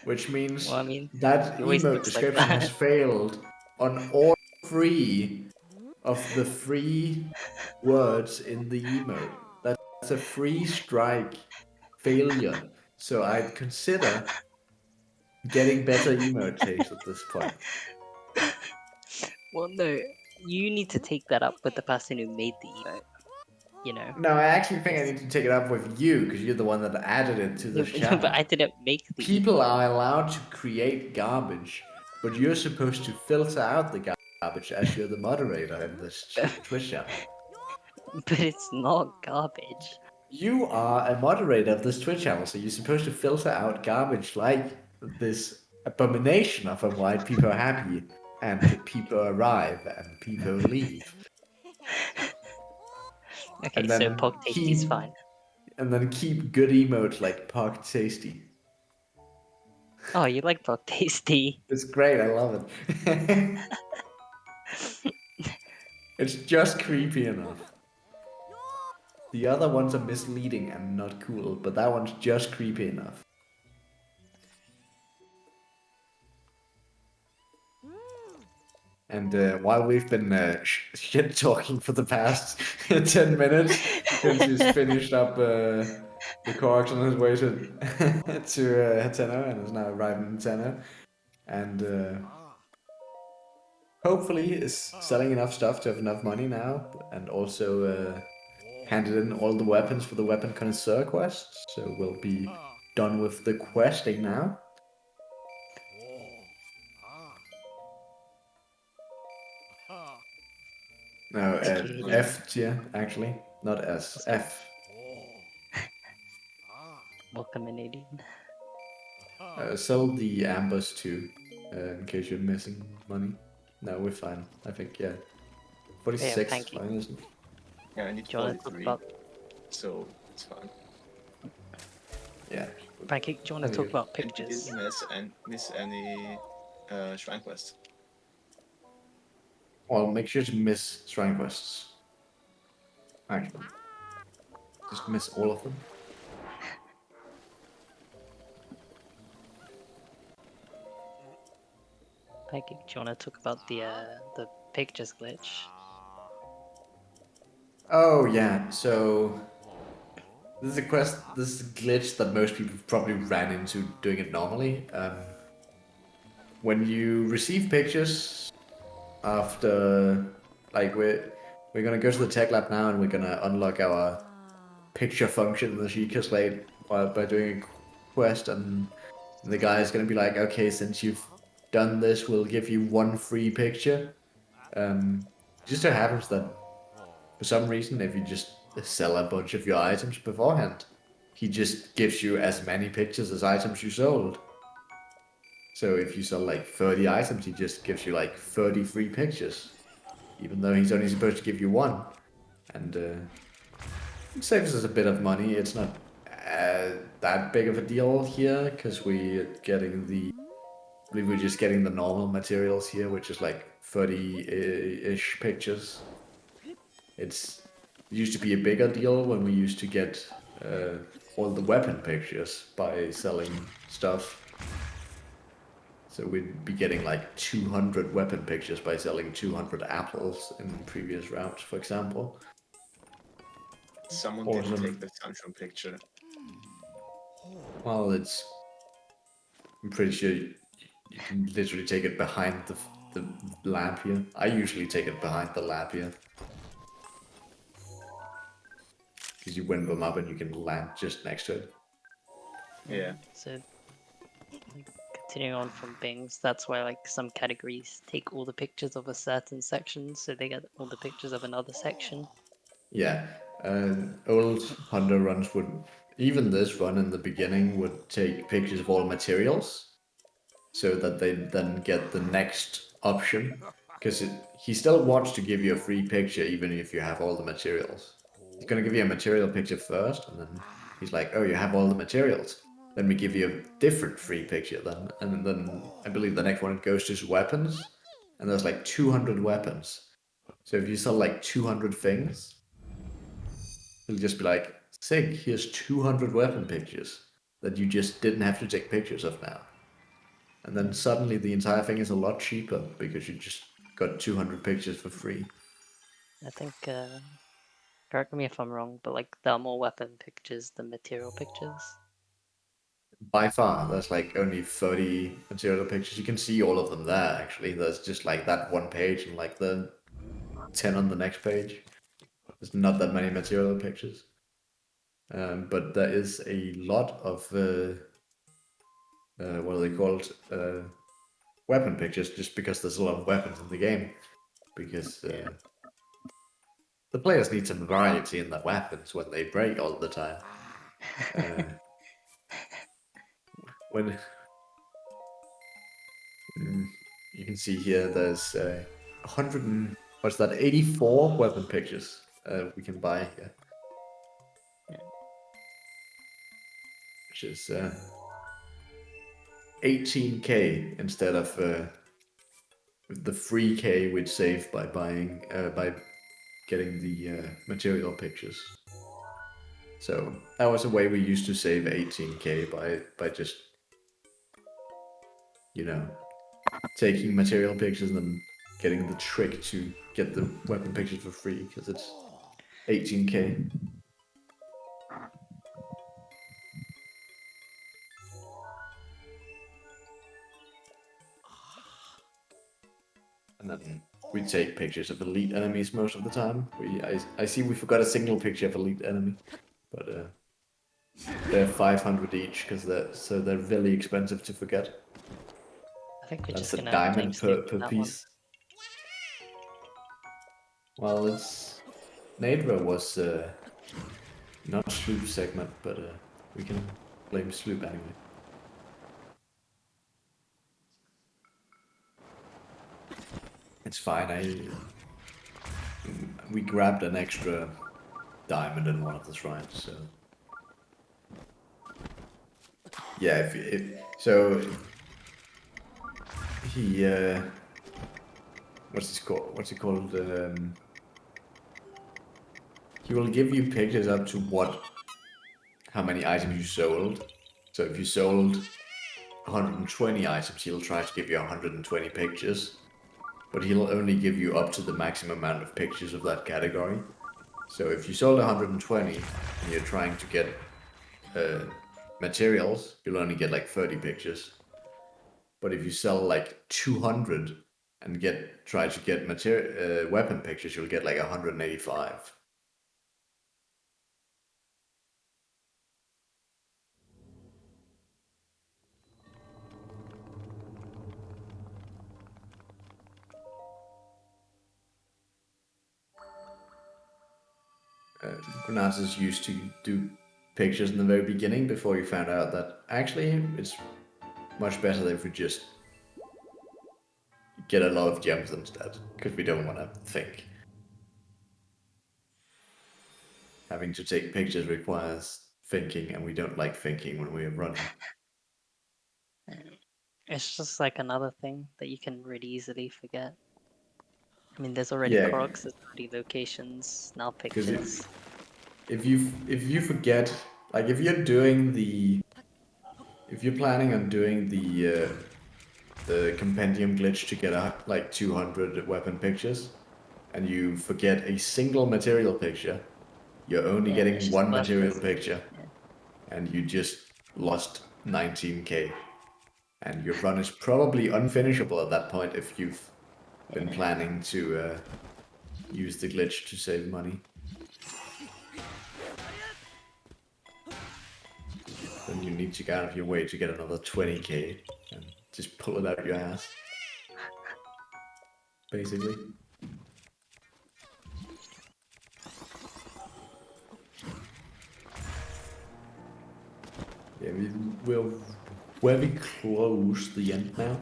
which means Well, I mean, that he always emote looks like description has that. failed on all three of the three words in the emote. That's a free strike failure. So I'd consider getting better emote taste at this point. Well, no, you need to take that up with the person who made the emote. You know. No, I actually think I need to take it up with you because you're the one that added it to No, this no, but channel. I didn't make the People emote. are allowed to create garbage, but you're supposed to filter out the garbage as you're the moderator in this Twitch channel. But it's not garbage. You are a moderator of this Twitch channel, so you're supposed to filter out garbage like this abomination of a white people are happy and people arrive and people leave. Okay, And so then Pog Tasty's fine. keep good emotes like Pog Tasty. Oh, you like Pog Tasty? It's great, I love it. It's just creepy enough. The other ones are misleading and not cool, but that one's just creepy enough. And while we've been shit talking for the past 10 minutes, Coensi's finished up the coax on his way to Hateno and is now arriving in Hateno. And hopefully is selling enough stuff to have enough money now, and also handed in all the weapons for the weapon connoisseur quest. So we'll be done with the questing now. No, Okay. F tier, actually. Not S. F. Welcome in, Alien. Sell the Ambers too, in case you're missing money. No, we're fine. I think, yeah. 46 is Pancake. fine, isn't it? Yeah, I need Do you want to talk 43, about so it's fine. Yeah. Pancake? Do you want to talk about And we pictures? didn't miss any shrine quests. Well, make sure to miss shrine quests. Actually. Just miss all of them. Pancake, do you want to talk about the pictures glitch? Oh, yeah, so... This is a this is a glitch that most people probably ran into doing it normally. When you receive pictures after... Like, we're gonna go to the tech lab now and we're gonna unlock our picture function in the Sheikah slate by doing a quest, and the guy is gonna be like, okay, since you've done this, we'll give you one free picture. Just so happens that for some reason, if you just sell a bunch of your items beforehand, he just gives you as many pictures as items you sold. So if you sell like 30 items, he just gives you like 30 free pictures, even though he's only supposed to give you one. And it saves us a bit of money. It's not that big of a deal here because we're getting I believe we're just getting the normal materials here, which is like 30-ish pictures. It used to be a bigger deal when we used to get all the weapon pictures by selling stuff. So we'd be getting like 200 weapon pictures by selling 200 apples in previous rounds, for example. Someone Awesome. didn't take the sunshine picture. Well, I'm pretty sure you can literally take it behind the lab here. I usually take it behind the lab here. Because you win them up and you can land just next to it. Yeah. So, continuing on from Bings, that's why like some categories take all the pictures of a certain section, so they get all the pictures of another section. Yeah, old Hunter runs would, even this run in the beginning would take pictures of all materials, so that they then get the next option, because he still wants to give you a free picture even if you have all the materials. He's gonna give you a material picture first, and then he's like, oh, you have all the materials. Then we give you a different free picture then, and then I believe the next one goes to his weapons, and there's like 200 weapons. So if you sell like 200 things, he'll just be like, Sig, here's 200 weapon pictures that you just didn't have to take pictures of now. And then suddenly the entire thing is a lot cheaper because you just got 200 pictures for free. I think, correct me if I'm wrong, but like there are more weapon pictures than material pictures. By far, there's like only 30 material pictures. You can see all of them there, actually. There's just like that one page and like the 10 on the next page. There's not that many material pictures. But there is a lot of, what are they called? Weapon pictures, just because there's a lot of weapons in the game. Because the players need some variety in their weapons when they break all the time. When you can see here, there's 100 and what's that? 84 weapon pictures we can buy here, which is 18k instead of the 3k we'd save by buying by getting the material pictures. So that was a way we used to save 18k by just, you know, taking material pictures and then getting the trick to get the weapon pictures for free because it's 18k. And then we take pictures of elite enemies most of the time. I see we forgot a single picture of elite enemy, but they're 500 each because they're really expensive to forget. I think we're That's just a gonna diamond change per that piece. Well, it's Nadra was not Sloop segment, but we can blame Sloop anyway. It's fine. We grabbed an extra diamond in one of the shrines, so yeah. So he what's it called? He will give you pictures up to how many items you sold. So if you sold 120 items, he'll try to give you 120 pictures, but he'll only give you up to the maximum amount of pictures of that category. So if you sold 120 and you're trying to get materials, you'll only get like 30 pictures. But if you sell like 200 and try to get weapon pictures, you'll get like 185. Granatas used to do pictures in the very beginning before you found out that actually it's much better if we just get a lot of gems instead, because we don't want to think. Having to take pictures requires thinking, and we don't like thinking when we're running. It's just like another thing that you can really easily forget. I mean, there's already Yeah. Koroks, there's already locations, now Because pictures. if you forget, like if you're planning on doing the compendium glitch to get like 200 weapon pictures, and you forget a single material picture, you're only Yeah, it's getting just one worthless. material picture, Yeah. and you just lost 19k. And your run is probably unfinishable at that point if you've been planning to use the glitch to save money. Then you need to go out of your way to get another 20k and just pull it out your ass. Basically. Yeah, we're very close to the end now.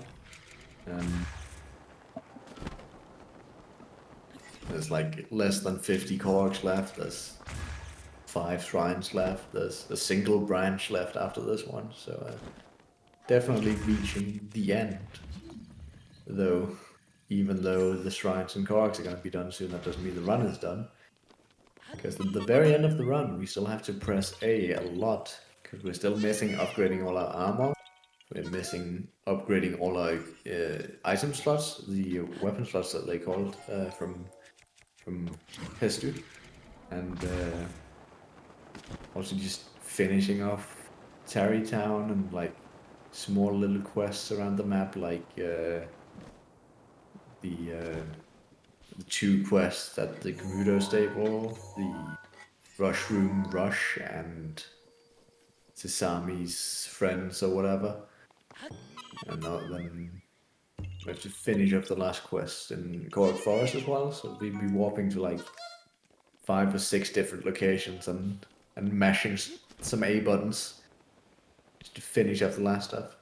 There's like less than 50 cogs left. There's 5 shrines left. There's a single branch left after this one. So definitely reaching the end. Though, even though the shrines and cogs are going to be done soon, that doesn't mean the run is done. Because at the very end of the run, we still have to press A lot. Because we're still missing upgrading all our armor. We're missing upgrading all our item slots, the weapon slots that they called from Pestu. And also just finishing off Tarrytown and like small little quests around the map, like the 2 quests at the computer stable, the Rush Room Rush and Sesami's friends or whatever. And then we have to finish up the last quest in Korok Forest as well, so we'd be warping to like 5 or 6 different locations and mashing some A buttons just to finish up the last stuff.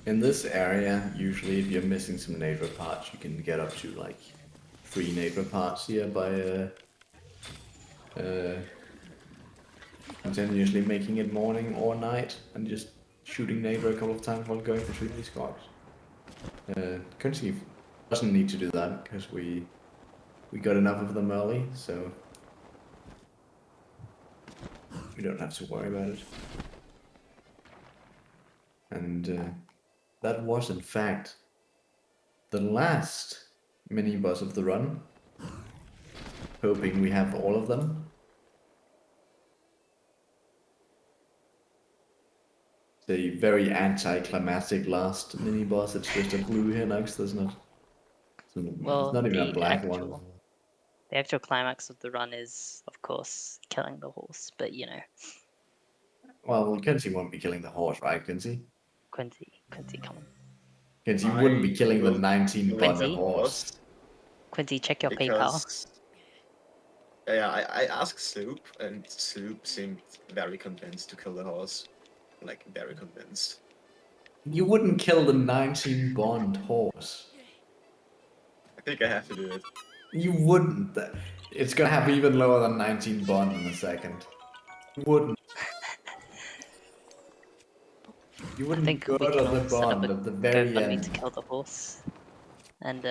In this area, usually if you're missing some neighbor parts, you can get up to like 3 neighbor parts here by continuously making it morning or night and just shooting neighbor a couple of times while going between these cogs. Coensi doesn't need to do that because we got enough of them early, so we don't have to worry about it. And that was in fact the last mini boss of the run. Hoping we have all of them. It's a very anticlimactic last mini boss. It's just a blue Hinox. There's not. It's not even a black one. The actual climax of the run is, of course, killing the horse. But you know, Well, Coensi won't be killing the horse, right, Coensi? Coensi, come on. Coensi wouldn't be killing the 19 killing bond the horse. Coensi, check your PayPal. Because yeah, I asked Sloop, and Sloop seemed very convinced to kill the horse. Like, very convinced. You wouldn't kill the 19 bond horse. I think I have to do it. You wouldn't. It's gonna have even lower than 19 bond in a second. You wouldn't. You wouldn't I think go we to can the all set up bond a at the very GoFundMe end. to kill the horse. And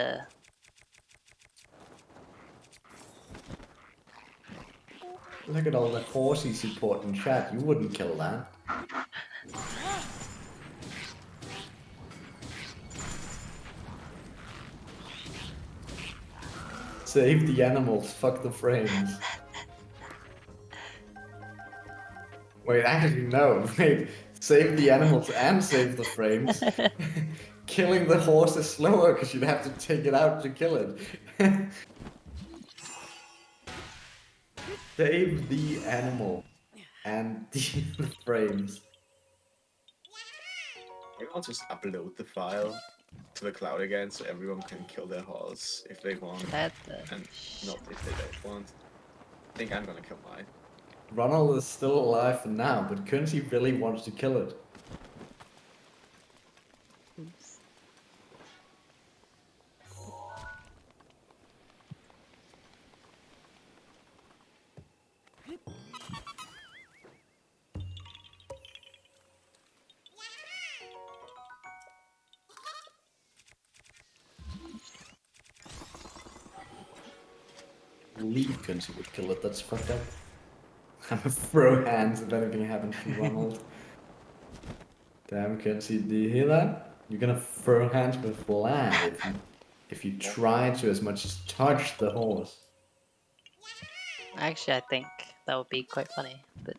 Look at all the horsey support in chat. You wouldn't kill that. Save the animals, fuck the frames. Wait, actually no. Wait, save the animals and save the frames. Killing the horse is slower because you'd have to take it out to kill it. Save the animal and the frames. Maybe I'll just upload the file to the cloud again so everyone can kill their horse if they want, and not if they don't want. I think I'm gonna kill mine. Ronald is still alive for now, but Coensi really wants to kill it. Oops. Believe Coensi would kill it, that's fucked up. I'm gonna throw hands if anything happens to Ronald. Damn, Coensi, do you hear that? You're gonna throw hands with Vlad if you try to as much as touch the horse. Actually, I think that would be quite funny. But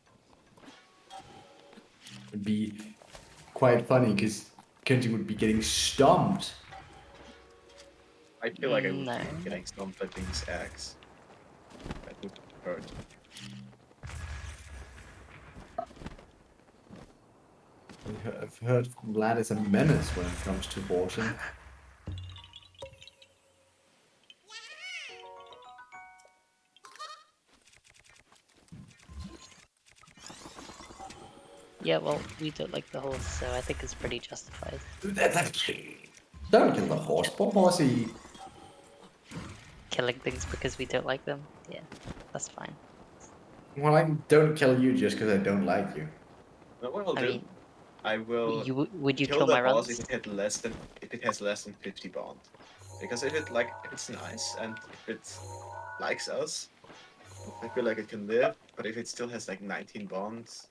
It'd be quite funny because Coensi would be getting stomped. I feel like I would no. be getting stomped by these eggs. That would hurt. I've heard Vlad is a menace when it comes to horsing. Yeah, well, we don't like the horse, so I think it's pretty justified. Don't kill the horse, poor horsey. Killing things because we don't like them? Yeah, that's fine. Well, I don't kill you just because I don't like you. Know what I'll I do? mean, I will would you kill the my horse runs? if it has less than 50 bond. Because if it's nice and if it likes us, I feel like it can live. But if it still has like 19 bonds,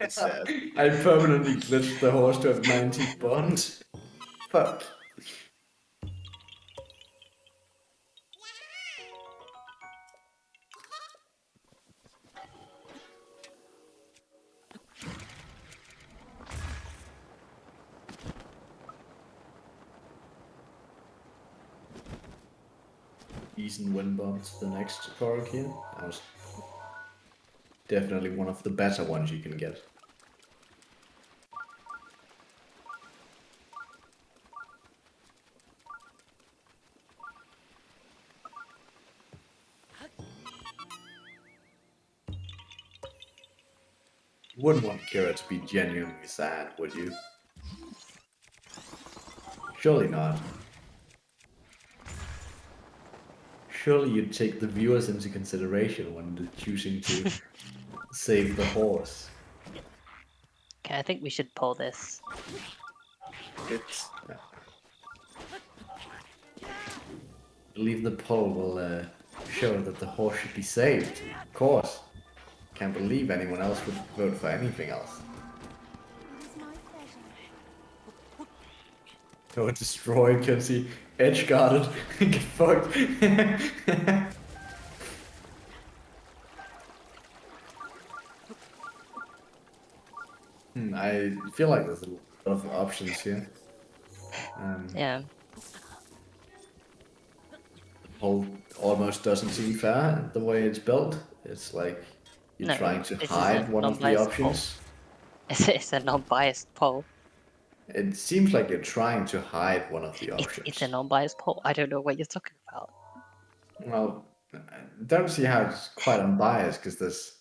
it's sad. I permanently glitched the horse to have 90 bond. Fuck. Decent win bombs the next Korok here. That was definitely one of the better ones you can get. You wouldn't want Kira to be genuinely sad, would you? Surely not. Surely you'd take the viewers into consideration when choosing to save the horse. Okay, I think we should pull this. It's. I believe the poll will show that the horse should be saved. Of course. Can't believe anyone else would vote for anything else. It is my pleasure. Go destroy Coensi. Edge guarded. Get fucked. I feel like there's a lot of options here. Yeah. The poll almost doesn't seem fair the way it's built. It's like you're No, trying to this is hide a one of the non-biased poll. options. It's a non-biased poll. It seems like you're trying to hide one of the options. It's a non-biased poll. I don't know what you're talking about. Well, I don't see how it's quite unbiased because there's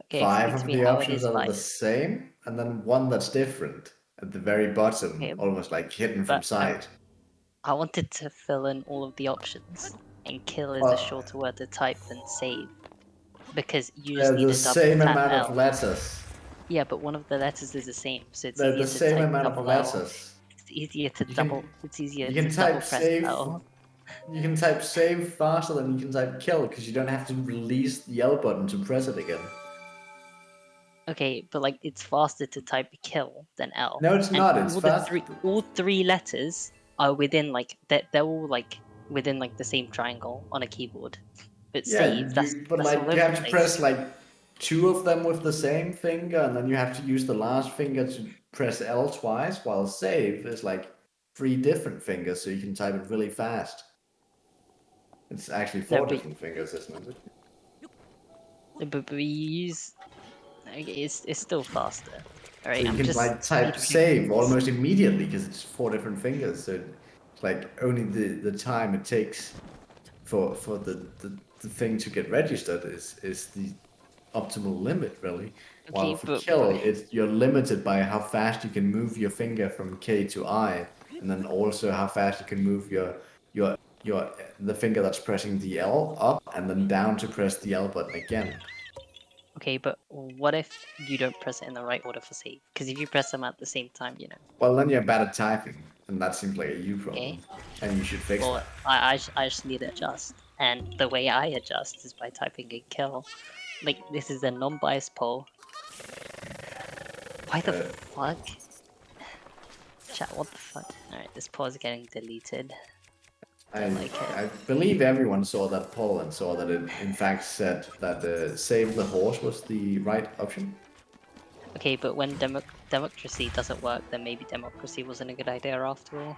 Okay, 5 explain to of me the how it options is that are the biased. same, and then one that's different at the very bottom, Okay, almost like hidden from but sight. I wanted to fill in all of the options, and kill is a Well, shorter word to type than save, because you just they're need the to double same tap amount of L. letters. Yeah, but one of the letters is the same, so it's They're easier the to same type amount of double L. letters. It's easier to You double. can It's easier you to can double type press save. L. You can type save faster than you can type kill because you don't have to release the L button to press it again. Okay, but like it's faster to type kill than L. No, it's And not. It's fast. all three letters are within like they're all like within like the same triangle on a keyboard. But Yeah, save, but that's all like you over have the to place. press like 2 of them with the same finger, and then you have to use the last finger to press L twice, while save is like 3 different fingers, so you can type it really fast. It's actually 4 but different fingers, isn't it? but we use it's still faster. So Alright, you I'm can just like type speedrunning save this. almost immediately because it's 4 different fingers. So it's like only the time it takes for the thing to get registered is the optimal limit really. While Okay, for but kill, you're limited by how fast you can move your finger from K to I, and then also how fast you can move your the finger that's pressing the L up and then down to press the L button again. okay, but what if you don't press it in the right order for save? Because if you press them at the same time, you know. Well, then you're bad at typing, and that seems like a you problem, Okay. and you should fix Well, that. I just need to adjust, and the way I adjust is by typing in kill. Like this is a non-biased poll. Why the fuck? Chat, what the fuck? Alright, this poll is getting deleted. Don't like it. I believe everyone saw that poll and saw that it in fact said that save the horse was the right option. Okay, but when democracy doesn't work, then maybe democracy wasn't a good idea after all.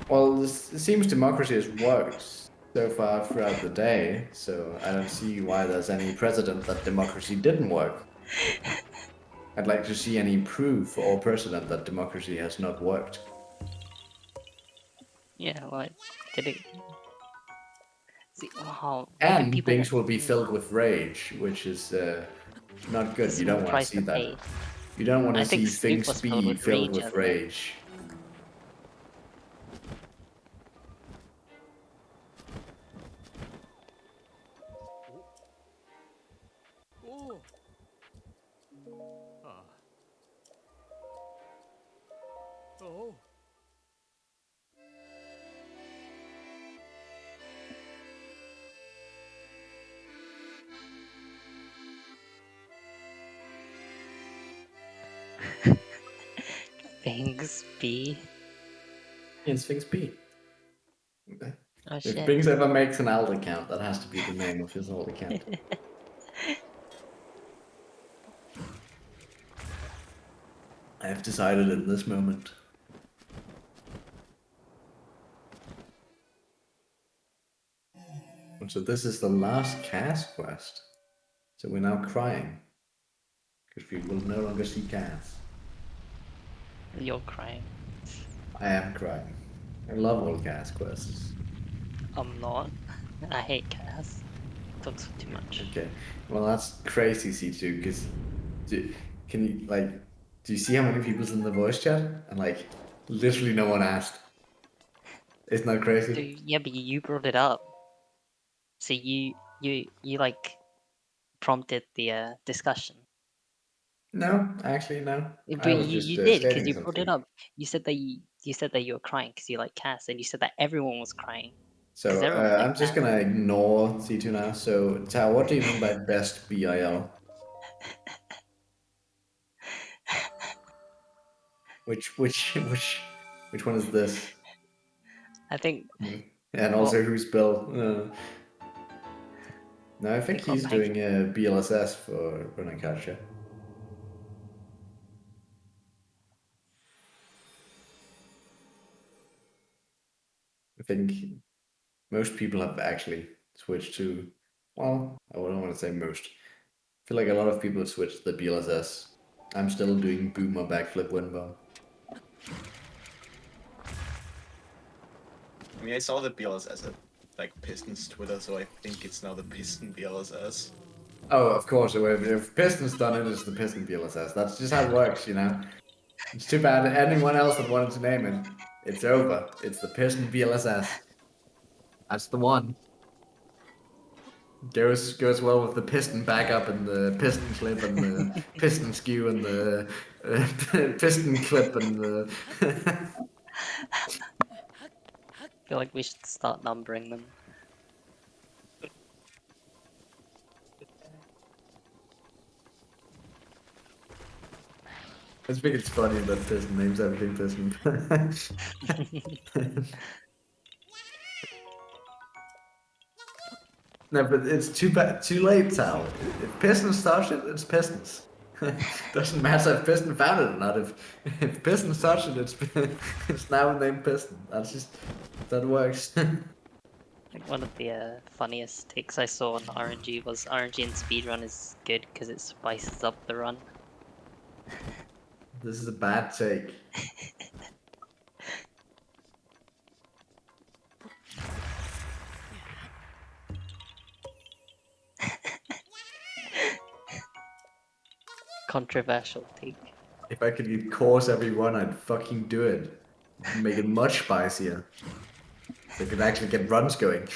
Well, it seems democracy has worked so far throughout the day, so I don't see why there's any precedent that democracy didn't work. I'd like to see any proof or precedent that democracy has not worked. Yeah, like, did it... See, wow, why do And people... Bings will be filled with rage, which is not good. It's a You small don't want to price see to that. pay. You don't want I to think see Snoop things was be filled with earlier. rage. Oh. Ah. Oh. Things be... It's Sphinx B. Okay. Oh If shit. Bings ever makes an alt account, that has to be the name of his alt account. I have decided in this moment. So this is the last cast quest. So we're now crying. Because we will no longer see cats. You're crying. I am crying. I love all cast quests. I'm not. I hate Cass. Talks too much. Okay. Well, that's crazy, C2, because can you, like, do you see how many people's in the voice chat? And, like, literally no one asked, Isn't that So, crazy? yeah, but you brought it up. So you like prompted the discussion. No, actually, no. But I was you, just you did because stating you brought it something. up. You said that you were crying because you like Cass, and you said that everyone was crying because So everyone I'm liked just Cass. gonna ignore C2 now. So Tao, what do you mean by best BIL? Which one is this? I think And well, also who's Bill? No, I think you've got he's doing a BLSS for running culture. I think most people have actually switched to, well, I don't want to say most. I feel like a lot of people have switched to the BLSS. I'm still doing boomer backflip windbow. I mean, I saw the BLSS at like Pistons Twitter, so I think it's now the Piston BLSS. Oh, of course, if Piston's done it, it's the Piston BLSS. That's just how it works, you know? It's too bad anyone else that wanted to name it. It's over. It's the Piston BLSS. That's the one. Goes well with the piston backup and the piston clip and the piston skew and the piston clip and the. I feel like we should start numbering them. I just think it's funny that piston names everything piston. No, but it's too late, Sal. If Pistons starts it, it's Pistons. Doesn't matter if Piston found it or not. If Piston starts it, it's now named Piston. That's just that works. Like one of the funniest takes I saw on RNG was RNG in speedrun is good because it spices up the run. This is a bad take. Controversial take. If I could get course every one, I'd fucking do it. Make it much spicier. So I could actually get runs going.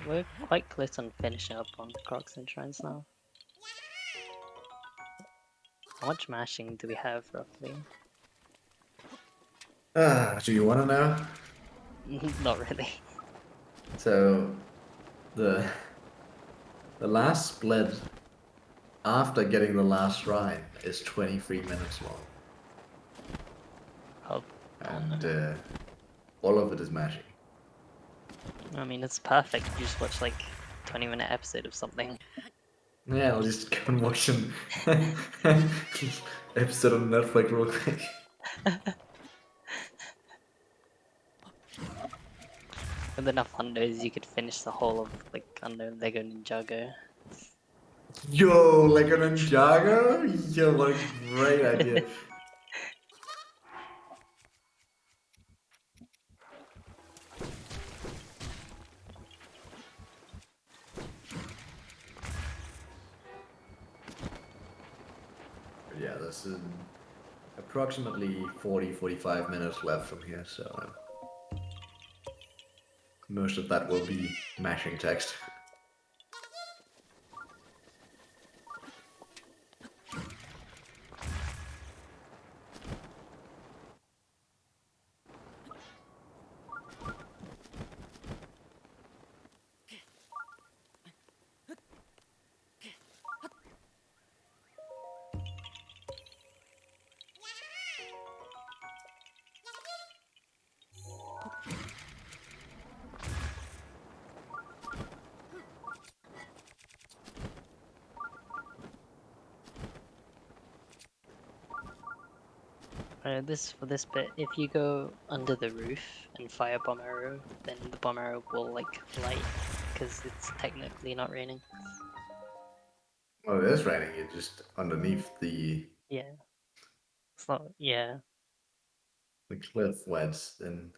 We're quite close on finishing up on Crocs and Shrines now. How much mashing do we have roughly? Do you want to know? Not really. So, the last split after getting the last rhyme is 23 minutes long. Oh, And no. all of it is mashing. I mean, it's perfect. You just watch like 20-minute episode of something. Yeah, I'll just go and watch an episode on Netflix real quick. With enough hundos, you could finish the whole of like unknown Lego Ninjago. Yo, Lego Ninjago? Yo, what a great idea. Yeah, there's approximately 40-45 minutes left from here, so most of that will be mashing text. For this bit, if you go under the roof and fire bomb arrow, then the bomb arrow will like light because it's technically not raining. Well, it is raining, it's just underneath the Yeah, it's not. Yeah, cliff wedge, and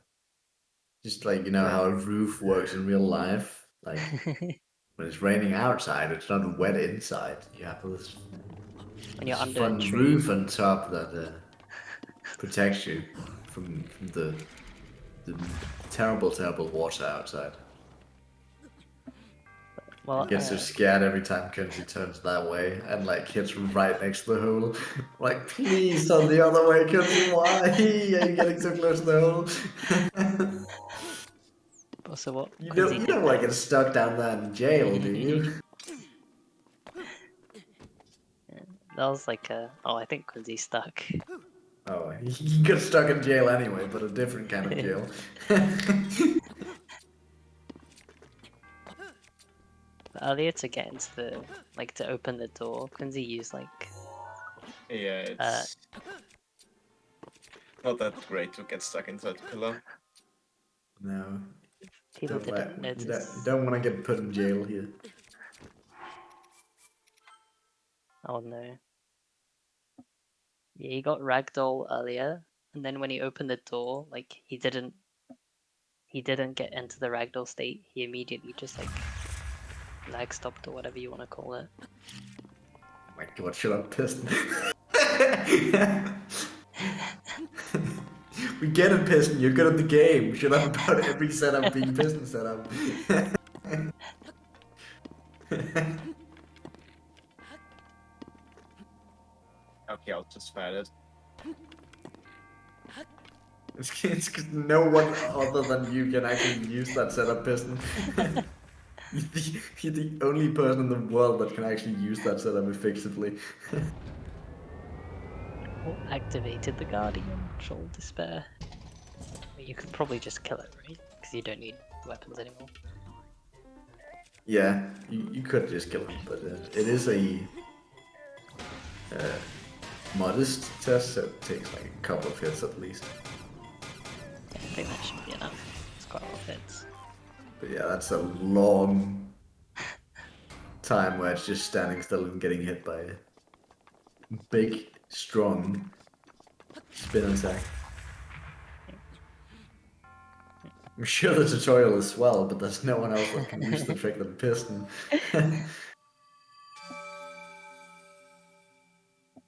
just like, you know how a roof works in real life? Like, when it's raining outside, it's not wet inside. You have this, When you're this under a fun tree. roof on top that protects you from the terrible, terrible water outside. Well, I get so scared every time Coensi turns that way and like hits right next to the hole. Like, please turn the other way, Coensi. Why are you getting so close to the hole? also what You Quincy don't did want to there. get stuck down there in jail, do you? Yeah, that was like a. Oh, I think Quincy's stuck. Oh, he got stuck in jail anyway, but a different kind of jail. But earlier to get into the to open the door, Quincy used Yeah, it's not that great to get stuck inside the pillar. No, people didn't you notice. don't want to get put in jail here. Oh no. Yeah, he got ragdoll earlier, and then when he opened the door, he didn't get into the ragdoll state. He immediately just lag stopped or whatever you want to call it. Oh my god, shut up, Piston. We get it, Piston. You're good at the game. Shut up about every setup being Piston setup. Okay, I'll just fight it. It's 'cause no one other than you can actually use that setup, Piston. You're the only person in the world that can actually use that setup effectively. What activated the Guardian? Troll Despair. Well, you could probably just kill it, right? Because you don't need weapons anymore. Yeah, you could just kill him, but it is a modest test, so it takes like a couple of hits at least. Yeah, I think that should be enough. It's quite a lot of hits. But yeah, that's a long time where it's just standing still and getting hit by a big, strong spin attack. I'm sure the tutorial is swell, but there's no one else that can use the trick than Piston.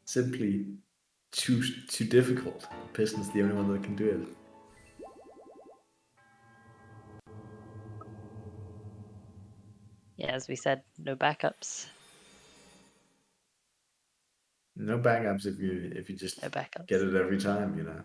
Simply too difficult. Piston's the only one that can do it. Yeah, as we said, no backups. No backups if you just No backups. get it every time, you know.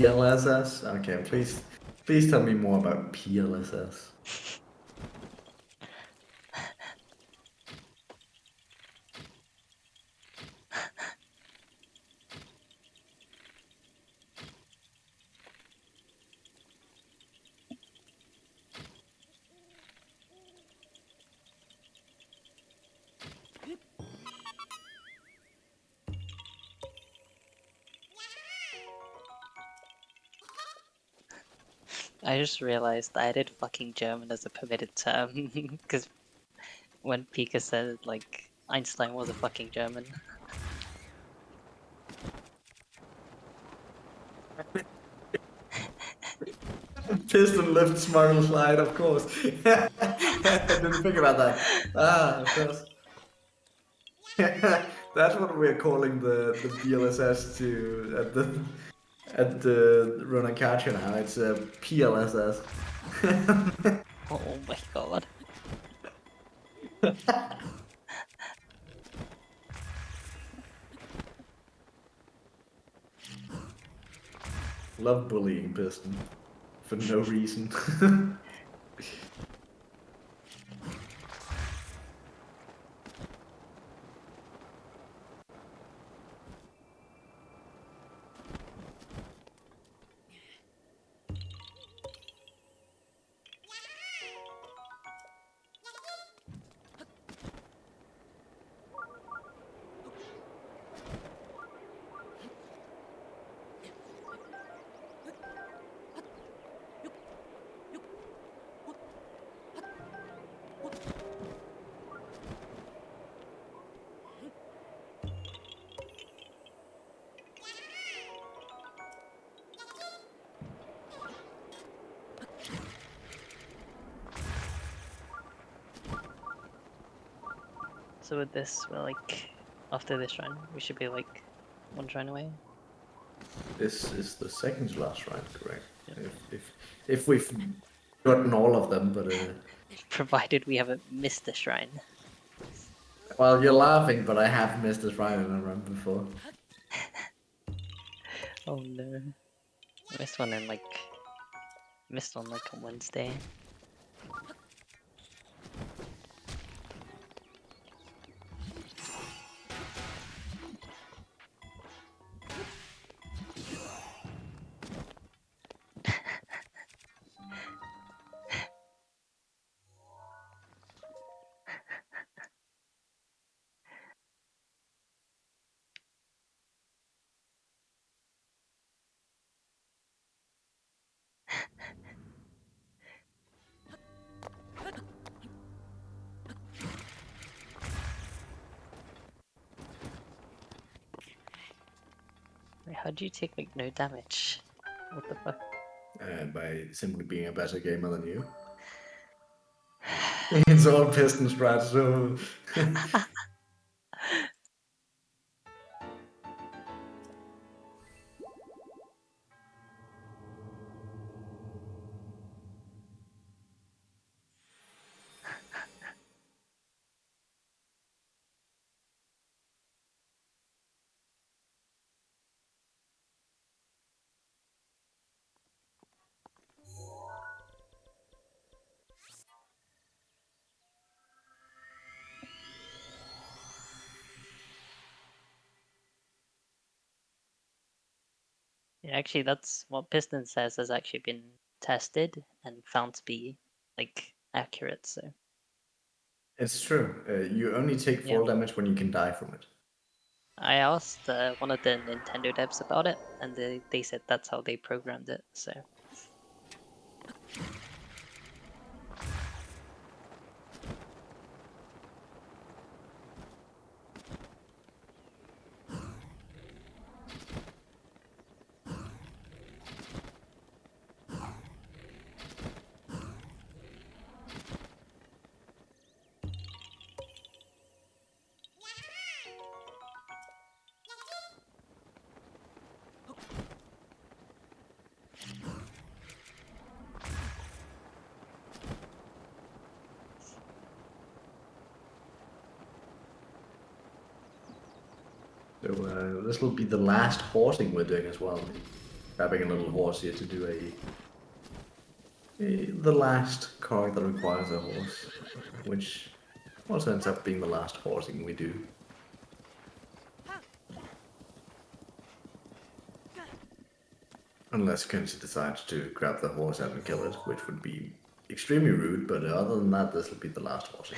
PLSS? Okay, please tell me more about PLSS. I just realized I did fucking German as a permitted term because when Pika said Einstein was a fucking German. Piston lift, smuggle, slide, of course. I didn't think about that. Ah, of course. That's what we're calling the PLSS to at the Ronan Kacha now. It's a PLSS. Oh my god. Love bullying Piston for no reason. So with this, we're like, after this run, we should be like 1 shrine away. This is the second to last shrine, correct? Yeah. If we've gotten all of them, but Provided we haven't missed the shrine. well, you're laughing, but I have missed a shrine in a run before. Oh no. I missed one in like... Missed one like on Wednesday. Wait, how do you take like no damage? What the fuck? By simply being a better gamer than you. It's all piston strats, so... Yeah, actually, that's what Piston says has actually been tested and found to be like accurate. So It's true. You only take fall damage when you can die from it. I asked one of the Nintendo devs about it, and they said that's how they programmed it. So So this will be the last horsing we're doing as well. Grabbing a little horse here to do the last card that requires a horse, which also ends up being the last horsing we do. Unless Coensi decides to grab the horse and kill it, which would be extremely rude, but other than that, this will be the last horsing.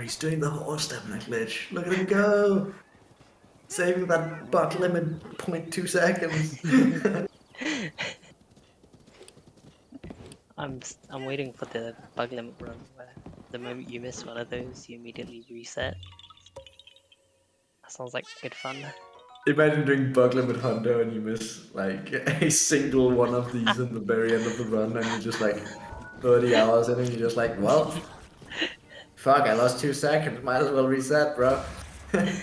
He's doing the horse stamina glitch. Look at him go! Saving that buck limit 0.2 seconds. I'm waiting for the bug limit run where the moment you miss one of those, you immediately reset. That sounds like good fun. Imagine doing bug limit hundo and you miss like a single one of these in the very end of the run and you're just like 30 hours in and you're just like, well, fuck, I lost 2 seconds, might as well reset, bro. I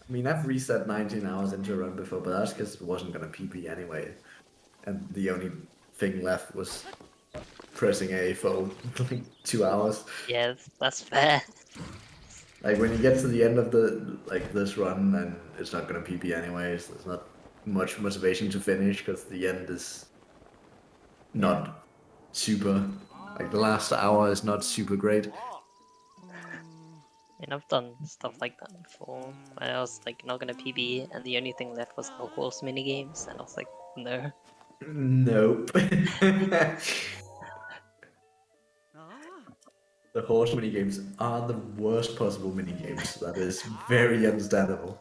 mean, I've reset 19 hours into a run before, but that's because it wasn't gonna PP anyway. And the only thing left was pressing A for like 2 hours. Yeah, that's fair. Like when you get to the end of the this run and it's not gonna PP anyways, there's not much motivation to finish because the end is not super. Like the last hour is not super great. And I've done stuff like that before. When I was like not gonna PB, and the only thing left was the horse mini games, and I was like, no. Nope. The horse minigames are the worst possible minigames. That is very understandable.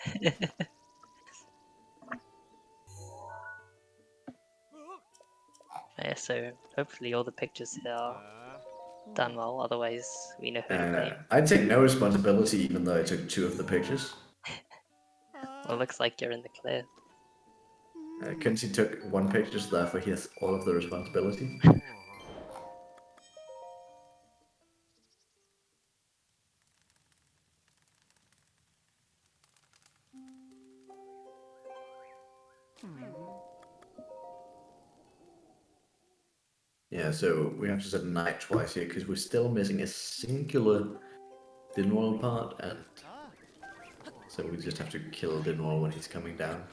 Yeah, so hopefully all the pictures here are done well, otherwise we know who to blame. I take no responsibility, even though I took 2 of the pictures. Well, looks like you're in the clear. Coensi took 1 picture, so therefore he has all of the responsibility. Yeah, so we have to set night twice here, because we're still missing a singular Dinwall part, and so we just have to kill Dinwall when he's coming down.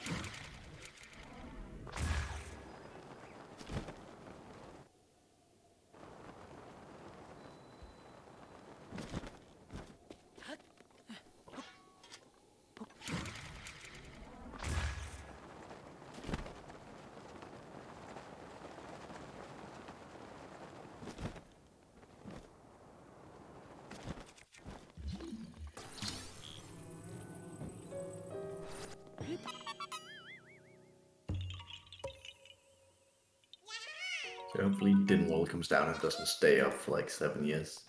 So hopefully Dinwall comes down and doesn't stay up for like 7 years.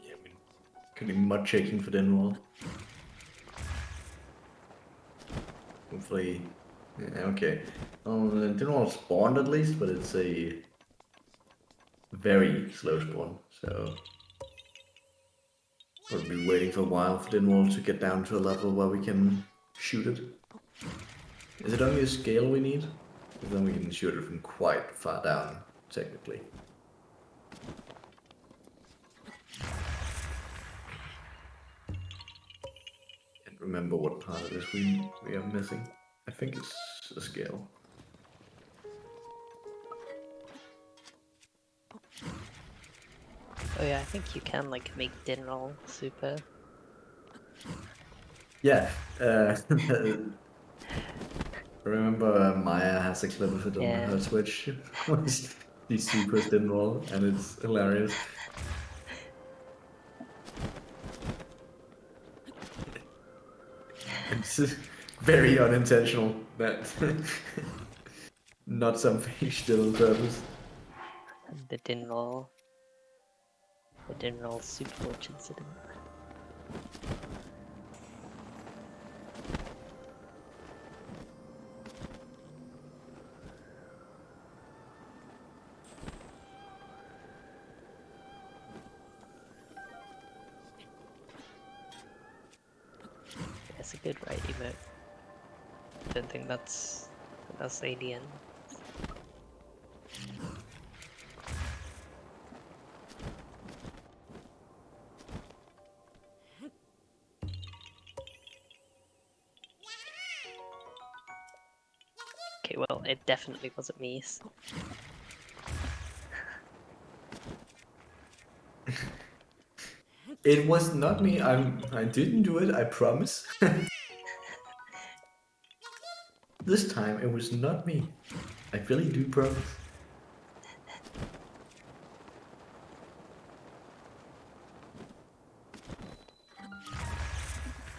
Yeah, I mean, could be mud shaking for Dinwall. Hopefully, yeah, okay. Dinwall spawned at least, but it's a very slow spawn, so we'll be waiting for a while for Dinwall to get down to a level where we can shoot it. Is it only a scale we need? Because then we can shoot it from quite far down, technically. Can't remember what part it is we are missing. I think it's a scale. Oh yeah, I think you can like make Dinroll super. Yeah, remember Maya has a clip of it on her Twitch. She supers Dinwall, and it's hilarious. It's very unintentional, but not something she did on purpose. The Dinroll super watch incident. That's a good right emote. Don't think that's alien. Okay, well, it definitely wasn't me. So. It was not me. I didn't do it. I promise. This time it was not me. I really do promise.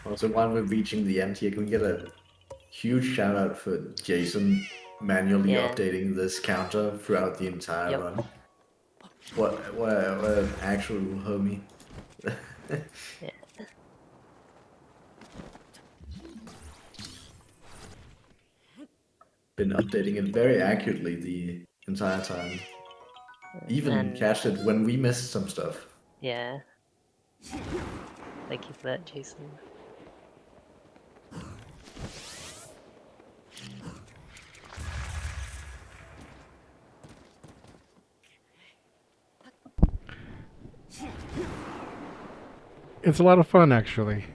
Also, while we're reaching the end here, can we get a huge shout out for Jason manually updating this counter throughout the entire run? What an actual homie. Yeah. Been updating it very accurately the entire time. even And- catch it when we missed some stuff. Yeah. Thank you for that, Jason. It's a lot of fun, actually.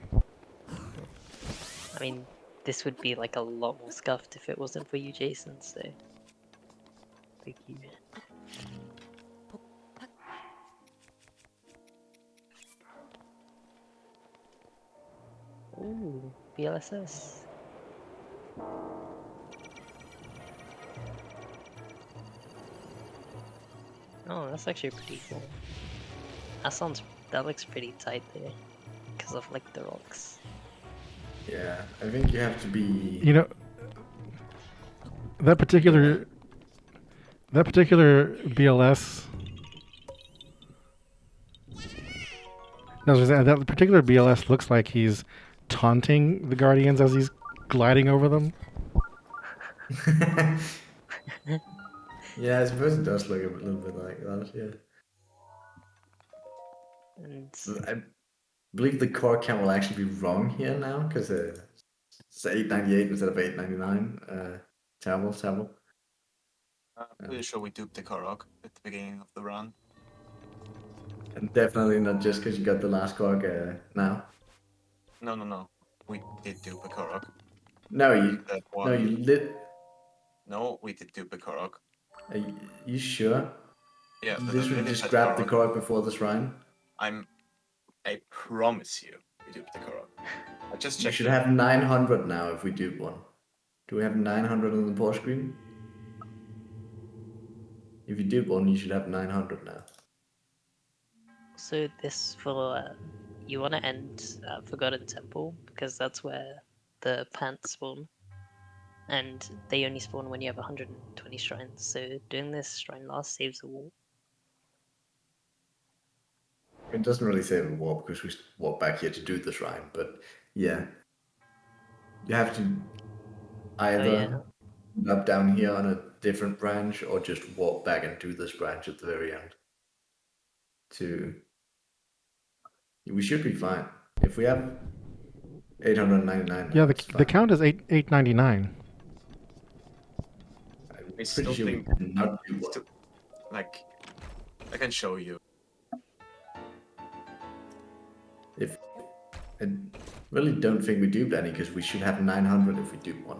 I mean, this would be like a lot more scuffed if it wasn't for you, Jason, so. Thank you. Ooh, BLSS. Oh, that's actually pretty cool. That looks pretty tight there, because of like the rocks. Yeah, I think you have to be. You know, that particular BLS. No, that particular BLS looks like he's taunting the Guardians as he's gliding over them. Yeah, I suppose it does look a little bit like that. Yeah. And I believe the core count will actually be wrong here now because it's 898 instead of 899. Terrible. I'm pretty sure we duped the Korok at the beginning of the run. And definitely not just because you got the last cog now. No. We did dupe a Korok. No, you That lit. No, we did dupe a Korok. Are you sure? Yeah, the This would limited just grab the Korok. cog before the shrine. I promise you, we duped the Korok. I just checked. We should have 900 now if we dupe one. Do we have 900 on the pause screen? If you dupe one, you should have 900 now. so this for you want to end Forgotten Temple because that's where the pants spawn, and they only spawn when you have 120 shrines. So doing this shrine last saves a wall. It doesn't really save a warp because we walk back here to do the shrine, but yeah. You have to either up down here on a different branch or just walk back and do this branch at the very end. We should be fine. If we have 899 now, Yeah, it's the fine. count is 899. I'm I pretty still sure think we did not do one. like I can show you. I really don't think we duped any because we should have 900 if we dupe one.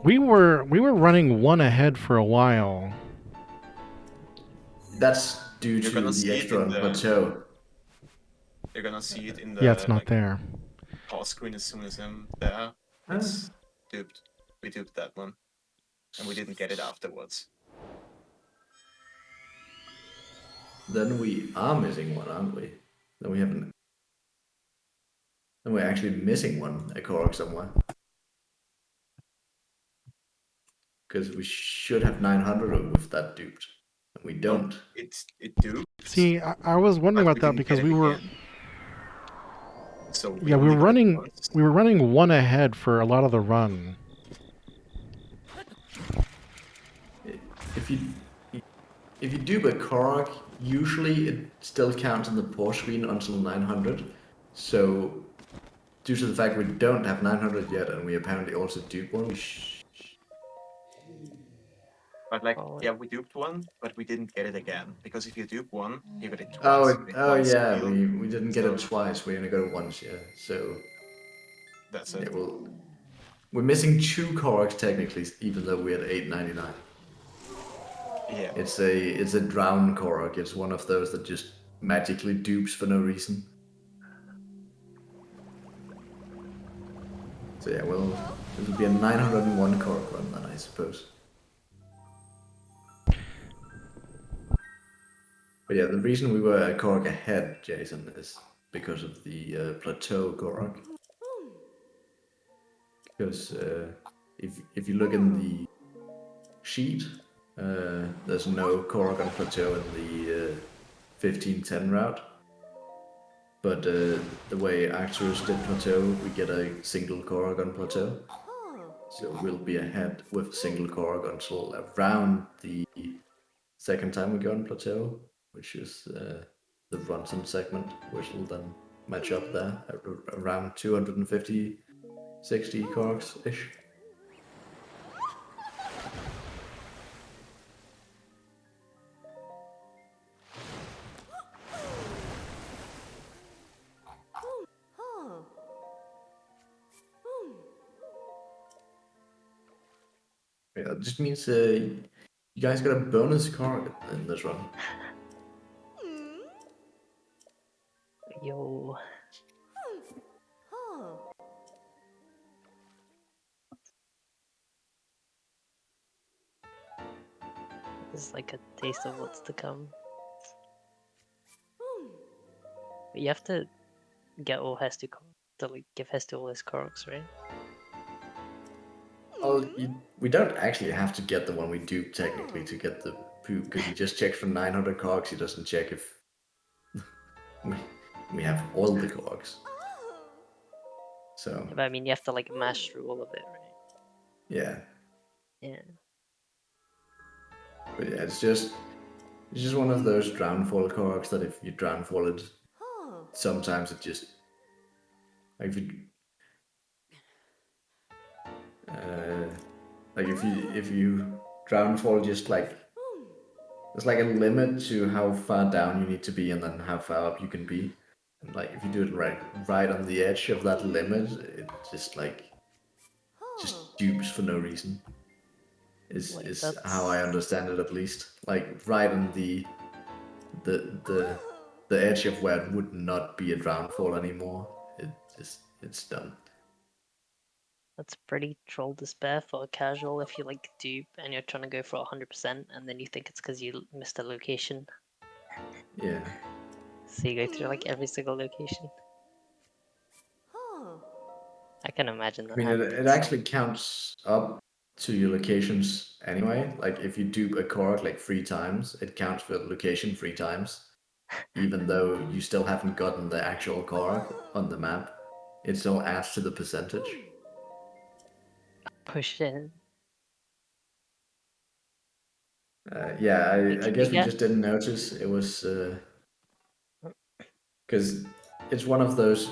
We were running one ahead for a while. That's due You're to gonna the see it extra in the- plateau. You're gonna see it in the Yeah, it's not there. pause screen as soon as I'm there. It's duped. We duped that one, and we didn't get it afterwards. Then we are missing one, aren't we? Then we haven't. Then we're actually missing one, a Korok somewhere. Because we should have 900 with that duped. And we don't. It duped. See, I was wondering but about that didn't because get it we were. again. So Yeah, only got it once. we were running one ahead for a lot of the run. If you dupe a Korok, usually it still counts on the pause screen until 900. So, due to the fact we don't have 900 yet, and we apparently also dupe one, But yeah, we duped one, but we didn't get it again. Because if you dupe one, you get it twice. Oh You get one yeah, skill. we didn't get it twice. We only got it once, yeah. So That's it. Yeah, we're missing 2 Koroks technically, even though we're at 899. Yeah. It's a drown Korok. It's one of those that just magically dupes for no reason. So yeah, well, this would be a 901 Korok run then, I suppose. But yeah, the reason we were a Korok ahead, Jason, is because of the plateau Korok. Because if you look in the sheet, there's no Korok on plateau in the 1510 route. But the way Arcturus did plateau, we get a single Korok on plateau. So we'll be ahead with a single Korok until around the second time we go on plateau, which is the Brunson segment, which will then match up there at around 250, 60 cogs ish. Yeah, that just means you guys got a bonus card in this run. Yo. This is like a taste of what's to come. But you have to get all Hestu to like give Hestu all his Koroks, right? Well, we don't actually have to get the one we dupe technically to get the poop, because he just checks for 900 cogs. He doesn't check if we have all the cogs. So But I mean, you have to like mash through all of it, right? yeah, Yeah. but yeah, it's just one of those drownfall cogs that if you drownfall it, sometimes it just like if you drownfall, just like there's like a limit to how far down you need to be and then how far up you can be. And like if you do it right on the edge of that limit, it just dupes for no reason. Is how I understand it, at least. Like right on the edge of where it would not be a drownfall anymore. It's done. That's pretty troll despair for a casual if you like dupe and you're trying to go for 100% and then you think it's because you missed a location. Yeah. So you go through like every single location. I can imagine that. I mean, it actually counts up to your locations anyway. Like if you dupe a Korok like 3 times, it counts for the location 3 times. Even though you still haven't gotten the actual Korok on the map, it still adds to the percentage. Oh shit. Yeah, I Can guess you we get- just didn't notice. It was because it's one of those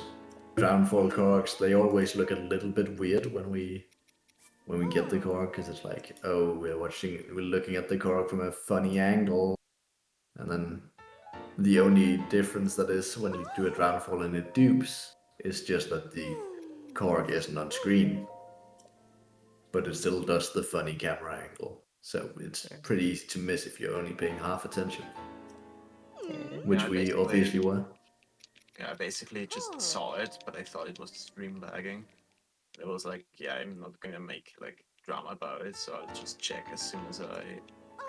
drownfall Koroks. They always look a little bit weird when we get the Korok, because it's like, oh, we're looking at the Korok from a funny angle, and then the only difference that is when you do a drownfall and it dupes is just that the Korok isn't on screen, but it still does the funny camera angle. So it's pretty easy to miss if you're only paying half attention, which Yeah, we obviously were. Yeah, I basically just saw it, but I thought it was stream lagging. It was like, yeah, I'm not gonna make like drama about it, so I'll just check as soon as I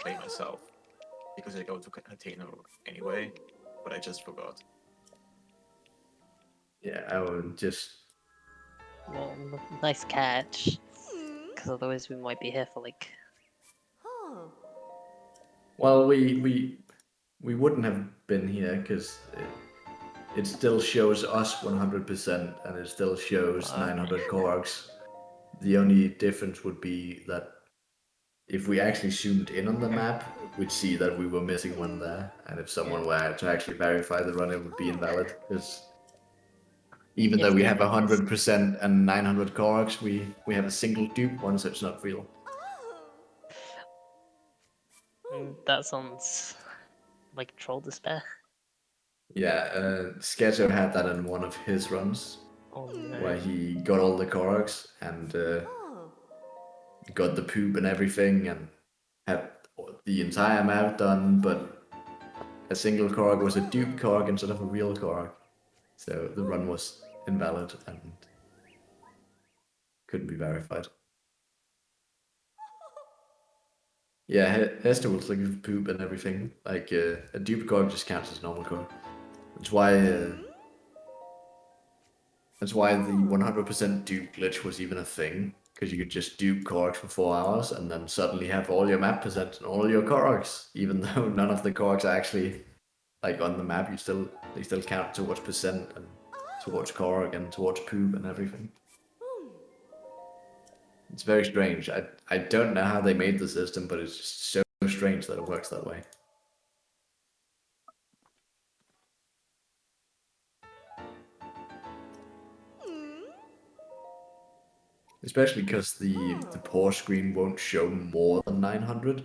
play myself, because I go to container anyway, but I just forgot. Yeah, I would just. Well, nice catch. Because otherwise we might be here for like. Well, we wouldn't have been here because it still shows us 100% and it still shows 900 Koroks. The only difference would be that if we actually zoomed in on the map, we'd see that we were missing one there, and if someone were to actually verify the run, it would be invalid, because even though we have 100% and 900 Koroks, we have a single dupe one, so it's not real. That sounds like troll despair. Yeah, Sketcher had that in one of his runs, where he got all the Koroks and got the poop and everything, and had the entire map done, but a single Korok was a dupe Korok instead of a real Korok. So the run was invalid and couldn't be verified. Yeah, Hester was looking for poop and everything. Like a dupe Korok just counts as normal Korok. That's why the 100% dupe glitch was even a thing, because you could just dupe Koroks for 4 hours and then suddenly have all your map percent and all your Koroks, even though none of the Koroks are actually like on the map. They still count towards percent and towards Korok and towards poop and everything. It's very strange. I don't know how they made the system, but it's just so so strange that it works that way. Especially because the pause screen won't show more than 900.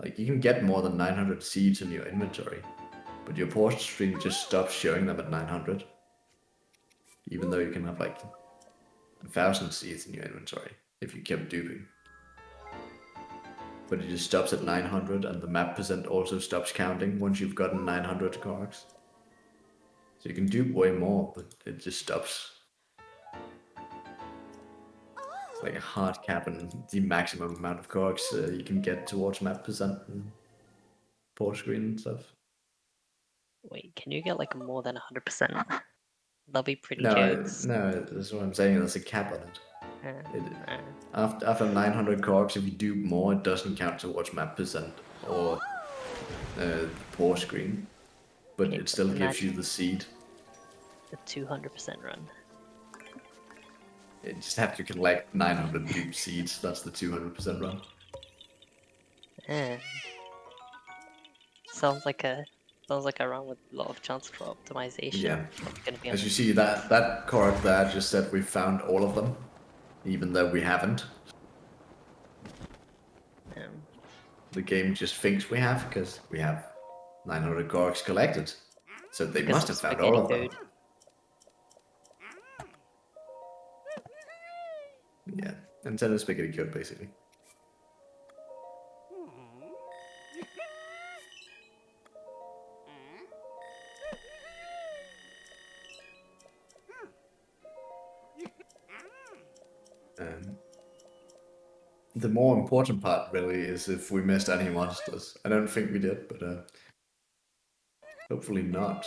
Like, you can get more than 900 seeds in your inventory, but your pause screen just stops showing them at 900. Even though you can have like 1,000 seeds in your inventory if you kept duping. But it just stops at 900, and the map percent also stops counting once you've gotten 900 cogs. So you can dupe way more, but it just stops. It's like a hard cap on the maximum amount of cogs you can get towards map percent and pause screen and stuff. Wait, can you get like more than 100%? That'll be pretty No, jokes. no, that's what I'm saying. There's a cap on it. Uh, After 900 cogs, if you dupe more, it doesn't count towards map percent or the pause screen, but Okay, it still gives you imagine the seed. the 200% run. You just have to collect 900 dupe seeds. That's the 200% run. Sounds like a run with a lot of chance for optimization. Yeah. Probably gonna be on As you see, that card there just said we found all of them, even though we haven't. The game just thinks we have, because we have 900 cogs collected. So they because must of have found spaghetti all of them. code. Yeah, Nintendo spaghetti code, basically. The more important part, really, is if we missed any monsters. I don't think we did, but hopefully not.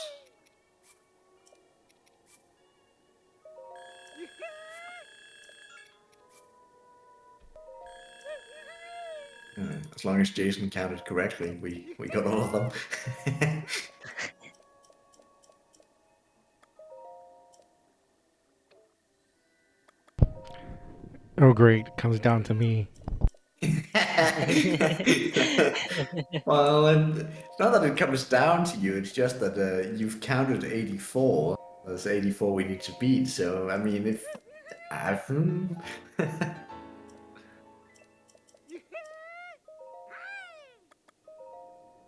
As long as Jason counted correctly, we got all of them. Oh, great. Comes down to me. Well, and it's not that it comes down to you, it's just that you've counted 84. There's 84 we need to beat, so, I mean, if...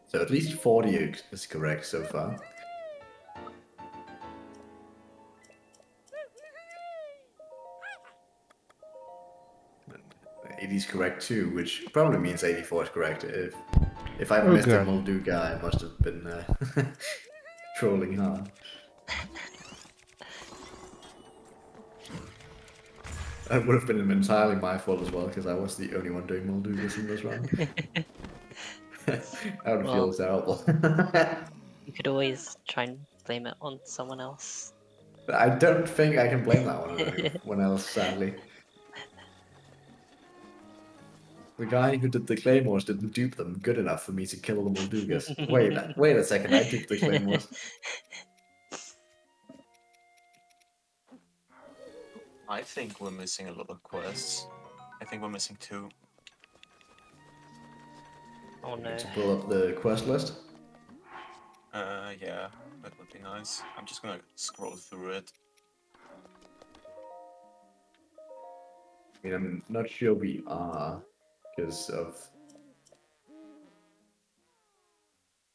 So at least 40 is correct so far. 80 is correct too, which probably means 84 is correct. If I've missed a good. Molduga, I must have been trolling hard. That would have been entirely my fault as well, because I was the only one doing Moldugas in this run. I would feel terrible. You could always try and blame it on someone else. But I don't think I can blame that one on anyone else, sadly. The guy who did the claymores didn't dupe them good enough for me to kill the Moldugas. Wait a second, I duped the claymores. I think we're missing a lot of quests. I think we're missing 2. Oh no. To pull up the quest list. Yeah, that would be nice. I'm just gonna scroll through it. I mean, I'm not sure we are, because of...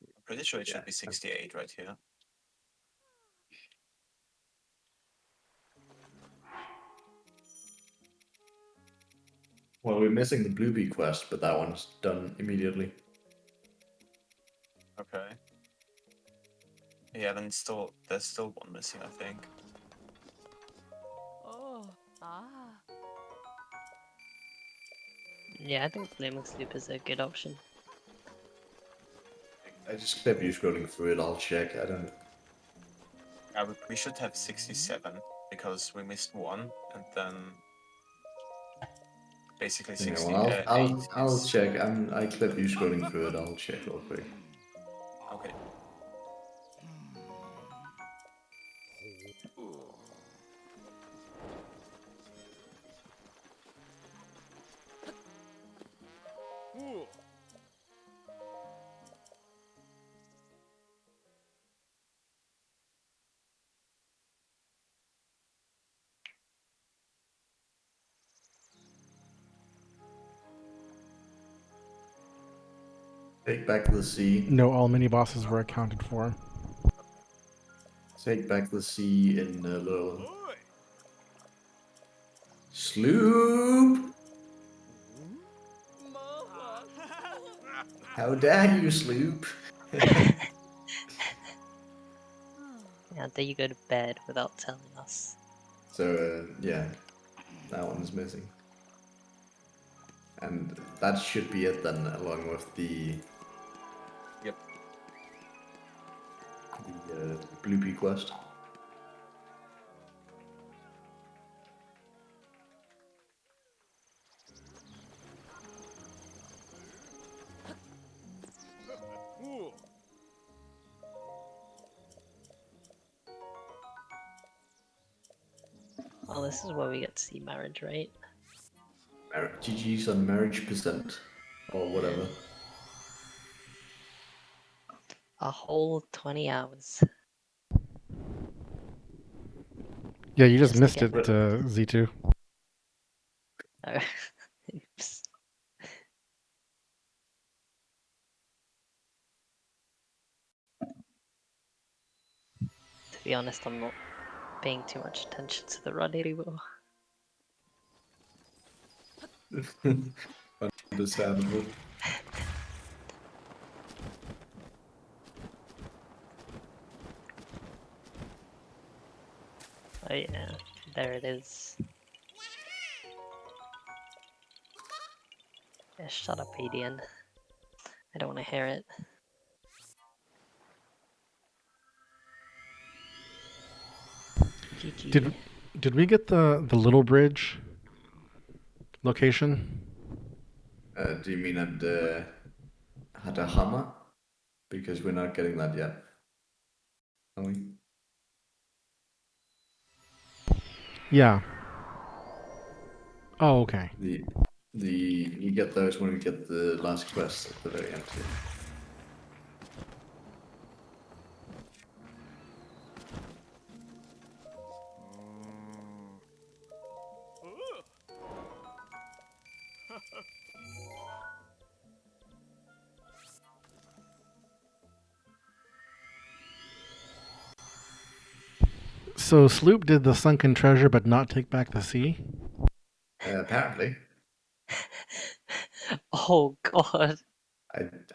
I'm pretty sure it should be 68 right here. Well, we're missing the Bluebee quest, but that one's done immediately. Okay. Yeah, then there's still one missing, I think. Oh. Ah. Yeah, I think Flaming Sloop is a good option. I just kept you scrolling through it, I'll check, I don't... We should have 67, because we missed 1, and then... Basically 68. Yeah, well, I'll check, I clip you scrolling through it, I'll check real quick. Okay. Take back the sea. No, all mini bosses were accounted for. Take back the sea in a little sloop. How dare you, sloop? Yeah, there you go to bed without telling us. So yeah, that one's missing. And that should be it then, along with the Yep. Bloopy quest. Ooh. Well, this is where we get to see marriage, right? GG's on marriage percent, or whatever. A whole 20 hours. Yeah, you just Just to missed get- it, Z2. Oh, oops. To be honest, I'm not paying too much attention to the run anymore. Understandable. Oh yeah, there it is. Yeah, shut up, Adian. I don't want to hear it. GG. Did we get the little bridge location? Do you mean at a hammer? Because we're not getting that yet. Are we? Yeah. Oh, okay. You get those when we get the last quest at the very end. Yeah. So Sloop did the sunken treasure but not take back the sea? Apparently. Oh god.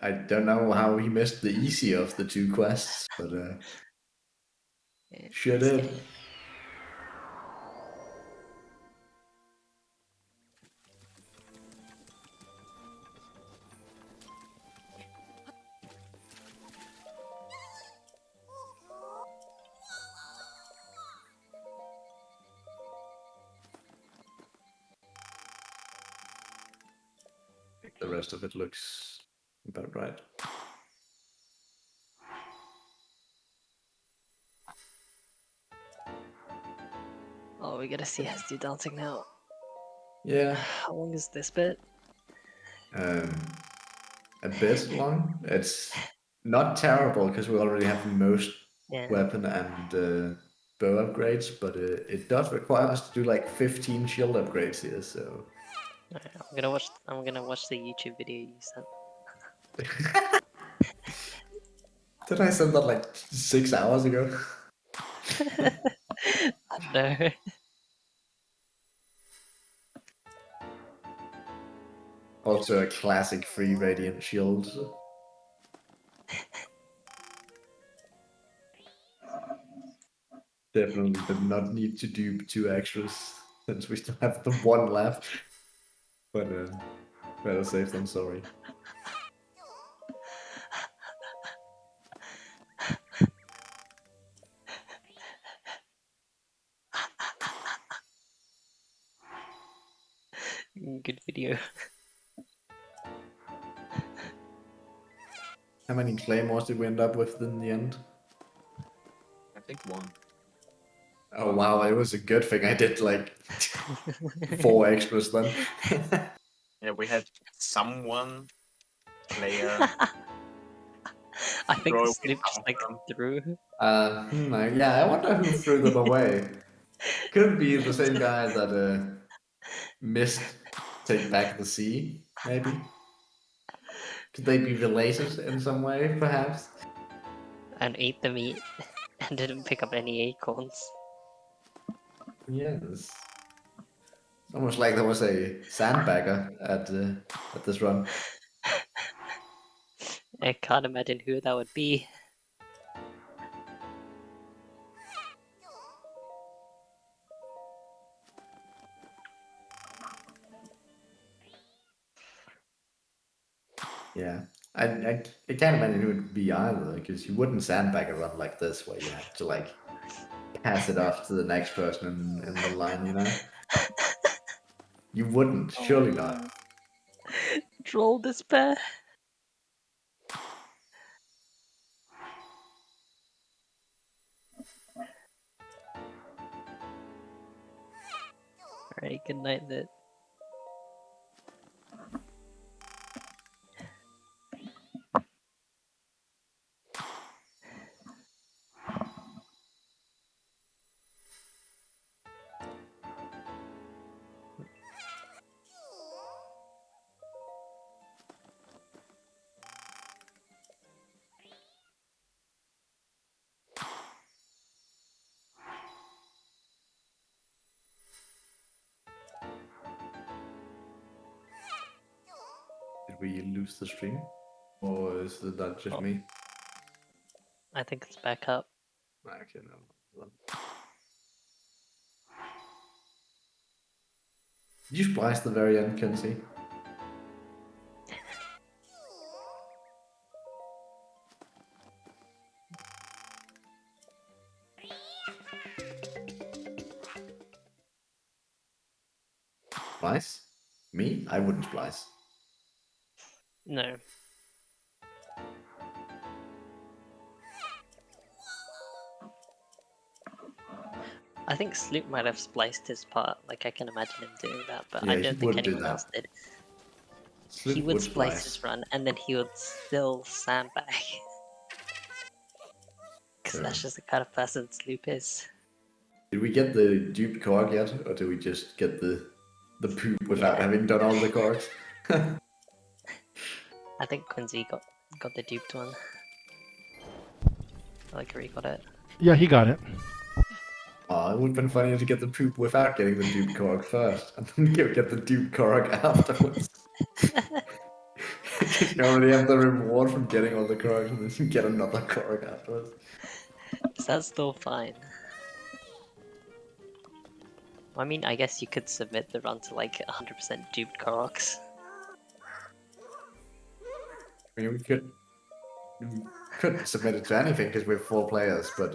I don't know how he missed the easier of the two quests, but Yeah, sure this did. game. I think the rest of it looks about right. Oh, we gotta see Hesty dancing now. Yeah. How long is this bit? A bit long. It's not terrible because we already have most Yeah. weapon and bow upgrades, but it does require us to do like 15 shield upgrades here. So Alright, I'm gonna watch the YouTube video you sent. did I send that like 6 hours ago? I don't know. Also a classic free radiant shield. Definitely did not need to do 2 extras since we still have the 1 left. But better safe than sorry. Good video. How many claymores did we end up with in the end? I think one. Oh wow, it was a good thing I did like 4 extras then. Yeah, we had someone player. I think throw Sleep just like them. threw. Yeah, I wonder who threw them away. Could be the same guy that missed Take Back the Sea, maybe. Could they be related in some way, perhaps? And ate the meat and didn't pick up any acorns. Yes. It's almost like there was a sandbagger at this run. I can't imagine who that would be. Yeah. I can't imagine who it would be either, because you wouldn't sandbag a run like this where you have to like pass it off to the next person in the line, you know? You wouldn't, surely not. Troll despair. Alright, good night, Lit. Did we lose the stream? Or is that just me? I think it's back up. Okay, no. Did you splice the very end, Coensi? Splice? Me? I wouldn't splice. No. I think Sloop might have spliced his part, like I can imagine him doing that, but Yeah, I he don't think would do anyone that. else did. Sloop He would would splice splice. his run, and then he would still sandbag. Because that's just the kind of person Sloop is. Did we get the duped cork yet, or do we just get the poop without Yeah. having done all the corks? I think Quincy got the duped one. I like he got it. Yeah, he got it. Oh, it would have been funnier to get the poop without getting the duped cork first, and then get the duped cork afterwards. Because you already have the reward from getting all the corks, and then you get another cork afterwards. Is that still fine? I mean, I guess you could submit the run to like 100% duped Koroks. I mean, we could submit it to anything because we're 4 players, but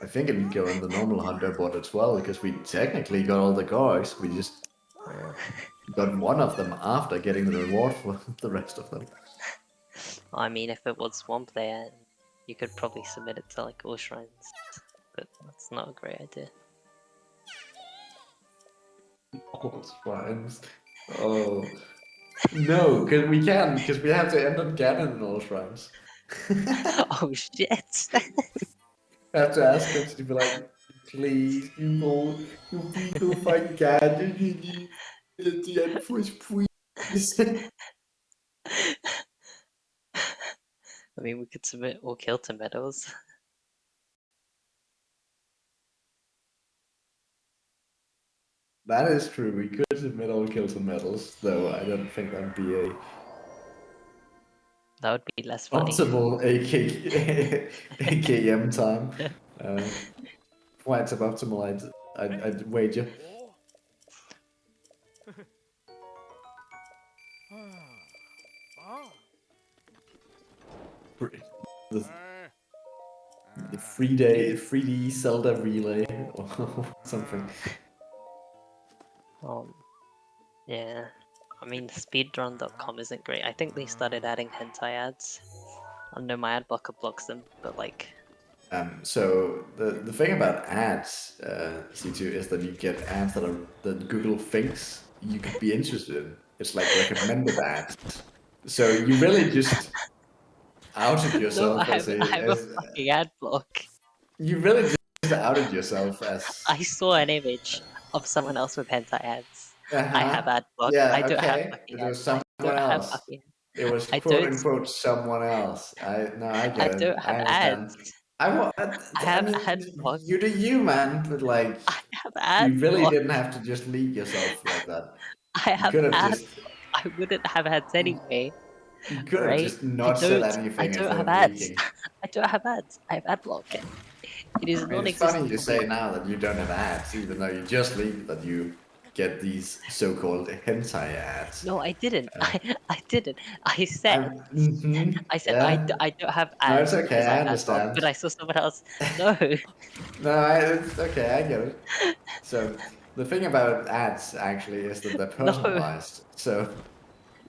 I think it would go in the normal hunter bot as well, because we technically got all the corks. We just got one of them after getting the reward for the rest of them. I mean, if it was one player, you could probably submit it to like all shrines, but that's not a great idea. All shrines. Oh. No, because we can, because we have to end on Ganon in all shrines. Oh shit! I have to ask them to be like, please, you people fight Ganon at the end for his please. I mean, we could submit all kill to medals. That is true, we could submit all kills and medals, though I don't think that would be a That would be less funny. optimal AKM time. Why it's suboptimal, I'd wager. The 3D Zelda relay or something. Yeah. I mean, speedrun.com isn't great. I think they started adding hentai ads. I know my ad blocker blocks them, but like... So the thing about ads, C2, is that you get ads that Google thinks you could be interested in. It's like recommended ads. So you really just outed yourself No, I as have a fucking ad block. You really just outed yourself as... I saw an image of someone else with hentai ads. I have ad block. Yeah, I don't have okay. fucking It was ads. I someone don't have else. fucking... It was I quote don't. unquote someone else. I get I it. don't I have understand. ads. I I have mean, ad block. you do you, man. But like, I have ad you really block. didn't have to just leak yourself like that. I You have could have ad just. block. I wouldn't have ads anyway, You could have right? just not said anything I don't instead have of ads. leaking. I don't have ads. I have ad block. It is I mean, it's funny non-existent you for say me. now that you don't have ads, even though you just leaked that you get these so-called hentai ads. No, I didn't. I didn't. I said yeah. I don't have No, it's ads okay. because I I have ad block, understand. but I saw someone else. No, No, it's okay. I get it. So the thing about ads actually is that they're no. personalized. So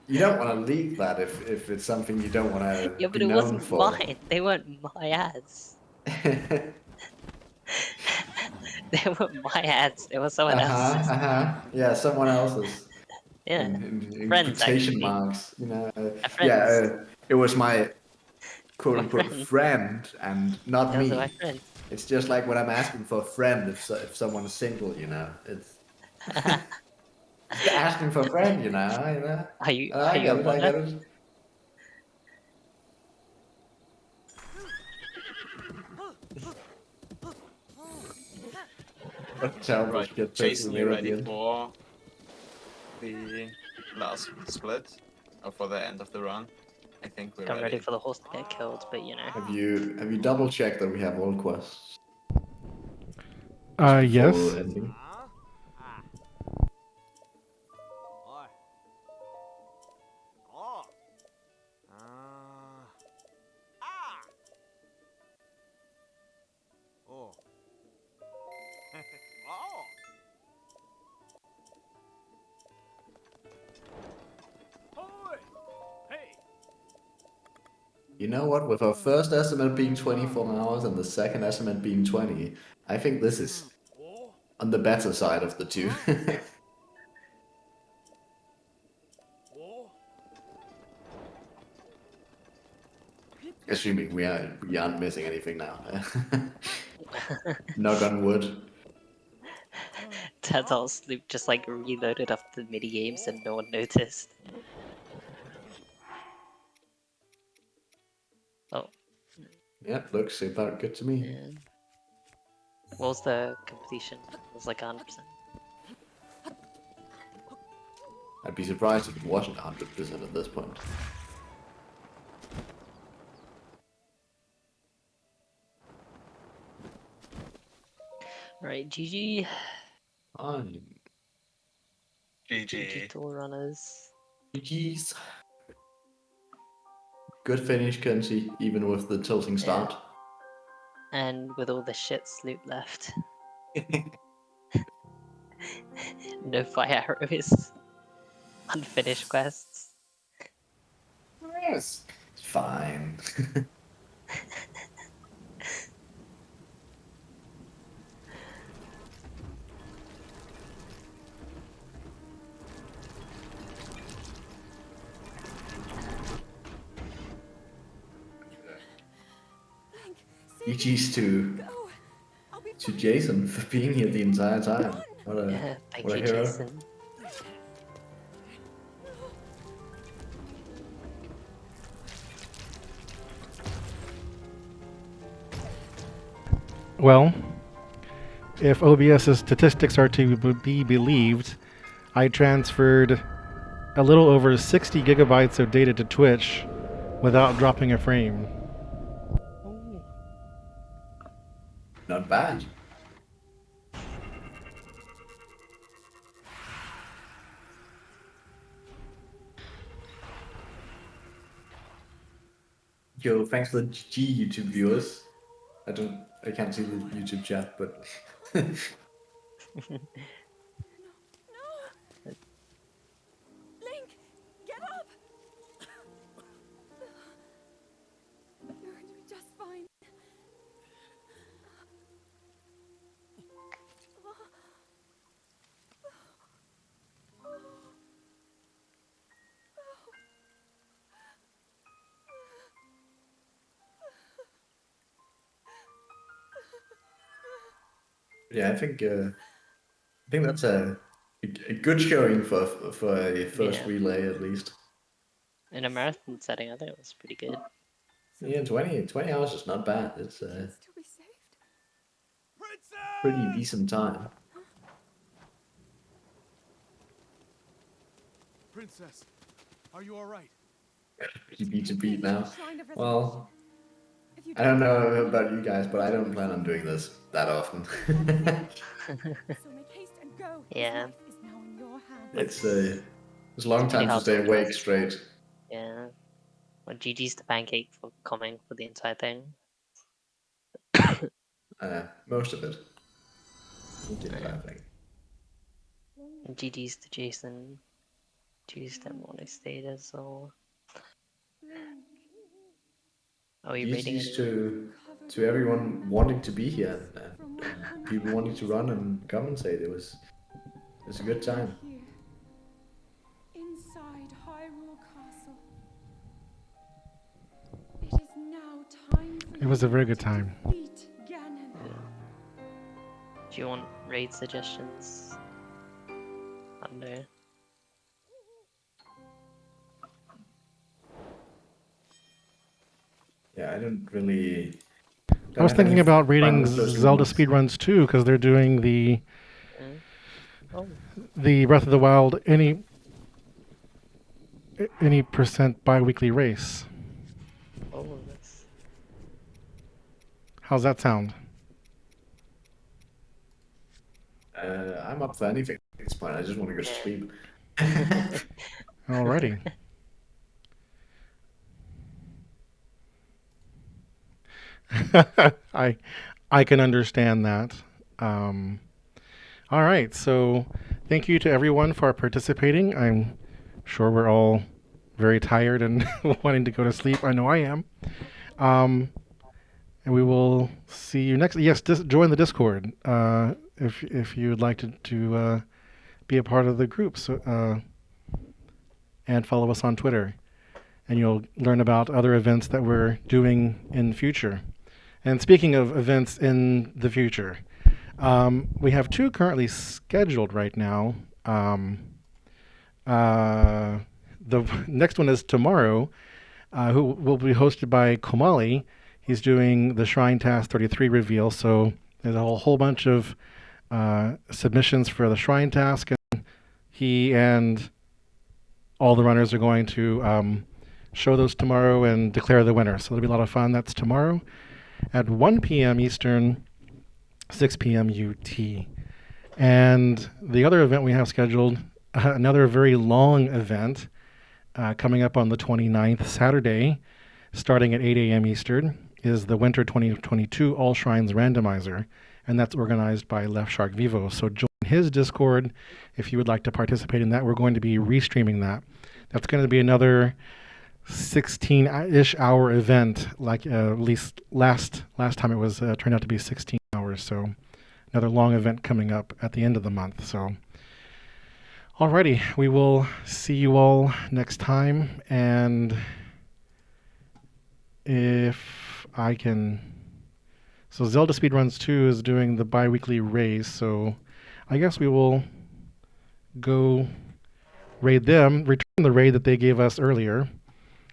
you don't want to leak that if it's something you don't want to Yeah, but be it known wasn't for. mine. They weren't my ads. They weren't my ads. They were someone else's. Yeah, someone else's. Yeah, In friends quotation actually. marks, you know. My Yeah, friends. it was my quote My unquote friends. friend and not Those are my me. friends. It's just like when I'm asking for a friend if someone's single, you know. It's just asking for a friend, you know. Are you I a get it. I monger? get it. What terrible Right, shit post we Jason, you made at the ready end. for the last split? Or for the end of the run? I think we're I'm ready ready. for the horse to get killed, but you know. Have you double checked that we have all quests before Yes. ending? Oi. Oh. Ah. Oh. Oh. Oi. Hey. You know what? With our first estimate being 24 hours and the second estimate being 20, I think this is Oh. on the better side of the two. Oh. Assuming we aren't missing anything now. Knock on wood. Turtle Sloop just like reloaded up the mini games and no one noticed. Oh, Yeah, looks about good to me. yeah. What was the completion? It was like 100%. I'd be surprised if it wasn't 100% at this point. Right, GG. Fine. GG GG. tour runners. GG's. Good finish, Coensi, even with the tilting start. And with all the shit Sloop left. No fire arrows. Unfinished quests. Yes. It's fine. Link, GG's go. I'll be to fine. Jason for being here the entire time. What a Yeah, thank what a you, hero. Jason. Well, if OBS's statistics are to be believed, I transferred a little over 60 gigabytes of data to Twitch without dropping a frame. Ooh. Not bad. Yo, thanks for the G YouTube viewers. I can't see the YouTube chat, but No. Link, get up. You're gonna be just fine. yeah, I think that's a good showing for a first Yeah. relay at least. In a marathon setting, I think it was pretty good. Yeah, 20 hours is not bad. It's a Needs to be saved. pretty decent time. Princess, are you alright? Pretty beat to beat now. Shrine of Well, If you I don't know about you guys, but I don't plan on doing this that often. So make haste and go. His Yeah. life is now in your hands. It's a long It's pretty time to hard stay to awake adjust. straight. Yeah. Well, GG's to Pancake for coming for the entire thing. Most of it. Not the entire thing. And GG's to Jason. GG's to everyone who stayed as well. Are we rating GG's anyone? to everyone wanting to be here and people wanting to run and commentate. It was a good time. Here, inside Hyrule Castle. It is now time for It was a you very good to time. defeat Ganon. Do you want raid suggestions? Under. Yeah, I don't really. I was thinking about rating Zelda speedruns. speedruns too, because they're doing the Oh, Breath of the Wild any percent bi-weekly race. oh, this. How's that sound? I'm up for anything at this point. I just want to go to sleep. Alrighty. I can understand that. All right, so thank you to everyone for participating. I'm sure we're all very tired and wanting to go to sleep. I know I am. And we will see you next. Yes, join the Discord if you'd like to be a part of the group. So, and follow us on Twitter, and you'll learn about other events that we're doing in future. And speaking of events in the future, we have 2 currently scheduled right now. The next one is tomorrow, who will be hosted by Komali. He's doing the Shrine Task 33 reveal, so there's a whole bunch of submissions for the Shrine Task, and he and all the runners are going to show those tomorrow and declare the winner. So it'll be a lot of fun. That's tomorrow at 1 p.m. Eastern, 6 p.m. UT. And the other event we have scheduled, another very long event coming up on the 29th, Saturday, starting at 8 a.m. Eastern, is the Winter 2022 All Shrines Randomizer, and that's organized by Left Shark Vivo. So join his Discord if you would like to participate in that. We're going to be restreaming that. That's going to be another 16-ish hour event, like at least last time it was turned out to be 16 hours. So another long event coming up at the end of the month. So alrighty, we will see you all next time, and if I can, so Zelda Speedruns 2 is doing the bi-weekly race, so I guess we will go raid them, return the raid that they gave us earlier.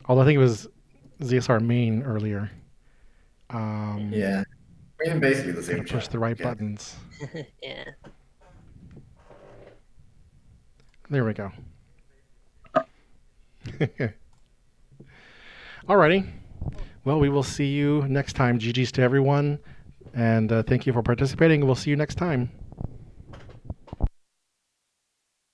Although I think it was ZSR main earlier. Yeah. I mean, basically the same. Gotta push the right buttons. Yeah. There we go. Alrighty. Well, we will see you next time. GG's to everyone. And thank you for participating. We'll see you next time.